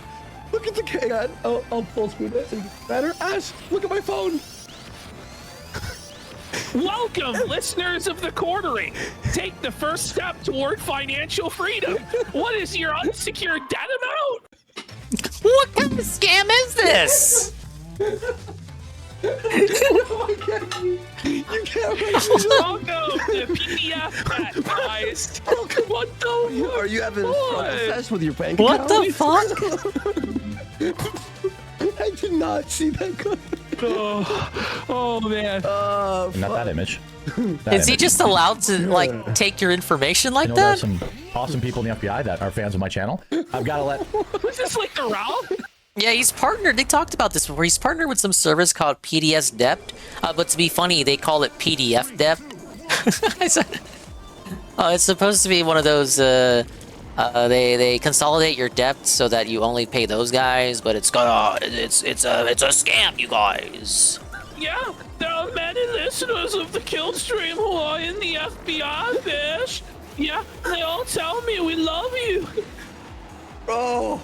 look at the can. I'll full screen this and get better. Ash, look at my phone. Welcome, listeners of the quartering. Take the first step toward financial freedom. What is your unsecured debt amount? What kind of scam is this? You can't Welcome to PDF Pet, guys. What the? Are you having a process with your bank What account? the fuck? I did not see that coming. Oh man. Not that image. Is he just allowed to like take your information like There are that? some awesome people in the FBI that are fans of my channel. I've got to let. Was this like the Ralph? Yeah, he's partnered. They talked about this before. He's partnered with some service called PDS Debt, but to be funny, they call it PDF Debt. It's supposed to be one of those. They consolidate your debt so that you only pay those guys, but it's a scam, you guys. Yeah, there are many listeners of the kill stream who are in the FBI, Fish. Yeah, they all tell me we love you. Bro.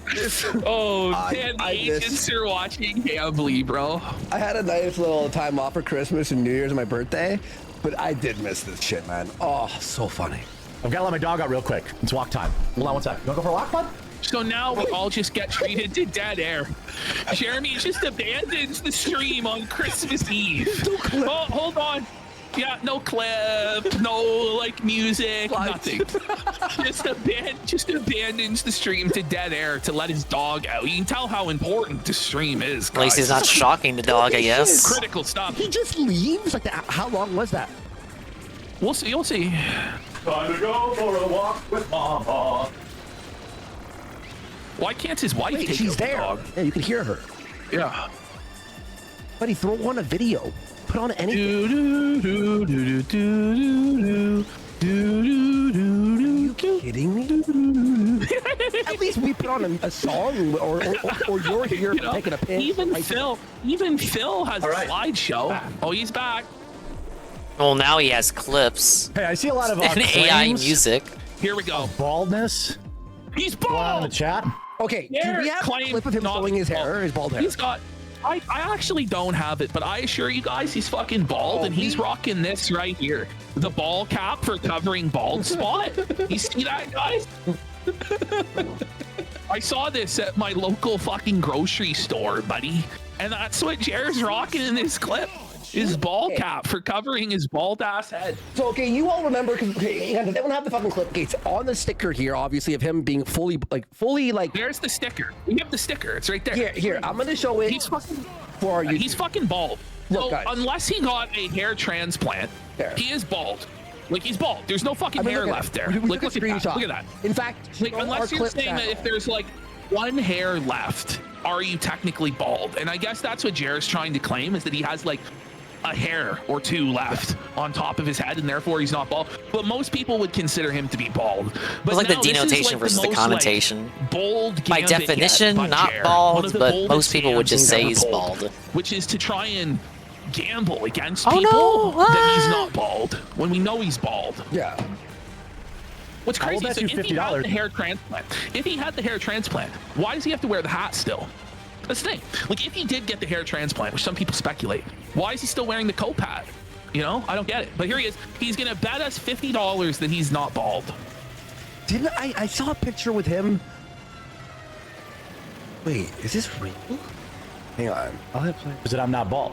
The agents are watching Gambly, bro. I had a nice little time off for Christmas and New Year's and my birthday, but I did miss this shit, man. Oh, so funny. I've got to let my dog out real quick. It's walk time. Hold on one sec. You want to go for a walk, bud? So now we all just get treated to dead air. Jeremy just abandons the stream on Christmas Eve. Oh, hold on. Yeah, no clip, no like music, nothing. just abandons the stream to dead air to let his dog out. You can tell how important the stream is, guys. At least he's not shocking the dog, I guess. Critical stuff. He just leaves? Like, how long was that? We'll see. You'll see. Time to go for a walk with Mama. Why can't his wife take she's the there. dog? Yeah, you can hear her. Yeah. Buddy, throw on a video. Put on anything. Are you kidding me? At least we put on a song, or you're here taking a piss. Even Phil has a slideshow. Oh, he's back. Well, now he has clips. Hey, I see a lot of and AI music. Here we go. Baldness. He's bald. In the chat. Okay, do we have a clip of him showing his hair, his bald hair? He's got. I actually don't have it, but I assure you guys, he's fucking bald, and he's rocking this right here, the ball cap for covering bald spot. You see that, guys? I saw this at my local fucking grocery store, buddy, and that's what Jared's rocking in this clip. His ball cap for covering his bald ass head. So, okay, you all remember, because they don't have the fucking clip. Okay, it's on the sticker here, obviously, of him being fully. There's the sticker. We have the sticker. It's right there. Here, I'm gonna show it. He's fucking. For you. He's fucking bald. Look, so, guys. unless he got a hair transplant, he is bald. Like, he's bald. There's no fucking hair left there. Look at that. Look at that. In fact, like, unless you're saying that if there's like one hair left, are you technically bald? And I guess that's what Jared's trying to claim, is that he has like a hair or two left on top of his head, and therefore he's not bald. But most people would consider him to be bald. But It's like the now, this is, denotation like, versus the most, connotation. Like, bold by gambit definition, yet, not Jared. bald, One of the but boldest most people would just scams say ever he's pulled, bald. which is to try and gamble against Oh, people no. that he's not bald when we know he's bald. Yeah. What's I will crazy is bet you if he had $50. the hair transplant, why does he have to wear the hat still? That's the thing. Like, if he did get the hair transplant, which some people speculate, why is he still wearing the coat pad? You know, I don't get it. But here he is. He's gonna bet us $50 that he's not bald. Didn't I saw a picture with him? Wait, is this real? Hang on. Is it I'm not bald?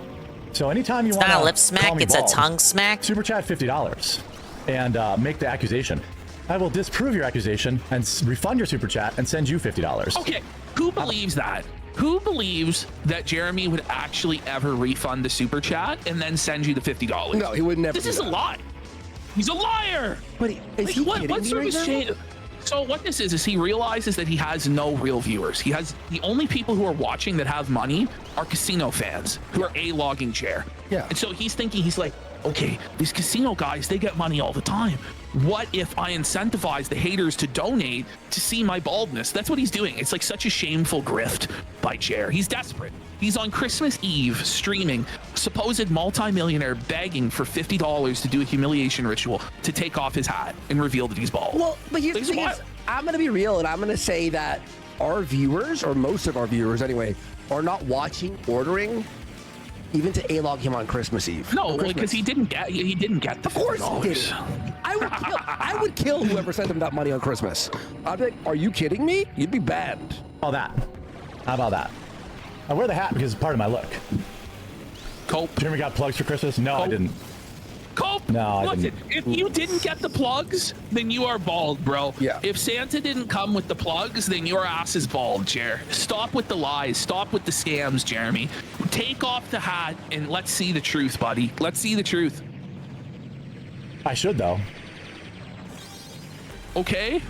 So anytime you It's want not to a lip smack, it's a tongue smack. Super chat $50 and make the accusation. I will disprove your accusation and refund your super chat and send you $50. Okay, who believes that? Who believes that Jeremy would actually ever refund the super chat and then send you the $50? No, he would never. This is a lie. He's a liar. But is he what kidding sort me of right shade? now? So what this is he realizes that he has no real viewers. He has the only people who are watching that have money are casino fans who are logging chair. Yeah. And so he's thinking, he's like, okay, these casino guys, they get money all the time. What if I incentivize the haters to donate to see my baldness? That's what he's doing. It's like such a shameful grift by Chair. He's desperate. He's on Christmas Eve streaming, supposed multimillionaire begging for $50 to do a humiliation ritual to take off his hat and reveal that he's bald. Well, but here's the thing is, I'm going to be real and I'm going to say that our viewers, or most of our viewers anyway, are not watching, ordering, even to A-log him on Christmas Eve. No, because he didn't get the Of course he didn't. I would kill whoever sent him that money on Christmas. I'd be like, are you kidding me? You'd be banned. How about that? I wear the hat because it's part of my look. Cope. Jeremy got plugs for Christmas? No, I didn't. Cope, no, I listen, didn't. if you didn't get the plugs, then you are bald, bro. Yeah. If Santa didn't come with the plugs, then your ass is bald, Jer. Stop with the lies. Stop with the scams, Jeremy. Take off the hat and let's see the truth, buddy. Let's see the truth. I should, though. Okay.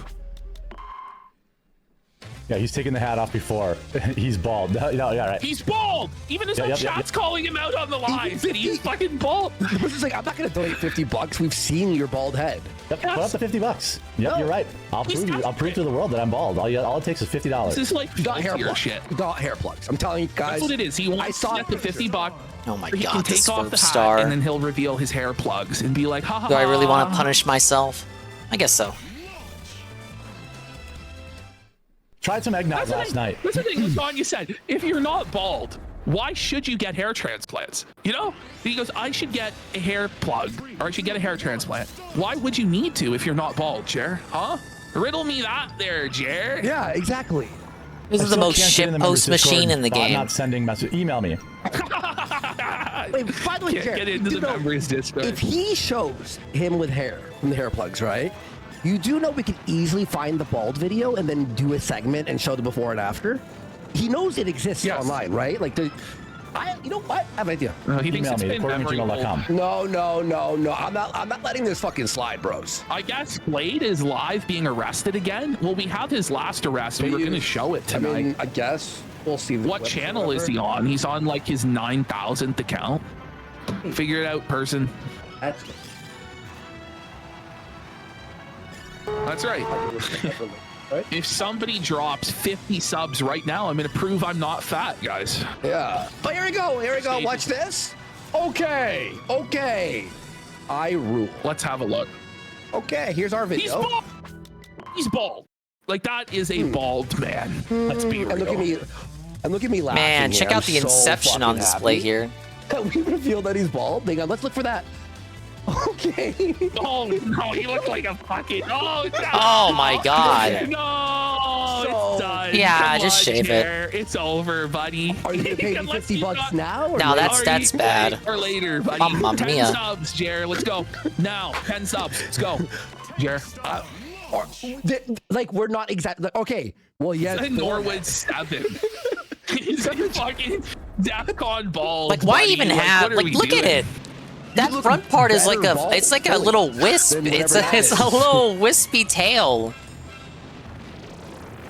Yeah, he's taking the hat off before. He's bald. No, yeah, right. He's bald. Even his own chat's calling him out on the lies, and he's fucking bald. This is like, I'm not going to donate $50. We've seen your bald head. Yep, put up the $50. Yep, you're right. I'll prove to the world that I'm bald. All it takes is $50. This is like got hair plugs. shit. Got hair plugs. I'm telling you guys. That's what it is. He wants to get the $50. Oh my he god, can take off the hat, and then he'll reveal his hair plugs and be like, ha ha. Do I really want to punish myself? I guess so. Tried some eggnog last night. That's the thing Sonya said. If you're not bald, why should you get hair transplants? You know? He goes, I should get a hair plug, or I should get a hair transplant. Why would you need to if you're not bald, Jer? Huh? Riddle me that there, Jer. Yeah, exactly. This is the most shitpost machine in the game. I'm not sending messages. Email me. Wait, by the way, Can't get into the members Discord. If he shows him with hair from the hair plugs, right? You do know we can easily find the bald video and then do a segment and show the before and after. He knows it exists online, right? Like you know what? I have an idea. He thinks Email it's me, been quartermagmail.com. No. I'm not letting this fucking slide, bros. I guess Blade is live being arrested again. Well, we have his last arrest. We were going to show it tonight. I mean, I guess we'll see. What channel is he on? He's on like his 9,000th account. Figure it out, person. That's right. If somebody drops 50 subs right now, I'm going to prove I'm not fat, guys. Yeah. But here we go. Watch this. Okay. I rule. Let's have a look. Okay, here's our video. He's bald. Like, that is a bald man. Let's be real. And look at me laughing. Man, check here. out the Inception on display here. We revealed that he's bald. Hang on, let's look for that. Okay. Oh no, he looked like a fucking. Oh, no. Oh my god. No, it's done. Yeah, Come just on, shave Jer. it. It's over, buddy. Are you gonna pay me $50 now? Or No, later? that's bad. Or later, buddy. Mamma 10 mia. subs, Jer. Let's go. Now, 10 subs. Let's go. Jer. Like, we're not exactly. Like, okay. Well, yeah. Norwood 7. He's fucking DEFCON balls. Like, why buddy. even Like, have? what are Like, we look doing? at it. That front part is like it's like a little wisp. It's a little wispy tail.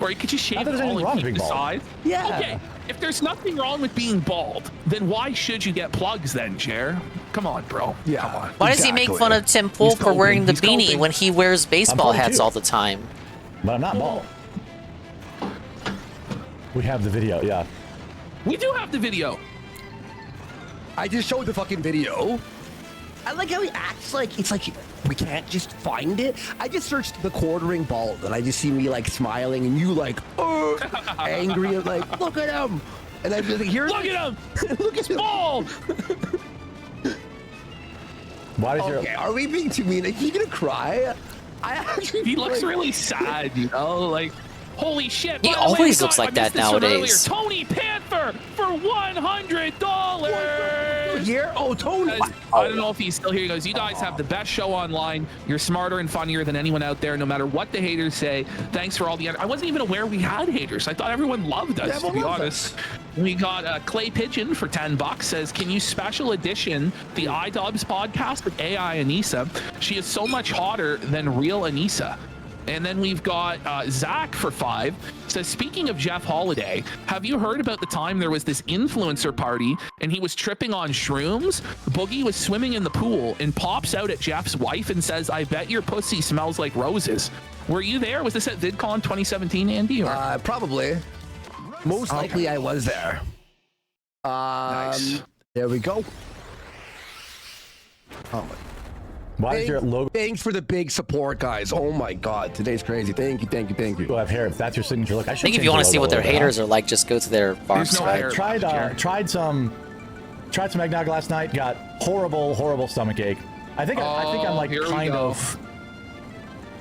Or you could just shave there's it all anything wrong and with keep being the bald. sides. Yeah. Okay. If there's nothing wrong with being bald, then why should you get plugs then, Jer? Come on, bro. Yeah. Come on. Why does he make fun of Tim Pool for wearing the beanie when he wears baseball bald hats too. all the time? But I'm not bald. We have the video, yeah. We do have the video. I just showed the fucking video. I like how he acts like it's like we can't just find it. I just searched the quartering bald and I just see me like smiling and you like angry and like look at him. And I'm just like, here's Look at him. look at him. Bald. Why is Okay, are we being too mean? Are you gonna cry? I actually He looks like, really sad, you know? Like, holy shit. He by the way, always I looks got- like I missed that this from nowadays. earlier. Tony Panther for $100. here? Oh, Tony. I don't know if he's still here. He goes, you guys have the best show online. You're smarter and funnier than anyone out there, no matter what the haters say. Thanks for all the... I wasn't even aware we had haters. I thought everyone loved us, to be honest. We got Clay Pigeon for $10. Says, can you special edition the iDubbbz podcast with AI Anissa? She is so much hotter than real Anissa. And then we've got Zach for $5. Says, speaking of Jeff Holiday, have you heard about the time there was this influencer party and he was tripping on shrooms? Boogie was swimming in the pool and pops out at Jeff's wife and says, I bet your pussy smells like roses. Were you there? Was this at VidCon 2017, Andy? Or? Probably. Most likely I was there. Nice. There we go. Oh my. Why is your logo? Thanks for the big support, guys. Oh my God, today's crazy. Thank you. You'll have hair if that's your signature look. I think if you want to see what their haters are like, just go to their farm site. Tried some eggnog last night. Got horrible stomach ache. I think I'm like kind of.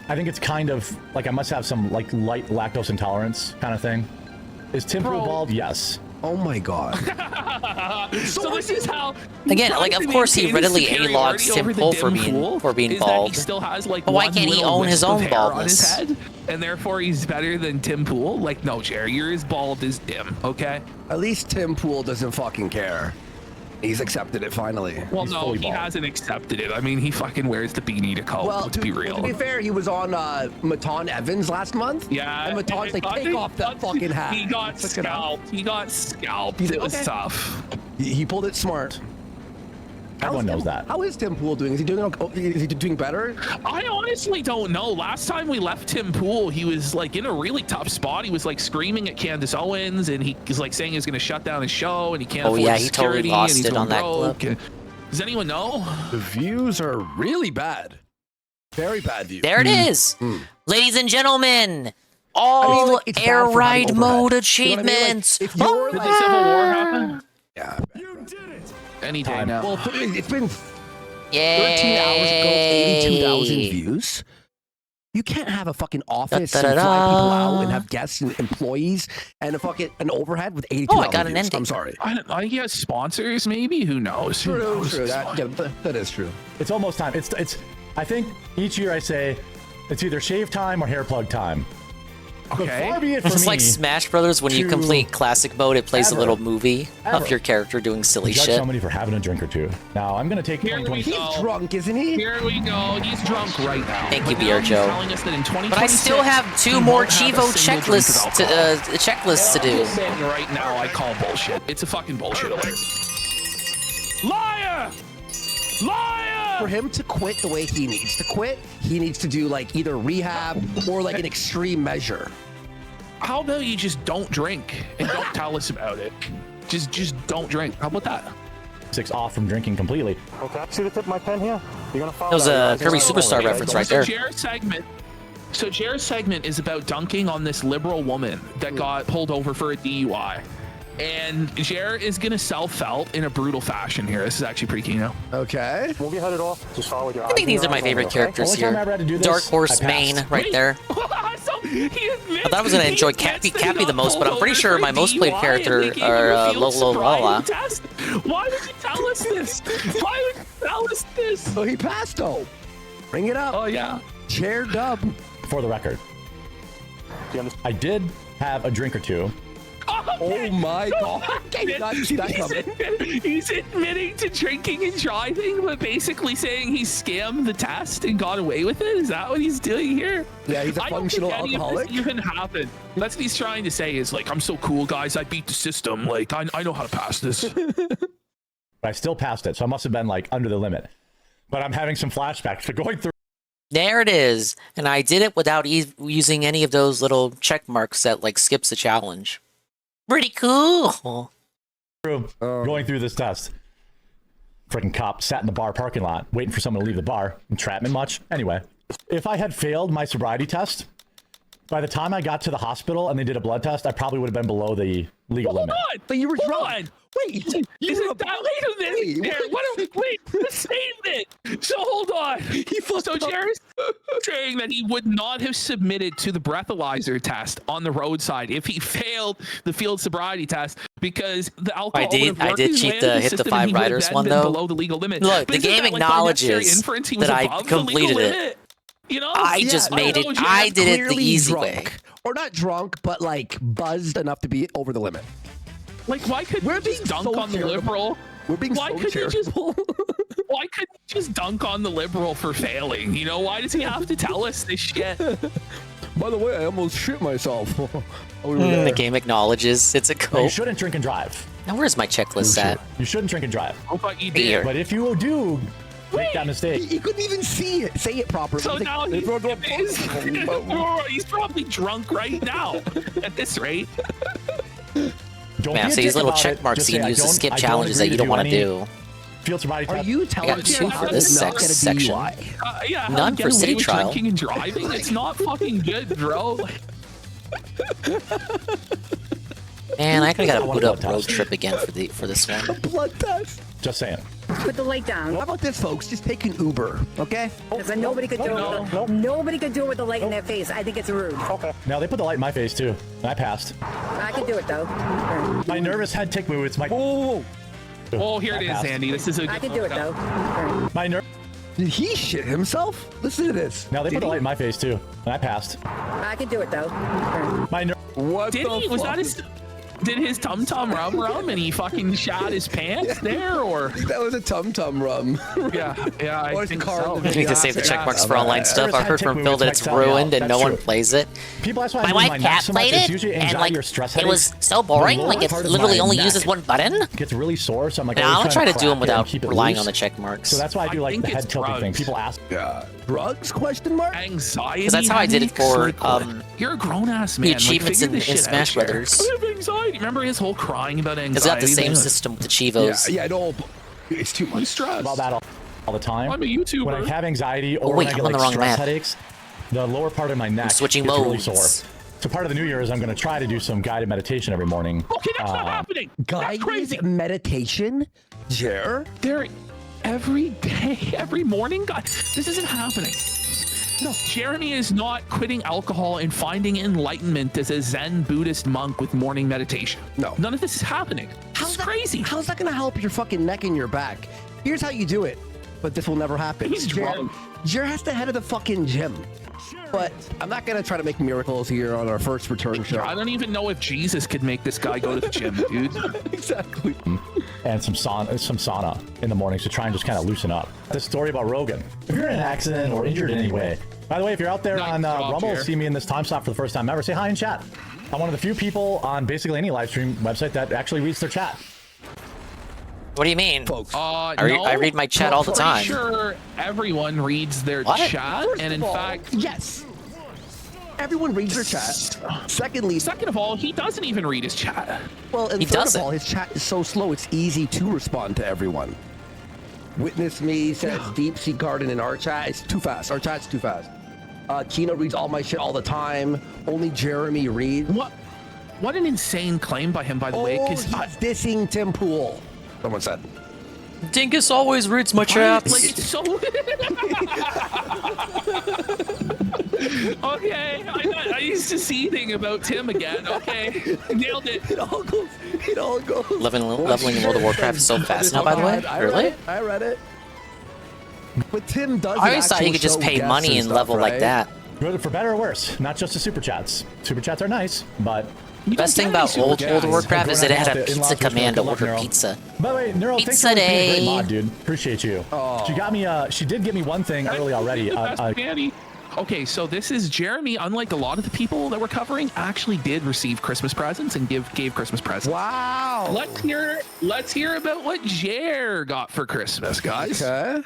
I think it's kind of like I must have some like light lactose intolerance kind of thing. Is Tim Pool bald? Yes. Oh my God. So this is how... Again, like, of course he readily A-logs Tim Pool for being bald. He still has, like, but why can't he own his own baldness? On his head, and therefore he's better than Tim Pool? Like, no, Jerry, you're as bald as Tim, okay? At least Tim Pool doesn't fucking care. He's accepted it finally. Well, no, he hasn't accepted it. I mean, he fucking wears the beanie to cope, let's be real. To be fair, he was on Matan Evans last month. Yeah. And Matan's like, take off that fucking hat. He got scalped. It was tough. He pulled it smart. Everyone knows that. How is Tim Pool doing? Is he doing better? I honestly don't know. Last time we left Tim Pool, he was like in a really tough spot. He was like screaming at Candace Owens, and he was like saying he was going to shut down his show, and he can't afford he security, totally lost and he's it on that broke. clip. Does anyone know? The views are really bad. Very bad views. There it is. Ladies and gentlemen, all air ride mode achievements. Did the Civil War happen? Yeah. Any day now. Well, it's been 13 Yay. hours ago, 82,000 views. You can't have a fucking office and fly people out and have guests and employees and an overhead with 82,000 I got an views. ending. I'm sorry. I guess sponsors, maybe. Who knows? True. That is true. It's almost time. It's. I think each year I say it's either shave time or hair plug time. Okay. Far be it It's from like me Smash Brothers when you complete classic mode, it plays a little movie Ever. of your character doing silly judge shit. somebody for having a drink or two. Now I'm gonna take Here we 2020. go. He's drunk, isn't he? Here we go. He's drunk right now. Thank you, But now Beer he's Joe. telling us that in But I still 2026, have two he more won't have a Chivo single drink of checklists to do. I'm saying right now, I call bullshit. It's a fucking bullshit alert. Liar! Liar! For him to quit the way he needs to quit, he needs to do like either rehab or like an extreme measure. How about you just don't drink and don't tell us about it? Just don't drink. How about that? 6 off from drinking completely. Okay. See the tip of my pen here? You're gonna follow That was that. a Kirby Superstar reference right there. Jared's segment is about dunking on this liberal woman that got pulled over for a DUI. And Jared is going to sell felt in a brutal fashion here. This is actually pretty kino. Okay. Move your head off. Just follow your eyes. I think these are my favorite characters here. Dark Horse Main right there. I thought I was going to enjoy Cappy the most, but I'm pretty sure my most played character are Lolo Lala. Why would you tell us this? Why would you tell us this? Oh, he passed though. Bring it up. Oh, yeah. Chair dub. For the record, I did have a drink or two. Oh my God. He's admitting to drinking and driving, but basically saying he scammed the test and got away with it? Is that what he's doing here? Yeah, he's a functional alcoholic. This even happened. That's what he's trying to say is like, I'm so cool, guys. I beat the system. Like, I know how to pass this. But I still passed it, so I must have been like under the limit. But I'm having some flashbacks to going through. There it is. And I did it without using any of those little check marks that like skips the challenge. Pretty cool. Going through this test. Freaking cop sat in the bar parking lot waiting for someone to leave the bar. Entrapment much? Anyway, if I had failed my sobriety test, by the time I got to the hospital and they did a blood test, I probably would have been below the legal limit. But you were drunk. Wait, wait a minute. Wait, the statement. So hold on. So Jared's saying that he would not have submitted to the breathalyzer test on the roadside if he failed the field sobriety test, because the alcohol. I did cheat the hit the 5 riders one though. Below the legal limit. Look, But the isn't game that, like, by necessary acknowledges inference he that was I above the legal completed it. limit? You know, I just made it. I did it the Clearly easy drunk. way. Or not drunk, but like buzzed enough to be over the limit. Like, why couldn't you just dunk on the liberal? We're being Why so couldn't you just? charitable. Why couldn't you just dunk on the liberal for failing? You know, why does he have to tell us this shit? By the way, I almost shit myself. The game acknowledges it's a You cope. shouldn't drink and drive. Now, where's my checklist at? You shouldn't drink and drive. I thought you Here. did. But if you do make that mistake, He couldn't even say it properly. So now he's probably drunk right now. At this rate. don't Man, be a see these dick little about check it. marks Just you say, can I use to don't- skip I don't challenges that agree you don't want to any do. Field sobriety Are test. you I telling got me 2 for this section. Yeah, None for city with trial. drinking and driving. It's not fucking good, bro. Man, I could have got a want boot a up blood road test. trip again for this one. Blood test. Just saying. Put the light down. How about this, folks? Just take an Uber, okay? Because nobody could do it. Nobody could do it with the light in their face. I think it's rude. Okay. Now they put the light in my face too, and I passed. I can do it though. My nervous head tick movements. My Oh, here it is, passed. Andy. This is a good I can do it though. my nerve. Did he shit himself? Listen to this. Now they put the light in my face too, and I passed. I can do it though. My nerve. What Did he? Was that his? Did his tum tum rum and he fucking shot his pants there, or? That was a tum tum rum. Yeah, I Or think car- so. I need to save the check marks for online stuff. I've heard from Phil movements that it's might tell me ruined out. and no That's one true. plays it. People, that's why My I wife use Kat neck so much. played It's it, usually and anxiety like or stress it was headaches. so boring. The Like lower it part of literally my only neck uses one button. gets really sore, so I'm like, Now always I'll try to do crack them it without and keep it relying loose. on the check marks. So that's why I do like think the it's head tilting thing. drugs. People ask. Yeah. Drugs? Question mark. Anxiety. Because that's how I did it for You're a grown ass the man. achievements figure in this shit Smash out here. Brothers. I have anxiety. Remember his whole crying about anxiety. Because they have the same thing? system with the Chivos. Yeah, I know. It's too much stress. About that all the time. I'm a YouTuber. When I have anxiety or Oh, wait, when I I'm get on the like wrong stress map. headaches, the lower part of my neck switching gets really modes. sore. So part of the new year is I'm going to try to do some guided meditation every morning. Okay, that's not happening. Guided crazy. meditation? Jer? There, every day, every morning. God, this isn't happening. No, Jeremy is not quitting alcohol and finding enlightenment as a Zen Buddhist monk with morning meditation. No. None of this is happening. It's crazy. How's that gonna help your fucking neck and your back? Here's how you do it, but this will never happen. He's drunk. Jer has to head to the fucking gym. But I'm not gonna try to make miracles here on our first return show. I don't even know if Jesus could make this guy go to the gym, dude. Exactly. And some sauna in the mornings to try and just kind of loosen up. This story about Rogan. If you're in an accident or injured in any way, by the way, if you're out there on Rumble, see me in this time slot for the first time ever, say hi in chat. I'm one of the few people on basically any live stream website that actually reads their chat. What do you mean? Folks. I read my chat all the time. I'm sure everyone reads their What? chat, and in fact, yes. Everyone reads their chat. Second of all, he doesn't even read his chat. Well, and He third doesn't. of all, his chat is so slow, it's easy to respond to everyone. Witness Me says Deep Sea Garden in our chat. It's too fast. Our chat's too fast. Kino reads all my shit all the time. Only Jeremy reads. What an insane claim by him, by the way. Oh, Because he's dissing Tim Pool. Someone said. Dingus always reads my chats. Like, it's so. Okay, I used to seething about Tim again. Okay, nailed it. It all goes. Leveling in World of Warcraft is so fast now, by the way. Really? I read it. But Tim does. I always thought you could just pay money and level like that. For better or worse, not just the super chats. Super chats are nice, but The best thing about old World of Warcraft is that it had a pizza command to order pizza. By the way, Neural, thanks Pizza for being a great day. mod, dude. Appreciate you. She got me. She did give me one thing early already. Okay, so this is Jeremy. Unlike a lot of the people that we're covering, actually did receive Christmas presents and gave Christmas presents. Wow! Let's hear about what Jer got for Christmas, guys. Okay.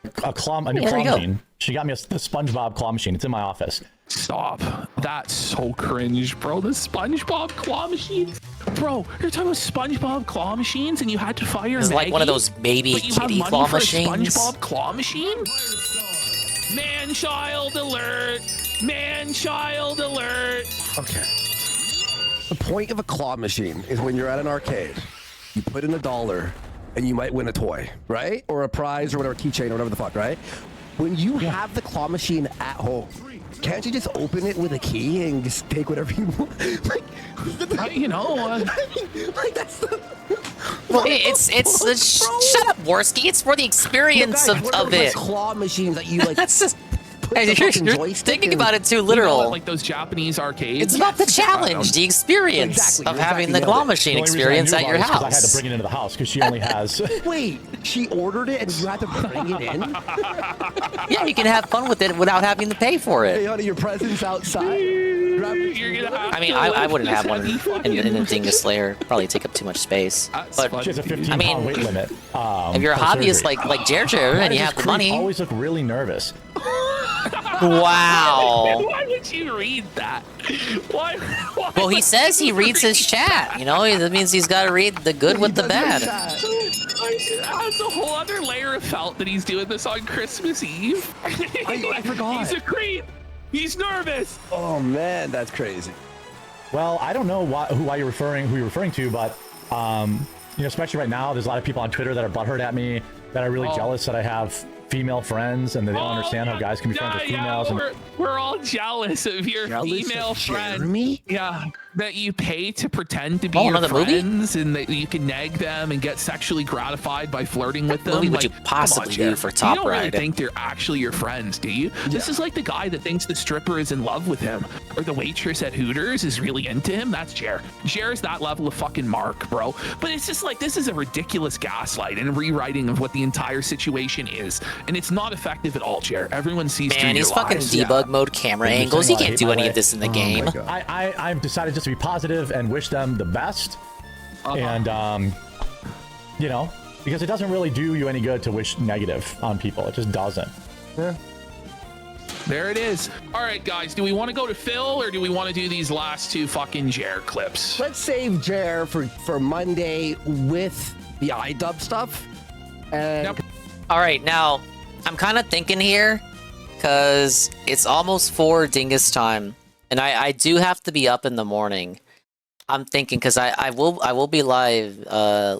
A new claw machine. She got me the SpongeBob claw machine. It's in my office. Stop. That's so cringe, bro. The SpongeBob claw machine. Bro, you're talking about SpongeBob claw machines and you had to fire It's like one of Maggie, those baby but you have kitty money claw for a machines. SpongeBob claw machine? Man-child alert! Man-child alert! Okay. The point of a claw machine is when you're at an arcade, you put in $1 and you might win a toy, right? Or a prize or whatever, keychain or whatever the fuck, right? when you have the claw machine at home, can't you just open it with a key and just take whatever you want? Like, like that's the. Well, it's shut up, Worski. It's for the experience of it. Claw machines that you like. That's just. Hey, you're thinking about it too literal. Like those Japanese arcades. It's about the challenge, the experience of having the claw machine experience at your house. I had to bring it into the house because she only has. Wait, she ordered it and you had to bring it in? Yeah, you can have fun with it without having to pay for it. Hey, honey, your present's outside. I mean, I wouldn't have one in a Dingus Slayer. Probably take up too much space. But she has a 15-pound weight limit. If you're a hobbyist like Jerjer and you have the money, always look really nervous. Wow. Why would you read that? Why well, he says he reads his chat. You know, that means he's got to read the good with the bad. That's a whole other layer of felt that he's doing this on Christmas Eve. I forgot. He's a creep. He's nervous. Oh man, that's crazy. Well, I don't know who you're referring to, but especially right now, there's a lot of people on Twitter that are butthurt at me, that are really jealous that I have female friends and they don't understand how guys can be friends with females. We're all jealous of your female friend. Yeah, that you pay to pretend to be your friends and that you can nag them and get sexually gratified by flirting with them. What would you possibly do for Top You don't really Ride? think they're actually your friends, do you? Yeah. This is like the guy that thinks the stripper is in love with him or the waitress at Hooters is really into him. That's Jer. Jer's that level of fucking mark, bro. But it's just like, this is a ridiculous gaslight and rewriting of what the entire situation is. And it's not effective at all, Jer. Everyone sees through Man, he's your fucking lies. debug mode camera angles. He can't do any of this in the game. I've decided just to be positive and wish them the best. And, because it doesn't really do you any good to wish negative on people. It just doesn't. Yeah. There it is. All right, guys, do we want to go to Phil or do we want to do these last two fucking Jer clips? Let's save Jer for Monday with the iDub stuff. And All right, now I'm kind of thinking here because it's almost 4 Dingus time, and I do have to be up in the morning. I'm thinking because I will be live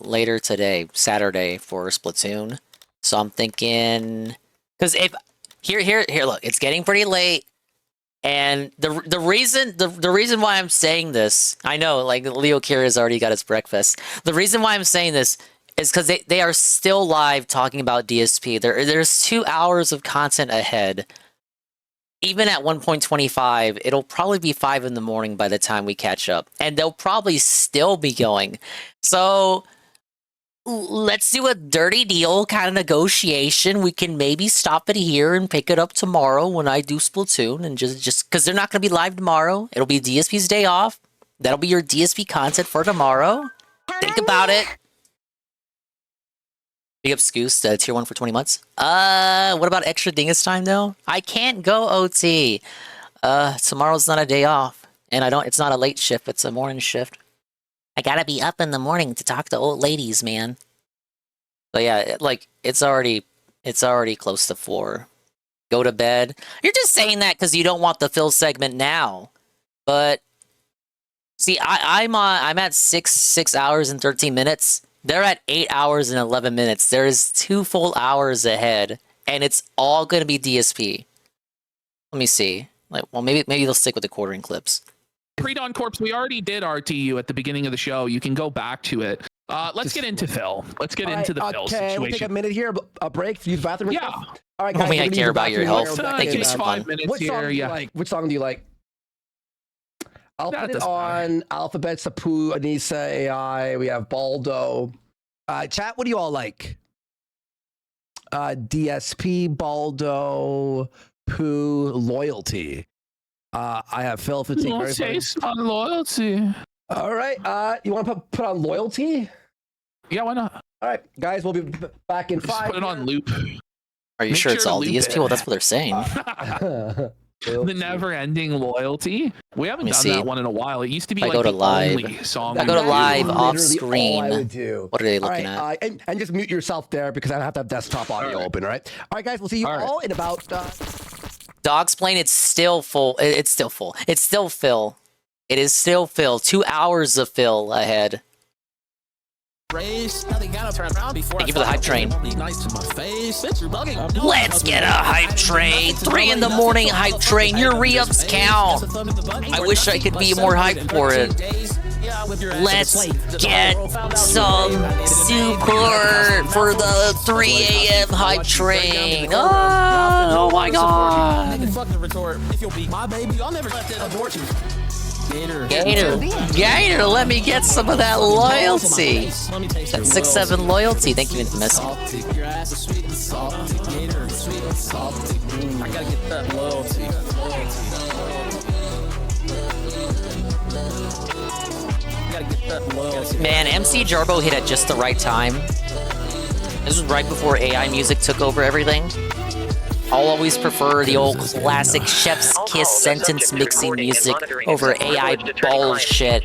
later today, Saturday, for Splatoon. So I'm thinking because if here look, it's getting pretty late, and the reason why I'm saying this, I know like Leo Kira's already got his breakfast. The reason why I'm saying this is because they are still live talking about DSP. There's 2 hours of content ahead. Even at 1.25, it'll probably be 5 in the morning by the time we catch up. And they'll probably still be going. So let's do a dirty deal kind of negotiation. We can maybe stop it here and pick it up tomorrow when I do Splatoon. And just because they're not going to be live tomorrow. It'll be DSP's day off. That'll be your DSP content for tomorrow. Think about it. Big up Scoos, tier 1 for 20 months. What about extra dingus time though? I can't go OT. Tomorrow's not a day off. And it's not a late shift, it's a morning shift. I gotta be up in the morning to talk to old ladies, man. But yeah, it's already close to 4. Go to bed. You're just saying that because you don't want the Phil segment now. But see, I'm at 6 hours and 13 minutes. They're at 8 hours and 11 minutes. There's 2 full hours ahead, and it's all going to be DSP. Let me see. Maybe they'll stick with the quartering clips. Pre-Dawn Corpse, we already did RTU at the beginning of the show. You can go back to it. Let's get into Phil. Let's get into the Phil situation. We'll take a minute here, a break, use the bathroom. Yeah. All right, guys. I care about your health. Thank you, Mr. 5 minutes What song here. do you like? Which song do you like? I'll put it on Alphabet, Sapu, Anissa, AI. We have Baldo. Chat, what do you all like? DSP, Baldo, Pooh, Loyalty. I have Phil fatigue. Loyalty. All right. You want to put on Loyalty? Yeah, why not? All right, guys, we'll be back in 5. Put it on loop. Are you sure it's all DSP? Well, that's what they're saying. The never-ending loyalty. We haven't done that one in a while. It used to be like the only song. I go to live off screen. All I would do. What are they looking at? And just mute yourself there because I don't have to have desktop audio open. All right. All right, guys. We'll see you all in about. Dog's Plane. It's still full. It's still full. It's still Phil. It is still Phil. 2 hours of Phil ahead. Thank you for the hype train. Let's get a hype train. 3 in the morning hype train. Your re-ups count. I wish I could be more hype for it. Let's get some support for the 3 a.m. hype train. Oh my god. Gator, let me get some of that loyalty. That 6-7 loyalty. Thank you, Messi. I gotta get that loyalty. Man, MC Jarbo hit at just the right time. This was right before AI music took over everything. I'll always prefer the old classic chef's kiss sentence mixing music over AI bullshit.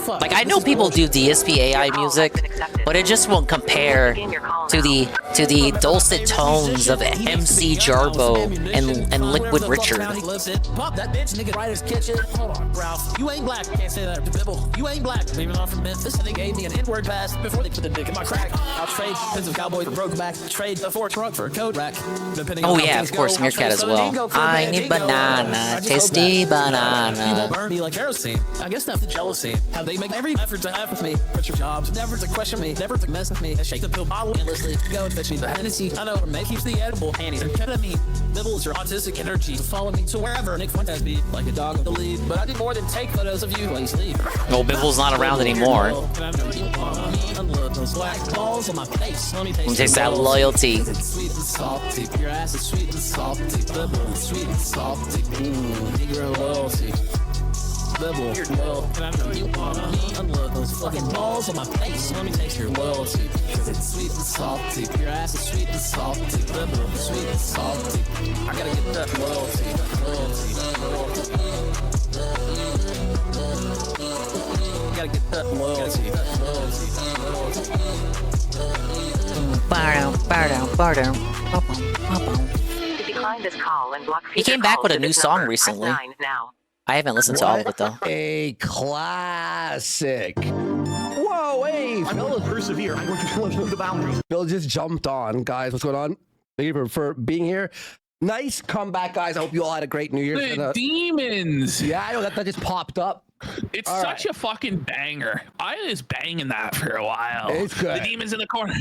Like, I know people do DSP AI music, but it just won't compare to the dulcet tones of MC Jarbo and Liquid Richard. Pop that bitch, nigga, writer's kitchen. Hold on, Ralph. You ain't black. Can't say that to Bibble. You ain't black. Leaving off from Memphis, and they gave me an N-word pass before they put the dick in my crack. I'll trade defensive cowboy for broke back. Trade the Ford trunk for a coat rack. Oh yeah, of course, Meerkat as well. I need banana, tasty banana. You won't burn me like kerosene. I guess that's the jealousy. How they make every effort to have with me. Quit your jobs, never to question me, never to mess with me. Shake the pill bottle endlessly. Go and fetch me the Hennessy. I know where Meg keeps the edible panties. And ketamine, nibbles your autistic energy. So follow me to wherever Nick Fuentes be. Like a dog with the lead. But I did more than take photos of you while you sleep. Well, Bibble's not around anymore. Takes that loyalty. Sweet and salty. Your ass is sweet and salty. Sweet and salty. Negro loyalty. Bibble, well, and I know you wanna unload those fucking balls on my face. Let me taste your loyalty. Cause it's sweet and salty. Your ass is sweet and salty. Bibble, sweet and salty. I gotta get that loyalty. Gotta get that loyalty. Decline this call and block. He came back with a new song recently. I haven't listened to all of it though. A classic. Whoa, hey! I'm going to persevere. I'm going to push through the boundaries. Bill just jumped on, guys. What's going on? Thank you for being here. Nice comeback, guys. I hope you all had a great New Year's. The demons. Yeah, I know that just popped up. It's such a fucking banger. I was banging that for a while. It's good. The demons in the corner.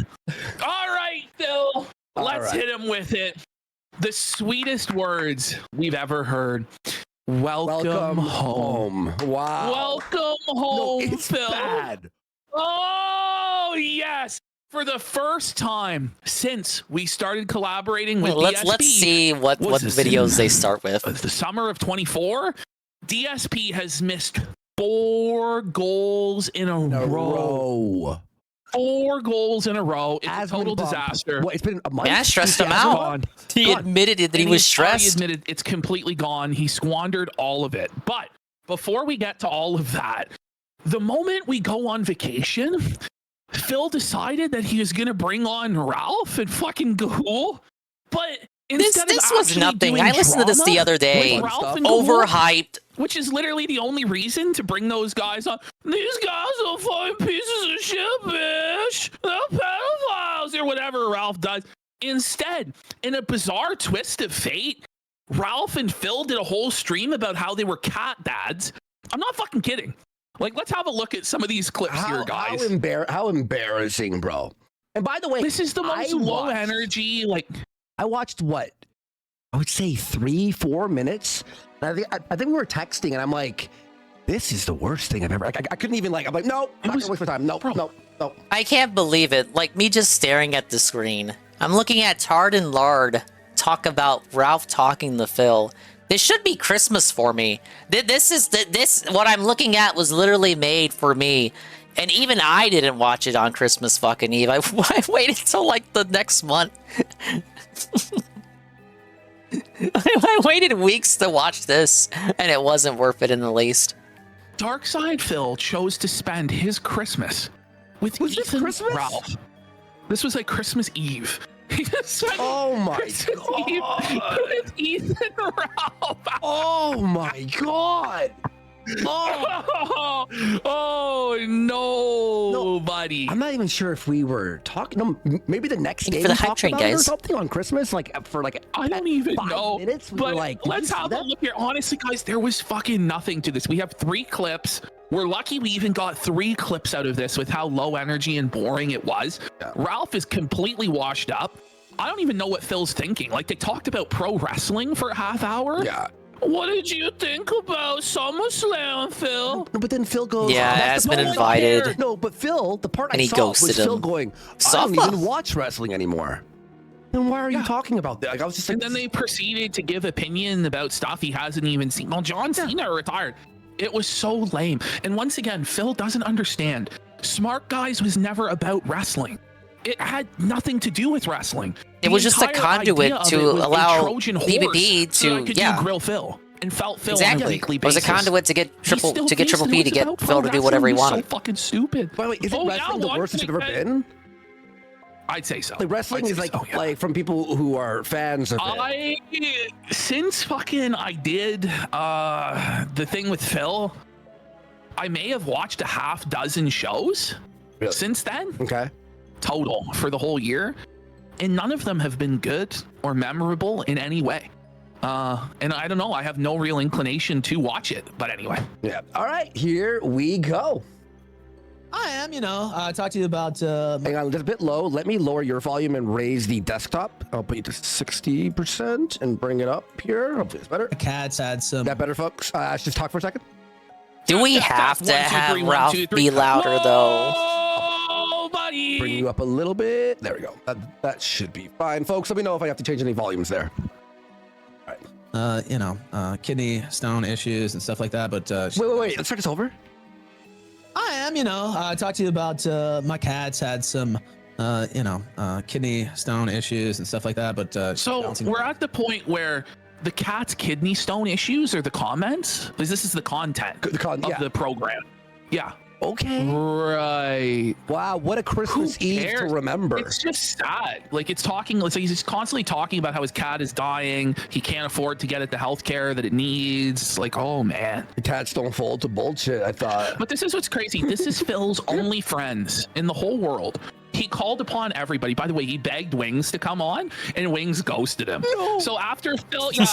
All right, Phil. Let's hit him with it. The sweetest words we've ever heard. Welcome home. Wow. Welcome home, no, it's Phil. Bad. Oh, yes. For the first time since we started collaborating with DSP. Let's see what videos they start with. The summer of 24, DSP has missed 4 goals in a row. 4 goals in a row. It's a total disaster. What, it's been a month? Yeah, stressed him out. He admitted that he was stressed. He admitted it's completely gone. He squandered all of it. But before we get to all of that, the moment we go on vacation, Phil decided that he was going to bring on Ralph and fucking Ghoul. But instead this was nothing. I listened to this the other day. Overhyped. Which is literally the only reason to bring those guys on. These guys are fine pieces of shit, bitch. They're pedophiles or whatever Ralph does. Instead, in a bizarre twist of fate, Ralph and Phil did a whole stream about how they were cat dads. I'm not fucking kidding. Like, let's have a look at some of these clips here, guys. How embarrassing, bro. And by the way, this is the most low energy, like... I watched what? I would say 3-4 minutes. I think we were texting, and I'm like, this is the worst thing I've ever... I couldn't even, like... I'm like, no, I'm not gonna waste my time. No. I can't believe it. Like, me just staring at the screen. I'm looking at Tard and Lard talk about Ralph talking to Phil. This should be Christmas for me. This what I'm looking at was literally made for me. And even I didn't watch it on Christmas fucking Eve. I waited till like the next month. I waited weeks to watch this, and it wasn't worth it in the least. Darkside Phil chose to spend his Christmas with Ethan and Ralph. This was like Christmas Eve. Oh my God. With Ethan and Ralph. Oh my God. Oh no, buddy. I'm not even sure if we were talking. No, maybe the next day for the we hype talked train, about it or guys. something on Christmas, like for like I don't even 5 know. minutes. We But were like, did let's you see have a that? look here. Honestly, guys, there was fucking nothing to this. We have 3 clips. We're lucky we even got 3 clips out of this with how low energy and boring it was. Yeah. Ralph is completely washed up. I don't even know what Phil's thinking. Like, they talked about pro wrestling for a half hour. Yeah. What did you think about SummerSlam, Phil? No, but then Phil goes, Yeah, that's the has been part I invited. cared. No, but Phil, the part And I he saw ghosted was Phil him. going, I Soft don't even off. watch wrestling anymore. Then why are you talking about that? Like, I was just like, And then they proceeded to give opinion about stuff he hasn't even seen. Well, John Cena retired. It was so lame. And once again, Phil doesn't understand. Smart Guys was never about wrestling. It had nothing to do with wrestling. It was just a conduit to allow BBB to do Grill Phil and felt Phil on a exactly. weekly It was a basis. conduit to get Triple He still P thinks to it was get about Phil to pro do whatever he wrestling. wanted. So fucking stupid. by the way, isn't wrestling the worst it's ever been? I'd say so. Like wrestling is like like from people who are fans of it. Since fucking I did the thing with Phil, I may have watched a half dozen shows since then. Okay. Total for the whole year. And none of them have been good or memorable in any way. And I don't know, I have no real inclination to watch it. But anyway. Yeah. All right, here we go. I am, talk to you about... Hang on, it's a bit low. Let me lower your volume and raise the desktop. I'll put you to 60% and bring it up here. Hopefully it's better. Cats had some... That better, folks? Just talk for a second. Do we have to have Ralph be louder, though? Oh, buddy! Bring you up a little bit. There we go. That should be fine. Folks, let me know if I have to change any volumes there. Kidney stone issues and stuff like that, but... Wait. Let's start this over. I am, talk to you about my cats had some, kidney stone issues and stuff like that, but... So we're at the point where the cat's kidney stone issues are the comments? Because this is the content of the program. Yeah. Okay. Right. Wow, what a Christmas Eve to remember. It's just sad. Like, it's talking, so he's just constantly talking about how his cat is dying. He can't afford to get it the health care that it needs. Like, oh, man. The cats don't fall to bullshit, I thought. But this is what's crazy. This is Phil's only friends in the whole world. He called upon everybody. By the way, he begged Wings to come on, and Wings ghosted him. No. So after Phil, banned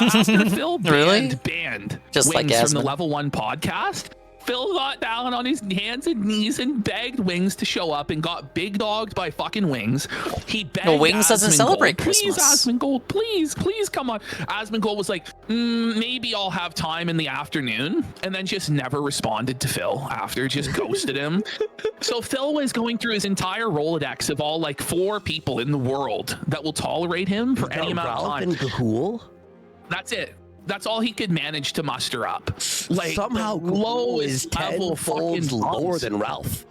Just Wings like from Asmund. the Level 1 podcast, Phil got down on his hands and knees and begged Wings to show up and got big dogged by fucking Wings. He begged Wings doesn't celebrate Please, Christmas. Asmongold, please come on. Asmongold was like, maybe I'll have time in the afternoon, and then just never responded to Phil after, just ghosted him. So Phil was going through his entire Rolodex of all like 4 people in the world that will tolerate him for any amount of time. Cahool? That's it. That's all he could manage to muster up. Like, somehow low is tenfold lower than Ralph.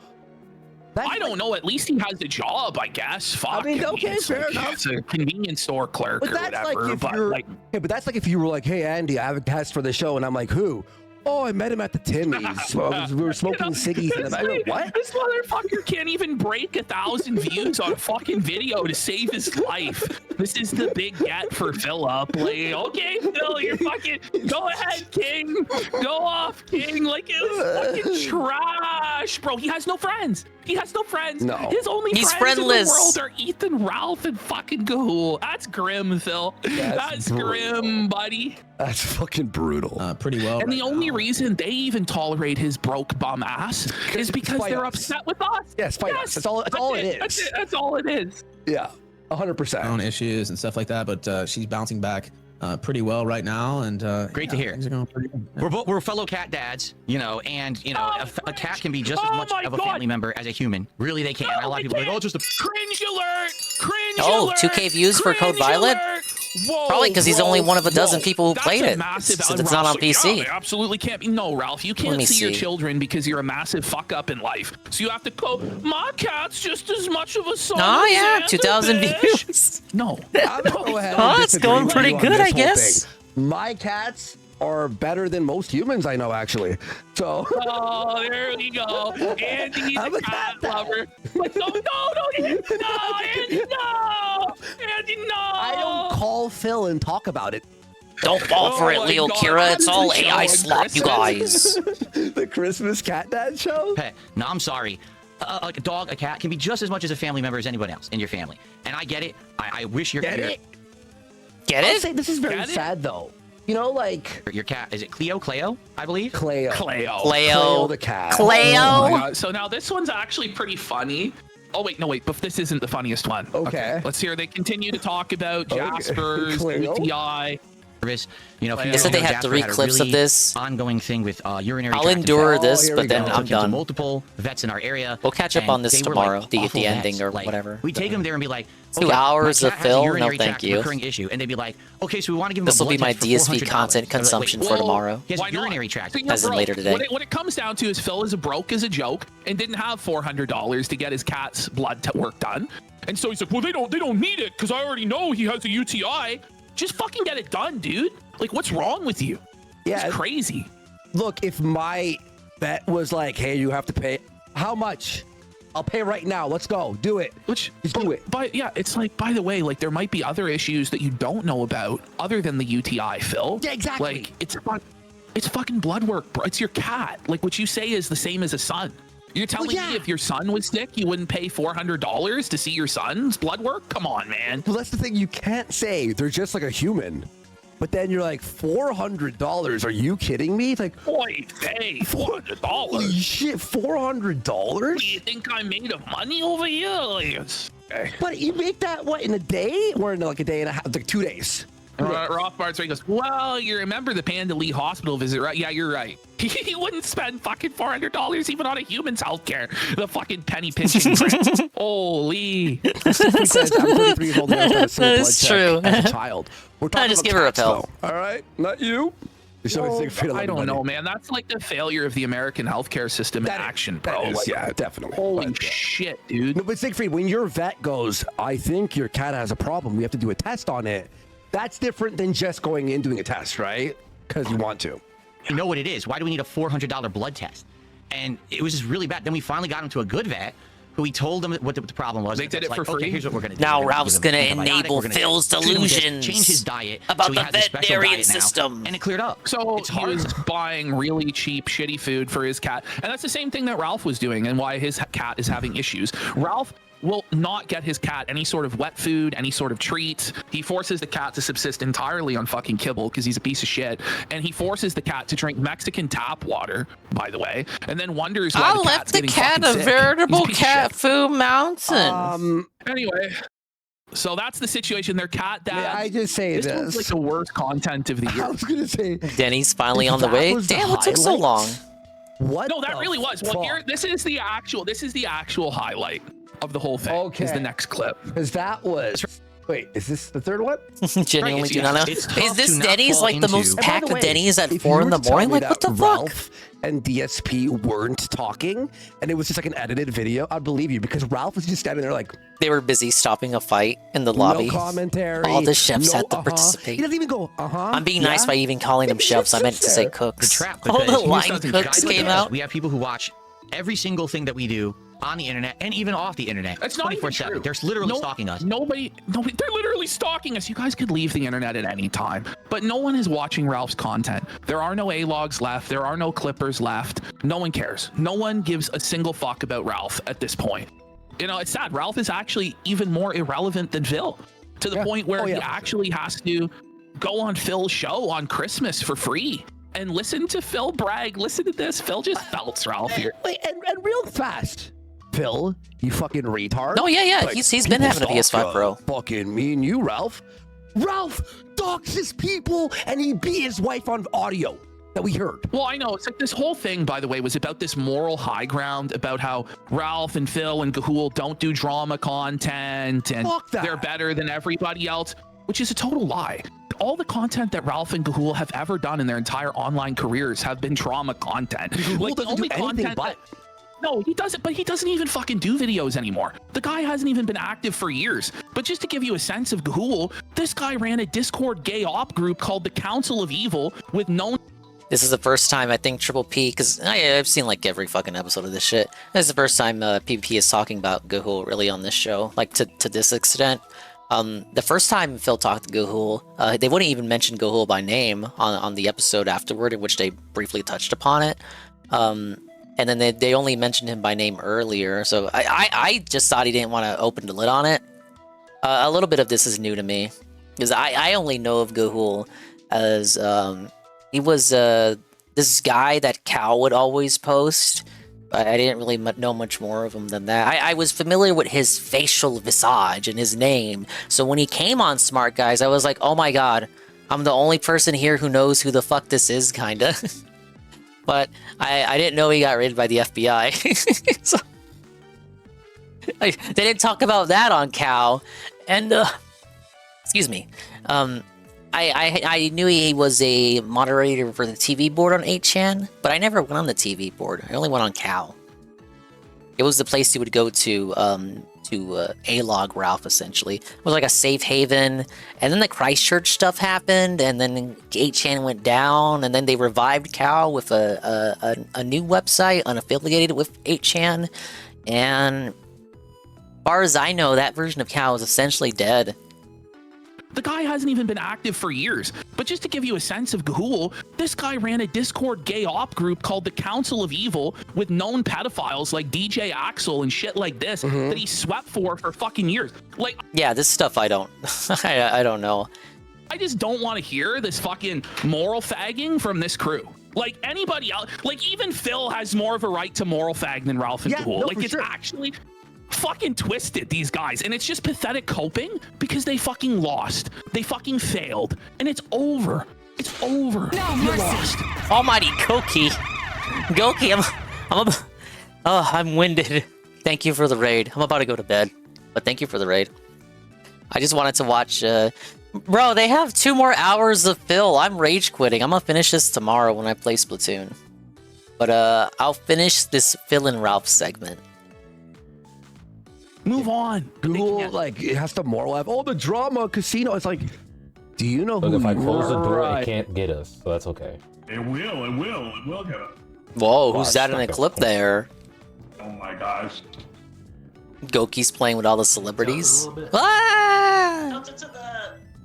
I don't know. At least he has a job, I guess. Fuck. I mean, okay, fair enough. It's a convenience store clerk But or that's whatever. like if but you're, like, but that's like if you were like, hey, Andy, I have a test for the show. And I'm like, who? Oh, I met him at the Timmy's. We were smoking ciggies. And I'm like, what? This motherfucker can't even break 1,000 views on fucking video to save his life. This is the big get for Philip. Like, okay, Phil, you're fucking, go ahead, King. Go off, King. Like, it was fucking trash, bro. He has no friends. He has no friends. No. His only He's friends in friendless. the world are Ethan, Ralph, and fucking Gahool. That's grim, Phil. That's grim, buddy. That's fucking brutal. Pretty well. And the only reason they even tolerate his broke bum ass is because they're upset with us. Yes, fight us. That's all it is. That's all it is. Yeah, 100%. Own issues and stuff like that, but she's bouncing back pretty well right now, and great to hear. Things are going pretty good. We're fellow cat dads, and a cat can be just as much of a family member as a human. Really, they can. A lot of people are like, oh, just a cringe alert! Cringe Oh, alert! 2K views for Code Violet? Whoa, Probably because he's only one of a dozen people who That's played a it. massive Since it's not on PC. Yeah, they absolutely can't be. No, Ralph, you can't me see your see. children because you're a massive fuck up in life. So you have to go, my cat's just as much of a son. Oh, as yeah, Xander, 2,000 bitch." views. No. I'm gonna go ahead Oh, and it's disagree going with pretty you on good, this I whole guess. thing. My cats are better than most humans I know, actually. So. Oh, there we go. Andy's a cat lover. Like, no, Andy, no! Andy, no! I don't call Phil and talk about it. Don't fall for it, Leo Kira. It's all AI slop, you guys. The Christmas cat dad show? Hey, no, I'm sorry. Like a dog, a cat can be just as much as a family member as anyone else in your family. And I get it. I wish your Get it? Get I'll it? say this is very sad, though. You know, like... Your cat, is it Cleo, I believe? Cleo. Cleo the cat. Cleo. Oh my God. So now this one's actually pretty funny. Oh wait, no wait, but this isn't the funniest one. Okay. Let's hear. They continue to talk about Jasper's UTI. You know, They said they had 3 clips of this. Ongoing thing with urinary. I'll endure this, but then I'm done. Multiple vets in our area. We'll catch up on this tomorrow, the ending or whatever. We take them there and be like, 2 hours of Phil? No, thank you. Recurring issue, and they'd be like, okay, so we want to give him. This will be my DSP DSP content consumption for tomorrow. He has a urinary tract. As in later today. What it comes down to is Phil is broke as a joke and didn't have $400 to get his cat's blood work done, and so he's like, well, they don't need it because I already know he has a UTI. Just fucking get it done, dude. Like, what's wrong with you? Yeah, it's crazy. Look, if my vet was like, hey, you have to pay, how much? I'll pay right now. Let's go. Do it. Just do it. But yeah, it's like, by the way, like there might be other issues that you don't know about other than the UTI, Phil. Yeah, exactly. Like it's fucking blood work, bro. It's your cat. Like what you say is the same as a son. You're telling me if your son was sick, you wouldn't pay $400 to see your son's blood work? Come on, man. Well, that's the thing. You can't say they're just like a human. But then you're like, $400? Are you kidding me? It's like, boy, hey, $400. Holy shit, $400? Do you think I made of money over here? Like, but you make that, what, in a day? Or in like a day and a half? Like 2 days? Rothbard's right. He goes, well, you remember the Panda Lee hospital visit, right? Yeah, you're right. He wouldn't spend fucking $400 even on a human's healthcare. The fucking penny pinching prick. Holy. Because I'm 33 years old and I got a single blood check as a child. We're talking just about give her a cats, pill. though. All right, not you. I don't know, man. That's like the failure of the American healthcare system in action, bro. Is, yeah, definitely. Holy shit, dude. No, but Siegfried, when your vet goes, I think your cat has a problem, we have to do a test on it. That's different than just going in doing a test, right? Because you want to. You know what it is. Why do we need a $400 blood test? And it was just really bad. Then we finally got him to a good vet who we told him what the problem was. They did it for free. Okay, here's what we're going to do. Now Ralph's going to enable Phil's delusions change his diet about so the veterinarian system. And it cleared up. So he was buying really cheap, shitty food for his cat. And that's the same thing that Ralph was doing and why his cat is having issues. Ralph will not get his cat any sort of wet food, any sort of treats. He forces the cat to subsist entirely on fucking kibble because he's a piece of shit. And he forces the cat to drink Mexican tap water, by the way, and then wonders why I left the cat a veritable cat food mountain. Anyway, so that's the situation. Their cat dad. May I just say this was like the worst content of the year. I was going to say. Denny's finally on the way. Damn, what took so long? What? No, that really was. Well, here, this is the actual highlight of the whole thing. Okay. Is the next clip. Because that was. Wait, is this the third one? Genuinely do not know. Is this not Denny's fall like the most into- packed By the way, Denny's at if 4 you in were the to tell morning? me Like, what the that fuck? Ralph and DSP weren't talking, and it was just like an edited video, I'd believe you because Ralph was just standing there like. They were busy stopping a fight in the lobby. No commentary. All the chefs no, had to participate. He doesn't even go, I'm being nice by even calling them chefs. I meant to say cooks. The trap. All the because line here's something cooks guys came like us, out. We have people who watch every single thing that we do on the internet and even off the internet. It's not even 24/7. true. They're literally stalking us. Nobody, they're literally stalking us. You guys could leave the internet at any time, but no one is watching Ralph's content. There are no A-logs left. There are no clippers left. No one cares. No one gives a single fuck about Ralph at this point. You know, it's sad. Ralph is actually even more irrelevant than Phil, to the point where he actually has to go on Phil's show on Christmas for free and listen to Phil brag. Listen to this. Phil just felts Ralph here. Wait, and real fast. Phil, you fucking retard. Oh, yeah. Like, He's been having a PS5 Pro. Fucking me and you, Ralph. Ralph doxes people and he beat his wife on audio that we heard. Well, I know. It's like this whole thing, by the way, was about this moral high ground about how Ralph and Phil and Gahul don't do drama content and they're better than everybody else, which is a total lie. All the content that Ralph and Gahul have ever done in their entire online careers have been trauma content. Gahul doesn't do anything but. No, he doesn't, but he doesn't even fucking do videos anymore. The guy hasn't even been active for years. But just to give you a sense of Gahul, this guy ran a Discord gay op group called the Council of Evil with no... This is the first time I think Triple P, because I've seen like every fucking episode of this shit. This is the first time PvP is talking about Gahul really on this show, like to this extent. The first time Phil talked to Gahul, they wouldn't even mention Gahul by name on the episode afterward, in which they briefly touched upon it. And then they only mentioned him by name earlier, so I just thought he didn't want to open the lid on it. A little bit of this is new to me, because I only know of Gahul as he was this guy that Cal would always post. I didn't really know much more of him than that. I was familiar with his facial visage and his name, so when he came on Smart Guys, I was like, oh my god, I'm the only person here who knows who the fuck this is, kinda. But I didn't know he got raided by the FBI. So, they didn't talk about that on Cal, and excuse me. I knew he was a moderator for the TV board on 8chan, but I never went on the TV board. I only went on Cal. It was the place you would go to A-log Ralph, essentially. It was like a safe haven, and then the Christchurch stuff happened, and then 8chan went down, and then they revived Cal with a new website unaffiliated with 8chan, and as far as I know, that version of Cal is essentially dead. The guy hasn't even been active for years. But just to give you a sense of Gahul, this guy ran a Discord gay op group called the Council of Evil with known pedophiles like DJ Axel and shit like this that he swept for fucking years. Like, yeah, this stuff I don't I don't know. I just don't want to hear this fucking moral fagging from this crew. Like anybody else, like even Phil has more of a right to moral fag than Ralph and Gahul. No, like it's actually fucking twisted, these guys, and it's just pathetic coping because they fucking lost, they fucking failed, and it's over. It's over. No mercy. Almighty Goki, I'm winded. Thank you for the raid. I'm about to go to bed, but thank you for the raid. I just wanted to watch. Bro, they have 2 more hours of Phil. I'm rage quitting. I'm gonna finish this tomorrow when I play Splatoon, but I'll finish this Phil and Ralph segment. Move on. Google, like, it has to moral have all the drama, Casino. It's like, do you know Look, who if I close the door, right. it can't get us, so that's okay. It will get us. Whoa, who's that in a clip there? Oh my gosh. Goki's playing with all the celebrities. Ah!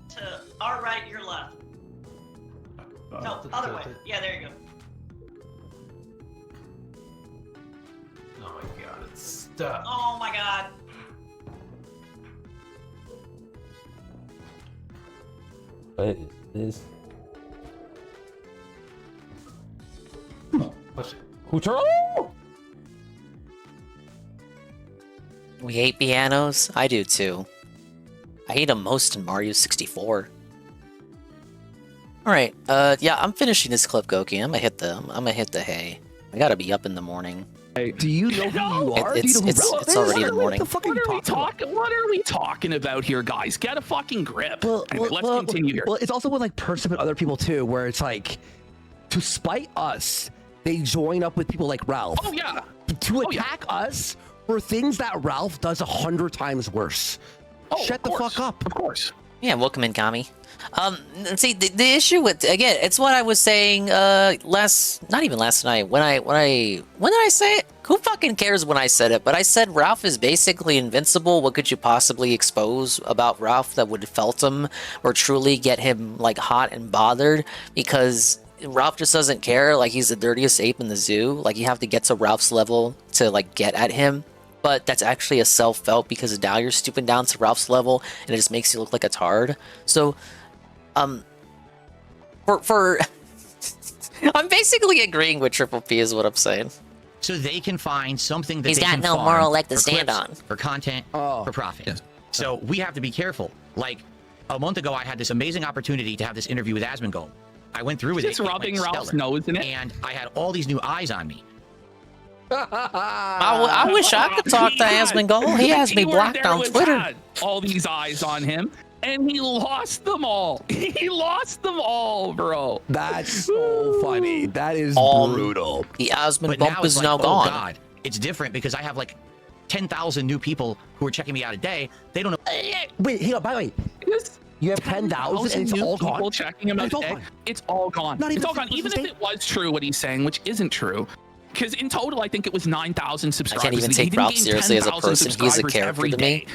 To our right, your left. No, other way. Yeah, there you go. Oh my god, it's stuck. Oh my god. What is this? Hutaro? We hate pianos? I do too. I hate them most in Mario 64. Alright, yeah, I'm finishing this clip, Goki. I'm gonna hit the hay. I gotta be up in the morning. Do you know who you are? It's already the morning. What are we talking about here, guys? Get a fucking grip. Let's continue here. Well, it's also with like Persim and other people too, where it's like, to spite us, they join up with people like Ralph. Oh yeah. To attack us for things that Ralph does 100 times worse. Shut the fuck up. Of course. Yeah, welcome in, Kami. See, the issue with, again, it's what I was saying not even last night. When did I say it? Who fucking cares when I said it? But I said Ralph is basically invincible. What could you possibly expose about Ralph that would felt him or truly get him like hot and bothered? Because Ralph just doesn't care. Like, he's the dirtiest ape in the zoo. Like, you have to get to Ralph's level to like get at him. But that's actually a self-felt because now you're stooping down to Ralph's level and it just makes you look like a tard. So, for I'm basically agreeing with Triple P is what I'm saying. So they can find something that he's they got can no farm moral leg to for stand clips, on. For content, for profit. Yes. So we have to be careful. Like a month ago, I had this amazing opportunity to have this interview with Asmongold. I went through with it. Just rubbing Ralph's nose in it. And I had all these new eyes on me. I wish I could talk to Asmongold. He has me blocked on Twitter. All these eyes on him, and he lost them all. He lost them all, bro. That's so funny. That is brutal. The Asmon But bump it's is now like, gone. Oh God, it's different because I have like 10,000 new people who are checking me out a day. They don't know. Wait, hang on. By the way, you have 10,000 and it's all gone. People checking him out a day. It's all gone. It's all gone. Even if it was true what he's saying, which isn't true. Because in total, I think it was 9,000 subscribers. I can't even take Ralph seriously as a person. He's a character to me.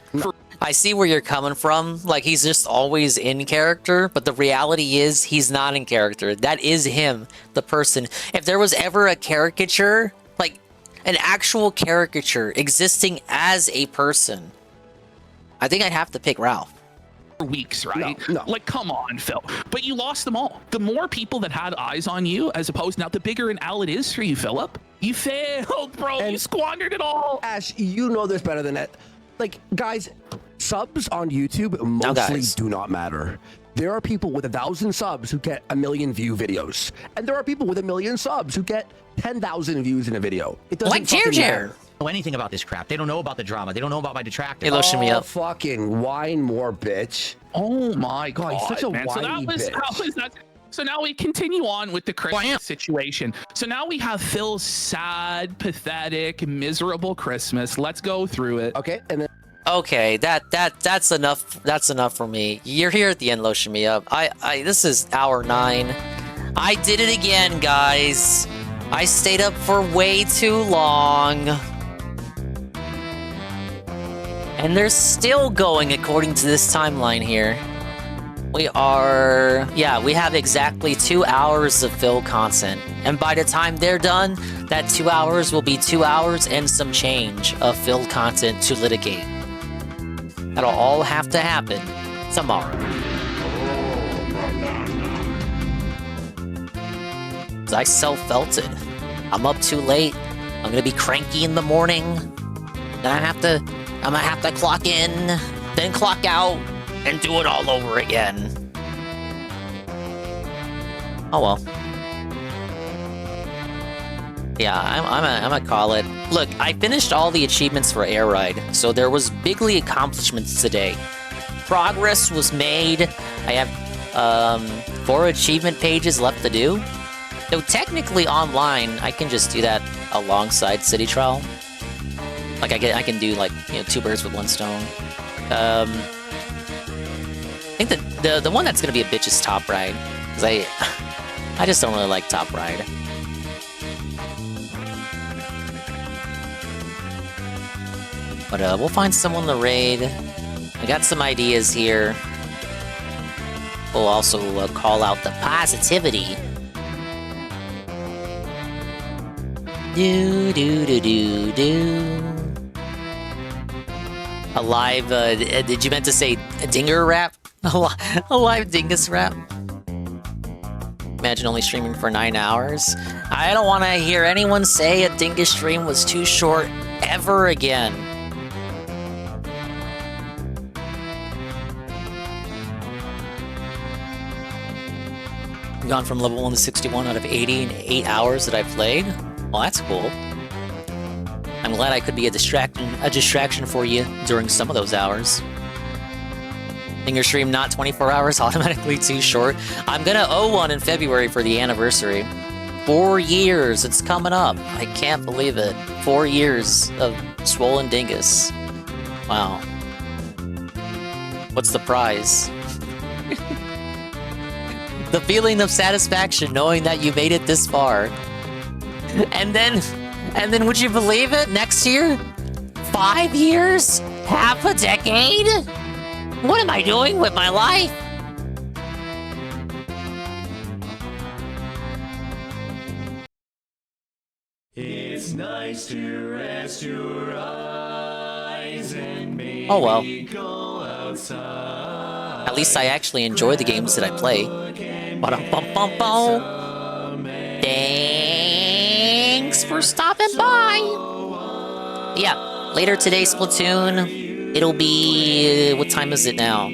I see where you're coming from. Like, he's just always in character, but the reality is he's not in character. That is him, the person. If there was ever a caricature, like an actual caricature existing as a person, I think I'd have to pick Ralph. Weeks, right? No. Like, come on, Phil. But you lost them all. The more people that had eyes on you, as opposed now, the bigger an L it is for you, Philip. You failed, bro. You squandered it all. Ash, you know this better than that. Like, guys, subs on YouTube mostly do not matter. There are people with 1,000 subs who get 1 million view videos, and there are people with 1 million subs who get 10,000 views in a video. It doesn't Like fucking Jer. matter. Know anything about this crap? They don't know about the drama. They don't know about my detractors. Fucking whine more, bitch. Oh my god, he's such a man. whiny bitch. So now we continue on with the Christmas situation. So now we have Phil's sad, pathetic, miserable Christmas. Let's go through it. Okay, and then Okay, that's enough. That's enough for me. You're here at the end, lotion me up. This is hour 9. I did it again, guys. I stayed up for way too long. And they're still going according to this timeline here. We have exactly 2 hours of Phil content. And by the time they're done, that 2 hours will be 2 hours and some change of Phil content to litigate. That'll all have to happen tomorrow. 'Cause I self-felt it. I'm up too late. I'm gonna be cranky in the morning. Then I'm gonna have to clock in, then clock out, and do it all over again. Oh well. Yeah, I'm gonna call it. Look, I finished all the achievements for Air Ride, so there was bigly accomplishments today. Progress was made. I have 4 achievement pages left to do. So technically online, I can just do that alongside City Trial. Like I can do like 2 birds with 1 stone. I think that the one that's gonna be a bitch is Top Ride, because I just don't really like Top Ride. But we'll find someone to raid. I got some ideas here. We'll also call out the positivity. A live, did you meant to say a dinger rap? A live dingus rap? Imagine only streaming for 9 hours. I don't want to hear anyone say a dingus stream was too short ever again. I've gone from level 1 to 61 out of 80 in 8 hours that I've played. Well, that's cool. I'm glad I could be a distraction for you during some of those hours. In your stream, not 24 hours, automatically too short. I'm gonna owe one in February for the anniversary. 4 years, it's coming up. I can't believe it. 4 years of Swollen Dingus. Wow. What's the prize? The feeling of satisfaction knowing that you made it this far. And then would you believe it? Next year? 5 years? Half a decade? What am I doing with my life? It's nice to rest your eyes and maybe go outside. At least I actually enjoy the games that I play. Ba-dum-bum-bum-bum. Thanks for stopping by. Yeah, later today, Splatoon. It'll be... what time is it now? I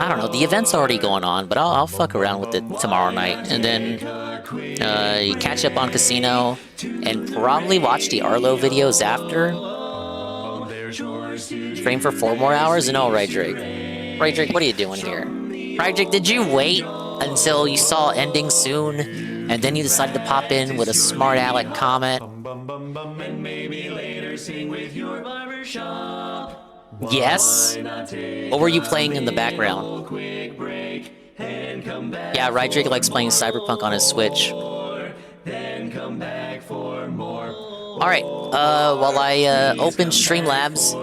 don't know, the event's already going on, but I'll fuck around with it tomorrow night. And then catch up on Kasino, and probably watch the Arlo videos after. Stream for 4 more hours? No, right, Drake. Right, Drake, what are you doing here? Right, Drake, did you wait until you saw ending soon, and then you decided to pop in with a smart aleck comment? Yes? What were you playing in the background? Yeah, right, Drake likes playing Cyberpunk on his Switch. Alright, while I open Streamlabs,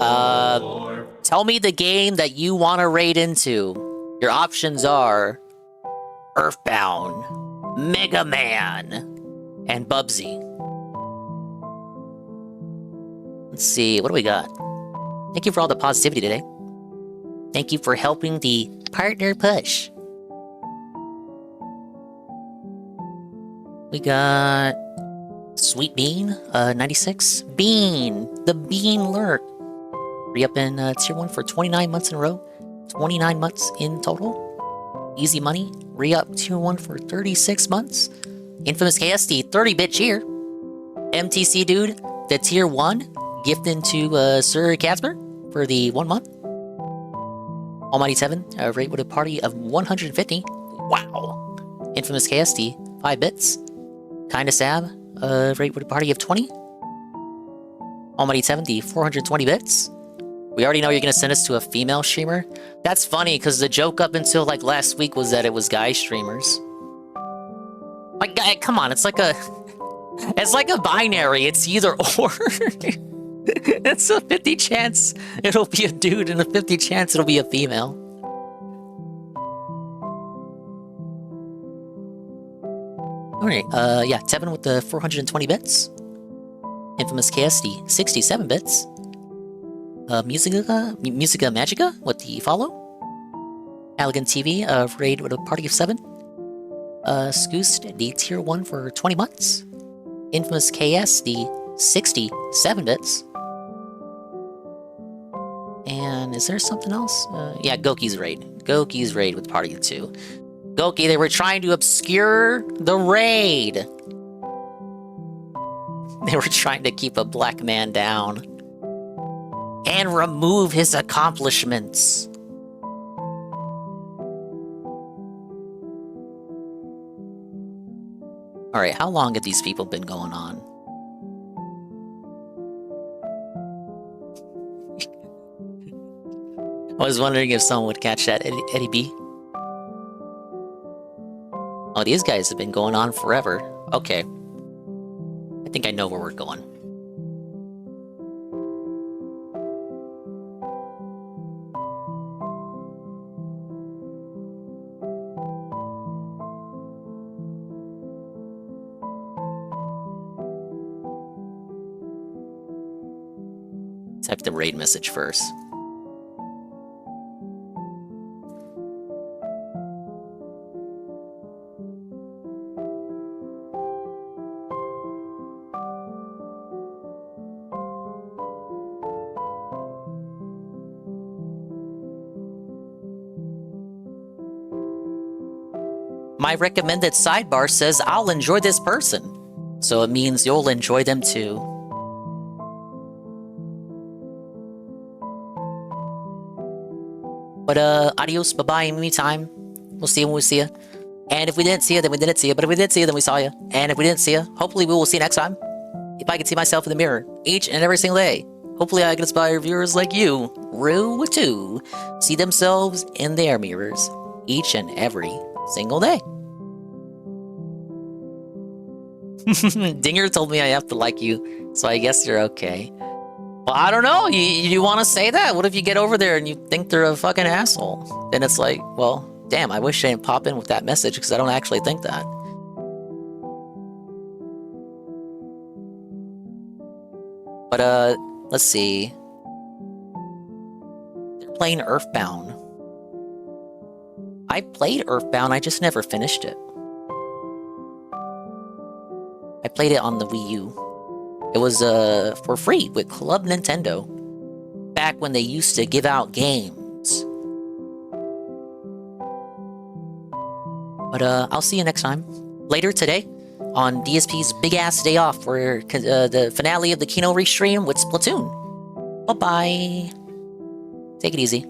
Tell me the game that you want to raid into. Your options are Earthbound, Mega Man, and Bubsy. Let's see, what do we got? Thank you for all the positivity today. Thank you for helping the partner push. We got Sweet Bean, 96. Bean, the Bean Lurk. Re-up in Tier 1 for 29 months in a row. 29 months in total. Easy Money, re-up Tier 1 for 36 months. Infamous KSD, 30-bit cheer. MTC Dude, the Tier 1, gifted to Sir Casper for the 1 month. Almighty 7, rate with a party of 150. Wow. Infamous KSD, 5 bits. Kinda Sab, rate with a party of 20. Almighty 70, 420 bits. We already know you're gonna send us to a female streamer. That's funny, because the joke up until like last week was that it was guy streamers. Like, come on, it's like a binary. It's either or. It's a 50 chance it'll be a dude and a 50 chance it'll be a female. Alright, yeah, Tevin with the 420 bits. Infamous KSD, 67 bits. Musica Magica with the follow. Elegant TV, raid with a party of 7. Scoost, the Tier 1 for 20 months. Infamous KSD, 67 bits. And is there something else? Yeah, Goki's raid. Goki's raid with party of 2. Goki, they were trying to obscure the raid. They were trying to keep a black man down. And remove his accomplishments. Alright, how long have these people been going on? I was wondering if someone would catch that, Eddie B. Oh, these guys have been going on forever. Okay. I think I know where we're going. Type the raid message first. My recommended sidebar says I'll enjoy this person. So it means you'll enjoy them too. But adios, bye-bye, in the meantime. We'll see you when we see you. And if we didn't see you, then we didn't see you. But if we did see you, then we saw you. And if we didn't see you, hopefully we will see you next time. If I can see myself in the mirror each and every single day, hopefully I can inspire viewers like you, Rue to see themselves in their mirrors each and every single day. Dinger told me I have to like you, so I guess you're okay. Well, I don't know. You want to say that? What if you get over there and you think they're a fucking asshole? Then it's like, well, damn, I wish I didn't pop in with that message because I don't actually think that. But, let's see. They're playing Earthbound. I played Earthbound, I just never finished it. I played it on the Wii U. It was for free with Club Nintendo. Back when they used to give out games. But I'll see you next time. Later today, on DSP's big ass day off for the finale of the Kino restream with Splatoon. Bye-bye. Take it easy.